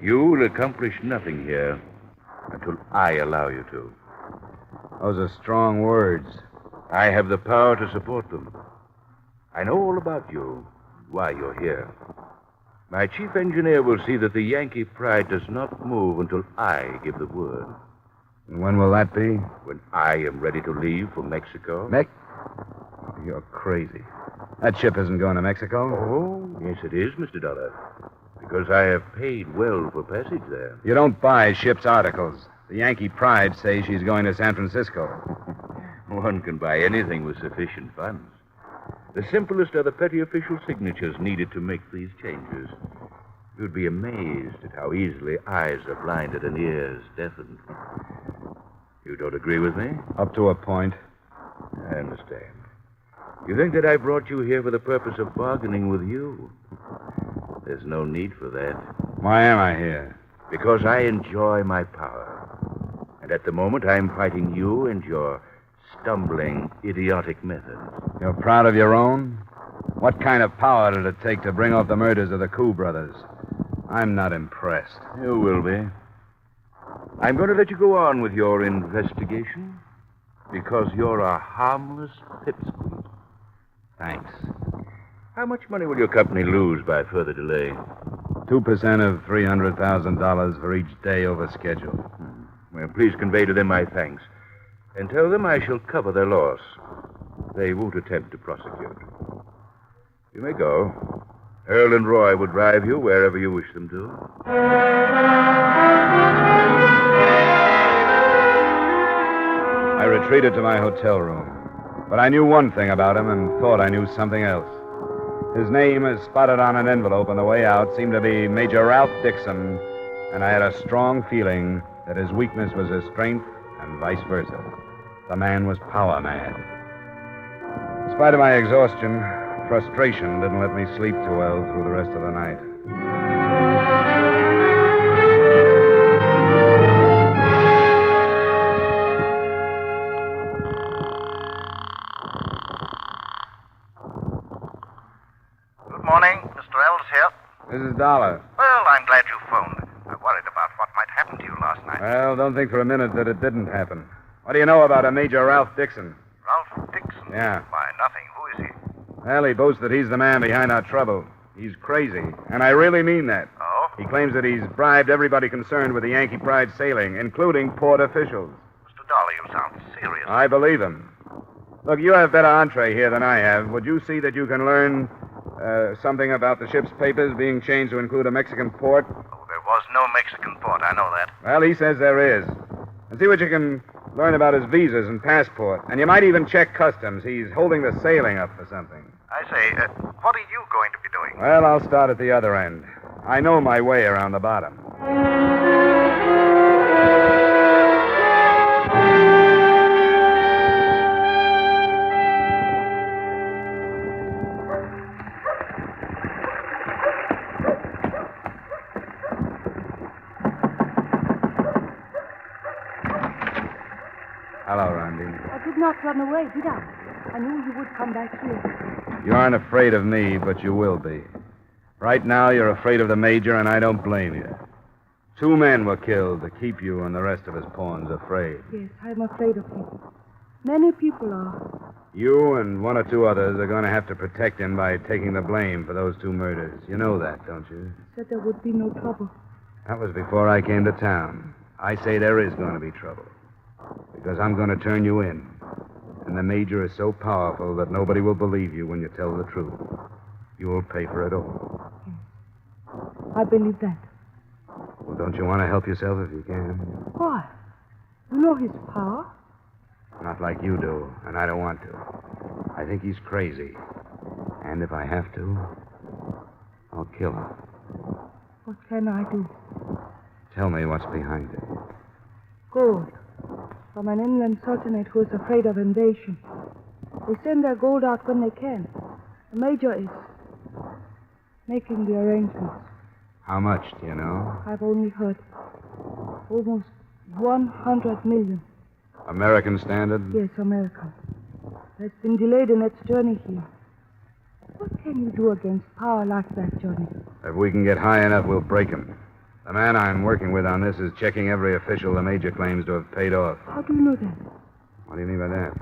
You will accomplish nothing here until I allow you to. Those are strong words. I have the power to support them. I know all about you, why you're here. My chief engineer will see that the Yankee pride does not move until I give the word. And when will that be? When I am ready to leave for Mexico. You're crazy. That ship isn't going to Mexico. Oh, yes, it is, Mr. Dollar. Because I have paid well for passage there. You don't buy ship's articles. The Yankee pride says she's going to San Francisco. One can buy anything with sufficient funds. The simplest are the petty official signatures needed to make these changes. You'd be amazed at how easily eyes are blinded and ears deafened. You don't agree with me? Up to a point. I understand. You think that I brought you here for the purpose of bargaining with you? There's no need for that. Why am I here? Because I enjoy my power. And at the moment, I'm fighting you and your stumbling, idiotic methods. You're proud of your own? What kind of power did it take to bring off the murders of the Koo brothers? I'm not impressed. You will be. I'm going to let you go on with your investigation because you're a harmless pipsqueak. Thanks. How much money will your company lose by further delay? 2% of $300,000 for each day over schedule. Well, please convey to them my thanks. And tell them I shall cover their loss. They won't attempt to prosecute. You may go. Earl and Roy will drive you wherever you wish them to. I retreated to my hotel room. But I knew one thing about him and thought I knew something else. His name, as spotted on an envelope on the way out, seemed to be Major Ralph Dixon, and I had a strong feeling that his weakness was his strength and vice versa. The man was power mad. In spite of my exhaustion, frustration didn't let me sleep too well through the rest of the night. Good morning. Mr. Ells here. This is Dollar. Well, I'm glad you phoned. I worried about what might happen to you last night. Well, don't think for a minute that it didn't happen. What do you know about a Major Ralph Dixon? Ralph Dixon? Yeah. Why, nothing. Who is he? Well, he boasts that he's the man behind our trouble. He's crazy, and I really mean that. Oh? He claims that he's bribed everybody concerned with the Yankee Pride sailing, including port officials. Mr. Dollar, you sound serious. I believe him. Look, you have better entree here than I have. Would you see that you can learn something about the ship's papers being changed to include a Mexican port? Oh, there was no Mexican port. I know that. Well, he says there is. And see what you can Learn about his visas and passport. And you might even check customs. He's holding the sailing up for something. I say, what are you going to be doing? Well, I'll start at the other end. I know my way around the bottom. Hello, Randy. I did not run away, did I? I knew you would come back here. You aren't afraid of me, but you will be. Right now, you're afraid of the Major, and I don't blame you. 2 men were killed to keep you and the rest of us pawns afraid. Yes, I'm afraid of him. Many people are. You and 1 or 2 others are going to have to protect him by taking the blame for those 2 murders. You know that, don't you? Said there would be no trouble. That was before I came to town. I say there is going to be trouble. Because I'm going to turn you in. And the Major is so powerful that nobody will believe you when you tell the truth. You will pay for it all. I believe that. Well, don't you want to help yourself if you can? Why? You know his power. Not like you do, and I don't want to. I think he's crazy. And if I have to, I'll kill him. What can I do? Tell me what's behind it. Gold. From an inland sultanate who is afraid of invasion. They send their gold out when they can. The Major is making the arrangements. How much, do you know? I've only heard. Almost 100 million. American standard? Yes, American. Has been delayed in its journey here. What can you do against power like that, Johnny? If we can get high enough, we'll break him. The man I'm working with on this is checking every official the Major claims to have paid off. How do you know that? What do you mean by that?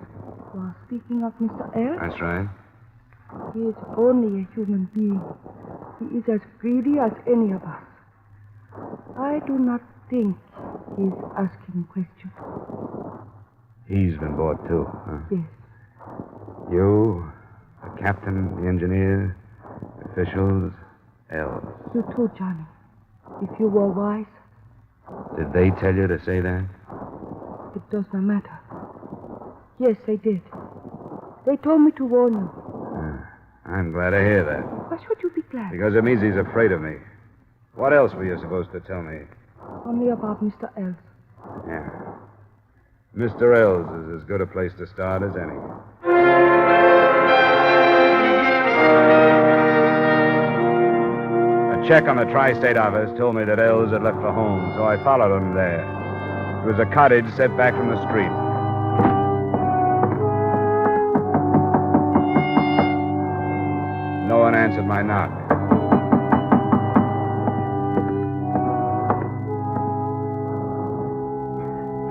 You are speaking of Mr. L? That's right. He is only a human being. He is as greedy as any of us. I do not think he is asking questions. He's been bought, too, huh? Yes. You, the captain, the engineer, officials, else. You too, Johnny. If you were wise. Did they tell you to say that? It does not matter. Yes, they did. They told me to warn you. I'm glad to hear that. Why should you be glad? Because it means he's afraid of me. What else were you supposed to tell me? Only about Mr. Els. Yeah. Mr. Els is as good a place to start as any. A check on the tri-state office told me that Els had left for home, so I followed him there. It was a cottage set back from the street. No one answered my knock.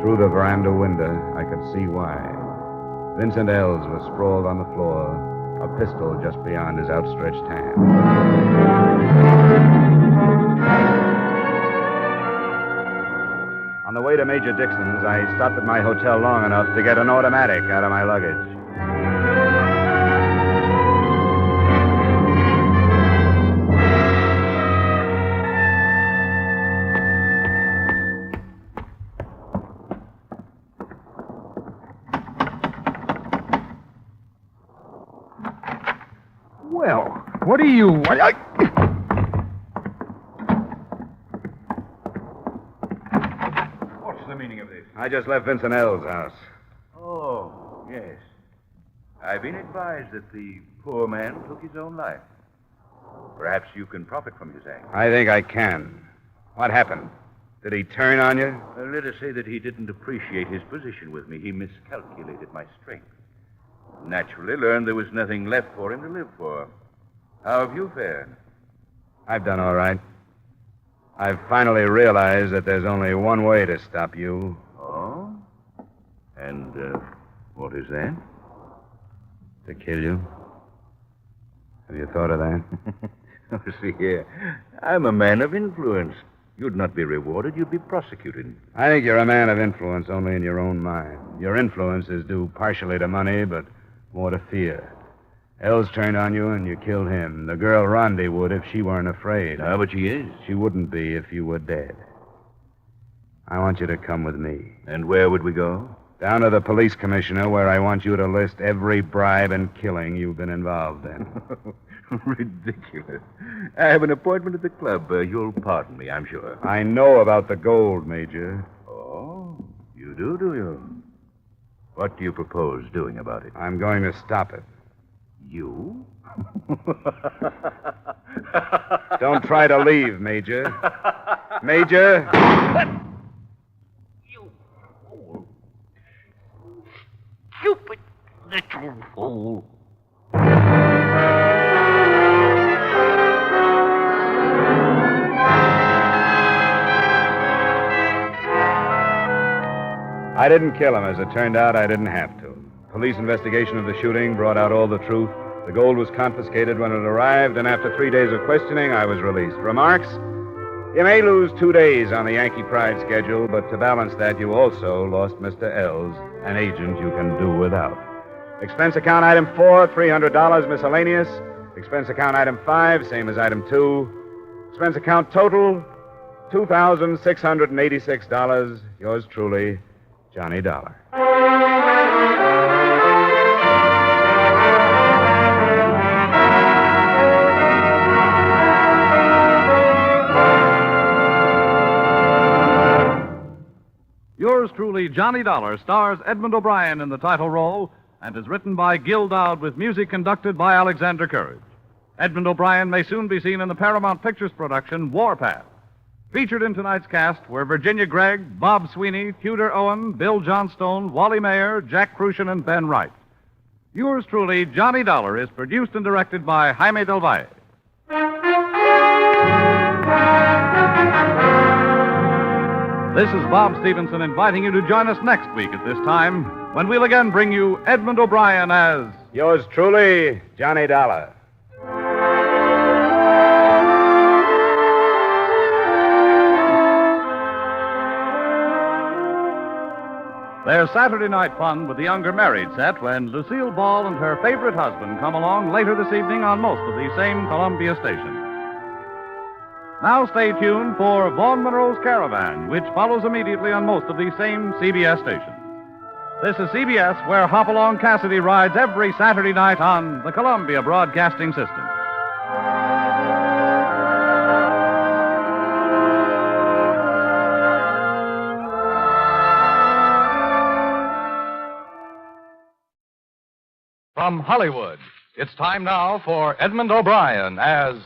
Through the veranda window, I could see why. Vincent Els was sprawled on the floor, a pistol just beyond his outstretched hand. On the way to Major Dixon's, I stopped at my hotel long enough to get an automatic out of my luggage. Well, what are you... What's the meaning of this? I just left Vincent Els' house. Oh, yes. I've been advised that the poor man took his own life. Perhaps you can profit from his act. I think I can. What happened? Did he turn on you? Let us say that he didn't appreciate his position with me. He miscalculated my strength. Naturally learned there was nothing left for him to live for. How have you fared? I've done all right. I've finally realized that there's only one way to stop you. Oh? And what is that? To kill you. Have you thought of that? Oh, see here. I'm a man of influence. You'd not be rewarded, you'd be prosecuted. I think you're a man of influence only in your own mind. Your influence is due partially to money, but more to fear. Els turned on you and you killed him. The girl Rondi would if she weren't afraid. Ah, but she is. She wouldn't be if you were dead. I want you to come with me. And where would we go? Down to the police commissioner, where I want you to list every bribe and killing you've been involved in. Ridiculous. I have an appointment at the club. You'll pardon me, I'm sure. I know about the gold, Major. Oh, you do you? What do you propose doing about it? I'm going to stop it. You? Don't try to leave, Major. Major! Stupid little fool. I didn't kill him. As it turned out, I didn't have to. Police investigation of the shooting brought out all the truth. The gold was confiscated when it arrived, and after 3 days of questioning, I was released. Remarks? You may lose 2 days on the Yankee Pride schedule, but to balance that, you also lost Mr. Ells, an agent you can do without. Expense account item 4, $300 miscellaneous. Expense account item 5, same as item 2. Expense account total, $2,686. Yours truly, Johnny Dollar. Yours truly, Johnny Dollar, stars Edmond O'Brien in the title role and is written by Gil Dowd with music conducted by Alexander Courage. Edmond O'Brien may soon be seen in the Paramount Pictures production Warpath. Featured in tonight's cast were Virginia Gregg, Bob Sweeney, Tudor Owen, Bill Johnstone, Wally Mayer, Jack Crucian, and Ben Wright. Yours truly, Johnny Dollar, is produced and directed by Jaime Del Valle. This is Bob Stevenson inviting you to join us next week at this time when we'll again bring you Edmond O'Brien as... Yours truly, Johnny Dollar. There's Saturday night fun with the younger married set when Lucille Ball and her favorite husband come along later this evening on most of these same Columbia stations. Now stay tuned for Vaughn Monroe's Caravan, which follows immediately on most of these same CBS stations. This is CBS, where Hopalong Cassidy rides every Saturday night on the Columbia Broadcasting System. From Hollywood, it's time now for Edmond O'Brien as...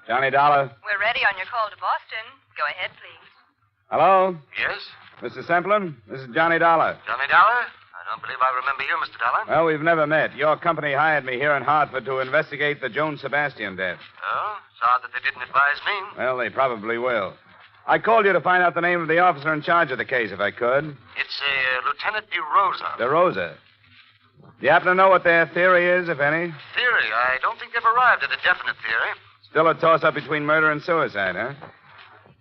Johnny Dollar. We're ready on your call to Boston. Go ahead, please. Hello? Yes? Mr. Semplin, this is Johnny Dollar. Johnny Dollar? I don't believe I remember you, Mr. Dollar. Well, we've never met. Your company hired me here in Hartford to investigate the Joan Sebastian death. Oh? It's odd that they didn't advise me. Well, they probably will. I called you to find out the name of the officer in charge of the case, if I could. It's Lieutenant DeRosa. DeRosa. Do you happen to know what their theory is, if any? Theory? I don't think they've arrived at a definite theory. Still a toss-up between murder and suicide, huh?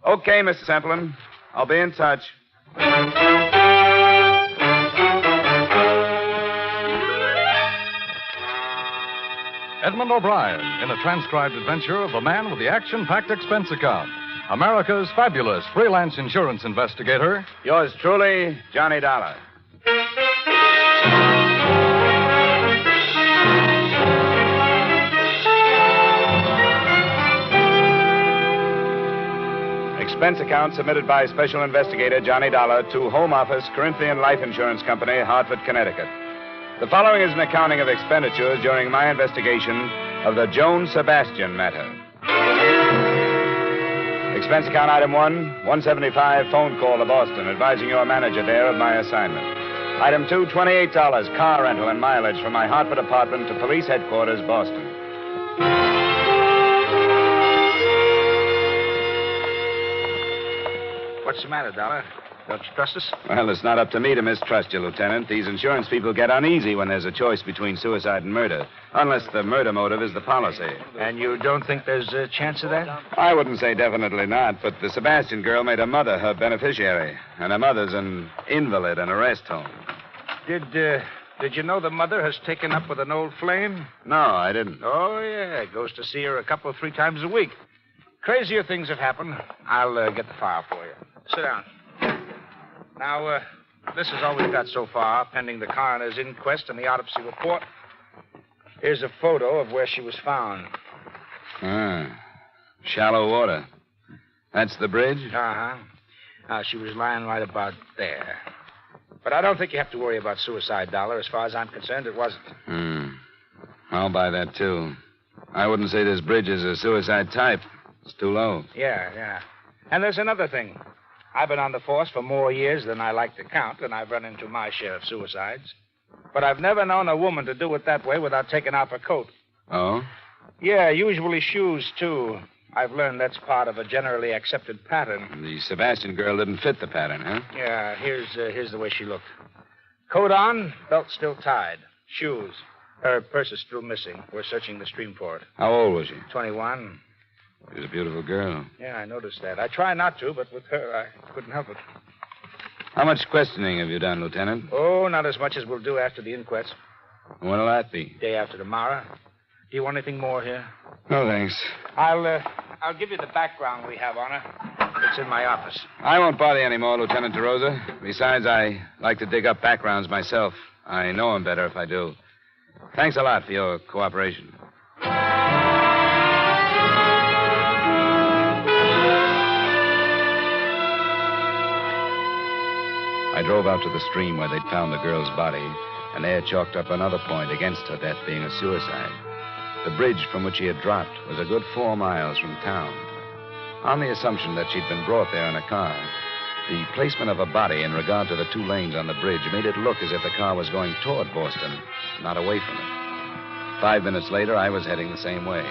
Okay, Mr. Semplin. I'll be in touch. Edmond O'Brien in a transcribed adventure of the man with the action-packed expense account. America's fabulous freelance insurance investigator. Yours truly, Johnny Dollar. Expense account submitted by Special Investigator Johnny Dollar to Home Office, Corinthian Life Insurance Company, Hartford, Connecticut. The following is an accounting of expenditures during my investigation of the Joan Sebastian matter. Expense account item 1, $175 phone call to Boston, advising your manager there of my assignment. Item 2, $28 car rental and mileage from my Hartford apartment to police headquarters, Boston. What's the matter, Dollar? Don't you trust us? Well, it's not up to me to mistrust you, Lieutenant. These insurance people get uneasy when there's a choice between suicide and murder, unless the murder motive is the policy. And you don't think there's a chance of that? I wouldn't say definitely not, but the Sebastian girl made her mother her beneficiary, and her mother's an invalid in a rest home. Did you know the mother has taken up with an old flame? No, I didn't. Oh, yeah. Goes to see her a couple, 3 times a week. Crazier things have happened. I'll get the file for you. Sit down. Now, this is all we've got so far, pending the coroner's inquest and the autopsy report. Here's a photo of where she was found. Shallow water. That's the bridge? Uh-huh. She was lying right about there. But I don't think you have to worry about suicide, Dollar. As far as I'm concerned, it wasn't. I'll buy that, too. I wouldn't say this bridge is a suicide type. It's too low. Yeah. And there's another thing. I've been on the force for more years than I like to count, and I've run into my share of suicides. But I've never known a woman to do it that way without taking off her coat. Oh? Yeah, usually shoes, too. I've learned that's part of a generally accepted pattern. The Sebastian girl didn't fit the pattern, huh? Yeah, here's the way she looked. Coat on, belt still tied. Shoes. Her purse is still missing. We're searching the stream for it. How old was she? 21. She was a beautiful girl. Yeah, I noticed that. I try not to, but with her, I couldn't help it. How much questioning have you done, Lieutenant? Oh, not as much as we'll do after the inquest. When'll that be? Day after tomorrow. Do you want anything more here? No, thanks. I'll give you the background we have on her. It's in my office. I won't bother you anymore, Lieutenant DeRosa. Besides, I like to dig up backgrounds myself. I know them better if I do. Thanks a lot for your cooperation. I drove out to the stream where they'd found the girl's body, and there chalked up another point against her death being a suicide. The bridge from which she had dropped was a good 4 miles from town. On the assumption that she'd been brought there in a car, the placement of a body in regard to the 2 lanes on the bridge made it look as if the car was going toward Boston, not away from it. 5 minutes later, I was heading the same way.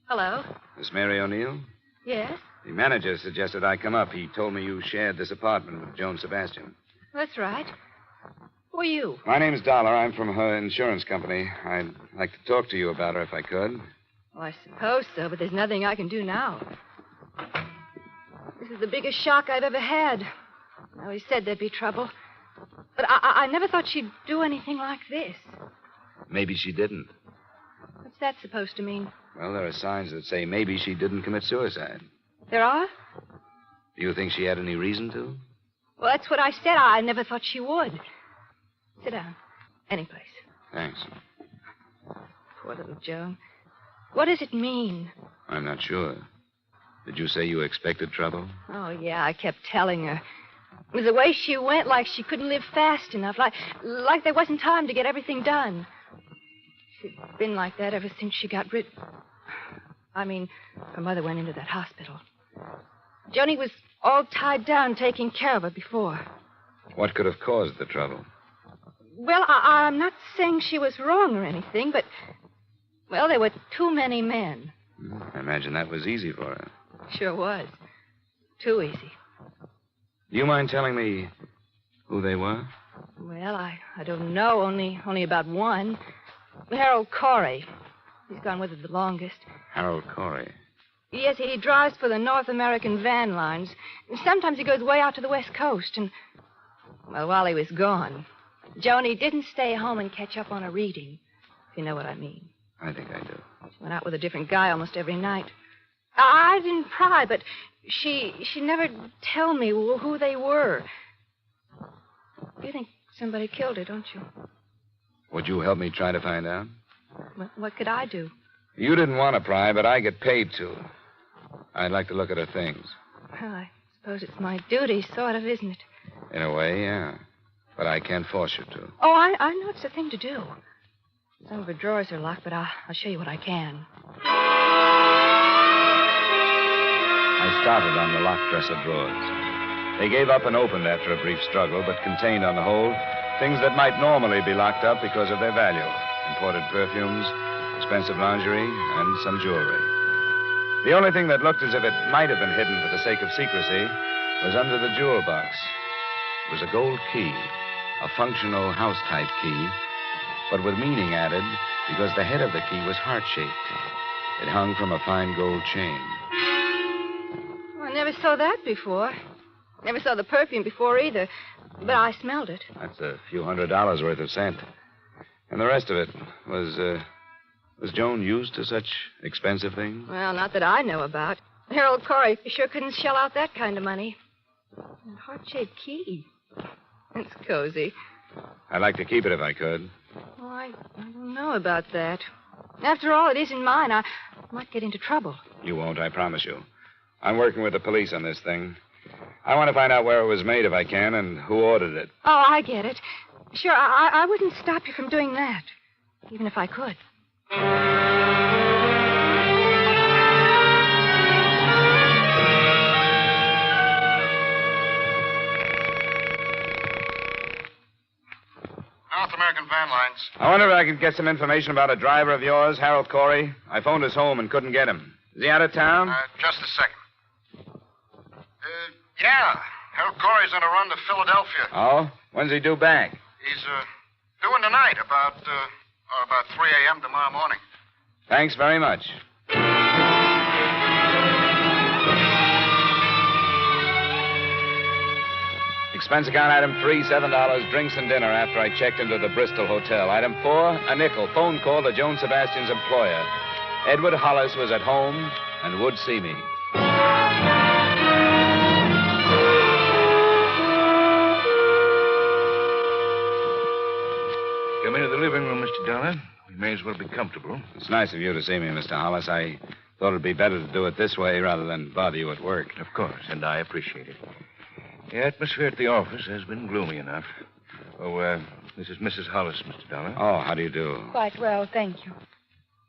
Hello? Miss Mary O'Neill? Yes? The manager suggested I come up. He told me you shared this apartment with Joan Sebastian. That's right. Who are you? My name's Dollar. I'm from her insurance company. I'd like to talk to you about her if I could. Well, I suppose so, but there's nothing I can do now. This is the biggest shock I've ever had. I always said there'd be trouble. But I never thought she'd do anything like this. Maybe she didn't. What's that supposed to mean? Well, there are signs that say maybe she didn't commit suicide. There are? Do you think she had any reason to? Well, that's what I said. I never thought she would. Sit down. Any place. Thanks. Poor little Joan. What does it mean? I'm not sure. Did you say you expected trouble? Oh, yeah, I kept telling her. It was the way she went, like she couldn't live fast enough, like there wasn't time to get everything done. She'd been like that ever since she got rid... I mean, her mother went into that hospital. Joni was all tied down taking care of her before. What could have caused the trouble? Well, I'm not saying she was wrong or anything, but... Well, there were too many men. I imagine that was easy for her. Sure was. Too easy. Do you mind telling me who they were? Well, I don't know. Only about one. Harold Corey. He's gone with her the longest. Harold Corey. Yes, he drives for the North American van lines. Sometimes he goes way out to the West Coast. And, well, while he was gone, Joni didn't stay home and catch up on her reading, if you know what I mean. I think I do. She went out with a different guy almost every night. I didn't pry, but she never tell me who they were. You think somebody killed her, don't you? Would you help me try to find out? What could I do? You didn't want to pry, but I get paid to. I'd like to look at her things. Well, I suppose it's my duty, sort of, isn't it? In a way, yeah. But I can't force you to. Oh, I know it's the thing to do. Some of her drawers are locked, but I'll show you what I can. I started on the locked dresser drawers. They gave up and opened after a brief struggle, but contained on the whole things that might normally be locked up because of their value. Imported perfumes, expensive lingerie, and some jewelry. The only thing that looked as if it might have been hidden for the sake of secrecy was under the jewel box. It was a gold key, a functional house-type key, but with meaning added because the head of the key was heart-shaped. It hung from a fine gold chain. Well, I never saw that before. Never saw the perfume before either, but I smelled it. That's a few $100 worth of scent. And the rest of it was Joan used to such expensive things? Well, not that I know about. Harold Corey sure couldn't shell out that kind of money. That heart-shaped key. It's cozy. I'd like to keep it if I could. Oh, I don't know about that. After all, it isn't mine. I might get into trouble. You won't, I promise you. I'm working with the police on this thing. I want to find out where it was made if I can and who ordered it. Oh, I get it. Sure, I wouldn't stop you from doing that, even if I could. North American Van Lines. I wonder if I could get some information about a driver of yours, Harold Corey. I phoned his home and couldn't get him. Is he out of town? Just a second. Yeah. Harold Corey's on a run to Philadelphia. Oh? When's he due back? He's due in tonight, about 3 a.m. tomorrow morning. Thanks very much. Expense account item 3, $7, drinks and dinner after I checked into the Bristol Hotel. Item 4, a nickel, phone call to Joan Sebastian's employer. Edward Hollis was at home and would see me. Come into the living room, Mr. Dollar. We may as well be comfortable. It's nice of you to see me, Mr. Hollis. I thought it'd be better to do it this way rather than bother you at work. Of course, and I appreciate it. The atmosphere at the office has been gloomy enough. Oh, this is Mrs. Hollis, Mr. Dollar. Oh, how do you do? Quite well, thank you.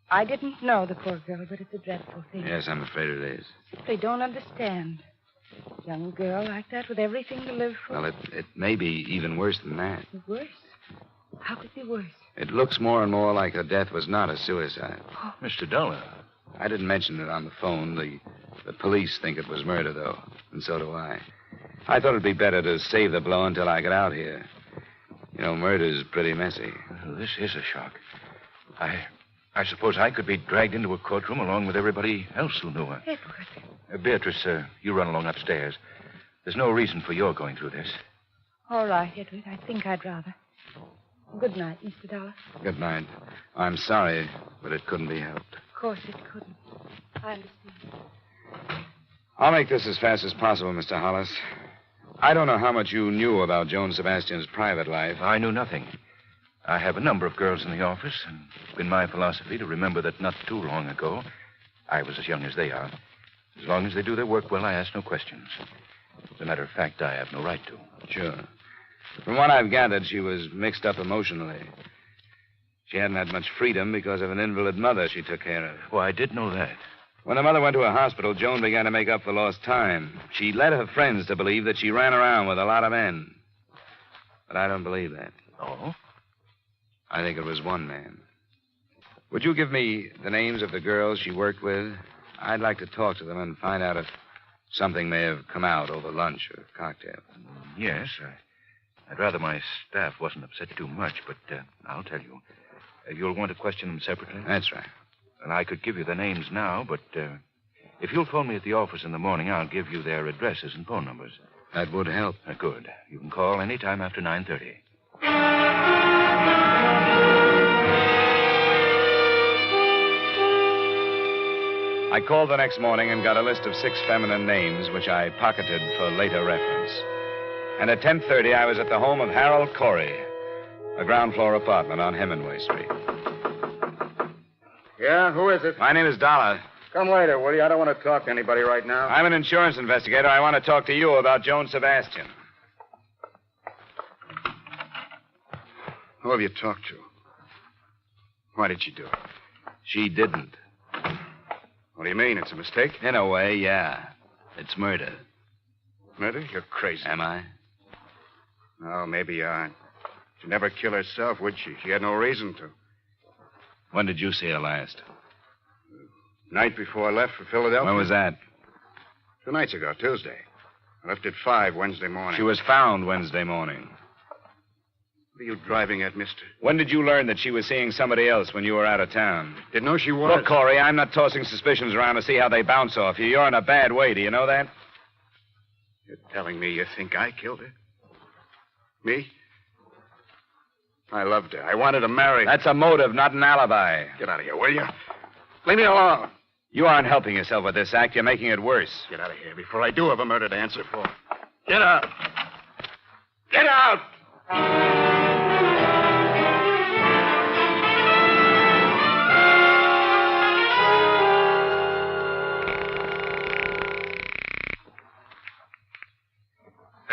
I didn't know the poor girl, but it's a dreadful thing. Yes, I'm afraid it is. They don't understand. A young girl like that with everything to live for. Well, it may be even worse than that. Worse? How could it be worse? It looks more and more like her death was not a suicide. Oh. Mr. Dollar. I didn't mention it on the phone. The police think it was murder, though, and so do I. I thought it'd be better to save the blow until I get out here. You know, murder's pretty messy. Well, this is a shock. I suppose I could be dragged into a courtroom along with everybody else who knew her. Edward. Beatrice, you run along upstairs. There's no reason for your going through this. All right, Edward. I think I'd rather. Good night, Mr. Dollar. Good night. I'm sorry, but it couldn't be helped. Of course it couldn't. I understand. I'll make this as fast as possible, Mr. Hollis. I don't know how much you knew about Joan Sebastian's private life. I knew nothing. I have a number of girls in the office, and it's been my philosophy to remember that not too long ago, I was as young as they are. As long as they do their work well, I ask no questions. As a matter of fact, I have no right to. Sure. From what I've gathered, she was mixed up emotionally. She hadn't had much freedom because of an invalid mother she took care of. Well, I did know that. When her mother went to a hospital, Joan began to make up for lost time. She led her friends to believe that she ran around with a lot of men. But I don't believe that. Oh? I think it was one man. Would you give me the names of the girls she worked with? I'd like to talk to them and find out if something may have come out over lunch or cocktail. Yes, I'd rather my staff wasn't upset too much, but I'll tell you. You'll want to question them separately? That's right. And I could give you the names now, but if you'll phone me at the office in the morning, I'll give you their addresses and phone numbers. That would help. Good. You can call any time after 9:30. I called the next morning and got a list of 6 feminine names, which I pocketed for later reference. And at 10:30, I was at the home of Harold Corey, a ground floor apartment on Hemingway Street. Yeah, who is it? My name is Dollar. Come later, will you? I don't want to talk to anybody right now. I'm an insurance investigator. I want to talk to you about Joan Sebastian. Who have you talked to? Why did she do it? She didn't. What do you mean? It's a mistake? In a way, yeah. It's murder. Murder? You're crazy. Am I? Oh, maybe you aren't. She'd never kill herself, would she? She had no reason to. When did you see her last? Night before I left for Philadelphia. When was that? 2 nights ago, Tuesday. I left at 5 Wednesday morning. She was found Wednesday morning. What are you driving at, mister? When did you learn that she was seeing somebody else when you were out of town? Didn't know she was. Look, Corey, I'm not tossing suspicions around to see how they bounce off you. You're in a bad way. Do you know that? You're telling me you think I killed her? Me? I loved her. I wanted to marry her. That's a motive, not an alibi. Get out of here, will you? Leave me alone. You aren't helping yourself with this act. You're making it worse. Get out of here before I do have a murder to answer for. Get out. Get out!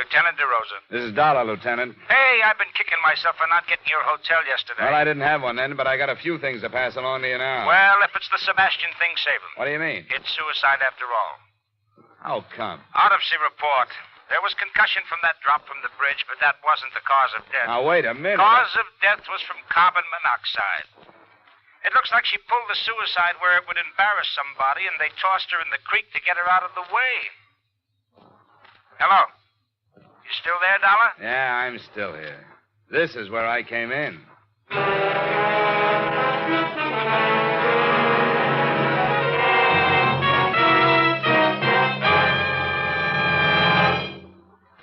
Lieutenant DeRosa. This is Dollar, Lieutenant. Hey, I've been kicking myself for not getting your hotel yesterday. Well, I didn't have one then, but I got a few things to pass along to you now. Well, if it's the Sebastian thing, save him. What do you mean? It's suicide after all. How come? Autopsy report. There was concussion from that drop from the bridge, but that wasn't the cause of death. Now, wait a minute. Cause of death was from carbon monoxide. It looks like she pulled the suicide where it would embarrass somebody, and they tossed her in the creek to get her out of the way. Hello? You still there, Dollar? Yeah, I'm still here. This is where I came in.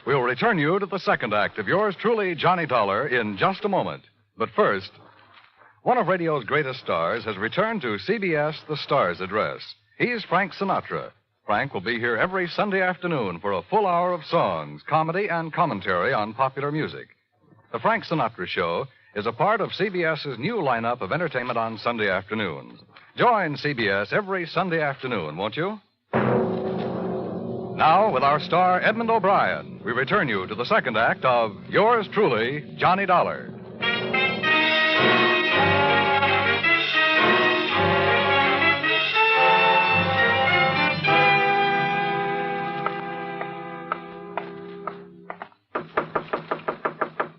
We'll return you to the second act of yours truly, Johnny Dollar, in just a moment. But first, one of radio's greatest stars has returned to CBS The Stars Address. He's Frank Sinatra. Frank will be here every Sunday afternoon for a full hour of songs, comedy, and commentary on popular music. The Frank Sinatra Show is a part of CBS's new lineup of entertainment on Sunday afternoons. Join CBS every Sunday afternoon, won't you? Now, with our star, Edmond O'Brien, we return you to the second act of yours truly, Johnny Dollar.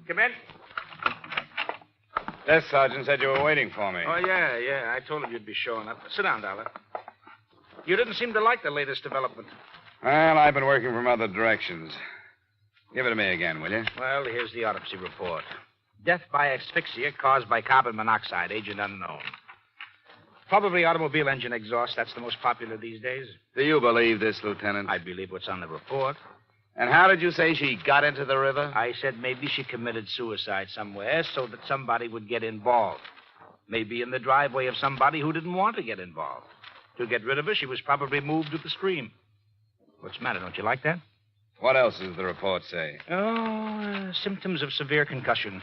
Come in. Desk sergeant said you were waiting for me. Oh, yeah. I told him you'd be showing up. Sit down, Dollar. You didn't seem to like the latest development. Well, I've been working from other directions. Give it to me again, will you? Well, here's the autopsy report. Death by asphyxia caused by carbon monoxide, agent unknown. Probably automobile engine exhaust. That's the most popular these days. Do you believe this, Lieutenant? I believe what's on the report. And how did you say she got into the river? I said maybe she committed suicide somewhere so that somebody would get involved. Maybe in the driveway of somebody who didn't want to get involved. To get rid of her, she was probably moved to the stream. What's the matter? Don't you like that? What else does the report say? Symptoms of severe concussion.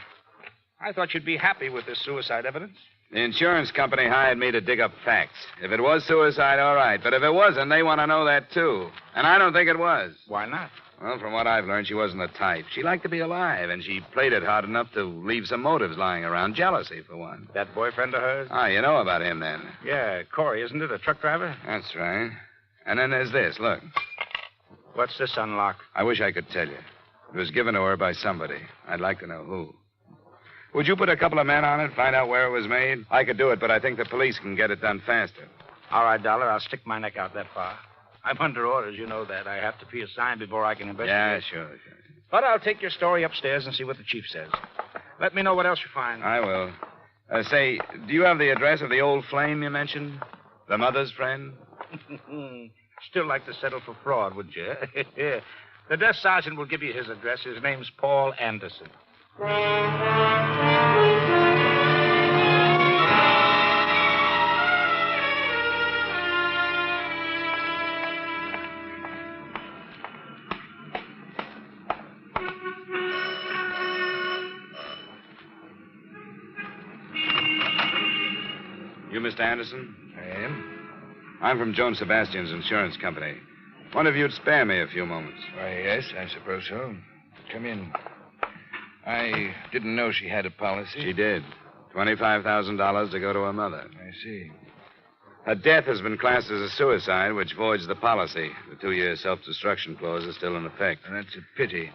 I thought you'd be happy with this suicide evidence. The insurance company hired me to dig up facts. If it was suicide, all right. But if it wasn't, they want to know that, too. And I don't think it was. Why not? Well, from what I've learned, she wasn't the type. She liked to be alive, and she played it hard enough to leave some motives lying around. Jealousy, for one. That boyfriend of hers? Ah, you know about him, then. Yeah, Corey, isn't it? A truck driver? That's right. And then there's this. Look. What's this unlock? I wish I could tell you. It was given to her by somebody. I'd like to know who. Would you put a couple of men on it, find out where it was made? I could do it, but I think the police can get it done faster. All right, Dollar. I'll stick my neck out that far. I'm under orders, you know that. I have to be assigned before I can investigate. Yeah, sure. But I'll take your story upstairs and see what the chief says. Let me know what else you find. I will. Say, do you have the address of the old flame you mentioned? The mother's friend? Still like to settle for fraud, wouldn't you? The desk sergeant will give you his address. His name's Paul Anderson. You Mr. Anderson? I am. I'm from Joan Sebastian's insurance company. Wonder if you'd spare me a few moments. Why, yes, I suppose so. Come in. I didn't know she had a policy. She did. $25,000 to go to her mother. I see. Her death has been classed as a suicide, which voids the policy. The 2-year self-destruction clause is still in effect. And that's a pity.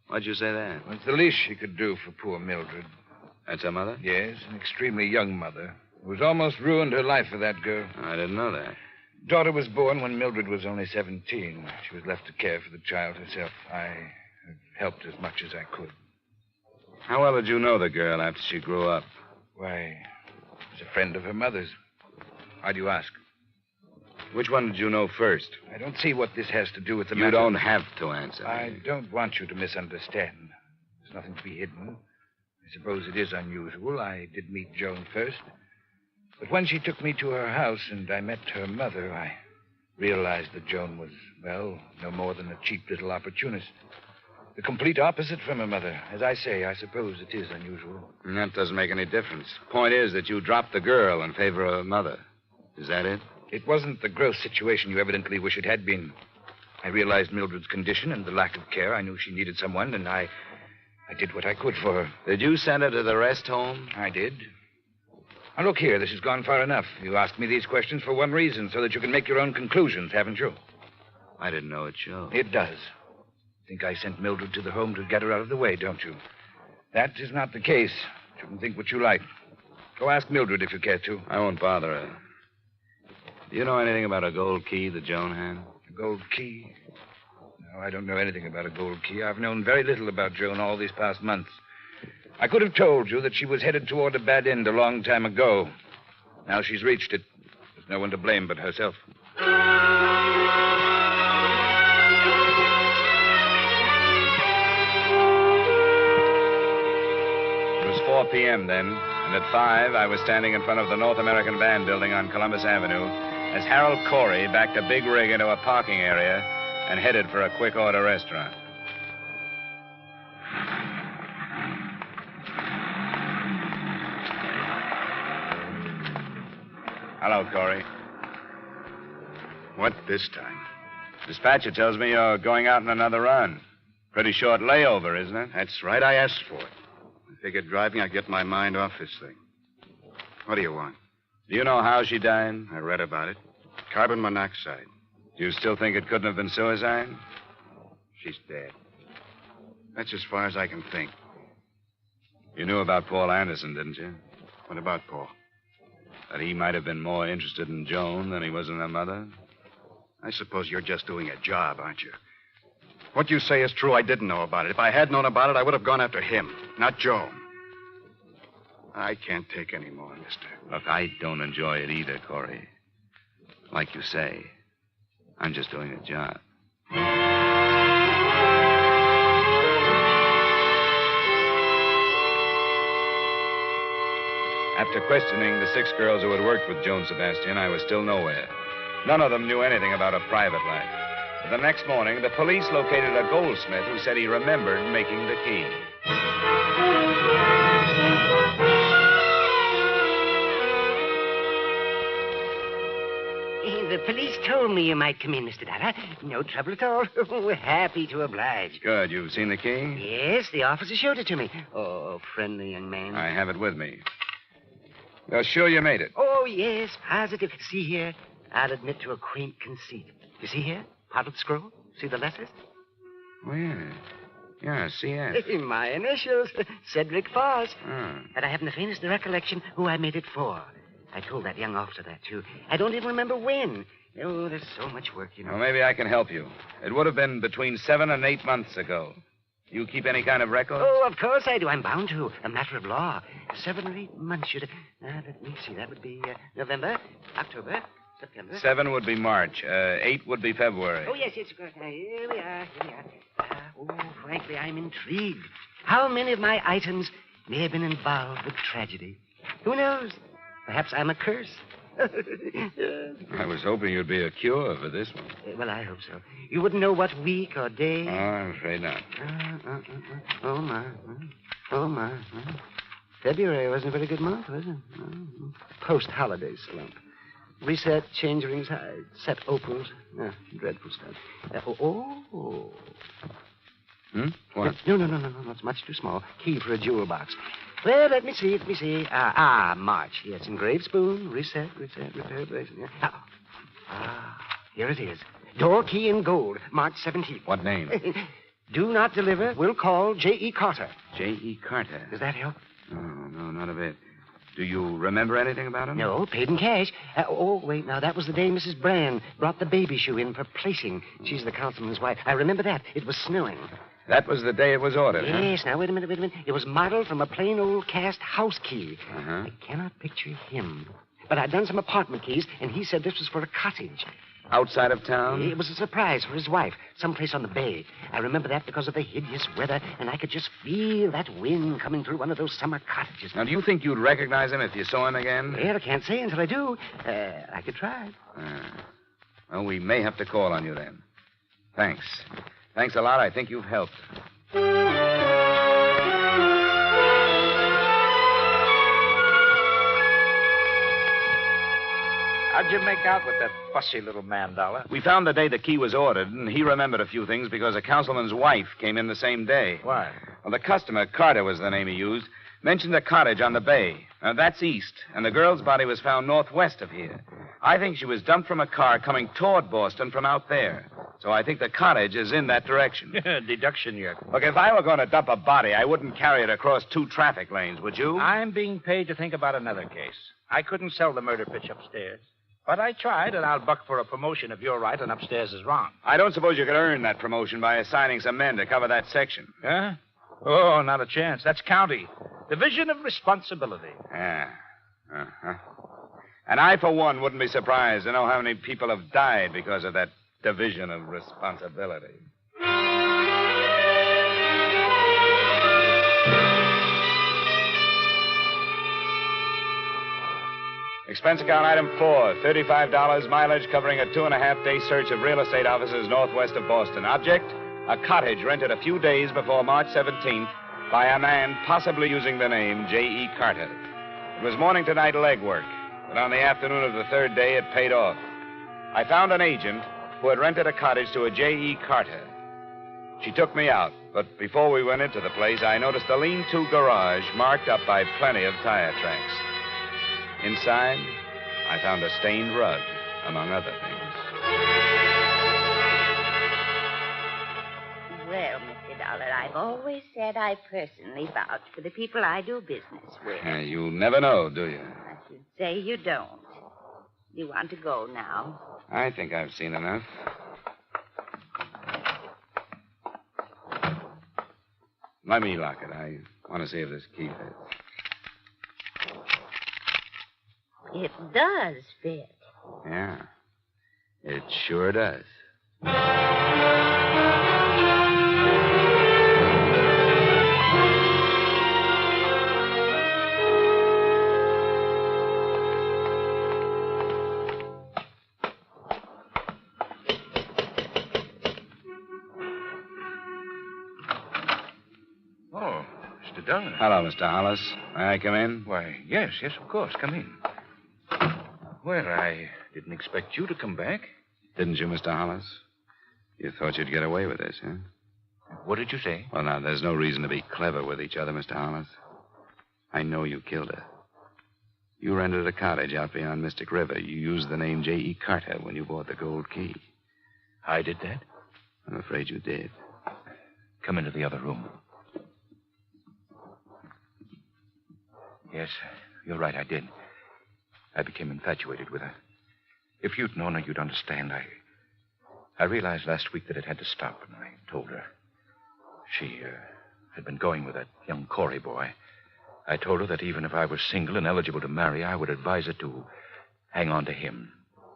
Why'd you say that? Well, it's the least she could do for poor Mildred. That's her mother? Yes, an extremely young mother. Who was almost ruined her life for that girl. I didn't know that. Daughter was born when Mildred was only 17. She was left to care for the child herself. I helped as much as I could. How well did you know the girl after she grew up? Why, she was a friend of her mother's. Why do you ask? Which one did you know first? I don't see what this has to do with the matter. You don't have to answer. I don't want you to misunderstand. There's nothing to be hidden. I suppose it is unusual. I did meet Joan first. But when she took me to her house and I met her mother, I realized that Joan was, well, no more than a cheap little opportunist. The complete opposite from her mother. As I say, I suppose it is unusual. And that doesn't make any difference. Point is that you dropped the girl in favor of her mother. Is that it? It wasn't the gross situation you evidently wish it had been. I realized Mildred's condition and the lack of care. I knew she needed someone, and I did what I could for her. Did you send her to the rest home? I did. Now, look here. This has gone far enough. You asked me these questions for one reason, so that you can make your own conclusions, haven't you? I didn't know it showed. It does. Think I sent Mildred to the home to get her out of the way, don't you? That is not the case. You can think what you like. Go ask Mildred if you care to. I won't bother her. Do you know anything about a gold key that Joan had? A gold key? No, I don't know anything about a gold key. I've known very little about Joan all these past months. I could have told you that she was headed toward a bad end a long time ago. Now she's reached it. There's no one to blame but herself. It was 4 p.m. then, and at 5, I was standing in front of the North American Band building on Columbus Avenue as Harold Corey backed a big rig into a parking area and headed for a quick-order restaurant. Hello, Corey. What this time? Dispatcher tells me you're going out on another run. Pretty short layover, isn't it? That's right. I asked for it. I figured driving, I'd get my mind off this thing. What do you want? Do you know how she died? I read about it. Carbon monoxide. Do you still think it couldn't have been suicide? She's dead. That's as far as I can think. You knew about Paul Anderson, didn't you? What about Paul? That he might have been more interested in Joan than he was in her mother? I suppose you're just doing a job, aren't you? What you say is true. I didn't know about it. If I had known about it, I would have gone after him, not Joan. I can't take any more, mister. Look, I don't enjoy it either, Corey. Like you say, I'm just doing a job. After questioning the 6 girls who had worked with Joan Sebastian, I was still nowhere. None of them knew anything about her private life. But the next morning, the police located a goldsmith who said he remembered making the key. The police told me you might come in, Mr. Dollar. No trouble at all. We're happy to oblige. Good. You've seen the key? Yes, the officer showed it to me. Oh, friendly young man. I have it with me. You're sure you made it? Oh, yes, positive. See here, I'll admit to a quaint conceit. You see here? Potted scroll? See the letters? Oh, yeah. Yeah, C.S. My initials, Cedric Foss. Oh. But I haven't the faintest recollection who I made it for. I told that young officer that, too. I don't even remember when. Oh, there's so much work, you know. Well, maybe I can help you. It would have been between 7 and 8 months ago. You keep any kind of record? Oh, of course I do. I'm bound to. A matter of law. 7 or 8 months should... let me see. That would be November, October, September. 7 would be March. 8 would be February. Oh, yes, of course. Here we are. Frankly, I'm intrigued. How many of my items may have been involved with tragedy? Who knows? Perhaps I'm a curse. I was hoping you'd be a cure for this one. Well, I hope so. You wouldn't know what week or day? Oh, I'm afraid not. Oh, my. Oh, my. February wasn't a very good month, was it? Post-holiday slump. Reset, change rings high, set opals. Dreadful stuff. What? No. It's much too small. Key for a jewel box. Well, let me see. March. Yes, engraved spoon, reset, repair, bracelet. Here it is. Door key in gold, March 17th. What name? Do not deliver. Will call J.E. Carter. J.E. Carter? Does that help? No, not a bit. Do you remember anything about him? No, paid in cash. Wait, now, that was the day Mrs. Brand brought the baby shoe in for placing. She's the councilman's wife. I remember that. It was snowing. That was the day it was ordered, Yes, huh? Now, wait a minute. It was modeled from a plain old cast house key. Uh-huh. I cannot picture him. But I'd done some apartment keys, and he said this was for a cottage. Outside of town? It was a surprise for his wife, someplace on the bay. I remember that because of the hideous weather, and I could just feel that wind coming through one of those summer cottages. Now, do you think you'd recognize him if you saw him again? Well, I can't say until I do. I could try. Well, we may have to call on you then. Thanks. Thanks a lot. I think you've helped. How'd you make out with that fussy little man, Dollar? We found the day the key was ordered, and he remembered a few things because a councilman's wife came in the same day. Why? Well, the customer, Carter was the name he used, mentioned a cottage on the bay. That's east, and the girl's body was found northwest of here. I think she was dumped from a car coming toward Boston from out there. So I think the cottage is in that direction. Deduction yet. Look, if I were going to dump a body, I wouldn't carry it across 2 traffic lanes, would you? I'm being paid to think about another case. I couldn't sell the murder pitch upstairs. But I tried, and I'll buck for a promotion if you're right and upstairs is wrong. I don't suppose you could earn that promotion by assigning some men to cover that section. Huh? Oh, not a chance. That's county. Division of responsibility. Yeah. Uh-huh. And I, for one, wouldn't be surprised to know how many people have died because of that division of responsibility. Expense account item 4, $35 mileage covering a 2.5-day search of real estate offices northwest of Boston. Object, a cottage rented a few days before March 17th by a man possibly using the name J.E. Carter. It was morning to night legwork, but on the afternoon of the 3rd day, it paid off. I found an agent who had rented a cottage to a J.E. Carter. She took me out, but before we went into the place, I noticed a lean-to garage marked up by plenty of tire tracks. Inside, I found a stained rug, among other things. Well, Mr. Dollar, I've always said I personally vouch for the people I do business with. You never know, do you? I should say you don't. You want to go now? I think I've seen enough. Let me lock it. I want to see if this key fits. It does fit. Yeah, it sure does. Oh, Mr. Dollar. Hello, Mr. Hollis. May I come in? Why, yes, of course. Come in. Well, I didn't expect you to come back. Didn't you, Mr. Hollis? You thought you'd get away with this, huh? What did you say? Well, now, there's no reason to be clever with each other, Mr. Hollis. I know you killed her. You rented a cottage out beyond Mystic River. You used the name J.E. Carter when you bought the gold key. I did that? I'm afraid you did. Come into the other room. Yes, you're right, I did. I became infatuated with her. If you'd known her, you'd understand. I realized last week that it had to stop, and I told her. She had been going with that young Corey boy. I told her that even if I was single and eligible to marry, I would advise her to hang on to him,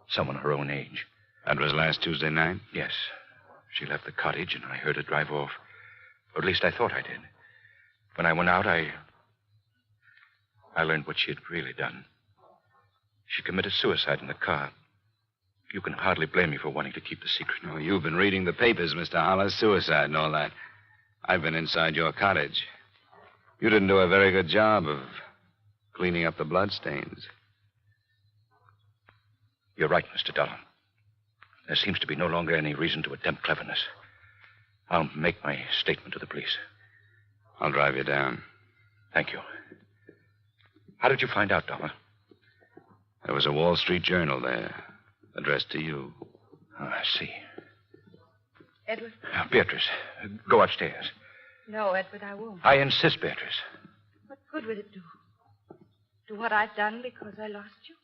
someone her own age. That was last Tuesday night? Yes. She left the cottage, and I heard her drive off. Or at least I thought I did. When I went out, I learned what she had really done. She committed suicide in the car. You can hardly blame me for wanting to keep the secret. Oh, you've been reading the papers, Mr. Hollis. Suicide and all that. I've been inside your cottage. You didn't do a very good job of cleaning up the bloodstains. You're right, Mr. Dollar. There seems to be no longer any reason to attempt cleverness. I'll make my statement to the police. I'll drive you down. Thank you. How did you find out, Dollar? There was a Wall Street Journal there, addressed to you. Oh, I see. Edward? Now, Beatrice, go upstairs. No, Edward, I won't. I insist, Beatrice. What good would it do? Do what I've done because I lost you?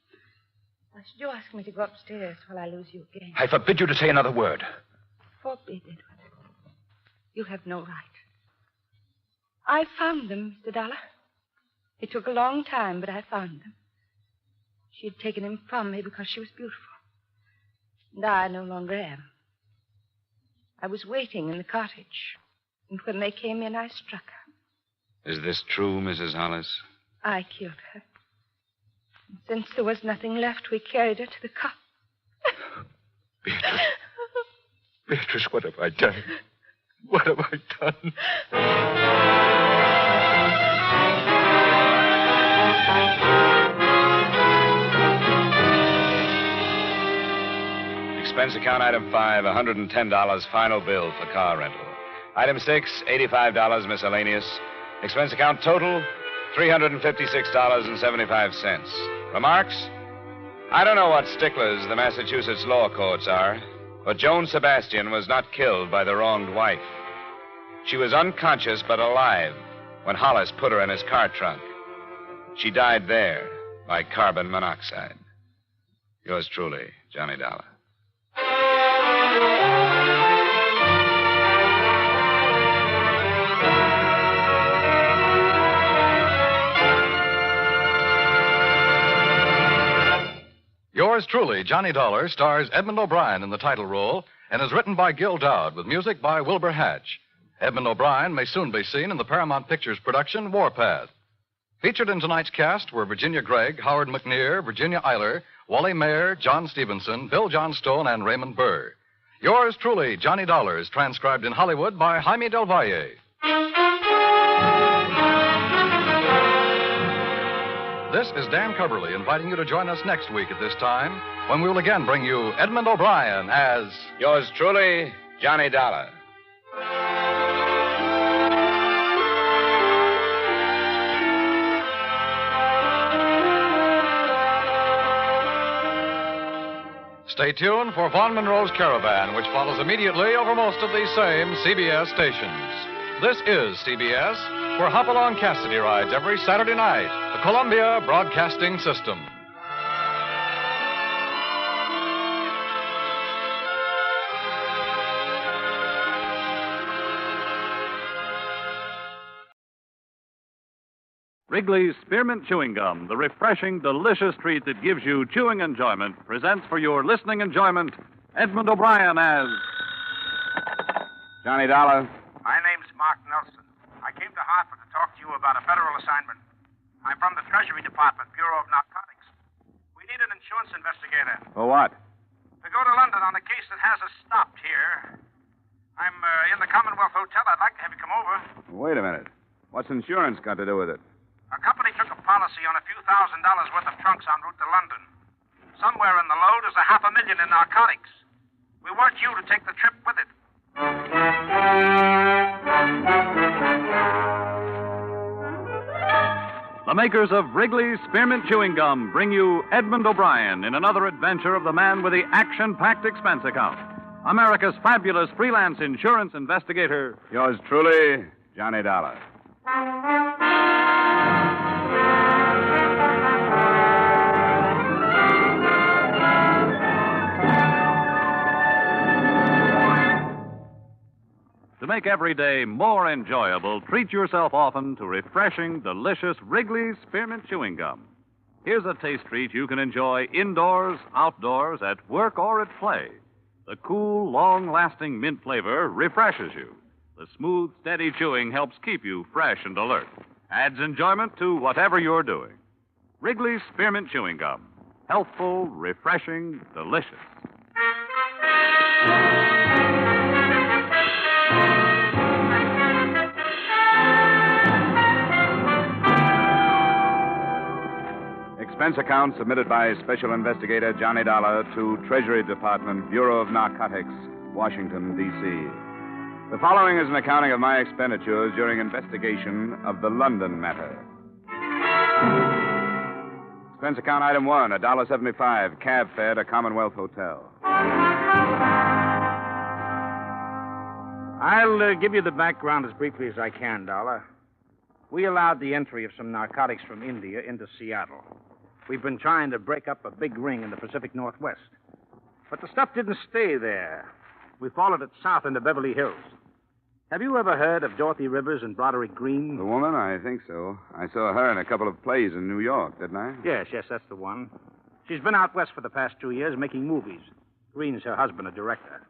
Why should you ask me to go upstairs while I lose you again? I forbid you to say another word. Forbid, Edward. You have no right. I found them, Mr. Dollar. It took a long time, but I found them. She had taken him from me because she was beautiful. And I no longer am. I was waiting in the cottage, and when they came in, I struck her. Is this true, Mrs. Hollis? I killed her. And since there was nothing left, we carried her to the cot. Beatrice, what have I done? What have I done? Expense account item 5, $110 final bill for car rental. Item 6, $85 miscellaneous. Expense account total, $356.75. Remarks? I don't know what sticklers the Massachusetts law courts are, but Joan Sebastian was not killed by the wronged wife. She was unconscious but alive when Hollis put her in his car trunk. She died there by carbon monoxide. Yours truly, Johnny Dollar. Yours truly, Johnny Dollar, stars Edmond O'Brien in the title role and is written by Gil Dowd with music by Wilbur Hatch. Edmond O'Brien may soon be seen in the Paramount Pictures production Warpath. Featured in tonight's cast were Virginia Gregg, Howard McNear, Virginia Eiler, Wally Mayer, John Stevenson, Bill Johnstone, and Raymond Burr. Yours truly, Johnny Dollar, is transcribed in Hollywood by Jaime Del Valle. This is Dan Coverly inviting you to join us next week at this time when we will again bring you Edmond O'Brien as... Yours truly, Johnny Dollar. Stay tuned for Von Monroe's Caravan, which follows immediately over most of these same CBS stations. This is CBS, where Hopalong Cassidy rides every Saturday night, the Columbia Broadcasting System. Wrigley's Spearmint Chewing Gum, the refreshing, delicious treat that gives you chewing enjoyment, presents for your listening enjoyment Edmond O'Brien as... Johnny Dollar. My name's Mark Nelson. I came to Hartford to talk to you about a federal assignment. I'm from the Treasury Department, Bureau of Narcotics. We need an insurance investigator For what? to go to London on a case that has us stopped here. I'm in the Commonwealth Hotel. I'd like to have you come over. Wait a minute. What's insurance got to do with it? Our company took a policy on a few $1,000s worth of trunks en route to London. Somewhere in the load is $500,000 in narcotics. We want you to take the trip with it. The makers of Wrigley's Spearmint Chewing Gum bring you Edmond O'Brien in another adventure of the man with the action-packed expense account. America's fabulous freelance insurance investigator. Yours truly, Johnny Dollar. To make every day more enjoyable, treat yourself often to refreshing, delicious Wrigley's Spearmint Chewing Gum. Here's a taste treat you can enjoy indoors, outdoors, at work, or at play. The cool, long-lasting mint flavor refreshes you. The smooth, steady chewing helps keep you fresh and alert. Adds enjoyment to whatever you're doing. Wrigley's Spearmint Chewing Gum. Healthful, refreshing, delicious. Expense account submitted by Special Investigator Johnny Dollar to Treasury Department, Bureau of Narcotics, Washington, D.C. The following is an accounting of my expenditures during investigation of the London matter. Expense account item 1, $1.75, cab fare to Commonwealth Hotel. I'll give you the background as briefly as I can, Dollar. We allowed the entry of some narcotics from India into Seattle. We've been trying to break up a big ring in the Pacific Northwest. But the stuff didn't stay there. We followed it south into Beverly Hills. Have you ever heard of Dorothy Rivers and Broderick Green? The woman? I think so. I saw her in a couple of plays in New York, didn't I? Yes, that's the one. She's been out west for the past 2 years making movies. Green's her husband, a director.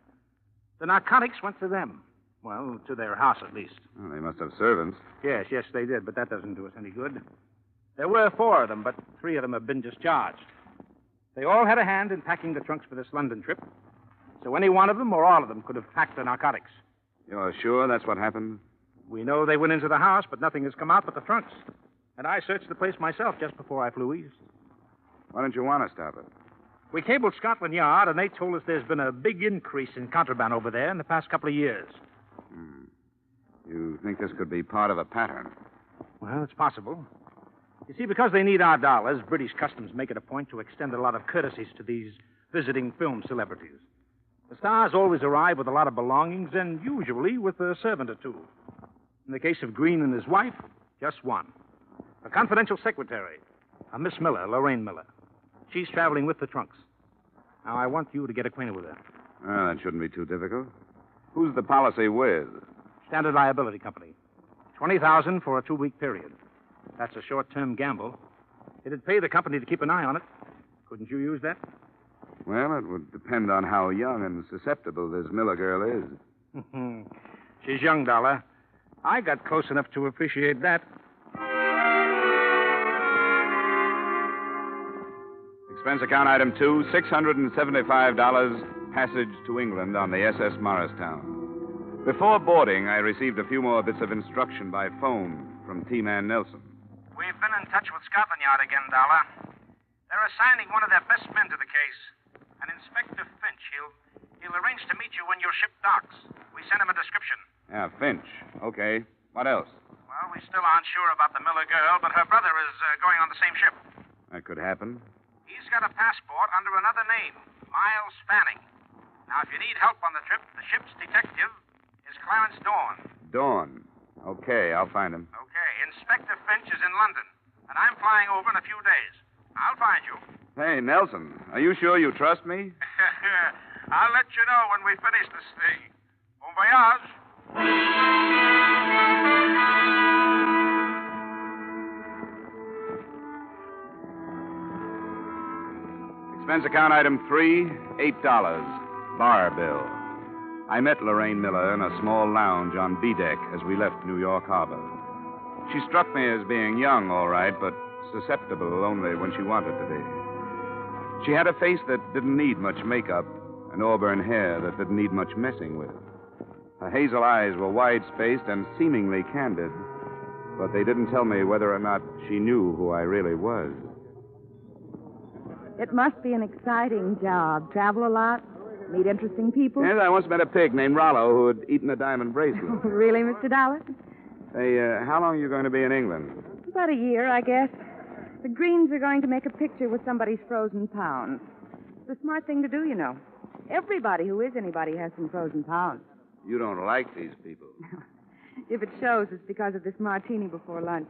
The narcotics went to them. Well, to their house, at least. Well, they must have servants. Yes, they did, but that doesn't do us any good. There were 4 of them, but 3 of them have been discharged. They all had a hand in packing the trunks for this London trip. So any one of them or all of them could have packed the narcotics. You're sure that's what happened? We know they went into the house, but nothing has come out but the trunks. And I searched the place myself just before I flew east. Why don't you want to stop it? We cabled Scotland Yard, and they told us there's been a big increase in contraband over there in the past couple of years. You think this could be part of a pattern? Well, it's possible. You see, because they need our dollars, British Customs make it a point to extend a lot of courtesies to these visiting film celebrities. The stars always arrive with a lot of belongings, and usually with a servant or 2. In the case of Green and his wife, just 1. A confidential secretary, a Miss Miller, Lorraine Miller. She's traveling with the trunks. Now, I want you to get acquainted with her. Well, that shouldn't be too difficult. Who's the policy with? Standard Liability Company. $20,000 for a 2-week period. That's a short-term gamble. It'd pay the company to keep an eye on it. Couldn't you use that? Well, it would depend on how young and susceptible this Miller girl is. She's young, Dollar. I got close enough to appreciate that. Expense account item 2, $675, passage to England on the SS Morristown. Before boarding, I received a few more bits of instruction by phone from T-Man Nelson. We've been in touch with Scotland Yard again, Dollar. They're assigning one of their best men to the case. An Inspector Finch. He'll arrange to meet you when your ship docks. We sent him a description. Yeah, Finch. Okay. What else? Well, we still aren't sure about the Miller girl, but her brother is going on the same ship. That could happen. He's got a passport under another name, Miles Fanning. Now, if you need help on the trip, the ship's detective is Clarence Dorn. Dawn. Okay, I'll find him. Okay, Inspector Finch is in London, and I'm flying over in a few days. I'll find you. Hey, Nelson, are you sure you trust me? I'll let you know when we finish this thing. Bon voyage. Expense account item 3, $8, bar bill. I met Lorraine Miller in a small lounge on B-deck as we left New York Harbor. She struck me as being young, all right, but susceptible only when she wanted to be. She had a face that didn't need much makeup and auburn hair that didn't need much messing with. Her hazel eyes were wide-spaced and seemingly candid, but they didn't tell me whether or not she knew who I really was. It must be an exciting job. Travel a lot? Meet interesting people? Yes, I once met a pig named Rollo who had eaten a diamond bracelet. Really, Mr. Dollar? Hey, how long are you going to be in England? About a year, I guess. The Greens are going to make a picture with somebody's frozen pounds. It's a smart thing to do, you know. Everybody who is anybody has some frozen pounds. You don't like these people. If it shows, it's because of this martini before lunch.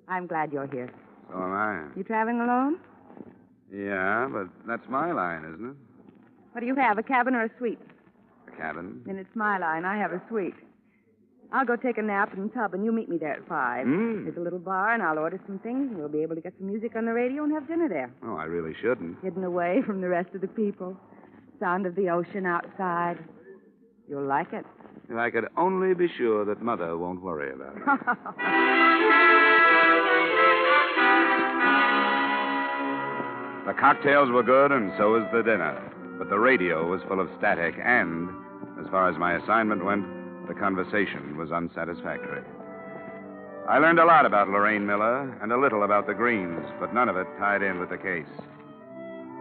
I'm glad you're here. So am I. You traveling alone? Yeah, but that's my line, isn't it? What do you have, a cabin or a suite? A cabin. Then it's my line. I have a suite. I'll go take a nap in the tub, and you meet me there at 5. There's a little bar, and I'll order some things, and we'll be able to get some music on the radio and have dinner there. Oh, I really shouldn't. Hidden away from the rest of the people. Sound of the ocean outside. You'll like it. If I could only be sure that Mother won't worry about it. The cocktails were good, and so was the dinner. But the radio was full of static, and, as far as my assignment went, the conversation was unsatisfactory. I learned a lot about Lorraine Miller and a little about the Greens, but none of it tied in with the case.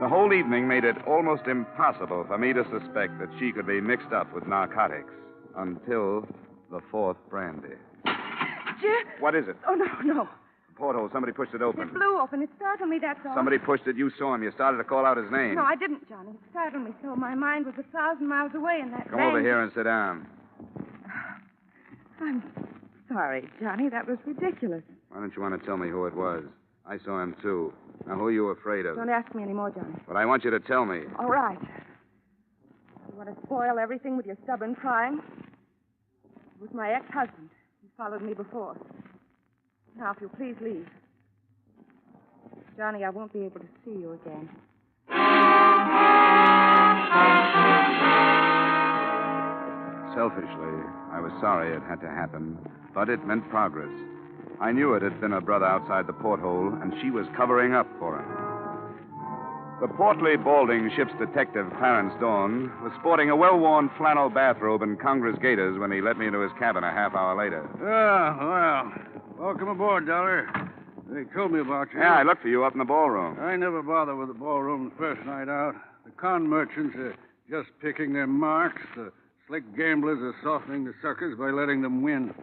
The whole evening made it almost impossible for me to suspect that she could be mixed up with narcotics until the 4th brandy. Jim? What is it? Oh, no. Porthole. Somebody pushed it open. It blew open. It startled me, that's all. Somebody pushed it. You saw him. You started to call out his name. No, I didn't, Johnny. It startled me so. My mind was 1,000 miles away in that Come over here and sit down. I'm sorry, Johnny. That was ridiculous. Why don't you want to tell me who it was? I saw him, too. Now, who are you afraid of? Don't ask me anymore, Johnny. But I want you to tell me. All right. You want to spoil everything with your stubborn prying? It was my ex-husband. He followed me before. Now, if you'll please leave. Johnny, I won't be able to see you again. Selfishly, I was sorry it had to happen, but it meant progress. I knew it had been her brother outside the porthole, and she was covering up for him. The portly, balding ship's detective, Clarence Dawn, was sporting a well-worn flannel bathrobe and Congress gaiters when he let me into his cabin a half hour later. Well, welcome aboard, Dollar. They told me about you. Yeah, I looked for you up in the ballroom. I never bother with the ballroom the first night out. The con merchants are just picking their marks. The slick gamblers are softening the suckers by letting them win.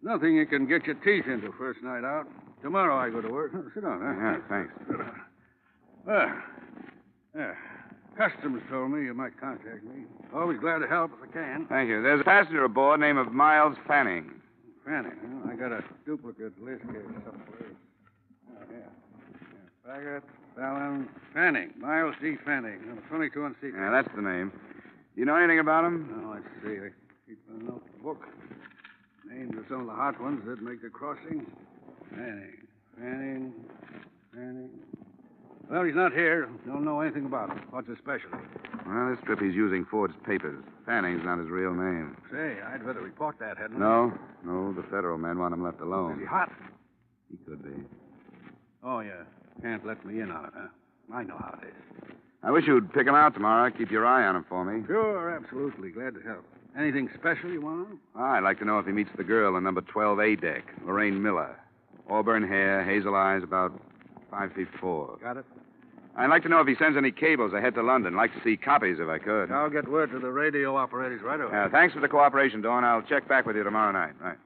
Nothing you can get your teeth into first night out. Tomorrow I go to work. Sit down, huh? Yeah, thanks. Customs told me you might contact me. Always glad to help if I can. Thank you. There's a passenger aboard named Miles Fanning. Fanning? Well, I got a duplicate list here someplace. Oh, yeah. Baggett, Fallon, Fanning. Miles D. Fanning. 22 on secret. Yeah, that's the name. You know anything about him? Oh, let's see. I keep a notebook. Names of some of the hot ones that make the crossing. Fanning. Well, he's not here. Don't know anything about him. What's his specialty? Well, this trip he's using forged papers. Fanning's not his real name. Say, I'd better report that, hadn't I? No, the federal men want him left alone. Is he hot? He could be. Oh, yeah. Can't let me in on it, huh? I know how it is. I wish you'd pick him out tomorrow. Keep your eye on him for me. Sure, absolutely. Glad to help. Anything special you want to know? I'd like to know if he meets the girl on number 12A deck, Lorraine Miller. Auburn hair, hazel eyes, about 5'4". Got it? I'd like to know if he sends any cables ahead to London. Like to see copies if I could. I'll get word to the radio operators right away. Thanks for the cooperation, Dawn. I'll check back with you tomorrow night. Right.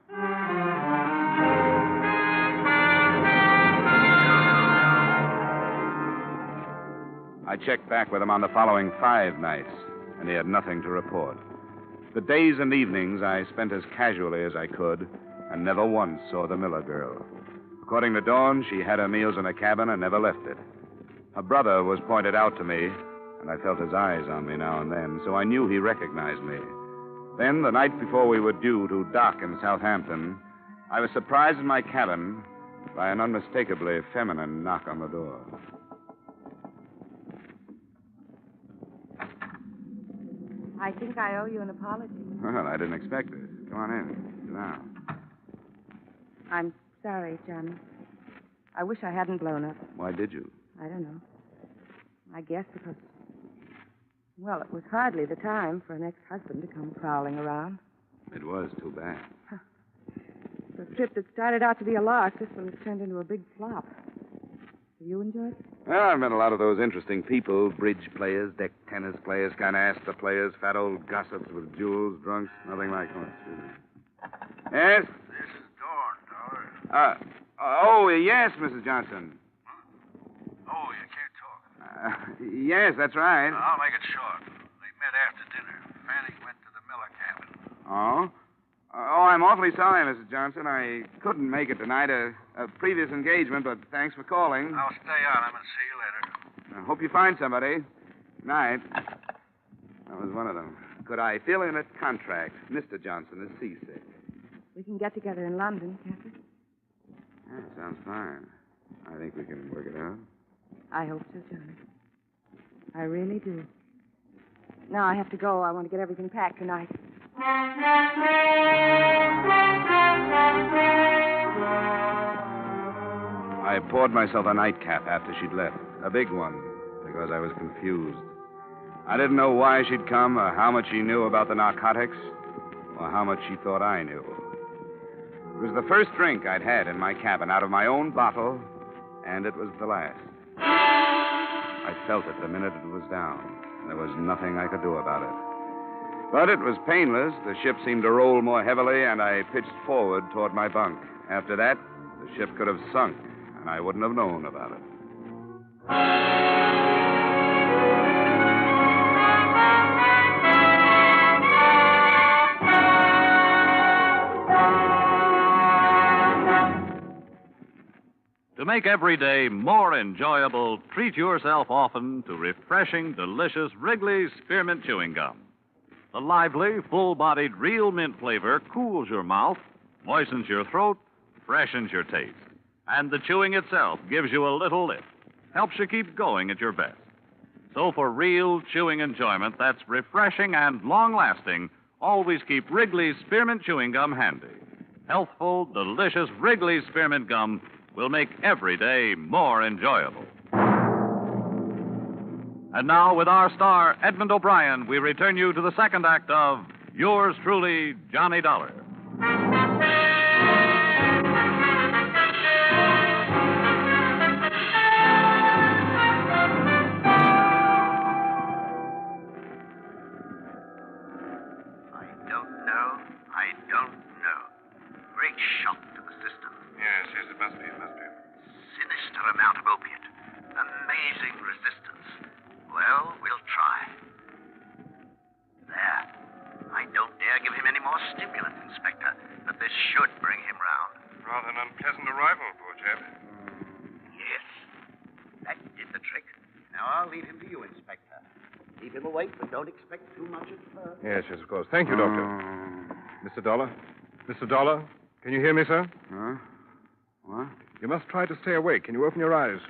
I checked back with him on the following 5 nights, and he had nothing to report. The days and evenings I spent as casually as I could, and never once saw the Miller girl. According to Dawn, she had her meals in a cabin and never left it. Her brother was pointed out to me, and I felt his eyes on me now and then, so I knew he recognized me. Then, the night before we were due to dock in Southampton, I was surprised in my cabin by an unmistakably feminine knock on the door. I think I owe you an apology. Well, I didn't expect this. Come on in. Sit down. I'm sorry, Johnny. I wish I hadn't blown up. Why did you? I don't know. I guess because, well, it was hardly the time for an ex-husband to come prowling around. It was too bad. The trip that started out to be a lark, this one has turned into a big flop. Have you enjoyed it? Well, I've met a lot of those interesting people, bridge players, deck tennis players, kind of Astor players, fat old gossips with jewels, drunks, nothing like us. Yes? This is Dawn, Dollar. Yes, Mrs. Johnson. Oh, you can't talk. Yes, that's right. I'll make it short. They met after dinner. Fanning went to the Miller cabin. Oh? I'm awfully sorry, Mrs. Johnson. I couldn't make it tonight. A previous engagement, but thanks for calling. I'll stay on him and see you later. I hope you find somebody. Night. That was one of them. Could I fill in a contract? Mr. Johnson is seasick. We can get together in London, can't we? That sounds fine. I think we can work it out. I hope so, Johnny. I really do. Now I have to go. I want to get everything packed tonight. I poured myself a nightcap after she'd left. A big one, because I was confused. I didn't know why she'd come, or how much she knew about the narcotics, or how much she thought I knew. It was the first drink I'd had in my cabin out of my own bottle, and it was the last. I felt it the minute it was down. There was nothing I could do about it. But it was painless. The ship seemed to roll more heavily, and I pitched forward toward my bunk. After that, the ship could have sunk, and I wouldn't have known about it. To make every day more enjoyable, treat yourself often to refreshing, delicious Wrigley's Spearmint Chewing Gum. The lively, full-bodied real mint flavor cools your mouth, moistens your throat, freshens your taste. And the chewing itself gives you a little lift. helps you keep going at your best. So for real chewing enjoyment that's refreshing and long-lasting, always keep Wrigley's Spearmint Chewing Gum handy. Healthful, delicious Wrigley's Spearmint Gum will make every day more enjoyable. And now, with our star, Edmond O'Brien, we return you to the second act of Yours Truly, Johnny Dollar. I don't know. Great shock to the system. Yes, it must be. Sinister amount of opiate. Amazing resistance. Well, we'll try. There. I don't dare give him any more stimulant, Inspector, but this should bring him round. Rather an unpleasant arrival, poor chap. Yes. That did the trick. Now I'll leave him to you, Inspector. Keep him awake, but don't expect too much at first. Yes, of course. Thank you, Doctor. Mr. Dollar? Mr. Dollar? Can you hear me, sir? Huh? What? You must try to stay awake. Can you open your eyes?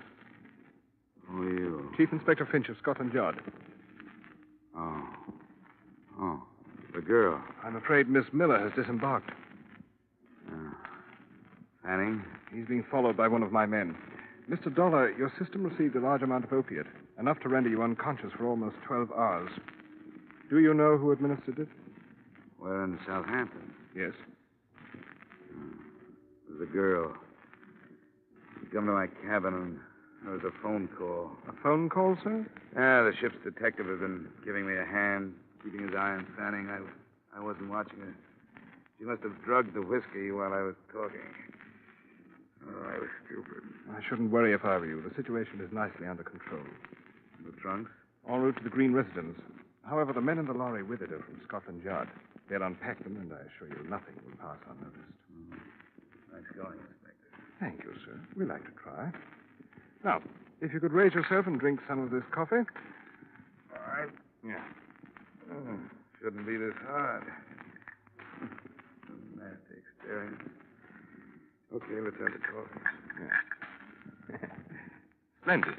Who are you? Chief Inspector Finch of Scotland Yard. Oh, the girl. I'm afraid Miss Miller has disembarked. Fanning? He's being followed by one of my men. Mr. Dollar, your system received a large amount of opiate, enough to render you unconscious for almost 12 hours. Do you know who administered it? We're in Southampton. Yes. It was a girl. She come to my cabin and there was a phone call. A phone call, sir? Yeah, the ship's detective has been giving me a hand, keeping his eye on Fanning. I wasn't watching her. She must have drugged the whiskey while I was talking. Oh, I was stupid. I shouldn't worry if I were you. The situation is nicely under control. The trunks? En route to the Green residence. However, the men in the lorry with it are from Scotland Yard. They'll unpack them, and I assure you nothing will pass unnoticed. Nice going, Inspector. Thank you, sir. We like to try. Now, if you could raise yourself and drink some of this coffee. All right. Yeah. Shouldn't be this hard. Nasty experience. Okay, let's have the coffee. Yeah. Splendid.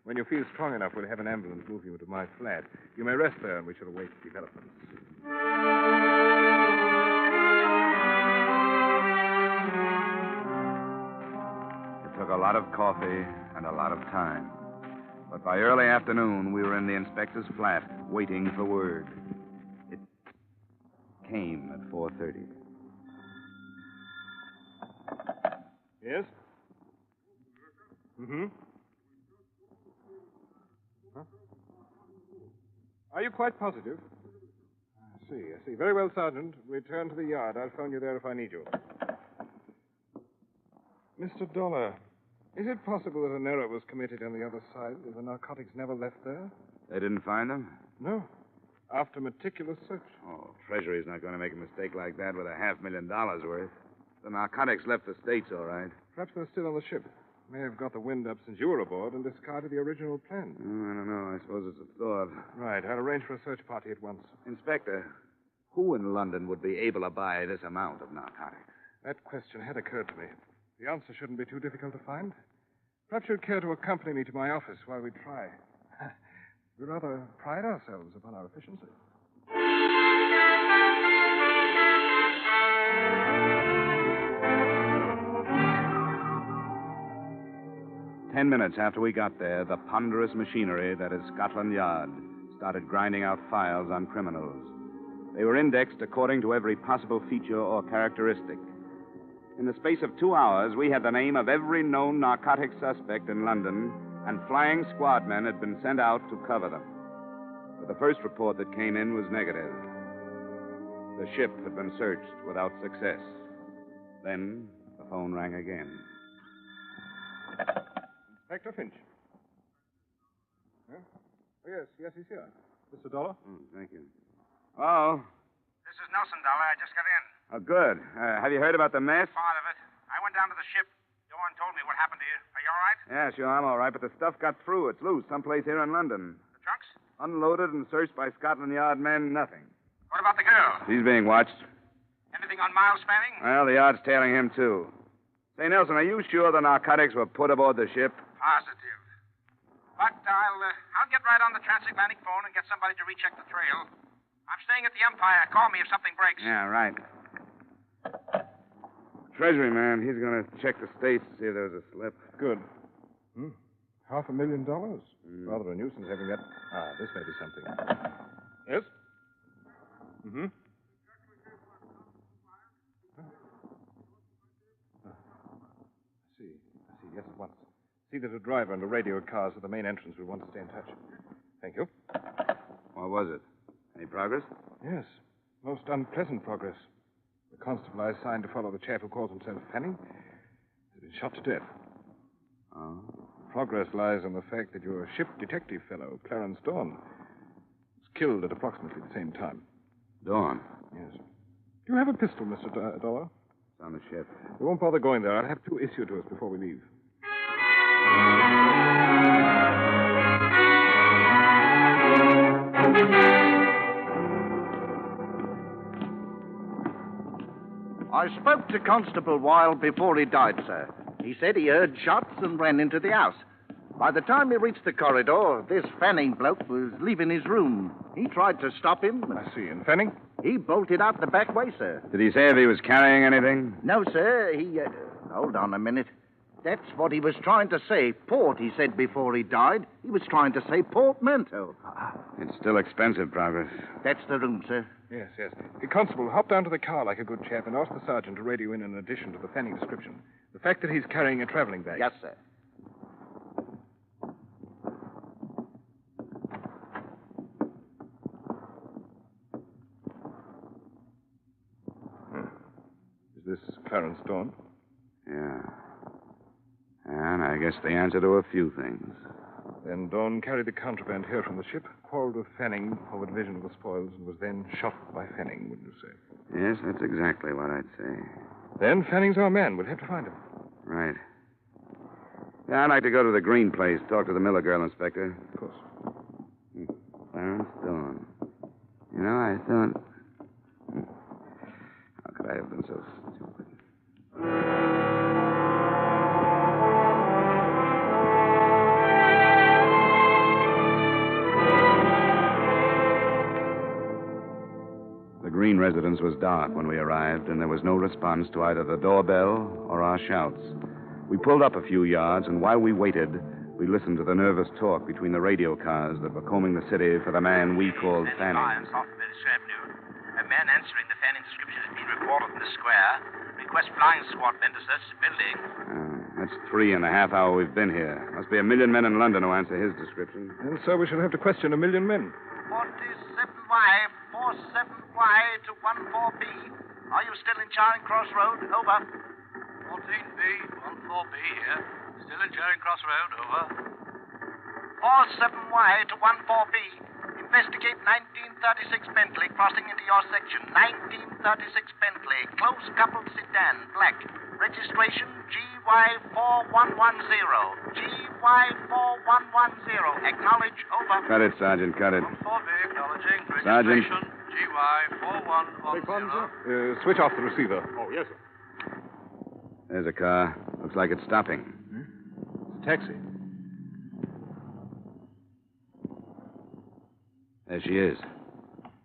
When you feel strong enough, we'll have an ambulance move you to my flat. You may rest there, and we shall await developments. It took a lot of coffee and a lot of time. But by early afternoon, we were in the inspector's flat, waiting for word. It came at 4:30. Yes? Mm-hmm. Huh? Are you quite positive? I see. Very well, Sergeant. Return to the yard. I'll phone you there if I need you. Mr. Dollar, is it possible that an error was committed on the other side, that the narcotics never left there? They didn't find them? No. After meticulous search. Oh, Treasury's not going to make a mistake like that with $500,000 worth. The narcotics left the States, all right. Perhaps they're still on the ship. May have got the wind up since you were aboard and discarded the original plan. I don't know. I suppose it's a thought. Right. I'll arrange for a search party at once. Inspector, who in London would be able to buy this amount of narcotics? That question had occurred to me. The answer shouldn't be too difficult to find. Perhaps you'd care to accompany me to my office while we try. We rather pride ourselves upon our efficiency. 10 minutes after we got there, the ponderous machinery that is Scotland Yard started grinding out files on criminals. They were indexed according to every possible feature or characteristic. In the space of 2 hours, we had the name of every known narcotic suspect in London, and flying squad men had been sent out to cover them. But the first report that came in was negative. The ship had been searched without success. Then the phone rang again. Inspector Finch. Huh? Oh, yes, he's here. Mr. Dollar? Thank you. Oh. This is Nelson, Dollar. I just got in. Oh, good. Have you heard about the mess? Part of it. I went down to the ship. No one told me what happened to you. Are you all right? Yeah, sure, I'm all right, but the stuff got through. It's loose someplace here in London. The trunks? Unloaded and searched by Scotland Yard men, nothing. What about the girl? She's being watched. Anything on Miles Fanning? Well, the Yard's tailing him, too. Say, Nelson, are you sure the narcotics were put aboard the ship? Positive. But I'll get right on the transatlantic phone and get somebody to recheck the trail. I'm staying at the Empire. Call me if something breaks. Yeah, right. Treasury man, he's going to check the states to see if there was a slip. Good. $500,000? Rather a nuisance having that. This may be something. Yes? Mm-hmm. I see. Yes, at once. See that a driver and a radio cars at the main entrance will want to stay in touch. Thank you. What was it? Any progress? Yes. Most unpleasant progress. The constable I assigned to follow the chap who calls himself Fanning has been shot to death. Oh? Progress lies in the fact that your ship detective fellow, Clarence Dawn, was killed at approximately the same time. Dawn? Yes. Do you have a pistol, Mr. Dollar? It's on the ship. We won't bother going there. I'll have two issued to us before we leave. I spoke to Constable Wilde before he died, sir. He said he heard shots and ran into the house. By the time he reached the corridor, this Fanning bloke was leaving his room. He tried to stop him. I see. And Fanning? He bolted out the back way, sir. Did he say if he was carrying anything? No, sir. He, hold on a minute. That's what he was trying to say. Port, he said before he died. He was trying to say portmanteau. It's still expensive, Progress. That's the room, sir. Yes. Constable, hop down to the car like a good chap and ask the sergeant to radio in an addition to the Fanning description. The fact that he's carrying a traveling bag. Yes, sir. Is this Clarence Dawn? Yeah. And I guess the answer to a few things. Then Dawn carried the contraband here from the ship, quarreled with Fanning over division of the spoils, and was then shot by Fanning, wouldn't you say? Yes, that's exactly what I'd say. Then Fanning's our man. We'll have to find him. Right. Yeah, I'd like to go to the Green place, talk to the Miller girl, Inspector. Of course. Clarence Dawn. You know, I thought... How could I have been so stupid? The Green residence was dark when we arrived, and there was no response to either the doorbell or our shouts. We pulled up a few yards, and while we waited, we listened to the nervous talk between the radio cars that were combing the city for the man we called Fanning. South of Madison Avenue. A man answering the Fanning description has been reported in the square. Request flying squad men to search the building. That's 3.5 hours we've been here. Must be 1 million men in London who answer his description. And so we shall have to question 1 million men. 47Y, 47Y to 14B. Are you still in Charing Cross Road? Over. 14B, 14B here. Still in Charing Cross Road, over. 47Y to 14B. Investigate 1936 Bentley crossing into your section. 1936 Bentley. Close coupled sedan, black. Registration GY4110. GY4110. Acknowledge, over. Cut it, Sergeant, cut it. 14B acknowledging. Sergeant. Registration GY4110. Switch off the receiver. Oh, yes, sir. There's a car. Looks like it's stopping. It's a taxi. There she is.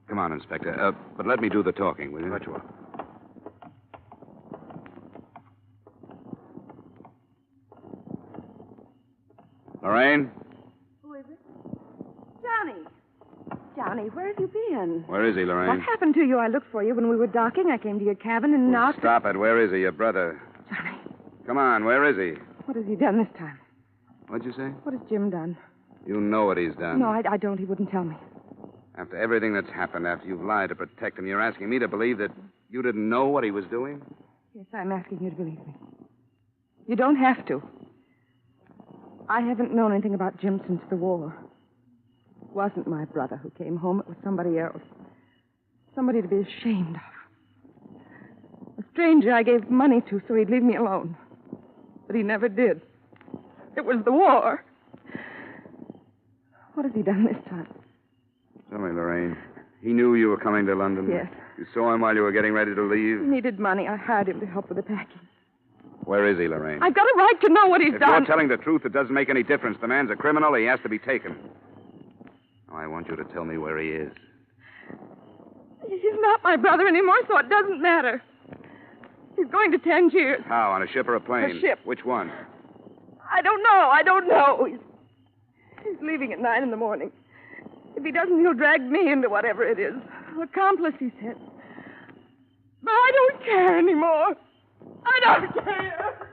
Come on, Inspector. But let me do the talking, will you? Right you are. Lorraine? Who is it? Johnny. Johnny, where have you been? Where is he, Lorraine? What happened to you? I looked for you when we were docking. I came to your cabin and knocked. Stop it. Where is he, your brother? Johnny. Come on, where is he? What has he done this time? What'd you say? What has Jim done? You know what he's done. No, I don't. He wouldn't tell me. After everything that's happened, after you've lied to protect him, you're asking me to believe that you didn't know what he was doing? Yes, I'm asking you to believe me. You don't have to. I haven't known anything about Jim since the war. It wasn't my brother who came home. It was somebody else. Somebody to be ashamed of. A stranger I gave money to so he'd leave me alone. But he never did. It was the war. What has he done this time? Tell me, Lorraine. He knew you were coming to London? Yes. You saw him while you were getting ready to leave? He needed money. I hired him to help with the packing. Where is he, Lorraine? I've got a right to know what he's If done. you're telling the truth, it doesn't make any difference. The man's a criminal. He has to be taken. Now, I want you to tell me where he is. He's not my brother anymore, so it doesn't matter. He's going to Tangiers. How, on a ship or a plane? A ship. Which one? I don't know. He's leaving at 9 a.m. If he doesn't, he'll drag me into whatever it is. Accomplice, he said. But I don't care anymore. I don't care.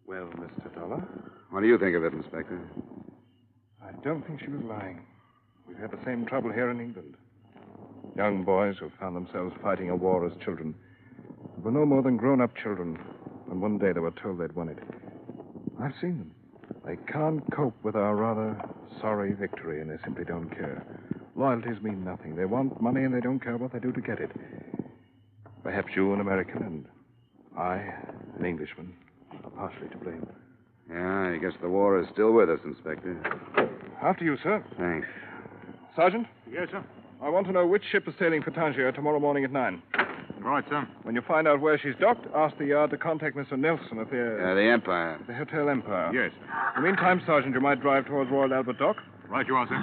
Well, Mr. Dollar? What do you think of it, Inspector? I don't think she was lying. We've had the same trouble here in England. Young boys who found themselves fighting a war as children were no more than grown-up children when one day they were told they'd won it. I've seen them. They can't cope with our rather sorry victory, and they simply don't care. Loyalties mean nothing. They want money, and they don't care what they do to get it. Perhaps you, an American, and I, an Englishman, are partially to blame. Yeah, I guess the war is still with us, Inspector. After you, sir. Thanks. Sergeant? Yes, sir. I want to know which ship is sailing for Tangier tomorrow morning at 9. Right, sir. When you find out where she's docked, ask the yard to contact Mr. Nelson at the Empire. The Hotel Empire. Yes. In the meantime, Sergeant, you might drive towards Royal Albert Dock. Right you are, sir.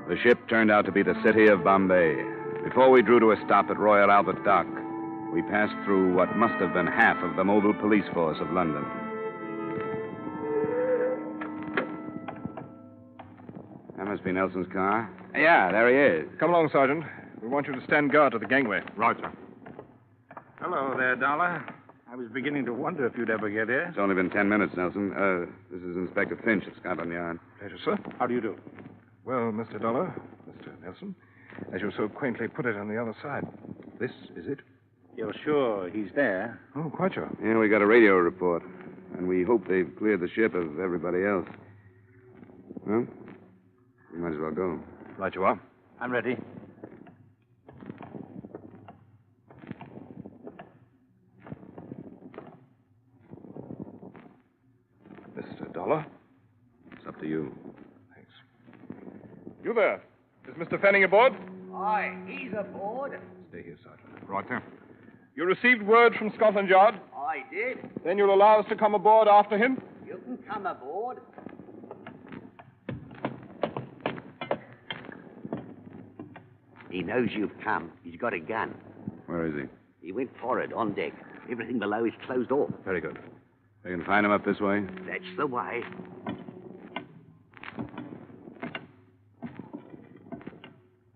The ship turned out to be the city of Bombay. Before we drew to a stop at Royal Albert Dock, we passed through what must have been half of the mobile police force of London. That must be Nelson's car. Yeah, there he is. Come along, Sergeant. We want you to stand guard at the gangway. Right, sir. Hello there, Dollar. I was beginning to wonder if you'd ever get here. It's only been 10 minutes, Nelson. This is Inspector Finch at Scotland Yard. Pleasure, sir. How do you do? Well, Mr. Dollar, Mr. Nelson, as you so quaintly put it on the other side, this is it? You're sure he's there? Oh, quite sure. Yeah, we got a radio report, and we hope they've cleared the ship of everybody else. Well, we might as well go. Right you are. I'm ready. Mr. Dollar? It's up to you. Thanks. You there. Is Mr. Fanning aboard? Aye, he's aboard. Stay here, Sergeant. Right, sir. You received word from Scotland Yard? I did. Then you'll allow us to come aboard after him? You can come aboard. He knows you've come. He's got a gun. Where is he? He went forward on deck. Everything below is closed off. Very good. We can find him up this way? That's the way.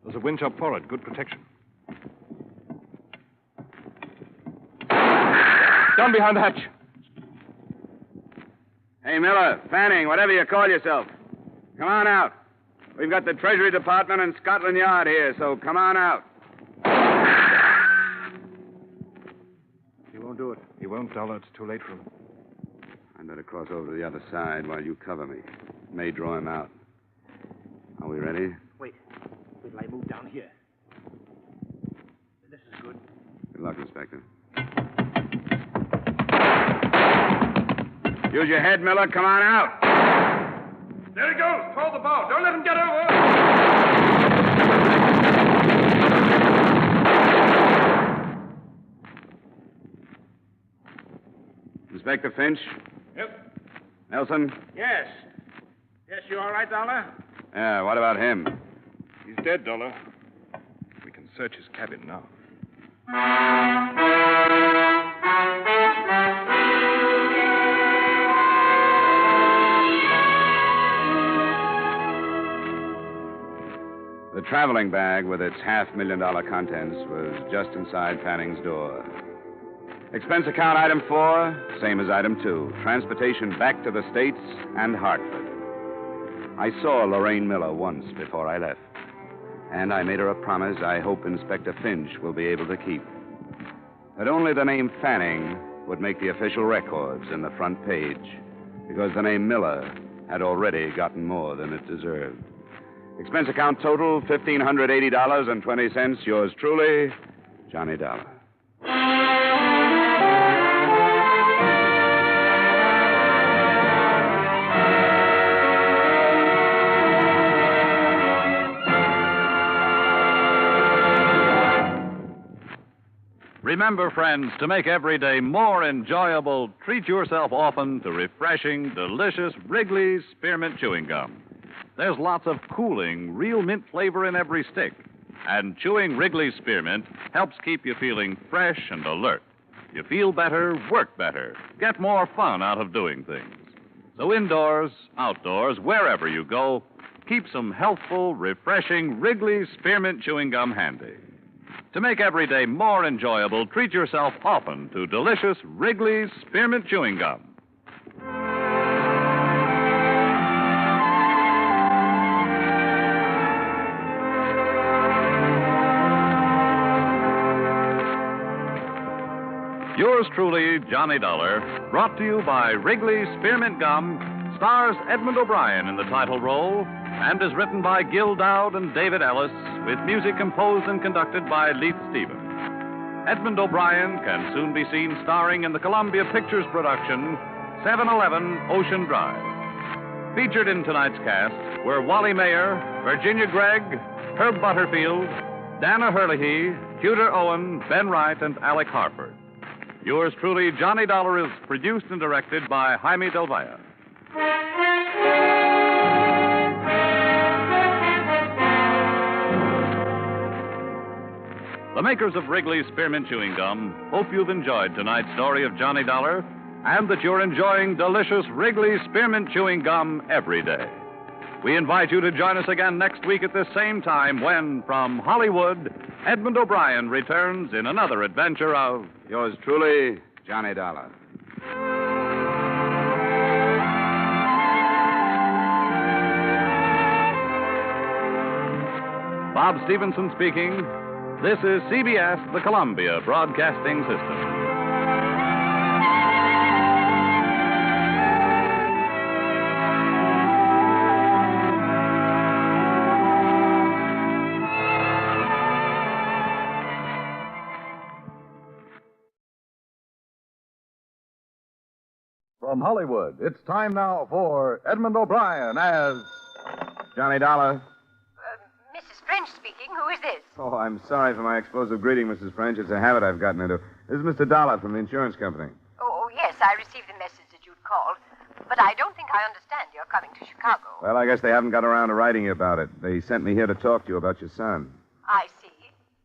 There's a winch up forward. Good protection. Down behind the hatch. Hey, Miller, Fanning, whatever you call yourself. Come on out. We've got the Treasury Department and Scotland Yard here, so come on out. He won't do it. He won't, Dollar. It's too late for him. I'd better cross over to the other side while you cover me. May draw him out. Are we ready? Wait till I move down here. This is good. Good luck, Inspector. Use your head, Miller. Come on out. There he goes. Toward the bow. Don't let him get over. Inspector Finch? Yep. Nelson? Yes. Yes, you all right, Dollar? Yeah, what about him? He's dead, Dollar. We can search his cabin now. The traveling bag with its $500,000 contents was just inside Fanning's door. Expense account item 4, same as item 2. Transportation back to the States and Hartford. I saw Lorraine Miller once before I left. And I made her a promise I hope Inspector Finch will be able to keep. That only the name Fanning would make the official records in the front page, because the name Miller had already gotten more than it deserved. Expense account total, $1,580.20. Yours truly, Johnny Dollar. Remember, friends, to make every day more enjoyable, treat yourself often to refreshing, delicious Wrigley's Spearmint Chewing Gum. There's lots of cooling, real mint flavor in every stick. And chewing Wrigley's Spearmint helps keep you feeling fresh and alert. You feel better, work better, get more fun out of doing things. So indoors, outdoors, wherever you go, keep some healthful, refreshing Wrigley's Spearmint Chewing Gum handy. To make every day more enjoyable, treat yourself often to delicious Wrigley's Spearmint Chewing Gum. Yours truly, Johnny Dollar, brought to you by Wrigley's Spearmint Gum, stars Edmond O'Brien in the title role, and is written by Gil Dowd and David Ellis, with music composed and conducted by Leith Stevens. Edmond O'Brien can soon be seen starring in the Columbia Pictures production, 711 Ocean Drive. Featured in tonight's cast were Wally Mayer, Virginia Gregg, Herb Butterfield, Dana Herlihy, Tudor Owen, Ben Wright, and Alec Harford. Yours truly, Johnny Dollar, is produced and directed by Jaime Del Valle. The makers of Wrigley's Spearmint Chewing Gum hope you've enjoyed tonight's story of Johnny Dollar and that you're enjoying delicious Wrigley's Spearmint Chewing Gum every day. We invite you to join us again next week at this same time when, from Hollywood, Edmond O'Brien returns in another adventure of... Yours truly, Johnny Dollar. Bob Stevenson speaking. This is CBS, the Columbia Broadcasting System. From Hollywood, it's time now for Edmond O'Brien as Johnny Dollar. Mrs. French speaking. Who is this? Oh, I'm sorry for my explosive greeting, Mrs. French. It's a habit I've gotten into. This is Mr. Dollar from the insurance company. Oh, yes, I received the message that you'd called. But I don't think I understand you're coming to Chicago. Well, I guess they haven't got around to writing you about it. They sent me here to talk to you about your son. I see.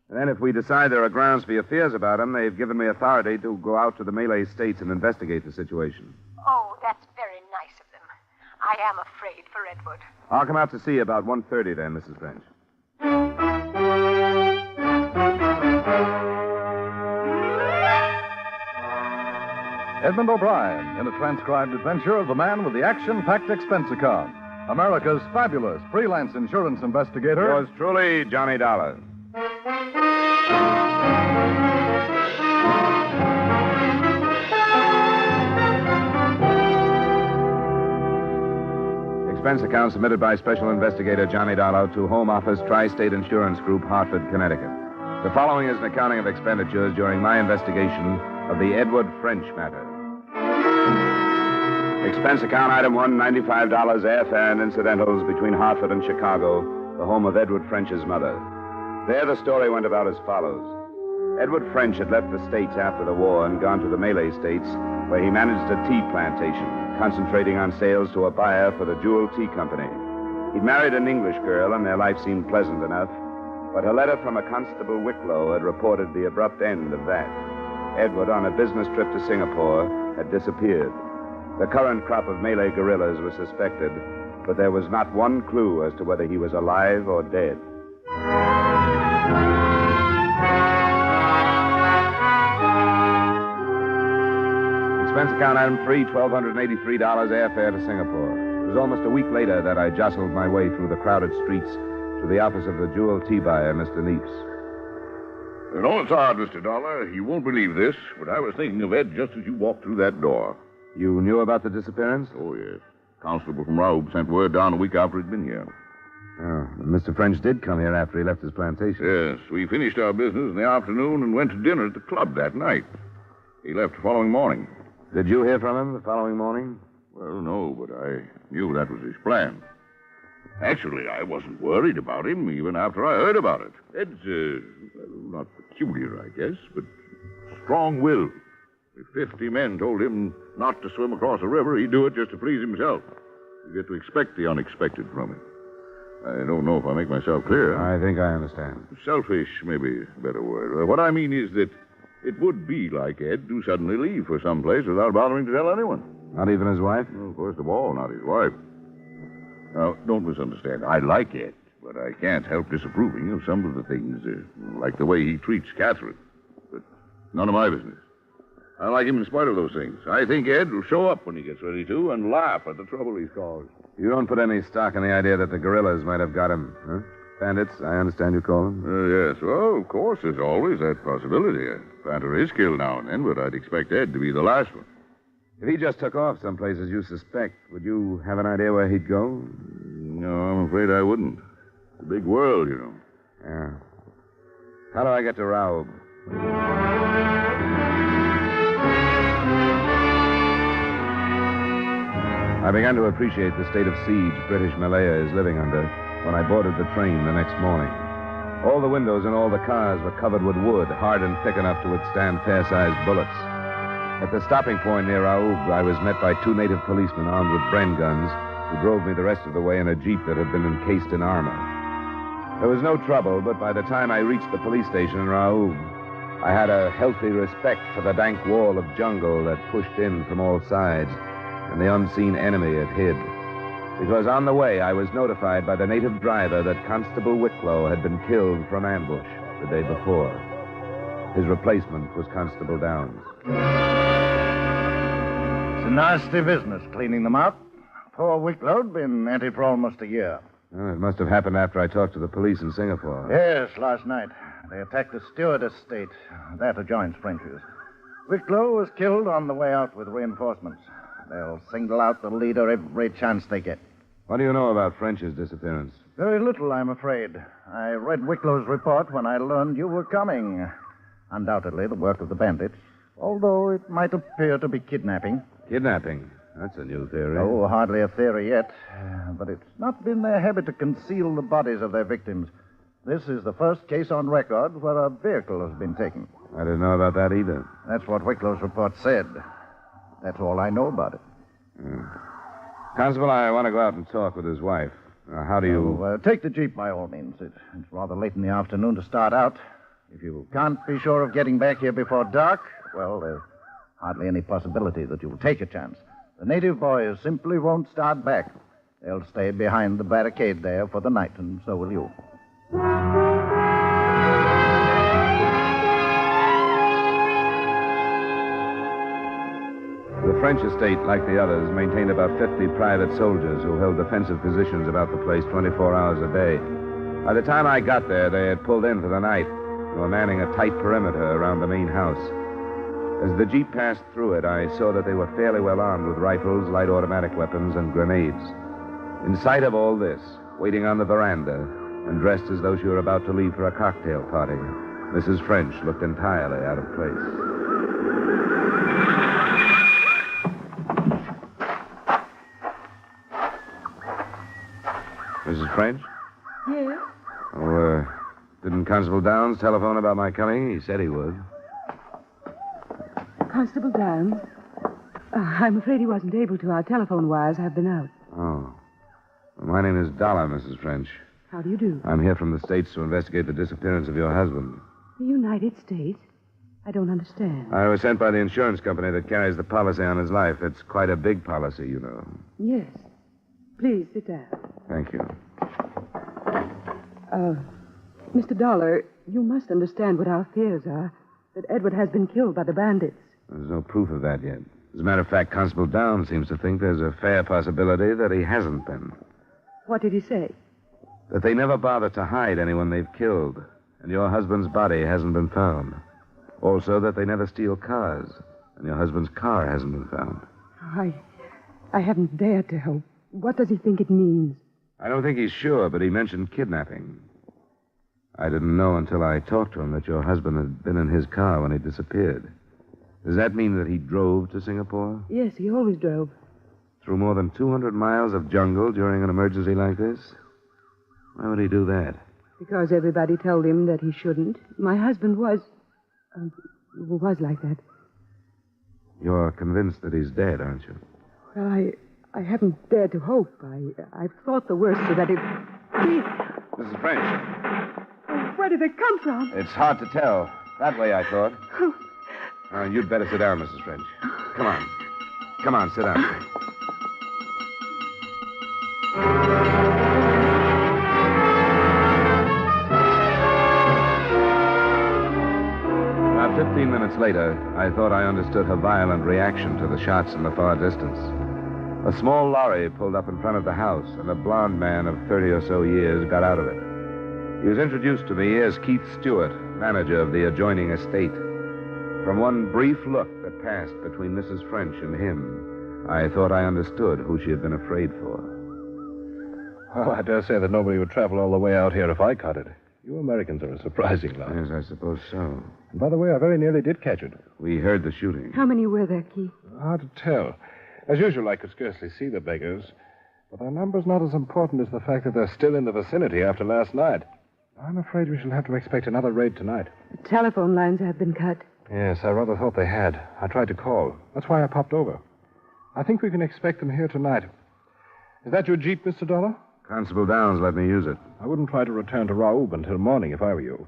And then if we decide there are grounds for your fears about him, they've given me authority to go out to the Malay states and investigate the situation. Oh, that's very nice of them. I am afraid for Edward. I'll come out to see you about 1:30 then, Mrs. French. Edmond O'Brien in a transcribed adventure of the man with the action-packed expense account. America's fabulous freelance insurance investigator. Yours truly, Johnny Dollar. Expense account submitted by Special Investigator Johnny Dollar to Home Office Tri-State Insurance Group, Hartford, Connecticut. The following is an accounting of expenditures during my investigation of the Edward French matter. Expense account item 1, $95 airfare and incidentals between Hartford and Chicago, the home of Edward French's mother. There the story went about as follows. Edward French had left the States after the war and gone to the Malay States, where he managed a tea plantation, concentrating on sales to a buyer for the Jewel Tea Company. He'd married an English girl, and their life seemed pleasant enough, but a letter from a Constable Wicklow had reported the abrupt end of that. Edward, on a business trip to Singapore, had disappeared. The current crop of Malay guerrillas was suspected, but there was not one clue as to whether he was alive or dead. Expense account item 3, $1,283 airfare to Singapore. It was almost a week later that I jostled my way through the crowded streets to the office of the Jewel tea buyer, Mr. Neeps. No, it's odd, Mr. Dollar. You won't believe this, but I was thinking of Ed just as you walked through that door. You knew about the disappearance? Oh, yes. Constable from Raub sent word down a week after he'd been here. Oh, Mr. French did come here after he left his plantation. Yes, we finished our business in the afternoon and went to dinner at the club that night. He left the following morning. Did you hear from him the following morning? Well, no, but I knew that was his plan. Actually, I wasn't worried about him even after I heard about it. Ed's, not peculiar, I guess, but strong will. If 50 men told him not to swim across a river, he'd do it just to please himself. You get to expect the unexpected from him. I don't know if I make myself clear. I think I understand. Selfish may be a better word. What I mean is that it would be like Ed to suddenly leave for some place without bothering to tell anyone. Not even his wife? Well, first of all, not his wife. Now, don't misunderstand. I like Ed, but I can't help disapproving of some of the things, like the way he treats Catherine. But none of my business. I like him in spite of those things. I think Ed will show up when he gets ready to and laugh at the trouble he's caused. You don't put any stock in the idea that the guerrillas might have got him, huh? Bandits, I understand you call them. Yes. Well, of course, there's always that possibility. A panther is killed now and then, but I'd expect Ed to be the last one. If he just took off someplace as you suspect, would you have an idea where he'd go? No, I'm afraid I wouldn't. It's a big world, you know. Yeah. How do I get to Raoub? I began to appreciate the state of siege British Malaya is living under when I boarded the train the next morning. All the windows in all the cars were covered with wood, hard and thick enough to withstand fair-sized bullets. At the stopping point near Raoub, I was met by 2 native policemen armed with Bren guns who drove me the rest of the way in a jeep that had been encased in armor. There was no trouble, but by the time I reached the police station in Raoub, I had a healthy respect for the dank wall of jungle that pushed in from all sides and the unseen enemy it hid. Because on the way, I was notified by the native driver that Constable Wicklow had been killed from ambush the day before. His replacement was Constable Downs. It's a nasty business, cleaning them out. Poor Wicklow'd been at it for almost a year. Well, it must have happened after I talked to the police in Singapore. Yes, last night. They attacked the Stewart estate. That adjoins French's. Wicklow was killed on the way out with reinforcements. They'll single out the leader every chance they get. What do you know about French's disappearance? Very little, I'm afraid. I read Wicklow's report when I learned you were coming. Undoubtedly the work of the bandits, although it might appear to be kidnapping. Kidnapping? That's a new theory. Oh, hardly a theory yet. But it's not been their habit to conceal the bodies of their victims. This is the first case on record where a vehicle has been taken. I didn't know about that either. That's what Wicklow's report said. That's all I know about it. Constable, I want to go out and talk with his wife. How do you... take the Jeep by all means. It's rather late in the afternoon to start out. If you can't be sure of getting back here before dark, well, there's hardly any possibility that you'll take a chance. The native boys simply won't start back. They'll stay behind the barricade there for the night, and so will you. The French estate, like the others, maintained about 50 private soldiers who held defensive positions about the place 24 hours a day. By the time I got there, they had pulled in for the night and were manning a tight perimeter around the main house. As the Jeep passed through it, I saw that they were fairly well armed with rifles, light automatic weapons, and grenades. In sight of all this, waiting on the veranda, and dressed as though she were about to leave for a cocktail party, Mrs. French looked entirely out of place. Mrs. French? Yes? Oh, didn't Constable Downs telephone about my coming? He said he would. Constable Downs? I'm afraid he wasn't able to. Our telephone wires have been out. Oh. Well, my name is Dollar, Mrs. French. How do you do? I'm here from the States to investigate the disappearance of your husband. The United States? I don't understand. I was sent by the insurance company that carries the policy on his life. It's quite a big policy, you know. Yes. Please sit down. Thank you. Mr. Dollar, you must understand what our fears are. That Edward has been killed by the bandits. There's no proof of that yet. As a matter of fact, Constable Downs seems to think there's a fair possibility that he hasn't been. What did he say? That they never bother to hide anyone they've killed, and your husband's body hasn't been found. Also, that they never steal cars, and your husband's car hasn't been found. I haven't dared to hope. What does he think it means? I don't think he's sure, but he mentioned kidnapping. I didn't know until I talked to him that your husband had been in his car when he disappeared. Does that mean that he drove to Singapore? Yes, he always drove. Through more than 200 miles of jungle during an emergency like this? Why would he do that? Because everybody told him that he shouldn't. My husband was... who was like that. You're convinced that he's dead, aren't you? Well, I haven't dared to hope. I've thought the worst so that it... Mrs. French, Where did it come from? it's hard to tell. That way, I thought. You'd better sit down, Mrs. French. Come on. Come on, sit down. About 15 minutes later, I thought I understood her violent reaction to the shots in the far distance. A small lorry pulled up in front of the house, and a blond man of 30 or so years got out of it. He was introduced to me as Keith Stewart, manager of the adjoining estate. From one brief look that passed between Mrs. French and him, I thought I understood who she had been afraid for. Well, I dare say that nobody would travel all the way out here if I caught it. You Americans are a surprising lot. Yes, I suppose so. And by the way, I very nearly did catch it. We heard the shooting. How many were there, Keith? Hard to tell. As usual, I could scarcely see the beggars. But their number's not as important as the fact that they're still in the vicinity after last night. I'm afraid we shall have to expect another raid tonight. The telephone lines have been cut. Yes, I rather thought they had. I tried to call. That's why I popped over. I think we can expect them here tonight. Is that your Jeep, Mr. Dollar? Constable Downs let me use it. I wouldn't try to return to Raoub until morning if I were you.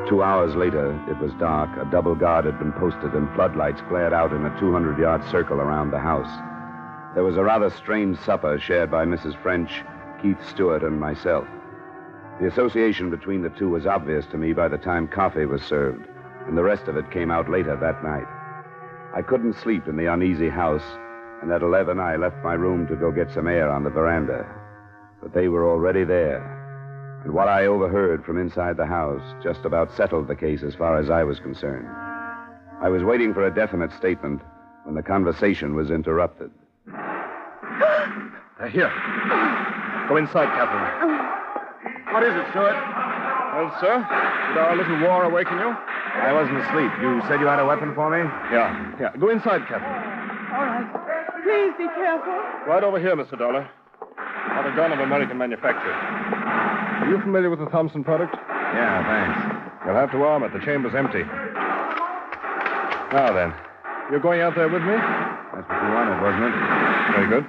2 hours later, it was dark. A double guard had been posted, and floodlights glared out in a 200-yard circle around the house. There was a rather strange supper shared by Mrs. French, Keith Stewart, and myself. The association between the two was obvious to me by the time coffee was served, and the rest of it came out later that night. I couldn't sleep in the uneasy house, and at 11 I left my room to go get some air on the veranda. But they were already there, and what I overheard from inside the house just about settled the case as far as I was concerned. I was waiting for a definite statement when the conversation was interrupted. Here. Go inside, Captain. What is it, Stewart? Well, sir, did our little war awaken you? I wasn't asleep. You said you had a weapon for me? Yeah. Go inside, Captain. All right. Please be careful. Right over here, Mr. Dollar. Not a gun of American manufacture. Are you familiar with the Thompson product? Yeah, thanks. You'll have to arm it. The chamber's empty. Now then, you're going out there with me? That's what you wanted, wasn't it? Very good.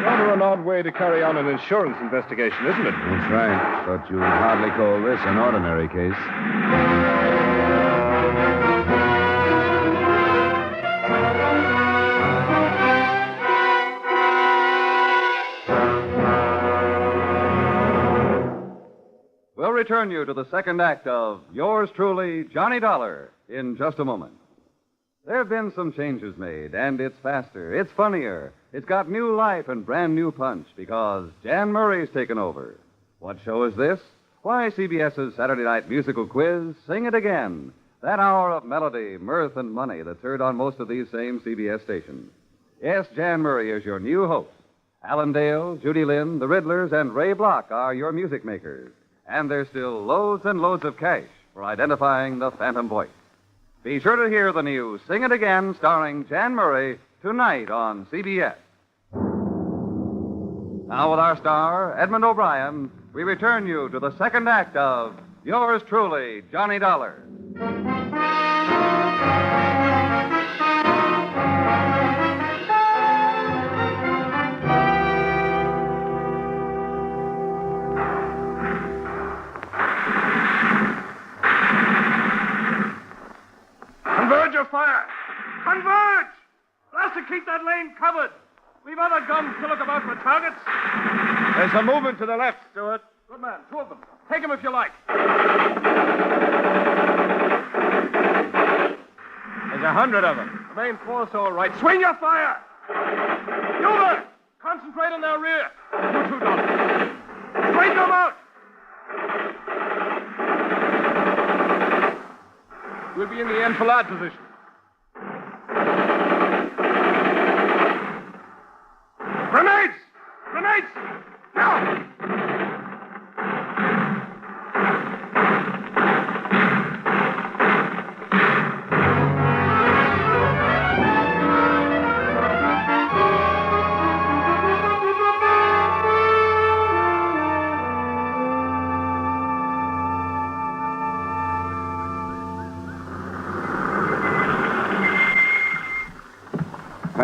Rather an odd way to carry on an insurance investigation, isn't it? That's right. But you'd hardly call this an ordinary case. We'll return you to the second act of Yours Truly, Johnny Dollar, in just a moment. There have been some changes made, and it's faster, it's funnier, it's got new life and brand new punch because Jan Murray's taken over. What show is this? Why, CBS's Saturday night musical quiz, Sing It Again. That hour of melody, mirth, and money that's heard on most of these same CBS stations. Yes, Jan Murray is your new host. Alan Dale, Judy Lynn, the Riddlers, and Ray Block are your music makers. And there's still loads and loads of cash for identifying the phantom voice. Be sure to hear the new Sing It Again starring Jan Murray tonight on CBS. Now with our star, Edmond O'Brien, we return you to the second act of Yours Truly, Johnny Dollar. Converge your fire! Converge! Blast to keep that lane covered. We've other guns to look about for targets. There's a movement to the left, Stewart. Good man, two of them. Take them if you like. There's 100 of them. The main force all right. Swing your fire! You there! Concentrate on their rear. You two, Dollar. Straighten them out! We'll be in the enfilade position. Grenades! Grenades! Now!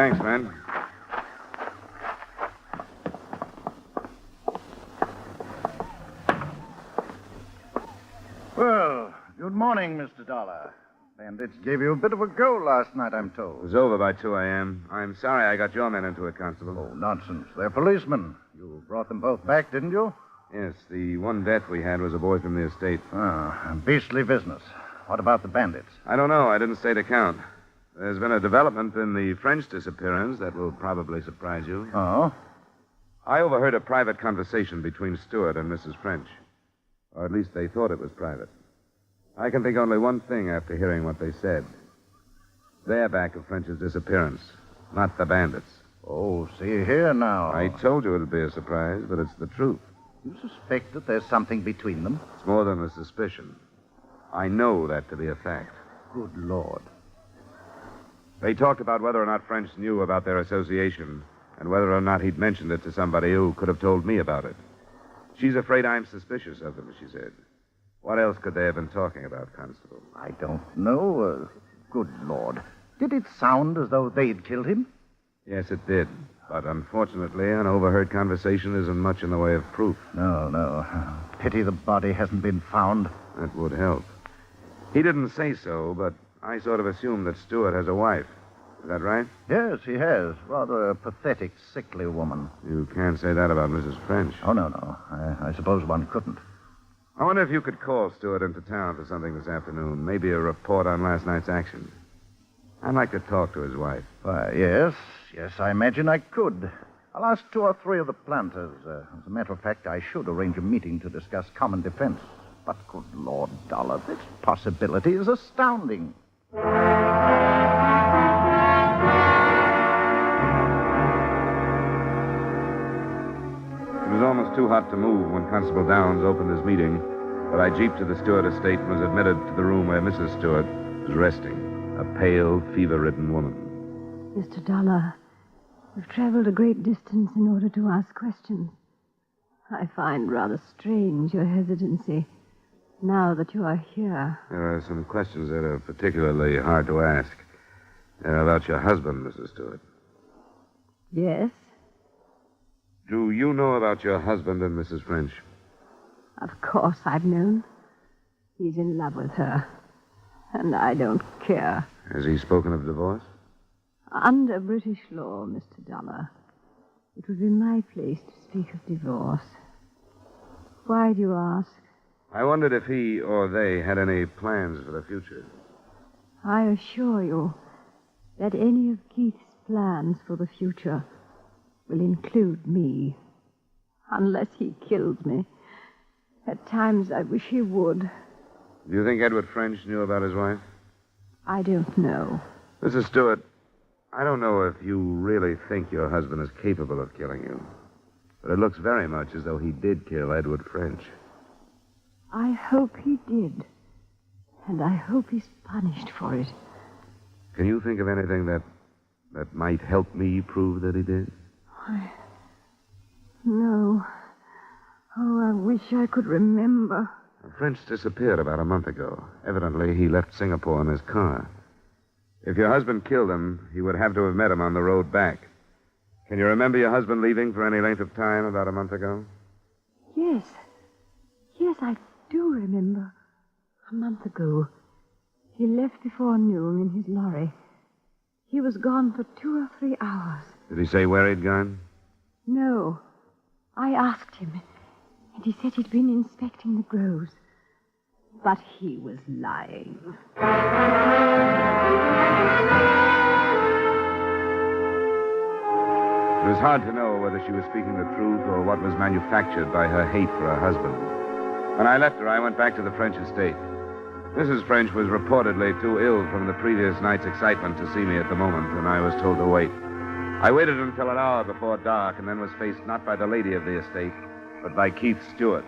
Thanks, man. Well, good morning, Mr. Dollar. Bandits gave you a bit of a go last night, I'm It told. was over by 2 a.m. I'm sorry I got your men into it, Constable. Oh, nonsense. They're policemen. You brought them both back, didn't you? Yes, the one death we had was a boy from the estate. Ah, beastly business. What about the bandits? I don't know. I didn't stay to count. There's been a development in the French disappearance that will probably surprise you. Oh? I overheard a private conversation between Stewart and Mrs. French. Or at least they thought it was private. I can think only one thing after hearing what they said. They're back of French's disappearance, not the bandits. Oh, see here now. I told you it'd be a surprise, but it's the truth. You suspect that there's something between them? It's more than a suspicion. I know that to be a fact. Good Lord. They talked about whether or not French knew about their association and whether or not he'd mentioned it to somebody who could have told me about it. She's afraid I'm suspicious of them, she said. What else could they have been talking about, Constable? I don't know. Good Lord. Did it sound as though they'd killed him? Yes, it did. But unfortunately, an overheard conversation isn't much in the way of proof. No. Pity the body hasn't been found. That would help. He didn't say so, but I sort of assumed that Stewart has a wife. Is that right? Yes, he has. Rather a pathetic, sickly woman. You can't say that about Mrs. French. Oh, no. I suppose one couldn't. I wonder if you could call Stewart into town for something this afternoon. Maybe a report on last night's action. I'd like to talk to his wife. Why, yes, I imagine I could. I'll ask 2 or 3 of the planters. As a matter of fact, I should arrange a meeting to discuss common defense. But good Lord, Dollar, this possibility is astounding. It was almost too hot to move when Constable Downs opened his meeting, but I jeeped to the Stewart estate and was admitted to the room where Mrs. Stewart was resting, a pale, fever-ridden woman. Mr. Dollar, you've traveled a great distance in order to ask questions. I find rather strange your hesitancy now that you are here. There are some questions that are particularly hard to ask. They're about your husband, Mrs. Stewart. Yes? Do you know about your husband and Mrs. French? Of course I've known. He's in love with her. And I don't care. Has he spoken of divorce? Under British law, Mr. Dollar, it would be my place to speak of divorce. Why do you ask? I wondered if he or they had any plans for the future. I assure you that any of Keith's plans for the future will include me. Unless he kills me. At times I wish he would. Do you think Edward French knew about his wife? I don't know. Mrs. Stewart, I don't know if you really think your husband is capable of killing you. But it looks very much as though he did kill Edward French. I hope he did. And I hope he's punished for it. Can you think of anything that might help me prove that he did? No. Oh, I wish I could remember. French disappeared about a month ago. Evidently, he left Singapore in his car. If your husband killed him, he would have to have met him on the road back. Can you remember your husband leaving for any length of time about a month ago? Yes. Yes, I do remember. A month ago. He left before noon in his lorry. He was gone for 2 or 3 hours. Did he say where he'd gone? No. I asked him, and he said he'd been inspecting the groves. But he was lying. It was hard to know whether she was speaking the truth or what was manufactured by her hate for her husband. When I left her, I went back to the French estate. Mrs. French was reportedly too ill from the previous night's excitement to see me at the moment, and I was told to wait. I waited until an hour before dark and then was faced not by the lady of the estate, but by Keith Stewart.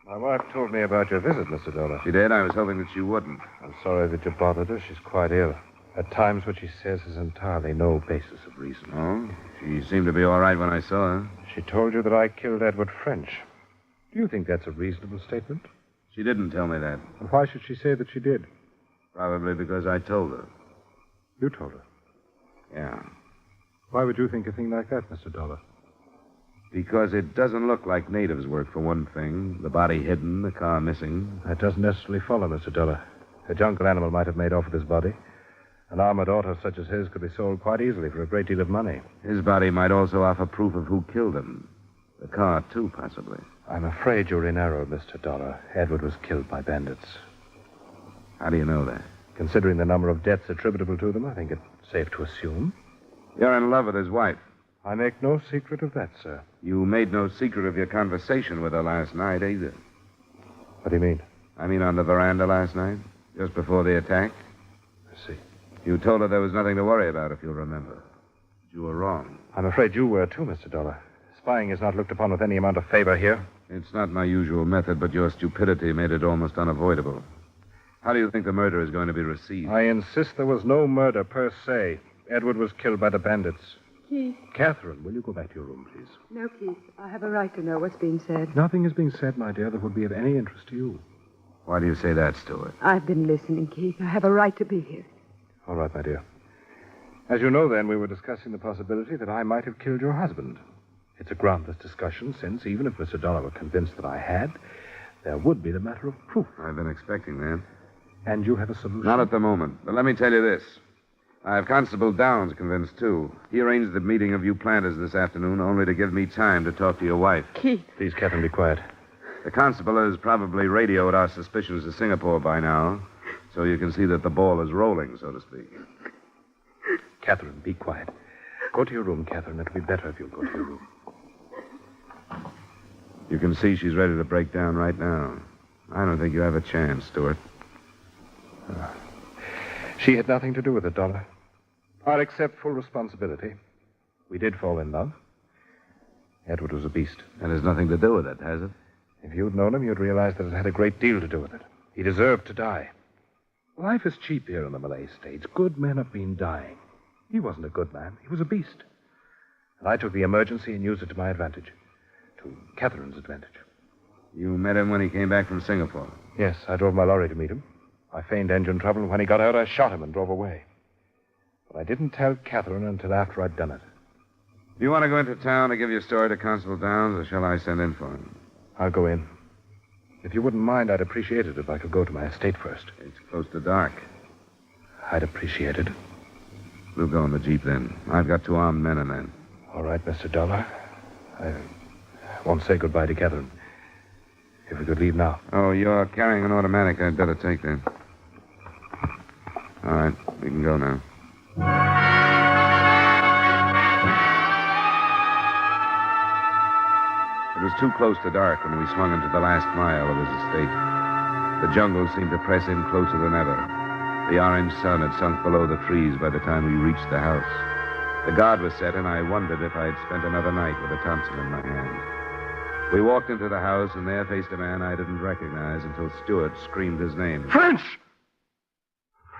My wife told me about your visit, Mr. Dollar. She did? I was hoping that she wouldn't. I'm sorry that you bothered her. She's quite ill. At times, what she says has entirely no basis of reason. Oh? She seemed to be all right when I saw her. She told you that I killed Edward French. Do you think that's a reasonable statement? She didn't tell me that. And why should she say that she did? Probably because I told her. You told her? Yeah. Why would you think a thing like that, Mr. Dollar? Because it doesn't look like natives' work, for one thing. The body hidden, the car missing. That doesn't necessarily follow, Mr. Dollar. A jungle animal might have made off with his body. An armored auto such as his could be sold quite easily for a great deal of money. His body might also offer proof of who killed him. The car, too, possibly. I'm afraid you're in error, Mr. Dollar. Edward was killed by bandits. How do you know that? Considering the number of deaths attributable to them, I think it's safe to assume. You're in love with his wife. I make no secret of that, sir. You made no secret of your conversation with her last night, either. What do you mean? I mean on the veranda last night, just before the attack. I see. You told her there was nothing to worry about, if you'll remember. But you were wrong. I'm afraid you were, too, Mr. Dollar. Spying is not looked upon with any amount of favor here. It's not my usual method, but your stupidity made it almost unavoidable. How do you think the murder is going to be received? I insist there was no murder per se. Edward was killed by the bandits. Keith. Catherine, will you go back to your room, please? No, Keith. I have a right to know what's being said. Nothing is being said, my dear, that would be of any interest to you. Why do you say that, Stuart? I've been listening, Keith. I have a right to be here. All right, my dear. As you know, then, we were discussing the possibility that I might have killed your husband. It's a groundless discussion, since even if Mr. Dollar were convinced that I had, there would be the matter of proof. I've been expecting that. And you have a solution? Not at the moment. But let me tell you this. I have Constable Downs convinced, too. He arranged the meeting of you planters this afternoon only to give me time to talk to your wife. Keith. Please, Catherine, be quiet. The constable has probably radioed our suspicions to Singapore by now, so you can see that the ball is rolling, so to speak. Catherine, be quiet. Go to your room, Catherine. It'll be better if you'll go to your room. You can see she's ready to break down right now. I don't think you have a chance, Stuart. She had nothing to do with it, Dollar. I'll accept full responsibility. We did fall in love. Edward was a beast. That has nothing to do with it, has it? If you'd known him, you'd realize that it had a great deal to do with it. He deserved to die. Life is cheap here in the Malay States. Good men have been dying. He wasn't a good man. He was a beast. And I took the emergency and used it to my advantage. To Catherine's advantage. You met him when he came back from Singapore? Yes, I drove my lorry to meet him. I feigned engine trouble, and when he got out, I shot him and drove away. But I didn't tell Catherine until after I'd done it. Do you want to go into town to give your story to Constable Downs, or shall I send in for him? I'll go in. If you wouldn't mind, I'd appreciate it if I could go to my estate first. It's close to dark. I'd appreciate it. We'll go in the Jeep then. I've got 2 armed men in there. All right, Mr. Dollar. I won't say goodbye to Catherine. If we could leave now. Oh, you're carrying an automatic. I'd better take that. All right, we can go now. It was too close to dark when we swung into the last mile of his estate. The jungle seemed to press in closer than ever. The orange sun had sunk below the trees by the time we reached the house. The guard was set, and I wondered if I had spent another night with a Thompson in my hand. We walked into the house, and there faced a man I didn't recognize until Stuart screamed his name. French!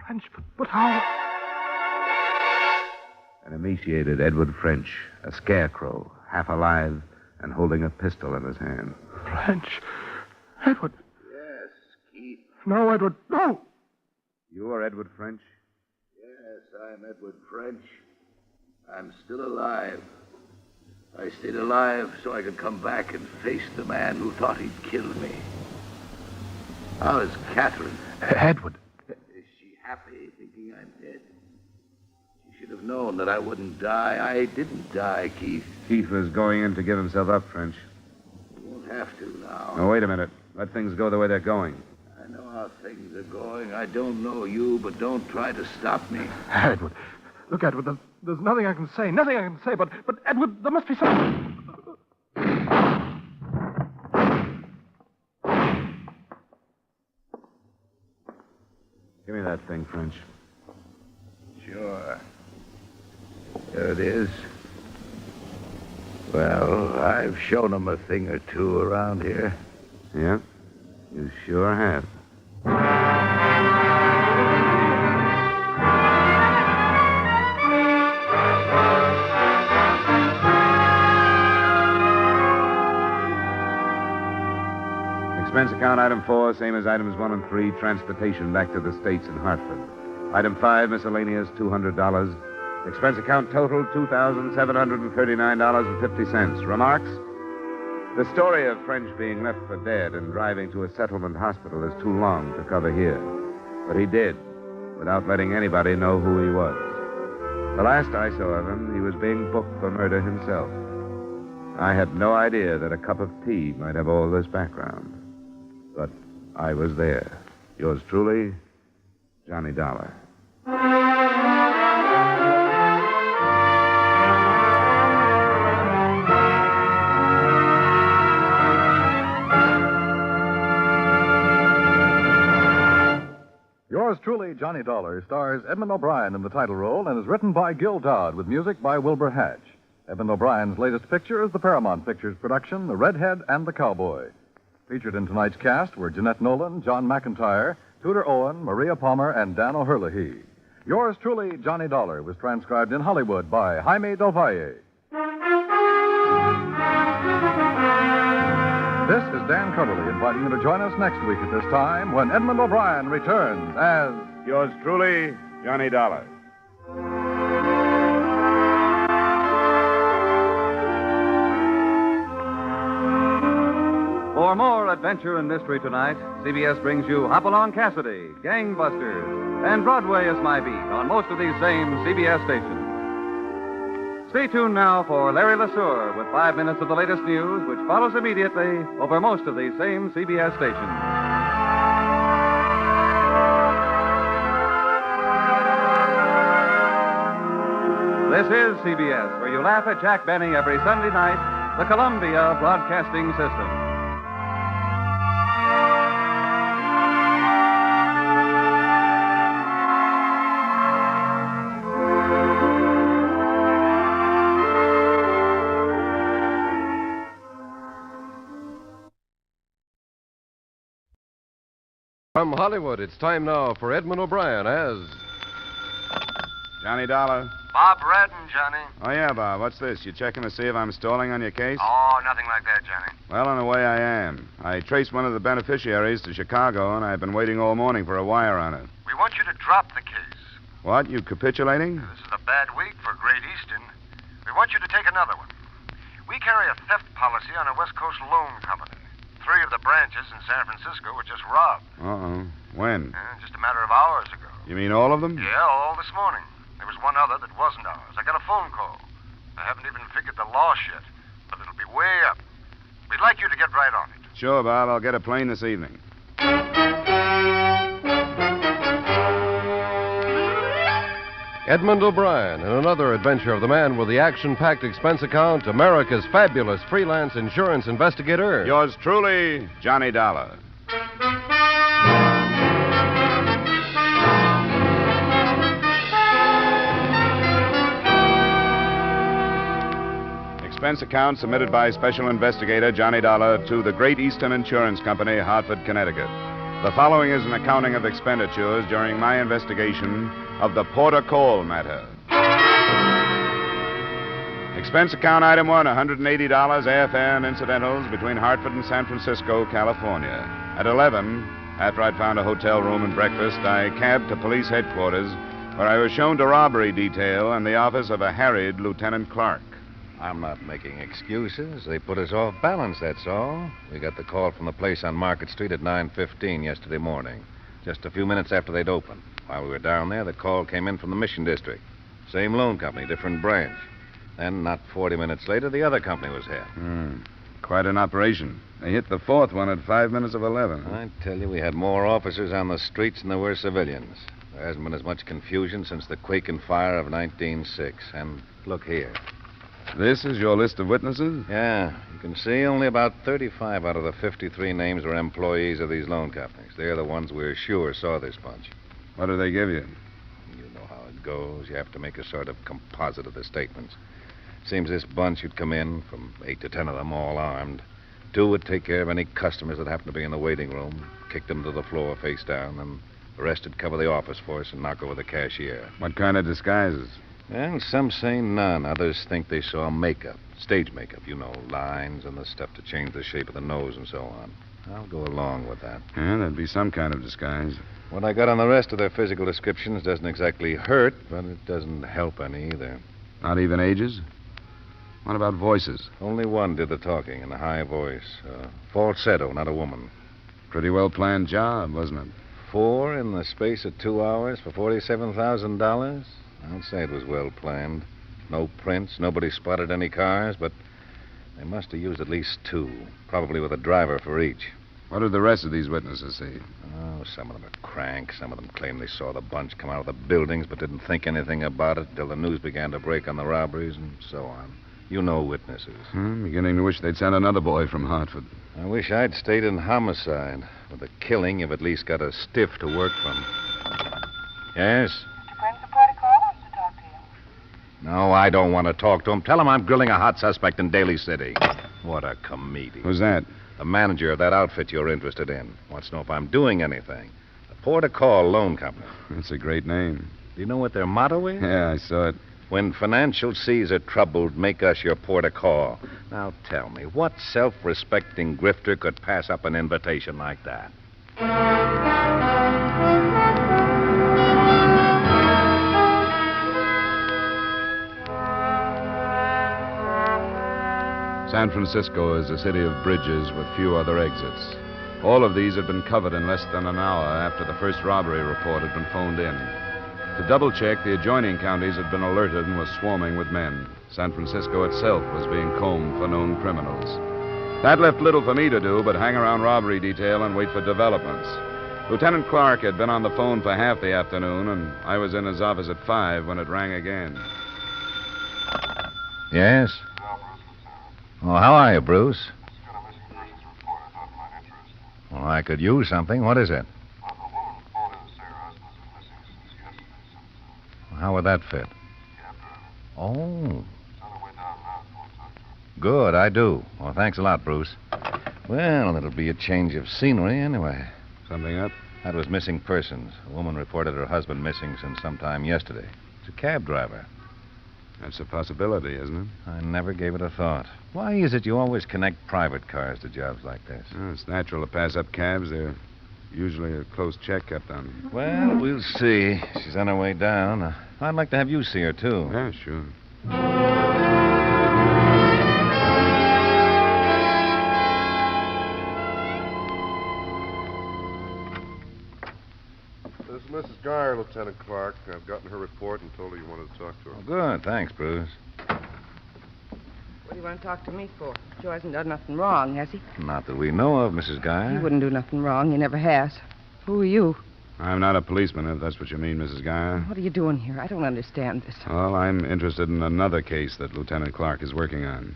French? But how? An emaciated Edward French, a scarecrow, half alive, and holding a pistol in his hand. French? Edward? Yes, Keith. No, Edward, no! You are Edward French? Yes, I'm Edward French. I'm still alive. I stayed alive so I could come back and face the man who thought he'd killed me. How is Catherine? Edward. Is she happy thinking I'm dead? She should have known that I wouldn't die. I didn't die, Keith. Keith was going in to give himself up, French. You won't have to now. Now, wait a minute. Let things go the way they're going. I know how things are going. I don't know you, but don't try to stop me. Edward. Look, Edward, there's nothing I can say. Nothing I can say, but Edward, there must be something. Give me that thing, French. Sure. There it is. Well, I've shown them a thing or two around here. Yeah, you sure have. Expense account item 4, same as items 1 and 3, transportation back to the States in Hartford. Item 5, miscellaneous, $200. Expense account total $2,739.50. Remarks? The story of French being left for dead and driving to a settlement hospital is too long to cover here. But he did, without letting anybody know who he was. The last I saw of him, he was being booked for murder himself. I had no idea that a cup of tea might have all this background. But I was there. Yours truly, Johnny Dollar. Yours truly, Johnny Dollar, stars Edmond O'Brien in the title role and is written by Gil Dodd with music by Wilbur Hatch. Edmond O'Brien's latest picture is the Paramount Pictures production, The Redhead and the Cowboy. Featured in tonight's cast were Jeanette Nolan, John McIntyre, Tudor Owen, Maria Palmer, and Dan O'Herlihy. Yours truly, Johnny Dollar, was transcribed in Hollywood by Jaime Del Valle. This is Dan Cutterly inviting you to join us next week at this time when Edmond O'Brien returns as... Yours truly, Johnny Dollar. For more adventure and mystery tonight, CBS brings you Hopalong Cassidy, Gangbusters, and Broadway is My Beat on most of these same CBS stations. Stay tuned now for Larry LeSueur with 5 minutes of the latest news, which follows immediately over most of these same CBS stations. This is CBS, where you laugh at Jack Benny every Sunday night, the Columbia Broadcasting System. From Hollywood, it's time now for Edmond O'Brien as... Johnny Dollar. Bob Redden, Johnny. Oh, yeah, Bob. What's this? You checking to see if I'm stalling on your case? Oh, nothing like that, Johnny. Well, in a way, I am. I traced one of the beneficiaries to Chicago, and I've been waiting all morning for a wire on it. We want you to drop the case. What? You capitulating? This is a bad week for Great Eastern. We want you to take another one. We carry a theft policy on a West Coast loan company. 3 of the branches in San Francisco were just robbed. Uh-oh. When? Just a matter of hours ago. You mean all of them? Yeah, all this morning. There was one other that wasn't ours. I got a phone call. I haven't even figured the loss yet, but it'll be way up. We'd like you to get right on it. Sure, Bob. I'll get a plane this evening. Edmond O'Brien in another adventure of the man with the action-packed expense account, America's fabulous freelance insurance investigator. Yours truly, Johnny Dollar. Expense account submitted by Special Investigator Johnny Dollar to the Great Eastern Insurance Company, Hartford, Connecticut. The following is an accounting of expenditures during my investigation of the Porter Cole matter. Expense account item 1, $180 airfare and incidentals between Hartford and San Francisco, California. At 11, after I'd found a hotel room and breakfast, I cabbed to police headquarters, where I was shown to robbery detail and the office of a harried Lieutenant Clark. I'm not making excuses. They put us off balance, that's all. We got the call from the place on Market Street at 9:15 yesterday morning, just a few minutes after they'd opened. While we were down there, the call came in from the Mission District. Same loan company, different branch. Then, not 40 minutes later, the other company was hit. Quite an operation. They hit the 4th one at 5 minutes of 11. I tell you, we had more officers on the streets than there were civilians. There hasn't been as much confusion since the quake and fire of 1906. And look here. This is your list of witnesses? Yeah. You can see only about 35 out of the 53 names were employees of these loan companies. They're the ones we're sure saw this bunch. What do they give you? You know how it goes. You have to make a sort of composite of the statements. Seems this bunch would come in, from 8 to 10 of them, all armed. 2 would take care of any customers that happened to be in the waiting room, kick them to the floor face down, and the rest would cover the office for us and knock over the cashier. What kind of disguises? Well, some say none. Others think they saw makeup. Stage makeup, you know, lines and the stuff to change the shape of the nose and so on. I'll go along with that. Yeah, that'd be some kind of disguise. What I got on the rest of their physical descriptions doesn't exactly hurt, but it doesn't help any either. Not even ages? What about voices? Only one did the talking in a high voice. Falsetto, not a woman. Pretty well planned job, wasn't it? 4 in the space of 2 hours for $47,000? I'd say it was well planned. No prints, nobody spotted any cars, but they must have used at least 2, probably with a driver for each. What did the rest of these witnesses see? Oh, some of them are cranks. Some of them claim they saw the bunch come out of the buildings but didn't think anything about it until the news began to break on the robberies and so on. You know witnesses. I'm beginning to wish they'd sent another boy from Hartford. I wish I'd stayed in homicide. With the killing, you've at least got a stiff to work from. Yes? Mr. Prince, the protocol wants to talk to you. No, I don't want to talk to him. Tell him I'm grilling a hot suspect in Daly City. What a comedian. Who's that? The manager of that outfit you're interested in. Wants to know if I'm doing anything. The Port-a-Call Loan Company. That's a great name. Do you know what their motto is? Yeah, I saw it. When financial seas are troubled, make us your port-a-call. Now tell me, what self-respecting grifter could pass up an invitation like that? San Francisco is a city of bridges with few other exits. All of these had been covered in less than an hour after the first robbery report had been phoned in. To double-check, the adjoining counties had been alerted and were swarming with men. San Francisco itself was being combed for known criminals. That left little for me to do but hang around robbery detail and wait for developments. Lieutenant Clark had been on the phone for half the afternoon, and I was in his office at 5 when it rang again. Yes? Oh, how are you, Bruce? Well, I could use something. What is it? How would that fit? Oh. Good, I do. Well, thanks a lot, Bruce. Well, it'll be a change of scenery anyway. Something up? That was missing persons. A woman reported her husband missing since sometime yesterday. It's a cab driver. That's a possibility, isn't it? I never gave it a thought. Why is it you always connect private cars to jobs like this? Well, it's natural to pass up cabs. They're usually a close check kept on. Well, we'll see. She's on her way down. I'd like to have you see her, too. Yeah, sure. This is Mrs. Geyer, Lieutenant Clark. I've gotten her report and told her you wanted to talk to her. Oh, good. Thanks, Bruce. What do you want to talk to me for? Joe hasn't done nothing wrong, has he? Not that we know of, Mrs. Geyer. He wouldn't do nothing wrong. He never has. Who are you? I'm not a policeman, if that's what you mean, Mrs. Geyer. What are you doing here? I don't understand this. Well, I'm interested in another case that Lieutenant Clark is working on.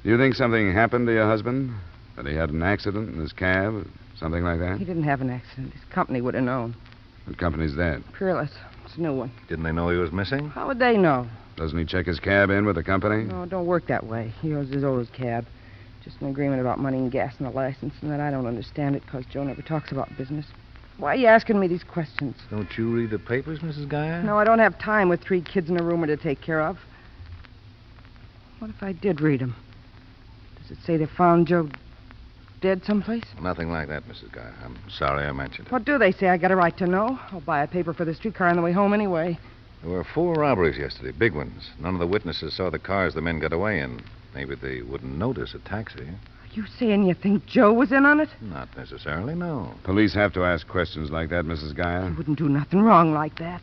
Do you think something happened to your husband? That he had an accident in his cab? Something like that? He didn't have an accident. His company would have known. What company's that? Peerless. It's a new one. Didn't they know he was missing? How would they know? Doesn't he check his cab in with the company? No, it don't work that way. He owes his old cab. Just an agreement about money and gas and a license, and that I don't understand it because Joe never talks about business. Why are you asking me these questions? Don't you read the papers, Mrs. Geyer? No, I don't have time with 3 kids and a roomer to take care of. What if I did read them? Does it say they found Joe dead someplace? Nothing like that, Mrs. Geyer. I'm sorry I mentioned it. What do they say? I got a right to know. I'll buy a paper for the streetcar on the way home anyway. There were 4 robberies yesterday, big ones. None of the witnesses saw the cars the men got away in. Maybe they wouldn't notice a taxi. Are you saying you think Joe was in on it? Not necessarily, no. Police have to ask questions like that, Mrs. Geyer. He wouldn't do nothing wrong like that.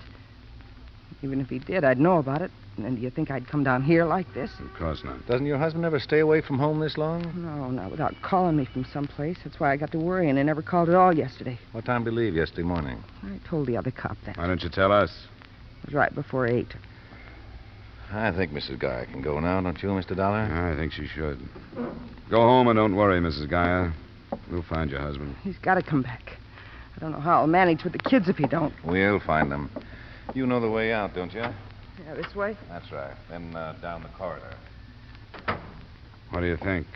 Even if he did, I'd know about it. And then do you think I'd come down here like this? Of course not. Doesn't your husband ever stay away from home this long? No, not without calling me from someplace. That's why I got to worrying. They never called at all yesterday. What time did he leave yesterday morning? I told the other cop that. Why don't you tell us? It was right before 8. I think Mrs. Geyer can go now, don't you, Mr. Dollar? I think she should. Go home and don't worry, Mrs. Geyer. We'll find your husband. He's got to come back. I don't know how I'll manage with the kids if he don't. We'll find them. You know the way out, don't you? Yeah, this way? That's right. Then down the corridor. What do you think?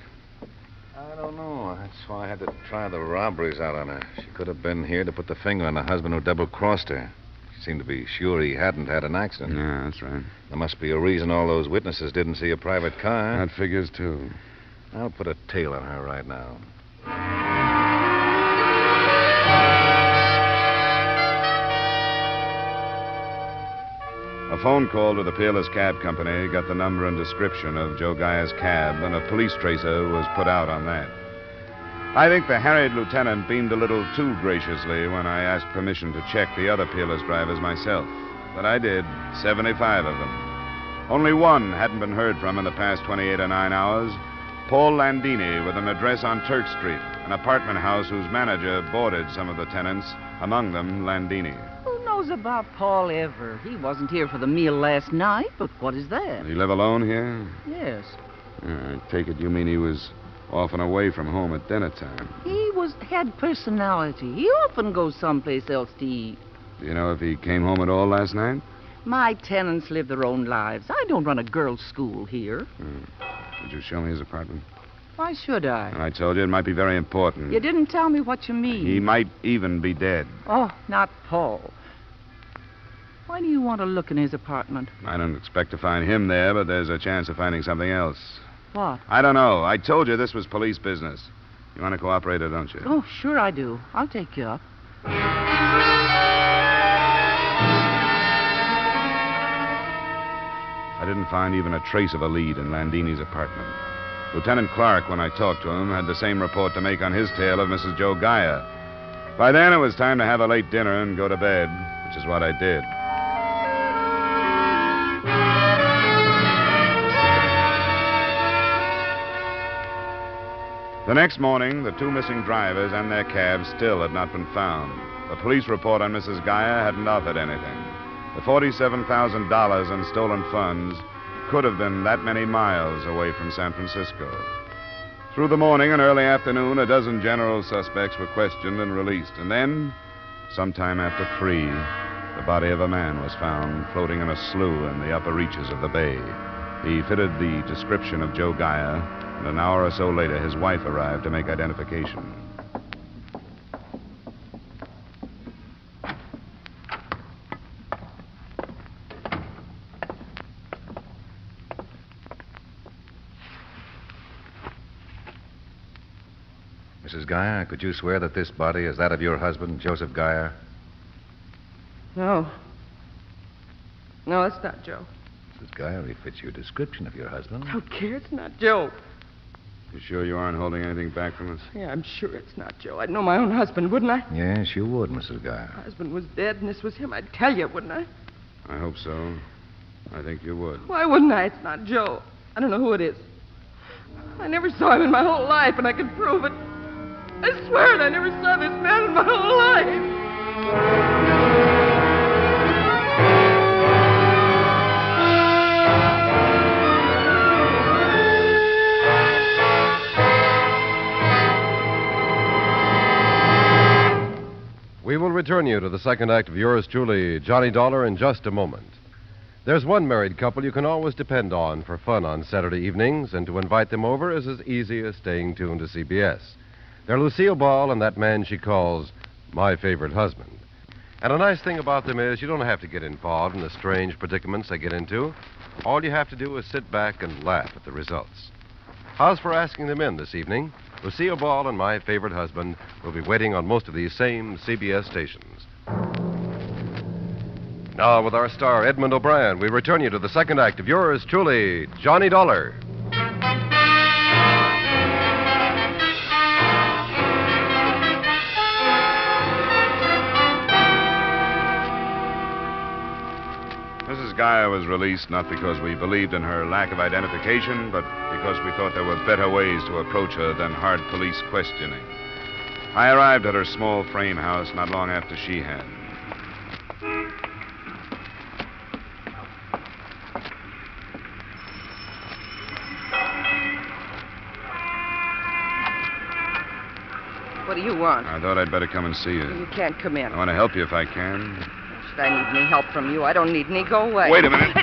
I don't know. That's why I had to try the robberies out on her. She could have been here to put the finger on the husband who double-crossed her. She seemed to be sure he hadn't had an accident. Yeah, that's right. There must be a reason all those witnesses didn't see a private car. That figures, too. I'll put a tail on her right now. A phone call to the Peerless Cab Company got the number and description of Joe Gaia's cab, and a police tracer was put out on that. I think the harried lieutenant beamed a little too graciously when I asked permission to check the other Peerless drivers myself. But I did, 75 of them. Only one hadn't been heard from in the past 28 or 9 hours. Paul Landini, with an address on Turk Street, an apartment house whose manager boarded some of the tenants, among them Landini. Who knows about Paul ever? He wasn't here for the meal last night, but what is that? Did he live alone here? Yes. I take it you mean he was off and away from home at dinner time. He had personality. He often goes someplace else to eat. Do you know if he came home at all last night? My tenants live their own lives. I don't run a girls' school here. Did you show me his apartment? Why should I? I told you it might be very important. You didn't tell me what you mean. He might even be dead. Oh, not Paul. Why do you want to look in his apartment? I don't expect to find him there, but there's a chance of finding something else. What? I don't know. I told you this was police business. You want to cooperate or don't you? Oh, sure I do. I'll take you up. I didn't find even a trace of a lead in Landini's apartment. Lieutenant Clark, when I talked to him, had the same report to make on his tale of Mrs. Joe Gaia. By then, it was time to have a late dinner and go to bed, which is what I did. The next morning, the two missing drivers and their cabs still had not been found. The police report on Mrs. Gaia hadn't offered anything. The $47,000 in stolen funds could have been that many miles away from San Francisco. Through the morning and early afternoon, a dozen general suspects were questioned and released. And then, sometime after 3, the body of a man was found floating in a slough in the upper reaches of the bay. He fitted the description of Joe Gaia, and an hour or so later, his wife arrived to make identification. Mrs. Gaia, could you swear that this body is that of your husband, Joseph Gaia? No. No, it's not Joe. Mrs. Gaia, he fits your description of your husband. I don't care. It's not Joe. You sure you aren't holding anything back from us? Yeah, I'm sure it's not Joe. I'd know my own husband, wouldn't I? Yes, you would, Mrs. Gaia. My husband was dead, and this was him. I'd tell you, wouldn't I? I hope so. I think you would. Why wouldn't I? It's not Joe. I don't know who it is. I never saw him in my whole life, and I can prove it. I swear it, I never saw this man in my whole life. We will return you to the second act of yours truly, Johnny Dollar, in just a moment. There's one married couple you can always depend on for fun on Saturday evenings, and to invite them over is as easy as staying tuned to CBS. They're Lucille Ball and that man she calls my favorite husband. And a nice thing about them is you don't have to get involved in the strange predicaments they get into. All you have to do is sit back and laugh at the results. How's for asking them in this evening? Lucille Ball and my favorite husband will be waiting on most of these same CBS stations. Now, with our star, Edmond O'Brien, we return you to the second act of yours truly, Johnny Dollar. Mrs. Gaia was released not because we believed in her lack of identification, but because we thought there were better ways to approach her than hard police questioning. I arrived at her small frame house not long after she had. What do you want? I thought I'd better come and see you. You can't come in. I want to help you if I can. Should I need any help from you? I don't need any. Go away. Wait a minute.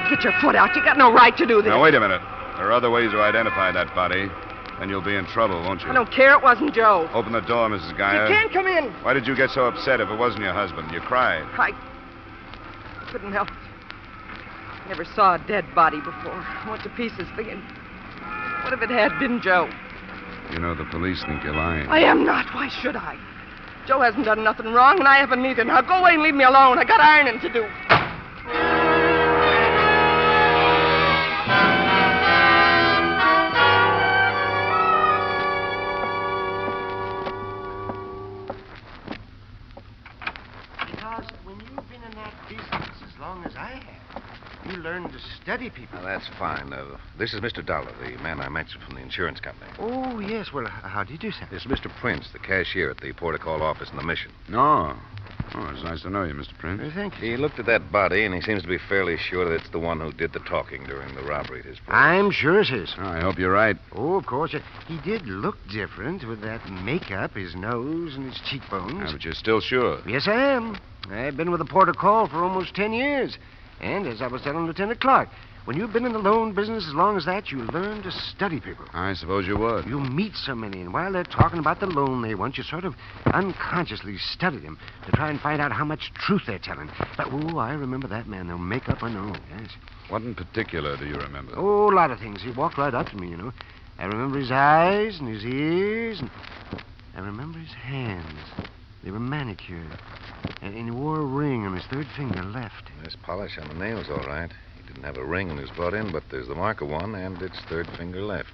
Get your foot out. You got no right to do this. Now, wait a minute. There are other ways to identify that body. Then you'll be in trouble, won't you? I don't care. It wasn't Joe. Open the door, Mrs. Gaia. You can't come in. Why did you get so upset if it wasn't your husband? You cried. I couldn't help it. Never saw a dead body before. I went to pieces thinking, what if it had been Joe? You know, the police think you're lying. I am not. Why should I? Joe hasn't done nothing wrong, and I haven't either. Now go away and leave me alone. I got ironing to do. learned to study people. Now, that's fine. This is Mr. Dollar, the man I mentioned from the insurance company. Oh, yes. Well, how do you do, sir? This is Mr. Prince, the cashier at the Port of Call office in the Mission. No. Oh, it's nice to know you, Mr. Prince. Thank you. He looked at that body, and he seems to be fairly sure that it's the one who did the talking during the robbery at his place. I'm sure it is. Oh, I hope you're right. Oh, of course. He did look different with that makeup, his nose, and his cheekbones. Yeah, but you're still sure? Yes, I am. I've been with the Port of Call for almost 10 years. And as I was telling Lieutenant Clark, when you've been in the loan business as long as that, you learn to study people. I suppose you would. You meet so many, and while they're talking about the loan they want, you sort of unconsciously study them to try and find out how much truth they're telling. But, I remember that man, though, makeup and all, yes. What in particular do you remember? Oh, a lot of things. He walked right up to me, I remember his eyes and his ears, and I remember his hands. They were manicured. And he wore a ring on his third finger left. There's polish on the nails, all right. He didn't have a ring when he was brought in, but there's the mark of one, and it's third finger left.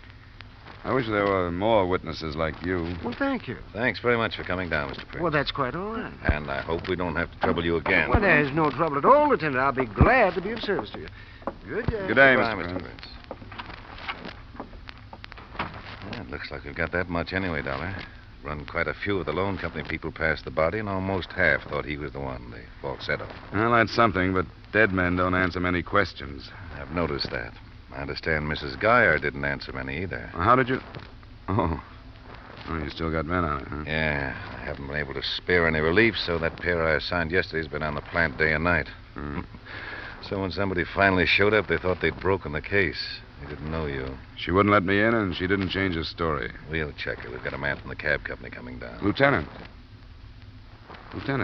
I wish there were more witnesses like you. Well, thank you. Thanks very much for coming down, Mr. Prince. Well, that's quite all right. And I hope we don't have to trouble you again. Well, there's no trouble at all, Lieutenant. I'll be glad to be of service to you. Good day. Good day, Goodbye, Mr. Prince. Yeah, it looks like we've got that much anyway, Dollar. Run quite a few of the loan company people past the body, and almost half thought he was the one, the falsetto. Well, that's something, but dead men don't answer many questions. I've noticed that. I understand Mrs. Geyer didn't answer many either. Well, how did you... Oh, you still got men on it, huh? Yeah, I haven't been able to spare any relief, so that pair I assigned yesterday's been on the plant day and night. So when somebody finally showed up, they thought they'd broken the case. They didn't know you. She wouldn't let me in, and she didn't change her story. We'll check her. We've got a man from the cab company coming down. Lieutenant,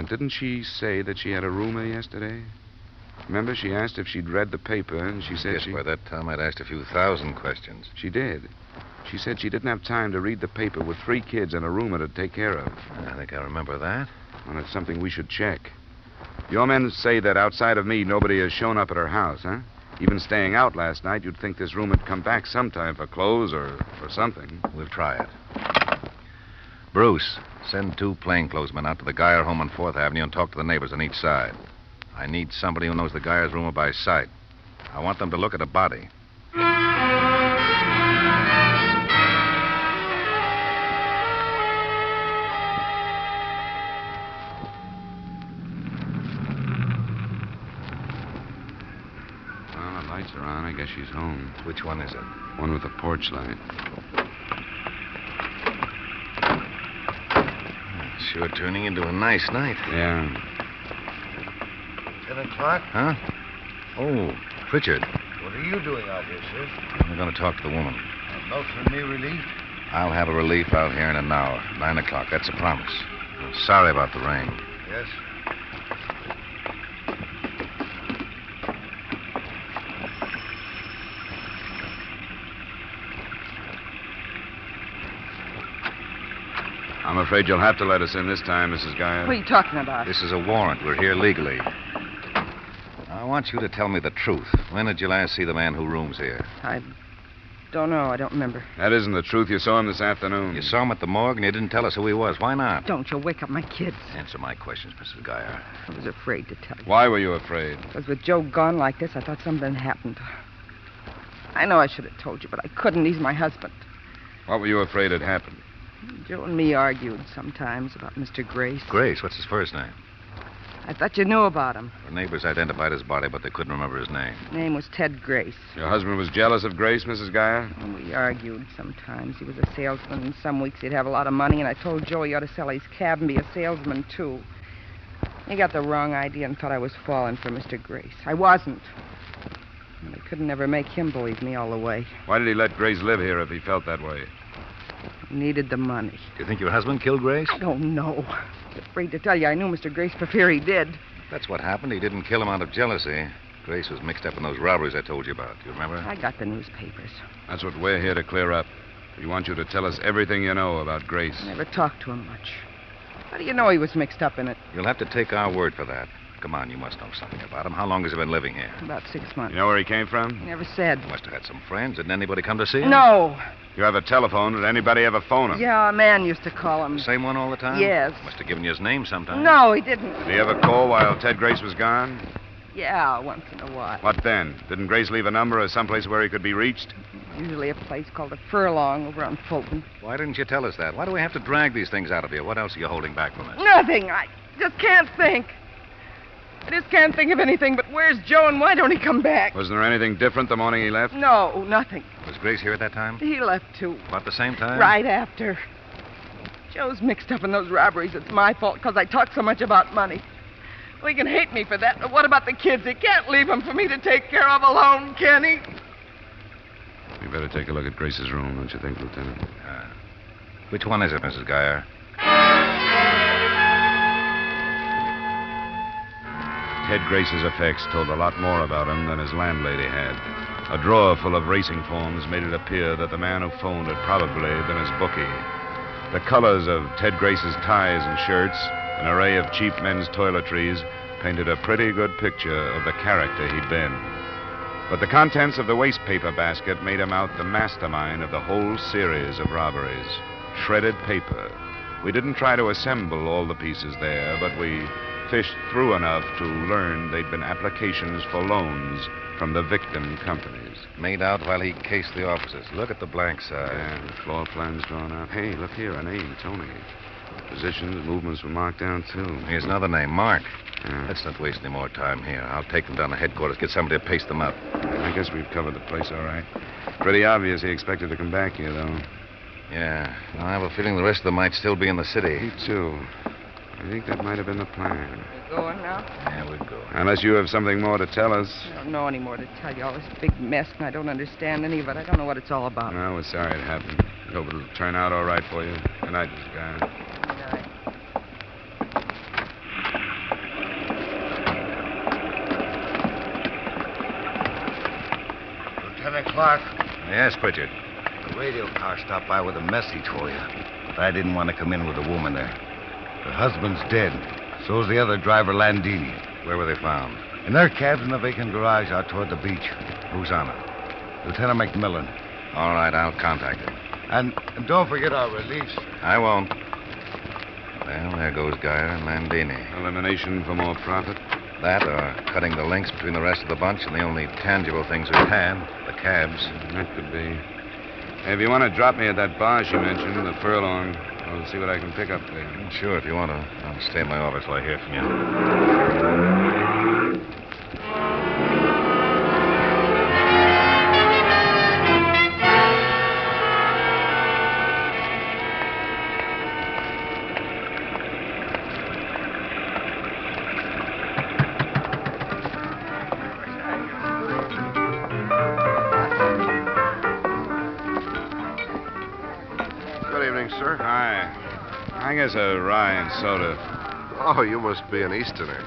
didn't she say that she had a roomer yesterday? Remember, she asked if she'd read the paper, and she said By that time, I'd asked a few thousand questions. She did. She said she didn't have time to read the paper with 3 kids and a roomer to take care of. I think I remember that. Well, it's something we should check. Your men say that outside of me, nobody has shown up at her house, huh? Even staying out last night, you'd think this room had come back sometime for clothes or for something. We'll try it. Bruce, send 2 plainclothesmen out to the Geyer home on 4th Avenue and talk to the neighbors on each side. I need somebody who knows the Geyer's roomer by sight. I want them to look at a body. Lights are on. I guess she's home. Which one is it? One with a porch light. Sure turning into a nice night. Yeah. Lieutenant Clark? Huh? Oh, Pritchard. What are you doing out here, sir? I'm going to talk to the woman. A note from me relief? I'll have a relief out here in an hour. 9 o'clock. That's a promise. I'm sorry about the rain. Yes. I'm afraid you'll have to let us in this time, Mrs. Geyer. What are you talking about? This is a warrant. We're here legally. I want you to tell me the truth. When did you last see the man who rooms here? I don't know. I don't remember. That isn't the truth. You saw him this afternoon. You saw him at the morgue and you didn't tell us who he was. Why not? Don't you wake up my kids. Answer my questions, Mrs. Geyer. I was afraid to tell you. Why were you afraid? Because with Joe gone like this, I thought something had happened. I know I should have told you, but I couldn't. He's my husband. What were you afraid had happened? Joe and me argued sometimes about Mr. Grace. Grace? What's his first name? I thought you knew about him. The neighbors identified his body, but they couldn't remember his name. His name was Ted Grace. Your husband was jealous of Grace, Mrs. Geyer? We argued sometimes. He was a salesman, and some weeks he'd have a lot of money, and I told Joe he ought to sell his cab and be a salesman, too. He got the wrong idea and thought I was falling for Mr. Grace. I wasn't. And I couldn't ever make him believe me all the way. Why did he let Grace live here if he felt that way? He needed the money. Do you think your husband killed Grace? I don't know. I'm afraid to tell you. I knew Mr. Grace for fear he did. That's what happened. He didn't kill him out of jealousy. Grace was mixed up in those robberies I told you about. Do you remember? I got the newspapers. That's what we're here to clear up. We want you to tell us everything you know about Grace. I never talked to him much. How do you know he was mixed up in it? You'll have to take our word for that. Come on, you must know something about him. How long has he been living here? About 6 months. You know where he came from? He never said. He must have had some friends. Didn't anybody come to see him? No. You have a telephone. Did anybody ever phone him? Yeah, a man used to call him. The same one all the time? Yes. Must have given you his name sometime. No, he didn't. Did he ever call while Ted Grace was gone? Yeah, once in a while. What then? Didn't Grace leave a number or someplace where he could be reached? Usually a place called the Furlong over on Fulton. Why didn't you tell us that? Why do we have to drag these things out of you? What else are you holding back from us? Nothing. I just can't think. I just can't think of anything but where's Joe and why don't he come back? Wasn't there anything different the morning he left? No, nothing. Was Grace here at that time? He left too. About the same time? Right after. Joe's mixed up in those robberies. It's my fault because I talk so much about money. Well, he can hate me for that, but what about the kids? He can't leave them for me to take care of alone, can he? We better take a look at Grace's room, don't you think, Lieutenant? Which one is it, Mrs. Geyer? Ted Grace's effects told a lot more about him than his landlady had. A drawer full of racing forms made it appear that the man who phoned had probably been his bookie. The colors of Ted Grace's ties and shirts, an array of cheap men's toiletries, painted a pretty good picture of the character he'd been. But the contents of the wastepaper basket made him out the mastermind of the whole series of robberies. Shredded paper. We didn't try to assemble all the pieces there, but we fished through enough to learn they'd been applications for loans from the victim companies. Made out while he cased the offices. Look at the blank side. Yeah, the floor plans drawn out. Hey, look here, a name, Tony. Positions, movements were marked down, too. Here's another name, Mark. Yeah. Let's not waste any more time here. I'll take them down to headquarters, get somebody to paste them up. I guess we've covered the place all right. Pretty obvious he expected to come back here, though. Yeah. I have a feeling the rest of them might still be in the city. Me, too. I think that might have been the plan. You going now? Yeah, we'll go. Unless you have something more to tell us. I don't know any more to tell you. All this big mess, and I don't understand any of it. I don't know what it's all about. Well, we're sorry it happened. Hope it'll turn out all right for you. Good night, Miss Guy. Lieutenant Clark, Yes, Pritchard. the radio car stopped by with a message for you. But I didn't want to come in with a woman there. Her husband's dead. So's the other driver, Landini. Where were they found? In their cabs in the vacant garage out toward the beach. Who's on it? Lieutenant McMillan. All right, I'll contact him. And don't forget our release. I won't. Well, there goes Geyer and Landini. Elimination for more profit? That or cutting the links between the rest of the bunch and the only tangible things we've had, the cabs. That could be. Hey, if you want to drop me at that bar she mentioned, the Furlong, I'll see what I can pick up there. Sure, if you want to. I'll stay in my office till I hear from you. Good evening, sir. Hi. I guess a rye and soda. Oh, you must be an Easterner.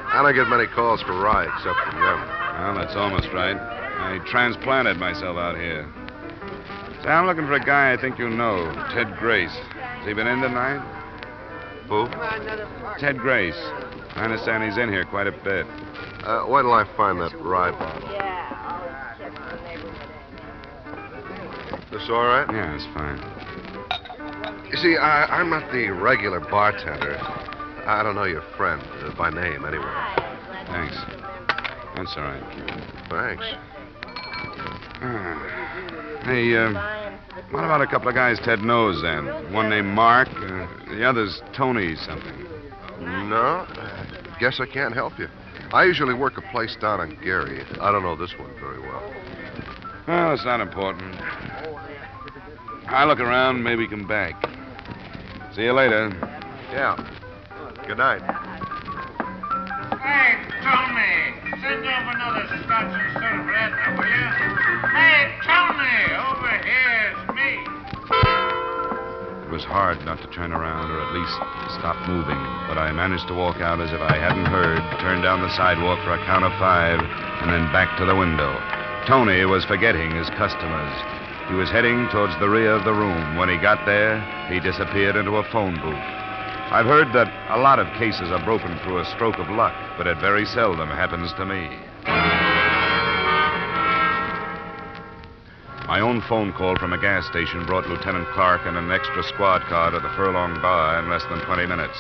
I don't get many calls for rye except from them. Well, that's almost right. I transplanted myself out here. Say, I'm looking for a guy I think you know, Ted Grace. Has he been in tonight? Who? Ted Grace. I understand he's in here quite a bit. Why till I find that rye bottle? This all right? Yeah, it's fine. You see, I'm not the regular bartender. I don't know your friend, by name, anyway. Thanks. That's all right. Thanks. Hey, what about a couple of guys Ted knows, then? One named Mark, the other's Tony something. No, guess I can't help you. I usually work a place down on Gary. I don't know this one very well. Well, it's not important. I'll look around, maybe come back. See you later. Yeah. Good night. Hey, Tony, send over another scotch and soda for Edna, will you? Hey, Tony, over here, it's me. It was hard not to turn around or at least stop moving, but I managed to walk out as if I hadn't heard, turn down the sidewalk for a count of 5, and then back to the window. Tony was forgetting his customers. He was heading towards the rear of the room. When he got there, he disappeared into a phone booth. I've heard that a lot of cases are broken through a stroke of luck, but it very seldom happens to me. My own phone call from a gas station brought Lieutenant Clark and an extra squad car to the Furlong Bar in less than 20 minutes.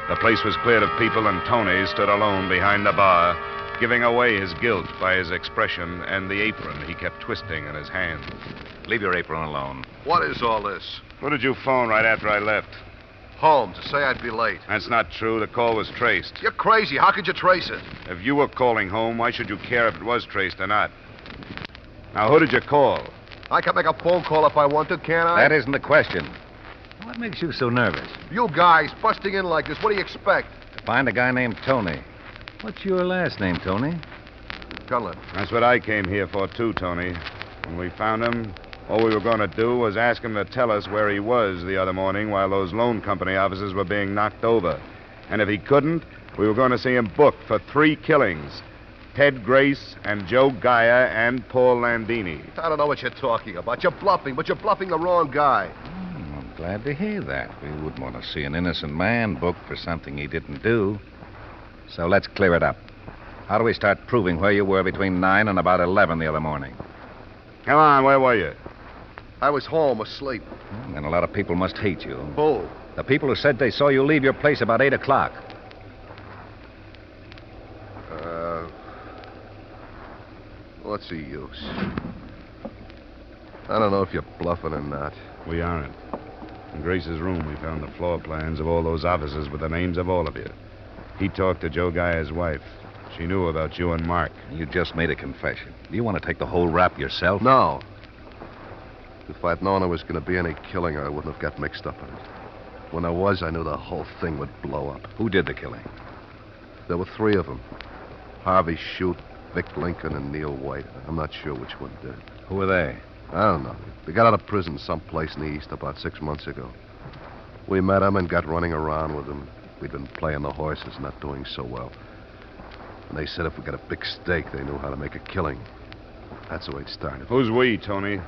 The place was cleared of people, and Tony stood alone behind the bar, giving away his guilt by his expression and the apron he kept twisting in his hand. Leave your apron alone. What is all this? Who did you phone right after I left? Home to say I'd be late. That's not true. The call was traced. You're crazy. How could you trace it? If you were calling home, why should you care if it was traced or not? Now, who did you call? I can make a phone call if I want to, can't I? That isn't the question. What makes you so nervous? You guys busting in like this, what do you expect? To find a guy named Tony. What's your last name, Tony? Cullen. That's what I came here for, too, Tony. When we found him, all we were going to do was ask him to tell us where he was the other morning while those loan company officers were being knocked over. And if he couldn't, we were going to see him booked for 3 killings. Ted Grace and Joe Gaia and Paul Landini. I don't know what you're talking about. You're bluffing, but you're bluffing the wrong guy. I'm glad to hear that. We wouldn't want to see an innocent man booked for something he didn't do. So let's clear it up. How do we start proving where you were between 9 and about 11 the other morning? Come on, where were you? I was home, asleep. Then a lot of people must hate you. Who? The people who said they saw you leave your place about 8 o'clock. What's the use? I don't know if you're bluffing or not. We aren't. In Grace's room, we found the floor plans of all those officers with the names of all of you. He talked to Joe Gaia's wife. She knew about you and Mark. You just made a confession. Do you want to take the whole rap yourself? No. If I'd known there was going to be any killing, I wouldn't have got mixed up in it. When there was, I knew the whole thing would blow up. Who did the killing? There were 3 of them. Harvey Shute, Vic Lincoln, and Neil White. I'm not sure which one did. Who were they? I don't know. They got out of prison someplace in the East about 6 months ago. We met them and got running around with them. We'd been playing the horses, not doing so well. And they said if we got a big stake, they knew how to make a killing. That's the way it started. Who's we, Tony?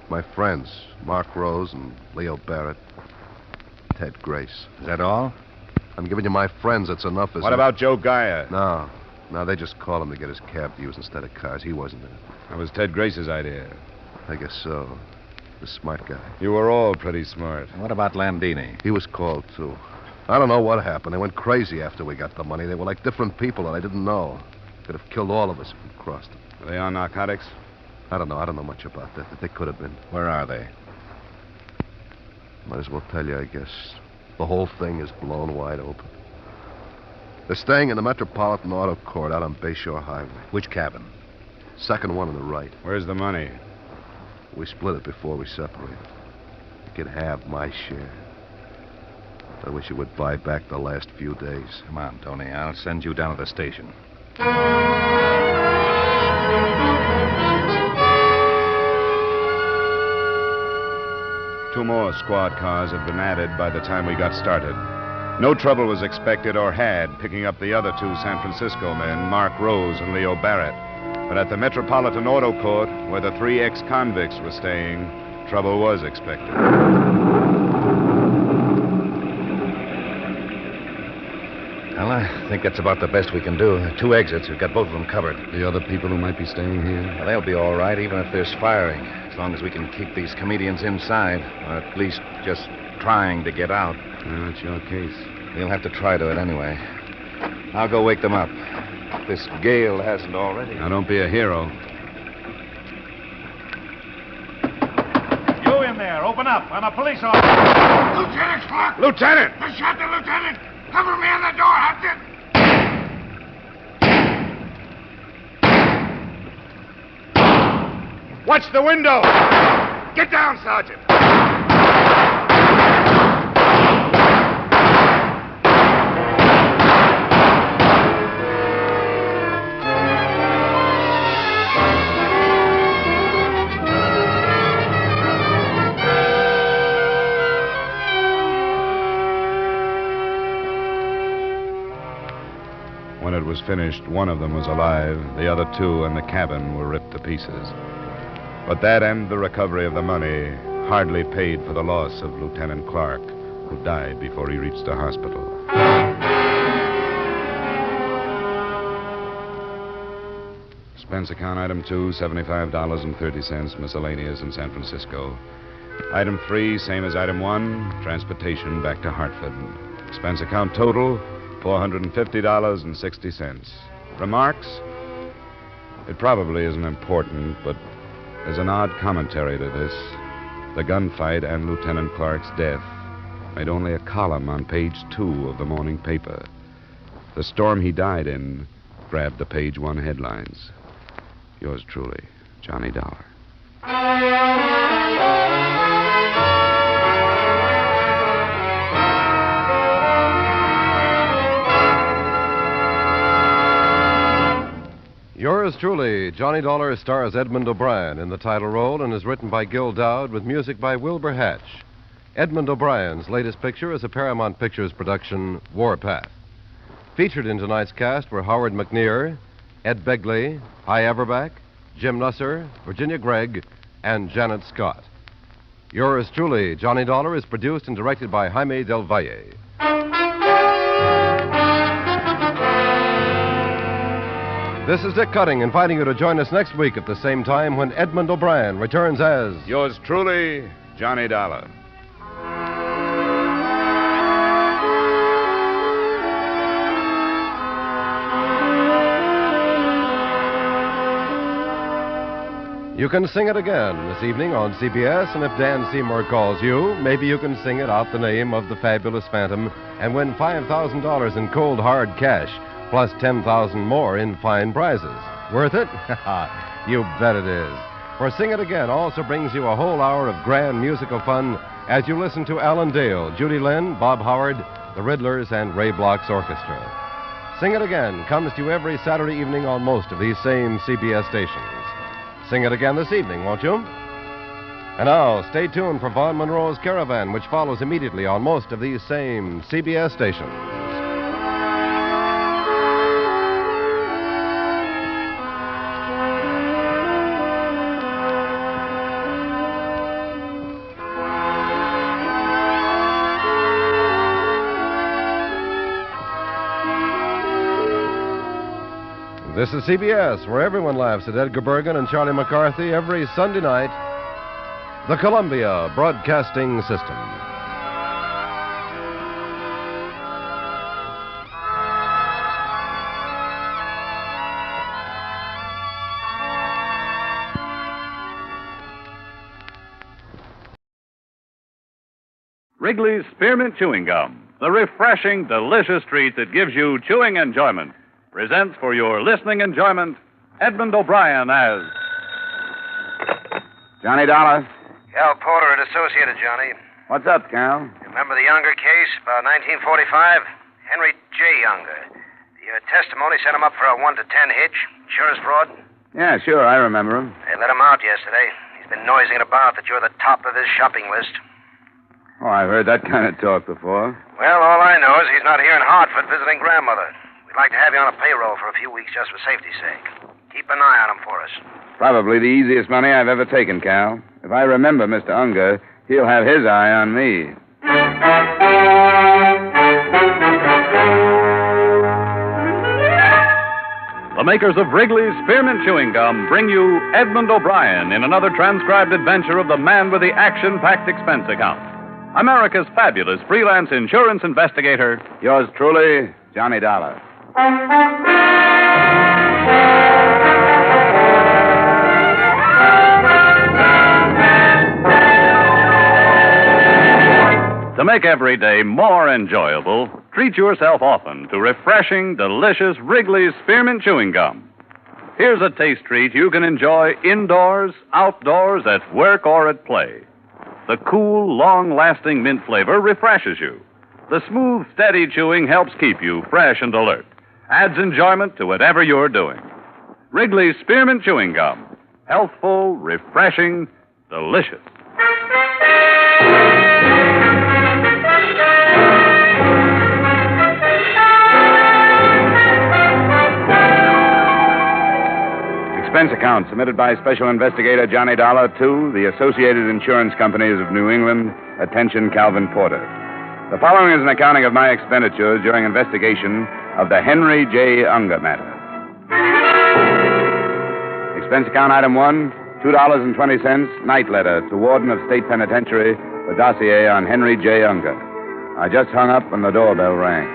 My friends, Mark Rose and Leo Barrett, Ted Grace. Is that all? I'm giving you my friends. That's enough, isn't it? What about Joe Gaia? No, they just called him to get his cab to use instead of cars. He wasn't in it. That was Ted Grace's idea. I guess so. The smart guy. You were all pretty smart. What about Landini? He was called, too. I don't know what happened. They went crazy after we got the money. They were like different people that I didn't know. Could have killed all of us if we crossed them. Are they on narcotics? I don't know. I don't know much about that, but they could have been. Where are they? Might as well tell you, I guess. The whole thing is blown wide open. They're staying in the Metropolitan Auto Court out on Bayshore Highway. Which cabin? Second one on the right. Where's the money? We split it before we separated. You can have my share. I wish you would buy back the last few days. Come on, Tony. I'll send you down to the station. 2 more squad cars had been added by the time we got started. No trouble was expected or had picking up the other 2 San Francisco men, Mark Rose and Leo Barrett. But at the Metropolitan Auto Court, where the 3 ex-convicts were staying, trouble was expected. Well, I think that's about the best we can do. There are 2 exits. We've got both of them covered. The other people who might be staying here? Well, they'll be all right, even if there's firing. As long as we can keep these comedians inside, or at least just trying to get out. Well, that's your case. We'll have to try to it anyway. I'll go wake them up. If this gale hasn't already. Now, don't be a hero. You in there. Open up. I'm a police officer. Lieutenant Clark! Lieutenant! I shot the lieutenant! Cover me on the door, Hudson! Watch the window! Get down, Sergeant! When it was finished, one of them was alive. The other 2 in the cabin were ripped to pieces. But that and the recovery of the money hardly paid for the loss of Lieutenant Clark, who died before he reached the hospital. Expense account item 2, $75.30, miscellaneous in San Francisco. Item 3, same as item 1, transportation back to Hartford. Expense account total, $450.60. Remarks? It probably isn't important, but there's an odd commentary to this. The gunfight and Lieutenant Clark's death made only a column on page 2 of the morning paper. The storm he died in grabbed the page 1 headlines. Yours truly, Johnny Dollar. Yours truly, Johnny Dollar, stars Edmond O'Brien in the title role and is written by Gil Dowd with music by Wilbur Hatch. Edmond O'Brien's latest picture is a Paramount Pictures production, Warpath. Featured in tonight's cast were Howard McNear, Ed Begley, Hy Averback, Jim Nusser, Virginia Gregg, and Janet Scott. Yours truly, Johnny Dollar, is produced and directed by Jaime Del Valle. This is Dick Cutting, inviting you to join us next week at the same time when Edmond O'Brien returns as... Yours truly, Johnny Dollar. You can sing it again this evening on CBS, and if Dan Seymour calls you, maybe you can sing it out the name of the fabulous Phantom and win $5,000 in cold, hard cash, plus $10,000 more in fine prizes. Worth it? You bet it is. For Sing It Again also brings you a whole hour of grand musical fun as you listen to Alan Dale, Judy Lynn, Bob Howard, the Riddlers, and Ray Bloch's orchestra. Sing It Again comes to you every Saturday evening on most of these same CBS stations. Sing it again this evening, won't you? And now, stay tuned for Vaughn Monroe's Caravan, which follows immediately on most of these same CBS stations. This is CBS, where everyone laughs at Edgar Bergen and Charlie McCarthy every Sunday night. The Columbia Broadcasting System. Wrigley's Spearmint Chewing Gum, the refreshing, delicious treat that gives you chewing enjoyment, presents for your listening enjoyment Edmond O'Brien as... Johnny Dollar. Cal Porter at Associated, Johnny. What's up, Cal? Remember the Younger case, about 1945? Henry J. Younger. The testimony sent him up for a 1 to 10 hitch. Insurance fraud? Yeah, sure, I remember him. They let him out yesterday. He's been noising it about that you're the top of his shopping list. Oh, I've heard that kind of talk before. Well, all I know is he's not here in Hartford visiting grandmother. We'd like to have you on a payroll for a few weeks just for safety's sake. Keep an eye on him for us. Probably the easiest money I've ever taken, Cal. If I remember Mr. Unger, he'll have his eye on me. The makers of Wrigley's Spearmint Chewing Gum bring you Edmond O'Brien in another transcribed adventure of the man with the action-packed expense account. America's fabulous freelance insurance investigator. Yours truly, Johnny Dollar. To make every day more enjoyable, treat yourself often to refreshing, delicious Wrigley's Spearmint Chewing Gum. Here's a taste treat you can enjoy indoors, outdoors, at work, or at play. The cool, long-lasting mint flavor refreshes you. The smooth, steady chewing helps keep you fresh and alert. Adds enjoyment to whatever you're doing. Wrigley's Spearmint Chewing Gum. Healthful, refreshing, delicious. Expense account submitted by Special Investigator Johnny Dollar to the Associated Insurance Companies of New England. Attention, Calvin Porter. The following is an accounting of my expenditures during investigation of the Henry J. Unger matter. Expense account item 1, $2.20, night letter to Warden of State Penitentiary for dossier on Henry J. Unger. I just hung up and the doorbell rang.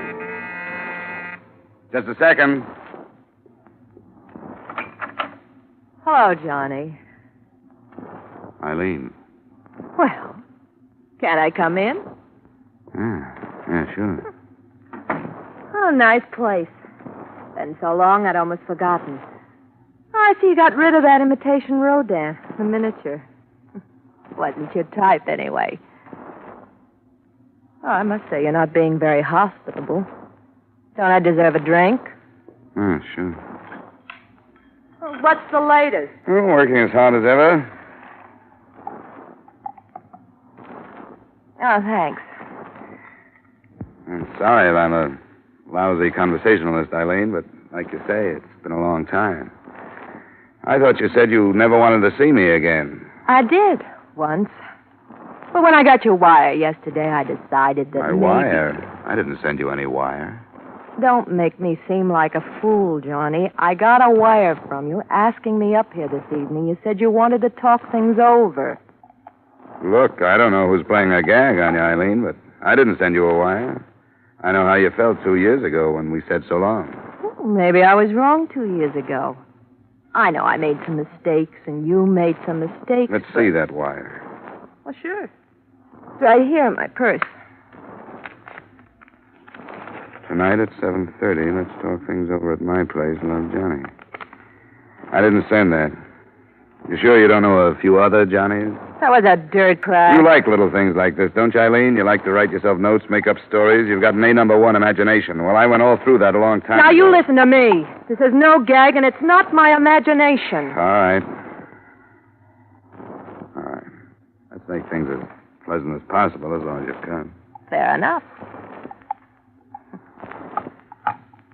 Just a second. Hello, Johnny. Eileen. Well, can I come in? Yeah, sure. Oh, nice place. Been so long I'd almost forgotten. Oh, I see you got rid of that imitation Rodin, the miniature. Wasn't your type, anyway. Oh, I must say, you're not being very hospitable. Don't I deserve a drink? Sure. Oh, what's the latest? Working as hard as ever. Oh, thanks. I'm sorry if I'm a lousy conversationalist, Eileen, but like you say, it's been a long time. I thought you said you never wanted to see me again. I did, once. But when I got your wire yesterday, I decided that My maybe... wire? I didn't send you any wire. Don't make me seem like a fool, Johnny. I got a wire from you asking me up here this evening. You said you wanted to talk things over. Look, I don't know who's playing a gag on you, Eileen, but I didn't send you a wire. I know how you felt 2 years ago when we said so long. Well, maybe I was wrong 2 years ago. I know I made some mistakes, and you made some mistakes. Let's see that wire. Well, sure. It's right here in my purse. Tonight at 7:30, let's talk things over at my place, Love Johnny. I didn't send that. You sure you don't know a few other Johnnies? That was a dirt crack. You like little things like this, don't you, Eileen? You like to write yourself notes, make up stories. You've got an A1 imagination. Well, I went all through that a long time Now, ago. you listen to me. This is no gag, and it's not my imagination. All right. Let's make things as pleasant as possible as long as you can. Fair enough.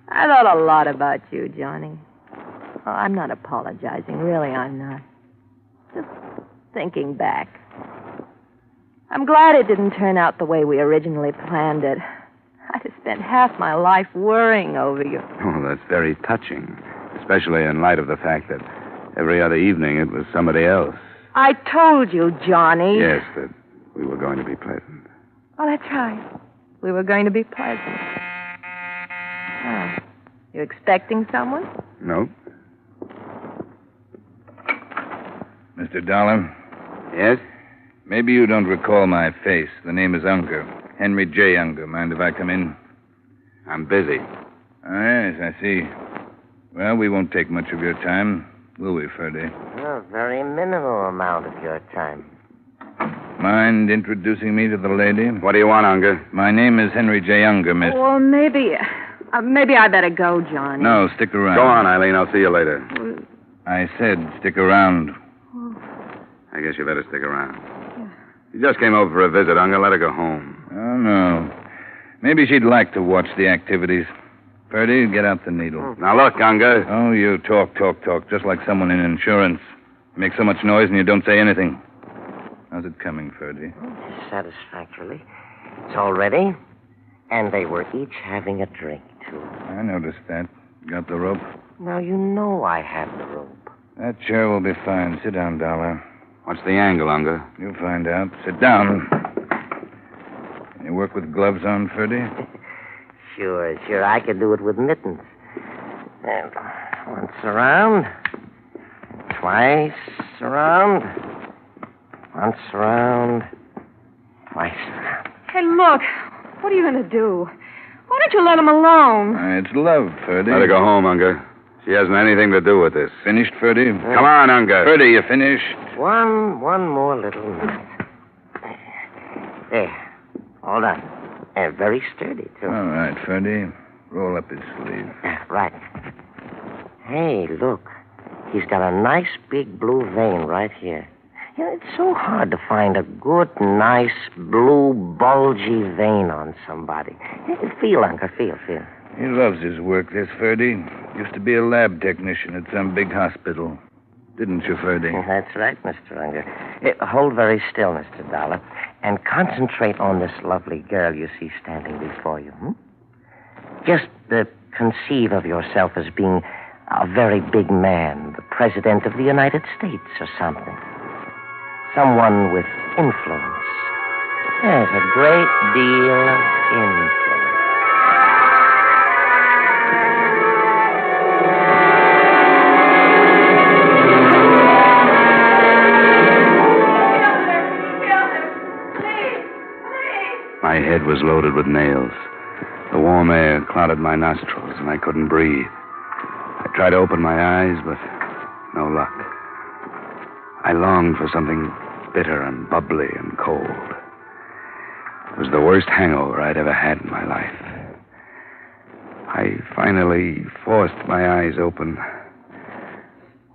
I thought a lot about you, Johnny. Oh, I'm not apologizing. Really, I'm not. Just thinking back. I'm glad it didn't turn out the way we originally planned it. I'd have spent half my life worrying over you. Oh, that's very touching, especially in light of the fact that every other evening it was somebody else. I told you, Johnny. Yes, that we were going to be pleasant. Oh, that's right. We were going to be pleasant. Oh. You expecting someone? No. Mr. Dollar? Yes? Maybe you don't recall my face. The name is Unger. Henry J. Unger. Mind if I come in? I'm busy. Oh, yes, I see. Well, we won't take much of your time, will we, Ferdy? A very minimal amount of your time. Mind introducing me to the lady? What do you want, Unger? My name is Henry J. Unger, miss. Well, maybe I better go, Johnny. No, stick around. Go on, Eileen. I'll see you later. I said stick around. I guess you better stick around. She just came over for a visit, Unger. Let her go home. Oh, no. Maybe she'd like to watch the activities. Ferdy, get out the needle. Now, look, Unger. Oh, you talk, just like someone in insurance. You make so much noise and you don't say anything. How's it coming, Ferdy? Satisfactorily. It's all ready. And they were each having a drink, too. I noticed that. Got the rope? Now, you know I have the rope. That chair will be fine. Sit down, Dollar. What's the angle, Unger? You'll find out. Sit down. Can you work with gloves on, Ferdy? Sure. I could do it with mittens. And once around. Twice around. Once around. Twice around. Hey, look. What are you going to do? Why don't you let him alone? It's love, Ferdy. Let her go home, Unger. She hasn't anything to do with this. Finished, Ferdy? Come on, Unger. Ferdy, you finished? One more little minute. There. All done. Very sturdy, too. All right, Ferdy. Roll up his sleeve. Right. Hey, look. He's got a nice big blue vein right here. You know, it's so hard to find a good, nice, blue, bulgy vein on somebody. Feel, Uncle, feel. He loves his work, this Ferdy. Used to be a lab technician at some big hospital. Didn't you, Ferdy? That's right, Mr. Unger. Hold very still, Mr. Dollar, and concentrate on this lovely girl you see standing before you. Just conceive of yourself as being a very big man, the President of the United States or something. Someone with influence. There's a great deal of influence. My head was loaded with nails. The warm air clouded my nostrils, and I couldn't breathe. I tried to open my eyes, but no luck. I longed for something bitter and bubbly and cold. It was the worst hangover I'd ever had in my life. I finally forced my eyes open.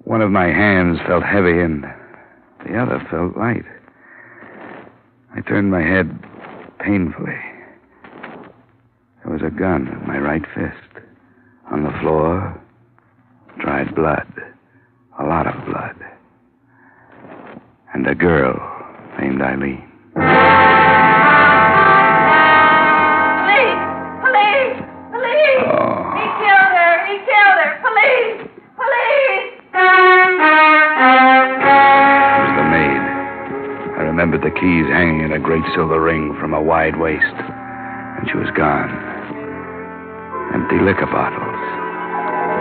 One of my hands felt heavy, and the other felt light. I turned my head painfully. There was a gun in my right fist. On the floor, dried blood. A lot of blood. And a girl named Eileen. Police! Oh. He killed her! Police! It was the maid. I remembered the keys hanging in a great silver ring from a wide waist. And she was gone. Empty liquor bottles.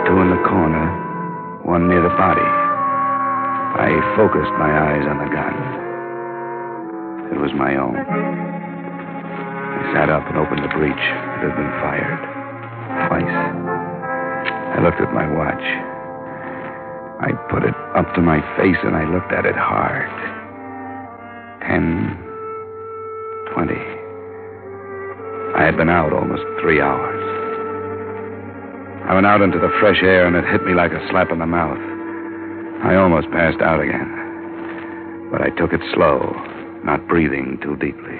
Two in the corner, one near the body. I focused my eyes on the gun. It was my own. I sat up and opened the breech. It had been fired. Twice. I looked at my watch. I put it up to my face and I looked at it hard. 10, 20. I had been out almost 3 hours. I went out into the fresh air and it hit me like a slap in the mouth. I almost passed out again. But I took it slow, not breathing too deeply.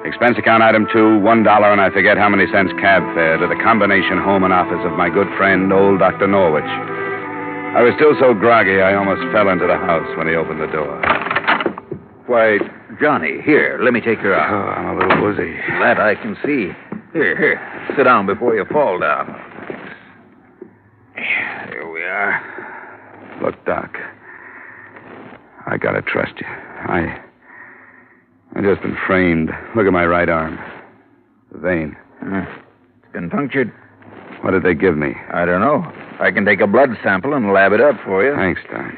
Expense account item 2, $1 and I forget how many cents cab fare to the combination home and office of my good friend, old Dr. Norwich. I was still so groggy I almost fell into the house when he opened the door. Why, Johnny, here, let me take your arm. Oh, I'm a little woozy. That I can see. Here, sit down before you fall down. Here we are. Look, Doc, I gotta trust you. I just been framed. Look at my right arm. The vein. It's been punctured. What did they give me? I don't know. I can take a blood sample and lab it up for you. Thanks, Doc.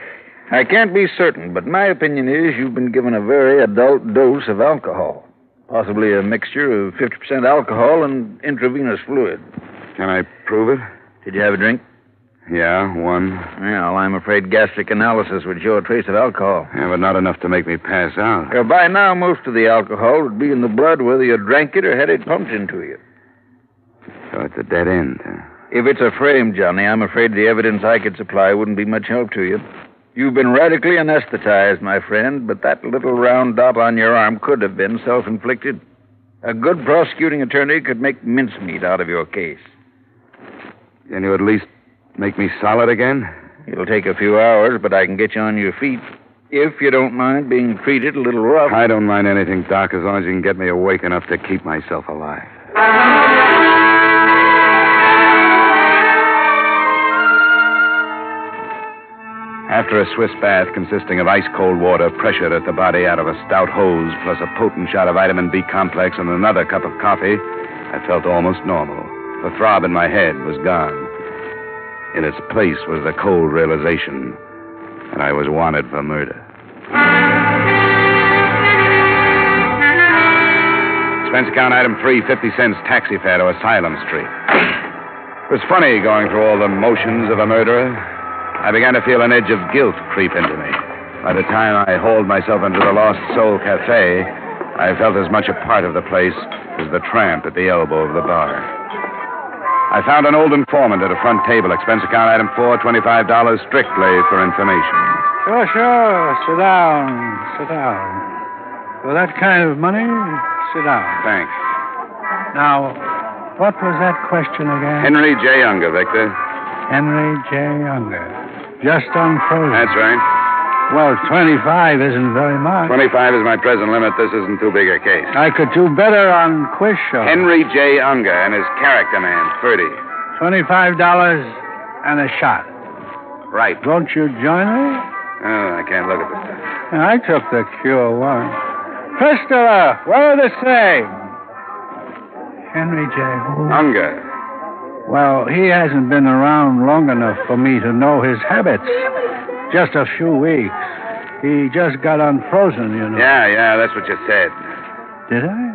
I can't be certain, but my opinion is you've been given a very adult dose of alcohol. Possibly a mixture of 50% alcohol and intravenous fluid. Can I prove it? Did you have a drink? Yeah, one. Well, I'm afraid gastric analysis would show a trace of alcohol. Yeah, but not enough to make me pass out. By now, most of the alcohol would be in the blood whether you drank it or had it pumped into you. So it's a dead end, huh? If it's a frame, Johnny, I'm afraid the evidence I could supply wouldn't be much help to you. You've been radically anesthetized, my friend, but that little round dot on your arm could have been self-inflicted. A good prosecuting attorney could make mincemeat out of your case. Can you at least make me solid again? It'll take a few hours, but I can get you on your feet. If you don't mind being treated a little rough. I don't mind anything, Doc, as long as you can get me awake enough to keep myself alive. After a Swiss bath consisting of ice-cold water pressured at the body out of a stout hose, plus a potent shot of vitamin B complex and another cup of coffee, I felt almost normal. The throb in my head was gone. In its place was the cold realization that I was wanted for murder. Expense account item 3, 50 cents taxi fare to Asylum Street. It was funny going through all the motions of a murderer. I began to feel an edge of guilt creep into me. By the time I hauled myself into the Lost Soul Cafe, I felt as much a part of the place as the tramp at the elbow of the bar. I found an old informant at a front table. Expense account item 4, $25 strictly for information. Sure. Sit down. For that kind of money, sit down. Thanks. Now, what was that question again? Henry J. Unger, Victor. Henry J. Unger. Just unfrozen. That's right. Well, 25 isn't very much. 25 is my present limit. This isn't too big a case. I could do better on quiz show. Henry J. Unger and his character man, Ferdy. $25 and a shot. Right. Won't you join me? Oh, I can't look at this stuff. I took the cure once. Fistula, we're the same. Henry J. Who? Unger. Well, he hasn't been around long enough for me to know his habits. Just a few weeks. He just got unfrozen, you know. Yeah, that's what you said. Did I?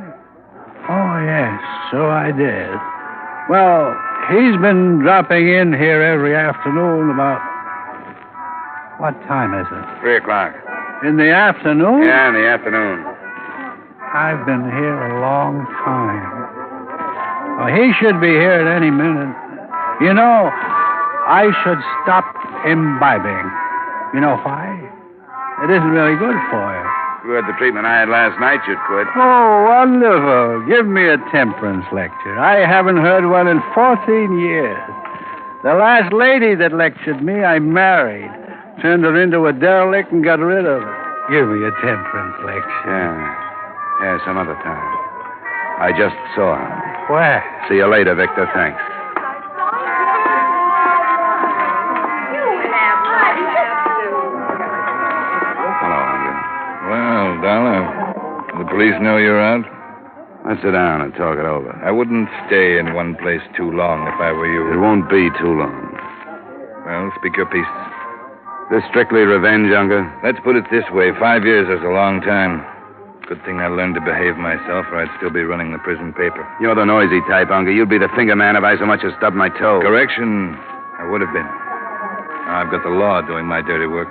Oh, yes, so I did. Well, he's been dropping in here every afternoon about... What time is it? 3 o'clock. In the afternoon? Yeah, in the afternoon. I've been here a long time. Oh, he should be here at any minute. You know, I should stop imbibing. You know why? It isn't really good for you. If you had the treatment I had last night, you'd quit. Oh, wonderful. Give me a temperance lecture. I haven't heard one in 14 years. The last lady that lectured me, I married. Turned her into a derelict and got rid of her. Give me a temperance lecture. Yeah, some other time. I just saw her. Where? See you later, Victor. Thanks. Hello, Unger. Well, Dollar, the police know you're out? Let's sit down and talk it over. I wouldn't stay in one place too long if I were you. It won't be too long. Well, speak your piece. This strictly revenge, Unger? Let's put it this way. 5 years is a long time. Good thing I learned to behave myself, or I'd still be running the prison paper. You're the noisy type, Unger. You'd be the finger man if I so much as stubbed my toe. Correction, I would have been. Now I've got the law doing my dirty work.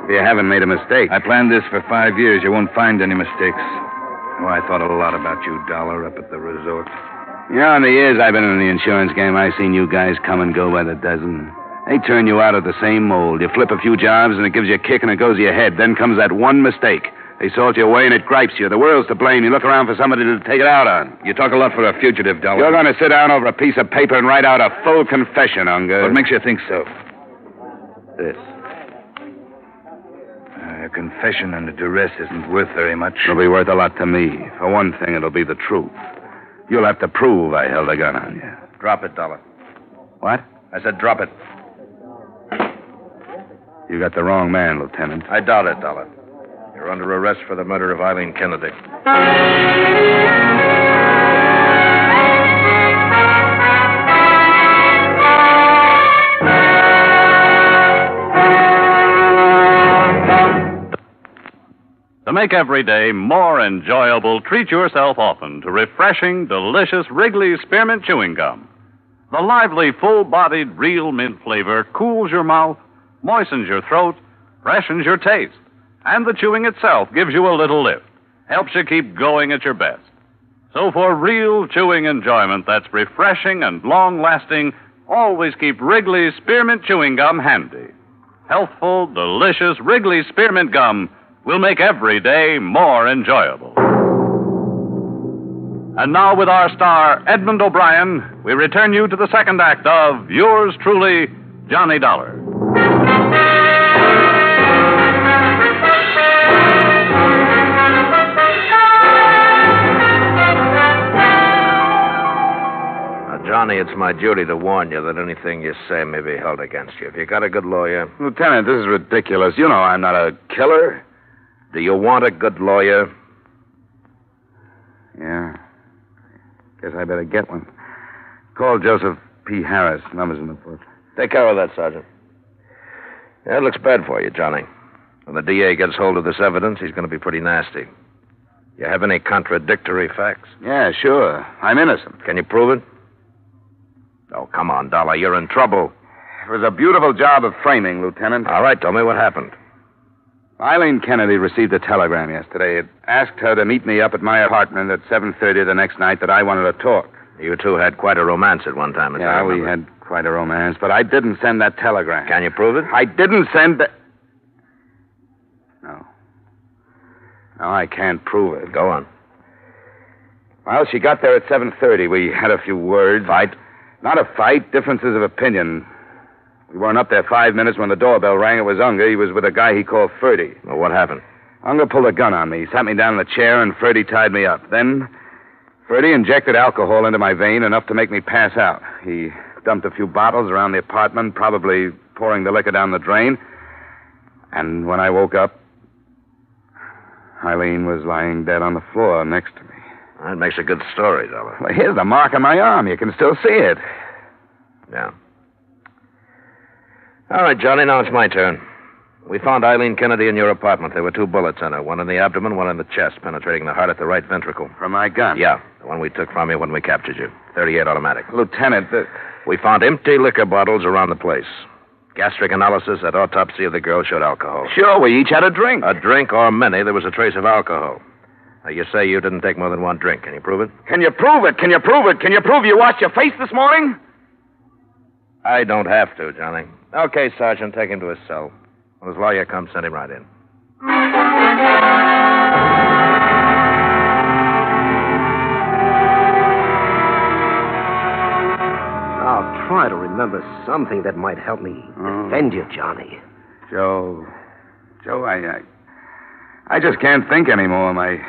You haven't made a mistake. I planned this for 5 years. You won't find any mistakes. Oh, I thought a lot about you, Dollar, up at the resort. Yeah, in the years I've been in the insurance game, I've seen you guys come and go by the dozen. They turn you out of the same mold. You flip a few jobs, and it gives you a kick, and it goes to your head. Then comes that one mistake. They salt you away, and it gripes you. The world's to blame. You look around for somebody to take it out on. You talk a lot for a fugitive, Dollar. You're going to sit down over a piece of paper and write out a full confession, Unger. What makes you think so? This. A confession under duress isn't worth very much. It'll be worth a lot to me. For one thing, it'll be the truth. You'll have to prove I held a gun on you. Drop it, Dollar. What? I said drop it. You got the wrong man, Lieutenant. I doubt it, Dollar. You're under arrest for the murder of Eileen Kennedy. To make every day more enjoyable, treat yourself often to refreshing, delicious Wrigley's Spearmint Chewing Gum. The lively, full-bodied, real mint flavor cools your mouth, moistens your throat, freshens your taste. And the chewing itself gives you a little lift, helps you keep going at your best. So for real chewing enjoyment that's refreshing and long-lasting, always keep Wrigley's Spearmint Chewing Gum handy. Healthful, delicious Wrigley's Spearmint Gum will make every day more enjoyable. And now, with our star, Edmond O'Brien, we return you to the second act of Yours Truly, Johnny Dollar. Johnny, it's my duty to warn you that anything you say may be held against you. If you got a good lawyer... Lieutenant, this is ridiculous. You know I'm not a killer. Do you want a good lawyer? Yeah. Guess I better get one. Call Joseph P. Harris. Number's in the book. Take care of that, Sergeant. Yeah, it looks bad for you, Johnny. When the DA gets hold of this evidence, he's going to be pretty nasty. You have any contradictory facts? Yeah, sure. I'm innocent. Can you prove it? Oh, come on, Dollar. You're in trouble. It was a beautiful job of framing, Lieutenant. All right, tell me what happened. Eileen Kennedy received a telegram yesterday. It asked her to meet me up at my apartment at 7:30 the next night that I wanted to talk. You two had quite a romance at one time, as I remember. We had quite a romance, but I didn't send that telegram. Can you prove it? I didn't send the... No. No, I can't prove it. Go on. Well, she got there at 7:30. We had a few words. Fight? Not a fight, differences of opinion. We weren't up there 5 minutes when the doorbell rang. It was Unger. He was with a guy he called Ferdy. Well, what happened? Unger pulled a gun on me, sat me down in the chair, and Ferdy tied me up. Then Ferdy injected alcohol into my vein, enough to make me pass out. He dumped a few bottles around the apartment, probably pouring the liquor down the drain. And when I woke up, Eileen was lying dead on the floor next to me. That makes a good story, Dollar. Well, here's the mark on my arm. You can still see it. Yeah. All right, Johnny, now it's my turn. We found Eileen Kennedy in your apartment. There were 2 bullets in her, one in the abdomen, one in the chest, penetrating the heart at the right ventricle. From my gun? Yeah, the one we took from you when we captured you. .38 automatic. Lieutenant, We found empty liquor bottles around the place. Gastric analysis at autopsy of the girl showed alcohol. Sure, we each had a drink. A drink or many, there was a trace of alcohol. Now, you say you didn't take more than 1 drink. Can you prove it? Can you prove it? Can you prove it? Can you prove you washed your face this morning? I don't have to, Johnny. Okay, Sergeant, take him to his cell. When his lawyer comes, send him right in. I'll try to remember something that might help me defend you, Johnny. Joe, I just can't think anymore. My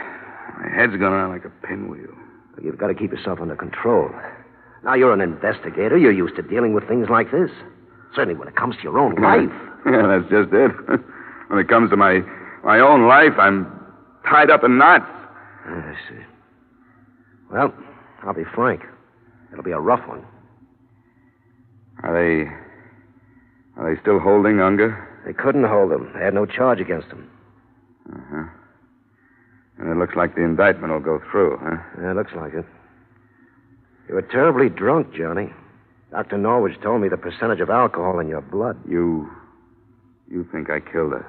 head's going on like a pinwheel. You've got to keep yourself under control. Now, you're an investigator. You're used to dealing with things like this. Certainly when it comes to your own life. Yeah, that's just it. When it comes to my own life, I'm tied up in knots. I see. Well, I'll be frank. It'll be a rough one. Are they still holding Unger? They couldn't hold him. They had no charge against him. Uh-huh. And it looks like the indictment will go through, huh? Yeah, it looks like it. You were terribly drunk, Johnny. Dr. Norwich told me the percentage of alcohol in your blood. You think I killed her,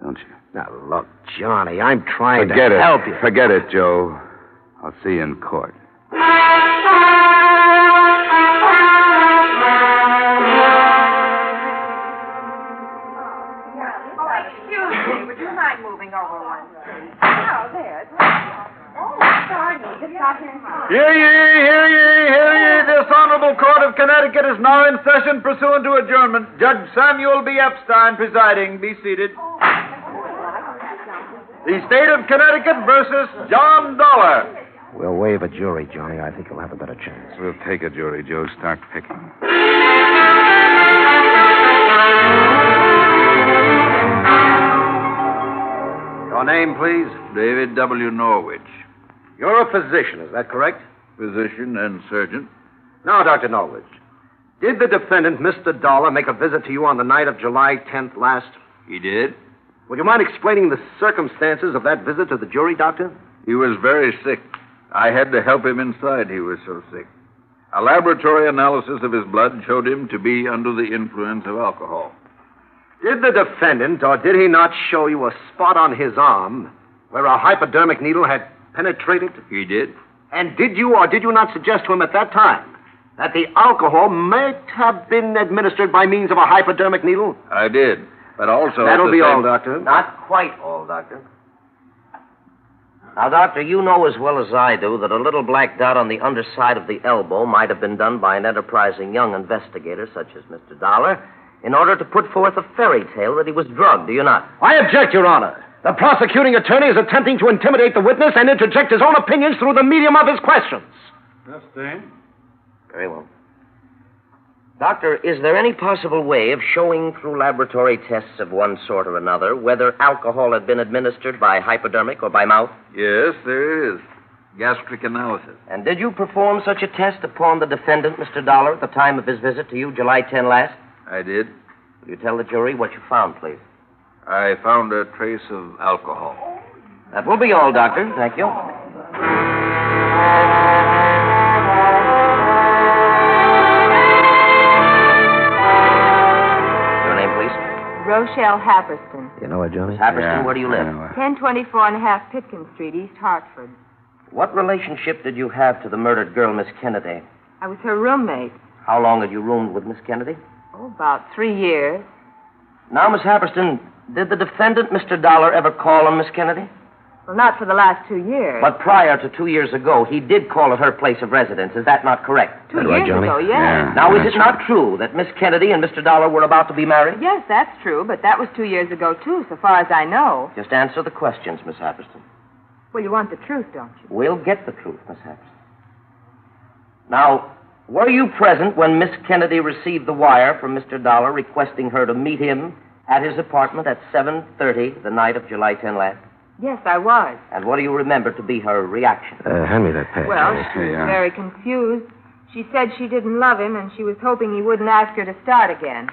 don't you? Now, look, Johnny, I'm trying to help you. Forget it, Joe. I'll see you in court. Excuse me, would you mind moving over one, please? Oh, there. Oh, sorry. Just got here. Hear ye, hear ye, hear ye. This Honorable Court of Connecticut is now in session pursuant to adjournment. Judge Samuel B. Epstein presiding. Be seated. The State of Connecticut versus John Dollar. We'll waive a jury, Johnny. I think you'll have a better chance. We'll take a jury, Joe. Start picking. Your name, please? David W. Norwich. You're a physician, is that correct? Physician and surgeon. Now, Dr. Norwich, did the defendant, Mr. Dollar, make a visit to you on the night of July 10th last? He did. Would you mind explaining the circumstances of that visit to the jury, Doctor? He was very sick. I had to help him inside. He was so sick. A laboratory analysis of his blood showed him to be under the influence of alcohol. Did the defendant, or did he not show you a spot on his arm where a hypodermic needle had penetrated? He did. And did you or did you not suggest to him at that time that the alcohol might have been administered by means of a hypodermic needle? I did. But also... That'll be all, Doctor. Not quite all, Doctor. Now, Doctor, you know as well as I do that a little black dot on the underside of the elbow might have been done by an enterprising young investigator such as Mr. Dollar in order to put forth a fairy tale that he was drugged, do you not? I object, Your Honor. The prosecuting attorney is attempting to intimidate the witness and interject his own opinions through the medium of his questions. Sustained. Very well. Doctor, is there any possible way of showing through laboratory tests of one sort or another whether alcohol had been administered by hypodermic or by mouth? Yes, there is. Gastric analysis. And did you perform such a test upon the defendant, Mr. Dollar, at the time of his visit to you, July 10 last? I did. Will you tell the jury what you found, please? I found a trace of alcohol. That will be all, Doctor. Thank you. Your name, please? Rochelle Happerston. You know her, Johnny? Happerston, where do you live? 1024 and a half Pitkin Street, East Hartford. What relationship did you have to the murdered girl, Miss Kennedy? I was her roommate. How long had you roomed with Miss Kennedy? Oh, about 3 years. Now, Miss Happerston, did the defendant, Mr. Dollar, ever call on Miss Kennedy? Well, not for the last 2 years. But prior to 2 years ago, he did call at her place of residence. Is that not correct? 2 years ago, yes. Yeah, now, is it not true that Miss Kennedy and Mr. Dollar were about to be married? Yes, that's true, but that was 2 years ago, too, so far as I know. Just answer the questions, Miss Happerston. Well, you want the truth, don't you? We'll get the truth, Miss Happerston. Now, Were you present when Miss Kennedy received the wire from Mr. Dollar requesting her to meet him at his apartment at 7:30 the night of July 10 last? Yes, I was. And what do you remember to be her reaction? Hand me that pad. Well, she was very confused. She said she didn't love him, and she was hoping he wouldn't ask her to start again.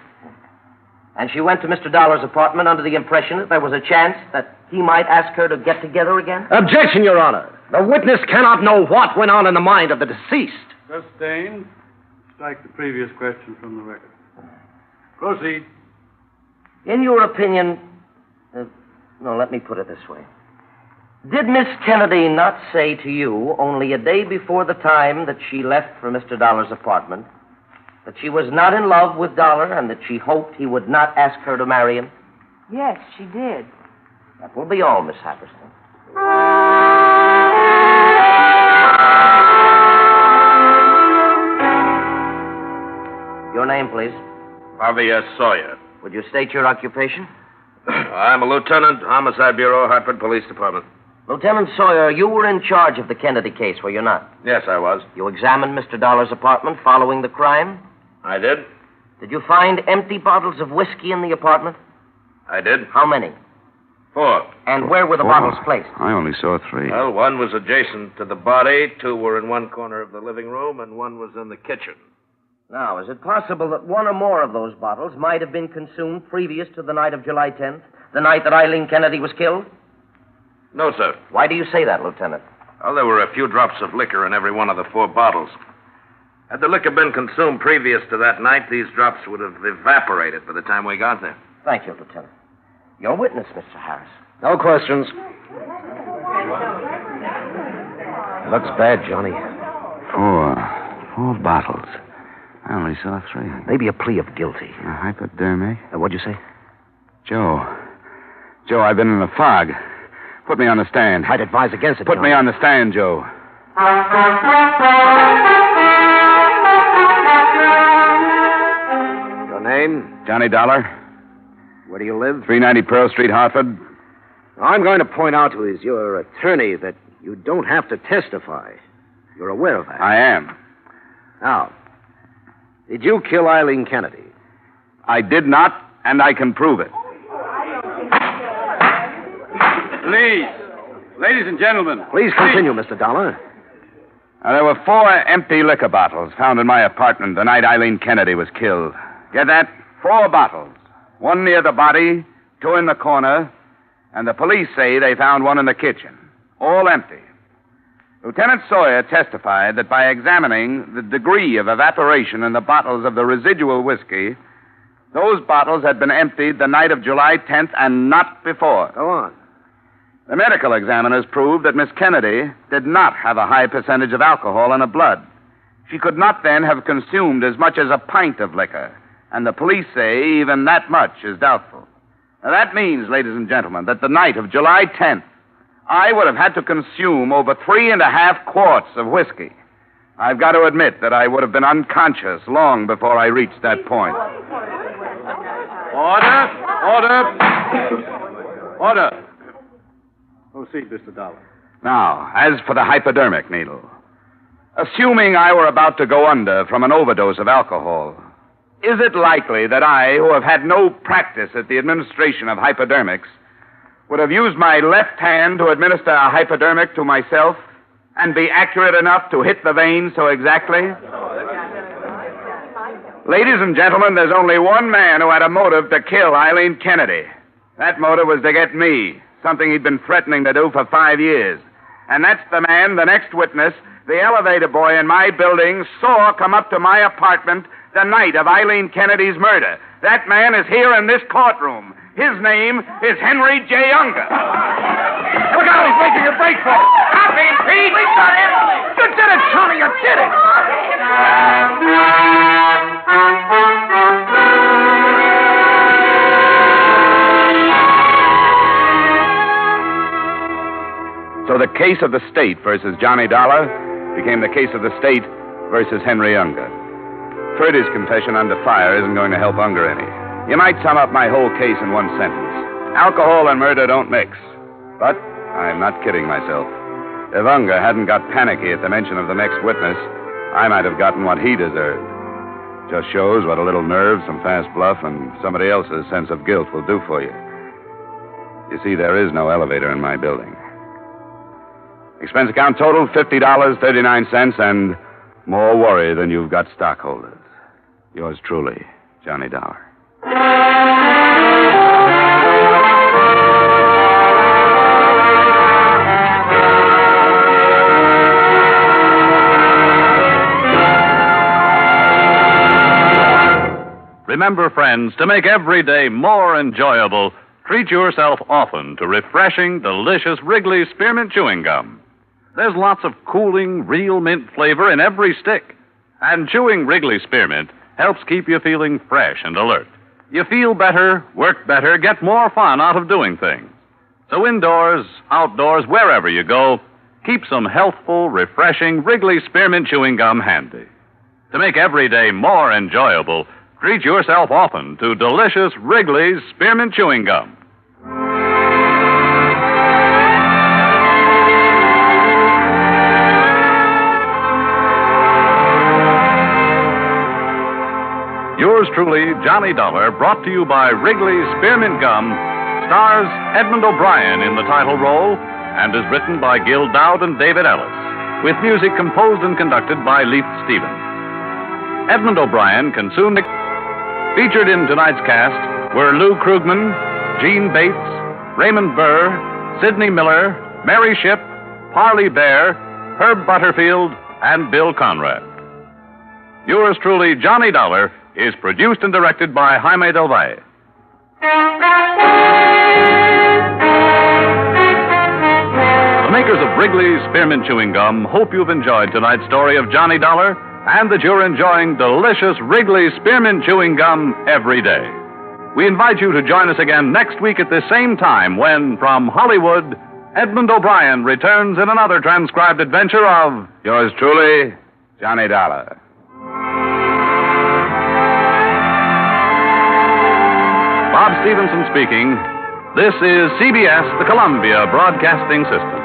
And she went to Mr. Dollar's apartment under the impression that there was a chance that he might ask her to get together again? Objection, Your Honor. The witness cannot know what went on in the mind of the deceased. Sustained. Strike the previous question from the record. Proceed. In your opinion, no, let me put it this way. Did Miss Kennedy not say to you only a day before the time that she left for Mr. Dollar's apartment that she was not in love with Dollar and that she hoped he would not ask her to marry him? Yes, she did. That will be all, Miss Happerston. Your name, please. Javier Sawyer. Would you state your occupation? I'm a lieutenant, Homicide Bureau, Hartford Police Department. Lieutenant Sawyer, you were in charge of the Kennedy case, were you not? Yes, I was. You examined Mr. Dollar's apartment following the crime? I did. Did you find empty bottles of whiskey in the apartment? I did. How many? 4. And where were the bottles placed? I only saw 3. Well, one was adjacent to the body, 2 were in one corner of the living room, and 1 was in the kitchen. Now, is it possible that one or more of those bottles might have been consumed previous to the night of July 10th, the night that Eileen Kennedy was killed? No, sir. Why do you say that, Lieutenant? Well, there were a few drops of liquor in every one of the 4 bottles. Had the liquor been consumed previous to that night, these drops would have evaporated by the time we got there. Thank you, Lieutenant. Your witness, Mr. Harris. No questions. It looks bad, Johnny. 4 bottles. I only saw 3. Maybe a plea of guilty. A hypodermic? What'd you say? Joe, I've been in a fog. Put me on the stand. I'd advise against it, Put me on the stand, Joe. Your name? Johnny Dollar. Where do you live? 390 Pearl Street, Hartford. I'm going to point out to your attorney that you don't have to testify. You're aware of that. I am. Now, did you kill Eileen Kennedy? I did not, and I can prove it. Please. Ladies and gentlemen. Please continue, Mr. Dollar. Now, there were 4 empty liquor bottles found in my apartment the night Eileen Kennedy was killed. Get that? 4 bottles. 1 near the body, 2 in the corner, and the police say they found 1 in the kitchen. All empty. Lieutenant Sawyer testified that by examining the degree of evaporation in the bottles of the residual whiskey, those bottles had been emptied the night of July 10th and not before. Go on. The medical examiners proved that Miss Kennedy did not have a high percentage of alcohol in her blood. She could not then have consumed as much as a pint of liquor, and the police say even that much is doubtful. Now, that means, ladies and gentlemen, that the night of July 10th, I would have had to consume over 3.5 quarts of whiskey. I've got to admit that I would have been unconscious long before I reached that point. Order. Proceed, Mr. Dollar. Now, as for the hypodermic needle, assuming I were about to go under from an overdose of alcohol, is it likely that I, who have had no practice at the administration of hypodermics, would have used my left hand to administer a hypodermic to myself and be accurate enough to hit the vein so exactly? Ladies and gentlemen, there's only one man who had a motive to kill Eileen Kennedy. That motive was to get me, something he'd been threatening to do for 5 years. And that's the man, the next witness, the elevator boy in my building, saw come up to my apartment the night of Eileen Kennedy's murder. That man is here in this courtroom. His name is Henry J. Unger. Look out, he's making a break for it. Stop him, Pete. We got him. You did it, Tommy, you did it. So the case of the state versus Johnny Dollar became the case of the state versus Henry Unger. Freddy's confession under fire isn't going to help Unger any. You might sum up my whole case in one sentence. Alcohol and murder don't mix. But I'm not kidding myself. If Unger hadn't got panicky at the mention of the next witness, I might have gotten what he deserved. Just shows what a little nerve, some fast bluff, and somebody else's sense of guilt will do for you. You see, there is no elevator in my building. Expense account total, $50.39, and more worry than you've got stockholders. Yours truly, Johnny Dollar. Remember, friends, to make every day more enjoyable, treat yourself often to refreshing, delicious Wrigley's Spearmint Chewing Gum. There's lots of cooling, real mint flavor in every stick. And chewing Wrigley's Spearmint helps keep you feeling fresh and alert. You feel better, work better, get more fun out of doing things. So indoors, outdoors, wherever you go, keep some healthful, refreshing Wrigley's Spearmint Chewing Gum handy. To make every day more enjoyable, treat yourself often to delicious Wrigley's Spearmint Chewing Gum. Yours truly, Johnny Dollar, brought to you by Wrigley's Spearmint Gum, stars Edmond O'Brien in the title role and is written by Gil Dowd and David Ellis, with music composed and conducted by Leith Stevens. Edmond O'Brien can soon... Featured in tonight's cast were Lou Krugman, Gene Bates, Raymond Burr, Sidney Miller, Mary Shipp, Parley Bear, Herb Butterfield, and Bill Conrad. Yours truly, Johnny Dollar, is produced and directed by Jaime Del Valle. The makers of Wrigley's Spearmint Chewing Gum hope you've enjoyed tonight's story of Johnny Dollar and that you're enjoying delicious Wrigley's Spearmint Chewing Gum every day. We invite you to join us again next week at the same time when, from Hollywood, Edmond O'Brien returns in another transcribed adventure of... Yours truly, Johnny Dollar. Bob Stevenson speaking. This is CBS, the Columbia Broadcasting System.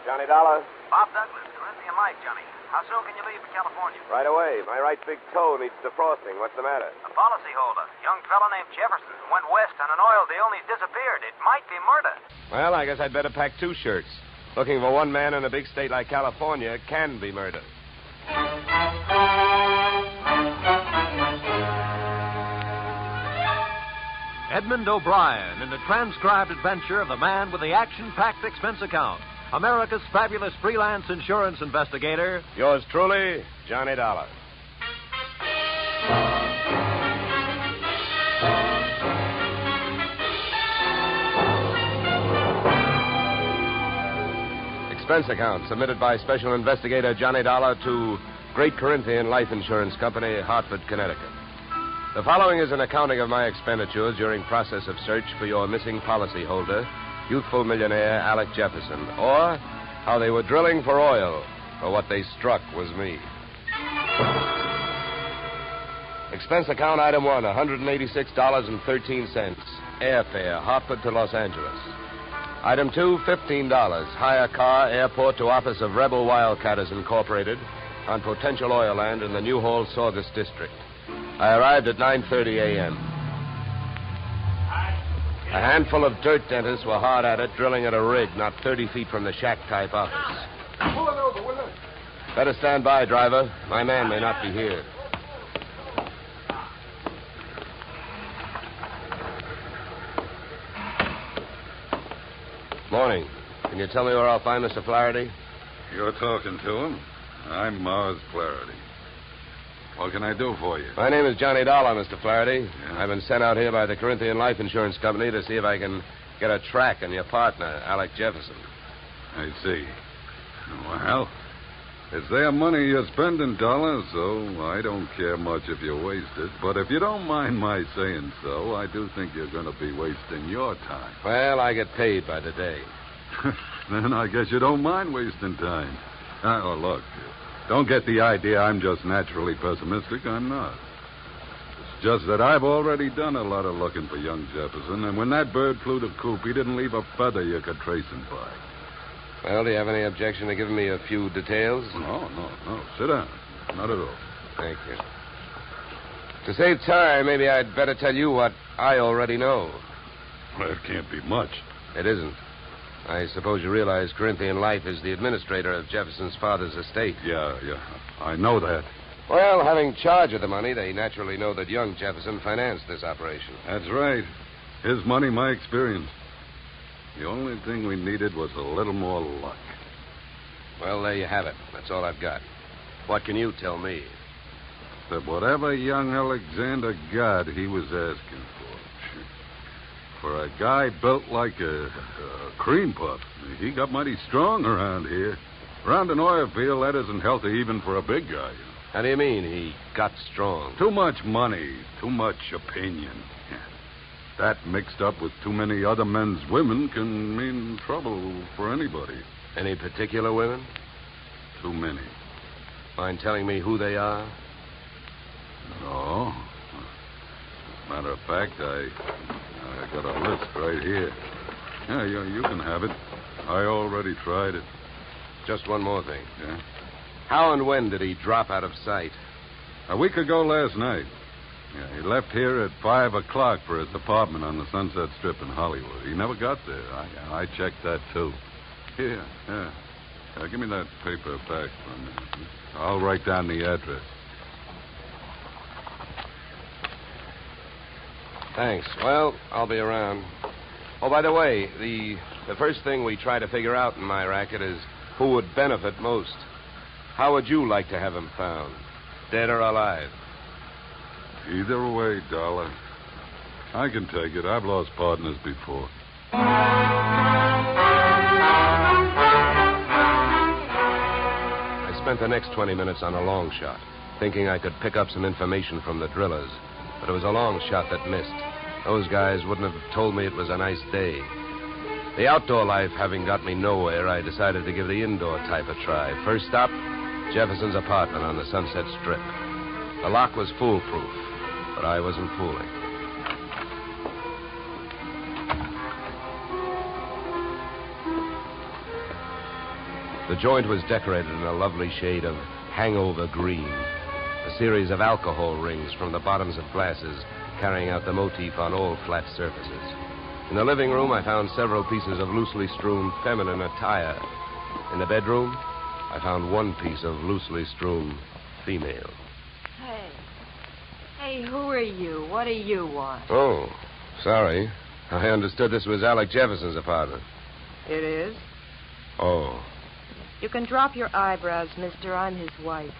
Johnny Dollar? Bob Douglas, Corinthian Light, Johnny. How soon can you leave for California? Right away. My right big toe needs defrosting. What's the matter? A policyholder, young fellow named Jefferson, went west on an oil deal and he's disappeared. It might be murder. Well, I guess I'd better pack 2 shirts. Looking for one man in a big state like California can be murder. Edmond O'Brien in the transcribed adventure of the man with the action-packed expense account. America's fabulous freelance insurance investigator. Yours truly, Johnny Dollar. Expense account submitted by Special Investigator Johnny Dollar to Great Corinthian Life Insurance Company, Hartford, Connecticut. The following is an accounting of my expenditures during process of search for your missing policyholder, youthful millionaire Alec Jefferson, or how they were drilling for oil, for what they struck was me. Expense account item 1, $186.13. Airfare, Hartford to Los Angeles. Item 2, $15. Hire car, airport to office of Rebel Wildcatters Incorporated on potential oil land in the New Hall Saugus district. I arrived at 9:30 a.m. A handful of dirt dentists were hard at it, drilling at a rig not 30 feet from the shack-type office. Pull it over, will you? Better stand by, driver. My man may not be here. Morning. Can you tell me where I'll find Mr. Flaherty? You're talking to him. I'm Mars Flaherty. What can I do for you? My name is Johnny Dollar, Mr. Flaherty. Yeah. I've been sent out here by the Corinthian Life Insurance Company to see if I can get a track on your partner, Alec Jefferson. I see. Well, It's their money you're spending, Dollar, so I don't care much if you waste it. But if you don't mind my saying so, I do think you're going to be wasting your time. Well, I get paid by the day. Then I guess you don't mind wasting time. Oh, look, don't get the idea I'm just naturally pessimistic. I'm not. It's just that I've already done a lot of looking for young Jefferson, and when that bird flew to Coop, he didn't leave a feather you could trace him by. Well, do you have any objection to giving me a few details? No. Sit down. Not at all. Thank you. To save time, maybe I'd better tell you what I already know. Well, it can't be much. It isn't. I suppose you realize Corinthian Life is the administrator of Jefferson's father's estate. Yeah. I know that. Well, having charge of the money, they naturally know that young Jefferson financed this operation. That's right. His money, my experience. The only thing we needed was a little more luck. Well, there you have it. That's all I've got. What can you tell me? That whatever young Alexander got, he was asking for. For a guy built like a cream puff, he got mighty strong around here. Around an oil field, that isn't healthy even for a big guy. You know. How do you mean he got strong? Too much money, too much opinion. That mixed up with too many other men's women can mean trouble for anybody. Any particular women? Too many. Mind telling me who they are? No. Matter of fact, I got a list right here. Yeah, you can have it. I already tried it. Just one more thing. Yeah? How and when did he drop out of sight? A week ago last night. Yeah, he left here at 5 o'clock for his apartment on the Sunset Strip in Hollywood. He never got there. I checked that, too. Here, yeah. Give me that paper back for a minute. I'll write down the address. Thanks. Well, I'll be around. Oh, by the way, the first thing we try to figure out in my racket is who would benefit most. How would you like to have him found? Dead or alive? Either way, Dollar. I can take it. I've lost partners before. I spent the next 20 minutes on a long shot, thinking I could pick up some information from the drillers. But it was a long shot that missed. Those guys wouldn't have told me it was a nice day. The outdoor life having got me nowhere, I decided to give the indoor type a try. First stop, Jefferson's apartment on the Sunset Strip. The lock was foolproof, but I wasn't fooling. The joint was decorated in a lovely shade of hangover green. A series of alcohol rings from the bottoms of glasses carrying out the motif on all flat surfaces. In the living room, I found several pieces of loosely strewn feminine attire. In the bedroom, I found one piece of loosely strewn female. Hey, who are you? What do you want? Oh, sorry. I understood this was Alec Jefferson's apartment. It is? Oh. You can drop your eyebrows, mister. I'm his wife.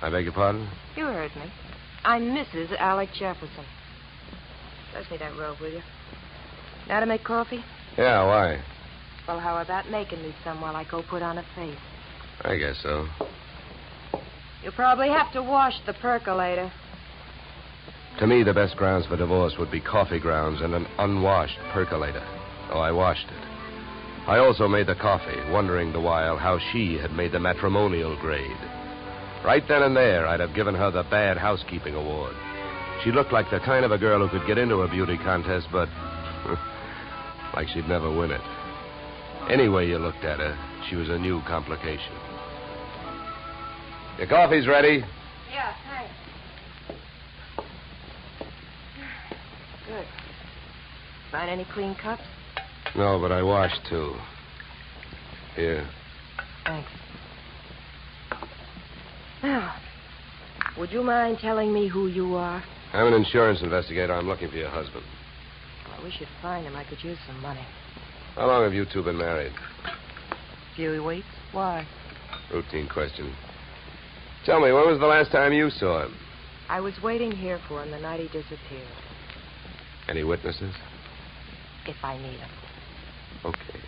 I beg your pardon? You heard me. I'm Mrs. Alec Jefferson. Pass me that robe, will you? Now to make coffee? Yeah, why? Well, how about making me some while I go put on a face? I guess so. You'll probably have to wash the percolator. To me, the best grounds for divorce would be coffee grounds and an unwashed percolator. Oh, I washed it. I also made the coffee, wondering the while how she had made the matrimonial grade. Right then and there, I'd have given her the Bad Housekeeping Award. She looked like the kind of a girl who could get into a beauty contest, but like she'd never win it. Any way you looked at her, she was a new complication. Your coffee's ready. Yeah, thanks. Good. Find any clean cups? No, but I washed two. Here. Thanks. Now, would you mind telling me who you are? I'm an insurance investigator. I'm looking for your husband. Well, we should find him. I could use some money. How long have you two been married? Few weeks. Why? Routine question. Tell me, when was the last time you saw him? I was waiting here for him the night he disappeared. Any witnesses? If I need him. Okay.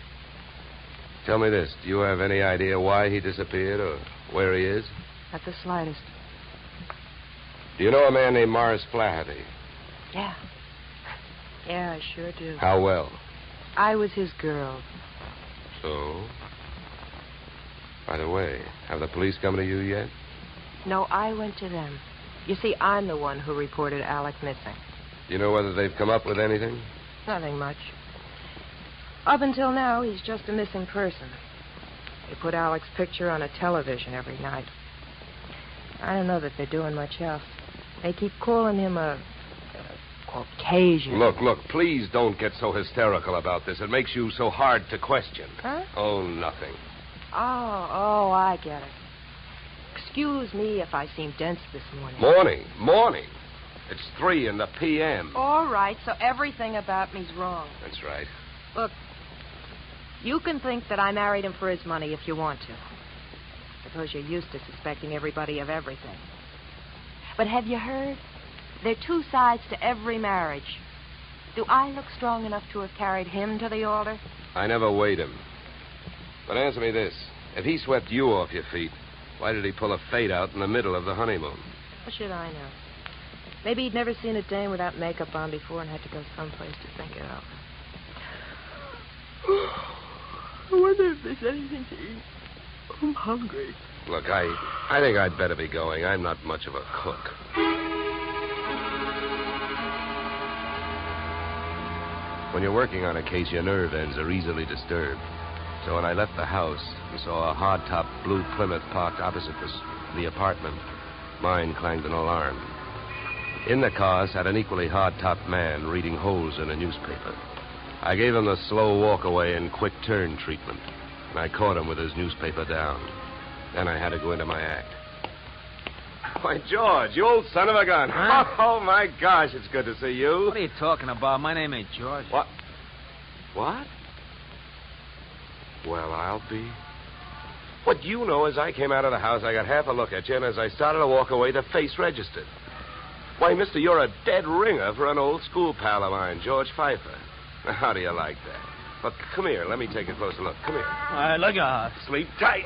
Tell me this. Do you have any idea why he disappeared or where he is? Not the slightest. Do you know a man named Morris Flaherty? Yeah. Yeah, I sure do. How well? I was his girl. So? By the way, have the police come to you yet? No, I went to them. You see, I'm the one who reported Alec missing. Do you know whether they've come up with anything? Nothing much. Up until now, he's just a missing person. They put Alec's picture on a television every night. I don't know that they're doing much else. They keep calling him a Caucasian. Look, please don't get so hysterical about this. It makes you so hard to question. Huh? Oh, nothing. Oh, I get it. Excuse me if I seem dense this morning. Morning. It's 3 in the p.m. All right, so everything about me's wrong. That's right. Look, you can think that I married him for his money if you want to. Suppose you're used to suspecting everybody of everything. But have you heard? There are 2 sides to every marriage. Do I look strong enough to have carried him to the altar? I never weighed him. But answer me this. If he swept you off your feet, why did he pull a fade out in the middle of the honeymoon? What should I know? Maybe he'd never seen a dame without makeup on before and had to go someplace to think it out. I wonder if there's anything to eat. I'm hungry. Look, I think I'd better be going. I'm not much of a cook. When you're working on a case, your nerve ends are easily disturbed. So when I left the house and saw a hard-top blue Plymouth parked opposite the apartment, mine clanged an alarm. In the car sat an equally hard-topped man reading holes in a newspaper. I gave him the slow walk-away and quick turn treatment, and I caught him with his newspaper down. Then I had to go into my act. Why, George, you old son of a gun. Huh? Oh, my gosh, it's good to see you. What are you talking about? My name ain't George. What? Well, I'll be. What you know is I came out of the house, I got half a look at you, and as I started to walk away, the face registered. Why, mister, you're a dead ringer for an old school pal of mine, George Pfeiffer. Now, how do you like that? Look, come here. Let me take a closer look. Come here. All right, look out. Sleep tight.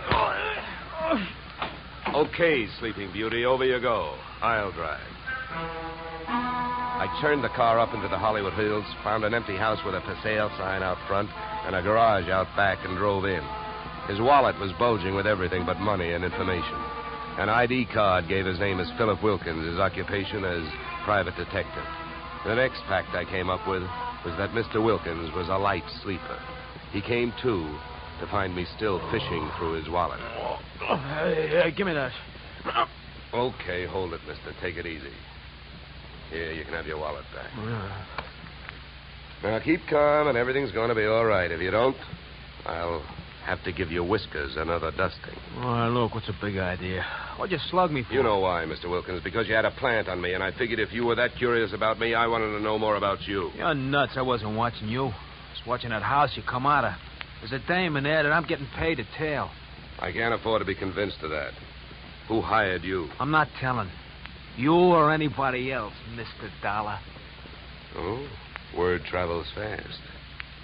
Okay, Sleeping Beauty, over you go. I'll drive. I turned the car up into the Hollywood Hills, found an empty house with a for sale sign out front and a garage out back, and drove in. His wallet was bulging with everything but money and information. An ID card gave his name as Philip Wilkins, his occupation as private detective. The next fact I came up with was that Mr. Wilkins was a light sleeper. He came to find me still fishing through his wallet. Hey, give me that. Okay, hold it, mister. Take it easy. Here, you can have your wallet back. Now, keep calm, and everything's going to be all right. If you don't, I'll have to give your whiskers another dusting. Oh, look, what's a big idea? What'd you slug me for? You know why, Mr. Wilkins, because you had a plant on me, and I figured if you were that curious about me, I wanted to know more about you. You're nuts. I wasn't watching you. I was watching that house you come out of. There's a dame in there that I'm getting paid to tail. I can't afford to be convinced of that. Who hired you? I'm not telling. You or anybody else, Mr. Dollar. Oh, word travels fast.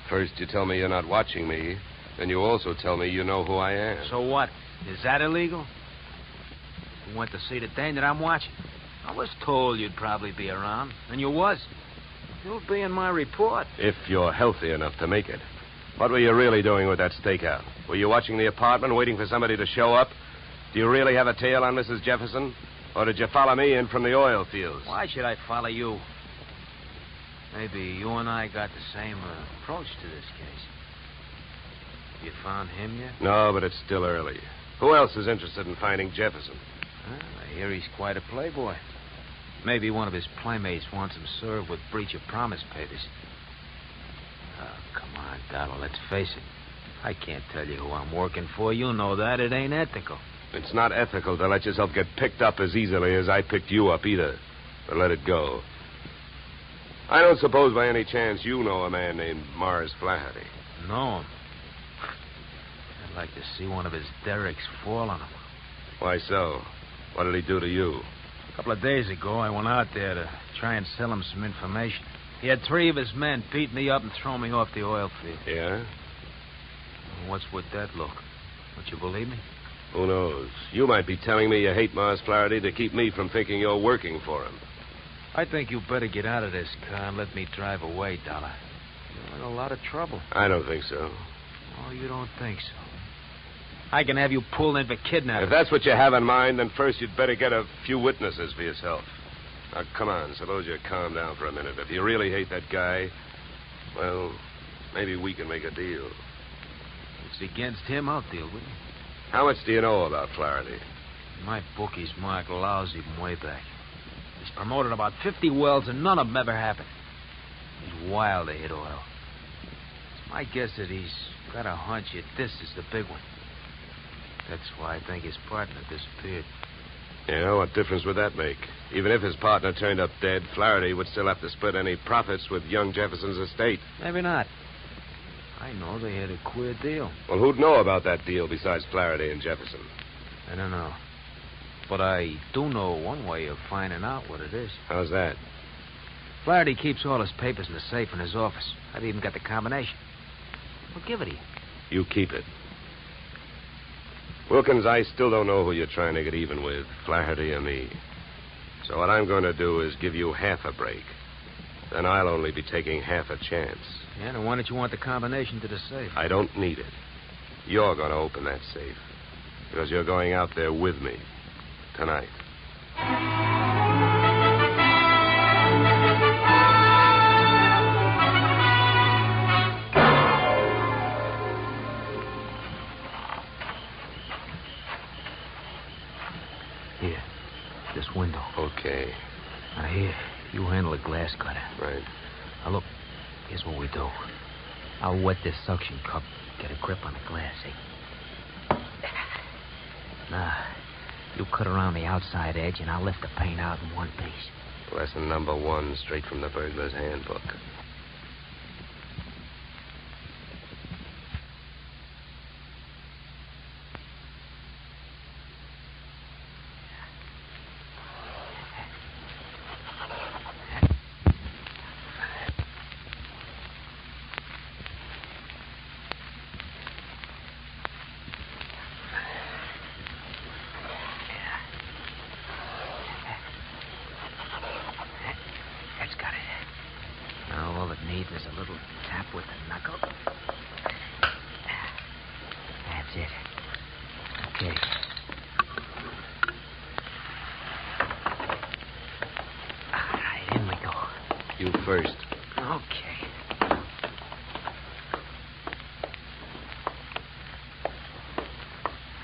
First you tell me you're not watching me, then you also tell me you know who I am. So what? Is that illegal? You went to see the dame that I'm watching. I was told you'd probably be around, and you was. You'll be in my report. If you're healthy enough to make it. What were you really doing with that stakeout? Were you watching the apartment, waiting for somebody to show up? Do you really have a tail on Mrs. Jefferson? Or did you follow me in from the oil fields? Why should I follow you? Maybe you and I got the same approach to this case. You found him yet? No, but it's still early. Who else is interested in finding Jefferson? Well, I hear he's quite a playboy. Maybe one of his playmates wants him served with breach of promise papers. Oh, come on, Donald, let's face it. I can't tell you who I'm working for. You know that. It ain't ethical. It's not ethical to let yourself get picked up as easily as I picked you up, either. But let it go. I don't suppose by any chance you know a man named Morris Flaherty. No. I'd like to see one of his derricks fall on him. Why so? What did he do to you? A couple of days ago, I went out there to try and sell him some information. He had 3 of his men beat me up and throw me off the oil field. Yeah? What's with that look? Don't you believe me? Who knows? You might be telling me you hate Mars Flaherty to keep me from thinking you're working for him. I think you better get out of this car and let me drive away, Dollar. You're in a lot of trouble. I don't think so. Oh, you don't think so? I can have you pulled in for kidnapping. If that's what you have in mind, then first you'd better get a few witnesses for yourself. Now, come on, suppose you calm down for a minute. If you really hate that guy, well, maybe we can make a deal. If it's against him, I'll deal with it. How much do you know about Flaherty? My bookie's marked lousy from way back. He's promoted about 50 wells, and none of them ever happened. He's wild to hit oil. It's my guess that he's got a hunch that this is the big one. That's why I think his partner disappeared. Yeah, what difference would that make? Even if his partner turned up dead, Flaherty would still have to split any profits with young Jefferson's estate. Maybe not. I know they had a queer deal. Well, who'd know about that deal besides Flaherty and Jefferson? I don't know. But I do know one way of finding out what it is. How's that? Flaherty keeps all his papers in the safe in his office. I've even got the combination. We'll give it to you. You keep it. Wilkins, I still don't know who you're trying to get even with, Flaherty or me. So what I'm going to do is give you half a break. Then I'll only be taking half a chance. Yeah, then why don't you want the combination to the safe? I don't need it. You're going to open that safe. Because you're going out there with me. Tonight. Here. This window. Okay. Now, here. You handle the glass cutter. Right. Now, look. Here's what we do. I'll wet this suction cup. Get a grip on the glass, see? Now, you cut around the outside edge, and I'll lift the paint out in one piece. Lesson number 1, straight from the burglar's handbook. There's a little tap with the knuckle. That's it. Okay. All right, in we go. You first. Okay.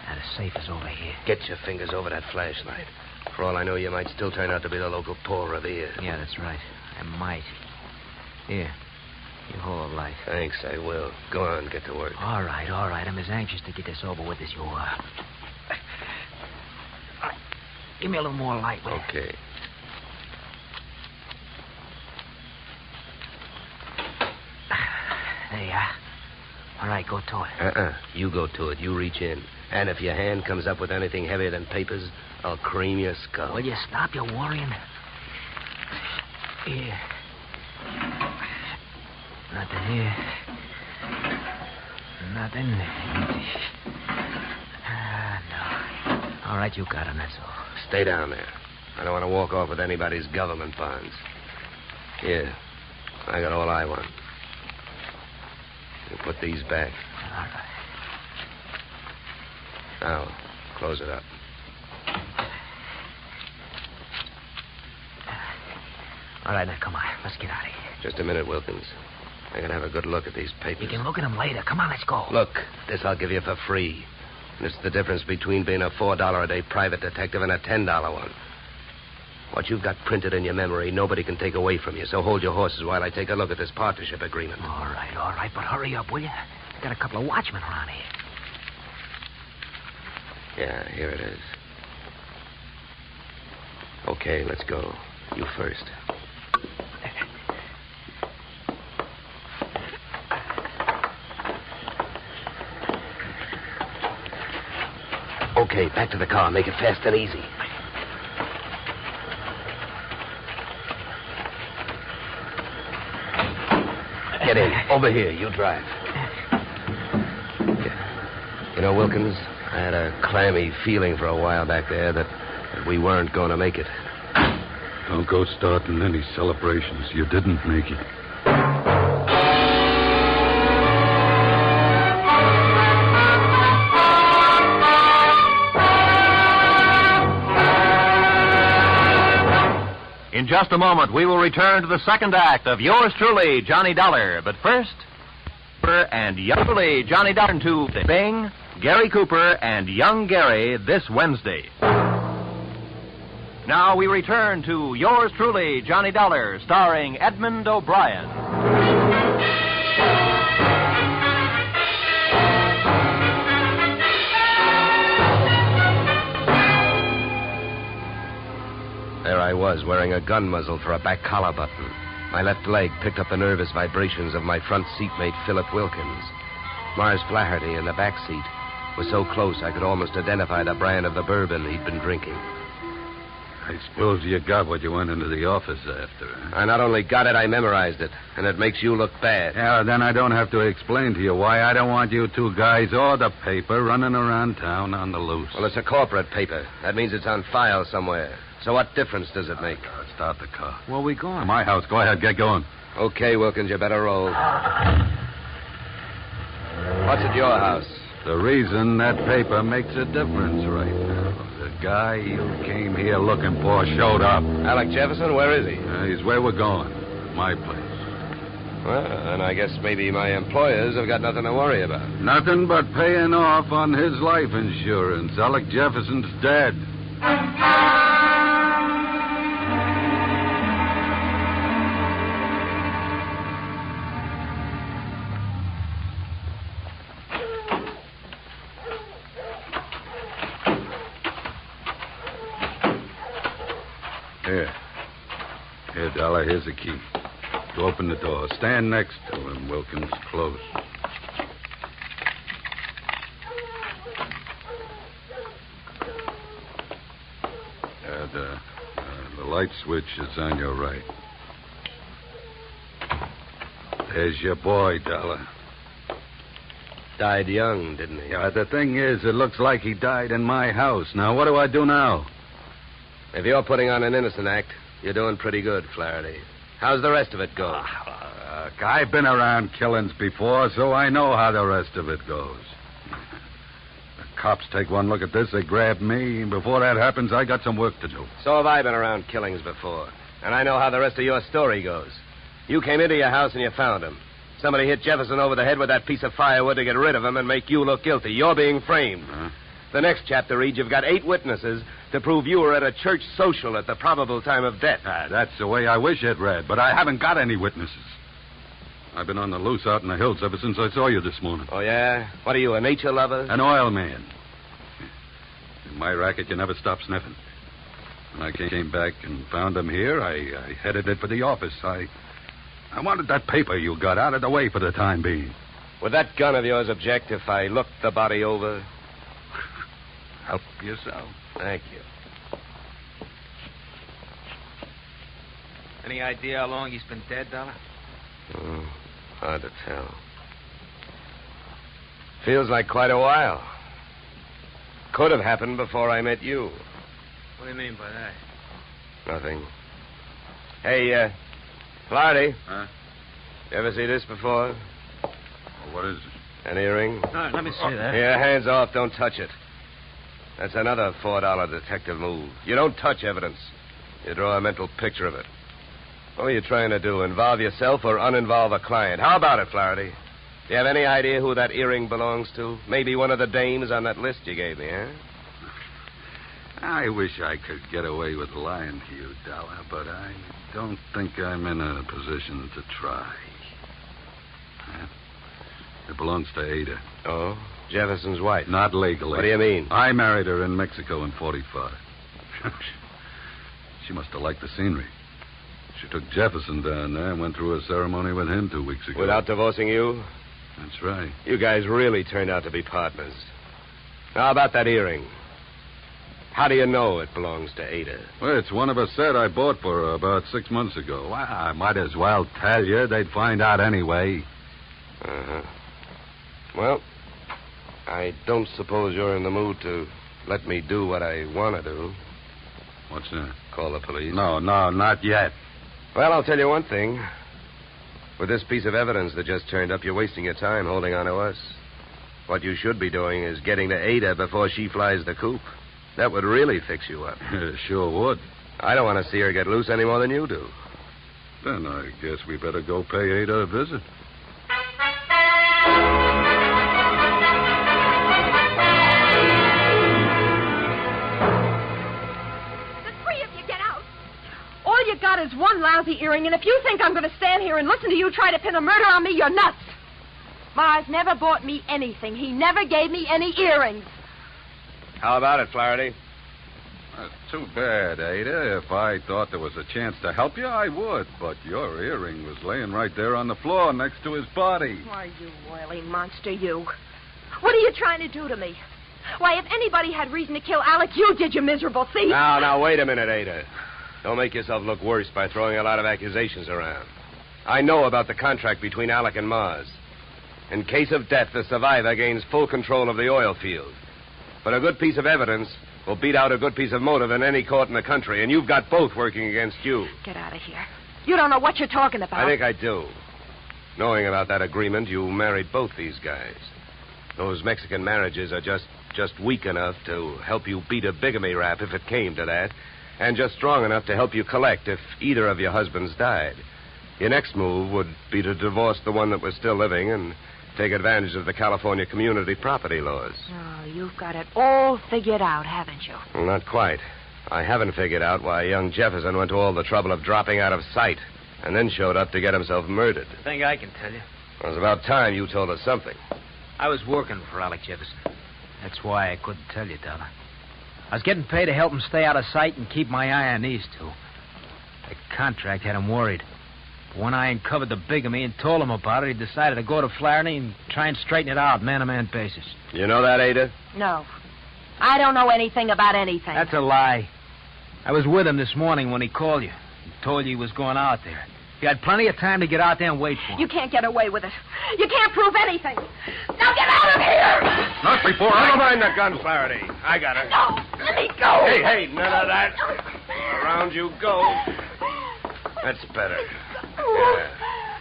Now, the safe is over here. Get your fingers over that flashlight. For all I know, you might still turn out to be the local Paul Revere. Yeah, that's right. I might. Here. You hold the light. Thanks, I will. Go on, get to work. All right. I'm as anxious to get this over with as you are. All right. Give me a little more light, will you? Okay. There you are. All right, go to it. You go to it. You reach in. And if your hand comes up with anything heavier than papers, I'll cream your skull. Will you stop your worrying? Here. Nothing here. Nothing. No. All right, you got him, that's all. Stay down there. I don't want to walk off with anybody's government bonds. Here. I got all I want. You put these back. All right. Now, close it up. All right, now, come on. Let's get out of here. Just a minute, Wilkins. I can have a good look at these papers. You can look at them later. Come on, let's go. Look, this I'll give you for free. And it's the difference between being a $4 a day private detective and a $10 one. What you've got printed in your memory, nobody can take away from you. So hold your horses while I take a look at this partnership agreement. All right. But hurry up, will you? Got a couple of watchmen around here. Yeah, here it is. Okay, let's go. You first. Okay, back to the car. Make it fast and easy. Get in. Over here. You drive. Yeah. You know, Wilkins, I had a clammy feeling for a while back there that we weren't going to make it. Don't go starting any celebrations. You didn't make it. In just a moment, we will return to the second act of Yours Truly, Johnny Dollar. But first, and Young Truly, Johnny Dollar to Bing, Gary Cooper, and Young Gary this Wednesday. Now we return to Yours Truly, Johnny Dollar, starring Edmond O'Brien. There I was, wearing a gun muzzle for a back collar button. My left leg picked up the nervous vibrations of my front seatmate, Philip Wilkins. Mars Flaherty in the back seat was so close I could almost identify the brand of the bourbon he'd been drinking. I suppose you got what you went into the office after, huh? I not only got it, I memorized it, and it makes you look bad. Yeah, then I don't have to explain to you why I don't want you two guys or the paper running around town on the loose. Well, it's a corporate paper. That means it's on file somewhere. So what difference does it make? Start the car. Where we going? To my house. Go ahead, get going. Okay, Wilkins, you better roll. What's at your house? The reason that paper makes a difference right now. The guy you came here looking for showed up. Alec Jefferson, where is he? He's where we're going. My place. Well, then I guess maybe my employers have got nothing to worry about. Nothing but paying off on his life insurance. Alec Jefferson's dead. Here, Dollar, here's the key. To open the door. Stand next to him, Wilkins. Close. The light switch is on your right. There's your boy, Dollar. Died young, didn't he? Yeah, the thing is, it looks like he died in my house. Now, what do I do now? If you're putting on an innocent act, you're doing pretty good, Flaherty. How's the rest of it go? I've been around killings before, so I know how the rest of it goes. The cops take one look at this, they grab me, and before that happens, I got some work to do. So have I been around killings before, and I know how the rest of your story goes. You came into your house and you found him. Somebody hit Jefferson over the head with that piece of firewood to get rid of him and make you look guilty. You're being framed. Huh? The next chapter reads you've got 8 witnesses to prove you were at a church social at the probable time of death. That's the way I wish it read, but I haven't got any witnesses. I've been on the loose out in the hills ever since I saw you this morning. Oh, yeah? What are you, a nature lover? An oil man. In my racket, you never stop sniffing. When I came back and found him here, I headed it for the office. I wanted that paper you got out of the way for the time being. Would that gun of yours object if I looked the body over? Help yourself. Thank you. Any idea how long he's been dead, Dollar? Hard to tell. Feels like quite a while. Could have happened before I met you. What do you mean by that? Nothing. Hey, Flaherty. Huh? You ever see this before? What is it? An earring? No, let me see that. Here, hands off. Don't touch it. That's another $4 detective move. You don't touch evidence. You draw a mental picture of it. What are you trying to do, involve yourself or uninvolve a client? How about it, Flaherty? Do you have any idea who that earring belongs to? Maybe one of the dames on that list you gave me, huh? I wish I could get away with lying to you, Dollar, but I don't think I'm in a position to try. It belongs to Ada. Oh? Jefferson's wife? Not legally. What do you mean? I married her in Mexico in 45. She must have liked the scenery. She took Jefferson down there and went through a ceremony with him 2 weeks ago. Without divorcing you? That's right. You guys really turned out to be partners. How about that earring? How do you know it belongs to Ada? Well, it's one of a set I bought for her about 6 months ago. Well, I might as well tell you. They'd find out anyway. Uh-huh. Well, I don't suppose you're in the mood to let me do what I want to do. What's that? Call the police. No, not yet. Well, I'll tell you one thing. With this piece of evidence that just turned up, you're wasting your time holding on to us. What you should be doing is getting to Ada before she flies the coop. That would really fix you up. Sure would. I don't want to see her get loose any more than you do. Then I guess we better go pay Ada a visit. All you got is one lousy earring, and if you think I'm going to stand here and listen to you try to pin a murder on me, you're nuts. Mars never bought me anything. He never gave me any earrings. How about it, Flaherty? That's too bad, Ada. If I thought there was a chance to help you, I would. But your earring was laying right there on the floor next to his body. Why, you oily monster, you. What are you trying to do to me? Why, if anybody had reason to kill Alec, you did, you miserable thief. Now, wait a minute, Ada. Don't make yourself look worse by throwing a lot of accusations around. I know about the contract between Alec and Mars. In case of death, the survivor gains full control of the oil field. But a good piece of evidence will beat out a good piece of motive in any court in the country, and you've got both working against you. Get out of here. You don't know what you're talking about. I think I do. Knowing about that agreement, you married both these guys. Those Mexican marriages are just weak enough to help you beat a bigamy rap if it came to that, and just strong enough to help you collect if either of your husbands died. Your next move would be to divorce the one that was still living and take advantage of the California community property laws. Oh, you've got it all figured out, haven't you? Well, not quite. I haven't figured out why young Jefferson went to all the trouble of dropping out of sight and then showed up to get himself murdered. I think I can tell you. It was about time you told us something. I was working for Alec Jefferson. That's why I couldn't tell you, Dollar. I was getting paid to help him stay out of sight and keep my eye on these two. The contract had him worried. But when I uncovered the bigamy and told him about it, he decided to go to Flaherty and try and straighten it out, man-to-man basis. You know that, Ada? No. I don't know anything about anything. That's a lie. I was with him this morning when he called you. He told you he was going out there. You had plenty of time to get out there and wait for him. You can't get away with it. You can't prove anything. Now get out of here! Not before Never mind the gun, Flaherty. I got her. No, let me go. Hey, none of that. Around you go. That's better. Yeah,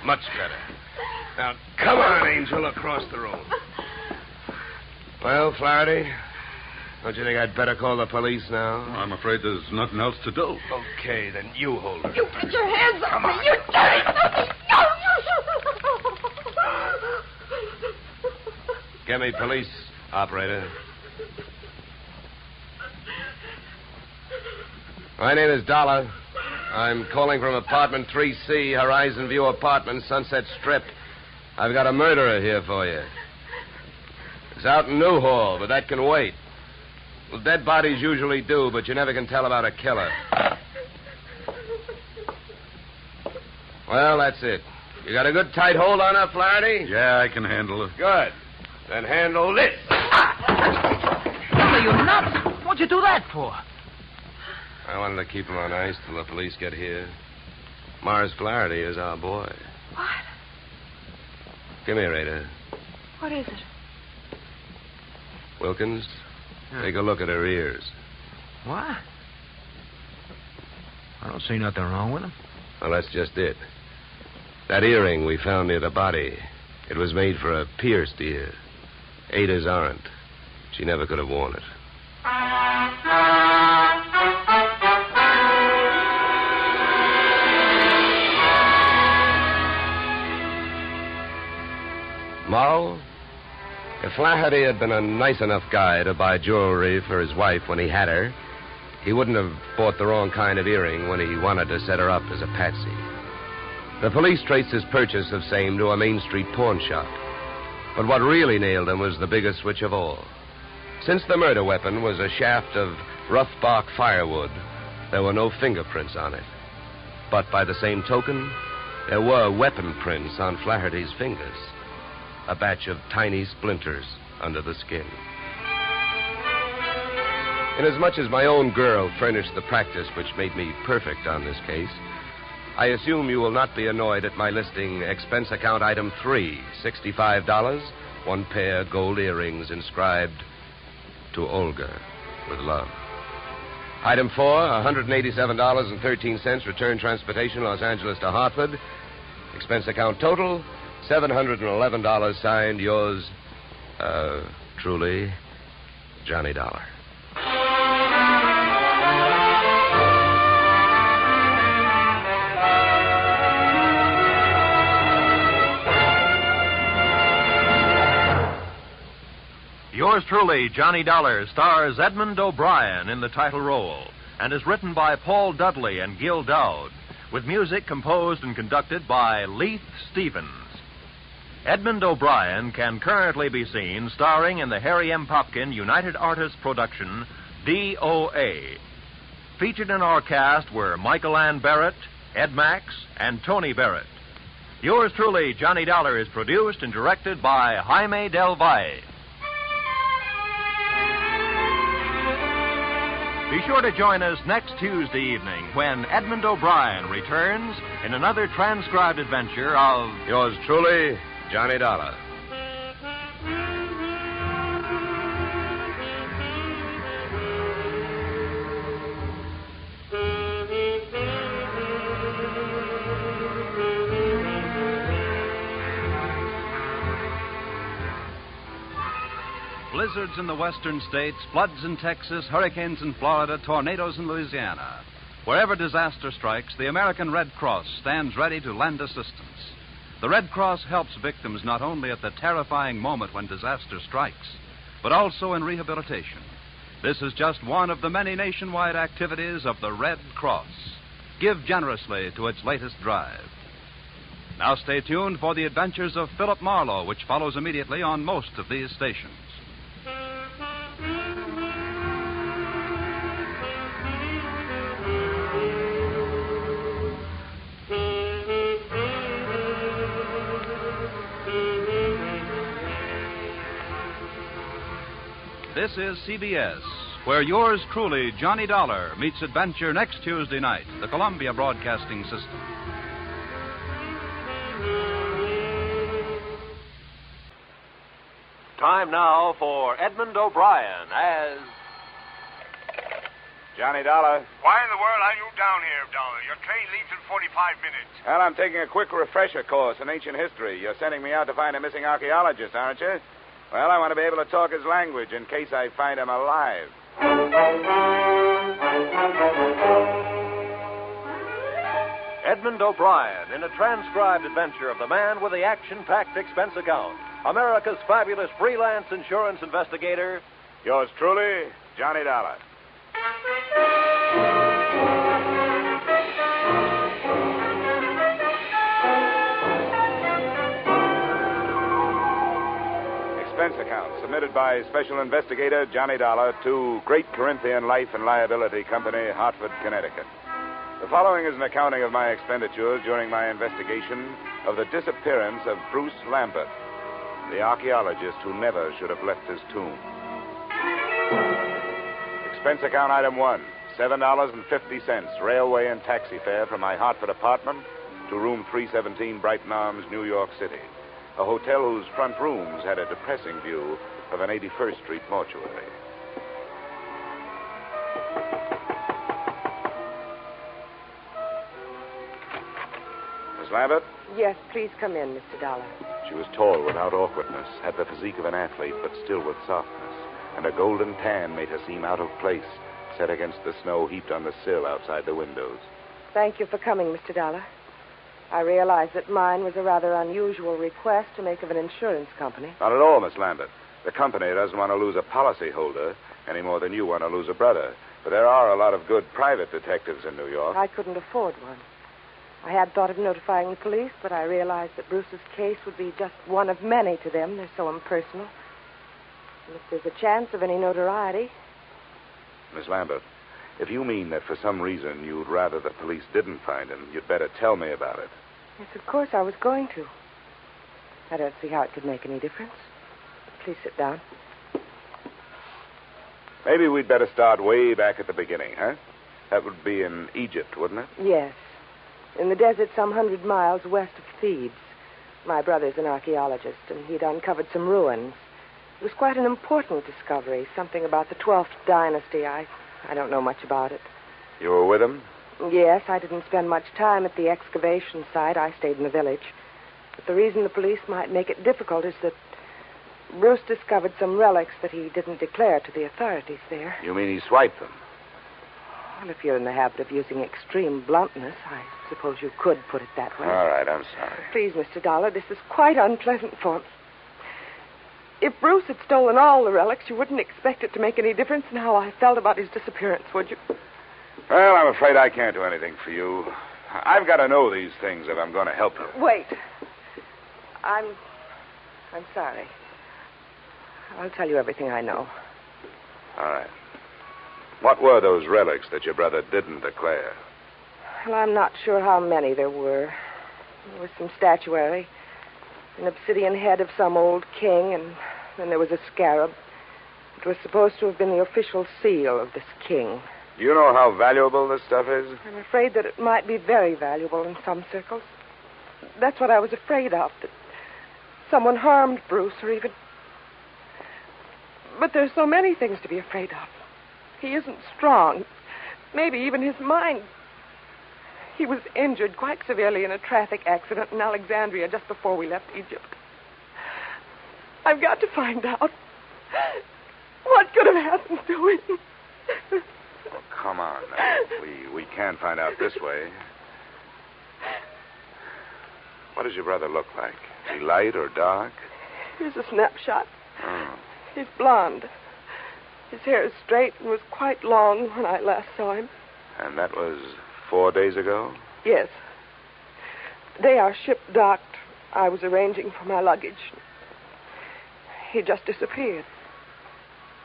much better. Now, come on, Angel, across the room. Well, Flaherty, don't you think I'd better call the police now? I'm afraid there's nothing else to do. Okay, then you hold her. You get your hands off me. You dirty. No. Get me police, operator. My name is Dollar. I'm calling from apartment 3C, Horizon View Apartment, Sunset Strip. I've got a murderer here for you. It's out in Newhall, but that can wait. Well, dead bodies usually do, but you never can tell about a killer. Well, that's it. You got a good tight hold on her, Flaherty? Yeah, I can handle it. Good. Then handle this. Are you nuts? What'd you do that for? I wanted to keep him on ice till the police get here. Mars Flaherty is our boy. What? Come here, Ada. What is it? Wilkins, take a look at her ears. What? I don't see nothing wrong with them. Well, that's just it. That earring we found near the body, it was made for a pierced ear. Ada's aren't. She never could have worn it. Moral? If Flaherty had been a nice enough guy to buy jewelry for his wife when he had her, he wouldn't have bought the wrong kind of earring when he wanted to set her up as a patsy. The police traced his purchase of same to a Main Street pawn shop. But what really nailed him was the biggest switch of all. Since the murder weapon was a shaft of rough bark firewood, there were no fingerprints on it. But by the same token, there were weapon prints on Flaherty's fingers. A batch of tiny splinters under the skin. Inasmuch as my own girl furnished the practice which made me perfect on this case, I assume you will not be annoyed at my listing expense account item 3, $65, 1 pair gold earrings inscribed, "To Olga, with love." Item 4, $187.13, return transportation, Los Angeles to Hartford. Expense account total, $711, signed, yours, truly, Johnny Dollar. Yours truly, Johnny Dollar, stars Edmond O'Brien in the title role and is written by Paul Dudley and Gil Dowd, with music composed and conducted by Leith Stevens. Edmond O'Brien can currently be seen starring in the Harry M. Popkin United Artists production, DOA. Featured in our cast were Michael Ann Barrett, Ed Max, and Tony Barrett. Yours truly, Johnny Dollar, is produced and directed by Jaime Del Valle. Be sure to join us next Tuesday evening when Edmond O'Brien returns in another transcribed adventure of Yours truly, Johnny Dollar. Blizzards in the western states, floods in Texas, hurricanes in Florida, tornadoes in Louisiana. Wherever disaster strikes, the American Red Cross stands ready to lend assistance. The Red Cross helps victims not only at the terrifying moment when disaster strikes, but also in rehabilitation. This is just one of the many nationwide activities of the Red Cross. Give generously to its latest drive. Now stay tuned for the adventures of Philip Marlowe, which follows immediately on most of these stations. This is CBS, where yours truly, Johnny Dollar, meets adventure next Tuesday night, the Columbia Broadcasting System. Time now for Edmond O'Brien as Johnny Dollar. Why in the world are you down here, Dollar? Your train leaves in 45 minutes. Well, I'm taking a quick refresher course in ancient history. You're sending me out to find a missing archaeologist, aren't you? Well, I want to be able to talk his language in case I find him alive. Edmond O'Brien in a transcribed adventure of the man with the action-packed expense account, America's fabulous freelance insurance investigator. Yours truly, Johnny Dollar. Expense account submitted by Special Investigator Johnny Dollar to Great Corinthian Life and Liability Company, Hartford, Connecticut. The following is an accounting of my expenditures during my investigation of the disappearance of Bruce Lambert, the archaeologist who never should have left his tomb. Expense account item 1, $7.50, railway and taxi fare from my Hartford apartment to room 317, Brighton Arms, New York City, a hotel whose front rooms had a depressing view of an 81st Street mortuary. Miss Lambert? Yes, please come in, Mr. Dollar. She was tall without awkwardness, had the physique of an athlete, but still with softness, and a golden tan made her seem out of place, set against the snow heaped on the sill outside the windows. Thank you for coming, Mr. Dollar. I realize that mine was a rather unusual request to make of an insurance company. Not at all, Miss Lambert. The company doesn't want to lose a policyholder any more than you want to lose a brother. But there are a lot of good private detectives in New York. I couldn't afford one. I had thought of notifying the police, but I realized that Bruce's case would be just one of many to them. They're so impersonal. And if there's a chance of any notoriety... Miss Lambert, if you mean that for some reason you'd rather the police didn't find him, you'd better tell me about it. Yes, of course I was going to. I don't see how it could make any difference. Please sit down. Maybe we'd better start way back at the beginning, huh? That would be in Egypt, wouldn't it? Yes. In the desert some 100 miles west of Thebes, My brother's an archaeologist, and he'd uncovered some ruins. It was quite an important discovery, something about the 12th dynasty. I don't know much about it. You were with him? Yes, I didn't spend much time at the excavation site. I stayed in the village. But the reason the police might make it difficult is that Bruce discovered some relics that he didn't declare to the authorities there. You mean he swiped them? Well, if you're in the habit of using extreme bluntness, I suppose you could put it that way. All right, I'm sorry. Please, Mr. Dollar, this is quite unpleasant for me. If Bruce had stolen all the relics, you wouldn't expect it to make any difference in how I felt about his disappearance, would you? Well, I'm afraid I can't do anything for you. I've got to know these things if I'm going to help you. Wait. I'm sorry. I'll tell you everything I know. All right. What were those relics that your brother didn't declare? Well, I'm not sure how many there were. There was some statuary, an obsidian head of some old king, and then there was a scarab. It was supposed to have been the official seal of this king. Do you know how valuable this stuff is? I'm afraid that it might be very valuable in some circles. That's what I was afraid of, that someone harmed Bruce or even... But there's so many things to be afraid of. He isn't strong. Maybe even his mind. He was injured quite severely in a traffic accident in Alexandria just before we left Egypt. I've got to find out what could have happened to him. Oh, come on now. We can find out this way. What does your brother look like? Is he light or dark? Here's a snapshot. Oh. He's blonde. His hair is straight and was quite long when I last saw him. And that was 4 days ago? Yes. The day our ship docked, I was arranging for my luggage. He just disappeared.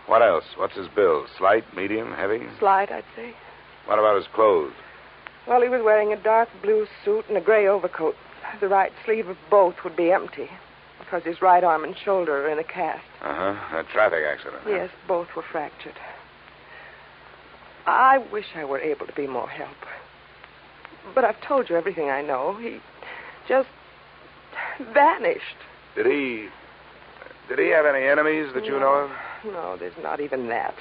What else? What's his build? Slight, medium, heavy? Slight, I'd say. What about his clothes? Well, he was wearing a dark blue suit and a gray overcoat. The right sleeve of both would be empty, because his right arm and shoulder are in a cast. Uh-huh. A traffic accident. Yes, both were fractured. I wish I were able to be more help. But I've told you everything I know. He just vanished. Did he have any enemies that you know of? No, there's not even that.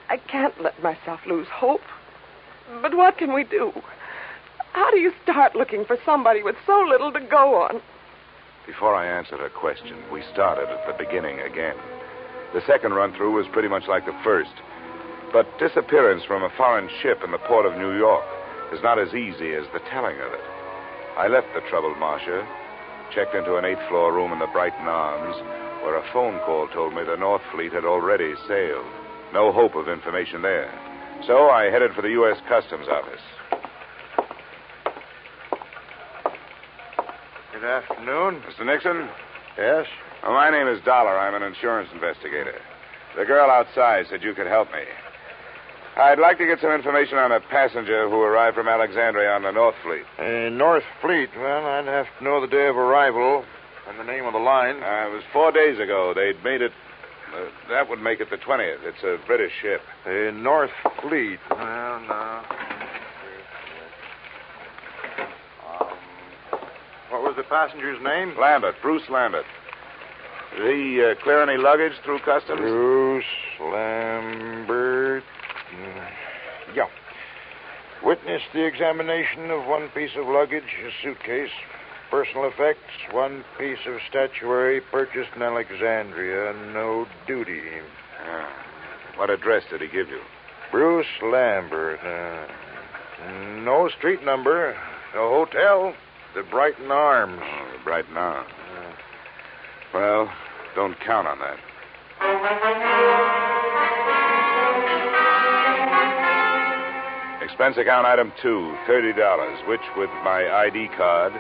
I can't let myself lose hope. But what can we do? How do you start looking for somebody with so little to go on? Before I answer her question, we started at the beginning again. The second run-through was pretty much like the first. But disappearance from a foreign ship in the port of New York is not as easy as the telling of it. I left the troubled Marcia, checked into an 8th-floor room in the Brighton Arms, where a phone call told me the North Fleet had already sailed. No hope of information there. So I headed for the U.S. Customs Office. Good afternoon. Mr. Nixon? Yes? Well, my name is Dollar. I'm an insurance investigator. The girl outside said you could help me. I'd like to get some information on a passenger who arrived from Alexandria on the North Fleet. North Fleet. Well, I'd have to know the day of arrival and the name of the line. It was 4 days ago. They'd made it... that would make it the 20th. It's a British ship. North Fleet. Well, no. What was the passenger's name? Lambert. Bruce Lambert. Did he clear any luggage through customs? Bruce Lambert. Yeah. Witnessed the examination of one piece of luggage, a suitcase, personal effects, one piece of statuary purchased in Alexandria, no duty. What address did he give you? Bruce Lambert. No street number. No hotel. The Brighton Arms. Oh, the Brighton Arms. Well, don't count on that. Expense account item 2, $30, which, with my ID card,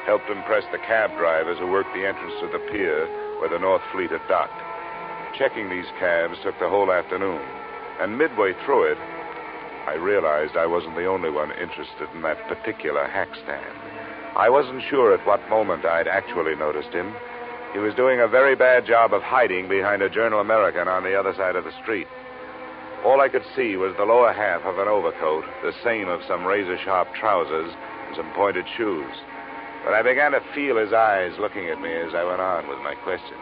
helped impress the cab drivers who worked the entrance to the pier where the North Fleet had docked. Checking these cabs took the whole afternoon, and midway through it, I realized I wasn't the only one interested in that particular hack stand. I wasn't sure at what moment I'd actually noticed him. He was doing a very bad job of hiding behind a Journal American on the other side of the street. All I could see was the lower half of an overcoat, the seam of some razor-sharp trousers, and some pointed shoes. But I began to feel his eyes looking at me as I went on with my questioning.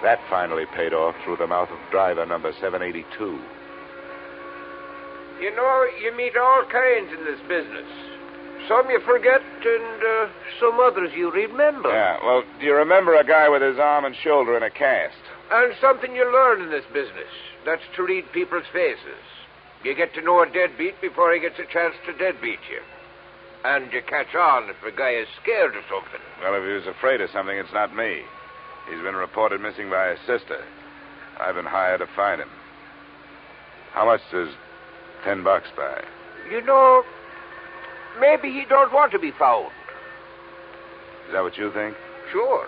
That finally paid off through the mouth of driver number 782. You know, you meet all kinds in this business. Some you forget, and some others you remember. Yeah, well, do you remember a guy with his arm and shoulder in a cast? And something you learn in this business. That's to read people's faces. You get to know a deadbeat before he gets a chance to deadbeat you. And you catch on if a guy is scared of something. Well, if he was afraid of something, it's not me. He's been reported missing by his sister. I've been hired to find him. How much does $10 buy? You know, maybe he don't want to be found. Is that what you think? Sure.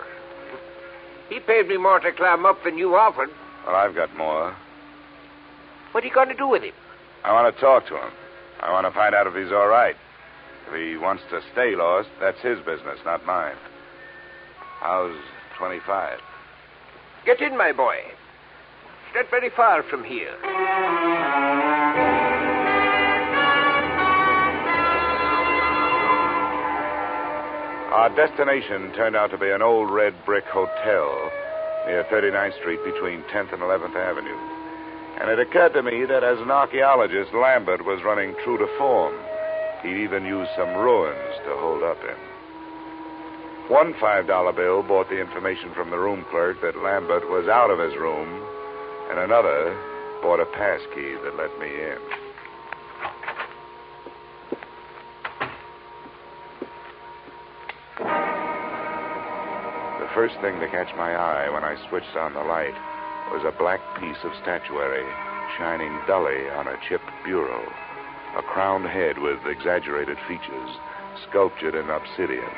He paid me more to climb up than you offered. Well, I've got more. What are you going to do with him? I want to talk to him. I want to find out if he's all right. If he wants to stay lost, that's his business, not mine. How's 25? Get in, my boy. It's not very far from here. Our destination turned out to be an old red brick hotel near 39th Street between 10th and 11th Avenue. And it occurred to me that as an archaeologist, Lambert was running true to form. He'd even used some ruins to hold up in. One $5 bill brought the information from the room clerk that Lambert was out of his room, and another brought a pass key that let me in. The first thing to catch my eye when I switched on the light was a black piece of statuary shining dully on a chipped bureau, a crowned head with exaggerated features sculptured in obsidian.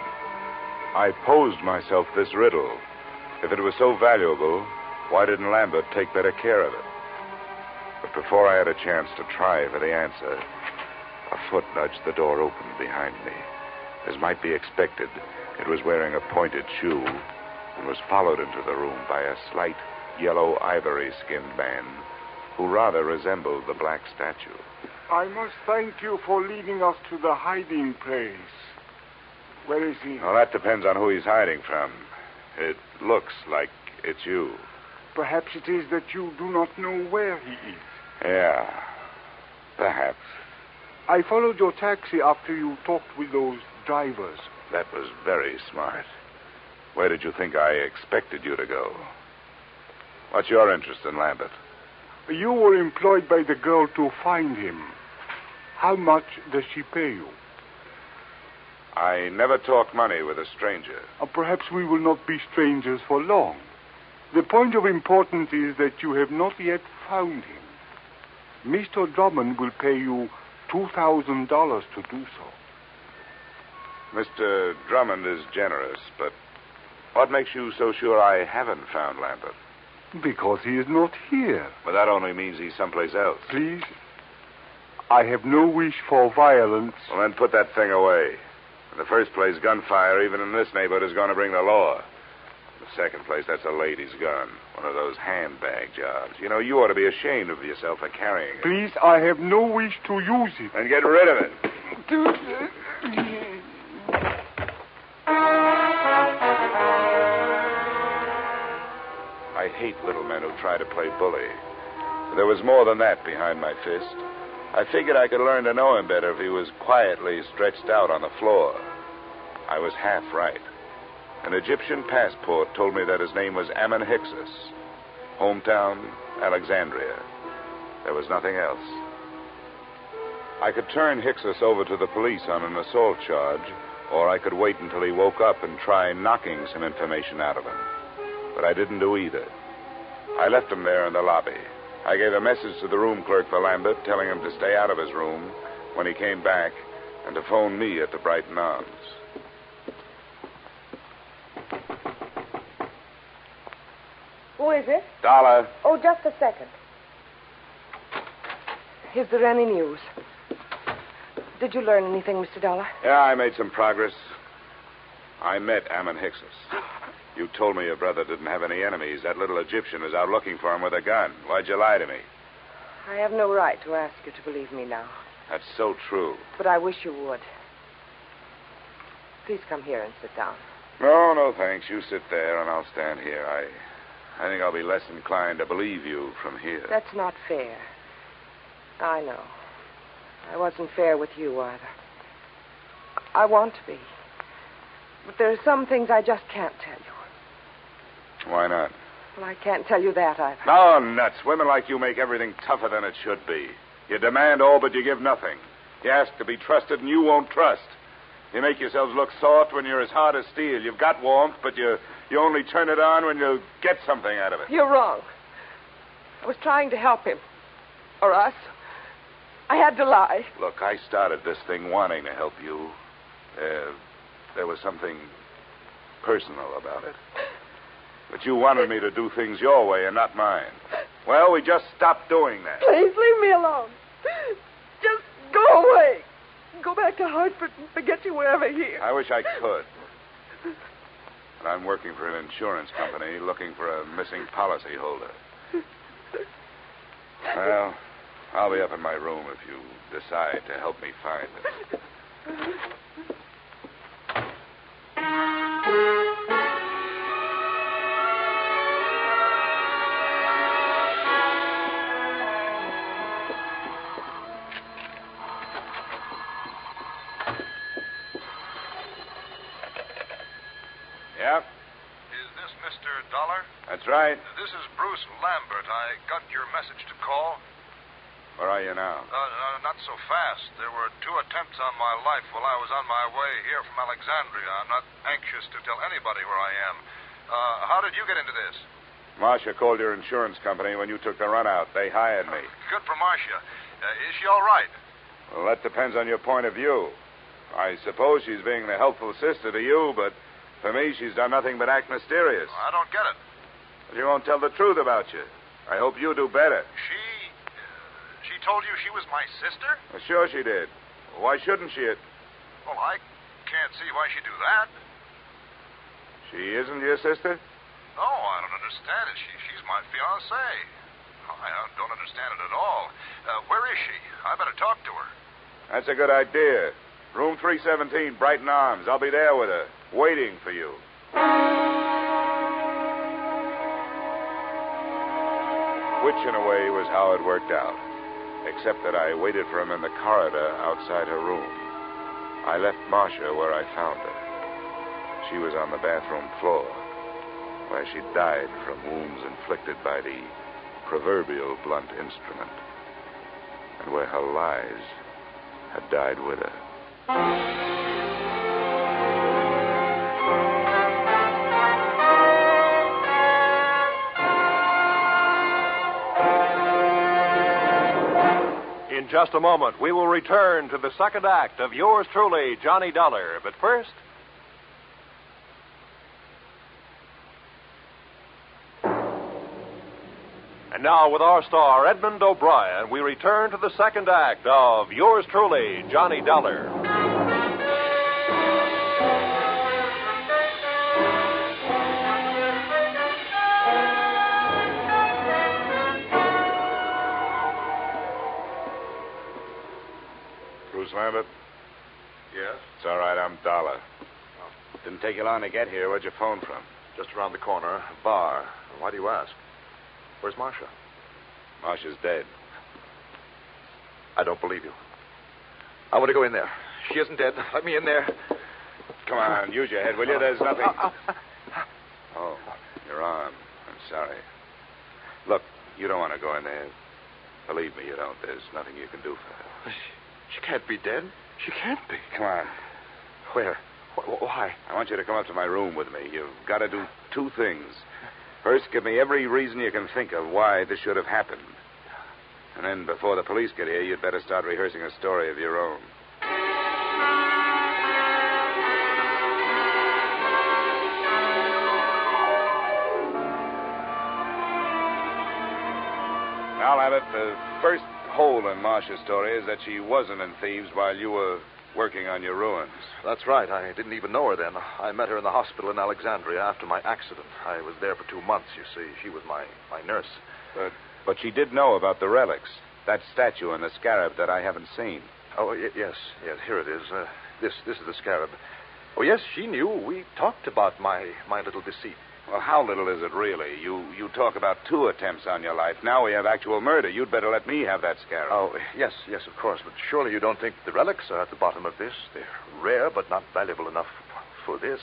I posed myself this riddle. If it was so valuable, why didn't Lambert take better care of it? But before I had a chance to try for the answer, a foot nudged the door open behind me. As might be expected, it was wearing a pointed shoe and was followed into the room by a slight yellow ivory-skinned man who rather resembled the black statue. I must thank you for leading us to the hiding place. Where is he? Well, that depends on who he's hiding from. It looks like it's you. Perhaps it is that you do not know where he is. Yeah, perhaps. I followed your taxi after you talked with those drivers. That was very smart. Where did you think I expected you to go? What's your interest in Lambert? You were employed by the girl to find him. How much does she pay you? I never talk money with a stranger. Perhaps we will not be strangers for long. The point of importance is that you have not yet found him. Mr. Drummond will pay you $2,000 to do so. Mr. Drummond is generous, but what makes you so sure I haven't found Lambert? Because he is not here. Well, that only means he's someplace else. Please, I have no wish for violence. Well, then put that thing away. In the first place, gunfire, even in this neighborhood, is going to bring the law. In the second place, that's a lady's gun. One of those handbag jobs. You know, you ought to be ashamed of yourself for carrying it. Please, I have no wish to use it. Then get rid of it. I hate little men who try to play bully. There was more than that behind my fist. I figured I could learn to know him better if he was quietly stretched out on the floor. I was half right. An Egyptian passport told me that his name was Ammon Hyksos. Hometown, Alexandria. There was nothing else. I could turn Hyksos over to the police on an assault charge, or I could wait until he woke up and try knocking some information out of him. But I didn't do either. I left him there in the lobby. I gave a message to the room clerk for Lambert, telling him to stay out of his room when he came back and to phone me at the Brighton Arms. Who is it? Dollar. Oh, just a second. Is there any news? Did you learn anything, Mr. Dollar? Yeah, I made some progress. I met Ammon Hyksos. You told me your brother didn't have any enemies. That little Egyptian is out looking for him with a gun. Why'd you lie to me? I have no right to ask you to believe me now. That's so true. But I wish you would. Please come here and sit down. No, thanks. You sit there, and I'll stand here. I think I'll be less inclined to believe you from here. That's not fair. I know. I wasn't fair with you either. I want to be. But there are some things I just can't tell you. Why not? Well, I can't tell you that either. No, nuts. Women like you make everything tougher than it should be. You demand all, but you give nothing. You ask to be trusted, and you won't trust. You make yourselves look soft when you're as hard as steel. You've got warmth, but you only turn it on when you get something out of it. You're wrong. I was trying to help him. Or us. I had to lie. Look, I started this thing wanting to help you. There was something personal about it. But you wanted me to do things your way and not mine. Well, we just stopped doing that. Please, leave me alone. Just go away. Go back to Hartford and forget you were ever here. I wish I could. But I'm working for an insurance company looking for a missing policyholder. Well, I'll be up in my room if you decide to help me find it. Yeah? Is this Mr. Dollar? That's right. This is Bruce Lambert. I got your message to call. Where are you now? Not so fast. There were 2 attempts on my life while I was on my way here from Alexandria. I'm not anxious to tell anybody where I am. How did you get into this? Marcia called your insurance company when you took the run out. They hired me. Good for Marcia. Is she all right? Well, that depends on your point of view. I suppose she's being the helpful sister to you, but for me, she's done nothing but act mysterious. I don't get it. She won't tell the truth about you. I hope you do better. She told you she was my sister? Well, sure she did. Why shouldn't she? Well, I can't see why she'd do that. She isn't your sister? No, I don't understand it. She's my fiancée. I don't understand it at all. Where is she? I better talk to her. That's a good idea. Room 317, Brighton Arms. I'll be there with her, waiting for you. Which, in a way, was how it worked out. Except that I waited for him in the corridor outside her room. I left Marcia where I found her. She was on the bathroom floor, where she died from wounds inflicted by the proverbial blunt instrument, and where her lies had died with her. In just a moment, we will return to the second act of yours truly, Johnny Dollar. But first... And now, with our star, Edmond O'Brien, we return to the second act of yours truly, Johnny Dollar. Bruce Lambert? Yes? It's all right, I'm Dollar. Didn't take you long to get here. Where'd you phone from? Just around the corner, a bar. Why do you ask? Where's Marcia? Marcia's dead. I don't believe you. I want to go in there. She isn't dead. Let me in there. Come on, use your head, will you? There's nothing. Oh, your arm. I'm sorry. Look, you don't want to go in there. Believe me, you don't. There's nothing you can do for her. She can't be dead. She can't be. Come on. Where? Why? I want you to come up to my room with me. You've got to do 2 things. First, give me every reason you can think of why this should have happened. And then, before the police get here, you'd better start rehearsing a story of your own. Now, Abbott, the first hole in Marcia's story is that she wasn't in Thieves while you were working on your ruins. That's right. I didn't even know her then. I met her in the hospital in Alexandria after my accident. I was there for 2 months, you see. She was my nurse. But she did know about the relics. That statue and the scarab that I haven't seen. Oh, yes. Here it is. This is the scarab. Oh, yes, she knew. We talked about my little deceit. Well, how little is it really? You talk about 2 attempts on your life. Now we have actual murder. You'd better let me have that scarab. Oh, yes, of course. But surely you don't think the relics are at the bottom of this? They're rare, but not valuable enough for this.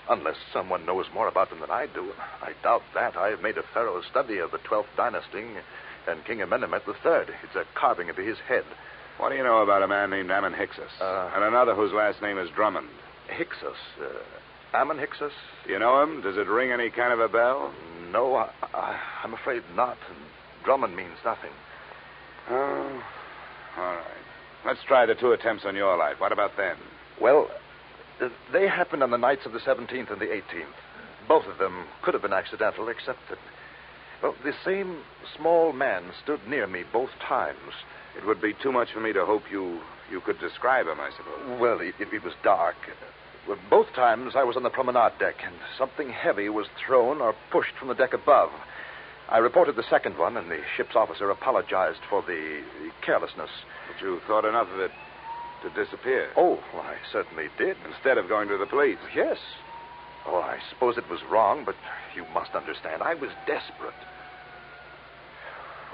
Unless someone knows more about them than I do. I doubt that. I've made a thorough study of the 12th dynasty and King Amenemhet III. It's a carving of his head. What do you know about a man named Ammon Hyksos? And another whose last name is Drummond? Hyksos? Ammon Hyksos? Do you know him? Does it ring any kind of a bell? No, I'm afraid not. Drummond means nothing. Oh, all right. Let's try the 2 attempts on your life. What about them? Well, they happened on the nights of the 17th and the 18th. Both of them could have been accidental, except that, well, the same small man stood near me both times. It would be too much for me to hope you could describe him, I suppose. Well, it was dark. Well, both times I was on the promenade deck, and something heavy was thrown or pushed from the deck above. I reported the second one, and the ship's officer apologized for the carelessness. But you thought enough of it to disappear? Oh, well, I certainly did. Instead of going to the police? Yes. Oh, I suppose it was wrong, but you must understand, I was desperate.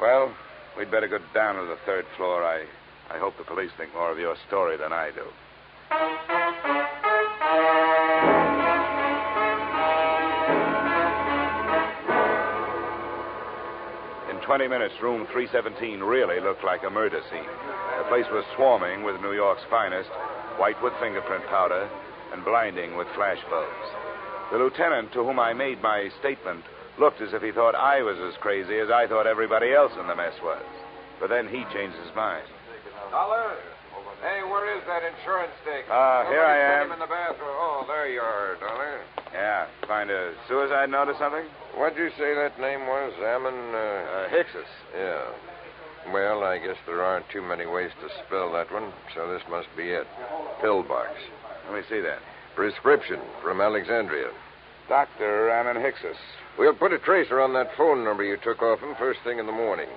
Well, we'd better go down to the 3rd floor. I hope the police think more of your story than I do. In 20 minutes, room 317 really looked like a murder scene. The place was swarming with New York's finest, white with fingerprint powder and blinding with flash bulbs. The lieutenant to whom I made my statement looked as if he thought I was as crazy as I thought everybody else in the mess was. But then he changed his mind. Dollar? Hey, where is that insurance stick? Here I am. Him in the bathroom. Oh, there you are, Dollar. Yeah, find a suicide note or something? What'd you say that name was? Ammon, Hyksos. Yeah. Well, I guess there aren't too many ways to spell that one, so this must be it. Pillbox. Let me see that. Prescription from Alexandria. Dr. Ammon Hyksos. We'll put a tracer on that phone number you took off him first thing in the morning.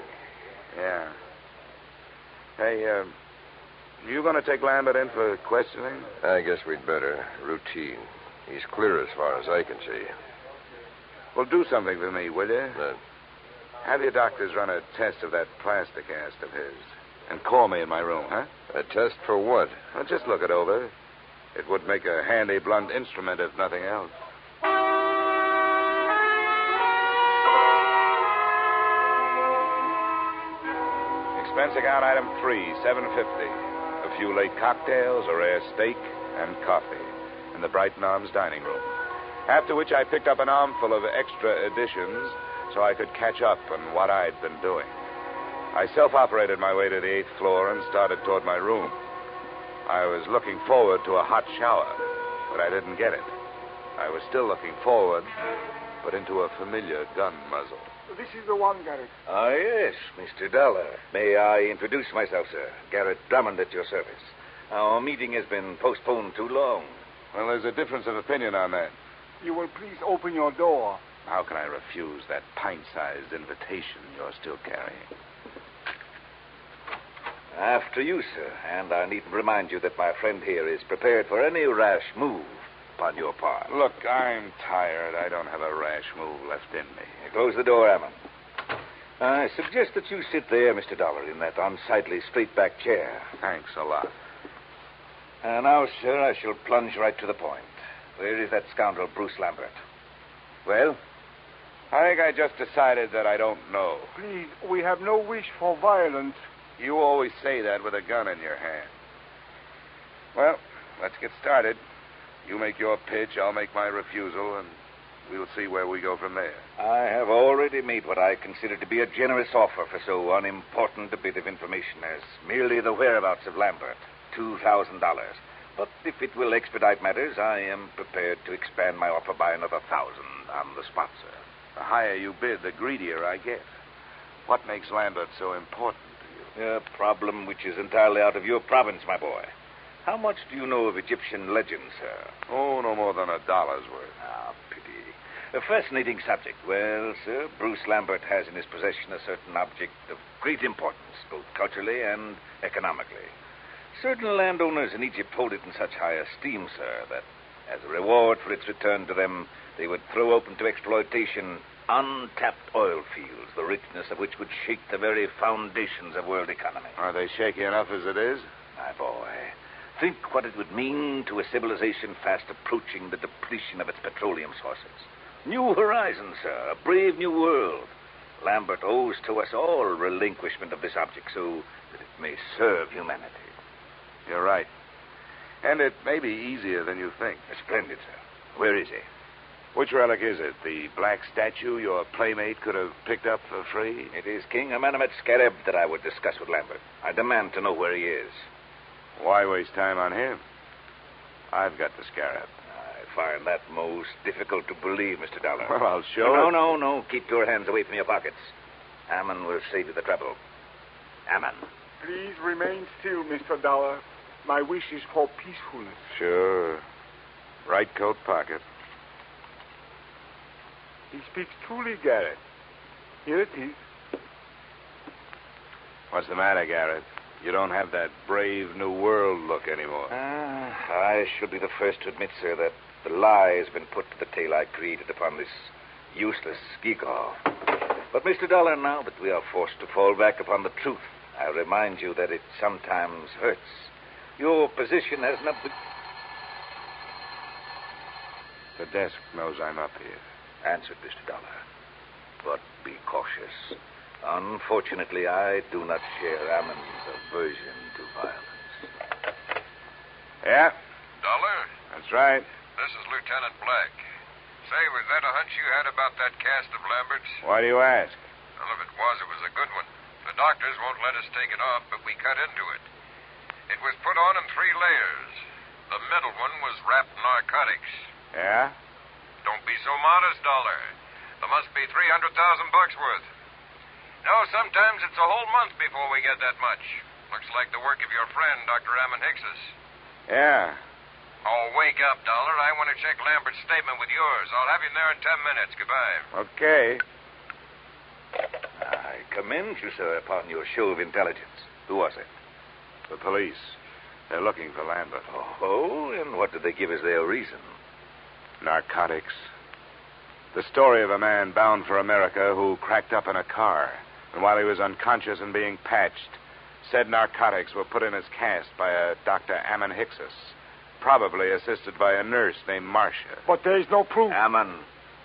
Yeah. Hey, you going to take Lambert in for questioning? I guess we'd better. Routine. He's clear as far as I can see. Well, do something for me, will you? Have your doctors run a test of that plaster cast of his. And call me in my room, huh? A test for what? Well, just look it over. It would make a handy blunt instrument, if nothing else. Expense account item 3, $7.50. A few late cocktails, a rare steak, and coffee in the Brighton Arms dining room. After which I picked up an armful of extra editions so I could catch up on what I'd been doing. I self-operated my way to the 8th floor and started toward my room. I was looking forward to a hot shower, but I didn't get it. I was still looking forward, but into a familiar gun muzzle. This is the one, Garrett. Ah, yes, Mr. Dollar. May I introduce myself, sir? Garrett Drummond at your service. Our meeting has been postponed too long. Well, there's a difference of opinion on that. You will please open your door. How can I refuse that pint-sized invitation you're still carrying? After you, sir. And I needn't remind you that my friend here is prepared for any rash move upon your part. Look, I'm tired. I don't have a rash move left in me. Close the door, Ammon. I suggest that you sit there, Mr. Dollar, in that unsightly straight-back chair. Thanks a lot. Now, sir, I shall plunge right to the point. Where is that scoundrel, Bruce Lambert? Well? I think I just decided that I don't know. Please, we have no wish for violence. You always say that with a gun in your hand. Well, let's get started. You make your pitch, I'll make my refusal, and we'll see where we go from there. I have already made what I consider to be a generous offer for so unimportant a bit of information as merely the whereabouts of Lambert. $2,000. But if it will expedite matters, I am prepared to expand my offer by another 1,000 on the spot, sir. The higher you bid, the greedier I get. What makes Lambert so important to you? A problem which is entirely out of your province, my boy. How much do you know of Egyptian legends, sir? Oh, no more than $1 worth. Ah, pity. A fascinating subject. Well, sir, Bruce Lambert has in his possession a certain object of great importance, both culturally and economically. Certain landowners in Egypt hold it in such high esteem, sir, that As a reward for its return to them, they would throw open to exploitation untapped oil fields, the richness of which would shake the very foundations of world economy. Are they shaky enough as it is? My boy, think what it would mean to a civilization fast approaching the depletion of its petroleum sources. New horizons, sir, a brave new world. Lambert owes to us all relinquishment of this object so that it may serve humanity. You're right. And it may be easier than you think. Splendid, sir. Where is he? Which relic is it? The black statue your playmate could have picked up for free? It is King Amenemhet Scarab that I would discuss with Lambert. I demand to know where he is. Why waste time on him? I've got the scarab. I find that most difficult to believe, Mr. Dollar. Well, I'll show No. Keep your hands away from your pockets. Ammon will save you the trouble. Ammon. Please remain still, Mr. Dollar. My wish is for peacefulness. Sure. Right coat pocket. He speaks truly, Garrett. Here it is. What's the matter, Garrett? You don't have that brave new world look anymore. I should be the first to admit, sir, that the lie has been put to the tale I created upon this useless gewgaw. But, Mr. Dollar, now that we are forced to fall back upon the truth, I remind you that it sometimes hurts. Your position has not been... The desk knows I'm up here. Answered, Mr. Dollar. But be cautious. Unfortunately, I do not share Ammon's aversion to violence. Yeah? Dollar? That's right. This is Lieutenant Black. Say, was that a hunch you had about that cast of Lambert's? Why do you ask? Well, if it was a good one. The doctors won't let us take it off, but we cut into it. It was put on in 3 layers. The middle one was wrapped in narcotics. Yeah? Don't be so modest, Dollar. There must be $300,000 worth. No, sometimes it's a whole month before we get that much. Looks like the work of your friend, Dr. Ammon Hickses. Yeah. Oh, wake up, Dollar. I want to check Lambert's statement with yours. I'll have you there in 10 minutes. Goodbye. Okay. I commend you, sir, upon your show of intelligence. Who was it? The police. They're looking for Lambert. Oh, and what did they give as their reason? Narcotics. The story of a man bound for America who cracked up in a car, and while he was unconscious and being patched, said narcotics were put in his cast by a Dr. Ammon Hickses, probably assisted by a nurse named Marcia. But there's no proof. Ammon,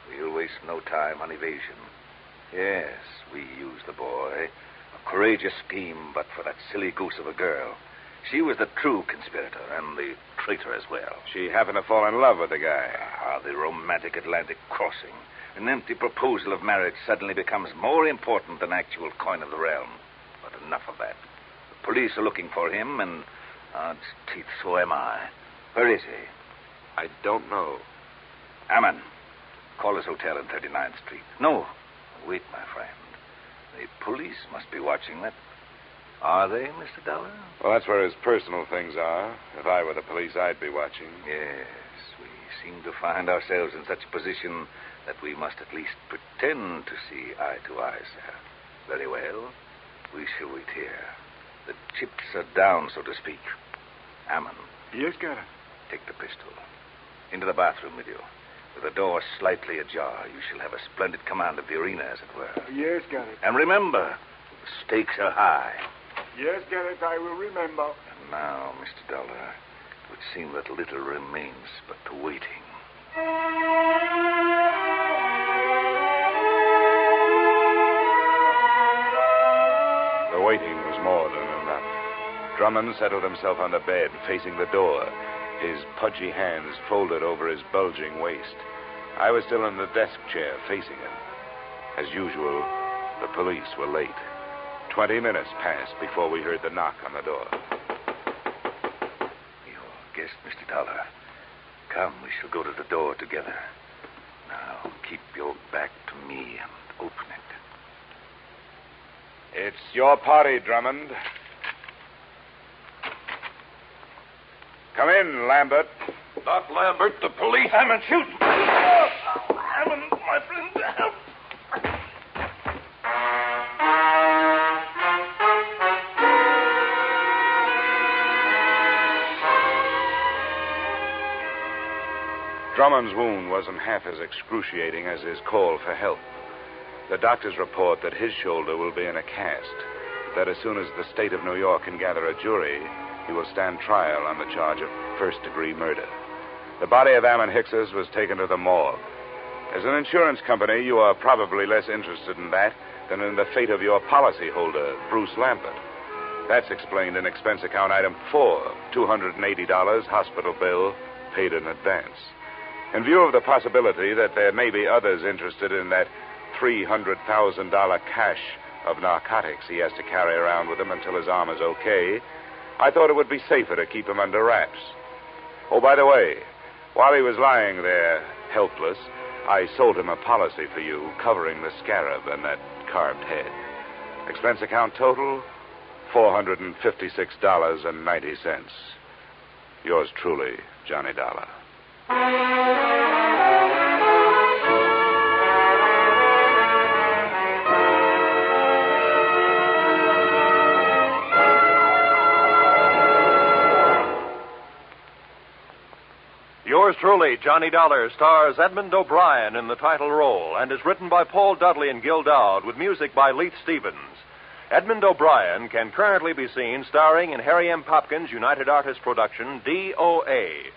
we'll waste no time on evasion. Yes, we used the boy. A courageous scheme, but for that silly goose of a girl. She was the true conspirator and the traitor as well. She happened to fall in love with the guy. The romantic Atlantic crossing. An empty proposal of marriage suddenly becomes more important than actual coin of the realm. But enough of that. The police are looking for him, and odds teeth, so am I. Where is he? I don't know. Ammon, call his hotel in 39th Street. No, wait, my friend. The police must be watching that. Are they, Mr. Dollar? Well, that's where his personal things are. If I were the police, I'd be watching. Yes, we seem to find ourselves in such a position that we must at least pretend to see eye to eye, sir. Very well. We shall wait here. The chips are down, so to speak. Ammon. Yes, Garrett. Take the pistol. Into the bathroom with you. With the door slightly ajar, you shall have a splendid command of the arena, as it were. Yes, Garrett. And remember, the stakes are high. Yes, Garrett, I will remember. And now, Mr. Dollar, it would seem that little remains but the waiting. The waiting was more than enough. Drummond settled himself on the bed, facing the door, his pudgy hands folded over his bulging waist. I was still in the desk chair, facing him. As usual, the police were late. 20 minutes passed before we heard the knock on the door. Your guest, Mr. Dollar. Come, we shall go to the door together. Now, keep your back to me and open it. It's your party, Drummond. Come in, Lambert. Not Lambert, the police. Ammon, shoot! Ammon, my friend, help! Drummond's wound wasn't half as excruciating as his call for help. The doctors report that his shoulder will be in a cast, that as soon as the state of New York can gather a jury, he will stand trial on the charge of first-degree murder. The body of Ammon Hickses was taken to the morgue. As an insurance company, you are probably less interested in that than in the fate of your policyholder, Bruce Lambert. That's explained in expense account item 4, $280 hospital bill paid in advance. In view of the possibility that there may be others interested in that $300,000 cache of narcotics he has to carry around with him until his arm is okay, I thought it would be safer to keep him under wraps. Oh, by the way, while he was lying there helpless, I sold him a policy for you covering the scarab and that carved head. Expense account total, $456.90. Yours truly, Johnny Dollar. Yours truly, Johnny Dollar, stars Edmond O'Brien in the title role and is written by Paul Dudley and Gil Dowd with music by Leith Stevens. Edmond O'Brien can currently be seen starring in Harry M. Popkins' United Artists production, DOA.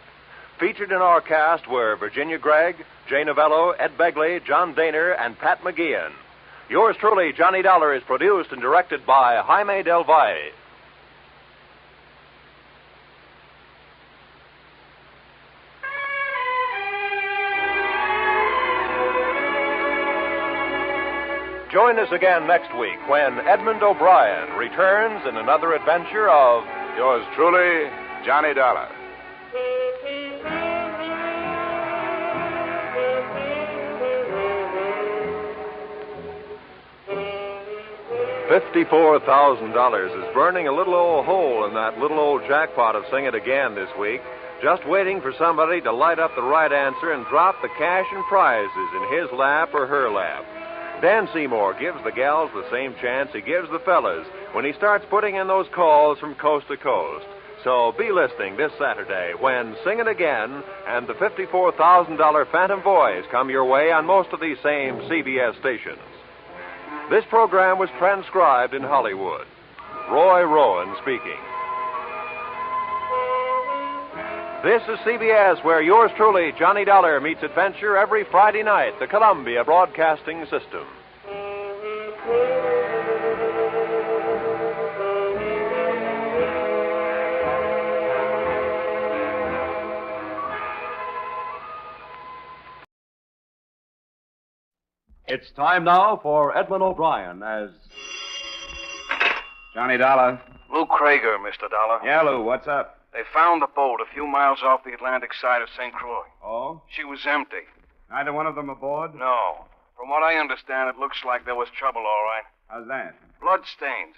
Featured in our cast were Virginia Gregg, Jay Novello, Ed Begley, John Daner, and Pat McGeehan. Yours truly, Johnny Dollar, is produced and directed by Jaime Del Valle. Join us again next week when Edmond O'Brien returns in another adventure of Yours truly, Johnny Dollar. $54,000 is burning a little old hole in that little old jackpot of Sing It Again this week, just waiting for somebody to light up the right answer and drop the cash and prizes in his lap or her lap. Dan Seymour gives the gals the same chance he gives the fellas when he starts putting in those calls from coast to coast. So be listening this Saturday when Sing It Again and the $54,000 Phantom Voice come your way on most of these same CBS stations. This program was transcribed in Hollywood. Roy Rowan speaking. This is CBS, where yours truly, Johnny Dollar, meets adventure every Friday night, the Columbia Broadcasting System. It's time now for Edmond O'Brien as Johnny Dollar. Lou Krager, Mr. Dollar. Yeah, Lou, what's up? They found the boat a few miles off the Atlantic side of St. Croix. Oh? She was empty. Neither one of them aboard? No. From what I understand, it looks like there was trouble, all right. How's that? Blood stains.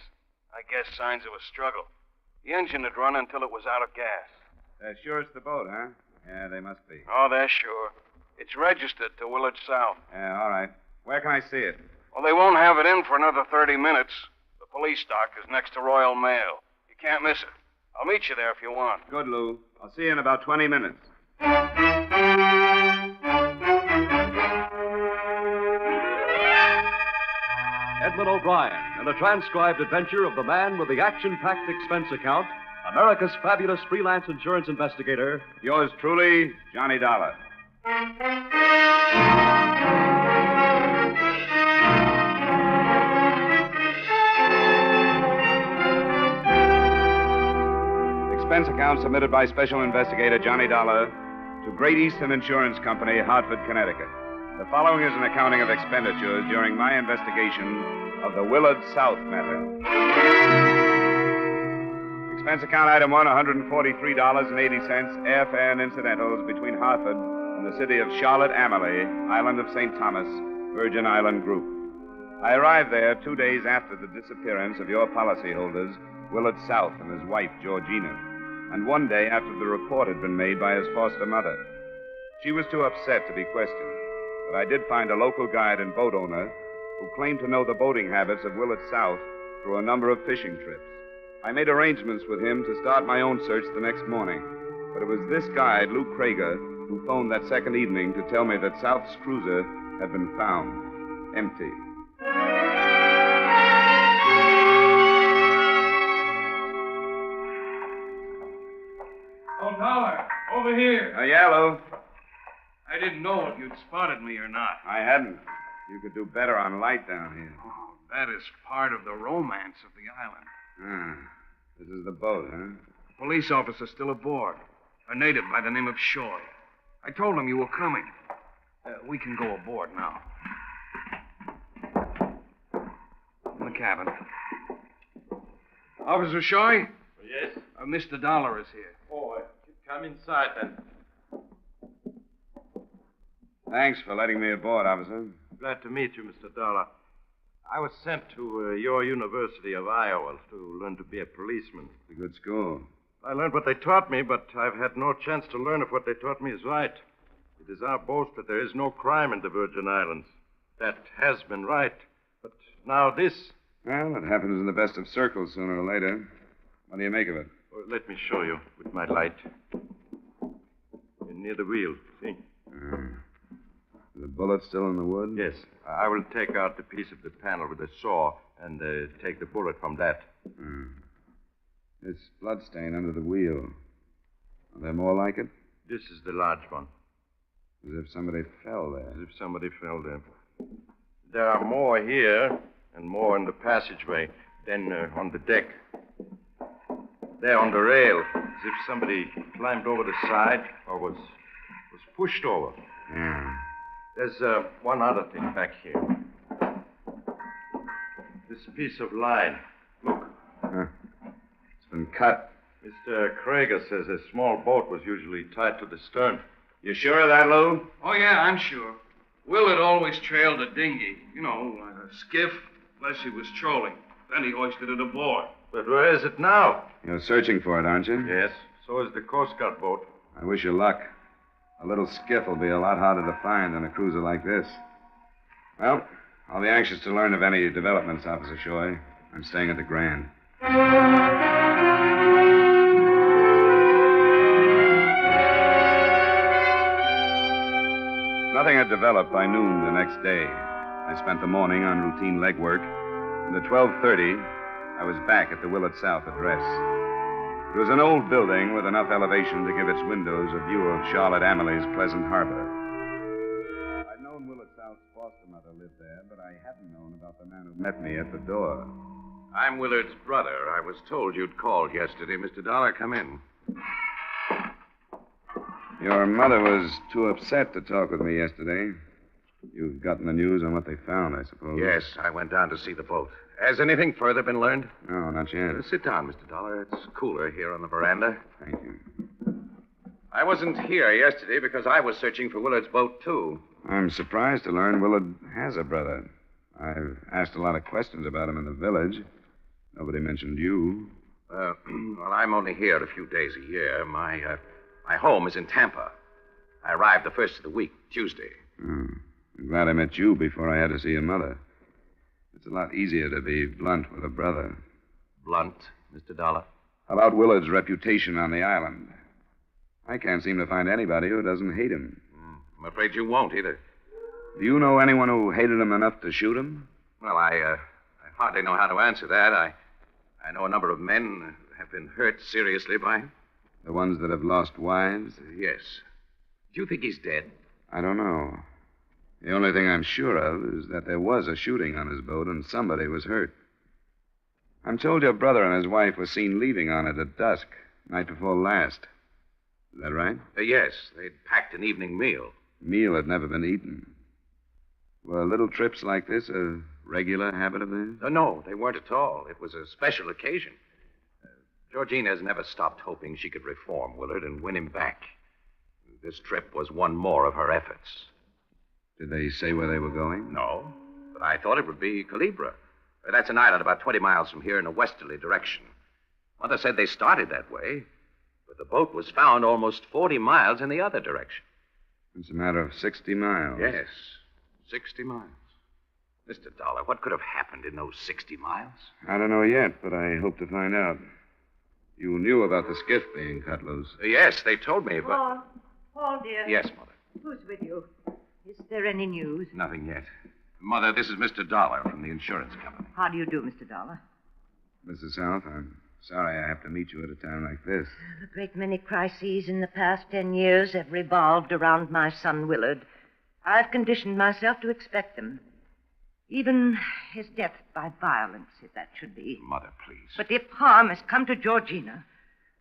I guess signs of a struggle. The engine had run until it was out of gas. They're sure it's the boat, huh? Yeah, they must be. Oh, they're sure. It's registered to Willard South. Yeah, all right. Where can I see it? Well, they won't have it in for another 30 minutes. The police dock is next to Royal Mail. You can't miss it. I'll meet you there if you want. Good, Lou. I'll see you in about 20 minutes. Edmond O'Brien and the transcribed adventure of the man with the action-packed expense account, America's fabulous freelance insurance investigator. Yours truly, Johnny Dollar. Expense account submitted by Special Investigator Johnny Dollar to Great Eastern Insurance Company, Hartford, Connecticut. The following is an accounting of expenditures during my investigation of the Willard South matter. Expense account item 1, $143.80, airfare and incidentals between Hartford and the city of Charlotte Amalie, island of St. Thomas, Virgin Island Group. I arrived there 2 days after the disappearance of your policyholders, Willard South and his wife, Georgina, and 1 day after the report had been made by his foster mother. She was too upset to be questioned, but I did find a local guide and boat owner who claimed to know the boating habits of Willard South through a number of fishing trips. I made arrangements with him to start my own search the next morning, but it was this guide, Lou Krager, who phoned that second evening to tell me that South's cruiser had been found, empty. Oh, Dollar, over here. Yellow. I didn't know if you'd spotted me or not. I hadn't. You could do better on light down here. Oh, that is part of the romance of the island. Ah, this is the boat, huh? Police officer still aboard. A native by the name of Shoy. I told him you were coming. We can go aboard now. In the cabin. Officer Shoy? Yes? Mr. Dollar is here. Oh, come inside then. Thanks for letting me aboard, officer. Glad to meet you, Mr. Dollar. I was sent to your University of Iowa to learn to be a policeman. It's a good school. I learned what they taught me, but I've had no chance to learn if what they taught me is right. It is our boast that there is no crime in the Virgin Islands. That has been right. But now this... Well, it happens in the best of circles sooner or later. What do you make of it? Well, let me show you with my light. Near the wheel, see? The bullet still in the wood? Yes. I will take out the piece of the panel with a saw and take the bullet from that. This bloodstain under the wheel. Are there more like it? This is the large one. As if somebody fell there. As if somebody fell there. There are more here and more in the passageway, then on the deck. There on the rail, as if somebody climbed over the side or was pushed over. Yeah. There's one other thing back here. This piece of line. Look. It's been cut. Mr. Krager says a small boat was usually tied to the stern. You sure of that, Lou? Oh, yeah, I'm sure. Willard always trailed a dinghy. You know, a skiff, unless he was trolling. Then he hoisted it aboard. But where is it now? You're searching for it, aren't you? Yes. So is the Coast Guard boat. I wish you luck. A little skiff will be a lot harder to find than a cruiser like this. Well, I'll be anxious to learn of any developments, Officer Shoy. I'm staying at the Grand. Nothing had developed by noon the next day. I spent the morning on routine legwork, and at 12:30, I was back at the Willard South address. It was an old building with enough elevation to give its windows a view of Charlotte Amelie's pleasant harbor. I'd known Willard South's foster mother lived there, but I hadn't known about the man who met me at the door. I'm Willard's brother. I was told you'd called yesterday. Mr. Dollar, come in. Your mother was too upset to talk with me yesterday. You've gotten the news on what they found, I suppose. Yes, I went down to see the boat. Has anything further been learned? No, not yet. Sit down, Mr. Dollar. It's cooler here on the veranda. Thank you. I wasn't here yesterday because I was searching for Willard's boat, too. I'm surprised to learn Willard has a brother. I've asked a lot of questions about him in the village. Nobody mentioned you. Well, I'm only here a few days a year. My home is in Tampa. I arrived the first of the week, Tuesday. I'm glad I met you before I had to see your mother. It's a lot easier to be blunt with a brother. Blunt, Mr. Dollar? About Willard's reputation on the island. I can't seem to find anybody who doesn't hate him. I'm afraid you won't either. Do you know anyone who hated him enough to shoot him? Well, I hardly know how to answer that. I know a number of men have been hurt seriously by him. The ones that have lost wives? Yes. Do you think he's dead? I don't know. The only thing I'm sure of is that there was a shooting on his boat and somebody was hurt. I'm told your brother and his wife were seen leaving on it at dusk, night before last. Is that right? Yes. They'd packed an evening meal. Meal had never been eaten. Were little trips like this a regular habit of theirs? No, they weren't at all. It was a special occasion. Georgina has never stopped hoping she could reform Willard and win him back. This trip was one more of her efforts. Did they say where they were going? No, but I thought it would be Culebra. That's an island about 20 miles from here in a westerly direction. Mother said they started that way, but the boat was found almost 40 miles in the other direction. It's a matter of 60 miles. Yes, 60 miles. Mr. Dollar, what could have happened in those 60 miles? I don't know yet, but I hope to find out. You knew about the skiff being cut loose. Yes, they told me, but... Paul, dear. Yes, Mother. Who's with you? Is there any news? Nothing yet. Mother, this is Mr. Dollar from the insurance company. How do you do, Mr. Dollar? Mrs. South, I'm sorry I have to meet you at a time like this. A great many crises in the past 10 years have revolved around my son Willard. I've conditioned myself to expect them. Even his death by violence, if that should be. Mother, please. But if harm has come to Georgina,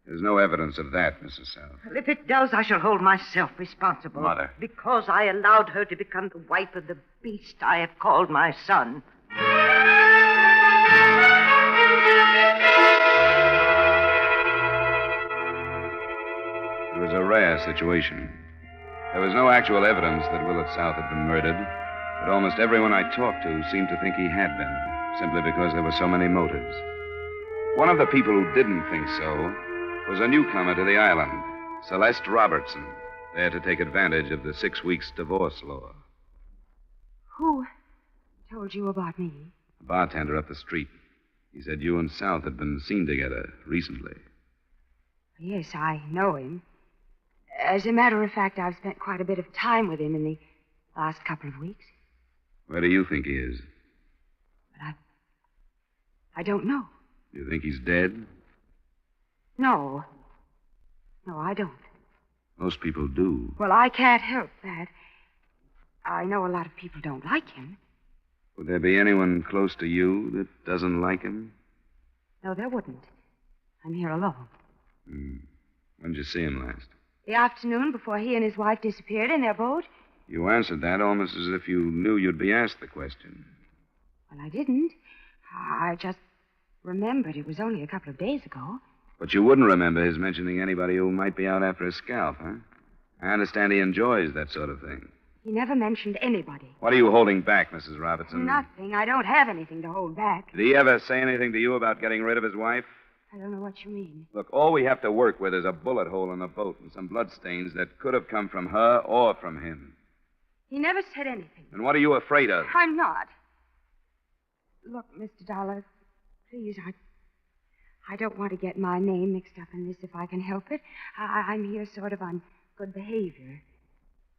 There's no evidence of that, Mrs. South. well, if it does, I shall hold myself responsible. Mother. Because I allowed her to become the wife of the beast I have called my son. It was a rare situation. There was no actual evidence that Willard South had been murdered, but almost everyone I talked to seemed to think he had been, simply because there were so many motives. One of the people who didn't think so was a newcomer to the island, Celeste Robertson, there to take advantage of the 6 weeks divorce law. Who told you about me? A bartender up the street. He said you and South had been seen together recently. Yes, I know him. As a matter of fact, I've spent quite a bit of time with him in the last couple of weeks. Where do you think he is? I don't know. Do you think he's dead? No. No, I don't. Most people do. Well, I can't help that. I know a lot of people don't like him. Would there be anyone close to you that doesn't like him? No, there wouldn't. I'm here alone. When did you see him last? The afternoon before he and his wife disappeared in their boat. You answered that almost as if you knew you'd be asked the question. Well, I didn't. I just remembered it was only a couple of days ago. But you wouldn't remember his mentioning anybody who might be out after his scalp, huh? I understand he enjoys that sort of thing. He never mentioned anybody. What are you holding back, Mrs. Robertson? Nothing. I don't have anything to hold back. Did he ever say anything to you about getting rid of his wife? I don't know what you mean. Look, all we have to work with is a bullet hole in the boat and some bloodstains that could have come from her or from him. He never said anything. And what are you afraid of? I'm not. Look, Mr. Dollar, please, I don't want to get my name mixed up in this if I can help it. I'm here sort of on good behavior.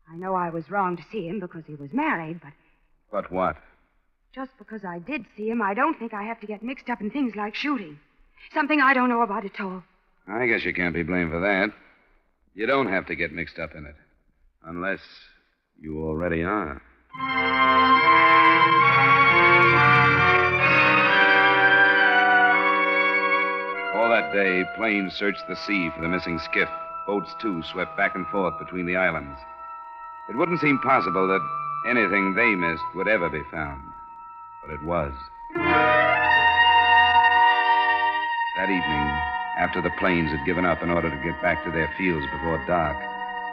I know I was wrong to see him because he was married, but But what? just because I did see him, I don't think I have to get mixed up in things like shooting. Something I don't know about at all. I guess you can't be blamed for that. You don't have to get mixed up in it. Unless you already are. All that day, planes searched the sea for the missing skiff. Boats, too, swept back and forth between the islands. It wouldn't seem possible that anything they missed would ever be found. But it was. That evening, after the planes had given up in order to get back to their fields before dark,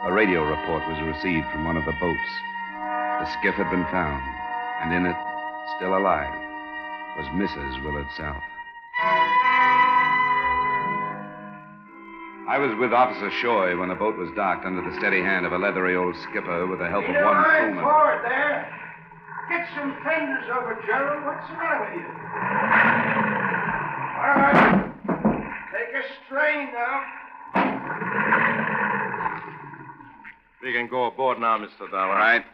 a radio report was received from one of the boats. The skiff had been found, and in it, still alive, was Mrs. Willard South. I was with Officer Shoy when the boat was docked under the steady hand of a leathery old skipper with the help of You're one lying crewman. forward there. Get some fenders over, Gerald. What's the matter with you? All right. Take a strain now. We can go aboard now, Mr. Dollar. All right.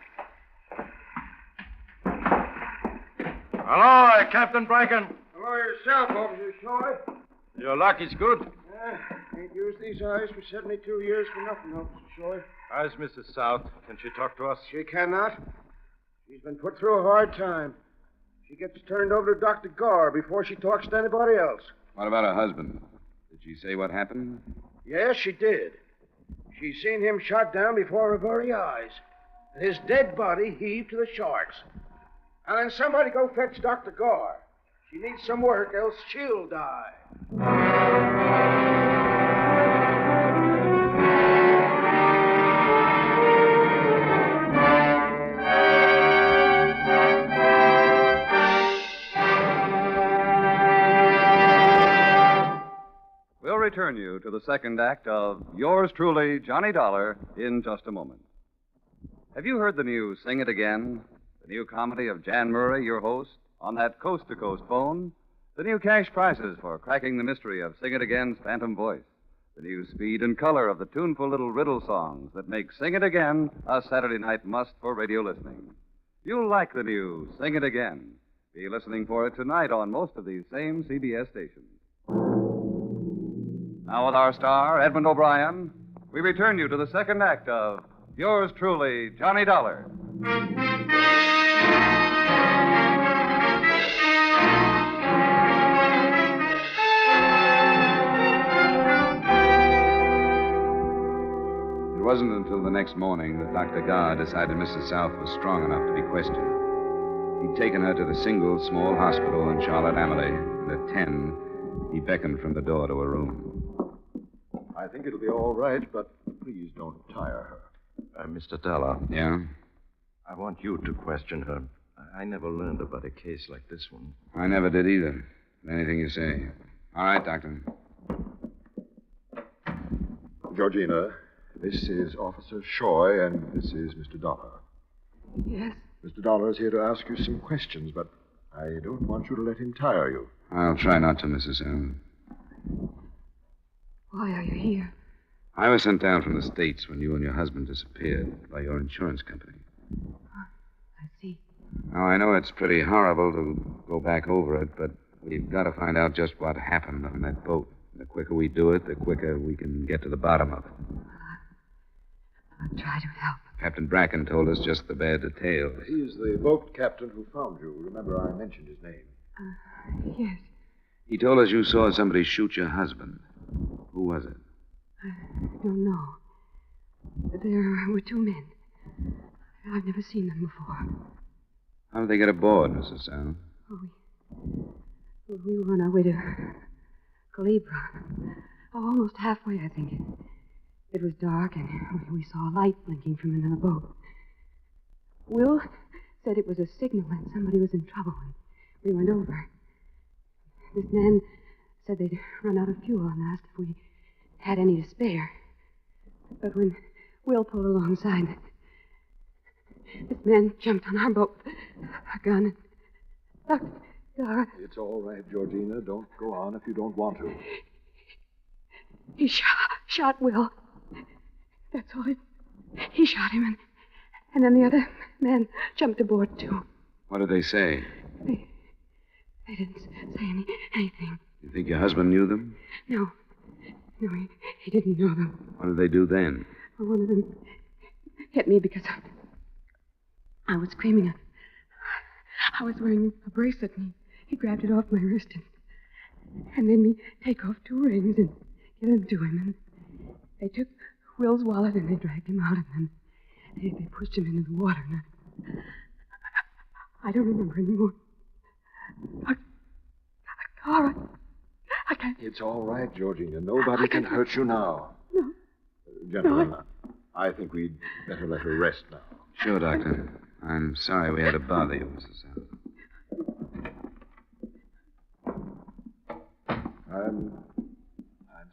Hello, Captain Bracken. Hello yourself, Officer Shoy. Your luck is good. Ain't used these eyes for 72 years for nothing, Officer Shoy. How's Mrs. South? Can she talk to us? She cannot. She's been put through a hard time. She gets turned over to Dr. Garr before she talks to anybody else. What about her husband? Did she say what happened? Yes, she did. She seen him shot down before her very eyes. And his dead body heaved to the sharks. And then somebody go fetch Dr. Garr. She needs some work, else she'll die. We'll return you to the second act of Yours Truly, Johnny Dollar, in just a moment. Have you heard the new Sing It Again? The new comedy of Jan Murray, your host, on that coast-to-coast phone? The new cash prizes for cracking the mystery of Sing It Again's phantom voice. The new speed and color of the tuneful little riddle songs that make Sing It Again a Saturday night must for radio listening. You'll like the new Sing It Again. Be listening for it tonight on most of these same CBS stations. Now with our star, Edmond O'Brien, we return you to the second act of Yours Truly, Johnny Dollar. It wasn't until the next morning that Dr. Garr decided Mrs. South was strong enough to be questioned. He'd taken her to the single small hospital in Charlotte Amalie, and at 10, he beckoned from the door to her room. I think it'll be all right, but please don't tire her. Mr. Dollar. Yeah? I want you to question her. I never learned about a case like this one. I never did either. Anything you say. All right, Doctor. Georgina, this is Officer Shoy, and this is Mr. Dollar. Yes? Mr. Dollar is here to ask you some questions, but I don't want you to let him tire you. I'll try not to, Mrs. South. Why are you here? I was sent down from the States when you and your husband disappeared by your insurance company. I see. Now, I know it's pretty horrible to go back over it, but we've got to find out just what happened on that boat. The quicker we do it, the quicker we can get to the bottom of it. I'll try to help. Captain Bracken told us just the bad details. He's the boat captain who found you. Remember, I mentioned his name. Yes. He told us you saw somebody shoot your husband. Who was it? I don't know. There were two men. I've never seen them before. How did they get aboard, Mrs. South? We were on our way to Calibra. Almost halfway, I think. It was dark, and we saw a light blinking from another boat. Will said it was a signal that somebody was in trouble, and we went over. This man said they'd run out of fuel and asked if we had any to spare. But when Will pulled alongside, this man jumped on our boat with a gun. And It's all right, Georgina. Don't go on if you don't want to. He shot Will. That's all. He shot him, and then the other man jumped aboard, too. What did they say? They didn't say anything. You think your husband knew them? No, he didn't know them. What did they do then? Well, one of them hit me because I was screaming. I was wearing a bracelet, and he grabbed it off my wrist and made me take off two rings and give them to him. And they took Will's wallet and they dragged him out, and then they pushed him into the water. And I don't remember anymore. All I can't. It's all right, Georgina. Nobody can hurt you now. No. Gentlemen, I think we'd better let her rest now. Sure, Doctor. I'm sorry we had to bother you, Mrs. South. I'm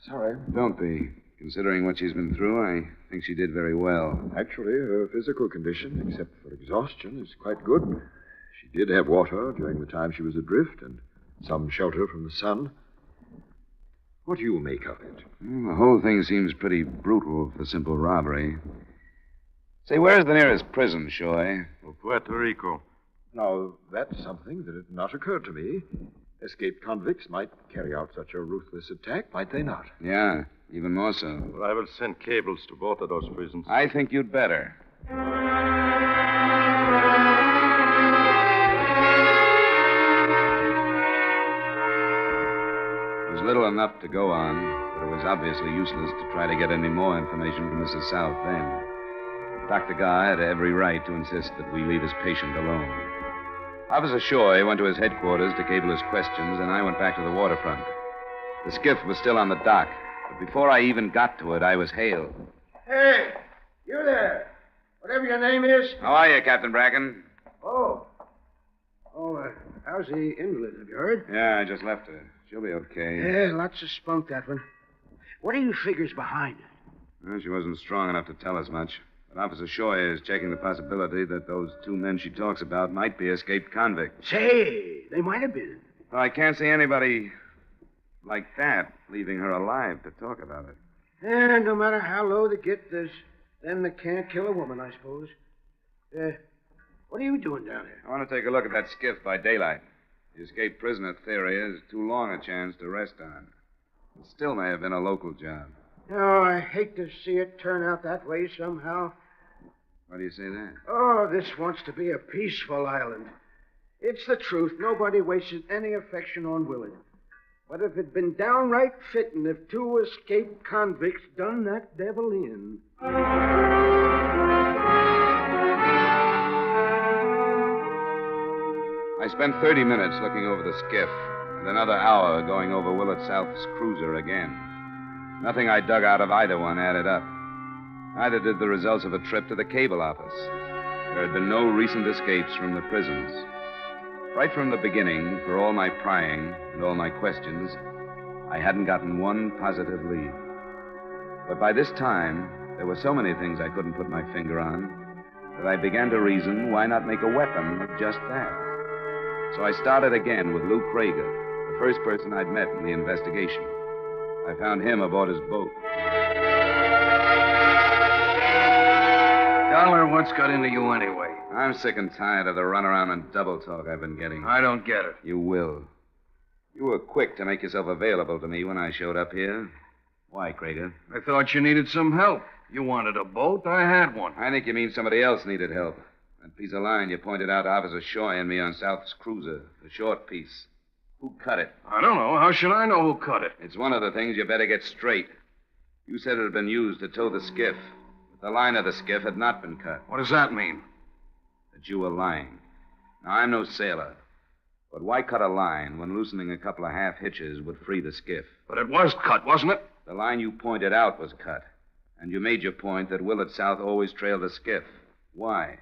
sorry. Don't be. Considering what she's been through, I think she did very well. Actually, her physical condition, except for exhaustion, is quite good. She did have water during the time she was adrift and some shelter from the sun. What do you make of it? Well, the whole thing seems pretty brutal for simple robbery. Say, where's the nearest prison, Shoy? Puerto Rico. Now, that's something that had not occurred to me. Escaped convicts might carry out such a ruthless attack, might they not? Yeah, even more so. Well, I will send cables to both of those prisons. I think you'd better. It was little enough to go on, but it was obviously useless to try to get any more information from Mrs. South then. Dr. Garr had every right to insist that we leave his patient alone. Officer Shoy went to his headquarters to cable his questions, and I went back to the waterfront. The skiff was still on the dock, but before I even got to it, I was hailed. Hey, you there. Whatever your name is. How are you, Captain Bracken? Oh, how's the invalid? Have you heard? Yeah, I just left her. She'll be okay. Yeah, lots of spunk, that one. What are your figures behind it? Well, she wasn't strong enough to tell us much. But Officer Shoy is checking the possibility that those two men she talks about might be escaped convicts. Say, they might have been. Well, I can't see anybody like that leaving her alive to talk about it. And no matter how low they get, there's them that can't kill a woman, I suppose. What are you doing down here? I want to take a look at that skiff by daylight. The escaped prisoner theory is too long a chance to rest on. It still may have been a local job. Oh, I hate to see it turn out that way somehow. Why do you say that? Oh, this wants to be a peaceful island. It's the truth. Nobody wasted any affection on Willard. But if it'd been downright fitting if two escaped convicts done that devil in. I spent 30 minutes looking over the skiff, and another hour going over Willard South's cruiser again. Nothing I dug out of either one added up. Neither did the results of a trip to the cable office. There had been no recent escapes from the prisons. Right from the beginning, for all my prying and all my questions, I hadn't gotten one positive lead. But by this time, there were so many things I couldn't put my finger on that I began to reason, why not make a weapon of just that? So I started again with Lou Krieger, the first person I'd met in the investigation. I found him aboard his boat. Dollar, what's got into you anyway? I'm sick and tired of the runaround and double talk I've been getting. I don't get it. You will. You were quick to make yourself available to me when I showed up here. Why, Krieger? I thought you needed some help. You wanted a boat. I had one. I think you mean somebody else needed help. That piece of line you pointed out to Officer Shaw and me on South's cruiser, the short piece. Who cut it? I don't know. How should I know who cut it? It's one of the things you better get straight. You said it had been used to tow the skiff. But the line of the skiff had not been cut. What does that mean? That you were lying. Now, I'm no sailor. But why cut a line when loosening a couple of half hitches would free the skiff? But it was cut, wasn't it? The line you pointed out was cut. And you made your point that Willard South always trailed the skiff. Why?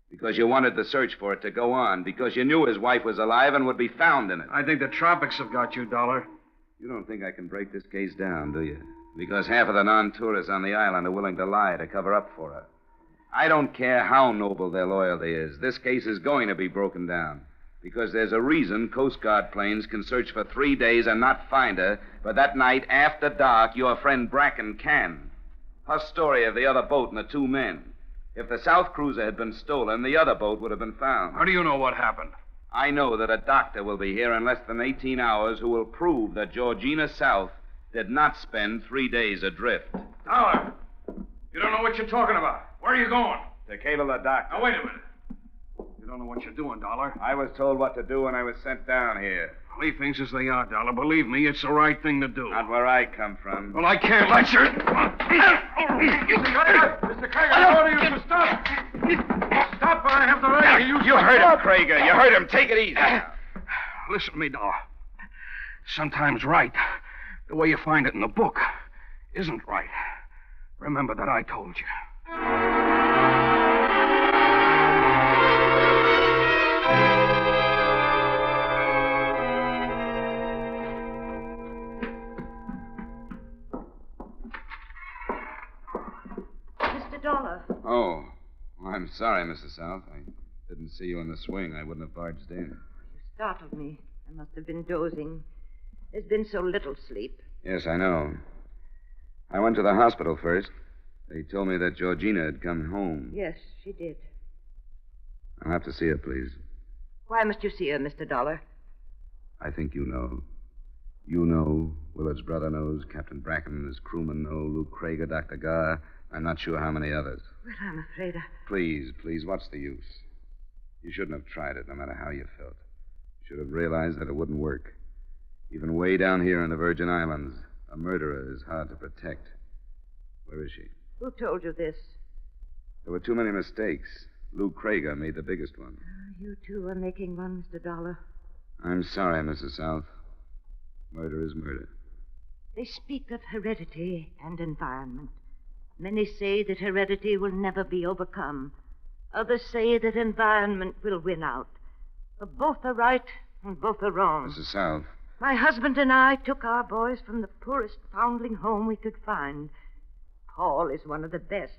Because you wanted the search for it to go on. Because you knew his wife was alive and would be found in it. I think the tropics have got you, Dollar. You don't think I can break this case down, do you? Because half of the non-tourists on the island are willing to lie to cover up for her. I don't care how noble their loyalty is. This case is going to be broken down. Because there's a reason Coast Guard planes can search for 3 days and not find her, but that night after dark, your friend Bracken can. Her story of the other boat and the two men. If the South cruiser had been stolen, the other boat would have been found. How do you know what happened? I know that a doctor will be here in less than 18 hours who will prove that Georgina South did not spend 3 days adrift. Dollar, you don't know what you're talking about. Where are you going? To cable the doctor. Now, wait a minute. You don't know what you're doing, Dollar. I was told what to do when I was sent down here. Leave things as they are, Dollar. Believe me, it's the right thing to do. Not where I come from. Well, I can't let you... Mr. Krieger, I order you to stop. Stop, or I have the right to use... You heard him, Krieger. You heard him. Take it easy. Listen to me, Dollar. Sometimes right, the way you find it in the book, isn't right. Remember that I told you. Dollar. Oh, well, I'm sorry, Mrs. South. I didn't see you in the swing. I wouldn't have barged in. You startled me. I must have been dozing. There's been so little sleep. Yes, I know. I went to the hospital first. They told me that Georgina had come home. Yes, she did. I'll have to see her, please. Why must you see her, Mr. Dollar? I think you know. You know. Willard's brother knows. Captain Bracken and his crewmen know. Luke Krieger, Dr. Garr. I'm not sure how many others. Well, I'm afraid Please, what's the use? You shouldn't have tried it, no matter how you felt. You should have realized that it wouldn't work. Even way down here in the Virgin Islands, a murderer is hard to protect. Where is she? Who told you this? There were too many mistakes. Luke Krieger made the biggest one. You too are making one, Mr. Dollar. I'm sorry, Mrs. South. Murder is murder. They speak of heredity and environment. Many say that heredity will never be overcome. Others say that environment will win out. But both are right and both are wrong. Mrs. South. My husband and I took our boys from the poorest foundling home we could find. Paul is one of the best.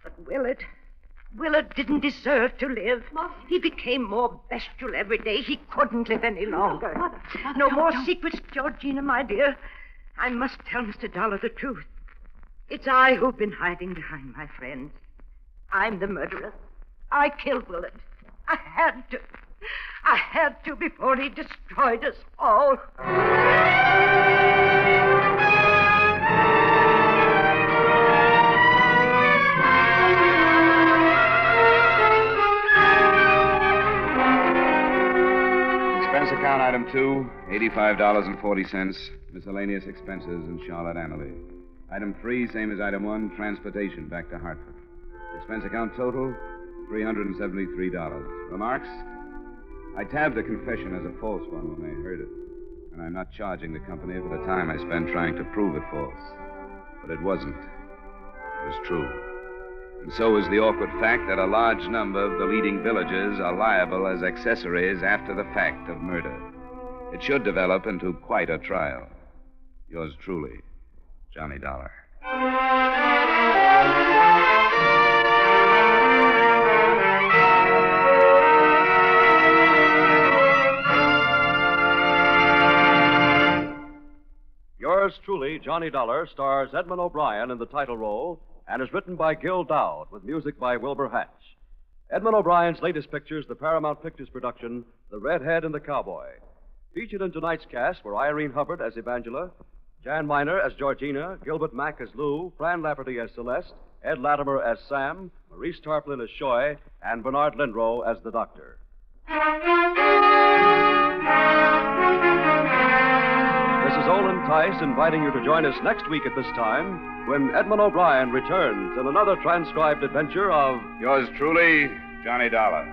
But Willard didn't deserve to live. Mother. He became more bestial every day. He couldn't live any longer. Mother, no more secrets, Georgina, my dear. I must tell Mr. Dollar the truth. It's I who've been hiding behind my friends. I'm the murderer. I killed Willard. I had to. I had to before he destroyed us all. Expense account item 2, $85.40, miscellaneous expenses in Charlotte Annalee. Item 3, same as item 1, transportation back to Hartford. Expense account total, $373. Remarks? I tabbed the confession as a false one when they heard it, and I'm not charging the company for the time I spent trying to prove it false. But it wasn't. It was true. And so is the awkward fact that a large number of the leading villagers are liable as accessories after the fact of murder. It should develop into quite a trial. Yours truly, Johnny Dollar. Yours truly, Johnny Dollar, stars Edmond O'Brien in the title role and is written by Gil Dowd with music by Wilbur Hatch. Edmond O'Brien's latest picture is the Paramount Pictures production, The Redhead and the Cowboy. Featured in tonight's cast were Irene Hubbard as Evangela, Jan Miner as Georgina, Gilbert Mack as Lou, Fran Lafferty as Celeste, Ed Latimer as Sam, Maurice Tarplin as Shoy, and Bernard Lindrow as the Doctor. This is Olin Tice inviting you to join us next week at this time when Edmond O'Brien returns in another transcribed adventure of Yours truly, Johnny Dollar.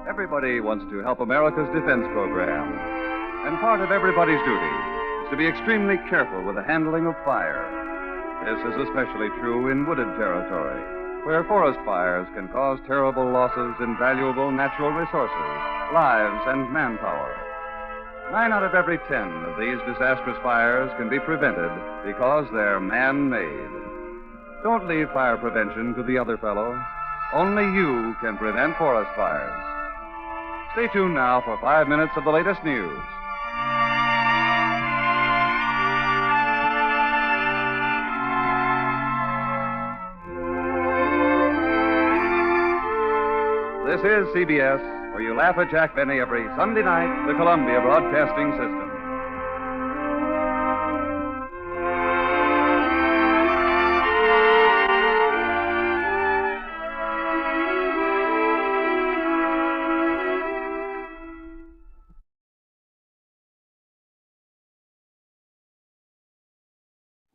Everybody wants to help America's defense program. And part of everybody's duty is to be extremely careful with the handling of fire. This is especially true in wooded territory, where forest fires can cause terrible losses in valuable natural resources, lives, and manpower. 9 out of every 10 of these disastrous fires can be prevented because they're man-made. Don't leave fire prevention to the other fellow. Only you can prevent forest fires. Stay tuned now for 5 minutes of the latest news. This is CBS, where you laugh at Jack Benny every Sunday night, the Columbia Broadcasting System.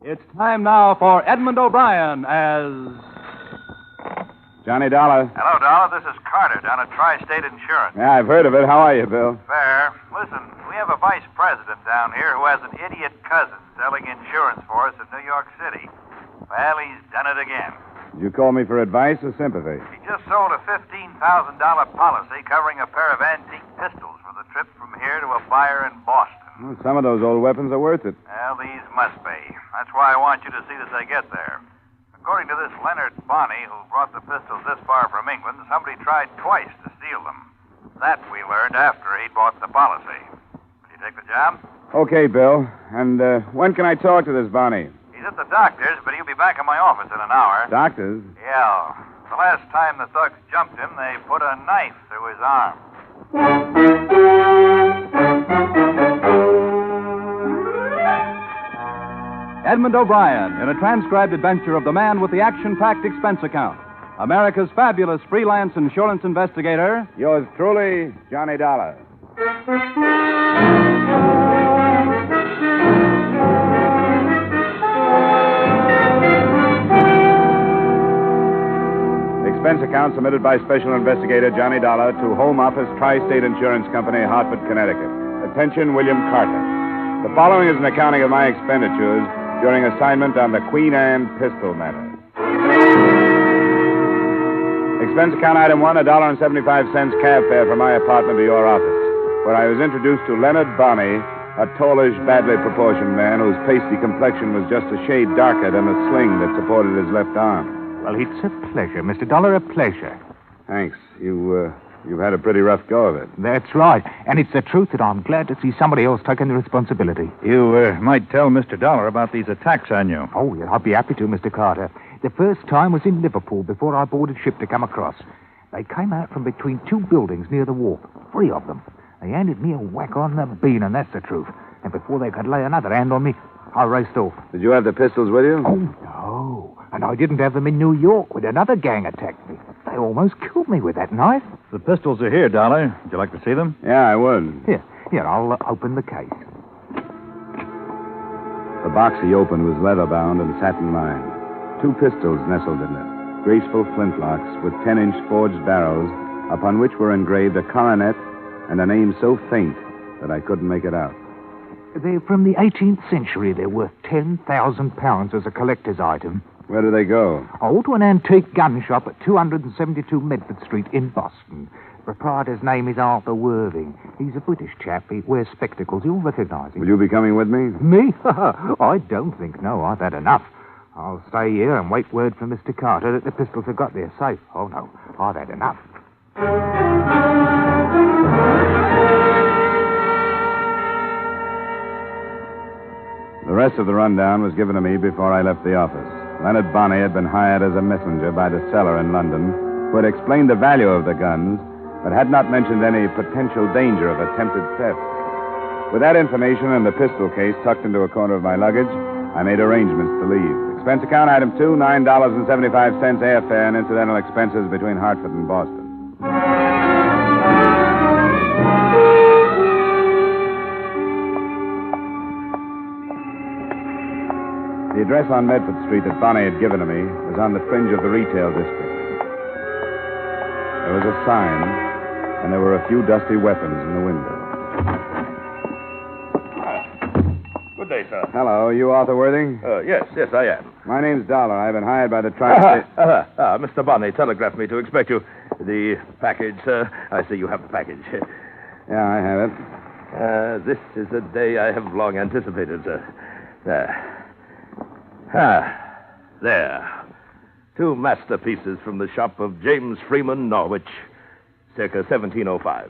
It's time now for Edmond O'Brien as Johnny Dollar. Hello, Dollar. This is Carter down at Tri-State Insurance. Yeah, I've heard of it. How are you, Bill? Fair. Listen, we have a vice president down here who has an idiot cousin selling insurance for us in New York City. Well, he's done it again. Did you call me for advice or sympathy? He just sold a $15,000 policy covering a pair of antique pistols for the trip from here to a buyer in Boston. Well, some of those old weapons are worth it. Well, these must be. That's why I want you to see that they get there. According to this Leonard Bonney, who brought the pistols this far from England, somebody tried twice to steal them. That we learned after he'd bought the policy. Will you take the job? Okay, Bill. And when can I talk to this Bonnie? He's at the doctor's, but he'll be back in my office in an hour. Doctor's? Yeah. The last time the thugs jumped him, they put a knife through his arm. Edmond O'Brien in a transcribed adventure of the man with the action-packed expense account. America's fabulous freelance insurance investigator. Yours truly, Johnny Dollar. Expense account submitted by Special Investigator Johnny Dollar to Home Office Tri-State Insurance Company, Hartford, Connecticut. Attention, William Carter. The following is an accounting of my expenditures during assignment on the Queen Anne pistol matter. Expense account item 1, $1.75 cab fare from my apartment to your office, where I was introduced to Leonard Bonney, a tallish, badly proportioned man whose pasty complexion was just a shade darker than the sling that supported his left arm. Well, it's a pleasure, Mr. Dollar, a pleasure. Thanks. You've had a pretty rough go of it. That's right. And it's the truth that I'm glad to see somebody else taking the responsibility. You might tell Mr. Dollar about these attacks on you. Oh, yeah, I'll be happy to, Mr. Carter. The first time was in Liverpool before I boarded ship to come across. They came out from between two buildings near the wharf, 3 of them. They handed me a whack on the bean, and that's the truth. And before they could lay another hand on me, I raced off. Did you have the pistols with you? Oh, no. And I didn't have them in New York when another gang attacked me. They almost killed me with that knife. The pistols are here, Dollar. Would you like to see them? Yeah, I would. Here, I'll open the case. The box he opened was leather-bound and satin-lined. 2 pistols nestled in it, graceful flintlocks with 10-inch forged barrels upon which were engraved a coronet and a name so faint that I couldn't make it out. They're from the 18th century. They're worth £10,000 as a collector's item. Where do they go? Oh, to an antique gun shop at 272 Medford Street in Boston. The proprietor's name is Arthur Worthing. He's a British chap. He wears spectacles. You'll recognize him. Will you be coming with me? Me? I don't think no. I've had enough. I'll stay here and wait word from Mr. Carter that the pistols have got there safe. Oh, no. I've had enough. The rest of the rundown was given to me before I left the office. Leonard Bonney had been hired as a messenger by the seller in London, who had explained the value of the guns, but had not mentioned any potential danger of attempted theft. With that information and the pistol case tucked into a corner of my luggage, I made arrangements to leave. Expense account item 2, $9.75 airfare and incidental expenses between Hartford and Boston. The address on Medford Street that Bonney had given to me was on the fringe of the retail district. There was a sign, and there were a few dusty weapons in the window. Good day, sir. Hello, you Arthur Worthing? Yes, I am. My name's Dollar. I've been hired by the tri-state... Mr. Bonney telegraphed me to expect you. The package, sir. I see you have the package. Yeah, I have it. This is a day I have long anticipated, sir. There. 2 masterpieces from the shop of James Freeman, Norwich, circa 1705.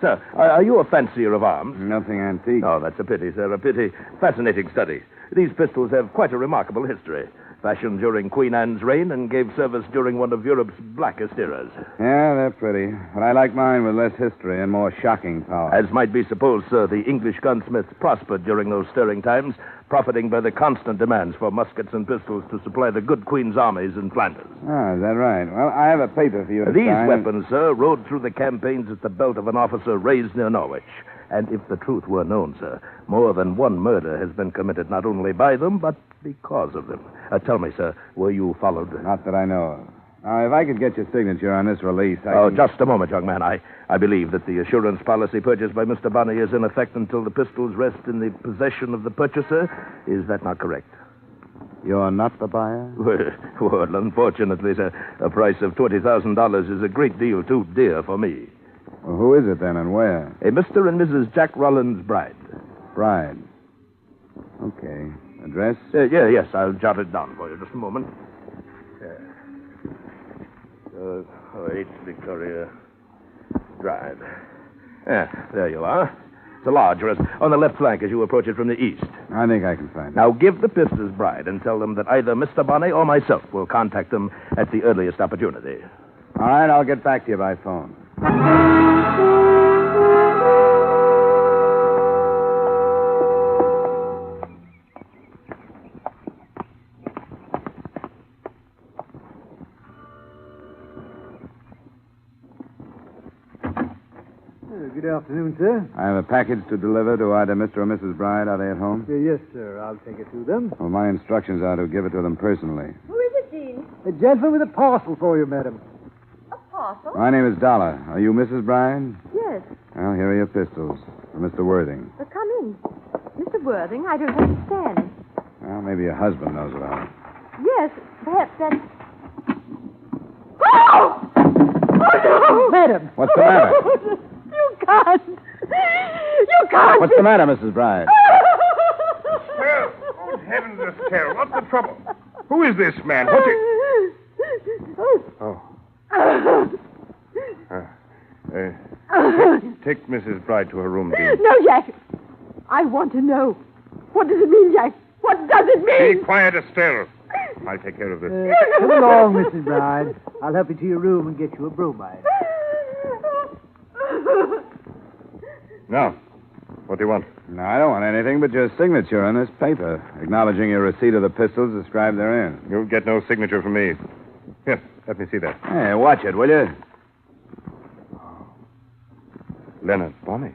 Sir, are you a fancier of arms? Nothing antique. Oh, that's a pity, sir, a pity. Fascinating study. These pistols have quite a remarkable history. Fashioned during Queen Anne's reign and gave service during one of Europe's blackest eras. Yeah, they're pretty. But I like mine with less history and more shocking power. As might be supposed, sir, the English gunsmiths prospered during those stirring times, profiting by the constant demands for muskets and pistols to supply the good Queen's armies in Flanders. Ah, is that right? Well, I have a paper for you to These sign. weapons, sir, rode through the campaigns at the belt of an officer raised near Norwich. And if the truth were known, sir, more than one murder has been committed not only by them, but because of them. Tell me, sir, were you followed? Not that I know of. Now, if I could get your signature on this release, Just a moment, young man. I believe that the assurance policy purchased by Mr. Bonney is in effect until the pistols rest in the possession of the purchaser. Is that not correct? You're not the buyer? Well, unfortunately, sir, a price of $20,000 is a great deal too dear for me. Well, who is it then and where? A Mr. and Mrs. Jack Rollins' bride. Bride. Okay. Address? Yes, I'll jot it down for you. Just a moment. 8 Victoria Drive. There you are. It's a large address on the left flank as you approach it from the east. I think I can find it. Now, give the Pister's bride and tell them that either Mr. Bonney or myself will contact them at the earliest opportunity. All right, I'll get back to you by phone. Good afternoon, sir. I have a package to deliver to either Mr. or Mrs. Bride. Are they at home? Yes, sir. I'll take it to them. Well, my instructions are to give it to them personally. Who is it, Dean? A gentleman with a parcel for you, madam. A parcel? My name is Dollar. Are you Mrs. Bride? Yes. Well, here are your pistols. For Mr. Worthing. Come in. Mr. Worthing, I don't understand. Well, maybe your husband knows about it. Yes, perhaps that's... Oh! Oh, no! Madam! What's the matter? You can't. You can't. What's the matter, Mrs. Bride? Well, oh, heavens, Estelle, what's the trouble? Who is this man? What's it... Oh. Take Mrs. Bride to her room, Dean. No, Jack. I want to know. What does it mean, Jack? What does it mean? Be quiet, Estelle. I'll take care of this. Come along, Mrs. Bride. I'll help you to your room and get you a bromide. Now, what do you want? No, I don't want anything but your signature on this paper, acknowledging your receipt of the pistols described therein. You'll get no signature from me. Here, let me see that. Hey, watch it, will you? Leonard Bonney.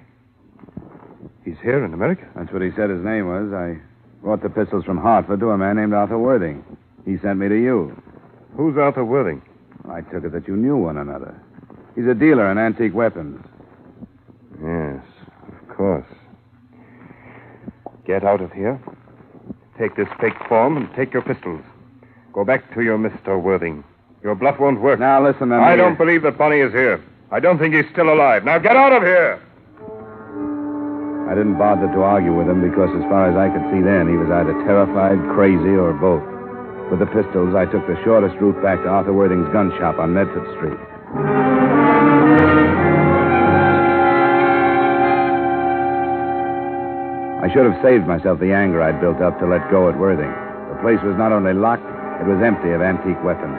He's here in America. That's what he said his name was. I brought the pistols from Hartford to a man named Arthur Worthing. He sent me to you. Who's Arthur Worthing? I took it that you knew one another. He's a dealer in antique weapons. Yes, of course. Get out of here. Take this fake form and take your pistols. Go back to your Mr. Worthing. Your bluff won't work. Now, listen to me. I don't believe that Bonnie is here. I don't think he's still alive. Now, get out of here! I didn't bother to argue with him because, as far as I could see then, he was either terrified, crazy, or both. With the pistols, I took the shortest route back to Arthur Worthing's gun shop on Medford Street. I should have saved myself the anger I'd built up to let go at Worthing. The place was not only locked, it was empty of antique weapons.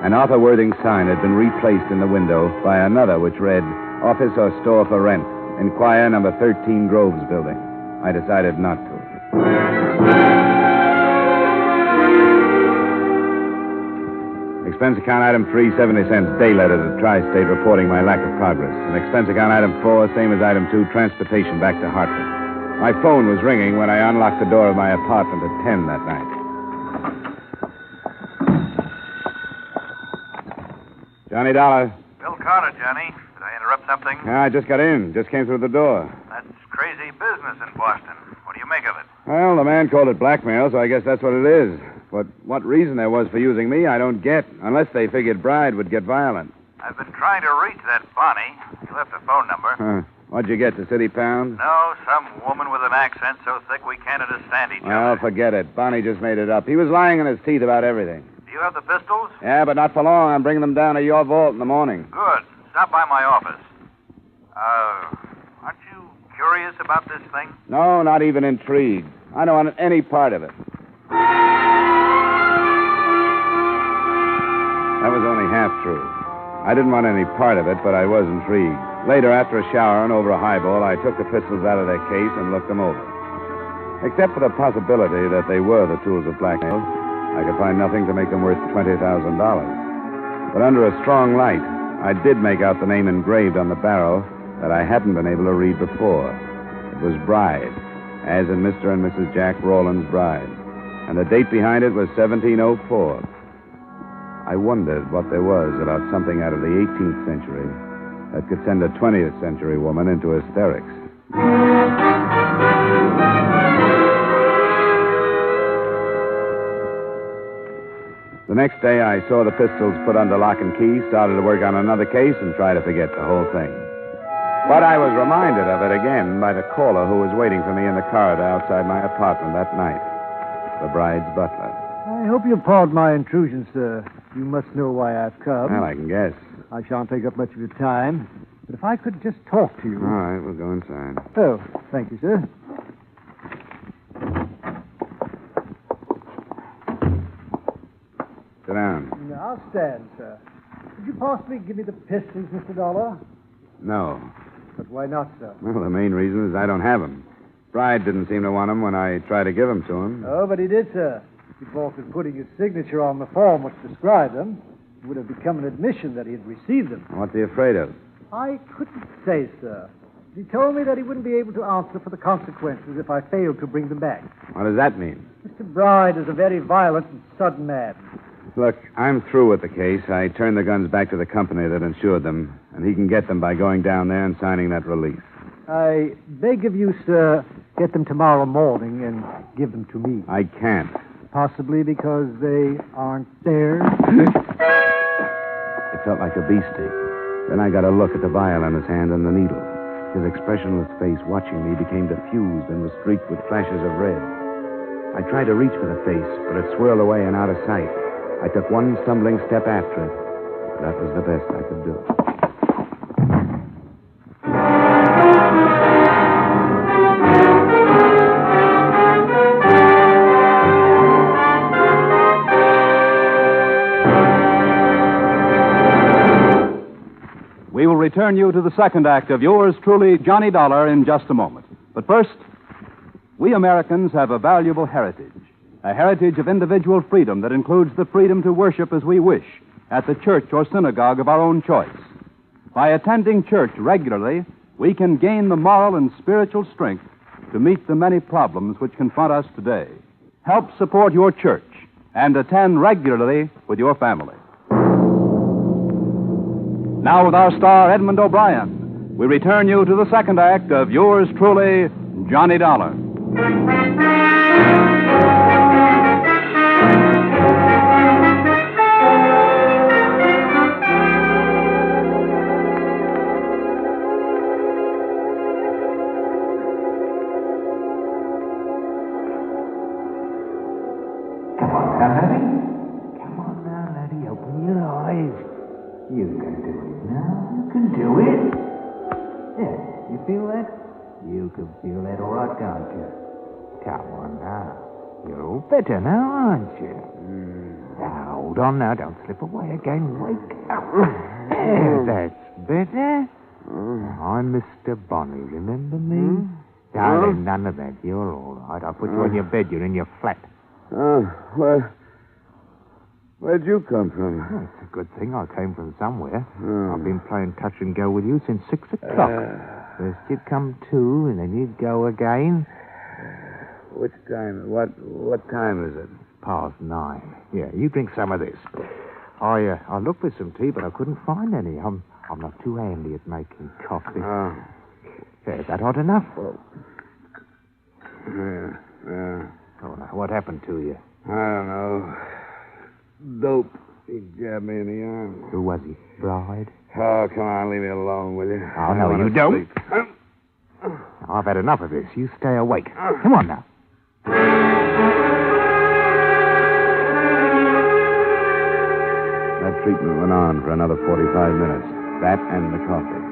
And Arthur Worthing's sign had been replaced in the window by another which read, Office or Store for Rent. Inquire number 13 Groves Building. I decided not to. Expense account item 3, 70 cents, day letter to Tri-State reporting my lack of progress. And expense account item 4, same as item 2, transportation back to Hartford. My phone was ringing when I unlocked the door of my apartment at 10 that night. Johnny Dollar. Bill Carter, Johnny. Did I interrupt something? Yeah, I just got in. Just came through the door. That's crazy business in Boston. What do you make of it? Well, the man called it blackmail, so I guess that's what it is. But what reason there was for using me, I don't get. Unless they figured Bride would get violent. I've been trying to reach that Bonnie. He left a phone number. Huh. What'd you get, the city pound? No, some woman with an accent so thick we can't understand each Well, other. forget it. Bonnie just made it up. He was lying in his teeth about everything. Do you have the pistols? Yeah, but not for long. I'm bringing them down to your vault in the morning. Good. Stop by my office. Aren't you curious about this thing? No, not even intrigued. I don't want any part of it. That was only half true. I didn't want any part of it, but I was intrigued. Later, after a shower and over a highball, I took the pistols out of their case and looked them over. Except for the possibility that they were the tools of blackmail, I could find nothing to make them worth $20,000. But under a strong light, I did make out the name engraved on the barrel that I hadn't been able to read before. It was Bride, as in Mr. and Mrs. Jack Rowland's Bride. And the date behind it was 1704. I wondered what there was about something out of the 18th century that could send a 20th century woman into hysterics. The next day, I saw the pistols put under lock and key, started to work on another case, and tried to forget the whole thing. But I was reminded of it again by the caller who was waiting for me in the corridor outside my apartment that night, the Bride's butler. I hope you'll pardon my intrusion, sir. You must know why I've come. Well, I can guess. I shan't take up much of your time. But if I could just talk to you. All right, we'll go inside. Oh, thank you, sir. Sit down. I'll stand, sir. Could you possibly give me the pistols, Mr. Dollar? No. But why not, sir? Well, the main reason is I don't have them. Bride didn't seem to want them when I tried to give them to him. Oh, but he did, sir. If he'd balked at putting his signature on the form which described them, it would have become an admission that he had received them. What's he afraid of? I couldn't say, sir. He told me that he wouldn't be able to answer for the consequences if I failed to bring them back. What does that mean? Mr. Bride is a very violent and sudden man. Look, I'm through with the case. I turned the guns back to the company that insured them, and he can get them by going down there and signing that release. I beg of you, sir, get them tomorrow morning and give them to me. I can't. Possibly because they aren't there? It felt like a beastie. Then I got a look at the vial in his hand and the needle. His expressionless face watching me became diffused and was streaked with flashes of red. I tried to reach for the face, but it swirled away and out of sight. I took one stumbling step after it. That was the best I could do. return you to the second act of yours truly, Johnny Dollar, in just a moment. But first, we Americans have a valuable heritage. A heritage of individual freedom that includes the freedom to worship as we wish at the church or synagogue of our own choice. By attending church regularly, we can gain the moral and spiritual strength to meet the many problems which confront us today. Help support your church and attend regularly with your family. Now, with our star, Edmond O'Brien, we return you to the second act of yours truly, Johnny Dollar. You can do it now. You can do it. Yeah, you feel that? You can feel that all right, can't you? Come on now. You're all better now, aren't you? Now, hold on now. Don't slip away again. Wake up. Yeah, that's better. I'm Mr. Bonnie. Remember me? Darling, none of that. You're all right. I'll put you on your bed. You're in your flat. Where'd you come from? Oh, it's a good thing I came from somewhere. I've been playing touch and go with you since 6 o'clock. First you'd come to, and then you'd go again. Which time? What time is it? Past 9. Yeah, you drink some of this. I looked for some tea, but I couldn't find any. I'm not too handy at making coffee. Is that hot enough? Yeah. Oh, now, what happened to you? I don't know. Dope. He jabbed me in the arm. Who was he? Bride? Oh, come on, leave me alone, will you? Oh, no, you don't. I've had enough of this. You stay awake. Come on now. That treatment went on for another 45 minutes. That and the coffee.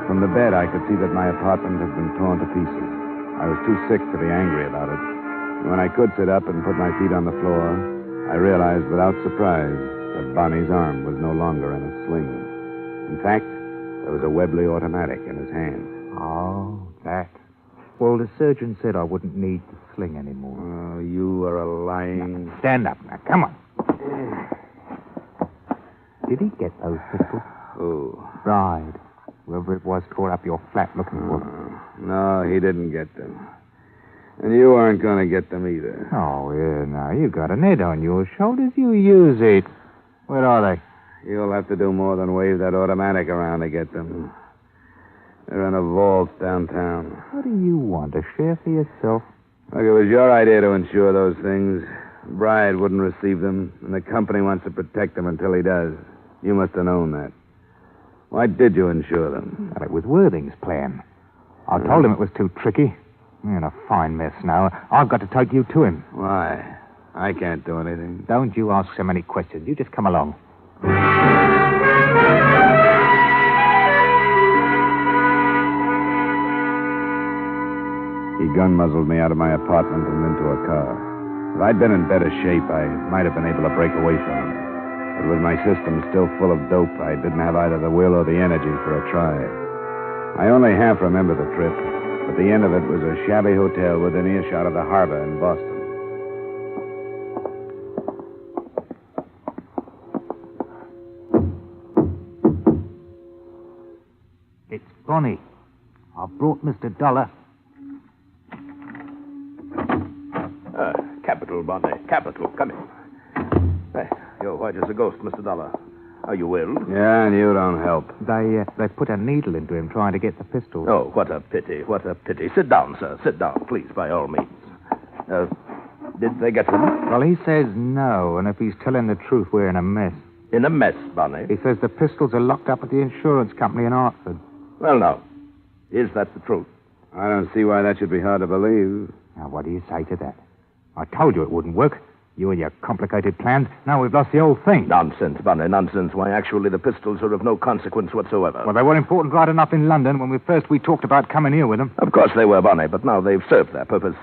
From the bed, I could see that my apartment had been torn to pieces. I was too sick to be angry about it. And when I could sit up and put my feet on the floor, I realized without surprise that Bonnie's arm was no longer in a sling. In fact, there was a Webley automatic in his hand. Oh, that. Well, the surgeon said I wouldn't need the sling anymore. Oh, you are a lying... Now, stand up now. Come on. Did he get those pistols? Who? Bride. Whoever it was tore up your flat looking for them. No, he didn't get them. And you aren't going to get them either. Oh, yeah, now, you got an head on your shoulders. You use it. Where are they? You'll have to do more than wave that automatic around to get them. They're in a vault downtown. What do you want? A share for yourself? Look, it was your idea to insure those things. Bride wouldn't receive them, and the company wants to protect them until he does. You must have known that. Why did you insure them? Well, it was Worthing's plan. I told him it was too tricky. You're in a fine mess now. I've got to take you to him. Why? I can't do anything. Don't you ask so many questions. You just come along. He gun-muzzled me out of my apartment and into a car. If I'd been in better shape, I might have been able to break away from him. But with my system still full of dope, I didn't have either the will or the energy for a try. I only half remember the trip, but the end of it was a shabby hotel within earshot of the harbor in Boston. It's Bonnie. I've brought Mr. Dollar. Capital, Bonnie. Capital. Come in. Hey, you're white as a ghost, Mr. Dollar. Are you ill? Yeah, and you don't help. They put a needle into him trying to get the pistol. Oh, what a pity. What a pity. Sit down, sir. Sit down, please, by all means. Did they get them? Well, he says no, and if he's telling the truth, we're in a mess. In a mess, Bonnie? He says the pistols are locked up at the insurance company in Hartford. Well, now, is that the truth? I don't see why that should be hard to believe. Now, what do you say to that? I told you it wouldn't work. You and your complicated plans. Now we've lost the whole thing. Nonsense, Bonnie, nonsense. Why, actually, the pistols are of no consequence whatsoever. Well, they were important right enough in London when we talked about coming here with them. Of course they were, Bonnie, but now they've served their purpose.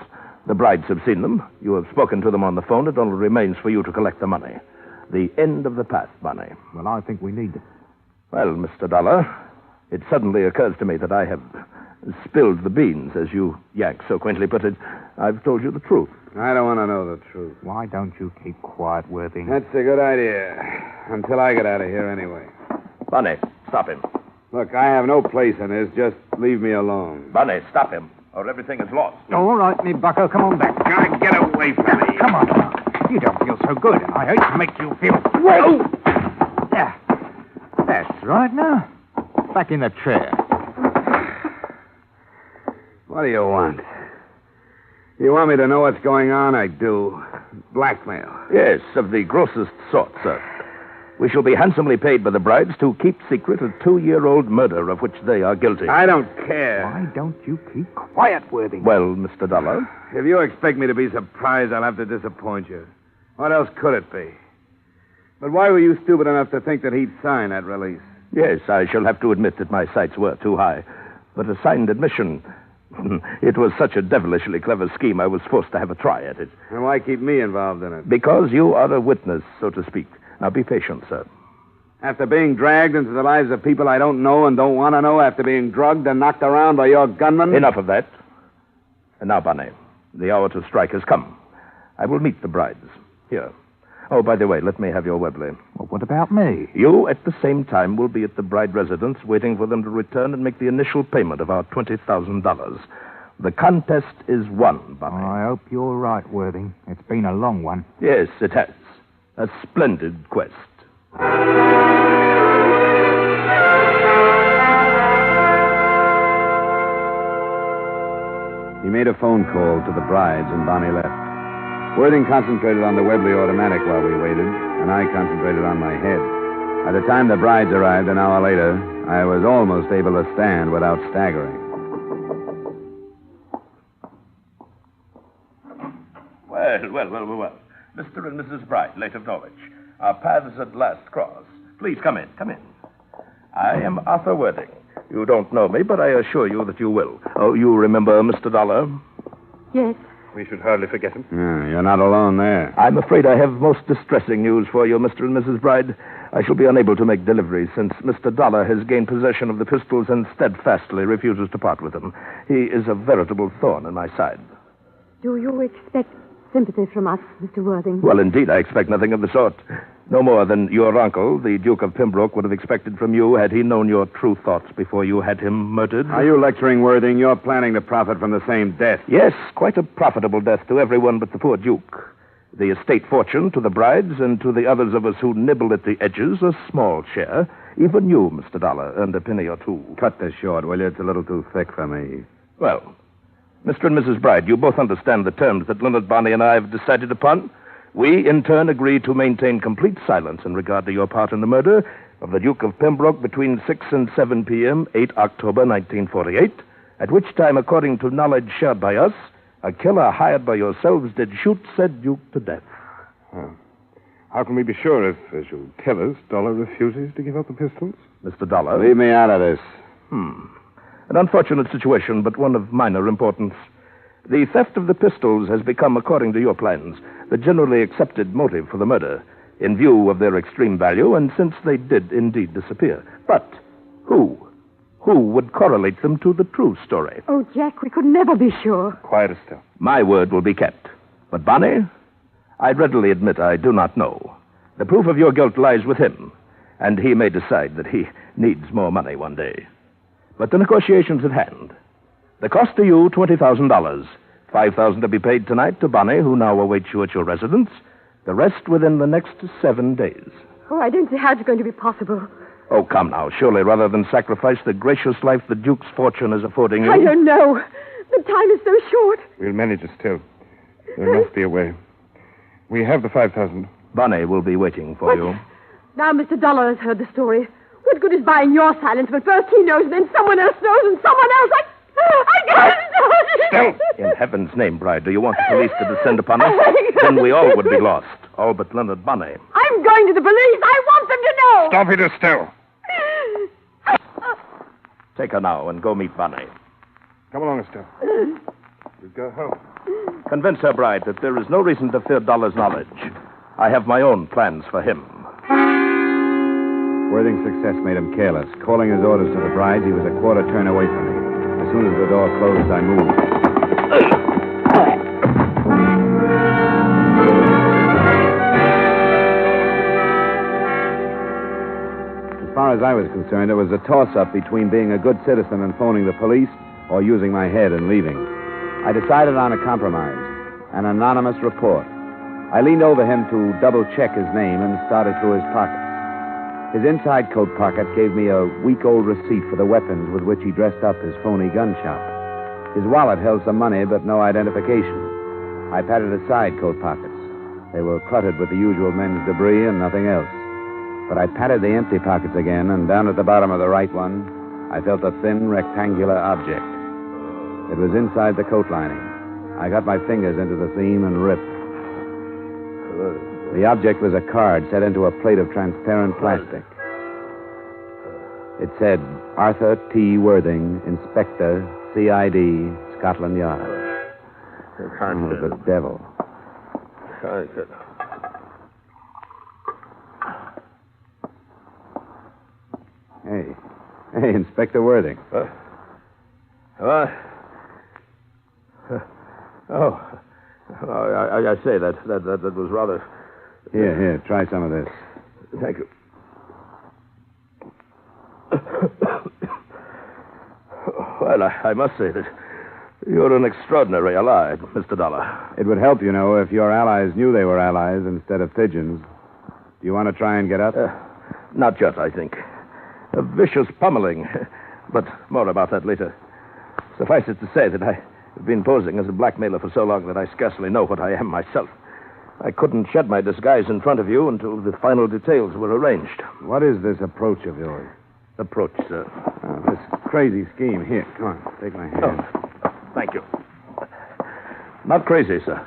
The brides have seen them. You have spoken to them on the phone. It only remains for you to collect the money. The end of the past, Bonnie. Well, I think we need them. Well, Mr. Dollar, It suddenly occurs to me that I have spilled the beans, as you yank so quaintly put it. I've told you the truth. I don't want to know the truth. Why don't you keep quiet, Worthing? That's a good idea. Until I get out of here anyway. Bunny, stop him. Look, I have no place in this. Just leave me alone. Bunny, stop him, or everything is lost. All right, me bucko, come on back. Now get away from me. Come on. You don't feel so good, and I hate to make you feel... Whoa! There. That's right now. Back in the chair. What do you want? You want me to know what's going on? I do. Blackmail. Yes, of the grossest sort, sir. We shall be handsomely paid by the brides to keep secret a 2-year-old murder of which they are guilty. I don't care. Why don't you keep quiet, Worthing? Well, Mr. Dollar? If you expect me to be surprised, I'll have to disappoint you. What else could it be? But why were you stupid enough to think that he'd sign that release? Yes, I shall have to admit that my sights were too high. But a signed admission... It was such a devilishly clever scheme, I was forced to have a try at it. And why keep me involved in it? Because you are a witness, so to speak. Now, be patient, sir. After being dragged into the lives of people I don't know and don't want to know, after being drugged and knocked around by your gunman? Enough of that. And now, Bunny, the hour to strike has come. I will meet the brides. Here. Oh, by the way, let me have your Webley. Well, what about me? You, at the same time, will be at the bride residence waiting for them to return and make the initial payment of our $20,000. The contest is won, Bunny. I hope you're right, Worthing. It's been a long one. Yes, it has. A splendid quest. He made a phone call to the brides, and Bonnie left. Worthing concentrated on the Webley automatic while we waited, and I concentrated on my head. By the time the brides arrived an hour later, I was almost able to stand without staggering. Well. Mr. and Mrs. Bright, late of Norwich. Our paths at last cross. Please come in. I am Arthur Worthing. You don't know me, but I assure you that you will. Oh, you remember Mr. Dollar? Yes. We should hardly forget him. You're not alone there. I'm afraid I have most distressing news for you, Mr. and Mrs. Bride. I shall be unable to make deliveries since Mr. Dollar has gained possession of the pistols and steadfastly refuses to part with them. He is a veritable thorn in my side. Do you expect sympathy from us, Mr. Worthing? Well, indeed, I expect nothing of the sort. No more than your uncle, the Duke of Pembroke, would have expected from you had he known your true thoughts before you had him murdered. Are you lecturing Worthing? You're planning to profit from the same death. Yes, quite a profitable death to everyone but the poor Duke. The estate fortune to the brides and to the others of us who nibble at the edges, a small share. Even you, Mr. Dollar, earned a penny or two. Cut this short, will you? It's a little too thick for me. Well, Mr. and Mrs. Bride, you both understand the terms that Leonard Bonney and I have decided upon. We, in turn, agree to maintain complete silence in regard to your part in the murder of the Duke of Pembroke between 6 and 7 p.m., 8 October 1948, at which time, according to knowledge shared by us, a killer hired by yourselves did shoot said Duke to death. How can we be sure if, as you tell us, Dollar refuses to give up the pistols? Mr. Dollar? Leave me out of this. An unfortunate situation, but one of minor importance. The theft of the pistols has become, according to your plans, the generally accepted motive for the murder, in view of their extreme value, and since they did indeed disappear. But who would correlate them to the true story? Oh, Jack, we could never be sure. Quiet, Estelle. My word will be kept. But Bonnie, I readily admit I do not know. The proof of your guilt lies with him, and he may decide that he needs more money one day. But the negotiation's at hand. The cost to you, $20,000. $5,000 to be paid tonight to Bonnie, who now awaits you at your residence. The rest within the next 7 days. Oh, I don't see how it's going to be possible. Oh, come now. Surely, rather than sacrifice the gracious life the Duke's fortune is affording you... I don't know. The time is so short. We'll manage it still. There must be a way. We have the 5,000. Bonnie will be waiting for you. Now Mr. Dollar has heard the story. What good is buying your silence when first he knows and then someone else knows and someone else... I can't... Still! In heaven's name, Bride, do you want the police to descend upon us? Then we all would be lost. All but Leonard Bonney. I'm going to the police. I want them to know. Stop it, Estelle. Take her now and go meet Bonney. Come along, Estelle. We'll go home. Convince her, Bride, that there is no reason to fear Dollar's knowledge. I have my own plans for him. Worthing's success made him careless. Calling his orders to the brides, he was a quarter turn away from me. As soon as the door closed, I moved. As far as I was concerned, it was a toss-up between being a good citizen and phoning the police or using my head and leaving. I decided on a compromise, an anonymous report. I leaned over him to double-check his name and started through his pockets. His inside coat pocket gave me a week-old receipt for the weapons with which he dressed up his phony gun shop. His wallet held some money, but no identification. I patted aside coat pockets. They were cluttered with the usual men's debris and nothing else. But I patted the empty pockets again, and down at the bottom of the right one, I felt a thin, rectangular object. It was inside the coat lining. I got my fingers into the seam and ripped. The object was a card set into a plate of transparent plastic. It said, Arthur T. Worthing, Inspector, C.I.D., Scotland Yard. Oh, the devil. Hey, Inspector Worthing. I say that was rather... Here, try some of this. Thank you. Well, I must say that you're an extraordinary ally, Mr. Dollar. It would help, you know, if your allies knew they were allies instead of pigeons. Do you want to try and get up? Not yet, I think. A vicious pummeling. But more about that later. Suffice it to say that I've been posing as a blackmailer for so long that I scarcely know what I am myself. I couldn't shed my disguise in front of you until the final details were arranged. What is this approach of yours? Approach, sir? This crazy scheme. Here, come on, take my hand. Oh, thank you. Not crazy, sir.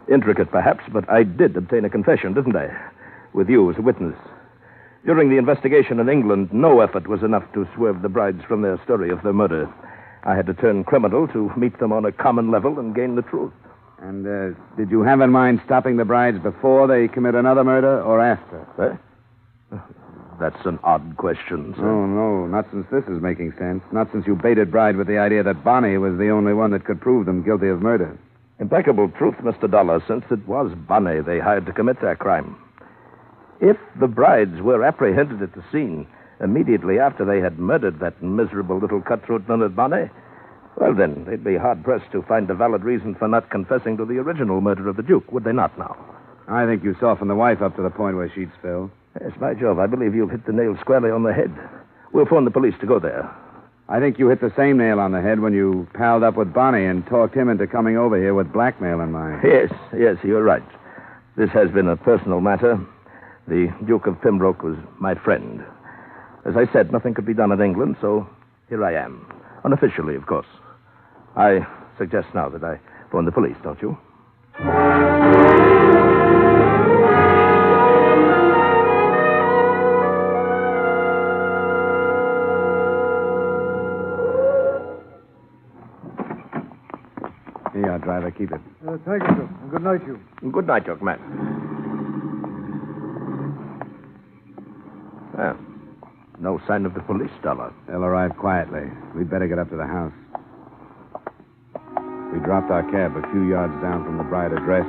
Intricate, perhaps, but I did obtain a confession, didn't I? With you as a witness. During the investigation in England, no effort was enough to swerve the brides from their story of their murder. I had to turn criminal to meet them on a common level and gain the truth. And did you have in mind stopping the brides before they commit another murder or after? That's an odd question, sir. Oh, no, not since this is making sense. Not since you baited Bride with the idea that Bonnie was the only one that could prove them guilty of murder. Impeccable truth, Mr. Dollar, since it was Bonnie they hired to commit their crime. If the brides were apprehended at the scene immediately after they had murdered that miserable little cutthroat known as Bonnie, well, then, they'd be hard-pressed to find a valid reason for not confessing to the original murder of the Duke, would they not now? I think you softened the wife up to the point where she'd spill. Yes, by Jove, I believe you've hit the nail squarely on the head. We'll phone the police to go there. I think you hit the same nail on the head when you palled up with Bonnie and talked him into coming over here with blackmail in mind. Yes, you're right. This has been a personal matter. The Duke of Pembroke was my friend. As I said, nothing could be done in England, so here I am. Unofficially, of course. I suggest now that I phone the police, don't you? Here you are, driver. Keep it. Thank you, sir. And good night, you. Good night, young man. Well, no sign of the police, Dollar. They'll arrive quietly. We'd better get up to the house. We dropped our cab a few yards down from the Bride address.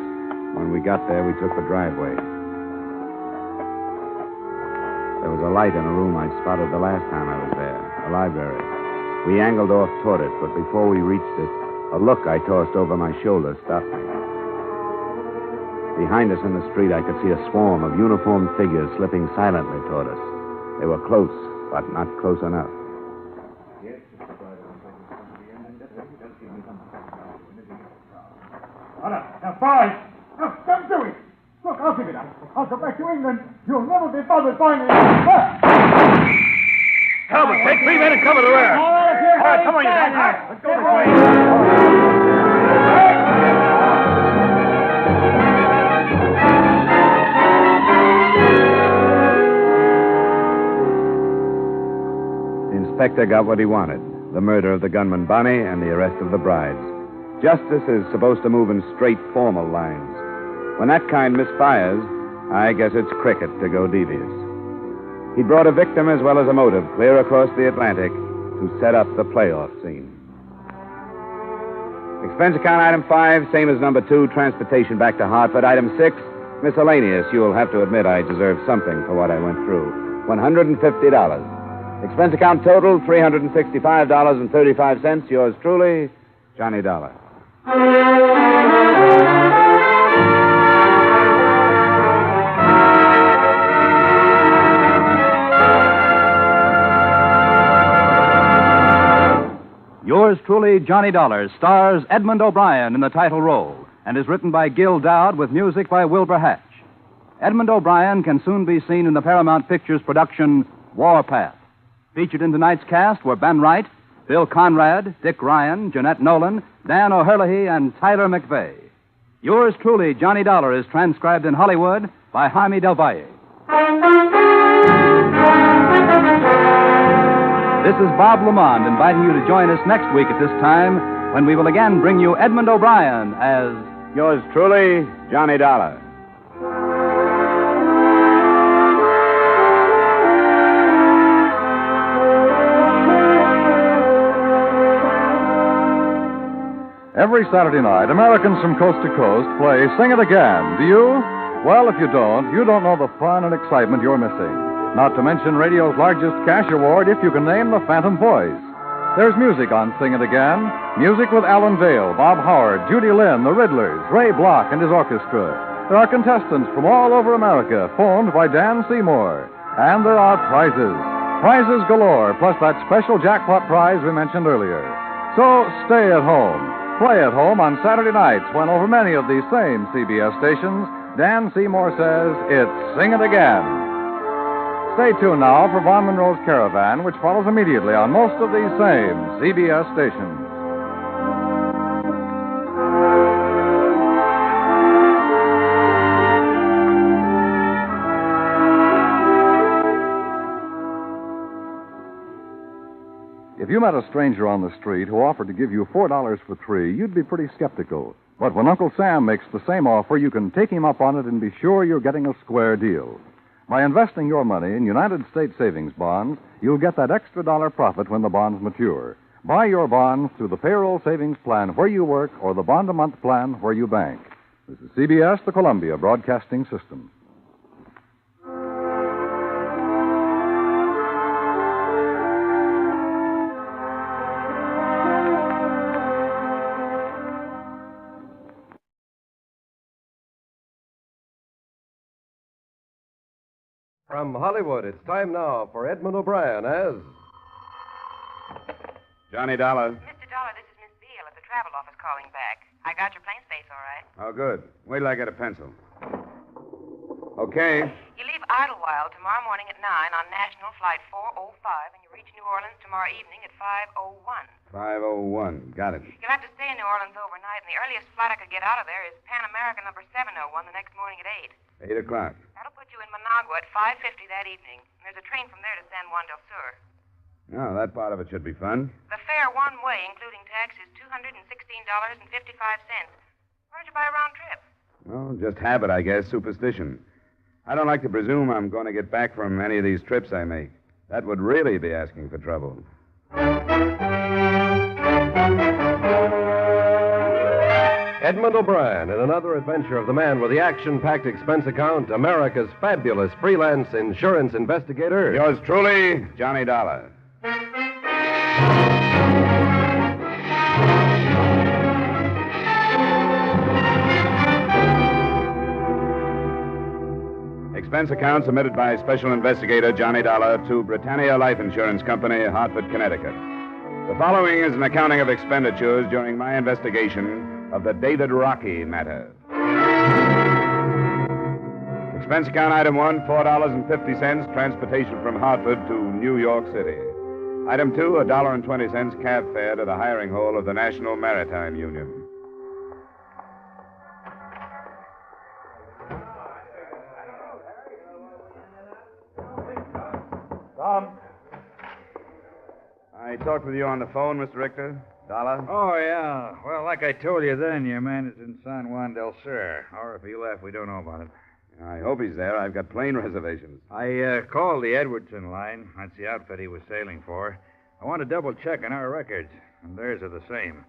When we got there, we took the driveway. There was a light in a room I'd spotted the last time I was there, a library. We angled off toward it, but before we reached it, a look I tossed over my shoulder stopped me. Behind us in the street, I could see a swarm of uniformed figures slipping silently toward us. They were close, but not close enough. Now, boys, don't do it. Look, I'll give it up. I'll go back to England. You'll never be bothered by me. Talbot, take 3 men and cover the rear. All right, come on, you guys. Let's go this way. The inspector got what he wanted, the murder of the gunman Bonnie and the arrest of the brides. Justice is supposed to move in straight, formal lines. When that kind misfires, I guess it's cricket to go devious. He brought a victim as well as a motive clear across the Atlantic to set up the playoff scene. Expense account item 5, same as number 2, transportation back to Hartford. Item 6, miscellaneous. You'll have to admit I deserve something for what I went through. $150. Expense account total, $365.35. Yours truly, Johnny Dollar. Yours truly, Johnny Dollar, stars Edmond O'Brien in the title role and is written by Gil Dowd with music by Wilbur Hatch. Edmond O'Brien can soon be seen in the Paramount Pictures production Warpath. Featured in tonight's cast were Ben Wright, Bill Conrad, Dick Ryan, Jeanette Nolan, Dan O'Herlihy, and Tyler McVeigh. Yours truly, Johnny Dollar, is transcribed in Hollywood by Jaime Del Valle. This is Bob Lamond inviting you to join us next week at this time when we will again bring you Edmond O'Brien as yours truly, Johnny Dollar. Every Saturday night, Americans from coast to coast play Sing It Again. Do you? Well, if you don't know the fun and excitement you're missing. Not to mention radio's largest cash award if you can name the Phantom Voice. There's music on Sing It Again. Music with Alan Vale, Bob Howard, Judy Lynn, the Riddlers, Ray Block and his orchestra. There are contestants from all over America, phoned by Dan Seymour. And there are prizes. Prizes galore, plus that special jackpot prize we mentioned earlier. So stay at home. Play at home on Saturday nights when over many of these same CBS stations, Dan Seymour says it's Sing It Again. Stay tuned now for Von Monroe's Caravan, which follows immediately on most of these same CBS stations. If you met a stranger on the street who offered to give you $4 for 3, you'd be pretty skeptical. But when Uncle Sam makes the same offer, you can take him up on it and be sure you're getting a square deal. By investing your money in United States savings bonds, you'll get that extra dollar profit when the bonds mature. Buy your bonds through the payroll savings plan where you work or the bond-a-month plan where you bank. This is CBS, the Columbia Broadcasting System. From Hollywood, it's time now for Edmond O'Brien as Johnny Dollar. Mr. Dollar, this is Miss Beale at the travel office calling back. I got your plane space all right. Oh, good. Wait till I get a pencil. Okay. You leave Idlewild tomorrow morning at 9 on National Flight 405, and you reach New Orleans tomorrow evening at 5:01. 5:01. Got it. You'll have to stay in New Orleans overnight, and the earliest flight I could get out of there is Pan American number 701 the next morning at 8. 8 o'clock. That'll put you in Managua at 5:50 that evening. There's a train from there to San Juan del Sur. Oh, that part of it should be fun. The fare one way, including tax, is $216.55. Why don't you buy a round trip? Well, just habit, I guess, superstition. I don't like to presume I'm going to get back from any of these trips I make. That would really be asking for trouble. Edmond O'Brien in another adventure of the man with the action-packed expense account, America's fabulous freelance insurance investigator. Yours truly, Johnny Dollar. Expense account submitted by Special Investigator Johnny Dollar to Britannia Life Insurance Company, Hartford, Connecticut. The following is an accounting of expenditures during my investigation of the David Rocky matter. Expense account item 1, $4.50, transportation from Hartford to New York City. Item 2, $1.20 cab fare to the hiring hall of the National Maritime Union. Tom? I talked with you on the phone, Mr. Richter. Dollar? Oh, yeah. Well, like I told you then, your man is in San Juan del Sur. Or if he left, we don't know about it. I hope he's there. I've got plane reservations. I called the Edwardson line. That's the outfit he was sailing for. I want to double check on our records, and theirs are the same.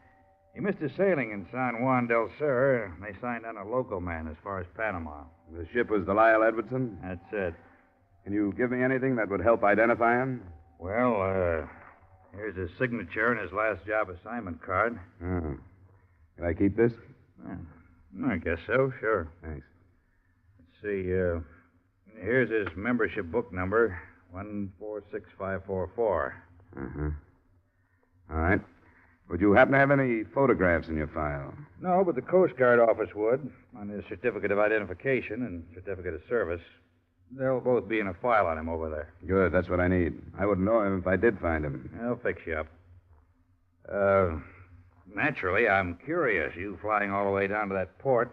He missed his sailing in San Juan del Sur. They signed on a local man as far as Panama. The ship was the Lyle Edwardson? That's it. Can you give me anything that would help identify him? Well, here's his signature and his last job assignment card. Oh. Can I keep this? I guess so, sure. Thanks. Let's see, here's his membership book number, 146544. Uh-huh. All right. Would you happen to have any photographs in your file? No, but the Coast Guard office would, on his certificate of identification and certificate of service. They'll both be in a file on him over there. Good, that's what I need. I wouldn't know him if I did find him. I'll fix you up. Naturally, I'm curious, you flying all the way down to that port.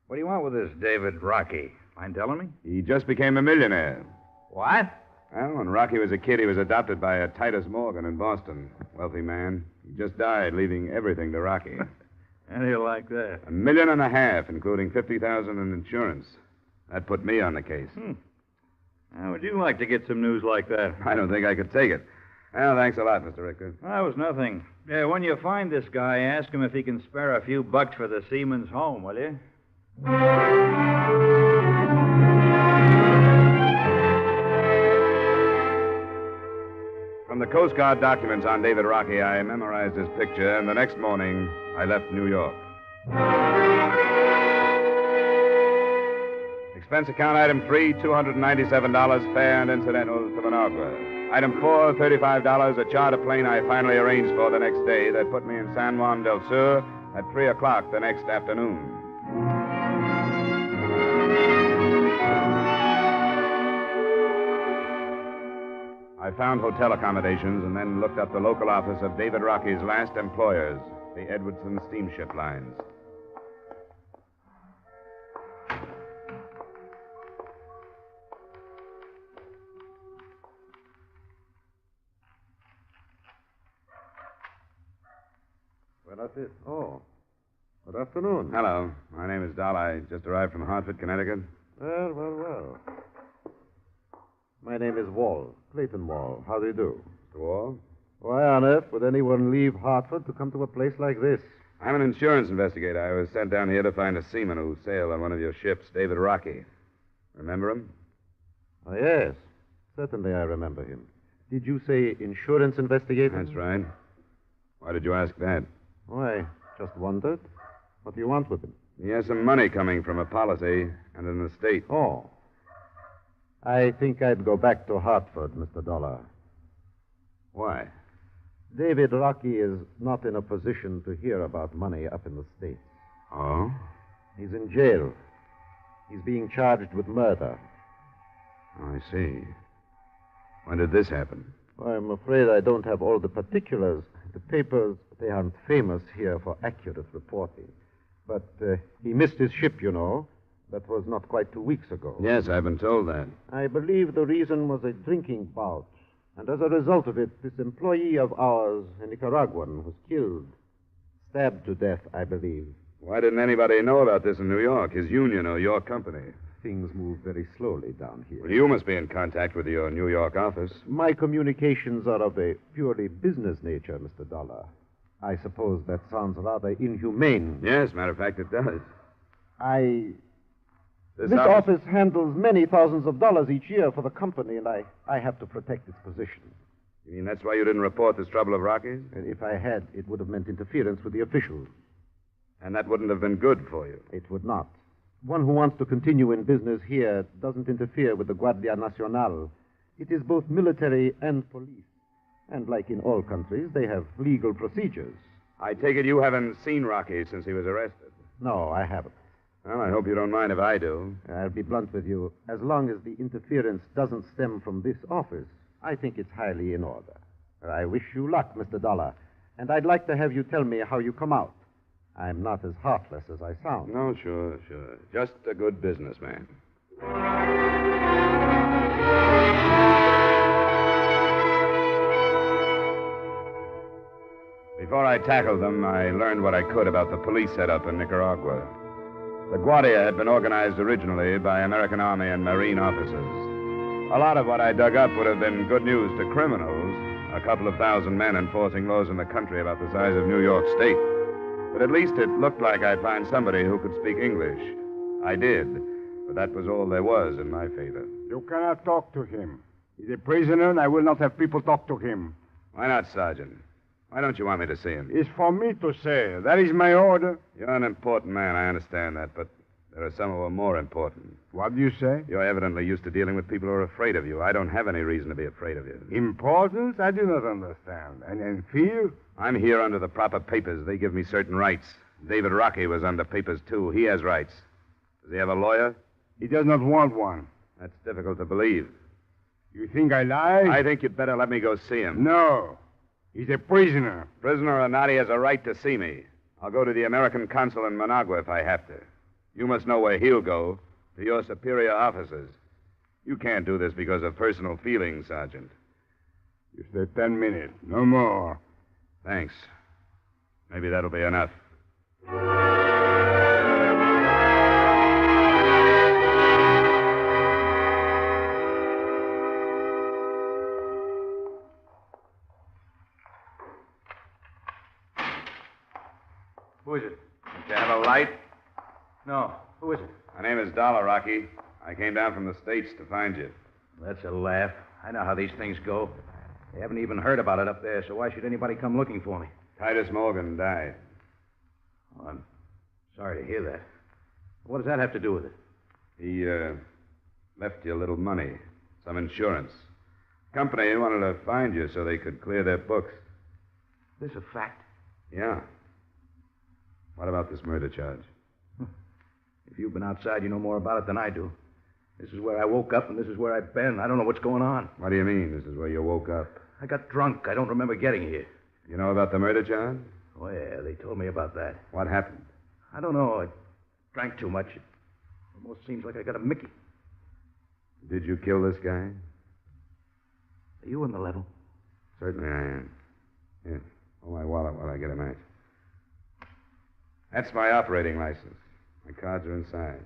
What do you want with this David Rocky? Mind telling me? He just became a millionaire. What? Well, when Rocky was a kid, he was adopted by a Titus Morgan in Boston. Wealthy man. He just died, leaving everything to Rocky. How do you like that? $1.5 million, including $50,000 in insurance. That put me on the case. How would you like to get some news like that? I don't think I could take it. Well, thanks a lot, Mr. Richter. That was nothing. Yeah, when you find this guy, ask him if he can spare a few bucks for the seaman's home, will you? From the Coast Guard documents on David Rocky, I memorized his picture, and the next morning, I left New York. Expense account item 3, $297, fare and incidentals to Managua. Item 4, $35, a charter plane I finally arranged for the next day that put me in San Juan del Sur at 3 o'clock the next afternoon. I found hotel accommodations and then looked up the local office of David Rocky's last employers, the Edwardson Steamship Lines. Well, that's it. Oh. Good afternoon. Hello. My name is Dahl. I just arrived from Hartford, Connecticut. Well. My name is Wall, Clayton Wall. How do you do? Mr. Wall? Why on earth would anyone leave Hartford to come to a place like this? I'm an insurance investigator. I was sent down here to find a seaman who sailed on one of your ships, David Rocky. Remember him? Oh, yes. Certainly I remember him. Did you say insurance investigator? That's right. Why did you ask that? Why, just wondered. What do you want with him? He has some money coming from a policy and an estate. Oh. I think I'd go back to Hartford, Mr. Dollar. Why? David Rocky is not in a position to hear about money up in the States. Oh? He's in jail. He's being charged with murder. Oh, I see. When did this happen? I'm afraid I don't have all the particulars. The papers, they aren't famous here for accurate reporting. But he missed his ship, you know. That was not quite 2 weeks ago. Yes, I've been told that. I believe the reason was a drinking bout. And as a result of it, this employee of ours, a Nicaraguan, was killed. Stabbed to death, I believe. Why didn't anybody know about this in New York, his union or your company? Things move very slowly down here. Well, you must be in contact with your New York office. My communications are of a purely business nature, Mr. Dollar. I suppose that sounds rather inhumane. Yes, matter of fact, it does. This office handles many thousands of dollars each year for the company, and I have to protect its position. You mean that's why you didn't report this trouble of Rocky's? And if I had, it would have meant interference with the officials. And that wouldn't have been good for you? It would not. One who wants to continue in business here doesn't interfere with the Guardia Nacional. It is both military and police. And like in all countries, they have legal procedures. I take it you haven't seen Rocky since he was arrested? No, I haven't. Well, I hope you don't mind if I do. I'll be blunt with you. As long as the interference doesn't stem from this office, I think it's highly in order. I wish you luck, Mr. Dollar. And I'd like to have you tell me how you come out. I'm not as heartless as I sound. No, sure. Just a good businessman. Before I tackled them, I learned what I could about the police setup in Nicaragua. The Guardia had been organized originally by American Army and Marine officers. A lot of what I dug up would have been good news to criminals, a couple of thousand men enforcing laws in the country about the size of New York State. But at least it looked like I'd find somebody who could speak English. I did, but that was all there was in my favor. You cannot talk to him. He's a prisoner, and I will not have people talk to him. Why not, Sergeant? Why don't you want me to see him? It's for me to say. That is my order. You're an important man, I understand that, but there are some who are more important. What do you say? You're evidently used to dealing with people who are afraid of you. I don't have any reason to be afraid of you. Importance? I do not understand. And fear? I'm here under the proper papers. They give me certain rights. David Rocky was under papers, too. He has rights. Does he have a lawyer? He does not want one. That's difficult to believe. You think I lie? I think you'd better let me go see him. No. He's a prisoner. Prisoner or not, he has a right to see me. I'll go to the American consul in Managua if I have to. You must know where he'll go, to your superior officers. You can't do this because of personal feelings, Sergeant. You stay 10 minutes, no more. Thanks. Maybe that'll be enough. Who is it? Don't you have a light? No. Who is it? My name is Dollar, Rocky. I came down from the States to find you. That's a laugh. I know how these things go. They haven't even heard about it up there, so why should anybody come looking for me? Titus Morgan died. Oh, I'm sorry to hear that. What does that have to do with it? He, left you a little money, some insurance. Company wanted to find you so they could clear their books. This a fact? Yeah. What about this murder charge? If you've been outside, you know more about it than I do. This is where I woke up, and this is where I've been. I don't know what's going on. What do you mean, this is where you woke up? I got drunk. I don't remember getting here. You know about the murder charge? Oh, yeah, they told me about that. What happened? I don't know. I drank too much. It almost seems like I got a Mickey. Did you kill this guy? Are you on the level? Certainly I am. Here, hold my wallet while I get a match. That's my operating license. My cards are inside.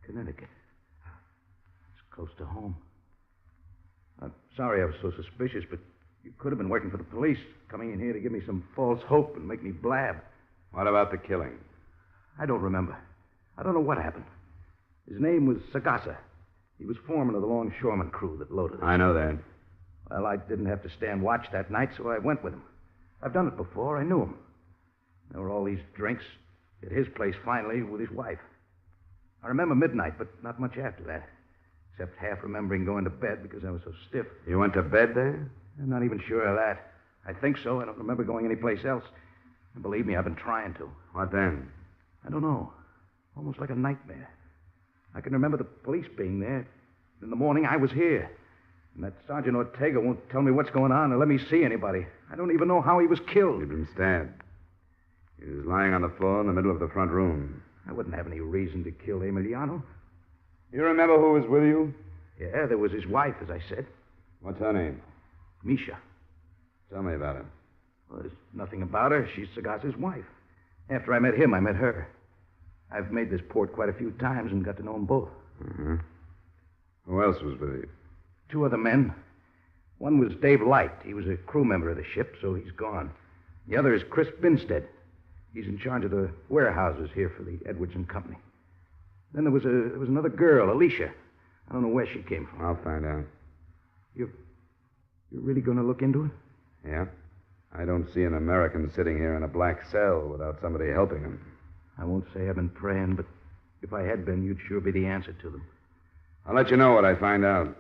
Connecticut. It's close to home. I'm sorry I was so suspicious, but you could have been working for the police, coming in here to give me some false hope and make me blab. What about the killing? I don't remember. I don't know what happened. His name was Sagasa. He was foreman of the longshoreman crew that loaded us. I know that. Well, I didn't have to stand watch that night, so I went with him. I've done it before. I knew him. There were all these drinks at his place finally with his wife. I remember midnight, but not much after that, except half remembering going to bed because I was so stiff. You went to bed there? I'm not even sure of that. I think so. I don't remember going anyplace else. And believe me, I've been trying to. What then? I don't know. Almost like a nightmare. I can remember the police being there. In the morning, I was here. And that Sergeant Ortega won't tell me what's going on or let me see anybody. I don't even know how he was killed. He'd been stabbed. He was lying on the floor in the middle of the front room. I wouldn't have any reason to kill Emiliano. You remember who was with you? Yeah, there was his wife, as I said. What's her name? Misha. Tell me about her. Well, there's nothing about her. She's Sagasa's wife. After I met him, I met her. I've made this port quite a few times and got to know them both. Mm-hmm. Who else was with you? 2 other men. One was Dave Light. He was a crew member of the ship, so he's gone. The other is Chris Binstead. He's in charge of the warehouses here for the Edwards and Company. Then there was another girl, Alicia. I don't know where she came from. I'll find out. You're really going to look into it? Yeah. I don't see an American sitting here in a black cell without somebody helping him. I won't say I've been praying, but if I had been, you'd sure be the answer to them. I'll let you know what I find out.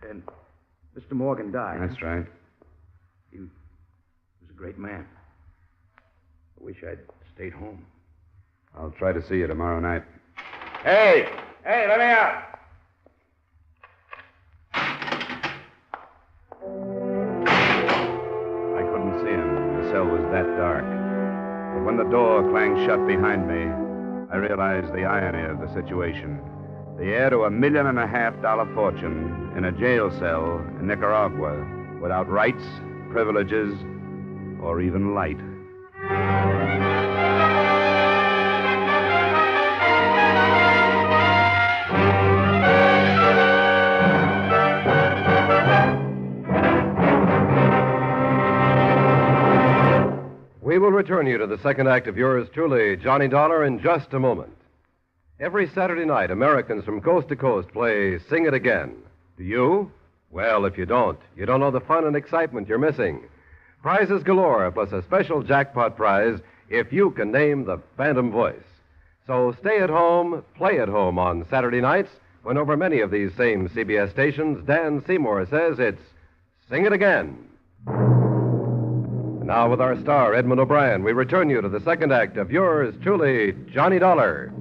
And Mr. Morgan died. That's right. He was a great man. I wish I'd stayed home. I'll try to see you tomorrow night. Hey, let me out. I couldn't see him. The cell was that dark. But when the door clanged shut behind me, I realized the irony of the situation. The heir to $1.5 million fortune in a jail cell in Nicaragua without rights, privileges, or even light. We will return you to the second act of yours truly, Johnny Dollar, in just a moment. Every Saturday night, Americans from coast to coast play Sing It Again. Do you? Well, if you don't know the fun and excitement you're missing. Prizes galore, plus a special jackpot prize if you can name the Phantom Voice. So stay at home, play at home on Saturday nights, when over many of these same CBS stations, Dan Seymour says it's Sing It Again. And now, with our star, Edmond O'Brien, we return you to the second act of yours truly, Johnny Dollar.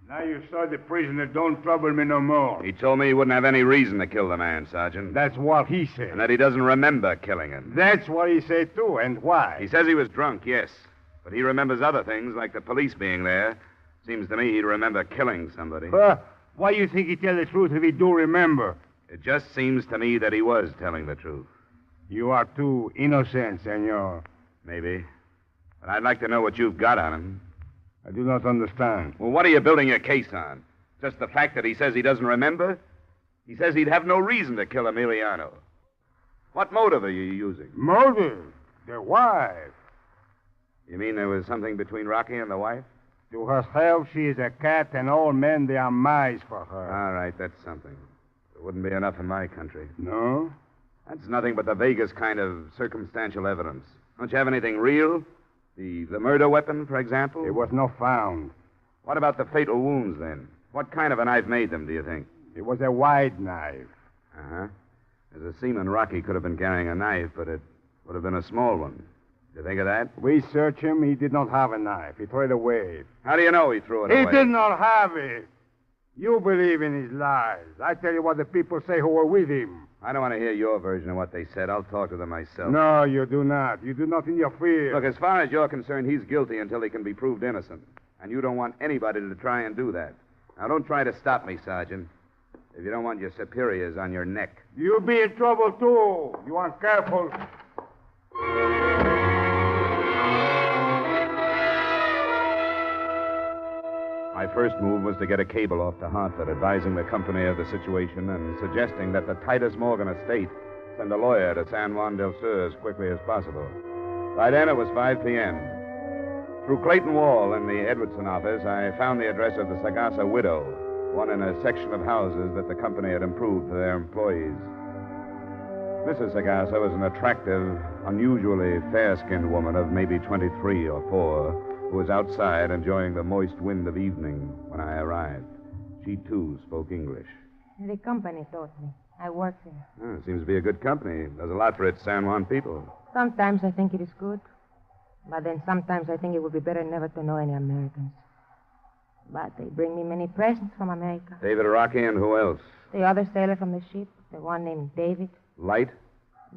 Now you saw the prisoner don't trouble me no more. He told me he wouldn't have any reason to kill the man, Sergeant. That's what he said. And that he doesn't remember killing him. That's what he said, too. And why? He says he was drunk, yes. But he remembers other things, like the police being there. Seems to me he'd remember killing somebody. Why you think he tell the truth if he do remember? It just seems to me that he was telling the truth. You are too innocent, senor. Maybe. But I'd like to know what you've got on him. I do not understand. Well, what are you building your case on? Just the fact that he says he doesn't remember? He says he'd have no reason to kill Emiliano. What motive are you using? Motive? The wife. You mean there was something between Rocky and the wife? To herself, she is a cat, and all men, they are mice for her. All right, that's something. It wouldn't be enough in my country. No? That's nothing but the vaguest kind of circumstantial evidence. Don't you have anything real? The murder weapon, for example? It was not found. What about the fatal wounds, then? What kind of a knife made them, do you think? It was a wide knife. Uh-huh. As a seaman, Rocky could have been carrying a knife, but it would have been a small one. You think of that? We searched him. He did not have a knife. He threw it away. How do you know he threw it away? He did not have it. You believe in his lies. I tell you what the people say who were with him. I don't want to hear your version of what they said. I'll talk to them myself. No, you do not. You do not interfere. Look, as far as you're concerned, he's guilty until he can be proved innocent. And you don't want anybody to try and do that. Now, don't try to stop me, Sergeant. If you don't want your superiors on your neck. You'll be in trouble, too. You are careful. My first move was to get a cable off to Hartford advising the company of the situation and suggesting that the Titus Morgan estate send a lawyer to San Juan del Sur as quickly as possible. By then, it was 5 p.m. Through Clayton Wall in the Edwardson office, I found the address of the Sagasa widow, one in a section of houses that the company had improved for their employees. Mrs. Sagasa was an attractive, unusually fair-skinned woman of maybe 23 or 4, who was outside enjoying the moist wind of evening when I arrived. She, too, spoke English. The company taught me. I work there. Oh, it seems to be a good company. Does a lot for its San Juan people. Sometimes I think it is good. But then sometimes I think it would be better never to know any Americans. But they bring me many presents from America. David Rocky and who else? The other sailor from the ship, the one named David. Light?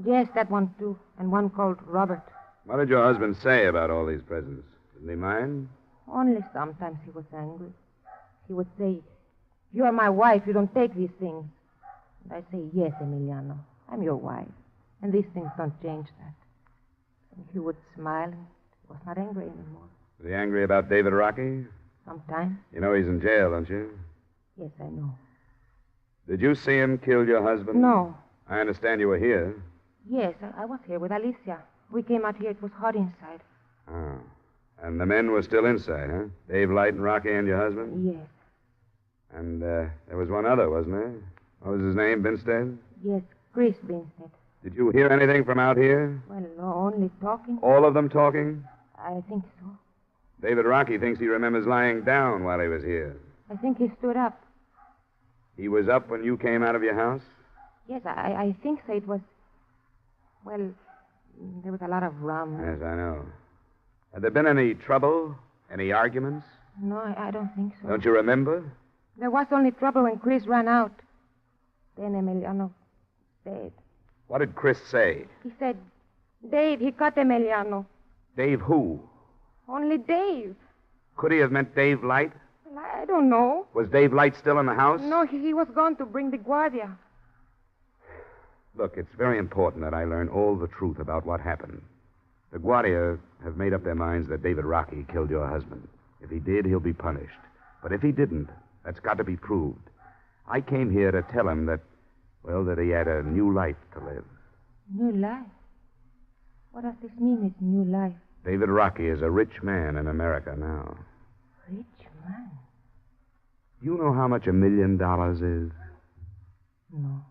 Yes, that one, too. And one called Robert. What did your husband say about all these presents? Didn't he mind? Only sometimes he was angry. He would say, "You are my wife. You don't take these things." And I say, "Yes, Emiliano. I'm your wife. And these things don't change that." And he would smile and was not angry anymore. Was he angry about David Rocky? Sometimes. You know he's in jail, don't you? Yes, I know. Did you see him kill your husband? No. I understand you were here. Yes, I was here with Alicia. We came out here. It was hot inside. Oh. And the men were still inside, huh? Dave Light and Rocky and your husband? Yes. And there was one other, wasn't there? What was his name, Binstead? Yes, Chris Binstead. Did you hear anything from out here? Well, no, only talking. All of them talking? I think so. David Rocky thinks he remembers lying down while he was here. I think he stood up. He was up when you came out of your house? Yes, I think so. It was... Well, there was a lot of rum. Yes, I know. Had there been any trouble? Any arguments? No, I don't think so. Don't you remember? There was only trouble when Chris ran out. Then Emiliano stayed. What did Chris say? He said, "Dave, he cut Emiliano." Dave who? Only Dave. Could he have meant Dave Light? Well, I don't know. Was Dave Light still in the house? No, he was gone to bring the Guardia. Look, it's very important that I learn all the truth about what happened. The Guardia have made up their minds that David Rocky killed your husband. If he did, he'll be punished. But if he didn't, that's got to be proved. I came here to tell him that, well, that he had a new life to live. New life? What does this mean, this new life? David Rocky is a rich man in America now. Rich man? You know how much $1 million is? No.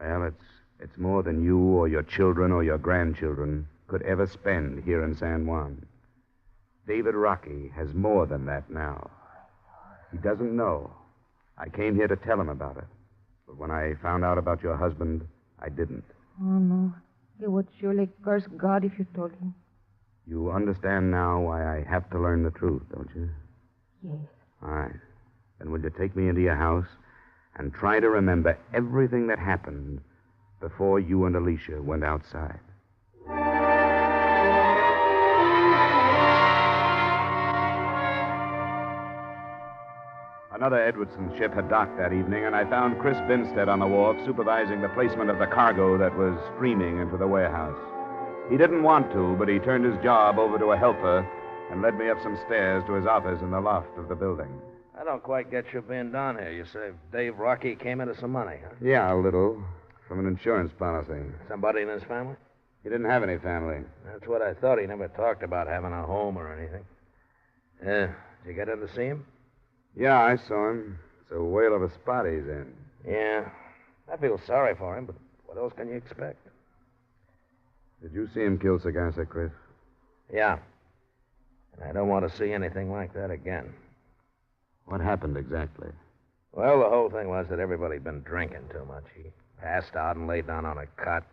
Well, it's more than you or your children or your grandchildren could ever spend here in San Juan. David Rocky has more than that now. He doesn't know. I came here to tell him about it. But when I found out about your husband, I didn't. Oh, no. He would surely curse God if you told him. You understand now why I have to learn the truth, don't you? Yes. All right. Then will you take me into your house and try to remember everything that happened before you and Alicia went outside? Another Edwardson ship had docked that evening, and I found Chris Binstead on the wharf supervising the placement of the cargo that was streaming into the warehouse. He didn't want to, but he turned his job over to a helper and led me up some stairs to his office in the loft of the building. I don't quite get you being down here. You say Dave Rocky came into some money, huh? Yeah, a little. From an insurance policy. Somebody in his family? He didn't have any family. That's what I thought. He never talked about having a home or anything. Did you get in to see him? Yeah, I saw him. It's a whale of a spot he's in. Yeah. I feel sorry for him, but what else can you expect? Did you see him kill Sagasa, Chris? Yeah. And I don't want to see anything like that again. What happened exactly? Well, the whole thing was that everybody had been drinking too much. He passed out and laid down on a cot.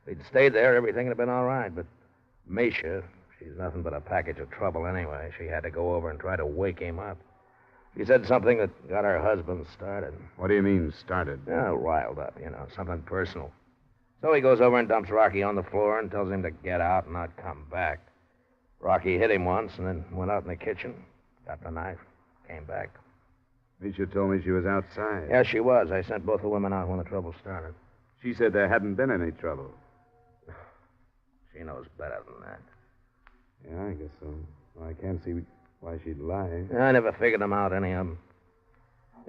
If he'd stayed there, everything would have been all right. But Misha, she's nothing but a package of trouble anyway. She had to go over and try to wake him up. She said something that got her husband started. What do you mean, started? Yeah, riled up, something personal. So he goes over and dumps Rocky on the floor and tells him to get out and not come back. Rocky hit him once and then went out in the kitchen, got the knife, came back. Misha told me she was outside. Yeah, she was. I sent both the women out when the trouble started. She said there hadn't been any trouble. She knows better than that. Yeah, I guess so. Well, I can't see why she'd lie. I never figured them out, any of them.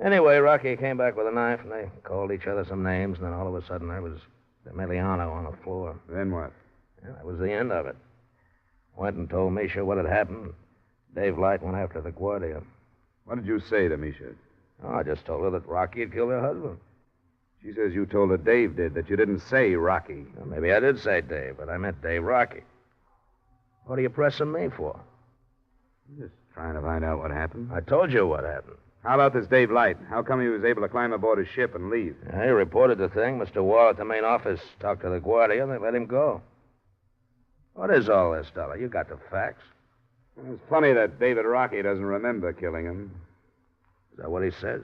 Anyway, Rocky came back with a knife, and they called each other some names, and then all of a sudden there was Emiliano on the floor. Then what? Yeah, that was the end of it. Went and told Misha what had happened. Dave Light went after the Guardia. What did you say to Misha? Oh, I just told her that Rocky had killed her husband. She says you told her Dave did, that you didn't say Rocky. Well, maybe I did say Dave, but I meant Dave Rocky. What are you pressing me for? I'm just trying to find out what happened. I told you what happened. How about this Dave Light? How come he was able to climb aboard his ship and leave? He reported the thing. Mr. Wall at the main office talked to the Guardia, and they let him go. What is all this, Dollar? You got the facts. It's funny that David Rocky doesn't remember killing him. Is that what he says?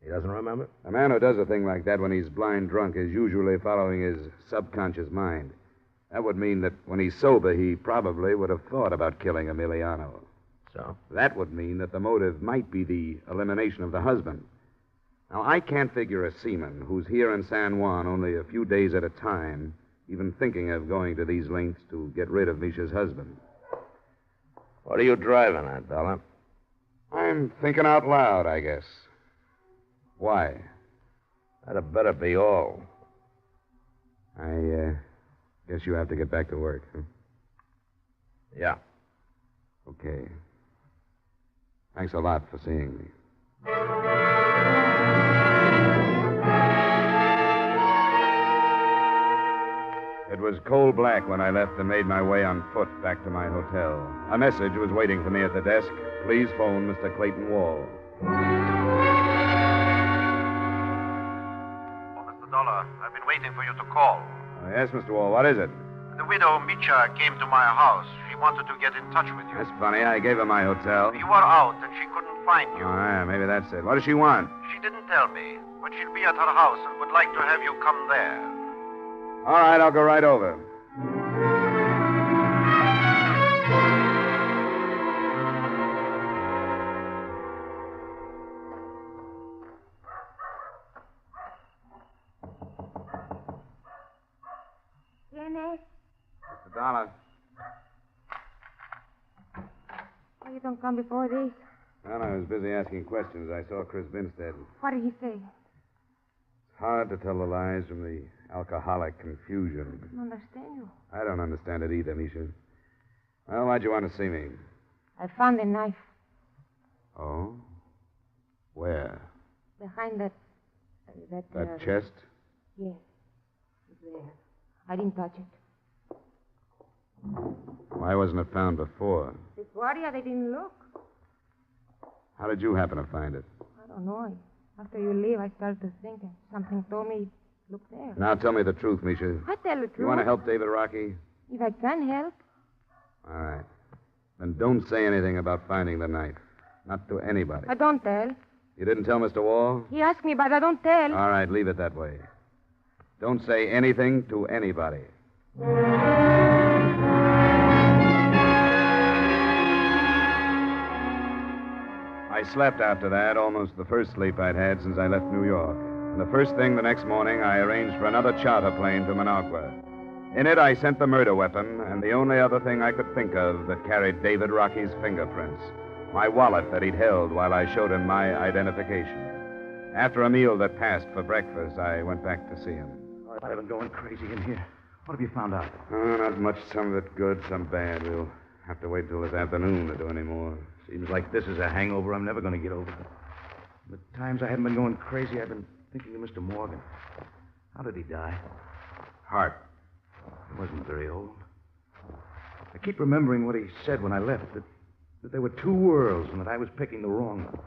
He doesn't remember? A man who does a thing like that when he's blind drunk is usually following his subconscious mind. That would mean that when he's sober, he probably would have thought about killing Emiliano. So? That would mean that the motive might be the elimination of the husband. Now, I can't figure a seaman who's here in San Juan only a few days at a time even thinking of going to these lengths to get rid of Misha's husband. What are you driving at, Dollar? I'm thinking out loud, I guess. Why? That'd better be all. I guess you have to get back to work, huh? Yeah. Okay. Thanks a lot for seeing me. It was coal black when I left and made my way on foot back to my hotel. A message was waiting for me at the desk. Please phone Mr. Clayton Wall. Oh, Mr. Dollar, I've been waiting for you to call. Yes, Mr. Wall, what is it? The widow, Micha, came to my house. She wanted to get in touch with you. That's funny. I gave her my hotel. You were out and she couldn't find you. Oh, yeah, maybe that's it. What does she want? She didn't tell me, but she'll be at her house and would like to have you come there. All right, I'll go right over. Dennis? Mr. Dollar. Oh, you don't come before this? Well, I was busy asking questions. I saw Chris Binstead. What did he say? It's hard to tell the lies from the alcoholic confusion. I don't understand you. I don't understand it either, Misha. Well, why'd you want to see me? I found a knife Oh? Where? behind that... That chest? Yes. It's there. I didn't touch it. Why wasn't it found before? The guardia, they didn't look. How did you happen to find it? I don't know. After you leave, I started to think, and something told me, look there. Now tell me the truth, Misha. I tell the truth. You want to help David Rocky? If I can help. All right. Then don't say anything about finding the knife. Not to anybody. I don't tell. You didn't tell Mr. Wall? He asked me, but I don't tell. All right, leave it that way. Don't say anything to anybody. I slept after that, almost the first sleep I'd had since I left New York. And the first thing the next morning, I arranged for another charter plane to Managua. In it, I sent the murder weapon and the only other thing I could think of that carried David Rocky's fingerprints. My wallet that he'd held while I showed him my identification. After a meal that passed for breakfast, I went back to see him. I've been going crazy in here. What have you found out? Oh, not much. Some of it good, some bad. We'll have to wait till this afternoon to do any more. Seems like this is a hangover I'm never going to get over. The times I haven't been going crazy, I've been thinking of Mr. Morgan. How did he die? Heart. He wasn't very old. I keep remembering what he said when I left, that there were two worlds and that I was picking the wrong one.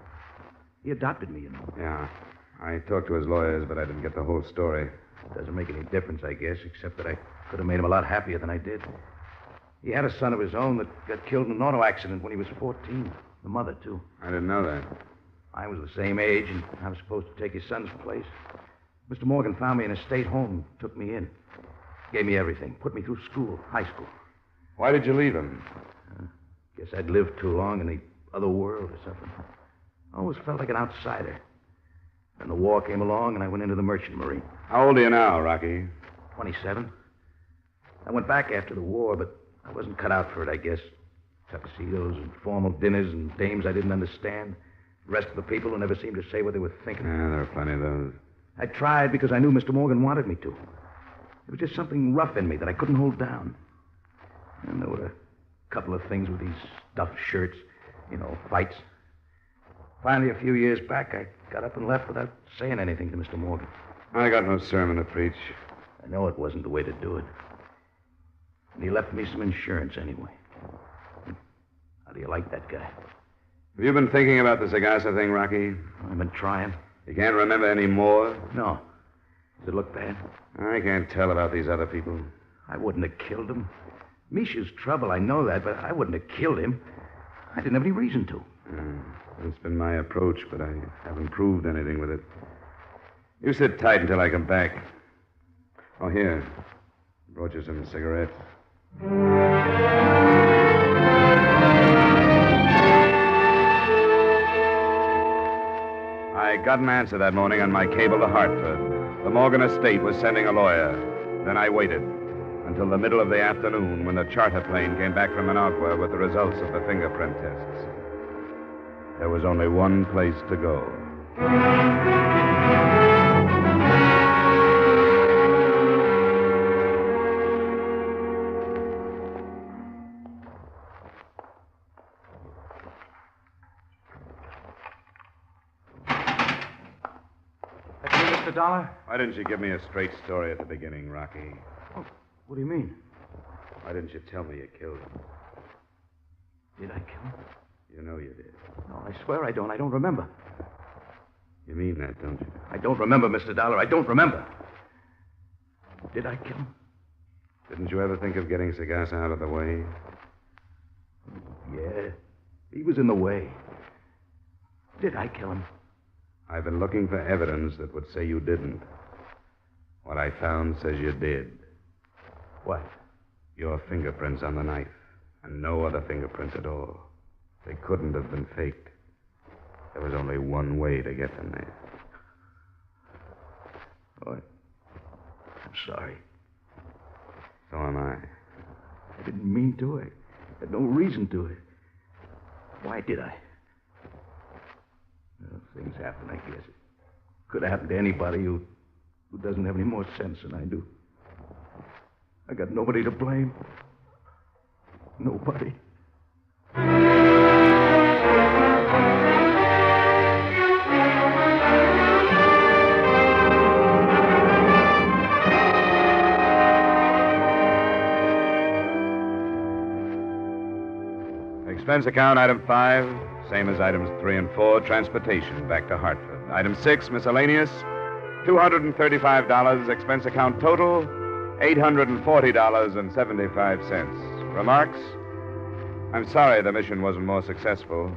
He adopted me, you know. Yeah. I talked to his lawyers, but I didn't get the whole story. It doesn't make any difference, I guess, except that I could have made him a lot happier than I did. He had a son of his own that got killed in an auto accident when he was 14. The mother, too. I didn't know that. I was the same age, and I was supposed to take his son's place. Mr. Morgan found me in a state home and took me in. Gave me everything. Put me through school, high school. Why did you leave him? Guess I'd lived too long in the other world or something. I always felt like an outsider. Then the war came along, and I went into the Merchant Marine. How old are you now, Rocky? 27. I went back after the war, but I wasn't cut out for it, I guess. Tuxedos and formal dinners and dames I didn't understand. The rest of the people who never seemed to say what they were thinking. Yeah, there are plenty of those. I tried because I knew Mr. Morgan wanted me to. There was just something rough in me that I couldn't hold down. And there were a couple of things with these stuffed shirts, fights. Finally, a few years back, I got up and left without saying anything to Mr. Morgan. I got no sermon to preach. I know it wasn't the way to do it. And he left me some insurance anyway. How do you like that guy? Have you been thinking about the Sagasa thing, Rocky? I've been trying. You can't remember any more? No. Does it look bad? I can't tell about these other people. I wouldn't have killed him. Misha's trouble, I know that, but I wouldn't have killed him. I didn't have any reason to. It's been my approach, but I haven't proved anything with it. You sit tight until I come back. Oh, here. Brought you some cigarettes. I got an answer that morning on my cable to Hartford. The Morgan estate was sending a lawyer. Then I waited until the middle of the afternoon when the charter plane came back from Managua with the results of the fingerprint tests. There was only one place to go. Mr. Dollar? Why didn't you give me a straight story at the beginning, Rocky? Oh, what do you mean? Why didn't you tell me you killed him? Did I kill him? You know you did. No, I swear I don't. I don't remember. You mean that, don't you? I don't remember, Mr. Dollar. I don't remember. Did I kill him? Didn't you ever think of getting Sagasa out of the way? Yeah. He was in the way. Did I kill him? I've been looking for evidence that would say you didn't. What I found says you did. What? Your fingerprints on the knife, and no other fingerprints at all. They couldn't have been faked. There was only one way to get them there. Oh, I'm sorry. So am I. I didn't mean to. I had no reason to. Why did I? Could have happened to anybody who doesn't have any more sense than I do. I got nobody to blame. Nobody. Expense account, item 5, same as items 3 and 4, transportation back to Hartford. Item 6, miscellaneous, $235. Expense account total, $840.75. Remarks? I'm sorry the mission wasn't more successful.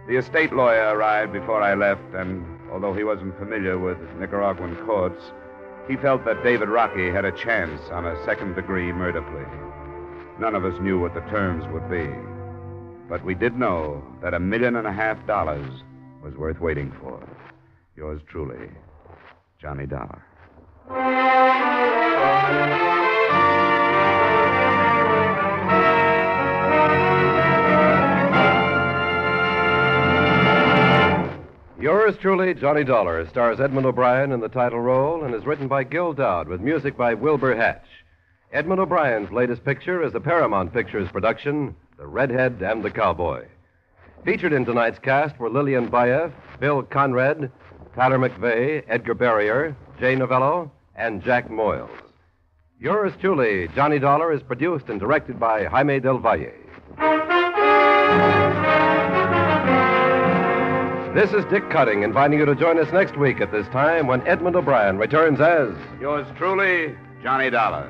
The estate lawyer arrived before I left, and although he wasn't familiar with Nicaraguan courts, he felt that David Rocky had a chance on a second-degree murder plea. None of us knew what the terms would be. But we did know that $1.5 million was worth waiting for. Yours truly, Johnny Dollar. Yours truly, Johnny Dollar, stars Edmond O'Brien in the title role and is written by Gil Dowd with music by Wilbur Hatch. Edmond O'Brien's latest picture is a Paramount Pictures production, The Redhead and the Cowboy. Featured in tonight's cast were Lillian Baeff, Bill Conrad, Tyler McVeigh, Edgar Barrier, Jay Novello, and Jack Moyles. Yours truly, Johnny Dollar, is produced and directed by Jaime Del Valle. This is Dick Cutting, inviting you to join us next week at this time when Edmond O'Brien returns as... Yours truly, Johnny Dollar.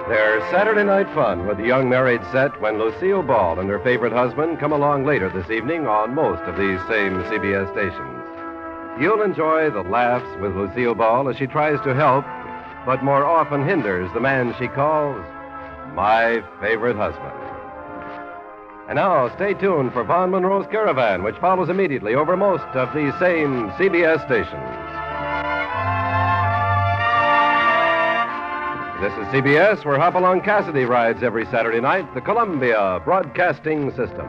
There's Saturday night fun with the young married set when Lucille Ball and her favorite husband come along later this evening on most of these same CBS stations. You'll enjoy the laughs with Lucille Ball as she tries to help, but more often hinders the man she calls my favorite husband. And now, stay tuned for Von Monroe's Caravan, which follows immediately over most of these same CBS stations. This is CBS, where Hopalong Cassidy rides every Saturday night, the Columbia Broadcasting System.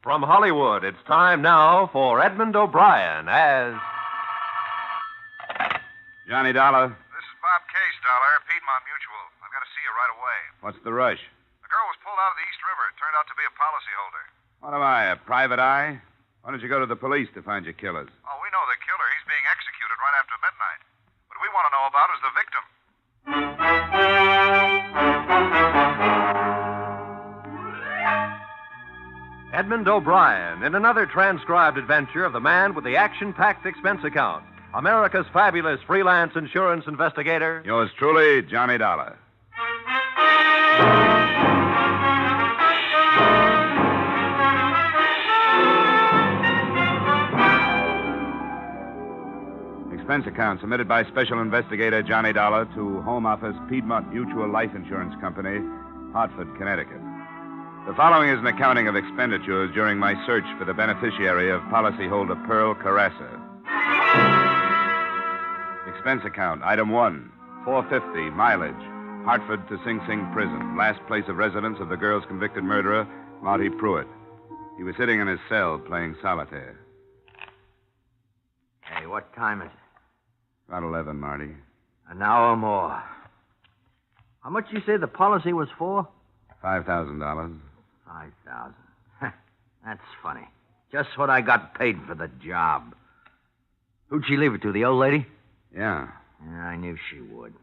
From Hollywood, it's time now for Edmond O'Brien as... Johnny Dollar, This is Bob Case, Dollar, Piedmont Mutual. I've got to see you right away. what's the rush? The girl was pulled out of the East River. It turned out to be a policyholder. What am I, a private eye? Why don't you go to the police to find your killers? Oh, we know the killer. He's being executed right after midnight. What we want to know about is the victim. Edmond O'Brien in another transcribed adventure of the man with the action-packed expense account, America's fabulous freelance insurance investigator. Yours truly, Johnny Dollar. Expense account submitted by Special Investigator Johnny Dollar to Home Office Piedmont Mutual Life Insurance Company, Hartford, Connecticut. The following is an accounting of expenditures during my search for the beneficiary of policyholder Pearl Carassa. Expense account, item 1, $4.50, mileage, Hartford to Sing Sing Prison, last place of residence of the girl's convicted murderer, Marty Pruitt. He was sitting in his cell playing solitaire. Hey, what time is it? About 11, Marty. An hour more. How much you say the policy was for? $5,000. 5,000. That's funny. Just what I got paid for the job. Who'd she leave it to, the old lady? Yeah. Yeah, I knew she would.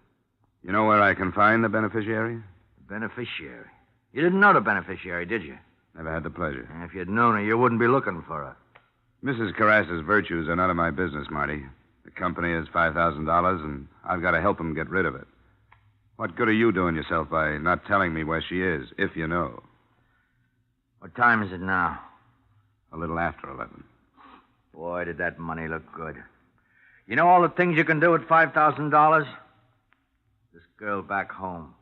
You know where I can find the beneficiary? The beneficiary? You didn't know the beneficiary, did you? Never had the pleasure. If you'd known her, you wouldn't be looking for her. Mrs. Carrassa's virtues are none of my business, Marty. The company has $5,000, and I've got to help them get rid of it. What good are you doing yourself by not telling me where she is, if you know? What time is it now? A little after 11. Boy, did that money look good. You know all the things you can do with $5,000? This girl back home.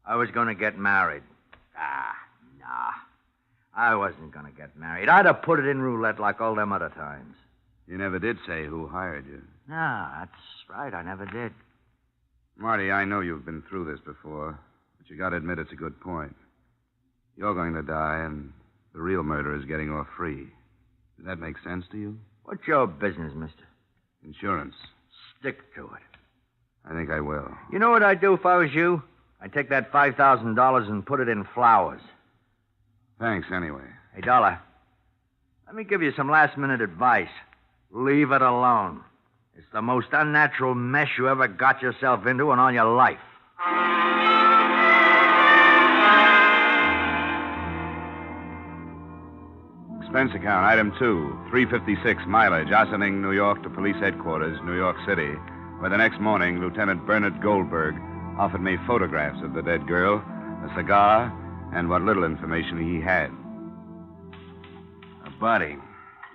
I was going to get married. Nah. I wasn't going to get married. I'd have put it in roulette like all them other times. You never did say who hired you. No, that's right. I never did. Marty, I know you've been through this before, but you got to admit it's a good point. You're going to die, and the real murderer is getting off free. Does that make sense to you? What's your business, mister? Insurance. Stick to it. I think I will. You know what I'd do if I was you? I'd take that $5,000 and put it in flowers. Thanks, anyway. Hey, Dollar, let me give you some last-minute advice. Leave it alone. It's the most unnatural mess you ever got yourself into in all your life. Expense account, item 2, 356 mileage, Ossining, New York to police headquarters, New York City, where the next morning Lieutenant Bernard Goldberg offered me photographs of the dead girl, a cigar, and what little information he had. A body.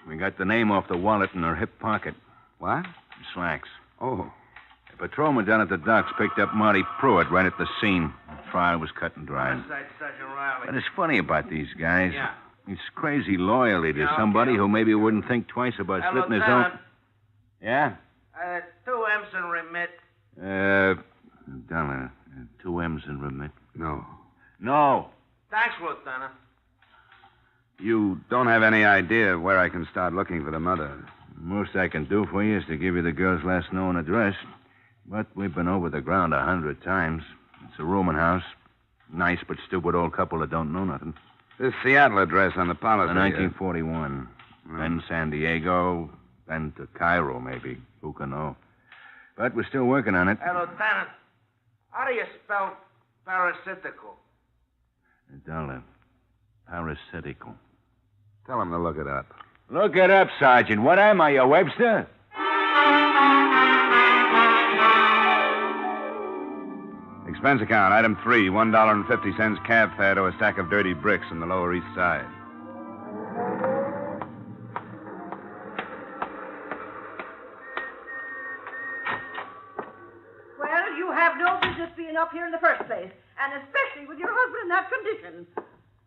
We got the name off the wallet in her hip pocket. What? Slacks. Oh. A patrolman down at the docks picked up Marty Pruitt right at the scene. The trial was cut and dried. But it's funny about these guys. Yeah. It's crazy loyalty to somebody who maybe wouldn't think twice about slitting his own. Yeah? 2 M's and remit. Dollar. 2 M's in remit. No. No. Thanks, Lieutenant. You don't have any idea where I can start looking for the mother. Most I can do for you is to give you the girl's last known address. But we've been over the ground 100 times. It's a rooming house. Nice but stupid old couple that don't know nothing. This Seattle address on the policy. 1941. Then San Diego, then to Cairo, maybe. Who can know? But we're still working on it. Hey, Lieutenant, how do you spell parasitical? Dollar. Parasitical. Tell him to look it up. Look it up, Sergeant. What am I, a Webster? Expense account, item 3, $1.50 cab fare to a stack of dirty bricks on the Lower East Side. Well, you have no business being up here in the first place, and especially with your husband in that condition.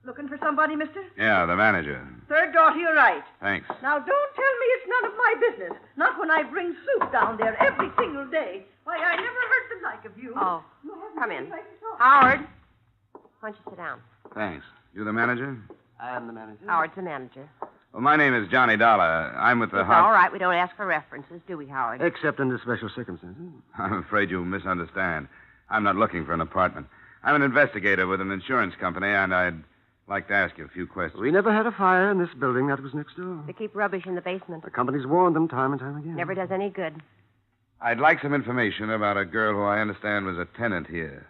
Looking for somebody, mister? Yeah, the manager. Third door to your right. Thanks. Now, don't tell me it's none of my business. Not when I bring soup down there every single day. Why, I never heard the like of you. Oh, You haven't come any in. place to talk. Howard, why don't you sit down? Thanks. You the manager? I am the manager. Howard's the manager. Well, my name is Johnny Dollar. I'm with the It's all right. We don't ask for references, do we, Howard? Except under special circumstances. I'm afraid you misunderstand. I'm not looking for an apartment. I'm an investigator with an insurance company, and I'd like to ask you a few questions. We never had a fire in this building. That was next door. They keep rubbish in the basement. The company's warned them time and time again. Never does any good. I'd like some information about a girl who I understand was a tenant here,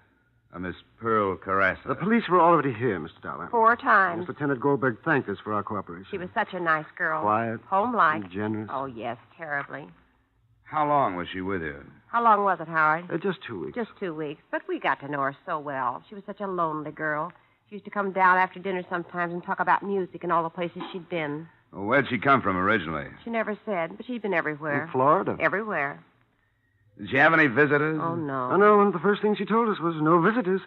a Miss Pearl Carassa. The police were already here, Mr. Dollar. 4 times. Lieutenant Goldberg thanked us for our cooperation. She was such a nice girl. Quiet. Homelike. And generous. Oh, yes, terribly. How long was she with you? How long was it, Howard? Just 2 weeks. Just 2 weeks. But we got to know her so well. She was such a lonely girl. She used to come down after dinner sometimes and talk about music and all the places she'd been. Well, where'd she come from originally? She never said, but she'd been everywhere. In Florida? Everywhere. Did she have any visitors? Oh, no. Oh, no, one of the first things she told us was no visitors.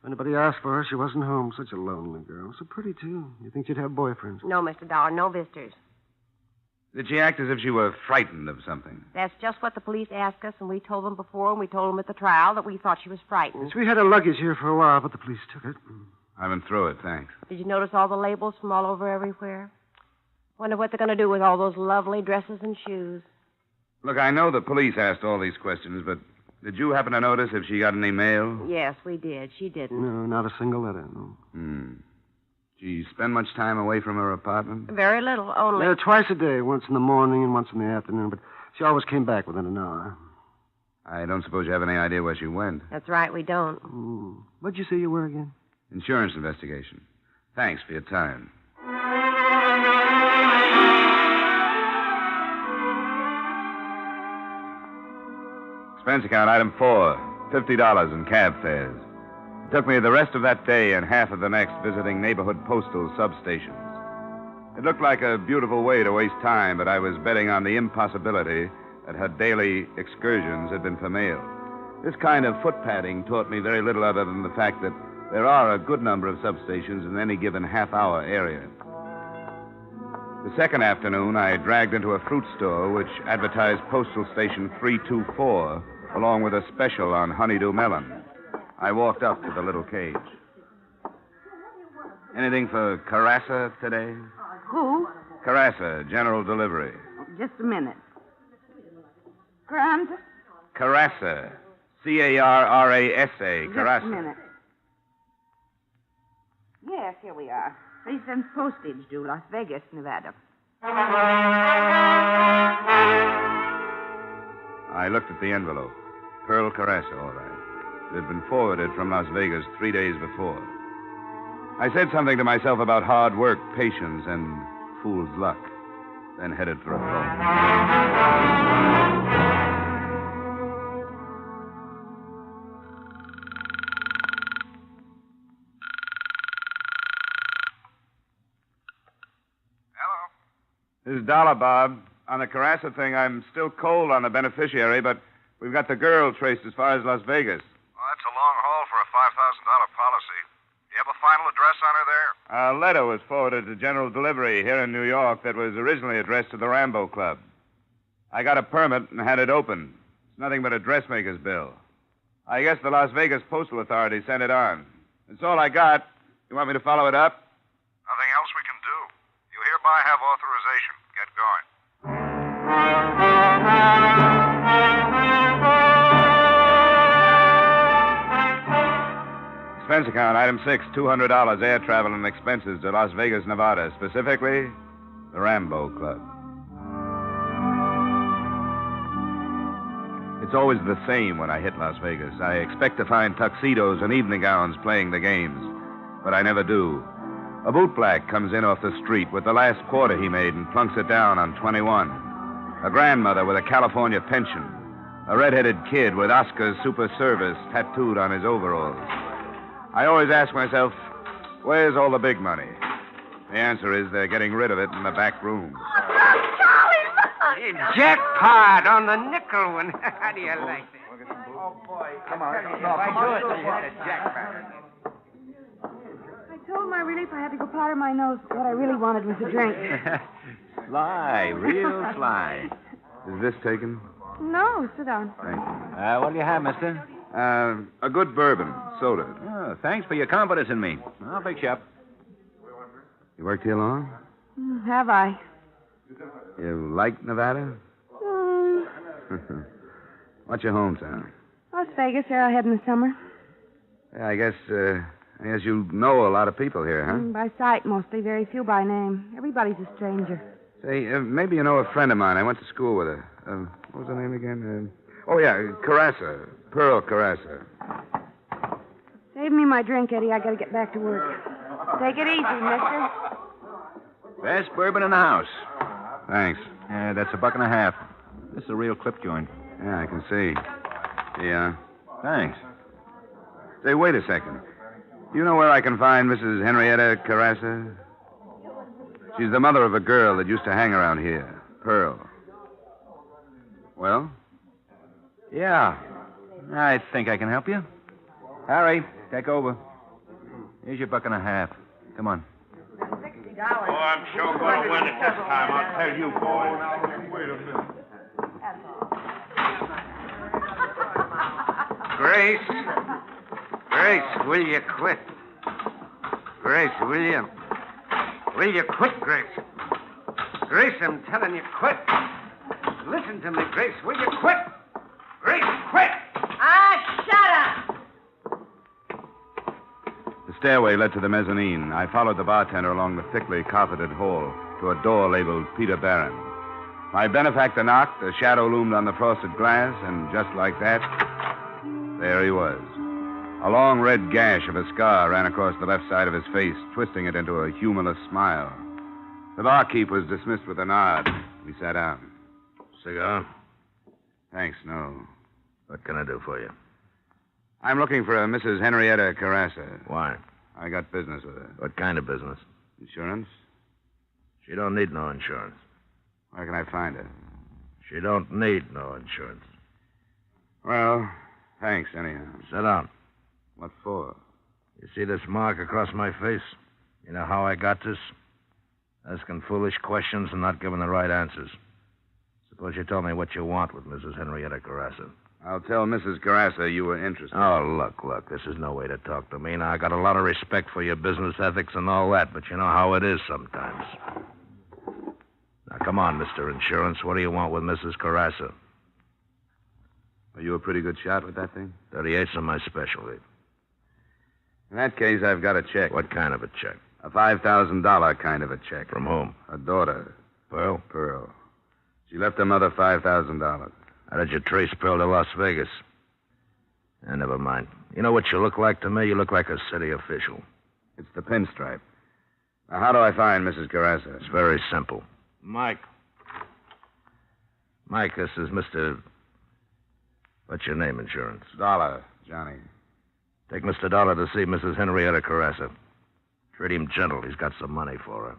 If anybody asked for her, she wasn't home. Such a lonely girl. So pretty, too. You'd think she'd have boyfriends. No, Mr. Dollar, no visitors. Did she act as if she were frightened of something? That's just what the police asked us, and we told them before, and we told them at the trial that we thought she was frightened. Yes, we had her luggage here for a while, but the police took it. I've been through it, thanks. Did you notice all the labels from all over everywhere? Wonder what they're going to do with all those lovely dresses and shoes. Look, I know the police asked all these questions, but did you happen to notice if she got any mail? Yes, we did. She didn't. No, not a single letter, no. Did she spend much time away from her apartment? Very little, only. Twice a day, once in the morning and once in the afternoon, but she always came back within an hour. I don't suppose you have any idea where she went. That's right, we don't. What'd you say you were again? Insurance investigation. Thanks for your time. Expense account, item 4, $50 in cab fares. It took me the rest of that day and half of the next visiting neighborhood postal substations. It looked like a beautiful way to waste time, but I was betting on the impossibility that her daily excursions had been for mail. This kind of foot padding taught me very little other than the fact that there are a good number of substations in any given half-hour area. The second afternoon, I dragged into a fruit store which advertised Postal Station 324 along with a special on honeydew melon. I walked up to the little cage. Anything for Carassa today? Who? Carassa, general delivery. Just a minute. Grant? Carassa. C-A-R-R-A-S-A. Carassa. Just a minute. Yes, here we are. 3 cents postage due, Las Vegas, Nevada. I looked at the envelope. Pearl Carassa, all right. It had been forwarded from Las Vegas 3 days before. I said something to myself about hard work, patience, and fool's luck, then headed for a phone. This is Dollar, Bob. On the Carassa thing, I'm still cold on the beneficiary, but we've got the girl traced as far as Las Vegas. Well, that's a long haul for a $5,000 policy. You have a final address on her there? A letter was forwarded to General Delivery here in New York that was originally addressed to the Rambo Club. I got a permit and had it opened. It's nothing but a dressmaker's bill. I guess the Las Vegas Postal Authority sent it on. That's all I got. You want me to follow it up? Nothing else we can do. You hereby have authorization. Get going. Expense account, item 6, $200 air travel and expenses to Las Vegas, Nevada. Specifically, the Rambo Club. It's always the same when I hit Las Vegas. I expect to find tuxedos and evening gowns playing the games, but I never do. A bootblack comes in off the street with the last quarter he made and plunks it down on 21. A grandmother with a California pension. A red-headed kid with Oscar's Super Service tattooed on his overalls. I always ask myself, where's all the big money? The answer is they're getting rid of it in the back rooms. Hey, jackpot on the nickel one. How do you like that? Oh, boy. Come on. I told my relief I had to go powder my nose. What I really wanted was a drink. Sly, real sly. Is this taken? No, sit down. Thank you. What do you have, mister? A good bourbon, soda. Oh, thanks for your confidence in me. I'll fix you up. You worked here long? Have I? You like Nevada? What's your hometown? Las Vegas, Arrowhead in the summer. Yeah, I guess you know a lot of people here, huh? By sight, mostly. Very few by name. Everybody's a stranger. Say, maybe you know a friend of mine. I went to school with her. What was her name again? Carassa. Pearl Carassa. Save me my drink, Eddie. I gotta get back to work. Take it easy, mister. Best bourbon in the house. Thanks. That's $1.50. This is a real clip joint. Yeah, I can see. Yeah. Thanks. Say, wait a second. Do you know where I can find Mrs. Henrietta Carassa? She's the mother of a girl that used to hang around here, Pearl. Well? Yeah. I think I can help you. Harry, take over. Here's your $1.50. Come on. Oh, I'm sure going to win it this time. I'll tell you, boys. Wait a minute. Grace, will you quit? Grace, will you? Will you quit, Grace? Grace, I'm telling you, quit. Listen to me, Grace. Will you quit? Grace, quit! Shut up! The stairway led to the mezzanine. I followed the bartender along the thickly carpeted hall to a door labeled Peter Barron. My benefactor knocked, a shadow loomed on the frosted glass, and just like that, there he was. A long red gash of a scar ran across the left side of his face, twisting it into a humorless smile. The barkeep was dismissed with a nod. We sat down. Cigar? Thanks, no. What can I do for you? I'm looking for a Mrs. Henrietta Carassa. Why? I got business with her. What kind of business? Insurance? She don't need no insurance. Where can I find her? She don't need no insurance. Well, thanks. Thanks, anyhow. Sit down. What for? You see this mark across my face? You know how I got this? Asking foolish questions and not giving the right answers. Suppose you tell me what you want with Mrs. Henrietta Carrassa. I'll tell Mrs. Carrassa you were interested. Oh, look. This is no way to talk to me. Now, I got a lot of respect for your business ethics and all that, but you know how it is sometimes. Now, come on, Mr. Insurance. What do you want with Mrs. Carrassa? Are you a pretty good shot with that thing? 38's my specialty. In that case, I've got a check. What kind of a check? A $5,000 kind of a check. From whom? Her daughter. Pearl? Pearl. She left her mother $5,000. How did you trace Pearl to Las Vegas? Never mind. You know what you look like to me? You look like a city official. It's the pinstripe. Now, how do I find Mrs. Carrassa? It's very simple. Mike, this is Mr. What's your name, Insurance? Dollar, Johnny. Take Mr. Dollar to see Mrs. Henrietta Carrassa. Treat him gentle. He's got some money for her.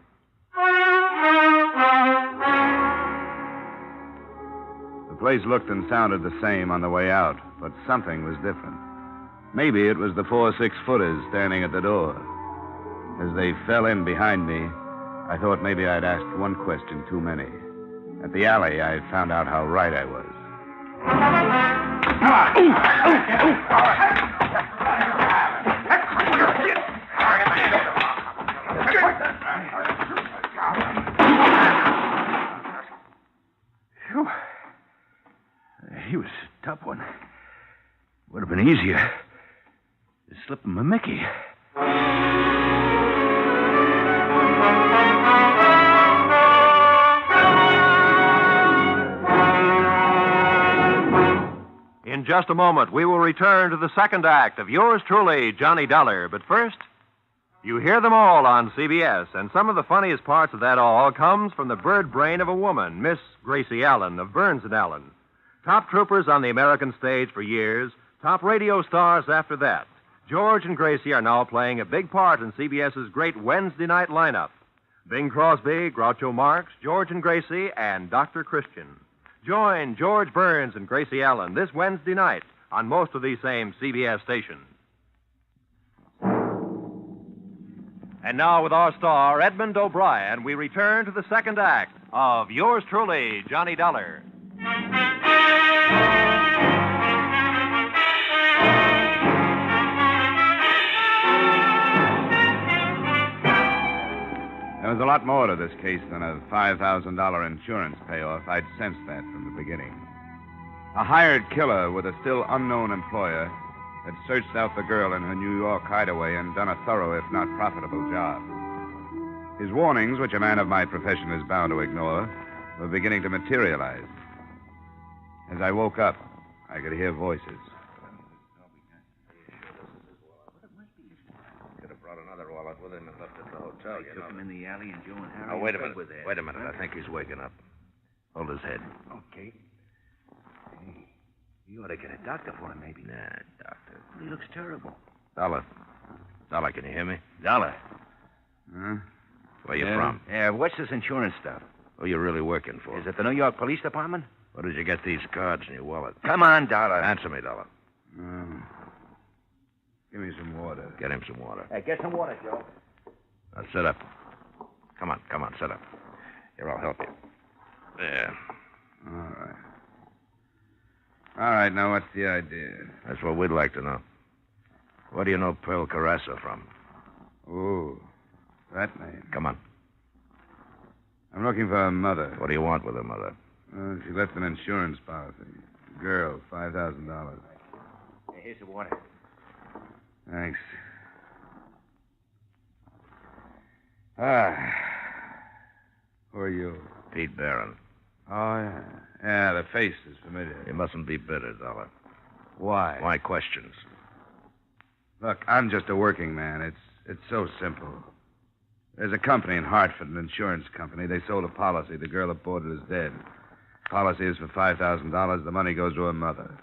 The place looked and sounded the same on the way out, but something was different. Maybe it was the 4 6-footers standing at the door. As they fell in behind me, I thought maybe I'd asked one question too many. At the alley, I found out how right I was. He was a tough one. Would have been easier to slip him a Mickey. In just a moment, we will return to the second act of yours truly, Johnny Dollar. But first, you hear them all on CBS, and some of the funniest parts of that all comes from the bird brain of a woman, Miss Gracie Allen of Burns & Allen. Top troopers on the American stage for years, top radio stars after that. George and Gracie are now playing a big part in CBS's great Wednesday night lineup. Bing Crosby, Groucho Marx, George and Gracie, and Dr. Christian. Join George Burns and Gracie Allen this Wednesday night on most of these same CBS stations. And now, with our star, Edmond O'Brien, we return to the second act of yours truly, Johnny Dollar. There was a lot more to this case than a $5,000 insurance payoff. I'd sensed that from the beginning. A hired killer with a still unknown employer had searched out the girl in her New York hideaway and done a thorough, if not profitable, job. His warnings, which a man of my profession is bound to ignore, were beginning to materialize. As I woke up, I could hear voices. Could have brought another wallet with him and left it at the hotel. They took him in the alley and Joe and Harry. Oh, wait a minute. were there. Wait a minute. I think he's waking up. Hold his head. Okay. Hey, you ought to get a doctor for him, maybe. Nah, doctor. He looks terrible. Dollar, can you hear me? Dollar. Huh? Where you from? Yeah, what's this insurance stuff? Who you really working for? Is it the New York Police Department? Where did you get these cards in your wallet? Come on, Dollar. Answer me, Dollar. Give me some water. Get him some water. Hey, get some water, Joe. Now, sit up. Come on, sit up. Here, I'll help you. There. All right, now what's the idea? That's what we'd like to know. Where do you know Pearl Carrassa from? Oh, that name. Come on. I'm looking for her mother. What do you want with her mother? She left an insurance policy. Girl, $5,000. Hey, here's the water. Thanks. Who are you? Pete Barron. Oh, yeah. Yeah, the face is familiar. You mustn't be bitter, Dollar. Why? Why questions? Look, I'm just a working man. It's so simple. There's a company in Hartford, an insurance company. They sold a policy. The girl that bought it is dead. Policy is for $5,000. The money goes to her mother.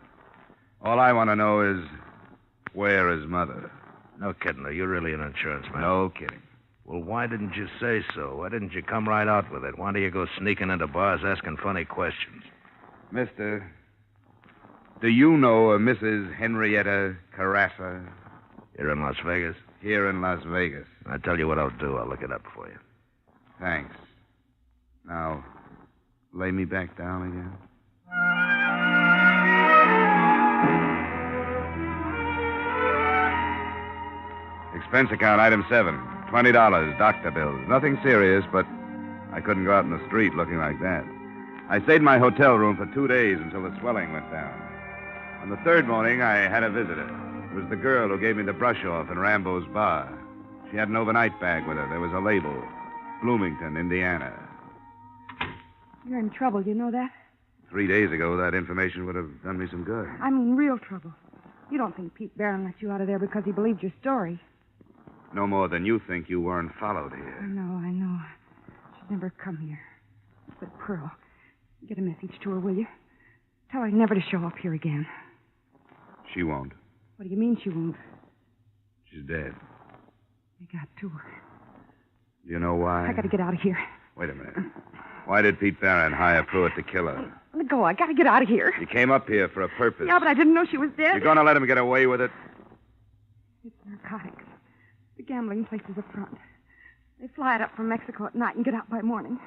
All I want to know is, where is mother? No kidding. Are you really an insurance man? No kidding. Well, why didn't you say so? Why didn't you come right out with it? Why do you go sneaking into bars asking funny questions? Mister, Do you know a Mrs. Henrietta Carassa? Here in Las Vegas? Here in Las Vegas. I'll tell you what I'll do. I'll look it up for you. Thanks. Now, lay me back down again. Expense account, item 7. $20, doctor bills. Nothing serious, but I couldn't go out in the street looking like that. I stayed in my hotel room for 2 days until the swelling went down. On the third morning, I had a visitor. It was the girl who gave me the brush off in Rambo's bar. She had an overnight bag with her. There was a label, Bloomington, Indiana. You're in trouble, you know that? 3 days ago, that information would have done me some good. I mean, real trouble. You don't think Pete Barron let you out of there because he believed your story. No more than you think you weren't followed here. I know. She'd never come here. But Pearl, get a message to her, will you? Tell her never to show up here again. She won't. What do you mean she won't? She's dead. You got to her. Do you know why? I gotta get out of here. Wait a minute. Why did Pete Barron hire Pruitt to kill her? Let me go. I gotta get out of here. He came up here for a purpose. Yeah, but I didn't know she was dead. You're going to let him get away with it? It's narcotics. The gambling places up front. They fly it up from Mexico at night and get out by morning.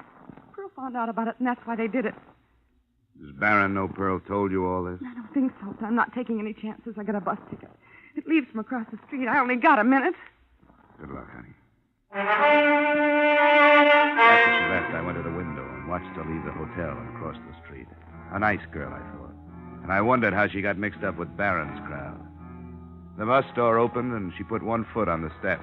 Pearl found out about it, and that's why they did it. Does Barron know Pearl told you all this? I don't think so, but I'm not taking any chances. I got a bus ticket. It leaves from across the street. I only got a minute. Good luck, honey. After she left, I went to the window and watched her leave the hotel and cross the street. A nice girl, I thought. And I wondered how she got mixed up with Barron's crowd. The bus door opened, and she put one foot on the step.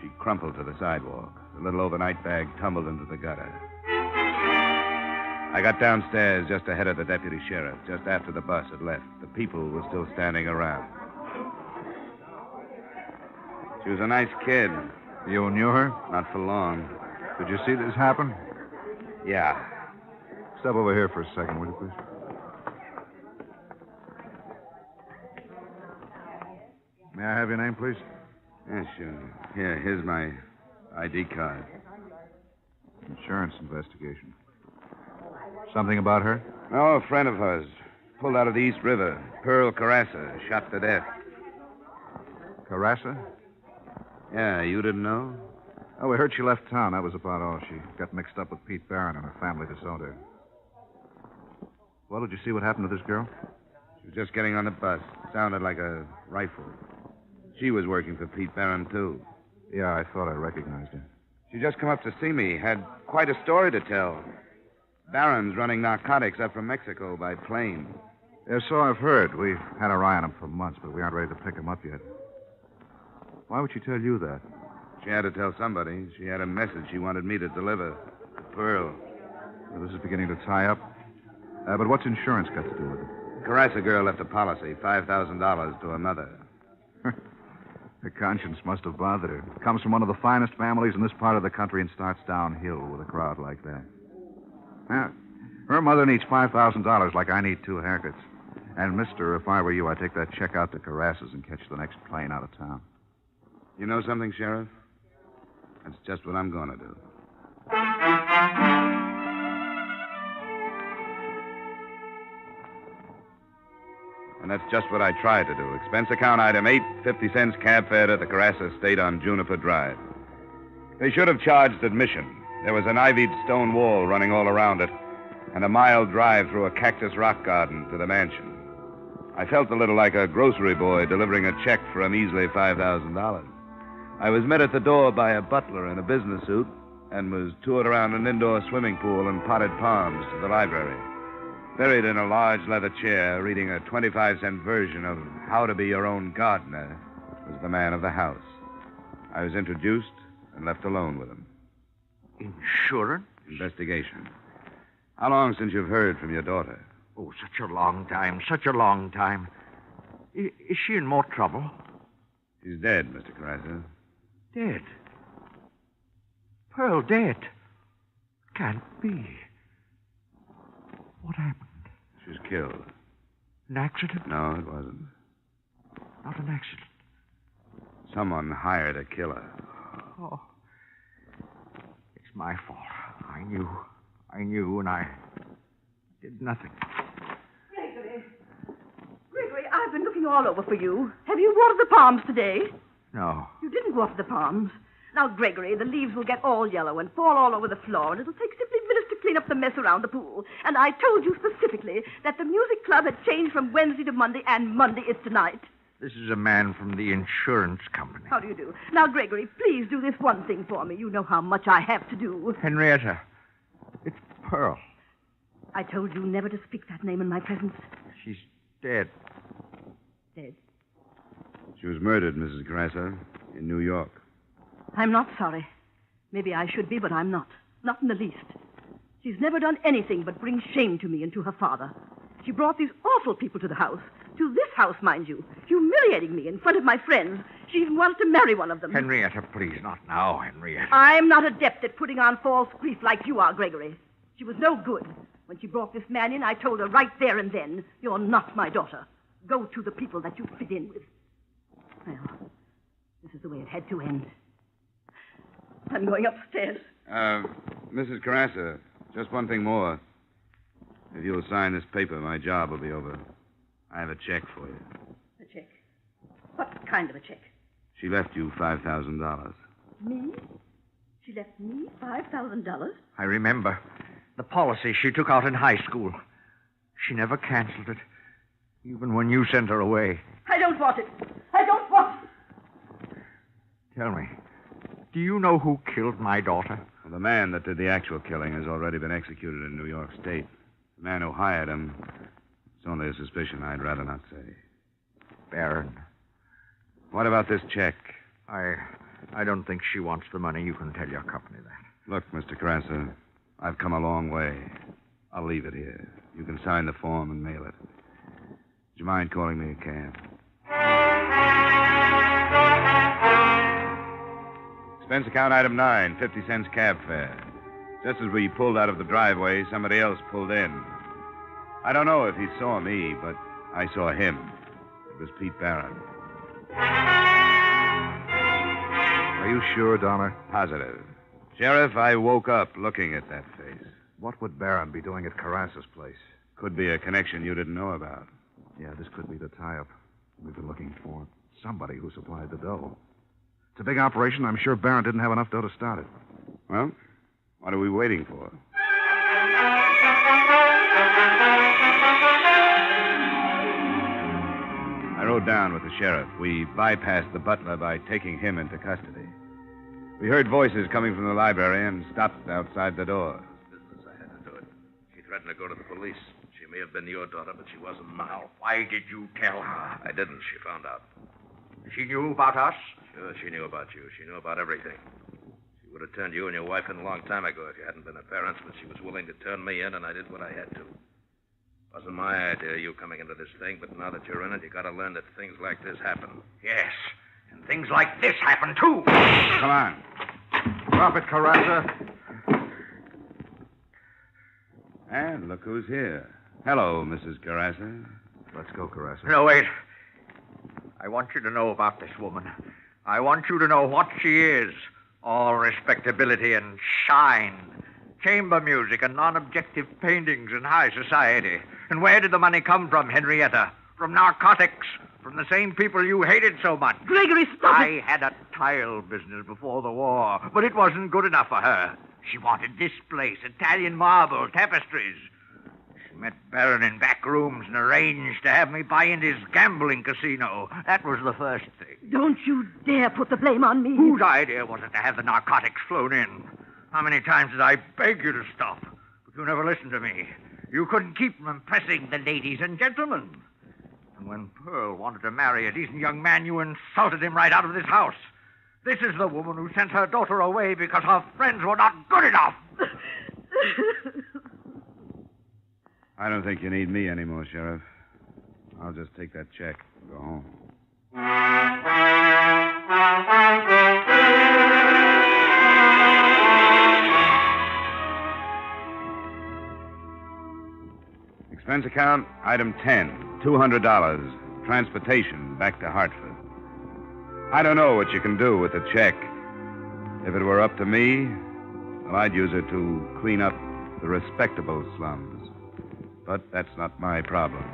She crumpled to the sidewalk. The little overnight bag tumbled into the gutter. I got downstairs just ahead of the deputy sheriff, just after the bus had left. The people were still standing around. She was a nice kid. You knew her? Not for long. Did you see this happen? Yeah. Step over here for a second, will you, please? May I have your name, please? Yeah, sure. Here, here's my ID card. Insurance investigation. Something about her? Oh, a friend of hers. Pulled out of the East River. Pearl Carassa, shot to death. Carassa? Yeah, you didn't know? Oh, we heard she left town. That was about all. She got mixed up with Pete Barron and her family disowned her. Well, did you see what happened to this girl? She was just getting on the bus. Sounded like a rifle. She was working for Pete Barron, too. Yeah, I thought I recognized her. She just come up to see me. Had quite a story to tell. Barron's running narcotics up from Mexico by plane. Yeah, so I've heard. We've had our eye on him for months, but we aren't ready to pick him up yet. Why would she tell you that? She had to tell somebody. She had a message she wanted me to deliver to Pearl. Well, this is beginning to tie up. But what's insurance got to do with it? Carassa girl left a policy, $5,000 to her mother. Her conscience must have bothered her. Comes from one of the finest families in this part of the country and starts downhill with a crowd like that. Now, her mother needs $5,000 like I need 2 haircuts. And, mister, if I were you, I'd take that check out to Carassa's and catch the next plane out of town. You know something, Sheriff? That's just what I'm going to do. And that's just what I tried to do. Expense account item 8, 50 cents cab fare to the Carassa estate on Juniper Drive. They should have charged admission. There was an ivied stone wall running all around it, and a mile drive through a cactus rock garden to the mansion. I felt a little like a grocery boy delivering a check for a measly $5,000. I was met at the door by a butler in a business suit and was toured around an indoor swimming pool and potted palms to the library. Buried in a large leather chair, reading a 25-cent version of How to Be Your Own Gardener, was the man of the house. I was introduced and left alone with him. Insurance? Investigation. How long since you've heard from your daughter? Oh, such a long time, such a long time. Is she in more trouble? She's dead, Mr. Carassa. Dead? Pearl dead? Can't be. What happened? She was killed. An accident? No, it wasn't. Not an accident. Someone hired a killer. Oh. It's my fault. I knew, and I did nothing. Gregory. looking all over for you. Have you watered the palms today? No. You didn't water the palms. Now, Gregory, the leaves will get all yellow and fall all over the floor, and it'll take simply minutes to clean up the mess around the pool. And I told you specifically that the music club had changed from Wednesday to Monday, and Monday is tonight. This is a man from the insurance company. How do you do? Now, Gregory, please do this one thing for me. You know how much I have to do. Henrietta. It's Pearl. I told you never to speak that name in my presence. She's dead. Dead. She was murdered, Mrs. Carassa, in New York. I'm not sorry. Maybe I should be, but I'm not. Not in the least. She's never done anything but bring shame to me and to her father. She brought these awful people to the house. To this house, mind you. Humiliating me in front of my friends. She even wanted to marry one of them. Henrietta, please, not now, Henrietta. I'm not adept at putting on false grief like you are, Gregory. She was no good. When she brought this man in, I told her right there and then, you're not my daughter. Go to the people that you fit in with. Well, this is the way it had to end. I'm going upstairs. Mrs. Carassa, just one thing more. If you'll sign this paper, my job will be over. I have a check for you. A check? What kind of a check? She left you $5,000. Me? She left me $5,000? I remember. The policy she took out in high school. She never canceled it, even when you sent her away. I don't want it. I don't want it. Tell me, do you know who killed my daughter? Well, the man that did the actual killing has already been executed in New York State. The man who hired him, it's only a suspicion. I'd rather not say. Barron. What about this check? I don't think she wants the money. You can tell your company that. Look, Mr. Carassa, I've come a long way. I'll leave it here. You can sign the form and mail it. Would you mind calling me a cab? Expense account item 9, 50 cents cab fare. Just as we pulled out of the driveway, somebody else pulled in. I don't know if he saw me, but I saw him. It was Pete Barron. Are you sure, Donner? Positive. Sheriff, I woke up looking at that face. What would Barron be doing at Carrassa's place? Could be a connection you didn't know about. Yeah, this could be the tie-up. We've been looking for somebody who supplied the dough. It's a big operation. I'm sure Barron didn't have enough dough to start it. Well, what are we waiting for? I rode down with the sheriff. We bypassed the butler by taking him into custody. We heard voices coming from the library and stopped outside the door. Business, I had to do it. She threatened to go to the police. She may have been your daughter, but she wasn't mine. Why did you tell her? I didn't. She found out. She knew about us? Sure, she knew about you. She knew about everything. She would have turned you and your wife in a long time ago if you hadn't been her parents, but she was willing to turn me in, and I did what I had to. Wasn't my idea, you coming into this thing, but now that you're in it, you gotta learn that things like this happen. Yes, and things like this happen, too. Come on. Drop it, Carrassa. And look who's here. Hello, Mrs. Carrassa. Let's go, Carrassa. No, wait. I want you to know about this woman. I want you to know what she is. All respectability and shine. Chamber music and non-objective paintings in high society. And where did the money come from, Henrietta? From narcotics. From the same people you hated so much. Gregory, stop it! I had a tile business before the war, but it wasn't good enough for her. She wanted this place, Italian marble, tapestries. She met Barron in back rooms and arranged to have me buy into his gambling casino. That was the first thing. Don't you dare put the blame on me. Whose idea was it to have the narcotics flown in? How many times did I beg you to stop? But you never listened to me. You couldn't keep from impressing the ladies and gentlemen. And when Pearl wanted to marry a decent young man, you insulted him right out of this house. This is the woman who sent her daughter away because her friends were not good enough. I don't think you need me anymore, Sheriff. I'll just take that check and go home. Expense account, item 10, $200, transportation back to Hartford. I don't know what you can do with the check. If it were up to me, well, I'd use it to clean up the respectable slums. But that's not my problem.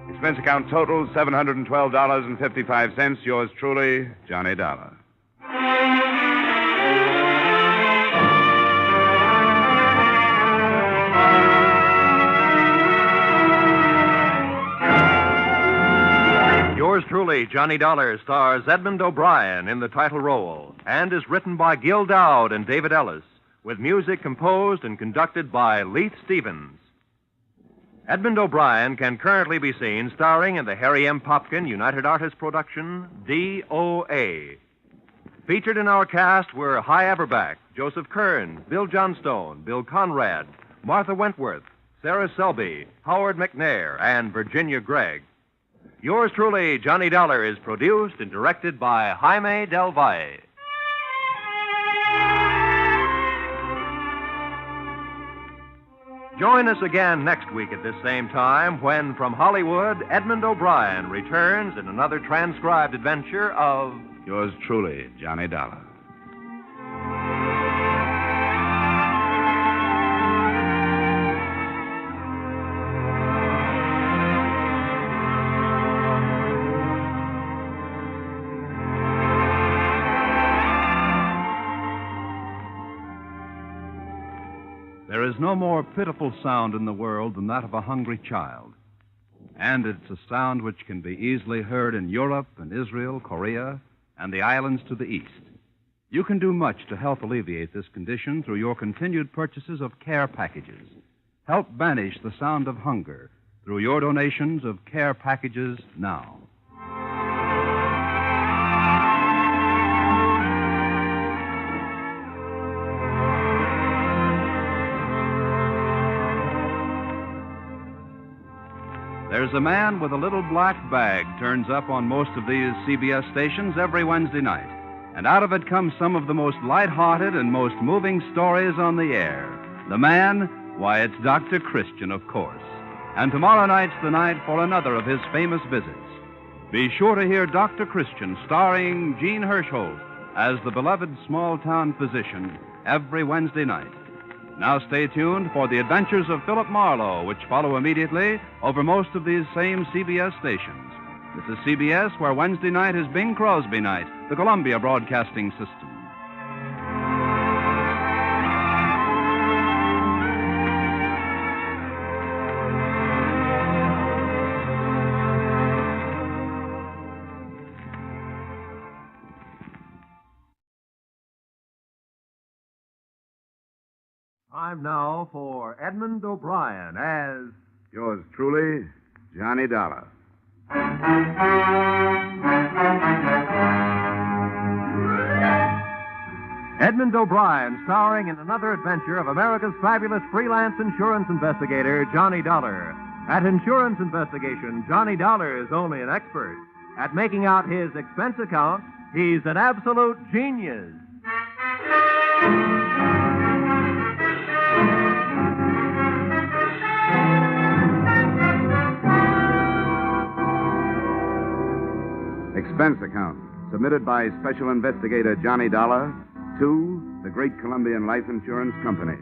Expense account total $712.55. Yours truly, Johnny Dollar. Yours truly, Johnny Dollar, stars Edmond O'Brien in the title role and is written by Gil Dowd and David Ellis, with music composed and conducted by Leith Stevens. Edmond O'Brien can currently be seen starring in the Harry M. Popkin United Artists production, D.O.A. Featured in our cast were Hy Averback, Joseph Kern, Bill Johnstone, Bill Conrad, Martha Wentworth, Sarah Selby, Howard McNair, and Virginia Gregg. Yours truly, Johnny Dollar, is produced and directed by Jaime Del Valle. Join us again next week at this same time when, from Hollywood, Edmond O'Brien returns in another transcribed adventure of Yours truly, Johnny Dollar. There is no more pitiful sound in the world than that of a hungry child. And it's a sound which can be easily heard in Europe and Israel, Korea, and the islands to the east. You can do much to help alleviate this condition through your continued purchases of care packages. Help banish the sound of hunger through your donations of care packages now. There's a man with a little black bag turns up on most of these CBS stations every Wednesday night. And out of it comes some of the most light-hearted and most moving stories on the air. The man, why, it's Dr. Christian, of course. And tomorrow night's the night for another of his famous visits. Be sure to hear Dr. Christian starring Gene Hirschholt as the beloved small-town physician every Wednesday night. Now stay tuned for the adventures of Philip Marlowe, which follow immediately over most of these same CBS stations. This is CBS, where Wednesday night is Bing Crosby night, the Columbia Broadcasting System. Time now for Edmond O'Brien as Yours truly, Johnny Dollar. Edmond O'Brien, starring in another adventure of America's fabulous freelance insurance investigator, Johnny Dollar. At insurance investigation, Johnny Dollar is only an expert. At making out his expense account, he's an absolute genius. Expense account, submitted by Special Investigator Johnny Dollar to the Great Columbian Life Insurance Company.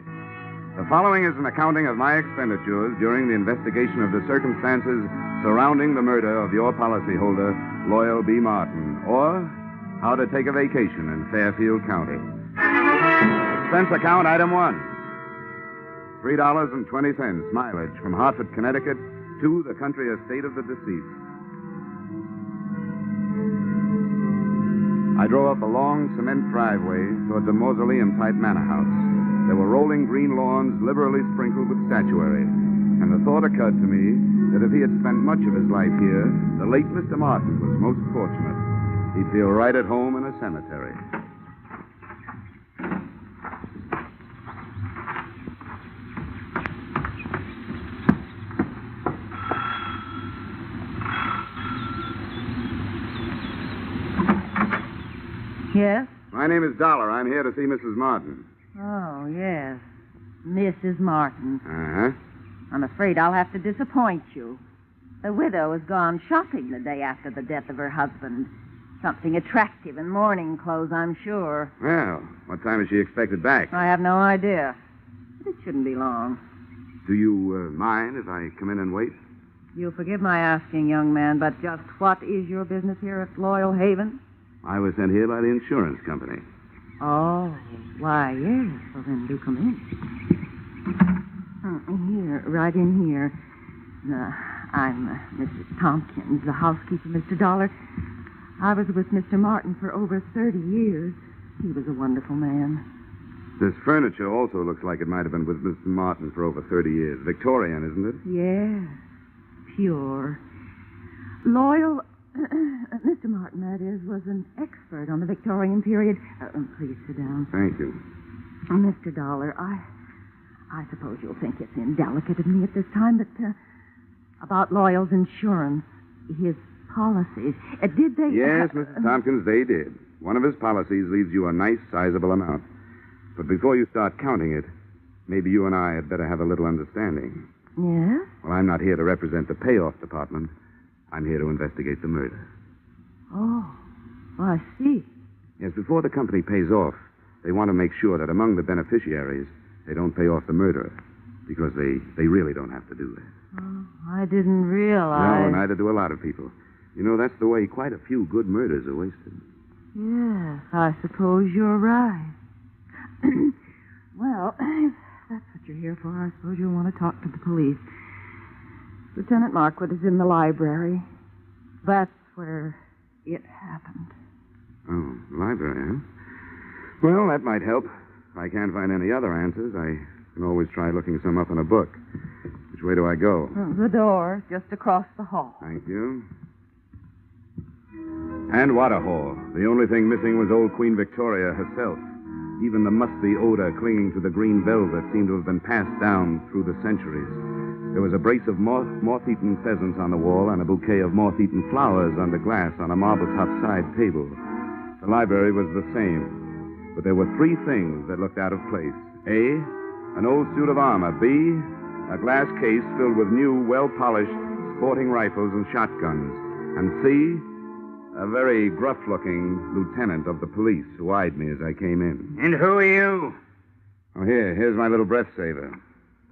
The following is an accounting of my expenditures during the investigation of the circumstances surrounding the murder of your policyholder, Loyal B. Martin, or how to take a vacation in Fairfield County. Expense account, item 1. $3.20 mileage from Hartford, Connecticut to the country estate of the deceased. I drove up a long cement driveway towards a mausoleum-type manor house. There were rolling green lawns liberally sprinkled with statuary, and the thought occurred to me that if he had spent much of his life here, the late Mr. Martin was most fortunate. He'd feel right at home in a cemetery. Yes? My name is Dollar. I'm here to see Mrs. Martin. Oh, yes. Mrs. Martin. Uh-huh. I'm afraid I'll have to disappoint you. The widow has gone shopping the day after the death of her husband. Something attractive in mourning clothes, I'm sure. Well, what time is she expected back? I have no idea. But it shouldn't be long. Do you mind if I come in and wait? You'll forgive my asking, young man, but just what is your business here at Loyal Haven? I was sent here by the insurance company. Oh, why, yes. Well, then do come in. Here, right in here. I'm Mrs. Tompkins, the housekeeper, Mr. Dollar. I was with Mr. Martin for over 30 years. He was a wonderful man. This furniture also looks like it might have been with Mr. Martin for over 30 years. Victorian, isn't it? Yes, pure. Loyal, Mr. Martin, that is, was an expert on the Victorian period. Please sit down. Thank you. Mr. Dollar, I suppose you'll think it's indelicate of me at this time, but about Loyal's insurance, his policies, did they... Yes, Mrs. Tompkins, they did. One of his policies leaves you a nice, sizable amount. But before you start counting it, maybe you and I had better have a little understanding. Yes? Well, I'm not here to represent the payoff department. I'm here to investigate the murder. Oh, I see. Yes, before the company pays off, they want to make sure that among the beneficiaries, they don't pay off the murderer, because they really don't have to do that. Oh, I didn't realize... No, neither do a lot of people. You know, that's the way quite a few good murders are wasted. Yes, I suppose you're right. Well, if that's what you're here for, I suppose you'll want to talk to the police. Lieutenant Markwood is in the library. That's where it happened. Oh, library, huh? Well, that might help. If I can't find any other answers, I can always try looking some up in a book. Which way do I go? The door, just across the hall. Thank you. And what a hall. The only thing missing was old Queen Victoria herself. Even the musty odor clinging to the green velvet seemed to have been passed down through the centuries. There was a brace of moth-eaten pheasants on the wall and a bouquet of moth-eaten flowers under glass on a marble-top side table. The library was the same, but there were three things that looked out of place. A, an old suit of armor. B, a glass case filled with new, well-polished sporting rifles and shotguns. And C, a very gruff-looking lieutenant of the police who eyed me as I came in. And who are you? Oh, here's my little breath saver.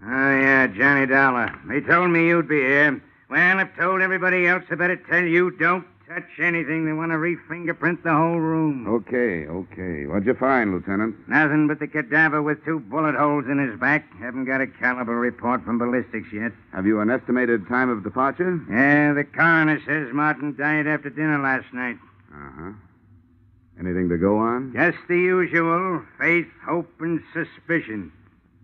Oh, yeah, Johnny Dollar. They told me you'd be here. Well, I've told everybody else I better tell you don't touch anything. They want to re-fingerprint the whole room. Okay. What'd you find, Lieutenant? Nothing but the cadaver with 2 bullet holes in his back. Haven't got a caliber report from ballistics yet. Have you an estimated time of departure? Yeah, the coroner says Martin died after dinner last night. Uh-huh. Anything to go on? Just the usual. Faith, hope, and suspicion.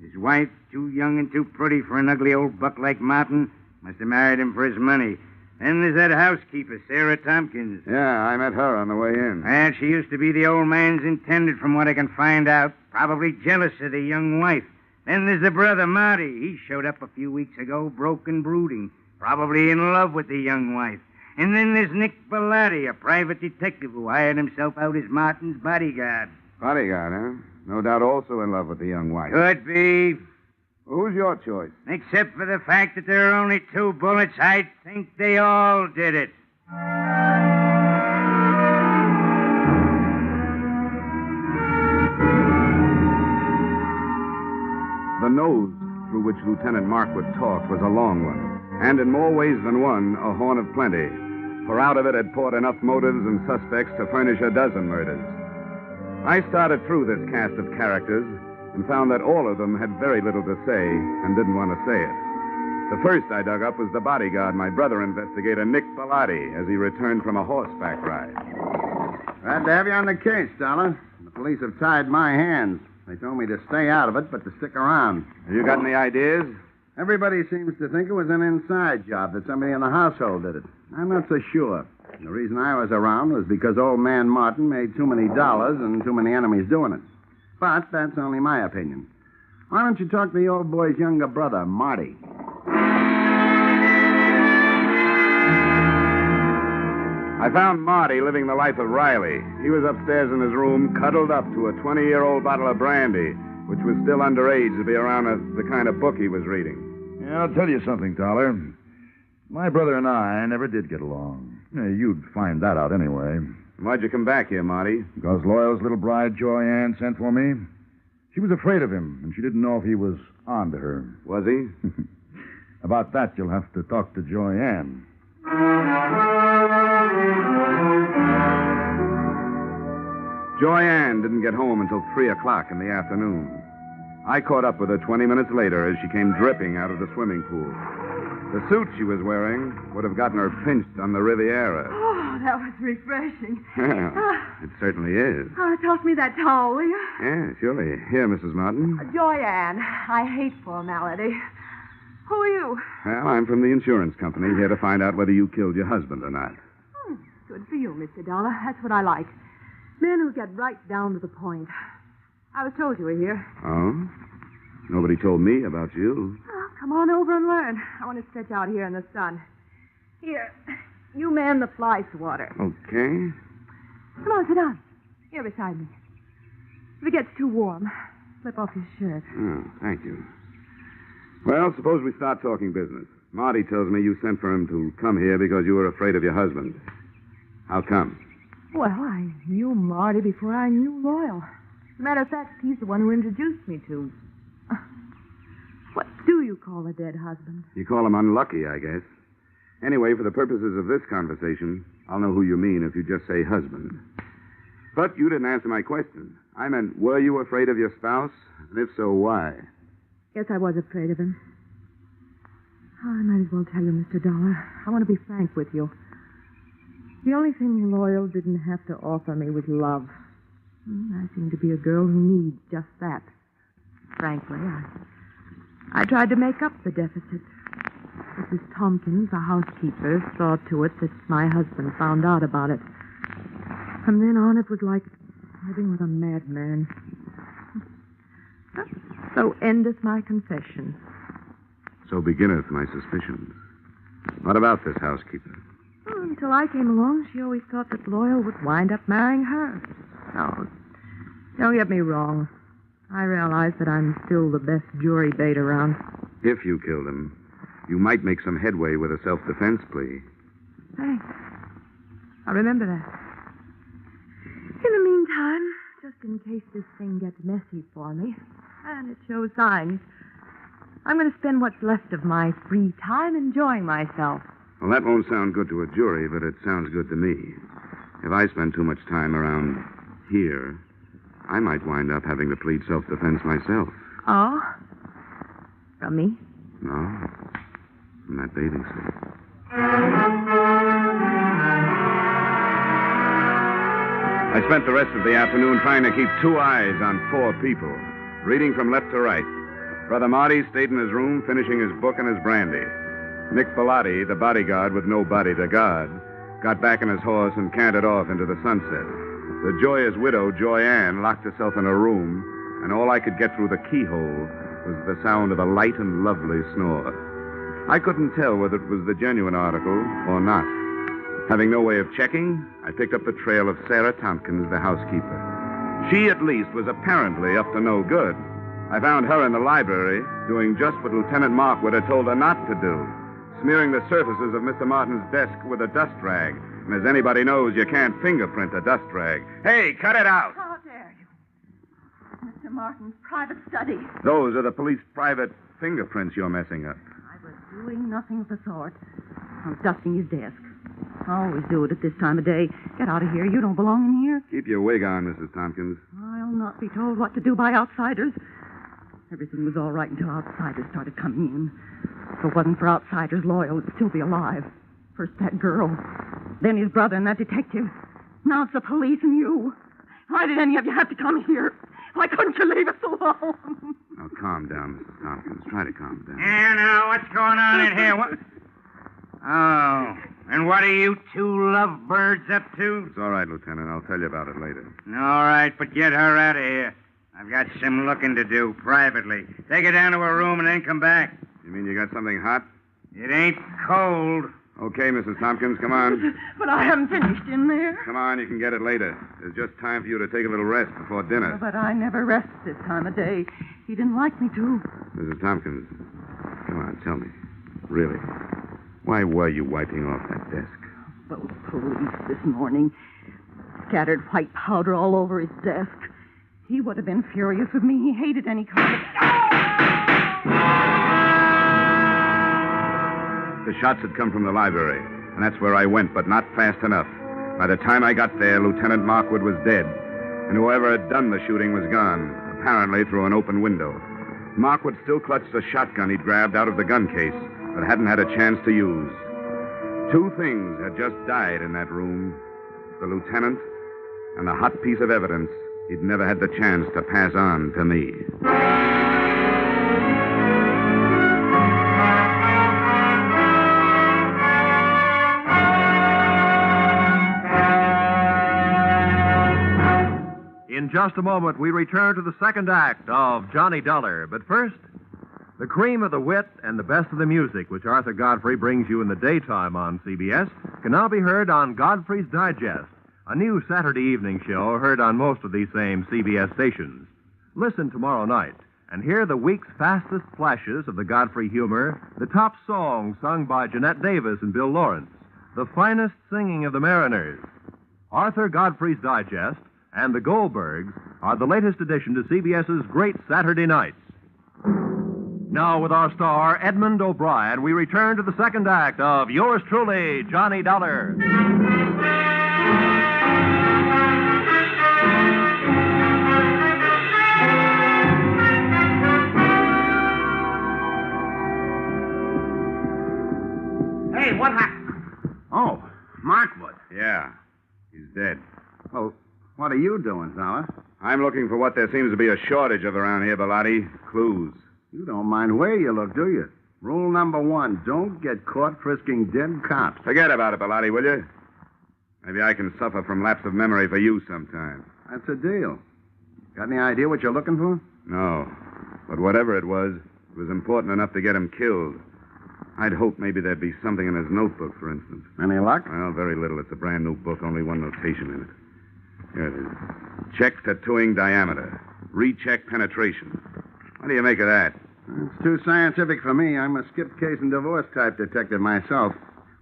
His wife, too young and too pretty for an ugly old buck like Martin, must have married him for his money. Then there's that housekeeper, Sarah Tompkins. Yeah, I met her on the way in. And she used to be the old man's intended, from what I can find out. Probably jealous of the young wife. Then there's the brother, Marty. He showed up a few weeks ago, broke and brooding. Probably in love with the young wife. And then there's Nick Bellotti, a private detective who hired himself out as Martin's bodyguard. Bodyguard, huh? No doubt also in love with the young wife. Could be. Who's your choice? Except for the fact that there are only 2 bullets, I think they all did it. The nose through which Lieutenant Markwood talked was a long one, and in more ways than one, a horn of plenty, for out of it had poured enough motives and suspects to furnish a dozen murders. I started through this cast of characters and found that all of them had very little to say and didn't want to say it. The first I dug up was the bodyguard, my brother investigator, Nick Bellotti, as he returned from a horseback ride. Glad to have you on the case, Dollar. The police have tied my hands. They told me to stay out of it, but to stick around. Have you got any ideas? Everybody seems to think it was an inside job, that somebody in the household did it. I'm not so sure. The reason I was around was because old man Martin made too many dollars and too many enemies doing it. But that's only my opinion. Why don't you talk to the old boy's younger brother, Marty? I found Marty living the life of Riley. He was upstairs in his room, cuddled up to a 20-year-old bottle of brandy, which was still underage to be around the kind of book he was reading. Yeah, I'll tell you something, Dollar. My brother and I never did get along. You'd find that out anyway. Why'd you come back here, Marty? Because Loyal's little bride, Joanne, sent for me. She was afraid of him, and she didn't know if he was on to her. Was he? About that, you'll have to talk to Joyanne. Joyanne didn't get home until 3 o'clock in the afternoon. I caught up with her 20 minutes later as she came dripping out of the swimming pool. The suit she was wearing would have gotten her pinched on the Riviera. Oh, that was refreshing. It certainly is. Toss me that towel, will you? Yeah, surely. Here, Mrs. Martin. Joyanne, I hate formality. Who are you? Well, I'm from the insurance company, here to find out whether you killed your husband or not. Good for you, Mr. Dollar. That's what I like. Men who get right down to the point. I was told you were here. Oh? Nobody told me about you. Oh, come on over and learn. I want to stretch out here in the sun. Here, you man the fly swatter. Okay. Come on, sit down. Here beside me. If it gets too warm, slip off your shirt. Oh, thank you. Well, suppose we start talking business. Marty tells me you sent for him to come here because you were afraid of your husband. How come? Well, I knew Marty before I knew Loyal. As a matter of fact, he's the one who introduced me to. What do you call a dead husband? You call him unlucky, I guess. Anyway, for the purposes of this conversation, I'll know who you mean if you just say husband. But you didn't answer my question. I meant, were you afraid of your spouse? And if so, why? Yes, I was afraid of him. Oh, I might as well tell you, Mr. Dollar. I want to be frank with you. The only thing Loyal didn't have to offer me was love. I seem to be a girl who needs just that. Frankly, I tried to make up the deficit. Mrs. Tompkins, the housekeeper, saw to it that my husband found out about it. From then on, it was like living with a madman. So endeth my confession. So beginneth my suspicions. What about this housekeeper? Until I came along, she always thought that Loyal would wind up marrying her. No, don't get me wrong. I realize that I'm still the best jury bait around. If you killed him, you might make some headway with a self-defense plea. Thanks. I'll remember that. In the meantime, just in case this thing gets messy for me, and it shows signs, I'm going to spend what's left of my free time enjoying myself. Well, that won't sound good to a jury, but it sounds good to me. If I spend too much time around here, I might wind up having to plead self-defense myself. Oh? From me? No, from that bathing suit. I spent the rest of the afternoon trying to keep 2 eyes on 4 people, reading from left to right. Brother Marty stayed in his room finishing his book and his brandy. Nick Bellotti, the bodyguard with no body to guard, got back on his horse and cantered off into the sunset. The joyous widow, Joyanne, locked herself in her room, and all I could get through the keyhole was the sound of a light and lovely snore. I couldn't tell whether it was the genuine article or not. Having no way of checking, I picked up the trail of Sarah Tompkins, the housekeeper. She, at least, was apparently up to no good. I found her in the library doing just what Lieutenant Markwood had told her not to do, smearing the surfaces of Mr. Martin's desk with a dust rag. And as anybody knows, you can't fingerprint a dust rag. Hey, cut it out! How dare you? Mr. Martin's private study. Those are the police private fingerprints you're messing up. I was doing nothing of the sort. I was dusting his desk. I always do it at this time of day. Get out of here. You don't belong in here. Keep your wig on, Mrs. Tompkins. I'll not be told what to do by outsiders. Everything was all right until outsiders started coming in. If it wasn't for outsiders, Loyal would still be alive. First that girl, then his brother and that detective. Now it's the police and you. Why did any of you have to come here? Why couldn't you leave us alone? Now, calm down, Mrs. Tompkins. Try to calm down. Yeah, now, what's going on in here? What? Oh, and what are you 2 lovebirds up to? It's all right, Lieutenant. I'll tell you about it later. All right, but get her out of here. I've got some looking to do privately. Take her down to her room and then come back. You mean you got something hot? It ain't cold. Okay, Mrs. Tompkins, come on. But I haven't finished in there. Come on, you can get it later. There's just time for you to take a little rest before dinner. But I never rest this time of day. He didn't like me to. Mrs. Tompkins, come on, tell me. Really, why were you wiping off that desk? Those police this morning scattered white powder all over his desk. He would have been furious with me. He hated any kind of... the shots had come from the library, and that's where I went, but not fast enough. By the time I got there, Lieutenant Markwood was dead, and whoever had done the shooting was gone, apparently through an open window. Markwood still clutched the shotgun he'd grabbed out of the gun case, but hadn't had a chance to use. Two things had just died in that room: the lieutenant and a hot piece of evidence he'd never had the chance to pass on to me. In just a moment, we return to the second act of Johnny Dollar. But first, the cream of the wit and the best of the music, which Arthur Godfrey brings you in the daytime on CBS, can now be heard on Godfrey's Digest, a new Saturday evening show heard on most of these same CBS stations. Listen tomorrow night and hear the week's fastest flashes of the Godfrey humor, the top songs sung by Jeanette Davis and Bill Lawrence, the finest singing of the Mariners. Arthur Godfrey's Digest and the Goldbergs are the latest addition to CBS's great Saturday nights. Now, with our star, Edmond O'Brien, we return to the second act of Yours Truly, Johnny Dollar. Hey, what happened? Oh, Markwood. Yeah, he's dead. Well, what are you doing, Dollar? I'm looking for what there seems to be a shortage of around here, Bellotti. Clues. You don't mind where you look, do you? Rule number 1, don't get caught frisking dead cops. Forget about it, Bellotti, will you? Maybe I can suffer from lapse of memory for you sometime. That's a deal. Got any idea what you're looking for? No. But whatever it was important enough to get him killed. I'd hope maybe there'd be something in his notebook, for instance. Any luck? Well, very little. It's a brand new book, only one notation in it. Here it is. Check tattooing diameter. Recheck penetration. What do you make of that? It's too scientific for me. I'm a skip case and divorce type detective myself.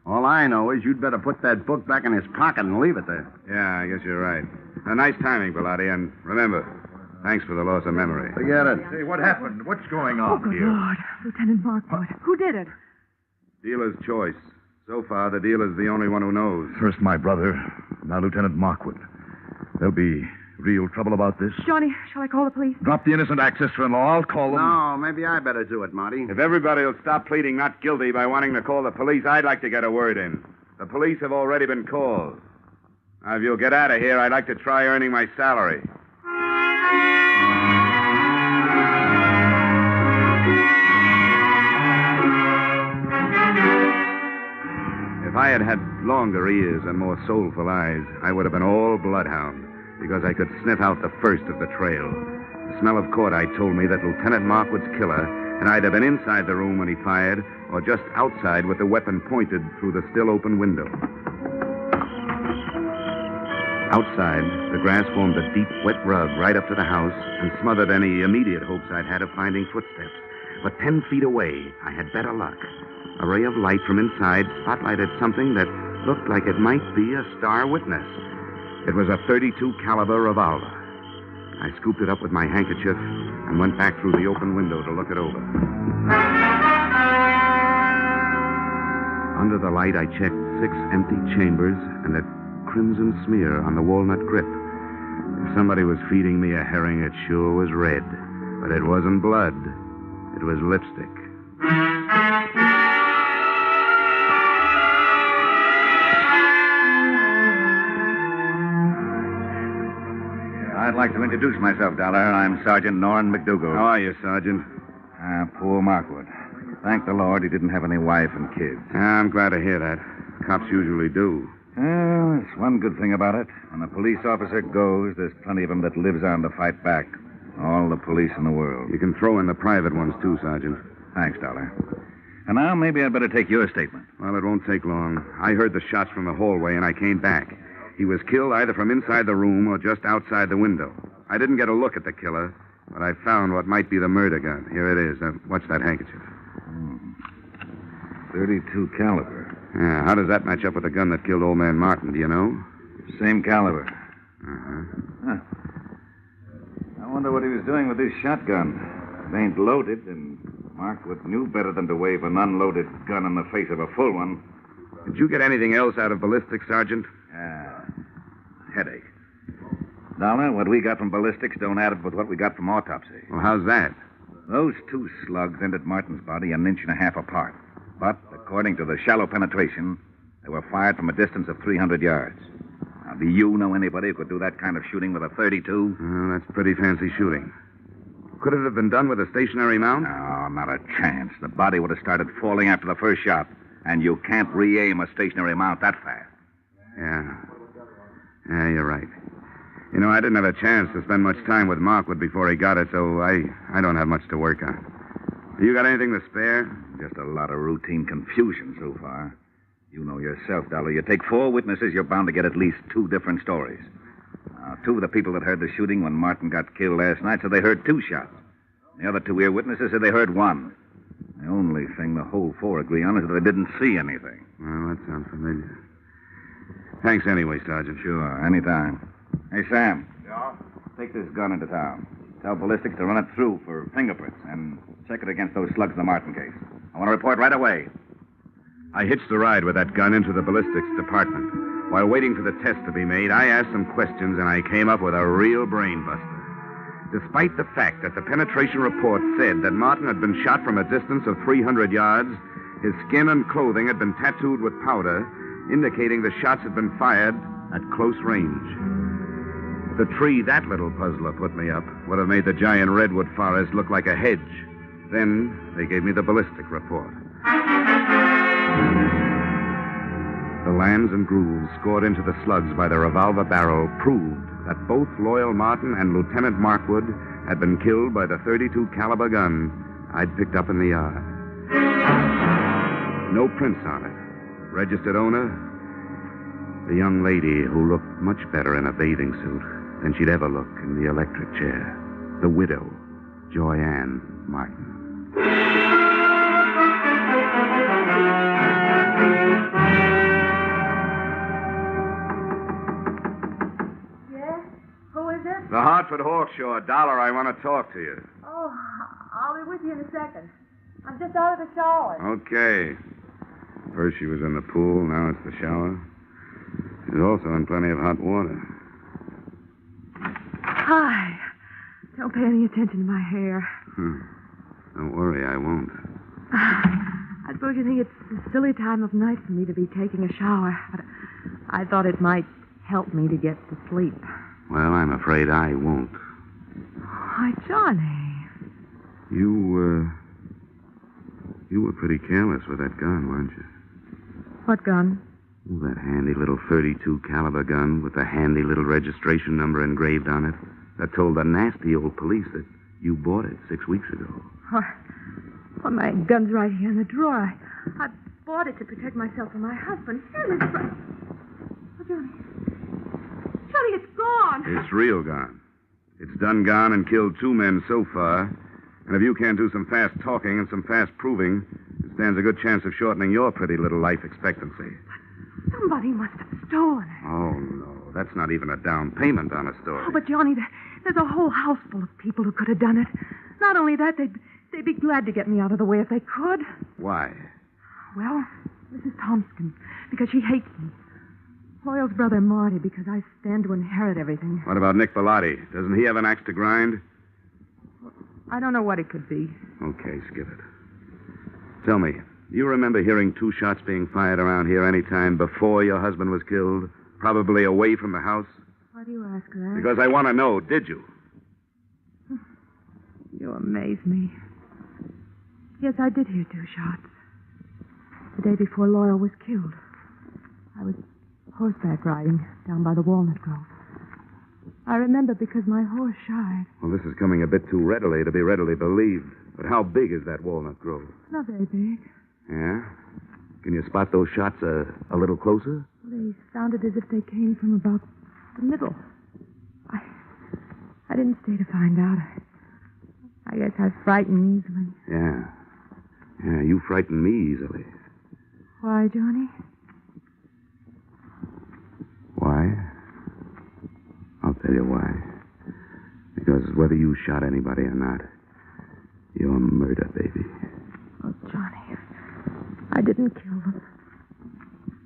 All I know is you'd better put that book back in his pocket and leave it there. Yeah, I guess you're right. Nice timing, Bellotti, and remember, thanks for the loss of memory. Forget it. Hey, what happened? What's going Oh, on good here? Lord. Lieutenant Markwood. Who did it? Dealer's choice. So far, the dealer's the only one who knows. First my brother, now Lieutenant Markwood. There'll be real trouble about this. Johnny, shall I call the police? Drop the innocent act, sister-in-law. I'll call them. No, maybe I better do it, Marty. If everybody will stop pleading not guilty by wanting to call the police, I'd like to get a word in. The police have already been called. Now, if you'll get out of here, I'd like to try earning my salary. If I had had longer ears and more soulful eyes, I would have been all bloodhound, because I could sniff out the first of the trail. The smell of cordite told me that Lieutenant Markwood's killer had either been inside the room when he fired or just outside with the weapon pointed through the still open window. Outside, the grass formed a deep, wet rug right up to the house and smothered any immediate hopes I'd had of finding footsteps. But 10 feet away, I had better luck. A ray of light from inside spotlighted something that looked like it might be a star witness. It was a .32 caliber revolver. I scooped it up with my handkerchief and went back through the open window to look it over. Under the light, I checked 6 empty chambers and a crimson smear on the walnut grip. If somebody was feeding me a herring, it sure was red. But it wasn't blood. It was lipstick. I'd like to introduce myself, Dollar. I'm Sergeant Norrin McDougal. How are you, Sergeant? Poor Markwood. Thank the Lord he didn't have any wife and kids. I'm glad to hear that. Cops usually do. Well, it's one good thing about it. When a police officer goes, there's plenty of them that lives on to fight back. All the police in the world. You can throw in the private ones, too, Sergeant. Thanks, Dollar. And now maybe I'd better take your statement. Well, it won't take long. I heard the shots from the hallway, and I came back. He was killed either from inside the room or just outside the window. I didn't get a look at the killer, but I found what might be the murder gun. Here it is. Watch that handkerchief. 32 caliber. Yeah, how does that match up with the gun that killed old man Martin, do you know? Same caliber. Uh-huh. I wonder what he was doing with this shotgun. It ain't loaded, and Markwood knew better than to wave an unloaded gun in the face of a full one. Did you get anything else out of ballistics, Sergeant? Headache. Dollar, what we got from ballistics don't add up with what we got from autopsy. Well, how's that? Those two slugs entered Martin's body an inch and a half apart. But, according to the shallow penetration, they were fired from a distance of 300 yards. Now, do you know anybody who could do that kind of shooting with a .32? Well, that's pretty fancy shooting. Could it have been done with a stationary mount? No, not a chance. The body would have started falling after the first shot. And you can't re-aim a stationary mount that fast. Yeah, you're right. You know, I didn't have a chance to spend much time with Markwood before he got it, so I don't have much to work on. You got anything to spare? Just a lot of routine confusion so far. You know yourself, Dollar. You take 4 witnesses, you're bound to get at least 2 different stories. Now, 2 of the people that heard the shooting when Martin got killed last night said they heard 2 shots. The other 2 ear-witnesses said they heard 1. The only thing the whole 4 agree on is that they didn't see anything. Well, that sounds familiar. Thanks anyway, Sergeant. Sure, anytime. Hey, Sam. Yeah? Take this gun into town. Tell ballistics to run it through for fingerprints and check it against those slugs in the Martin case. I want to report right away. I hitched a ride with that gun into the ballistics department. While waiting for the test to be made, I asked some questions, and I came up with a real brain buster. Despite the fact that the penetration report said that Martin had been shot from a distance of 300 yards, his skin and clothing had been tattooed with powder, indicating the shots had been fired at close range. The tree that little puzzler put me up would have made the giant redwood forest look like a hedge. Then they gave me the ballistic report. The lands and grooves scored into the slugs by the revolver barrel proved that both Loyal Martin and Lieutenant Markwood had been killed by the .32 caliber gun I'd picked up in the yard. No prints on it. Registered owner, the young lady who looked much better in a bathing suit than she'd ever look in the electric chair. The widow, Joyanne Martin. The Hartford Horse Show. Dollar, I want to talk to you. Oh, I'll be with you in a second. I'm just out of the shower. Okay. First she was in the pool, now it's the shower. She's also in plenty of hot water. Hi. Don't pay any attention to my hair. Don't worry, I won't. I suppose you think it's a silly time of night for me to be taking a shower, but I thought it might help me to get to sleep. Well, I'm afraid I won't. Why, Johnny. You were pretty careless with that gun, weren't you? What gun? Oh, that handy little .32 caliber gun with the handy little registration number engraved on it that told the nasty old police that you bought it 6 weeks ago. Well, my gun's right here in the drawer. I bought it to protect myself from my husband. Here it is. Oh, Johnny. Johnny, it's gone. It's real gone. It's done gone and killed 2 men so far. And if you can't do some fast talking and some fast proving, it stands a good chance of shortening your pretty little life expectancy. But somebody must have stolen it. Oh, no. That's not even a down payment on a story. Oh, but Johnny, there's a whole house full of people who could have done it. Not only that, they'd be glad to get me out of the way if they could. Why? Well, Mrs. Thompson, because she hates me. Loyal's brother, Marty, because I stand to inherit everything. What about Nick Bellotti? Doesn't he have an axe to grind? I don't know what it could be. Okay, skip it. Tell me, do you remember hearing 2 shots being fired around here any time before your husband was killed? Probably away from the house? Why do you ask that? Because I want to know, did you? You amaze me. Yes, I did hear 2 shots. The day before Loyal was killed. I was horseback riding down by the walnut grove. I remember because my horse shied. Well, this is coming a bit too readily to be readily believed. But how big is that walnut grove? Not very big. Yeah? Can you spot those shots a little closer? They sounded as if they came from about the middle. I didn't stay to find out. I guess I frighten easily. Yeah. Yeah, you frighten me easily. Why, Johnny? Why? I'll tell you why. Because whether you shot anybody or not, Your murder, baby. Oh, Johnny, I didn't kill them.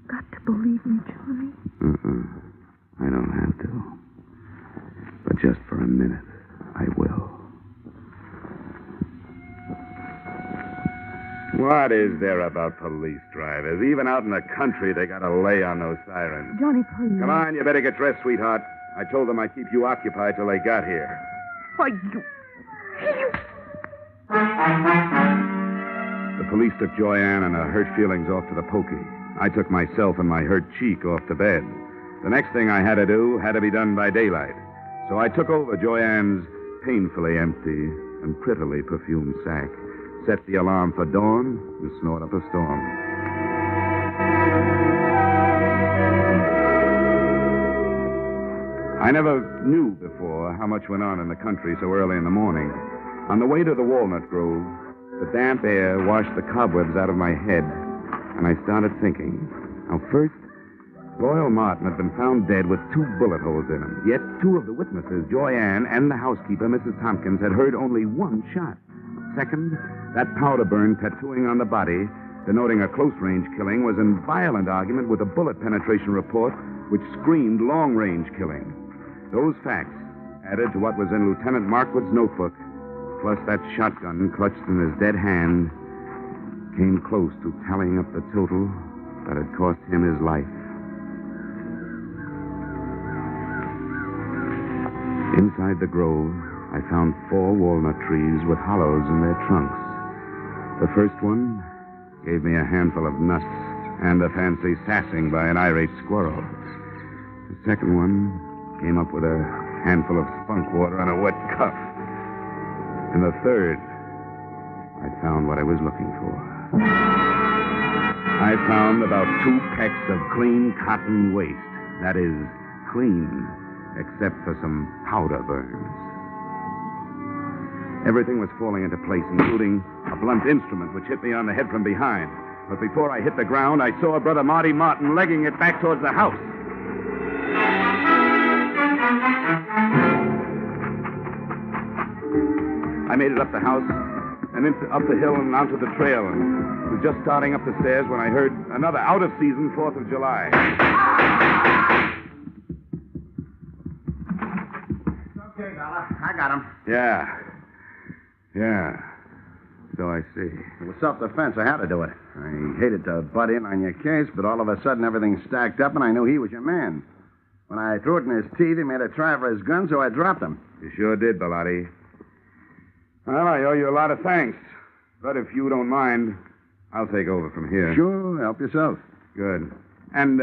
Got to believe me, Johnny. I don't have to. But just for a minute, I will. What is there about police drivers? Even out in the country, they got to lay on those sirens. Johnny, please. Come on, you better get dressed, sweetheart. I told them I'd keep you occupied till they got here. Why, you... The police took Joyanne and her hurt feelings off to the pokey. I took myself and my hurt cheek off to bed. The next thing I had to do had to be done by daylight. So I took over Joyanne's painfully empty and prettily perfumed sack, set the alarm for dawn, and snort up a storm. I never knew before how much went on in the country so early in the morning. On the way to the walnut grove, the damp air washed the cobwebs out of my head, and I started thinking. Now, first, Royal Martin had been found dead with 2 bullet holes in him. Yet 2 of the witnesses, Joyanne and the housekeeper, Mrs. Tompkins, had heard only 1 shot. Second, that powder burn tattooing on the body, denoting a close-range killing, was in violent argument with a bullet penetration report which screamed long-range killing. Those facts, added to what was in Lieutenant Markwood's notebook, plus that shotgun clutched in his dead hand, came close to tallying up the total that had cost him his life. Inside the grove, I found 4 walnut trees with hollows in their trunks. The first one gave me a handful of nuts and a fancy sassing by an irate squirrel. The second one came up with a handful of spunk water and a wet cuff. And the third, I found what I was looking for. I found about 2 pecks of clean cotton waste. That is, clean, except for some powder burns. Everything was falling into place, including a blunt instrument which hit me on the head from behind. But before I hit the ground, I saw Brother Marty Martin legging it back towards the house. I made it up the house and up the hill and onto the trail, and was just starting up the stairs when I heard another out-of-season 4th of July. Okay, Dollar. I got him. Yeah. So I see. It was self-defense. I had to do it. I hated to butt in on your case, but all of a sudden everything stacked up, and I knew he was your man. When I threw it in his teeth, he made a try for his gun, so I dropped him. You sure did, Bellotti. Well, I owe you a lot of thanks. But if you don't mind, I'll take over from here. Sure, help yourself. Good. And,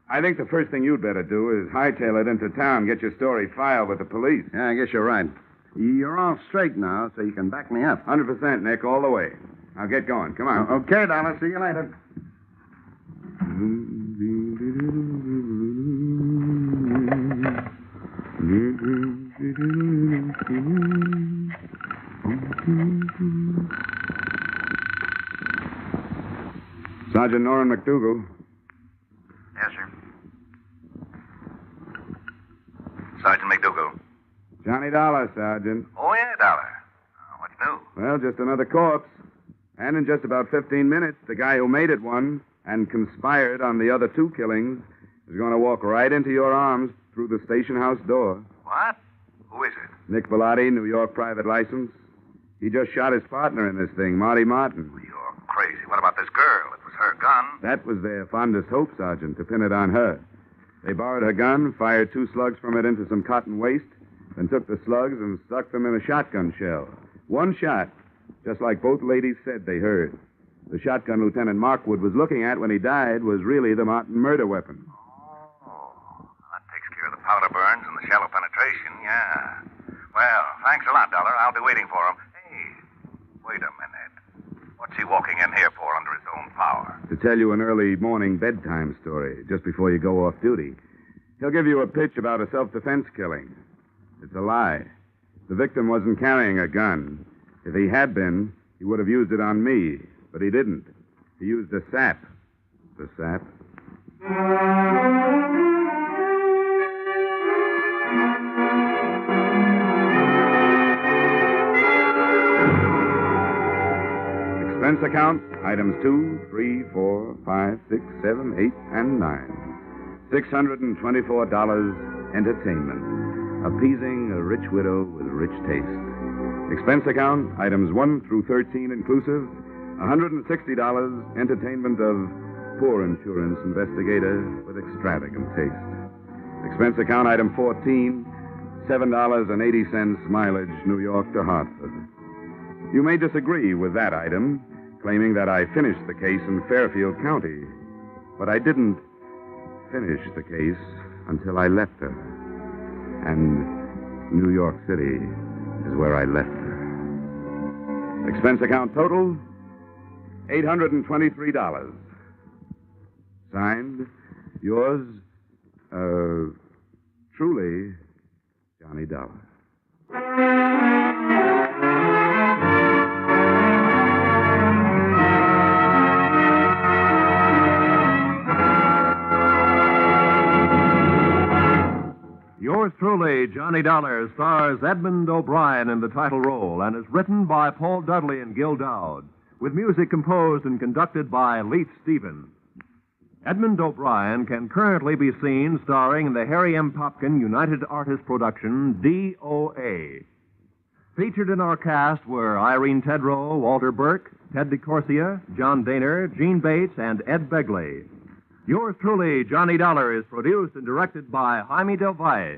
I think the first thing you'd better do is hightail it into town, get your story filed with the police. Yeah, I guess you're right. You're all straight now, so you can back me up. 100%, Nick, all the way. Now get going. Come on. Okay, Dollar. See you later. Sergeant Norman McDougal. Yes, sir. Sergeant McDougal. Johnny Dollar, Sergeant. Oh, yeah, Dollar. What's new? Well, just another corpse. And in just about 15 minutes, the guy who made it one and conspired on the other 2 killings is going to walk right into your arms through the station house door. What? Who is it? Nick Bellotti, New York private license. He just shot his partner in this thing, Marty Martin. You're crazy. What about this girl? It was her gun. That was their fondest hope, Sergeant, to pin it on her. They borrowed her gun, fired 2 slugs from it into some cotton waste, then took the slugs and stuck them in a shotgun shell. 1 shot, just like both ladies said they heard. The shotgun Lieutenant Markwood was looking at when he died was really the Martin murder weapon. Oh, that takes care of the powder burns and the shallow penetration, yeah. Well, thanks a lot, Dollar. I'll be waiting for him. Hey, wait a minute. What's he walking in here for under his own power? To tell you an early morning bedtime story, just before you go off duty. He'll give you a pitch about a self-defense killing. It's a lie. The victim wasn't carrying a gun. If he had been, he would have used it on me. But he didn't. He used a sap. The sap. Expense account, items 2, 3, 4, 5, 6, 7, 8, and 9. $624 entertainment. Appeasing a rich widow with rich taste. Expense account, items 1 through 13 inclusive. $160 entertainment of poor insurance investigator with extravagant taste. Expense account, item 14, $7.80 mileage New York to Hartford. You may disagree with that item, claiming that I finished the case in Fairfield County. But I didn't finish the case until I left her. And New York City is where I left her. Expense account total, $823. Signed, yours, truly, Johnny Dollar. Yours truly, Johnny Dollar, stars Edmond O'Brien in the title role and is written by Paul Dudley and Gil Dowd, with music composed and conducted by Leith Stevens. Edmond O'Brien can currently be seen starring in the Harry M. Popkin United Artists production, DOA. Featured in our cast were Irene Tedrow, Walter Burke, Ted DeCorsia, John Daner, Gene Bates, and Ed Begley. Yours truly, Johnny Dollar, is produced and directed by Jaime Del Valle.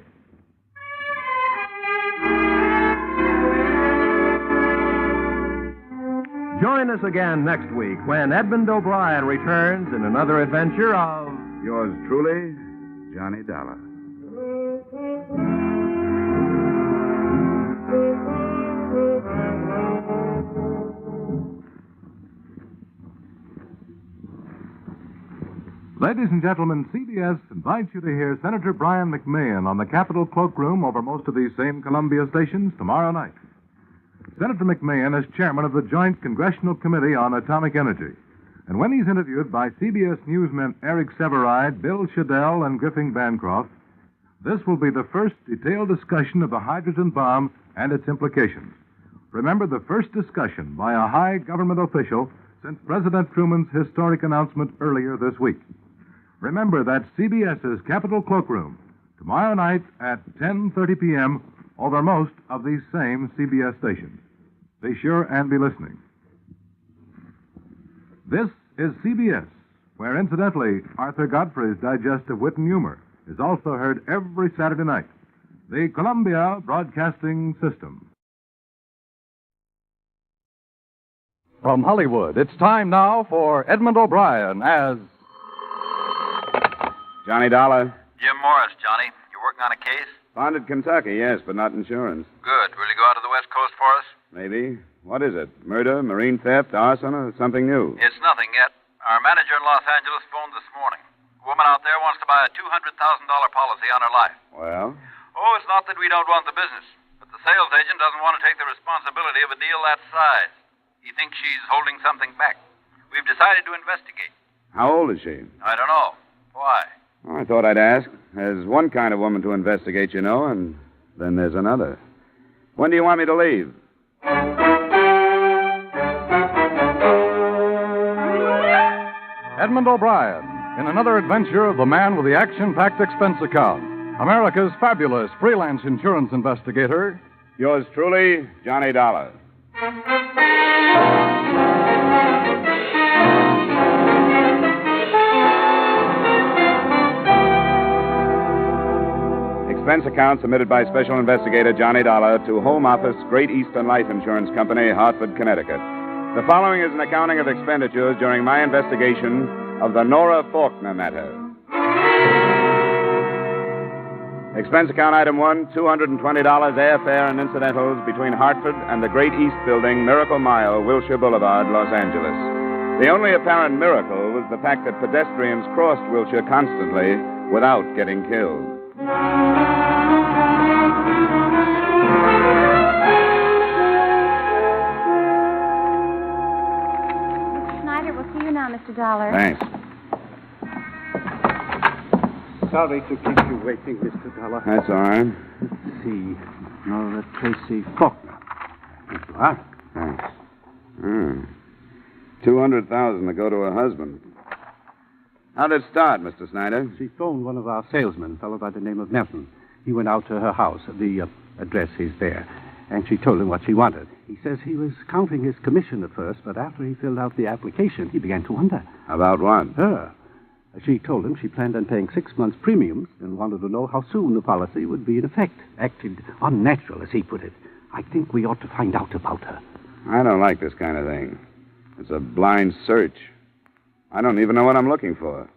Join us again next week when Edmond O'Brien returns in another adventure of... Yours truly, Johnny Dollar. Ladies and gentlemen, CBS invites you to hear Senator Brian McMahon on the Capitol Cloakroom over most of these same Columbia stations tomorrow night. Senator McMahon is chairman of the Joint Congressional Committee on Atomic Energy. And when he's interviewed by CBS newsmen Eric Severide, Bill Shadell, and Griffin Bancroft, this will be the first detailed discussion of the hydrogen bomb and its implications. Remember, the first discussion by a high government official since President Truman's historic announcement earlier this week. Remember, that's CBS's Capitol Cloakroom, tomorrow night at 10:30 p.m. over most of these same CBS stations. Be sure and be listening. This is CBS, where, incidentally, Arthur Godfrey's Digest of Wit and Humor is also heard every Saturday night. The Columbia Broadcasting System. From Hollywood, it's time now for Edmond O'Brien as... Johnny Dollar. Jim Morris, Johnny. You working on a case? Founded Kentucky, yes, but not insurance. Good. Will you go out to the West Coast for us? Maybe. What is it? Murder, marine theft, arson, or something new? It's nothing yet. Our manager in Los Angeles phoned this morning. A woman out there wants to buy a $200,000 policy on her life. Well? Oh, it's not that we don't want the business, but the sales agent doesn't want to take the responsibility of a deal that size. He thinks she's holding something back. We've decided to investigate. How old is she? I don't know. Why? Well, I thought I'd ask. There's one kind of woman to investigate, you know, and then there's another. When do you want me to leave? Edmond O'Brien in another adventure of the man with the action-packed expense account. America's fabulous freelance insurance investigator. Yours truly, Johnny Dollar. Expense account submitted by Special Investigator Johnny Dollar to Home Office, Great Eastern Life Insurance Company, Hartford, Connecticut. The following is an accounting of expenditures during my investigation of the Nora Faulkner matter. Expense account item 1, $220 airfare and incidentals between Hartford and the Great East Building, Miracle Mile, Wilshire Boulevard, Los Angeles. The only apparent miracle was the fact that pedestrians crossed Wilshire constantly without getting killed. Mr. Schneider, we'll see you now, Mr. Dollar. Thanks. Sorry to keep you waiting, Mr. Dollar. That's all right. Let's see. Nora Tracy Faulkner. Here you are. Thanks. $200,000 to go to her husband. How'd it start, Mr. Snyder? She phoned one of our salesmen, a fellow by the name of Nelson. He went out to her house. The address is there. And she told him what she wanted. He says he was counting his commission at first, but after he filled out the application, he began to wonder. About what? Her. She told him she planned on paying 6 months' premiums and wanted to know how soon the policy would be in effect. Acted unnatural, as he put it. I think we ought to find out about her. I don't like this kind of thing. It's a blind search. I don't even know what I'm looking for.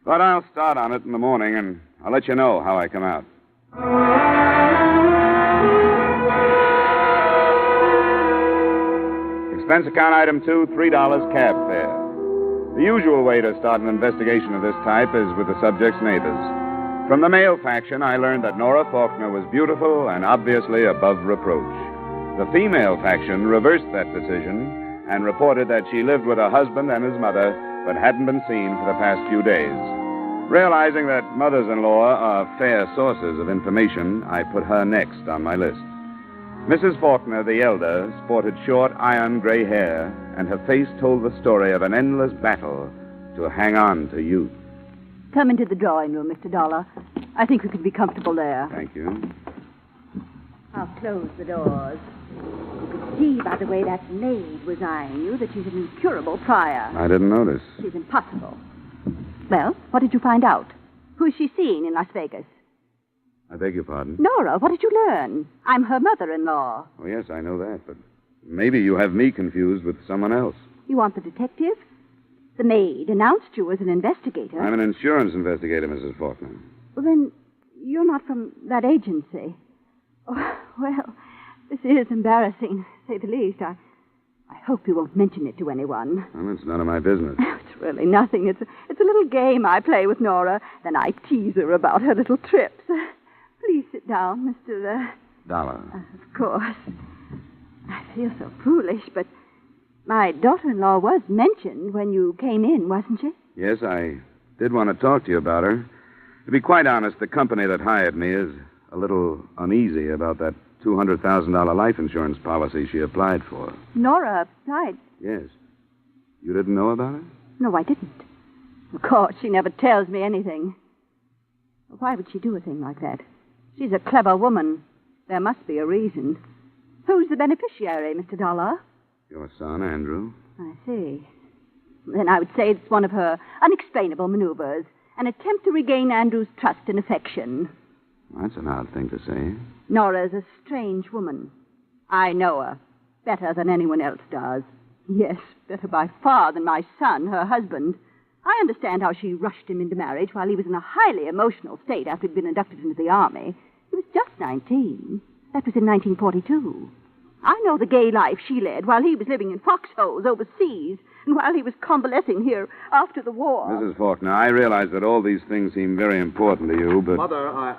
But I'll start on it in the morning, and I'll let you know how I come out. Expense account item 2, $3 cab fare. The usual way to start an investigation of this type is with the subject's neighbors. From the male faction, I learned that Nora Faulkner was beautiful and obviously above reproach. The female faction reversed that decision and reported that she lived with her husband and his mother, but hadn't been seen for the past few days. Realizing that mothers-in-law are fair sources of information, I put her next on my list. Mrs. Faulkner, the elder, sported short, iron gray hair, and her face told the story of an endless battle to hang on to youth. Come into the drawing room, Mr. Dollar. I think we can be comfortable there. Thank you. I'll close the doors. You could see by the way that maid was eyeing you that she's an incurable pariah. I didn't notice. She's impossible. Well, what did you find out? Who's she seen in Las Vegas? I beg your pardon? Nora, what did you learn? I'm her mother-in-law. Oh, yes, I know that, but maybe you have me confused with someone else. You want the detective? The maid announced you as an investigator. I'm an insurance investigator, Mrs. Faulkner. Well, then, you're not from that agency. Oh, well, this is embarrassing, to say the least. I hope you won't mention it to anyone. Well, it's none of my business. It's really nothing. It's a little game I play with Nora. Then I tease her about her little trips. Please sit down, Mr. Dollar. Of course. I feel so foolish, but my daughter-in-law was mentioned when you came in, wasn't she? Yes, I did want to talk to you about her. To be quite honest, the company that hired me is a little uneasy about that $200,000 life insurance policy she applied for. Nora applied? Yes. You didn't know about it? No, I didn't. Of course, she never tells me anything. Why would she do a thing like that? She's a clever woman. There must be a reason. Who's the beneficiary, Mr. Dollar? Your son, Andrew. I see. Then I would say it's one of her unexplainable maneuvers, an attempt to regain Andrew's trust and affection. That's an odd thing to say. Nora's a strange woman. I know her better than anyone else does. Yes, better by far than my son, her husband. I understand how she rushed him into marriage while he was in a highly emotional state after he'd been inducted into the army. He was just 19. That was in 1942. I know the gay life she led while he was living in foxholes overseas and while he was convalescing here after the war. Mrs. Faulkner, I realize that all these things seem very important to you, but... Mother,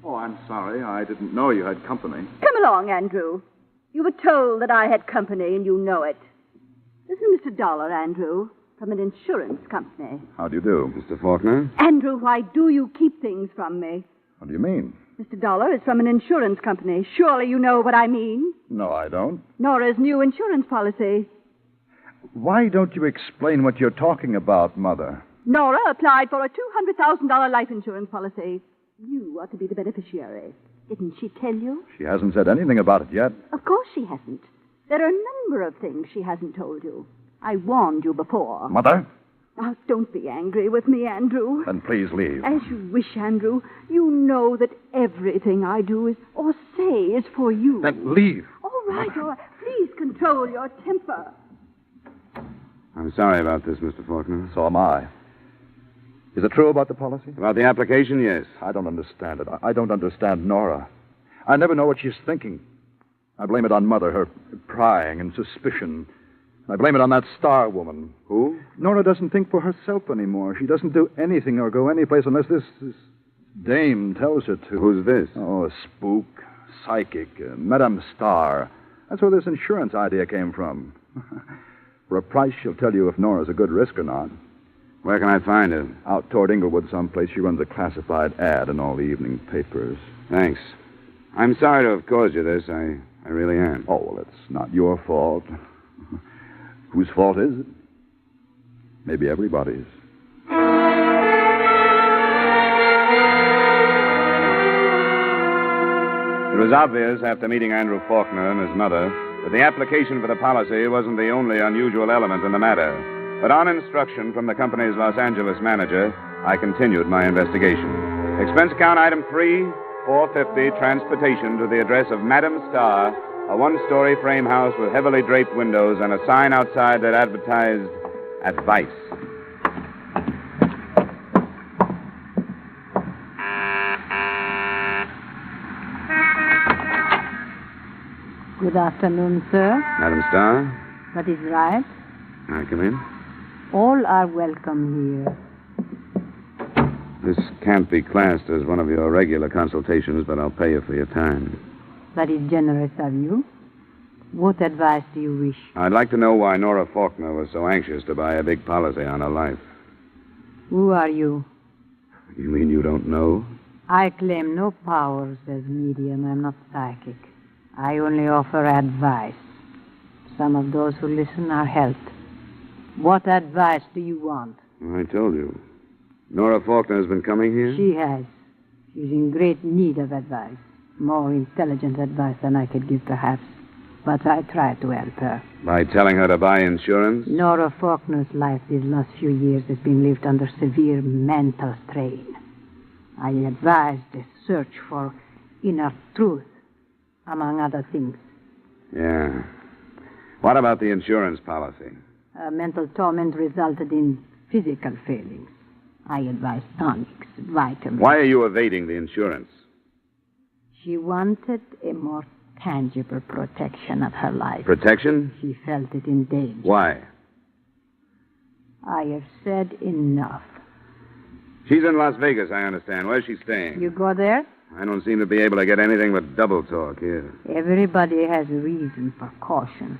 Oh, I'm sorry. I didn't know you had company. Come along, Andrew. You were told that I had company, and you know it. This is Mr. Dollar, Andrew, from an insurance company. How do you do, Mr. Faulkner? Andrew, why do you keep things from me? What do you mean? Mr. Dollar is from an insurance company. Surely you know what I mean. No, I don't. Nora's new insurance policy. Why don't you explain what you're talking about, Mother? Nora applied for a $200,000 life insurance policy. You are to be the beneficiary. Didn't she tell you? She hasn't said anything about it yet. Of course she hasn't. There are a number of things she hasn't told you. I warned you before. Mother? Now, don't be angry with me, Andrew. Then please leave. As you wish, Andrew. You know that everything I do is or say is for you. Then leave. All right. Please control your temper. I'm sorry about this, Mr. Faulkner. So am I. Is it true about the policy? About the application, yes. I don't understand it. I don't understand Nora. I never know what she's thinking. I blame it on Mother, her prying and suspicion. I blame it on that star woman. Who? Nora doesn't think for herself anymore. She doesn't do anything or go anyplace unless this dame tells her to. Who's this? Oh, a spook, psychic, Madame Star. That's where this insurance idea came from. For a price, she'll tell you if Nora's a good risk or not. Where can I find her? Out toward Inglewood someplace. She runs a classified ad in all the evening papers. Thanks. I'm sorry to have caused you this. I really am. Oh, well, it's not your fault. Whose fault is it? Maybe everybody's. It was obvious after meeting Andrew Faulkner and his mother that the application for the policy wasn't the only unusual element in the matter. But on instruction from the company's Los Angeles manager, I continued my investigation. Expense account item 3, $450, transportation to the address of Madam Starr, a one-story frame house with heavily draped windows and a sign outside that advertised advice. Good afternoon, sir. Madam Starr? That is right. May I come in? All are welcome here. This can't be classed as one of your regular consultations, but I'll pay you for your time. That is generous of you. What advice do you wish? I'd like to know why Nora Faulkner was so anxious to buy a big policy on her life. Who are you? You mean you don't know? I claim no powers as medium. I'm not psychic. I only offer advice. Some of those who listen are helped. What advice do you want? I told you. Nora Faulkner has been coming here? She has. She's in great need of advice. More intelligent advice than I could give, perhaps. But I try to help her. By telling her to buy insurance? Nora Faulkner's life these last few years has been lived under severe mental strain. I advised a search for inner truth, among other things. Yeah. What about the insurance policy? Her mental torment resulted in physical failings. I advised tonics, vitamins. Why are you evading the insurance? She wanted a more tangible protection of her life. Protection? She felt it in danger. Why? I have said enough. She's in Las Vegas, I understand. Where's she staying? You go there? I don't seem to be able to get anything but double talk here. Everybody has a reason for caution.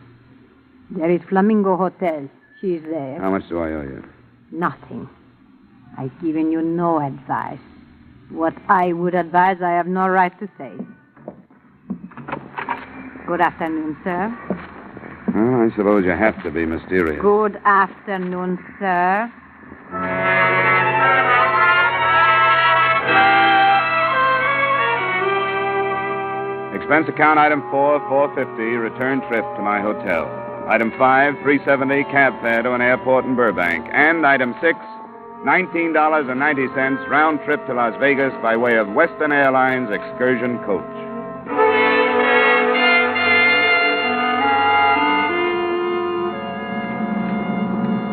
There is Flamingo Hotel. She's there. How much do I owe you? Nothing. I've given you no advice. What I would advise, I have no right to say. Good afternoon, sir. Well, I suppose you have to be mysterious. Good afternoon, sir. Expense account item 4, $450, return trip to my hotel. Item 5, $370, cab fare to an airport in Burbank. And item 6, $19.90, round trip to Las Vegas by way of Western Airlines excursion coach.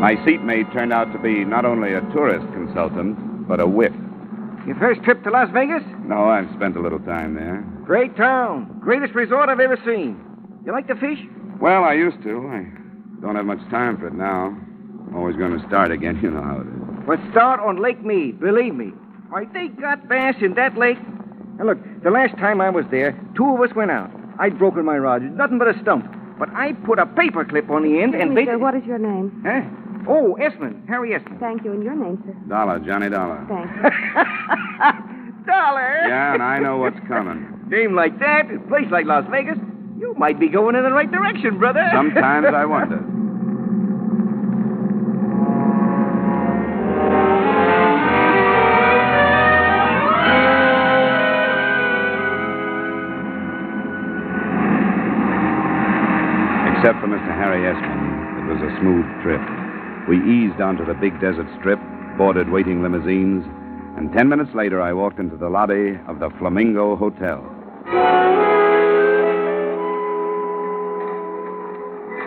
My seatmate turned out to be not only a tourist consultant, but a wit. Your first trip to Las Vegas? No, I've spent a little time there. Great town. Greatest resort I've ever seen. You like to fish? Well, I used to. I don't have much time for it now. Always going to start again, you know how it is. Well, start on Lake Mead, believe me. Why, they got bass in that lake. Now, look, the last time I was there, 2 of us went out. I'd broken my rod. Nothing but a stump. But I put a paper clip on the end and... Sir, what is your name? Huh? Oh, Esmond. Harry Esmond. Thank you. And your name, sir? Dollar, Johnny Dollar. Thanks. Dollar? Yeah, and I know what's coming. Name like that, a place like Las Vegas, you might be going in the right direction, brother. Sometimes I wonder. Except for Mr. Harry Esmond, it was a smooth trip. We eased onto the big desert strip, boarded waiting limousines, and 10 minutes later I walked into the lobby of the Flamingo Hotel.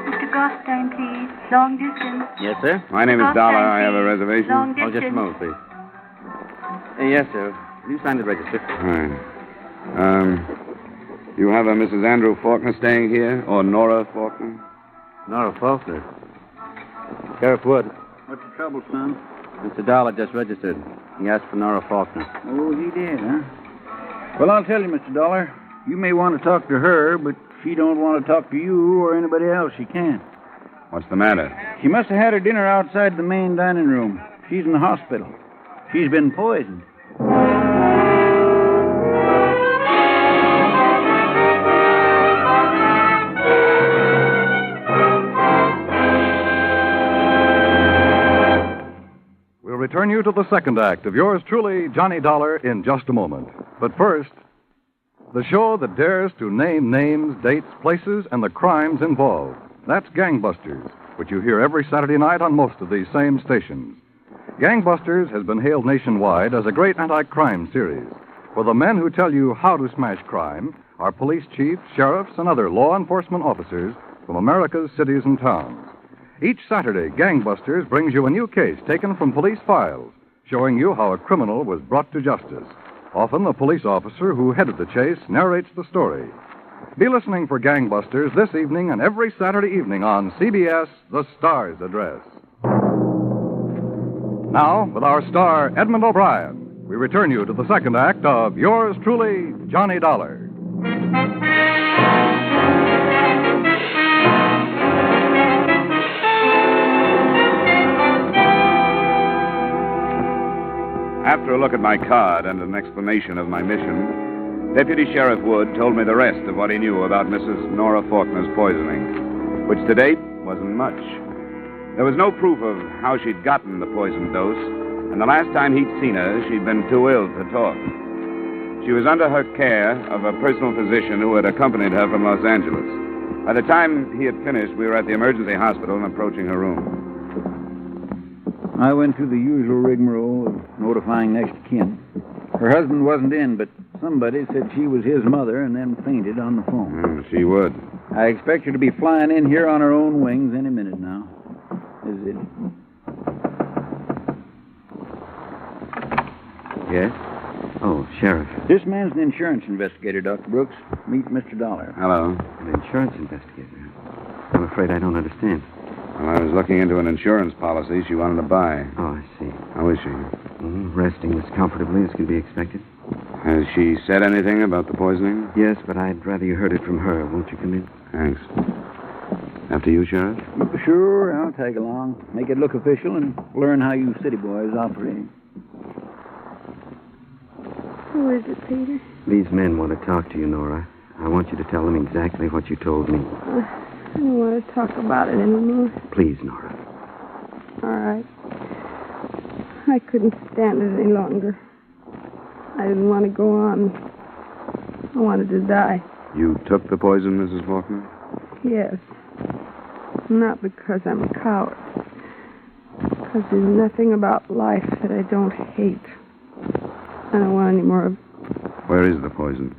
Mr. Gostein, please. Long distance. Yes, sir? My name is Dollar. I have a reservation. Long Oh, just a distance. moment, please. Yes, sir. Will you sign the register? Hi. You have a Mrs. Andrew Faulkner staying here, or Nora Faulkner? Nora Faulkner. Sheriff Wood. What's the trouble, son? Mr. Dollar just registered. He asked for Nora Faulkner. Oh, he did, huh? Well, I'll tell you, Mr. Dollar. You may want to talk to her, but she don't want to talk to you or anybody else. She can't. What's the matter? She must have had her dinner outside the main dining room. She's in the hospital. She's been poisoned. to the second act of yours truly, Johnny Dollar, in just a moment. But first, the show that dares to name names, dates, places, and the crimes involved. That's Gangbusters, which you hear every Saturday night on most of these same stations. Gangbusters has been hailed nationwide as a great anti-crime series, for the men who tell you how to smash crime are police chiefs, sheriffs, and other law enforcement officers from America's cities and towns. Each Saturday, Gangbusters brings you a new case taken from police files, showing you how a criminal was brought to justice. Often, the police officer who headed the chase narrates the story. Be listening for Gangbusters this evening and every Saturday evening on CBS, The Star's Address. Now, with our star, Edmond O'Brien, we return you to the second act of yours truly, Johnny Dollar. After a look at my card and an explanation of my mission, Deputy Sheriff Wood told me the rest of what he knew about Mrs. Nora Faulkner's poisoning, which to date wasn't much. There was no proof of how she'd gotten the poison dose, and the last time he'd seen her, she'd been too ill to talk. She was under her care of a personal physician who had accompanied her from Los Angeles. By the time he had finished, we were at the emergency hospital and approaching her room. I went through the usual rigmarole of notifying next of kin. Her husband wasn't in, but somebody said she was his mother and then fainted on the phone. She would. I expect her to be flying in here on her own wings any minute now. Is it? Yes? Oh, Sheriff. This man's an insurance investigator, Dr. Brooks. Meet Mr. Dollar. Hello. An insurance investigator? I'm afraid I don't understand. Well, I was looking into an insurance policy she wanted to buy. Oh, I see. How is she? Resting as comfortably as can be expected. Has she said anything about the poisoning? Yes, but I'd rather you heard it from her. Won't you come in? Thanks. After you, Sheriff? Sure, I'll tag along. Make it look official and learn how you city boys operate. Who is it, Peter? These men want to talk to you, Nora. I want you to tell them exactly what you told me. I don't want to talk about it anymore. Please, Nora. All right. I couldn't stand it any longer. I didn't want to go on. I wanted to die. You took the poison, Mrs. Faulkner? Yes. Not because I'm a coward. Because there's nothing about life that I don't hate. I don't want any more of it. Where is the poison?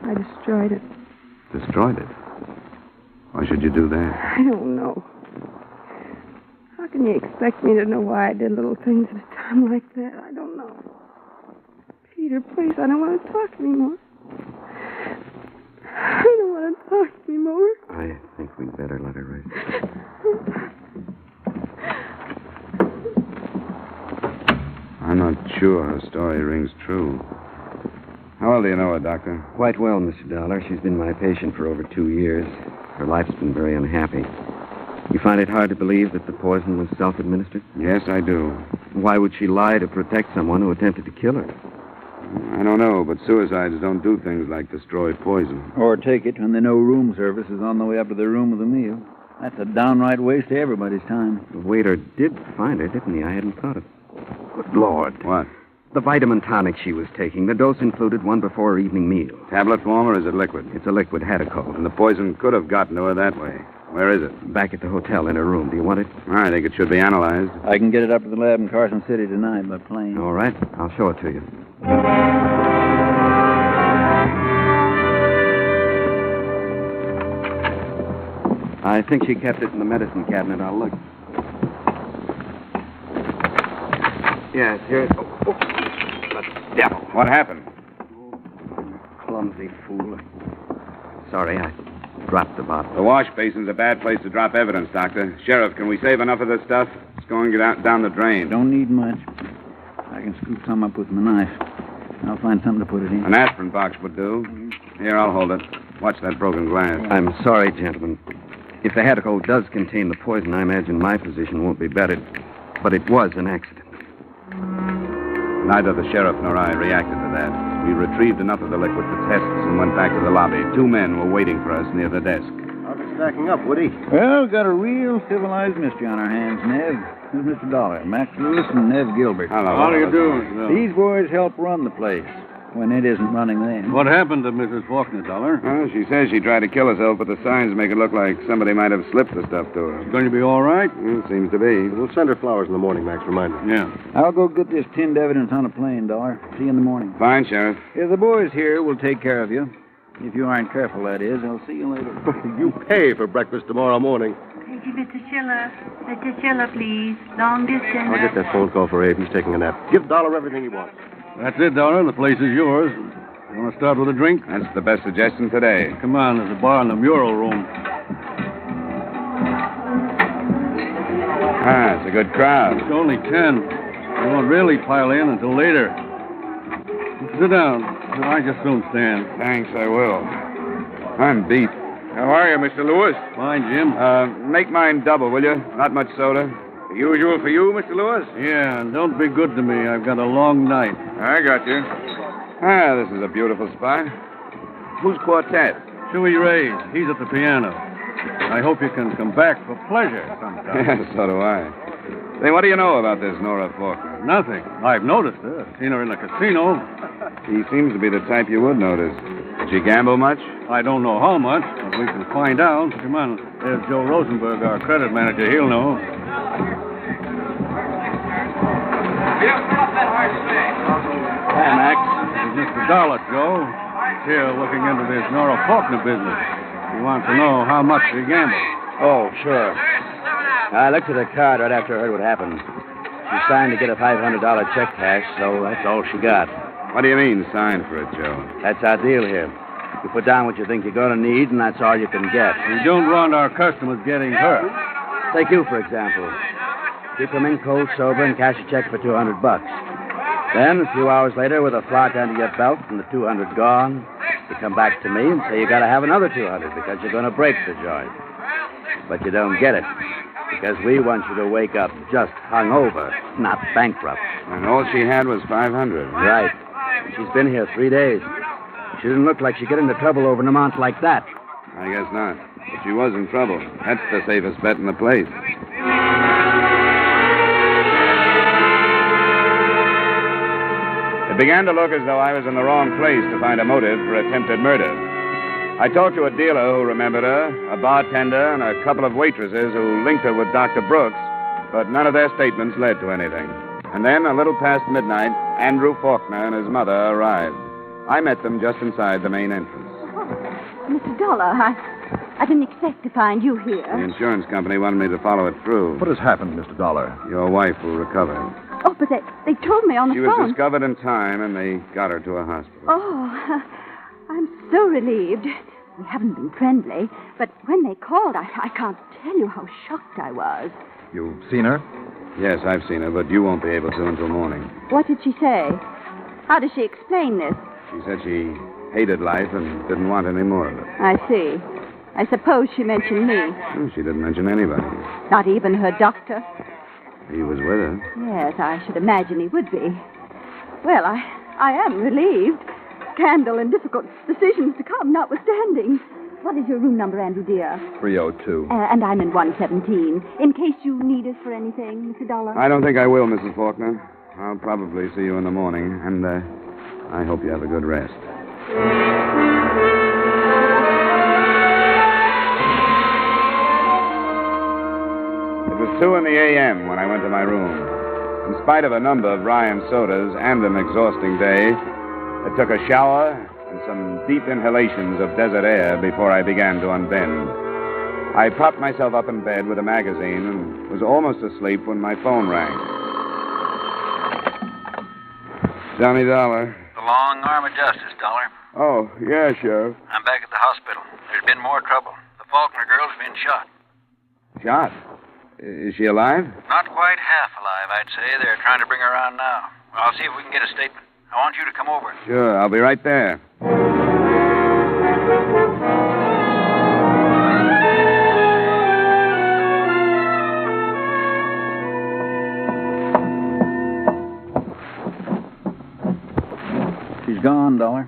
I destroyed it. Destroyed it? Why should you do that? I don't know. How can you expect me to know why I did little things at a time like that? I don't know. Peter, please, I don't want to talk anymore. I don't want to talk anymore. I think we'd better let her rest. I'm not sure her story rings true. How well do you know her, Doctor? Quite well, Mr. Dollar. She's been my patient for over 2 years. Her life's been very unhappy. You find it hard to believe that the poison was self-administered? Yes, I do. Why would she lie to protect someone who attempted to kill her? I don't know, but suicides don't do things like destroy poison. Or take it when they know room service is on the way up to their room with a meal. That's a downright waste of everybody's time. The waiter did find her, didn't he? I hadn't thought of it. Good Lord. What? The vitamin tonic she was taking. The dose included one before her evening meal. Tablet form, or is it liquid? It's a liquid Hadacol. And the poison could have gotten to her that way. Where is it? Back at the hotel in her room. Do you want it? I think it should be analyzed. I can get it up to the lab in Carson City tonight by plane. All right. I'll show it to you. I think she kept it in the medicine cabinet. I'll look. Yes, here. Oh, the devil. What happened? Clumsy fool. Sorry, I dropped the bottle. The wash basin's a bad place to drop evidence, Doctor. Sheriff, can we save enough of this stuff? It's going down the drain. Don't need much. I can scoop some up with my knife. I'll find something to put it in. An aspirin box would do. Here, I'll hold it. Watch that broken glass. I'm sorry, gentlemen. If the Hadacol does contain the poison, I imagine my position won't be bettered. But it was an accident. Neither the sheriff nor I reacted to that. We retrieved enough of the liquid for tests and went back to the lobby. 2 men were waiting for us near the desk. Officer stacking up, Woody. Well, got a real civilized mystery on our hands, Nev. This is Mr. Dollar, Max Lewis, and Nev Gilbert. Hello. How do you do? These boys help run the place when it isn't running them. What happened to Mrs. Faulkner, Dollar? Well, she says she tried to kill herself, but the signs make it look like somebody might have slipped the stuff to her. Going to be all right? It seems to be. We'll send her flowers in the morning, Max. Remind me. Yeah. I'll go get this tinned evidence on a plane, Dollar. See you in the morning. Fine, Sheriff. If the boys here will take care of you. If you aren't careful, that is. I'll see you later. You pay for breakfast tomorrow morning. Thank you, Mr. Schiller. Mr. Schiller, please. Long distance. I'll get that phone call for Abe. He's taking a nap. Give Dollar everything he wants. That's it, Dollar. The place is yours. You want to start with a drink? That's the best suggestion today. Come on, there's a bar in the mural room. Ah, it's a good crowd. It's only 10. They won't really pile in until later. Sit down. I just soon stand. Thanks, I will. I'm beat. How are you, Mr. Lewis? Fine, Jim. Make mine double, will you? Not much soda. The usual for you, Mr. Lewis? Yeah, and don't be good to me. I've got a long night. I got you. Ah, this is a beautiful spot. Who's quartet? Chewy Ray's. He's at the piano. I hope you can come back for pleasure sometime. Yeah, so do I. Say, what do you know about this Nora Faulkner? Nothing. I've noticed her. I've seen her in the casino. She seems to be the type you would notice. Did she gamble much? I don't know how much, but we can find out. Come on. There's Joe Rosenberg, our credit manager. He'll know. Hi, Max. This is Mr. Dollar, Joe. He's here looking into this Nora Faulkner business. He wants to know how much she gambled. Oh, sure. I looked at her card right after I heard what happened. She signed to get a $500 check cash, so that's all she got. What do you mean, signed for it, Joe? That's our deal here. You put down what you think you're going to need, and that's all you can get. We don't want our customers getting hurt. Take you, for example. You come in cold, sober, and cash a check for $200. Then, a few hours later, with a flock under your belt and the $200 gone, you come back to me and say you got to have another $200 because you're going to break the joint. But you don't get it because we want you to wake up just hungover, not bankrupt. And all she had was $500. Right. She's been here 3 days. She didn't look like she'd get into trouble over an amount like that. I guess not. But she was in trouble. That's the safest bet in the place. It began to look as though I was in the wrong place to find a motive for attempted murder. I talked to a dealer who remembered her, a bartender, and a couple of waitresses who linked her with Dr. Brooks, but none of their statements led to anything. And then, a little past midnight, Andrew Faulkner and his mother arrived. I met them just inside the main entrance. Mr. Dollar, I didn't expect to find you here. The insurance company wanted me to follow it through. What has happened, Mr. Dollar? Your wife will recover. Oh, but they told me on the She phone. was discovered in time, and they got her to a hospital. Oh, I'm so relieved. We haven't been friendly, but when they called, I can't tell you how shocked I was. You've seen her? Yes, I've seen her, but you won't be able to until morning. What did she say? How does she explain this? She said she hated life and didn't want any more of it. I see. I suppose she mentioned me. Well, she didn't mention anybody. Not even her doctor? He was with her. Yes, I should imagine he would be. Well, I am relieved. Scandal and difficult decisions to come notwithstanding. What is your room number, Andrew, dear? 302. And I'm in 117. In case you need us for anything, Mr. Dollar. I don't think I will, Mrs. Faulkner. I'll probably see you in the morning, and I hope you have a good rest. It was 2 a.m. when I went to my room. In spite of a number of Ryan sodas and an exhausting day, I took a shower and some deep inhalations of desert air before I began to unbend. I propped myself up in bed with a magazine and was almost asleep when my phone rang. Johnny Dollar. The long arm of justice, Dollar. Oh, yeah, Sheriff. I'm back at the hospital. There's been more trouble. The Faulkner girl's been shot. Shot? Is she alive? Not quite half alive, I'd say. They're trying to bring her around now. I'll see if we can get a statement. I want you to come over. Sure, I'll be right there. She's gone, Dollar.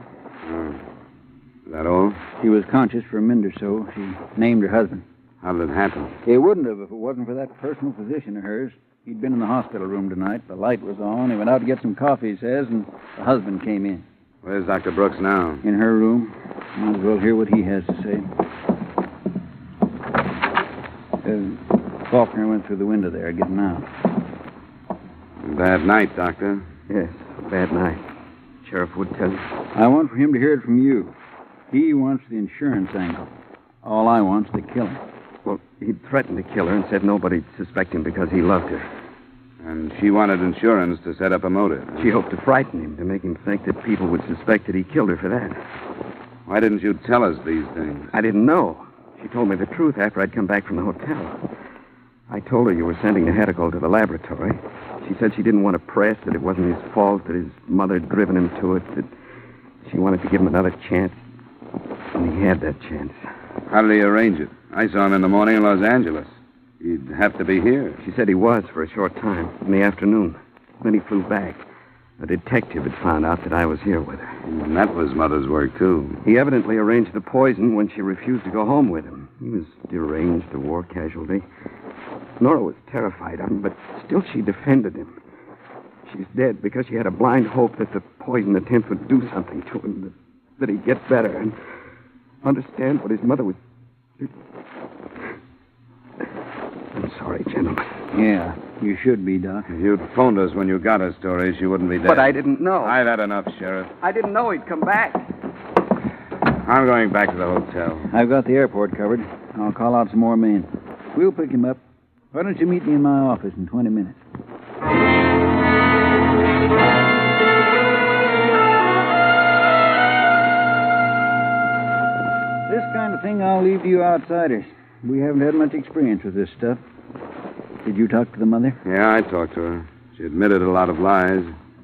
Is that all? She was conscious for a minute or so. She named her husband. How did it happen? It wouldn't have if it wasn't for that personal physician of hers. He'd been in the hospital room tonight. The light was on. He went out to get some coffee, he says, and the husband came in. Where's Dr. Brooks now? In her room. Might as well hear what he has to say. Faulkner went through the window there, getting out. Bad night, Doctor. Yes, bad night. Sheriff would tell you. I want for him to hear it from you. He wants the insurance angle. All I want's to kill him. Well, he'd threatened to kill her and said nobody'd suspect him because he loved her. And she wanted insurance to set up a motive. She hoped to frighten him, to make him think that people would suspect that he killed her for that. Why didn't you tell us these things? I didn't know. She told me the truth after I'd come back from the hotel. I told her you were sending the hedicle to the laboratory. She said she didn't want to press, that it wasn't his fault, that his mother had driven him to it, that she wanted to give him another chance. And he had that chance. How did he arrange it? I saw him in the morning in Los Angeles. He'd have to be here. She said he was for a short time, in the afternoon. Then he flew back. A detective had found out that I was here with her. And that was Mother's work, too. He evidently arranged the poison when she refused to go home with him. He was deranged, a war casualty. Nora was terrified of him, but still she defended him. She's dead because she had a blind hope that the poison attempt would do something to him, that he'd get better and understand what his mother was... I'm sorry, gentlemen. Yeah, you should be, Doc. If you'd phoned us when you got her story, she wouldn't be dead. But I didn't know. I've had enough, Sheriff. I didn't know he'd come back. I'm going back to the hotel. I've got the airport covered. I'll call out some more men. We'll pick him up. Why don't you meet me in my office in 20 minutes? This kind of thing I'll leave to you outsiders. We haven't had much experience with this stuff. Did you talk to the mother? Yeah, I talked to her. She admitted a lot of lies.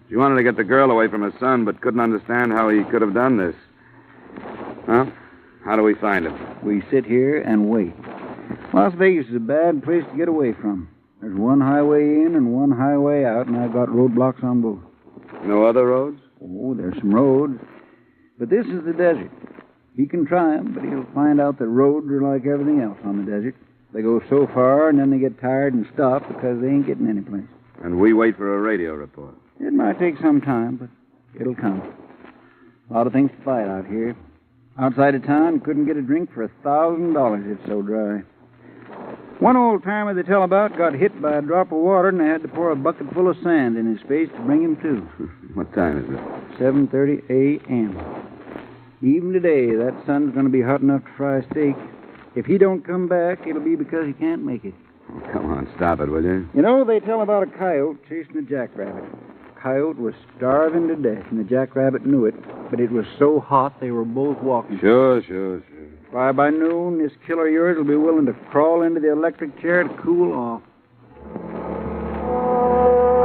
She wanted to get the girl away from her son, but couldn't understand how he could have done this. Well, how do we find him? We sit here and wait. Las Vegas is a bad place to get away from. There's one highway in and one highway out, and I've got roadblocks on both. No other roads? Oh, there's some roads. But this is the desert. He can try 'em, but he'll find out that roads are like everything else on the desert. They go so far, and then they get tired and stop because they ain't getting any place. And we wait for a radio report. It might take some time, but it'll come. A lot of things to fight out here. Outside of town, couldn't get a drink for $1,000. It's so dry. One old-timer they tell about got hit by a drop of water, and they had to pour a bucket full of sand in his face to bring him to. What time is it? 7:30 a.m. Even today, that sun's going to be hot enough to fry a steak. If he don't come back, it'll be because he can't make it. Oh, come on, stop it, will you? You know, they tell about a coyote chasing a jackrabbit. The coyote was starving to death, and the jackrabbit knew it, but it was so hot they were both walking. Sure. Why, by noon, this killer of yours will be willing to crawl into the electric chair to cool off.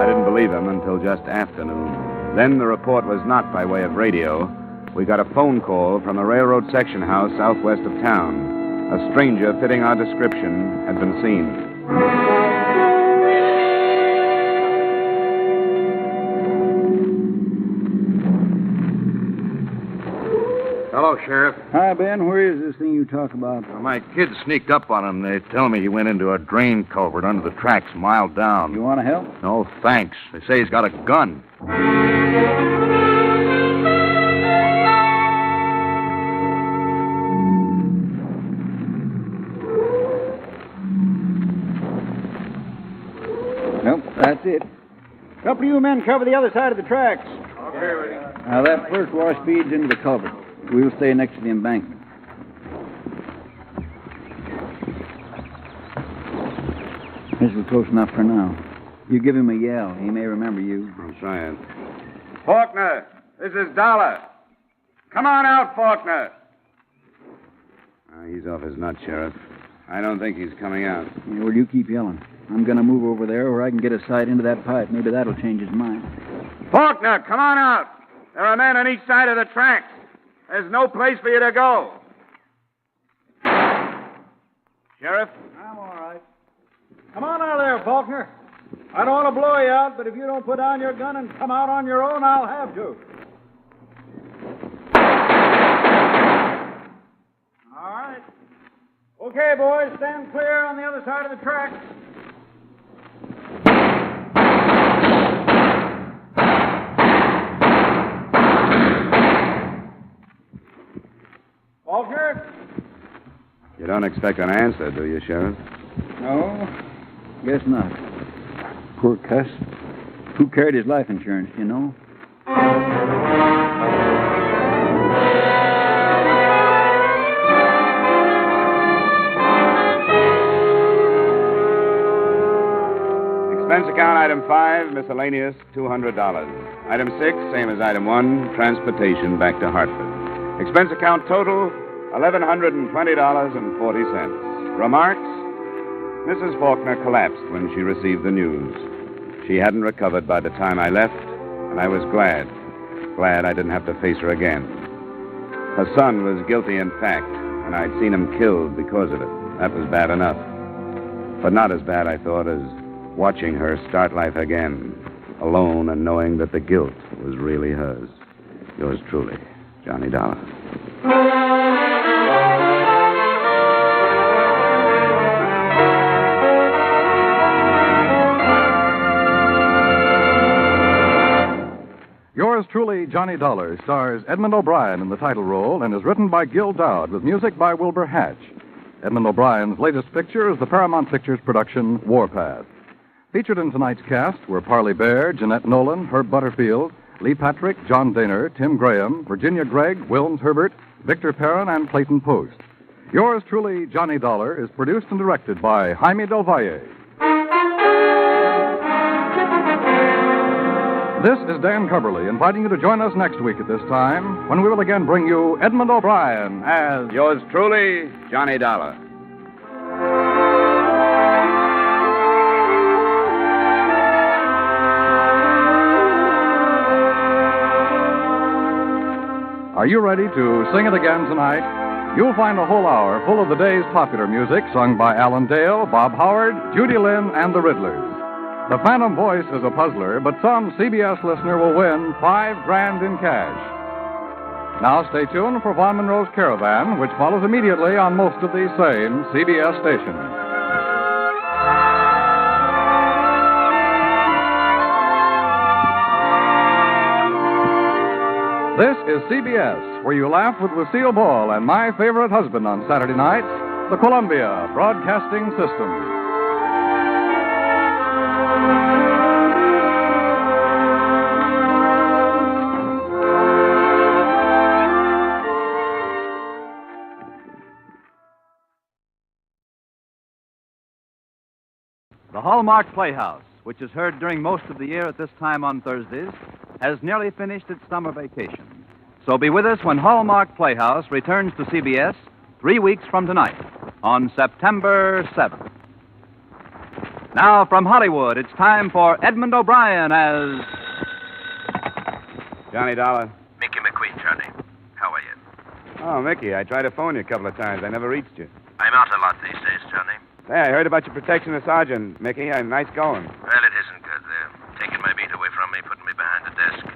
I didn't believe him until just afternoon. Then the report was not by way of radio. We got a phone call from a railroad section house southwest of town. A stranger fitting our description had been seen. Hello, Sheriff. Hi, Ben. Where is this thing you talk about? Well, my kids sneaked up on him. They tell me he went into a drain culvert under the tracks a mile down. You want to help? No, thanks. They say he's got a gun. Nope, that's it. Couple of you men cover the other side of the tracks. Okay, ready. Now, that first wash feeds into the culvert. We'll stay next to the embankment. This is close enough for now. You give him a yell. He may remember you. I'll try it. Faulkner, this is Dollar. Come on out, Faulkner. He's off his nut, Sheriff. I don't think he's coming out. Yeah, well, you keep yelling. I'm going to move over there where I can get a sight into that pipe. Maybe that'll change his mind. Faulkner, come on out. There are men on each side of the tracks. There's no place for you to go. Sheriff? I'm all right. Come on out there, Faulkner. I don't want to blow you out, but if you don't put down your gun and come out on your own, I'll have to. Okay, boys, stand clear on the other side of the track. Walter? You don't expect an answer, do you, Sheriff? No, guess not. Poor cuss. Who carried his life insurance, you know? Expense account item 5, miscellaneous, $200. Item 6, same as item 1, transportation back to Hartford. Expense account total, $1,120.40. Remarks? Mrs. Faulkner collapsed when she received the news. She hadn't recovered by the time I left, and I was glad I didn't have to face her again. Her son was guilty in fact, and I'd seen him killed because of it. That was bad enough. But not as bad, I thought, as watching her start life again, alone and knowing that the guilt was really hers. Yours truly, Johnny Dollar. Yours truly, Johnny Dollar, stars Edmond O'Brien in the title role and is written by Gil Dowd with music by Wilbur Hatch. Edmond O'Brien's latest picture is the Paramount Pictures production Warpath. Featured in tonight's cast were Parley Bear, Jeanette Nolan, Herb Butterfield, Lee Patrick, John Daner, Tim Graham, Virginia Gregg, Wilms Herbert, Victor Perrin, and Clayton Post. Yours truly, Johnny Dollar, is produced and directed by Jaime Del Valle. This is Dan Coverly inviting you to join us next week at this time when we will again bring you Edmond O'Brien as... Yours truly, Johnny Dollar. Are you ready to sing it again tonight? You'll find a whole hour full of the day's popular music sung by Alan Dale, Bob Howard, Judy Lynn, and the Riddlers. The Phantom Voice is a puzzler, but some CBS listener will win $5,000 in cash. Now stay tuned for Von Monroe's Caravan, which follows immediately on most of these same CBS stations. This is CBS, where you laugh with Lucille Ball and my favorite husband on Saturday nights, the Columbia Broadcasting System. The Hallmark Playhouse, which is heard during most of the year at this time on Thursdays, has nearly finished its summer vacation. So be with us when Hallmark Playhouse returns to CBS 3 weeks from tonight, on September 7th. Now, from Hollywood, it's time for Edmond O'Brien as... Johnny Dollar. Mickey McQueen, Johnny. How are you? Oh, Mickey, I tried to phone you a couple of times. I never reached you. I'm out a lot these days, Johnny. Hey, I heard about your protection of Sergeant, Mickey. Nice going. Well, it isn't good. They're taking my beat away from me, putting me behind a desk.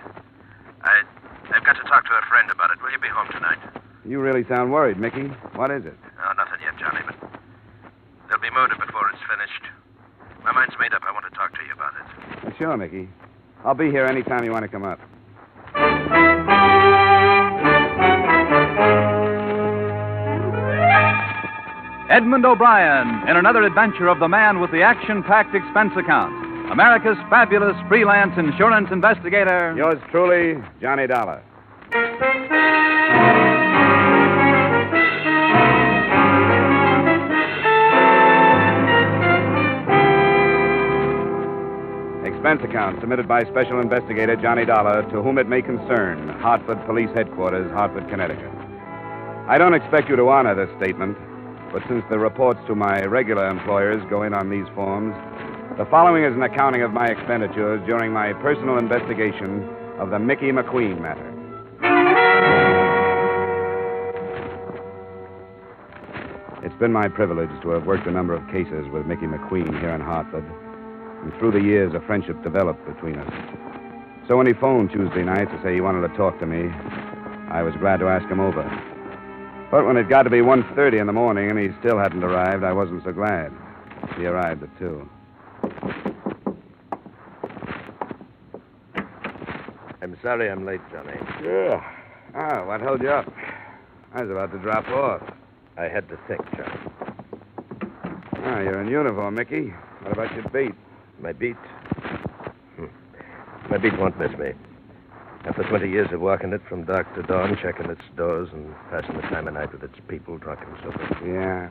I've got to talk to a friend about it. Will you be home tonight? You really sound worried, Mickey. What is it? Oh, nothing yet, Johnny, but there'll be murder before it's finished. My mind's made up. I want to talk to you about it. Well, sure, Mickey. I'll be here any time you want to come up. Edmond O'Brien in another adventure of the man with the action-packed expense account. America's fabulous freelance insurance investigator. Yours truly, Johnny Dollar. Expense account submitted by Special Investigator Johnny Dollar, to whom it may concern, Hartford Police Headquarters, Hartford, Connecticut. I don't expect you to honor this statement, but since the reports to my regular employers go in on these forms, the following is an accounting of my expenditures during my personal investigation of the Mickey McQueen matter. It's been my privilege to have worked a number of cases with Mickey McQueen here in Hartford, and through the years a friendship developed between us. So when he phoned Tuesday night to say he wanted to talk to me, I was glad to ask him over. But when it got to be 1:30 in the morning and he still hadn't arrived, I wasn't so glad. He arrived at 2. I'm sorry I'm late, Johnny. Yeah. Ah, what held you up? I was about to drop off. I had to think, Johnny. Ah, you're in uniform, Mickey. What about your beat? My beat? My beat won't miss me. After 20 years of walking it from dark to dawn, checking its doors and passing the time of night with its people, drunk and sober. Yeah.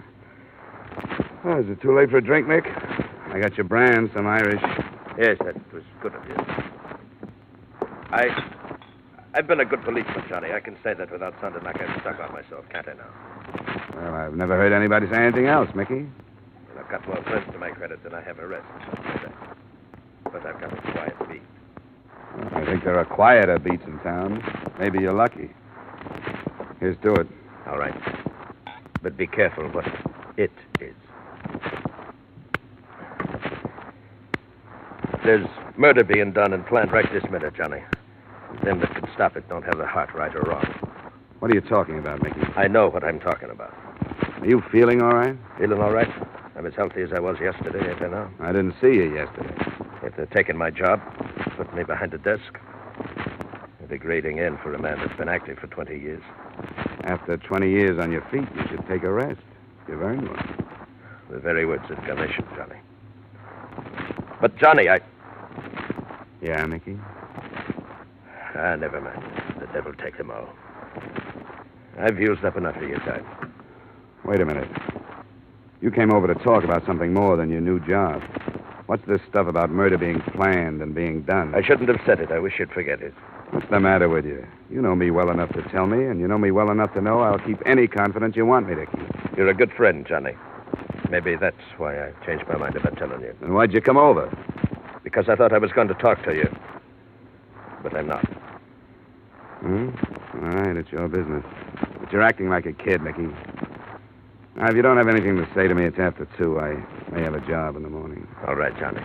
Oh, is it too late for a drink, Mick? I got your brand, some Irish. Yes, that was good of you. I've been a good policeman, Johnny. I can say that without sounding like I'm stuck on myself, can't I now? Well, I've never heard anybody say anything else, Mickey. And I've got more friends to my credit than I have arrests. But I've got a quiet beat. Well, I think there are quieter beats in town. Maybe you're lucky. Here's to it. All right. But be careful what it is. There's murder being done and planned right this minute, Johnny. Them that could stop it don't have the heart right or wrong. What are you talking about, Mickey? I know what I'm talking about. Are you feeling all right? Feeling all right? I'm as healthy as I was yesterday, ain't I now? I didn't see you yesterday. If they're taking my job, putting me behind a desk, a degrading end for a man that's been active for 20 years. After 20 years on your feet, you should take a rest. You've earned one. The very words of commission, Johnny. But, Johnny, Yeah, Mickey? Never mind. The devil take them all. I've used up enough of your time. Wait a minute. You came over to talk about something more than your new job. What's this stuff about murder being planned and being done? I shouldn't have said it. I wish you'd forget it. What's the matter with you? You know me well enough to tell me, and you know me well enough to know I'll keep any confidence you want me to keep. You're a good friend, Johnny. Maybe that's why I changed my mind about telling you. And why'd you come over? Because I thought I was going to talk to you. But I'm not. Hmm? All right, it's your business. But you're acting like a kid, Mickey. Now, if you don't have anything to say to me, it's after 2. I may have a job in the morning. All right, Johnny.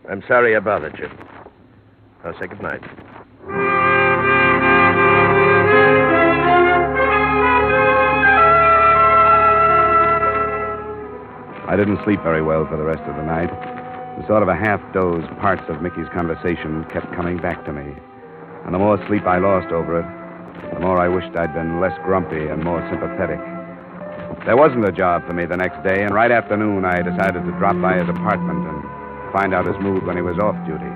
I'm sorry I bothered you. I'll say goodnight. I didn't sleep very well for the rest of the night. The sort of a half-dozed parts of Mickey's conversation kept coming back to me. And the more sleep I lost over it, the more I wished I'd been less grumpy and more sympathetic. There wasn't a job for me the next day, and right after noon I decided to drop by his apartment and find out his mood when he was off duty.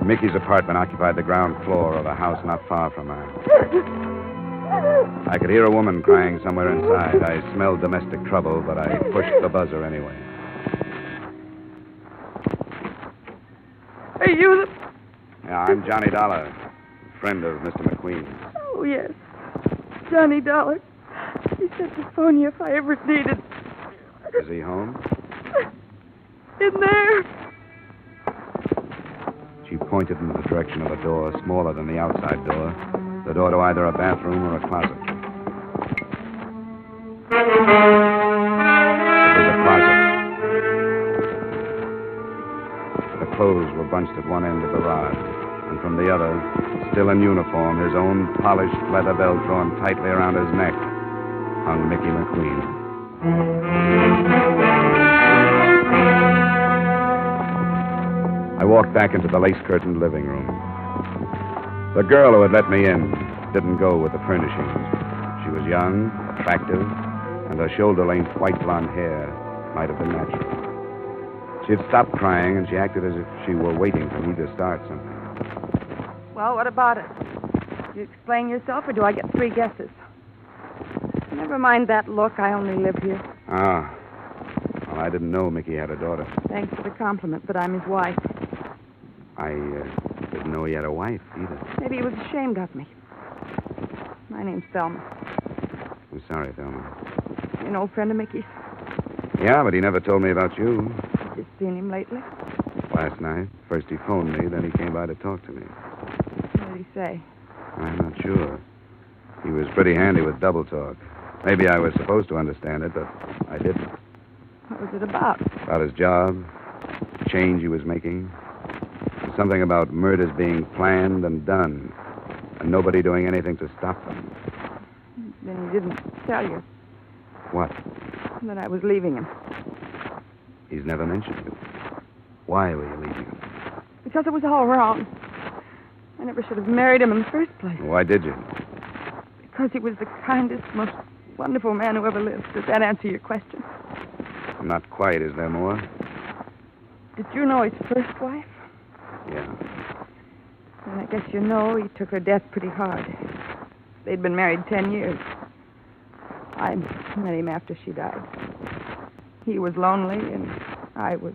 Mickey's apartment occupied the ground floor of a house not far from mine. I could hear a woman crying somewhere inside. I smelled domestic trouble, but I pushed the buzzer anyway. Hey, you Yeah, I'm Johnny Dollar, friend of Mr. McQueen. Oh, yes. Johnny Dollar. He said to phone you if I ever needed. Is he home? In there. She pointed in the direction of a door smaller than the outside door, the door to either a bathroom or a closet. It was a closet. The clothes were bunched at one end of the rod, and from the other, still in uniform, his own polished leather belt drawn tightly around his neck, hung Mickey McQueen. I walked back into the lace-curtained living room. The girl who had let me in didn't go with the furnishings. She was young, attractive, and her shoulder-length white blonde hair might have been natural. She had stopped crying, and she acted as if she were waiting for me to start something. Well, what about it? Do you explain yourself, or do I get 3 guesses? Never mind that look. I only live here. Ah. Well, I didn't know Mickey had a daughter. Thanks for the compliment, but I'm his wife. I didn't know he had a wife, either. Maybe he was ashamed of me. My name's Thelma. I'm sorry, Thelma. You an old friend of Mickey's? Yeah, but he never told me about you. You seen him lately? Last night. First he phoned me, then he came by to talk to me. What did he say? I'm not sure. He was pretty handy with double talk. Maybe I was supposed to understand it, but I didn't. What was it about? About his job, the change he was making, the something about murders being planned and done, and nobody doing anything to stop them. Then he didn't tell you What? that I was leaving him. He's never mentioned it. Why were you leaving him? Because it was all wrong. I never should have married him in the first place. Why did you? Because he was the kindest, most wonderful man who ever lived. Does that answer your question? Not quite. Is there more? Did you know his first wife? Yeah. And I guess you know he took her death pretty hard. They'd been married 10 years. I met him after she died. He was lonely, and I was...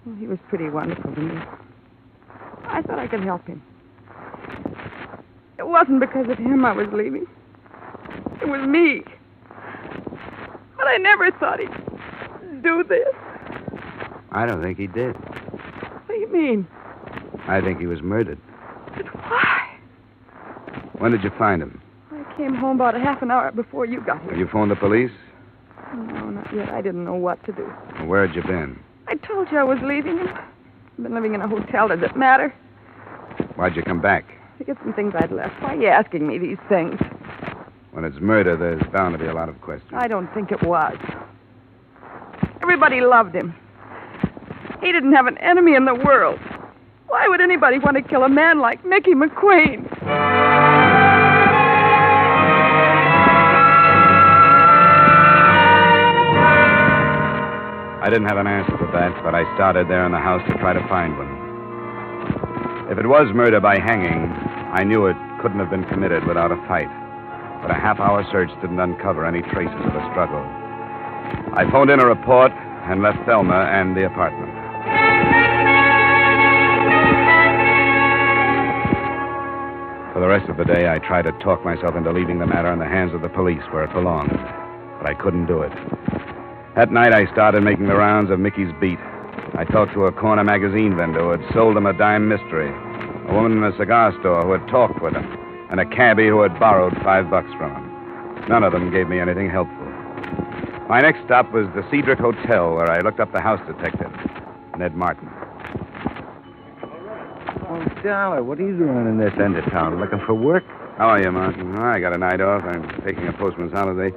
Well, he was pretty wonderful to me. I thought I could help him. It wasn't because of him I was leaving. It was me. But I never thought he'd do this. I don't think he did. What do you mean? I think he was murdered. But why? When did you find him? I came home about a half an hour before you got here. You phoned the police? No, not yet. I didn't know what to do. Well, where had you been? I told you I was leaving him. I've been living in a hotel. Does it matter? Why'd you come back? To get some things I'd left. Why are you asking me these things? When it's murder, there's bound to be a lot of questions. I don't think it was. Everybody loved him. He didn't have an enemy in the world. Why would anybody want to kill a man like Mickey McQueen? I didn't have an answer to that, but I started there in the house to try to find one. If it was murder by hanging, I knew it couldn't have been committed without a fight. But a half-hour search didn't uncover any traces of a struggle. I phoned in a report and left Thelma and the apartment. For the rest of the day, I tried to talk myself into leaving the matter in the hands of the police where it belonged. But I couldn't do it. That night, I started making the rounds of Mickey's beat. I talked to a corner magazine vendor who had sold him a dime mystery, a woman in a cigar store who had talked with him, and a cabbie who had borrowed $5 from him. None of them gave me anything helpful. My next stop was the Cedric Hotel, where I looked up the house detective, Ned Martin. Oh, Dollar, what are you doing in this end of town? Looking for work? How are you, Martin? Oh, I got a night off. I'm taking a postman's holiday.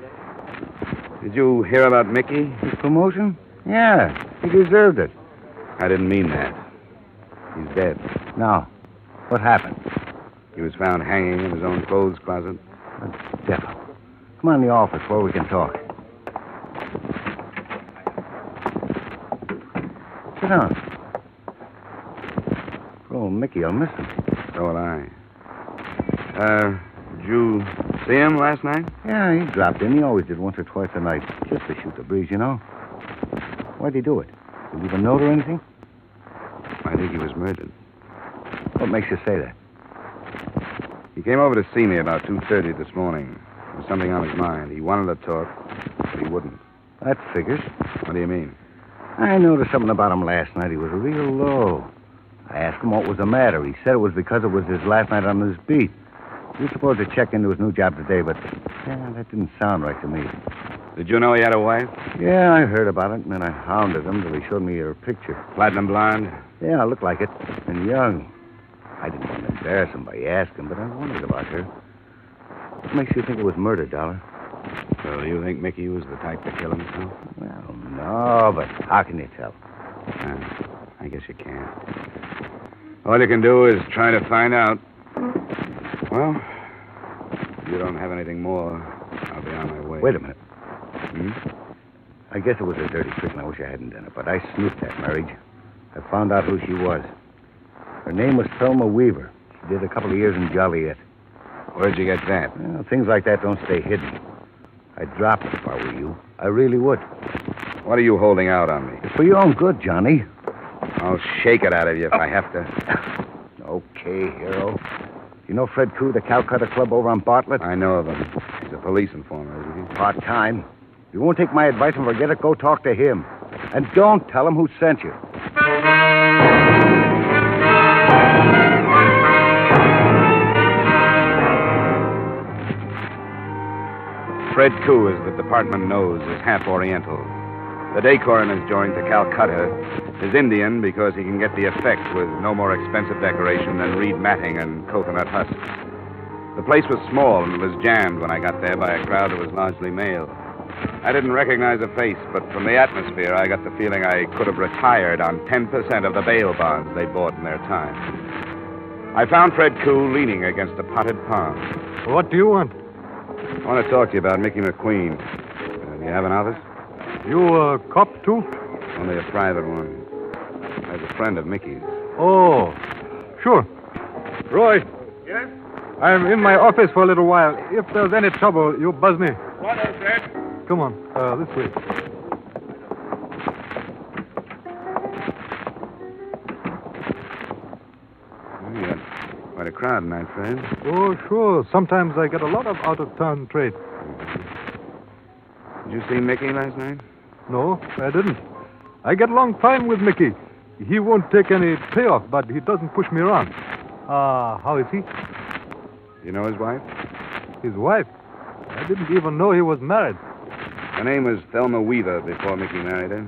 Did you hear about Mickey? His promotion? Yeah, he deserved it. I didn't mean that. He's dead. No. What happened? He was found hanging in his own clothes closet. The devil. Come on in the office where we can talk. Sit down. Oh, Mickey, I'll miss him. So will I. Did you see him last night? Yeah, he dropped in. He always did once or twice a night, just to shoot the breeze, you know. Why'd he do it? Did he leave a note or anything? I think he was murdered. What makes you say that? He came over to see me about 2:30 this morning. There was something on his mind. He wanted to talk, but he wouldn't. That figures. What do you mean? I noticed something about him last night. He was real low. I asked him what was the matter. He said it was because it was his last night on his beat. He was supposed to check into his new job today, but that didn't sound right to me. Did you know he had a wife? Yeah, I heard about it, and then I hounded him till he showed me her picture. Platinum blonde? Yeah, looked like it. And young. I didn't want to embarrass him by asking, but I wondered about her. What makes you think it was murder, Dollar? So you think Mickey was the type to kill himself? Well, no, but how can you tell? I guess you can't. All you can do is try to find out. Well, if you don't have anything more, I'll be on my way. Wait a minute. Hmm? I guess it was a dirty trick, and I wish I hadn't done it, but I snooped that marriage. I found out who she was. Her name was Thelma Weaver. She did a couple of years in Joliet. Where'd you get that? Well, things like that don't stay hidden. I'd drop it if I were you. I really would. What are you holding out on me? It's for your own good, Johnny. I'll shake it out of you if I have to. Okay, hero. You know Fred Koo, the Calcutta Club over on Bartlett? I know of him. He's a police informer, isn't he? Part-time. If you won't take my advice and forget it, go talk to him. And don't tell him who sent you. Fred Koo, as the department knows, is half Oriental. The day coroner's joint to Calcutta is Indian because he can get the effect with no more expensive decoration than reed matting and coconut husks. The place was small and was jammed when I got there by a crowd that was largely male. I didn't recognize a face, but from the atmosphere, I got the feeling I could have retired on 10% of the bail bonds they bought in their time. I found Fred Koo leaning against a potted palm. What do you want? I want to talk to you about Mickey McQueen. Do you have an office? You a cop, too? Only a private one. I was a friend of Mickey's. Oh, sure. Roy. Yes? I'm in my office for a little while. If there's any trouble, you buzz me. What is it? Come on, this way. You got quite a crowd tonight, Fred. Oh, sure. Sometimes I get a lot of out-of-town trade. Did you see Mickey last night? No, I didn't. I get along fine with Mickey. He won't take any payoff, but he doesn't push me around. How is he? You know his wife? His wife? I didn't even know he was married. Her name was Thelma Weaver before Mickey married her.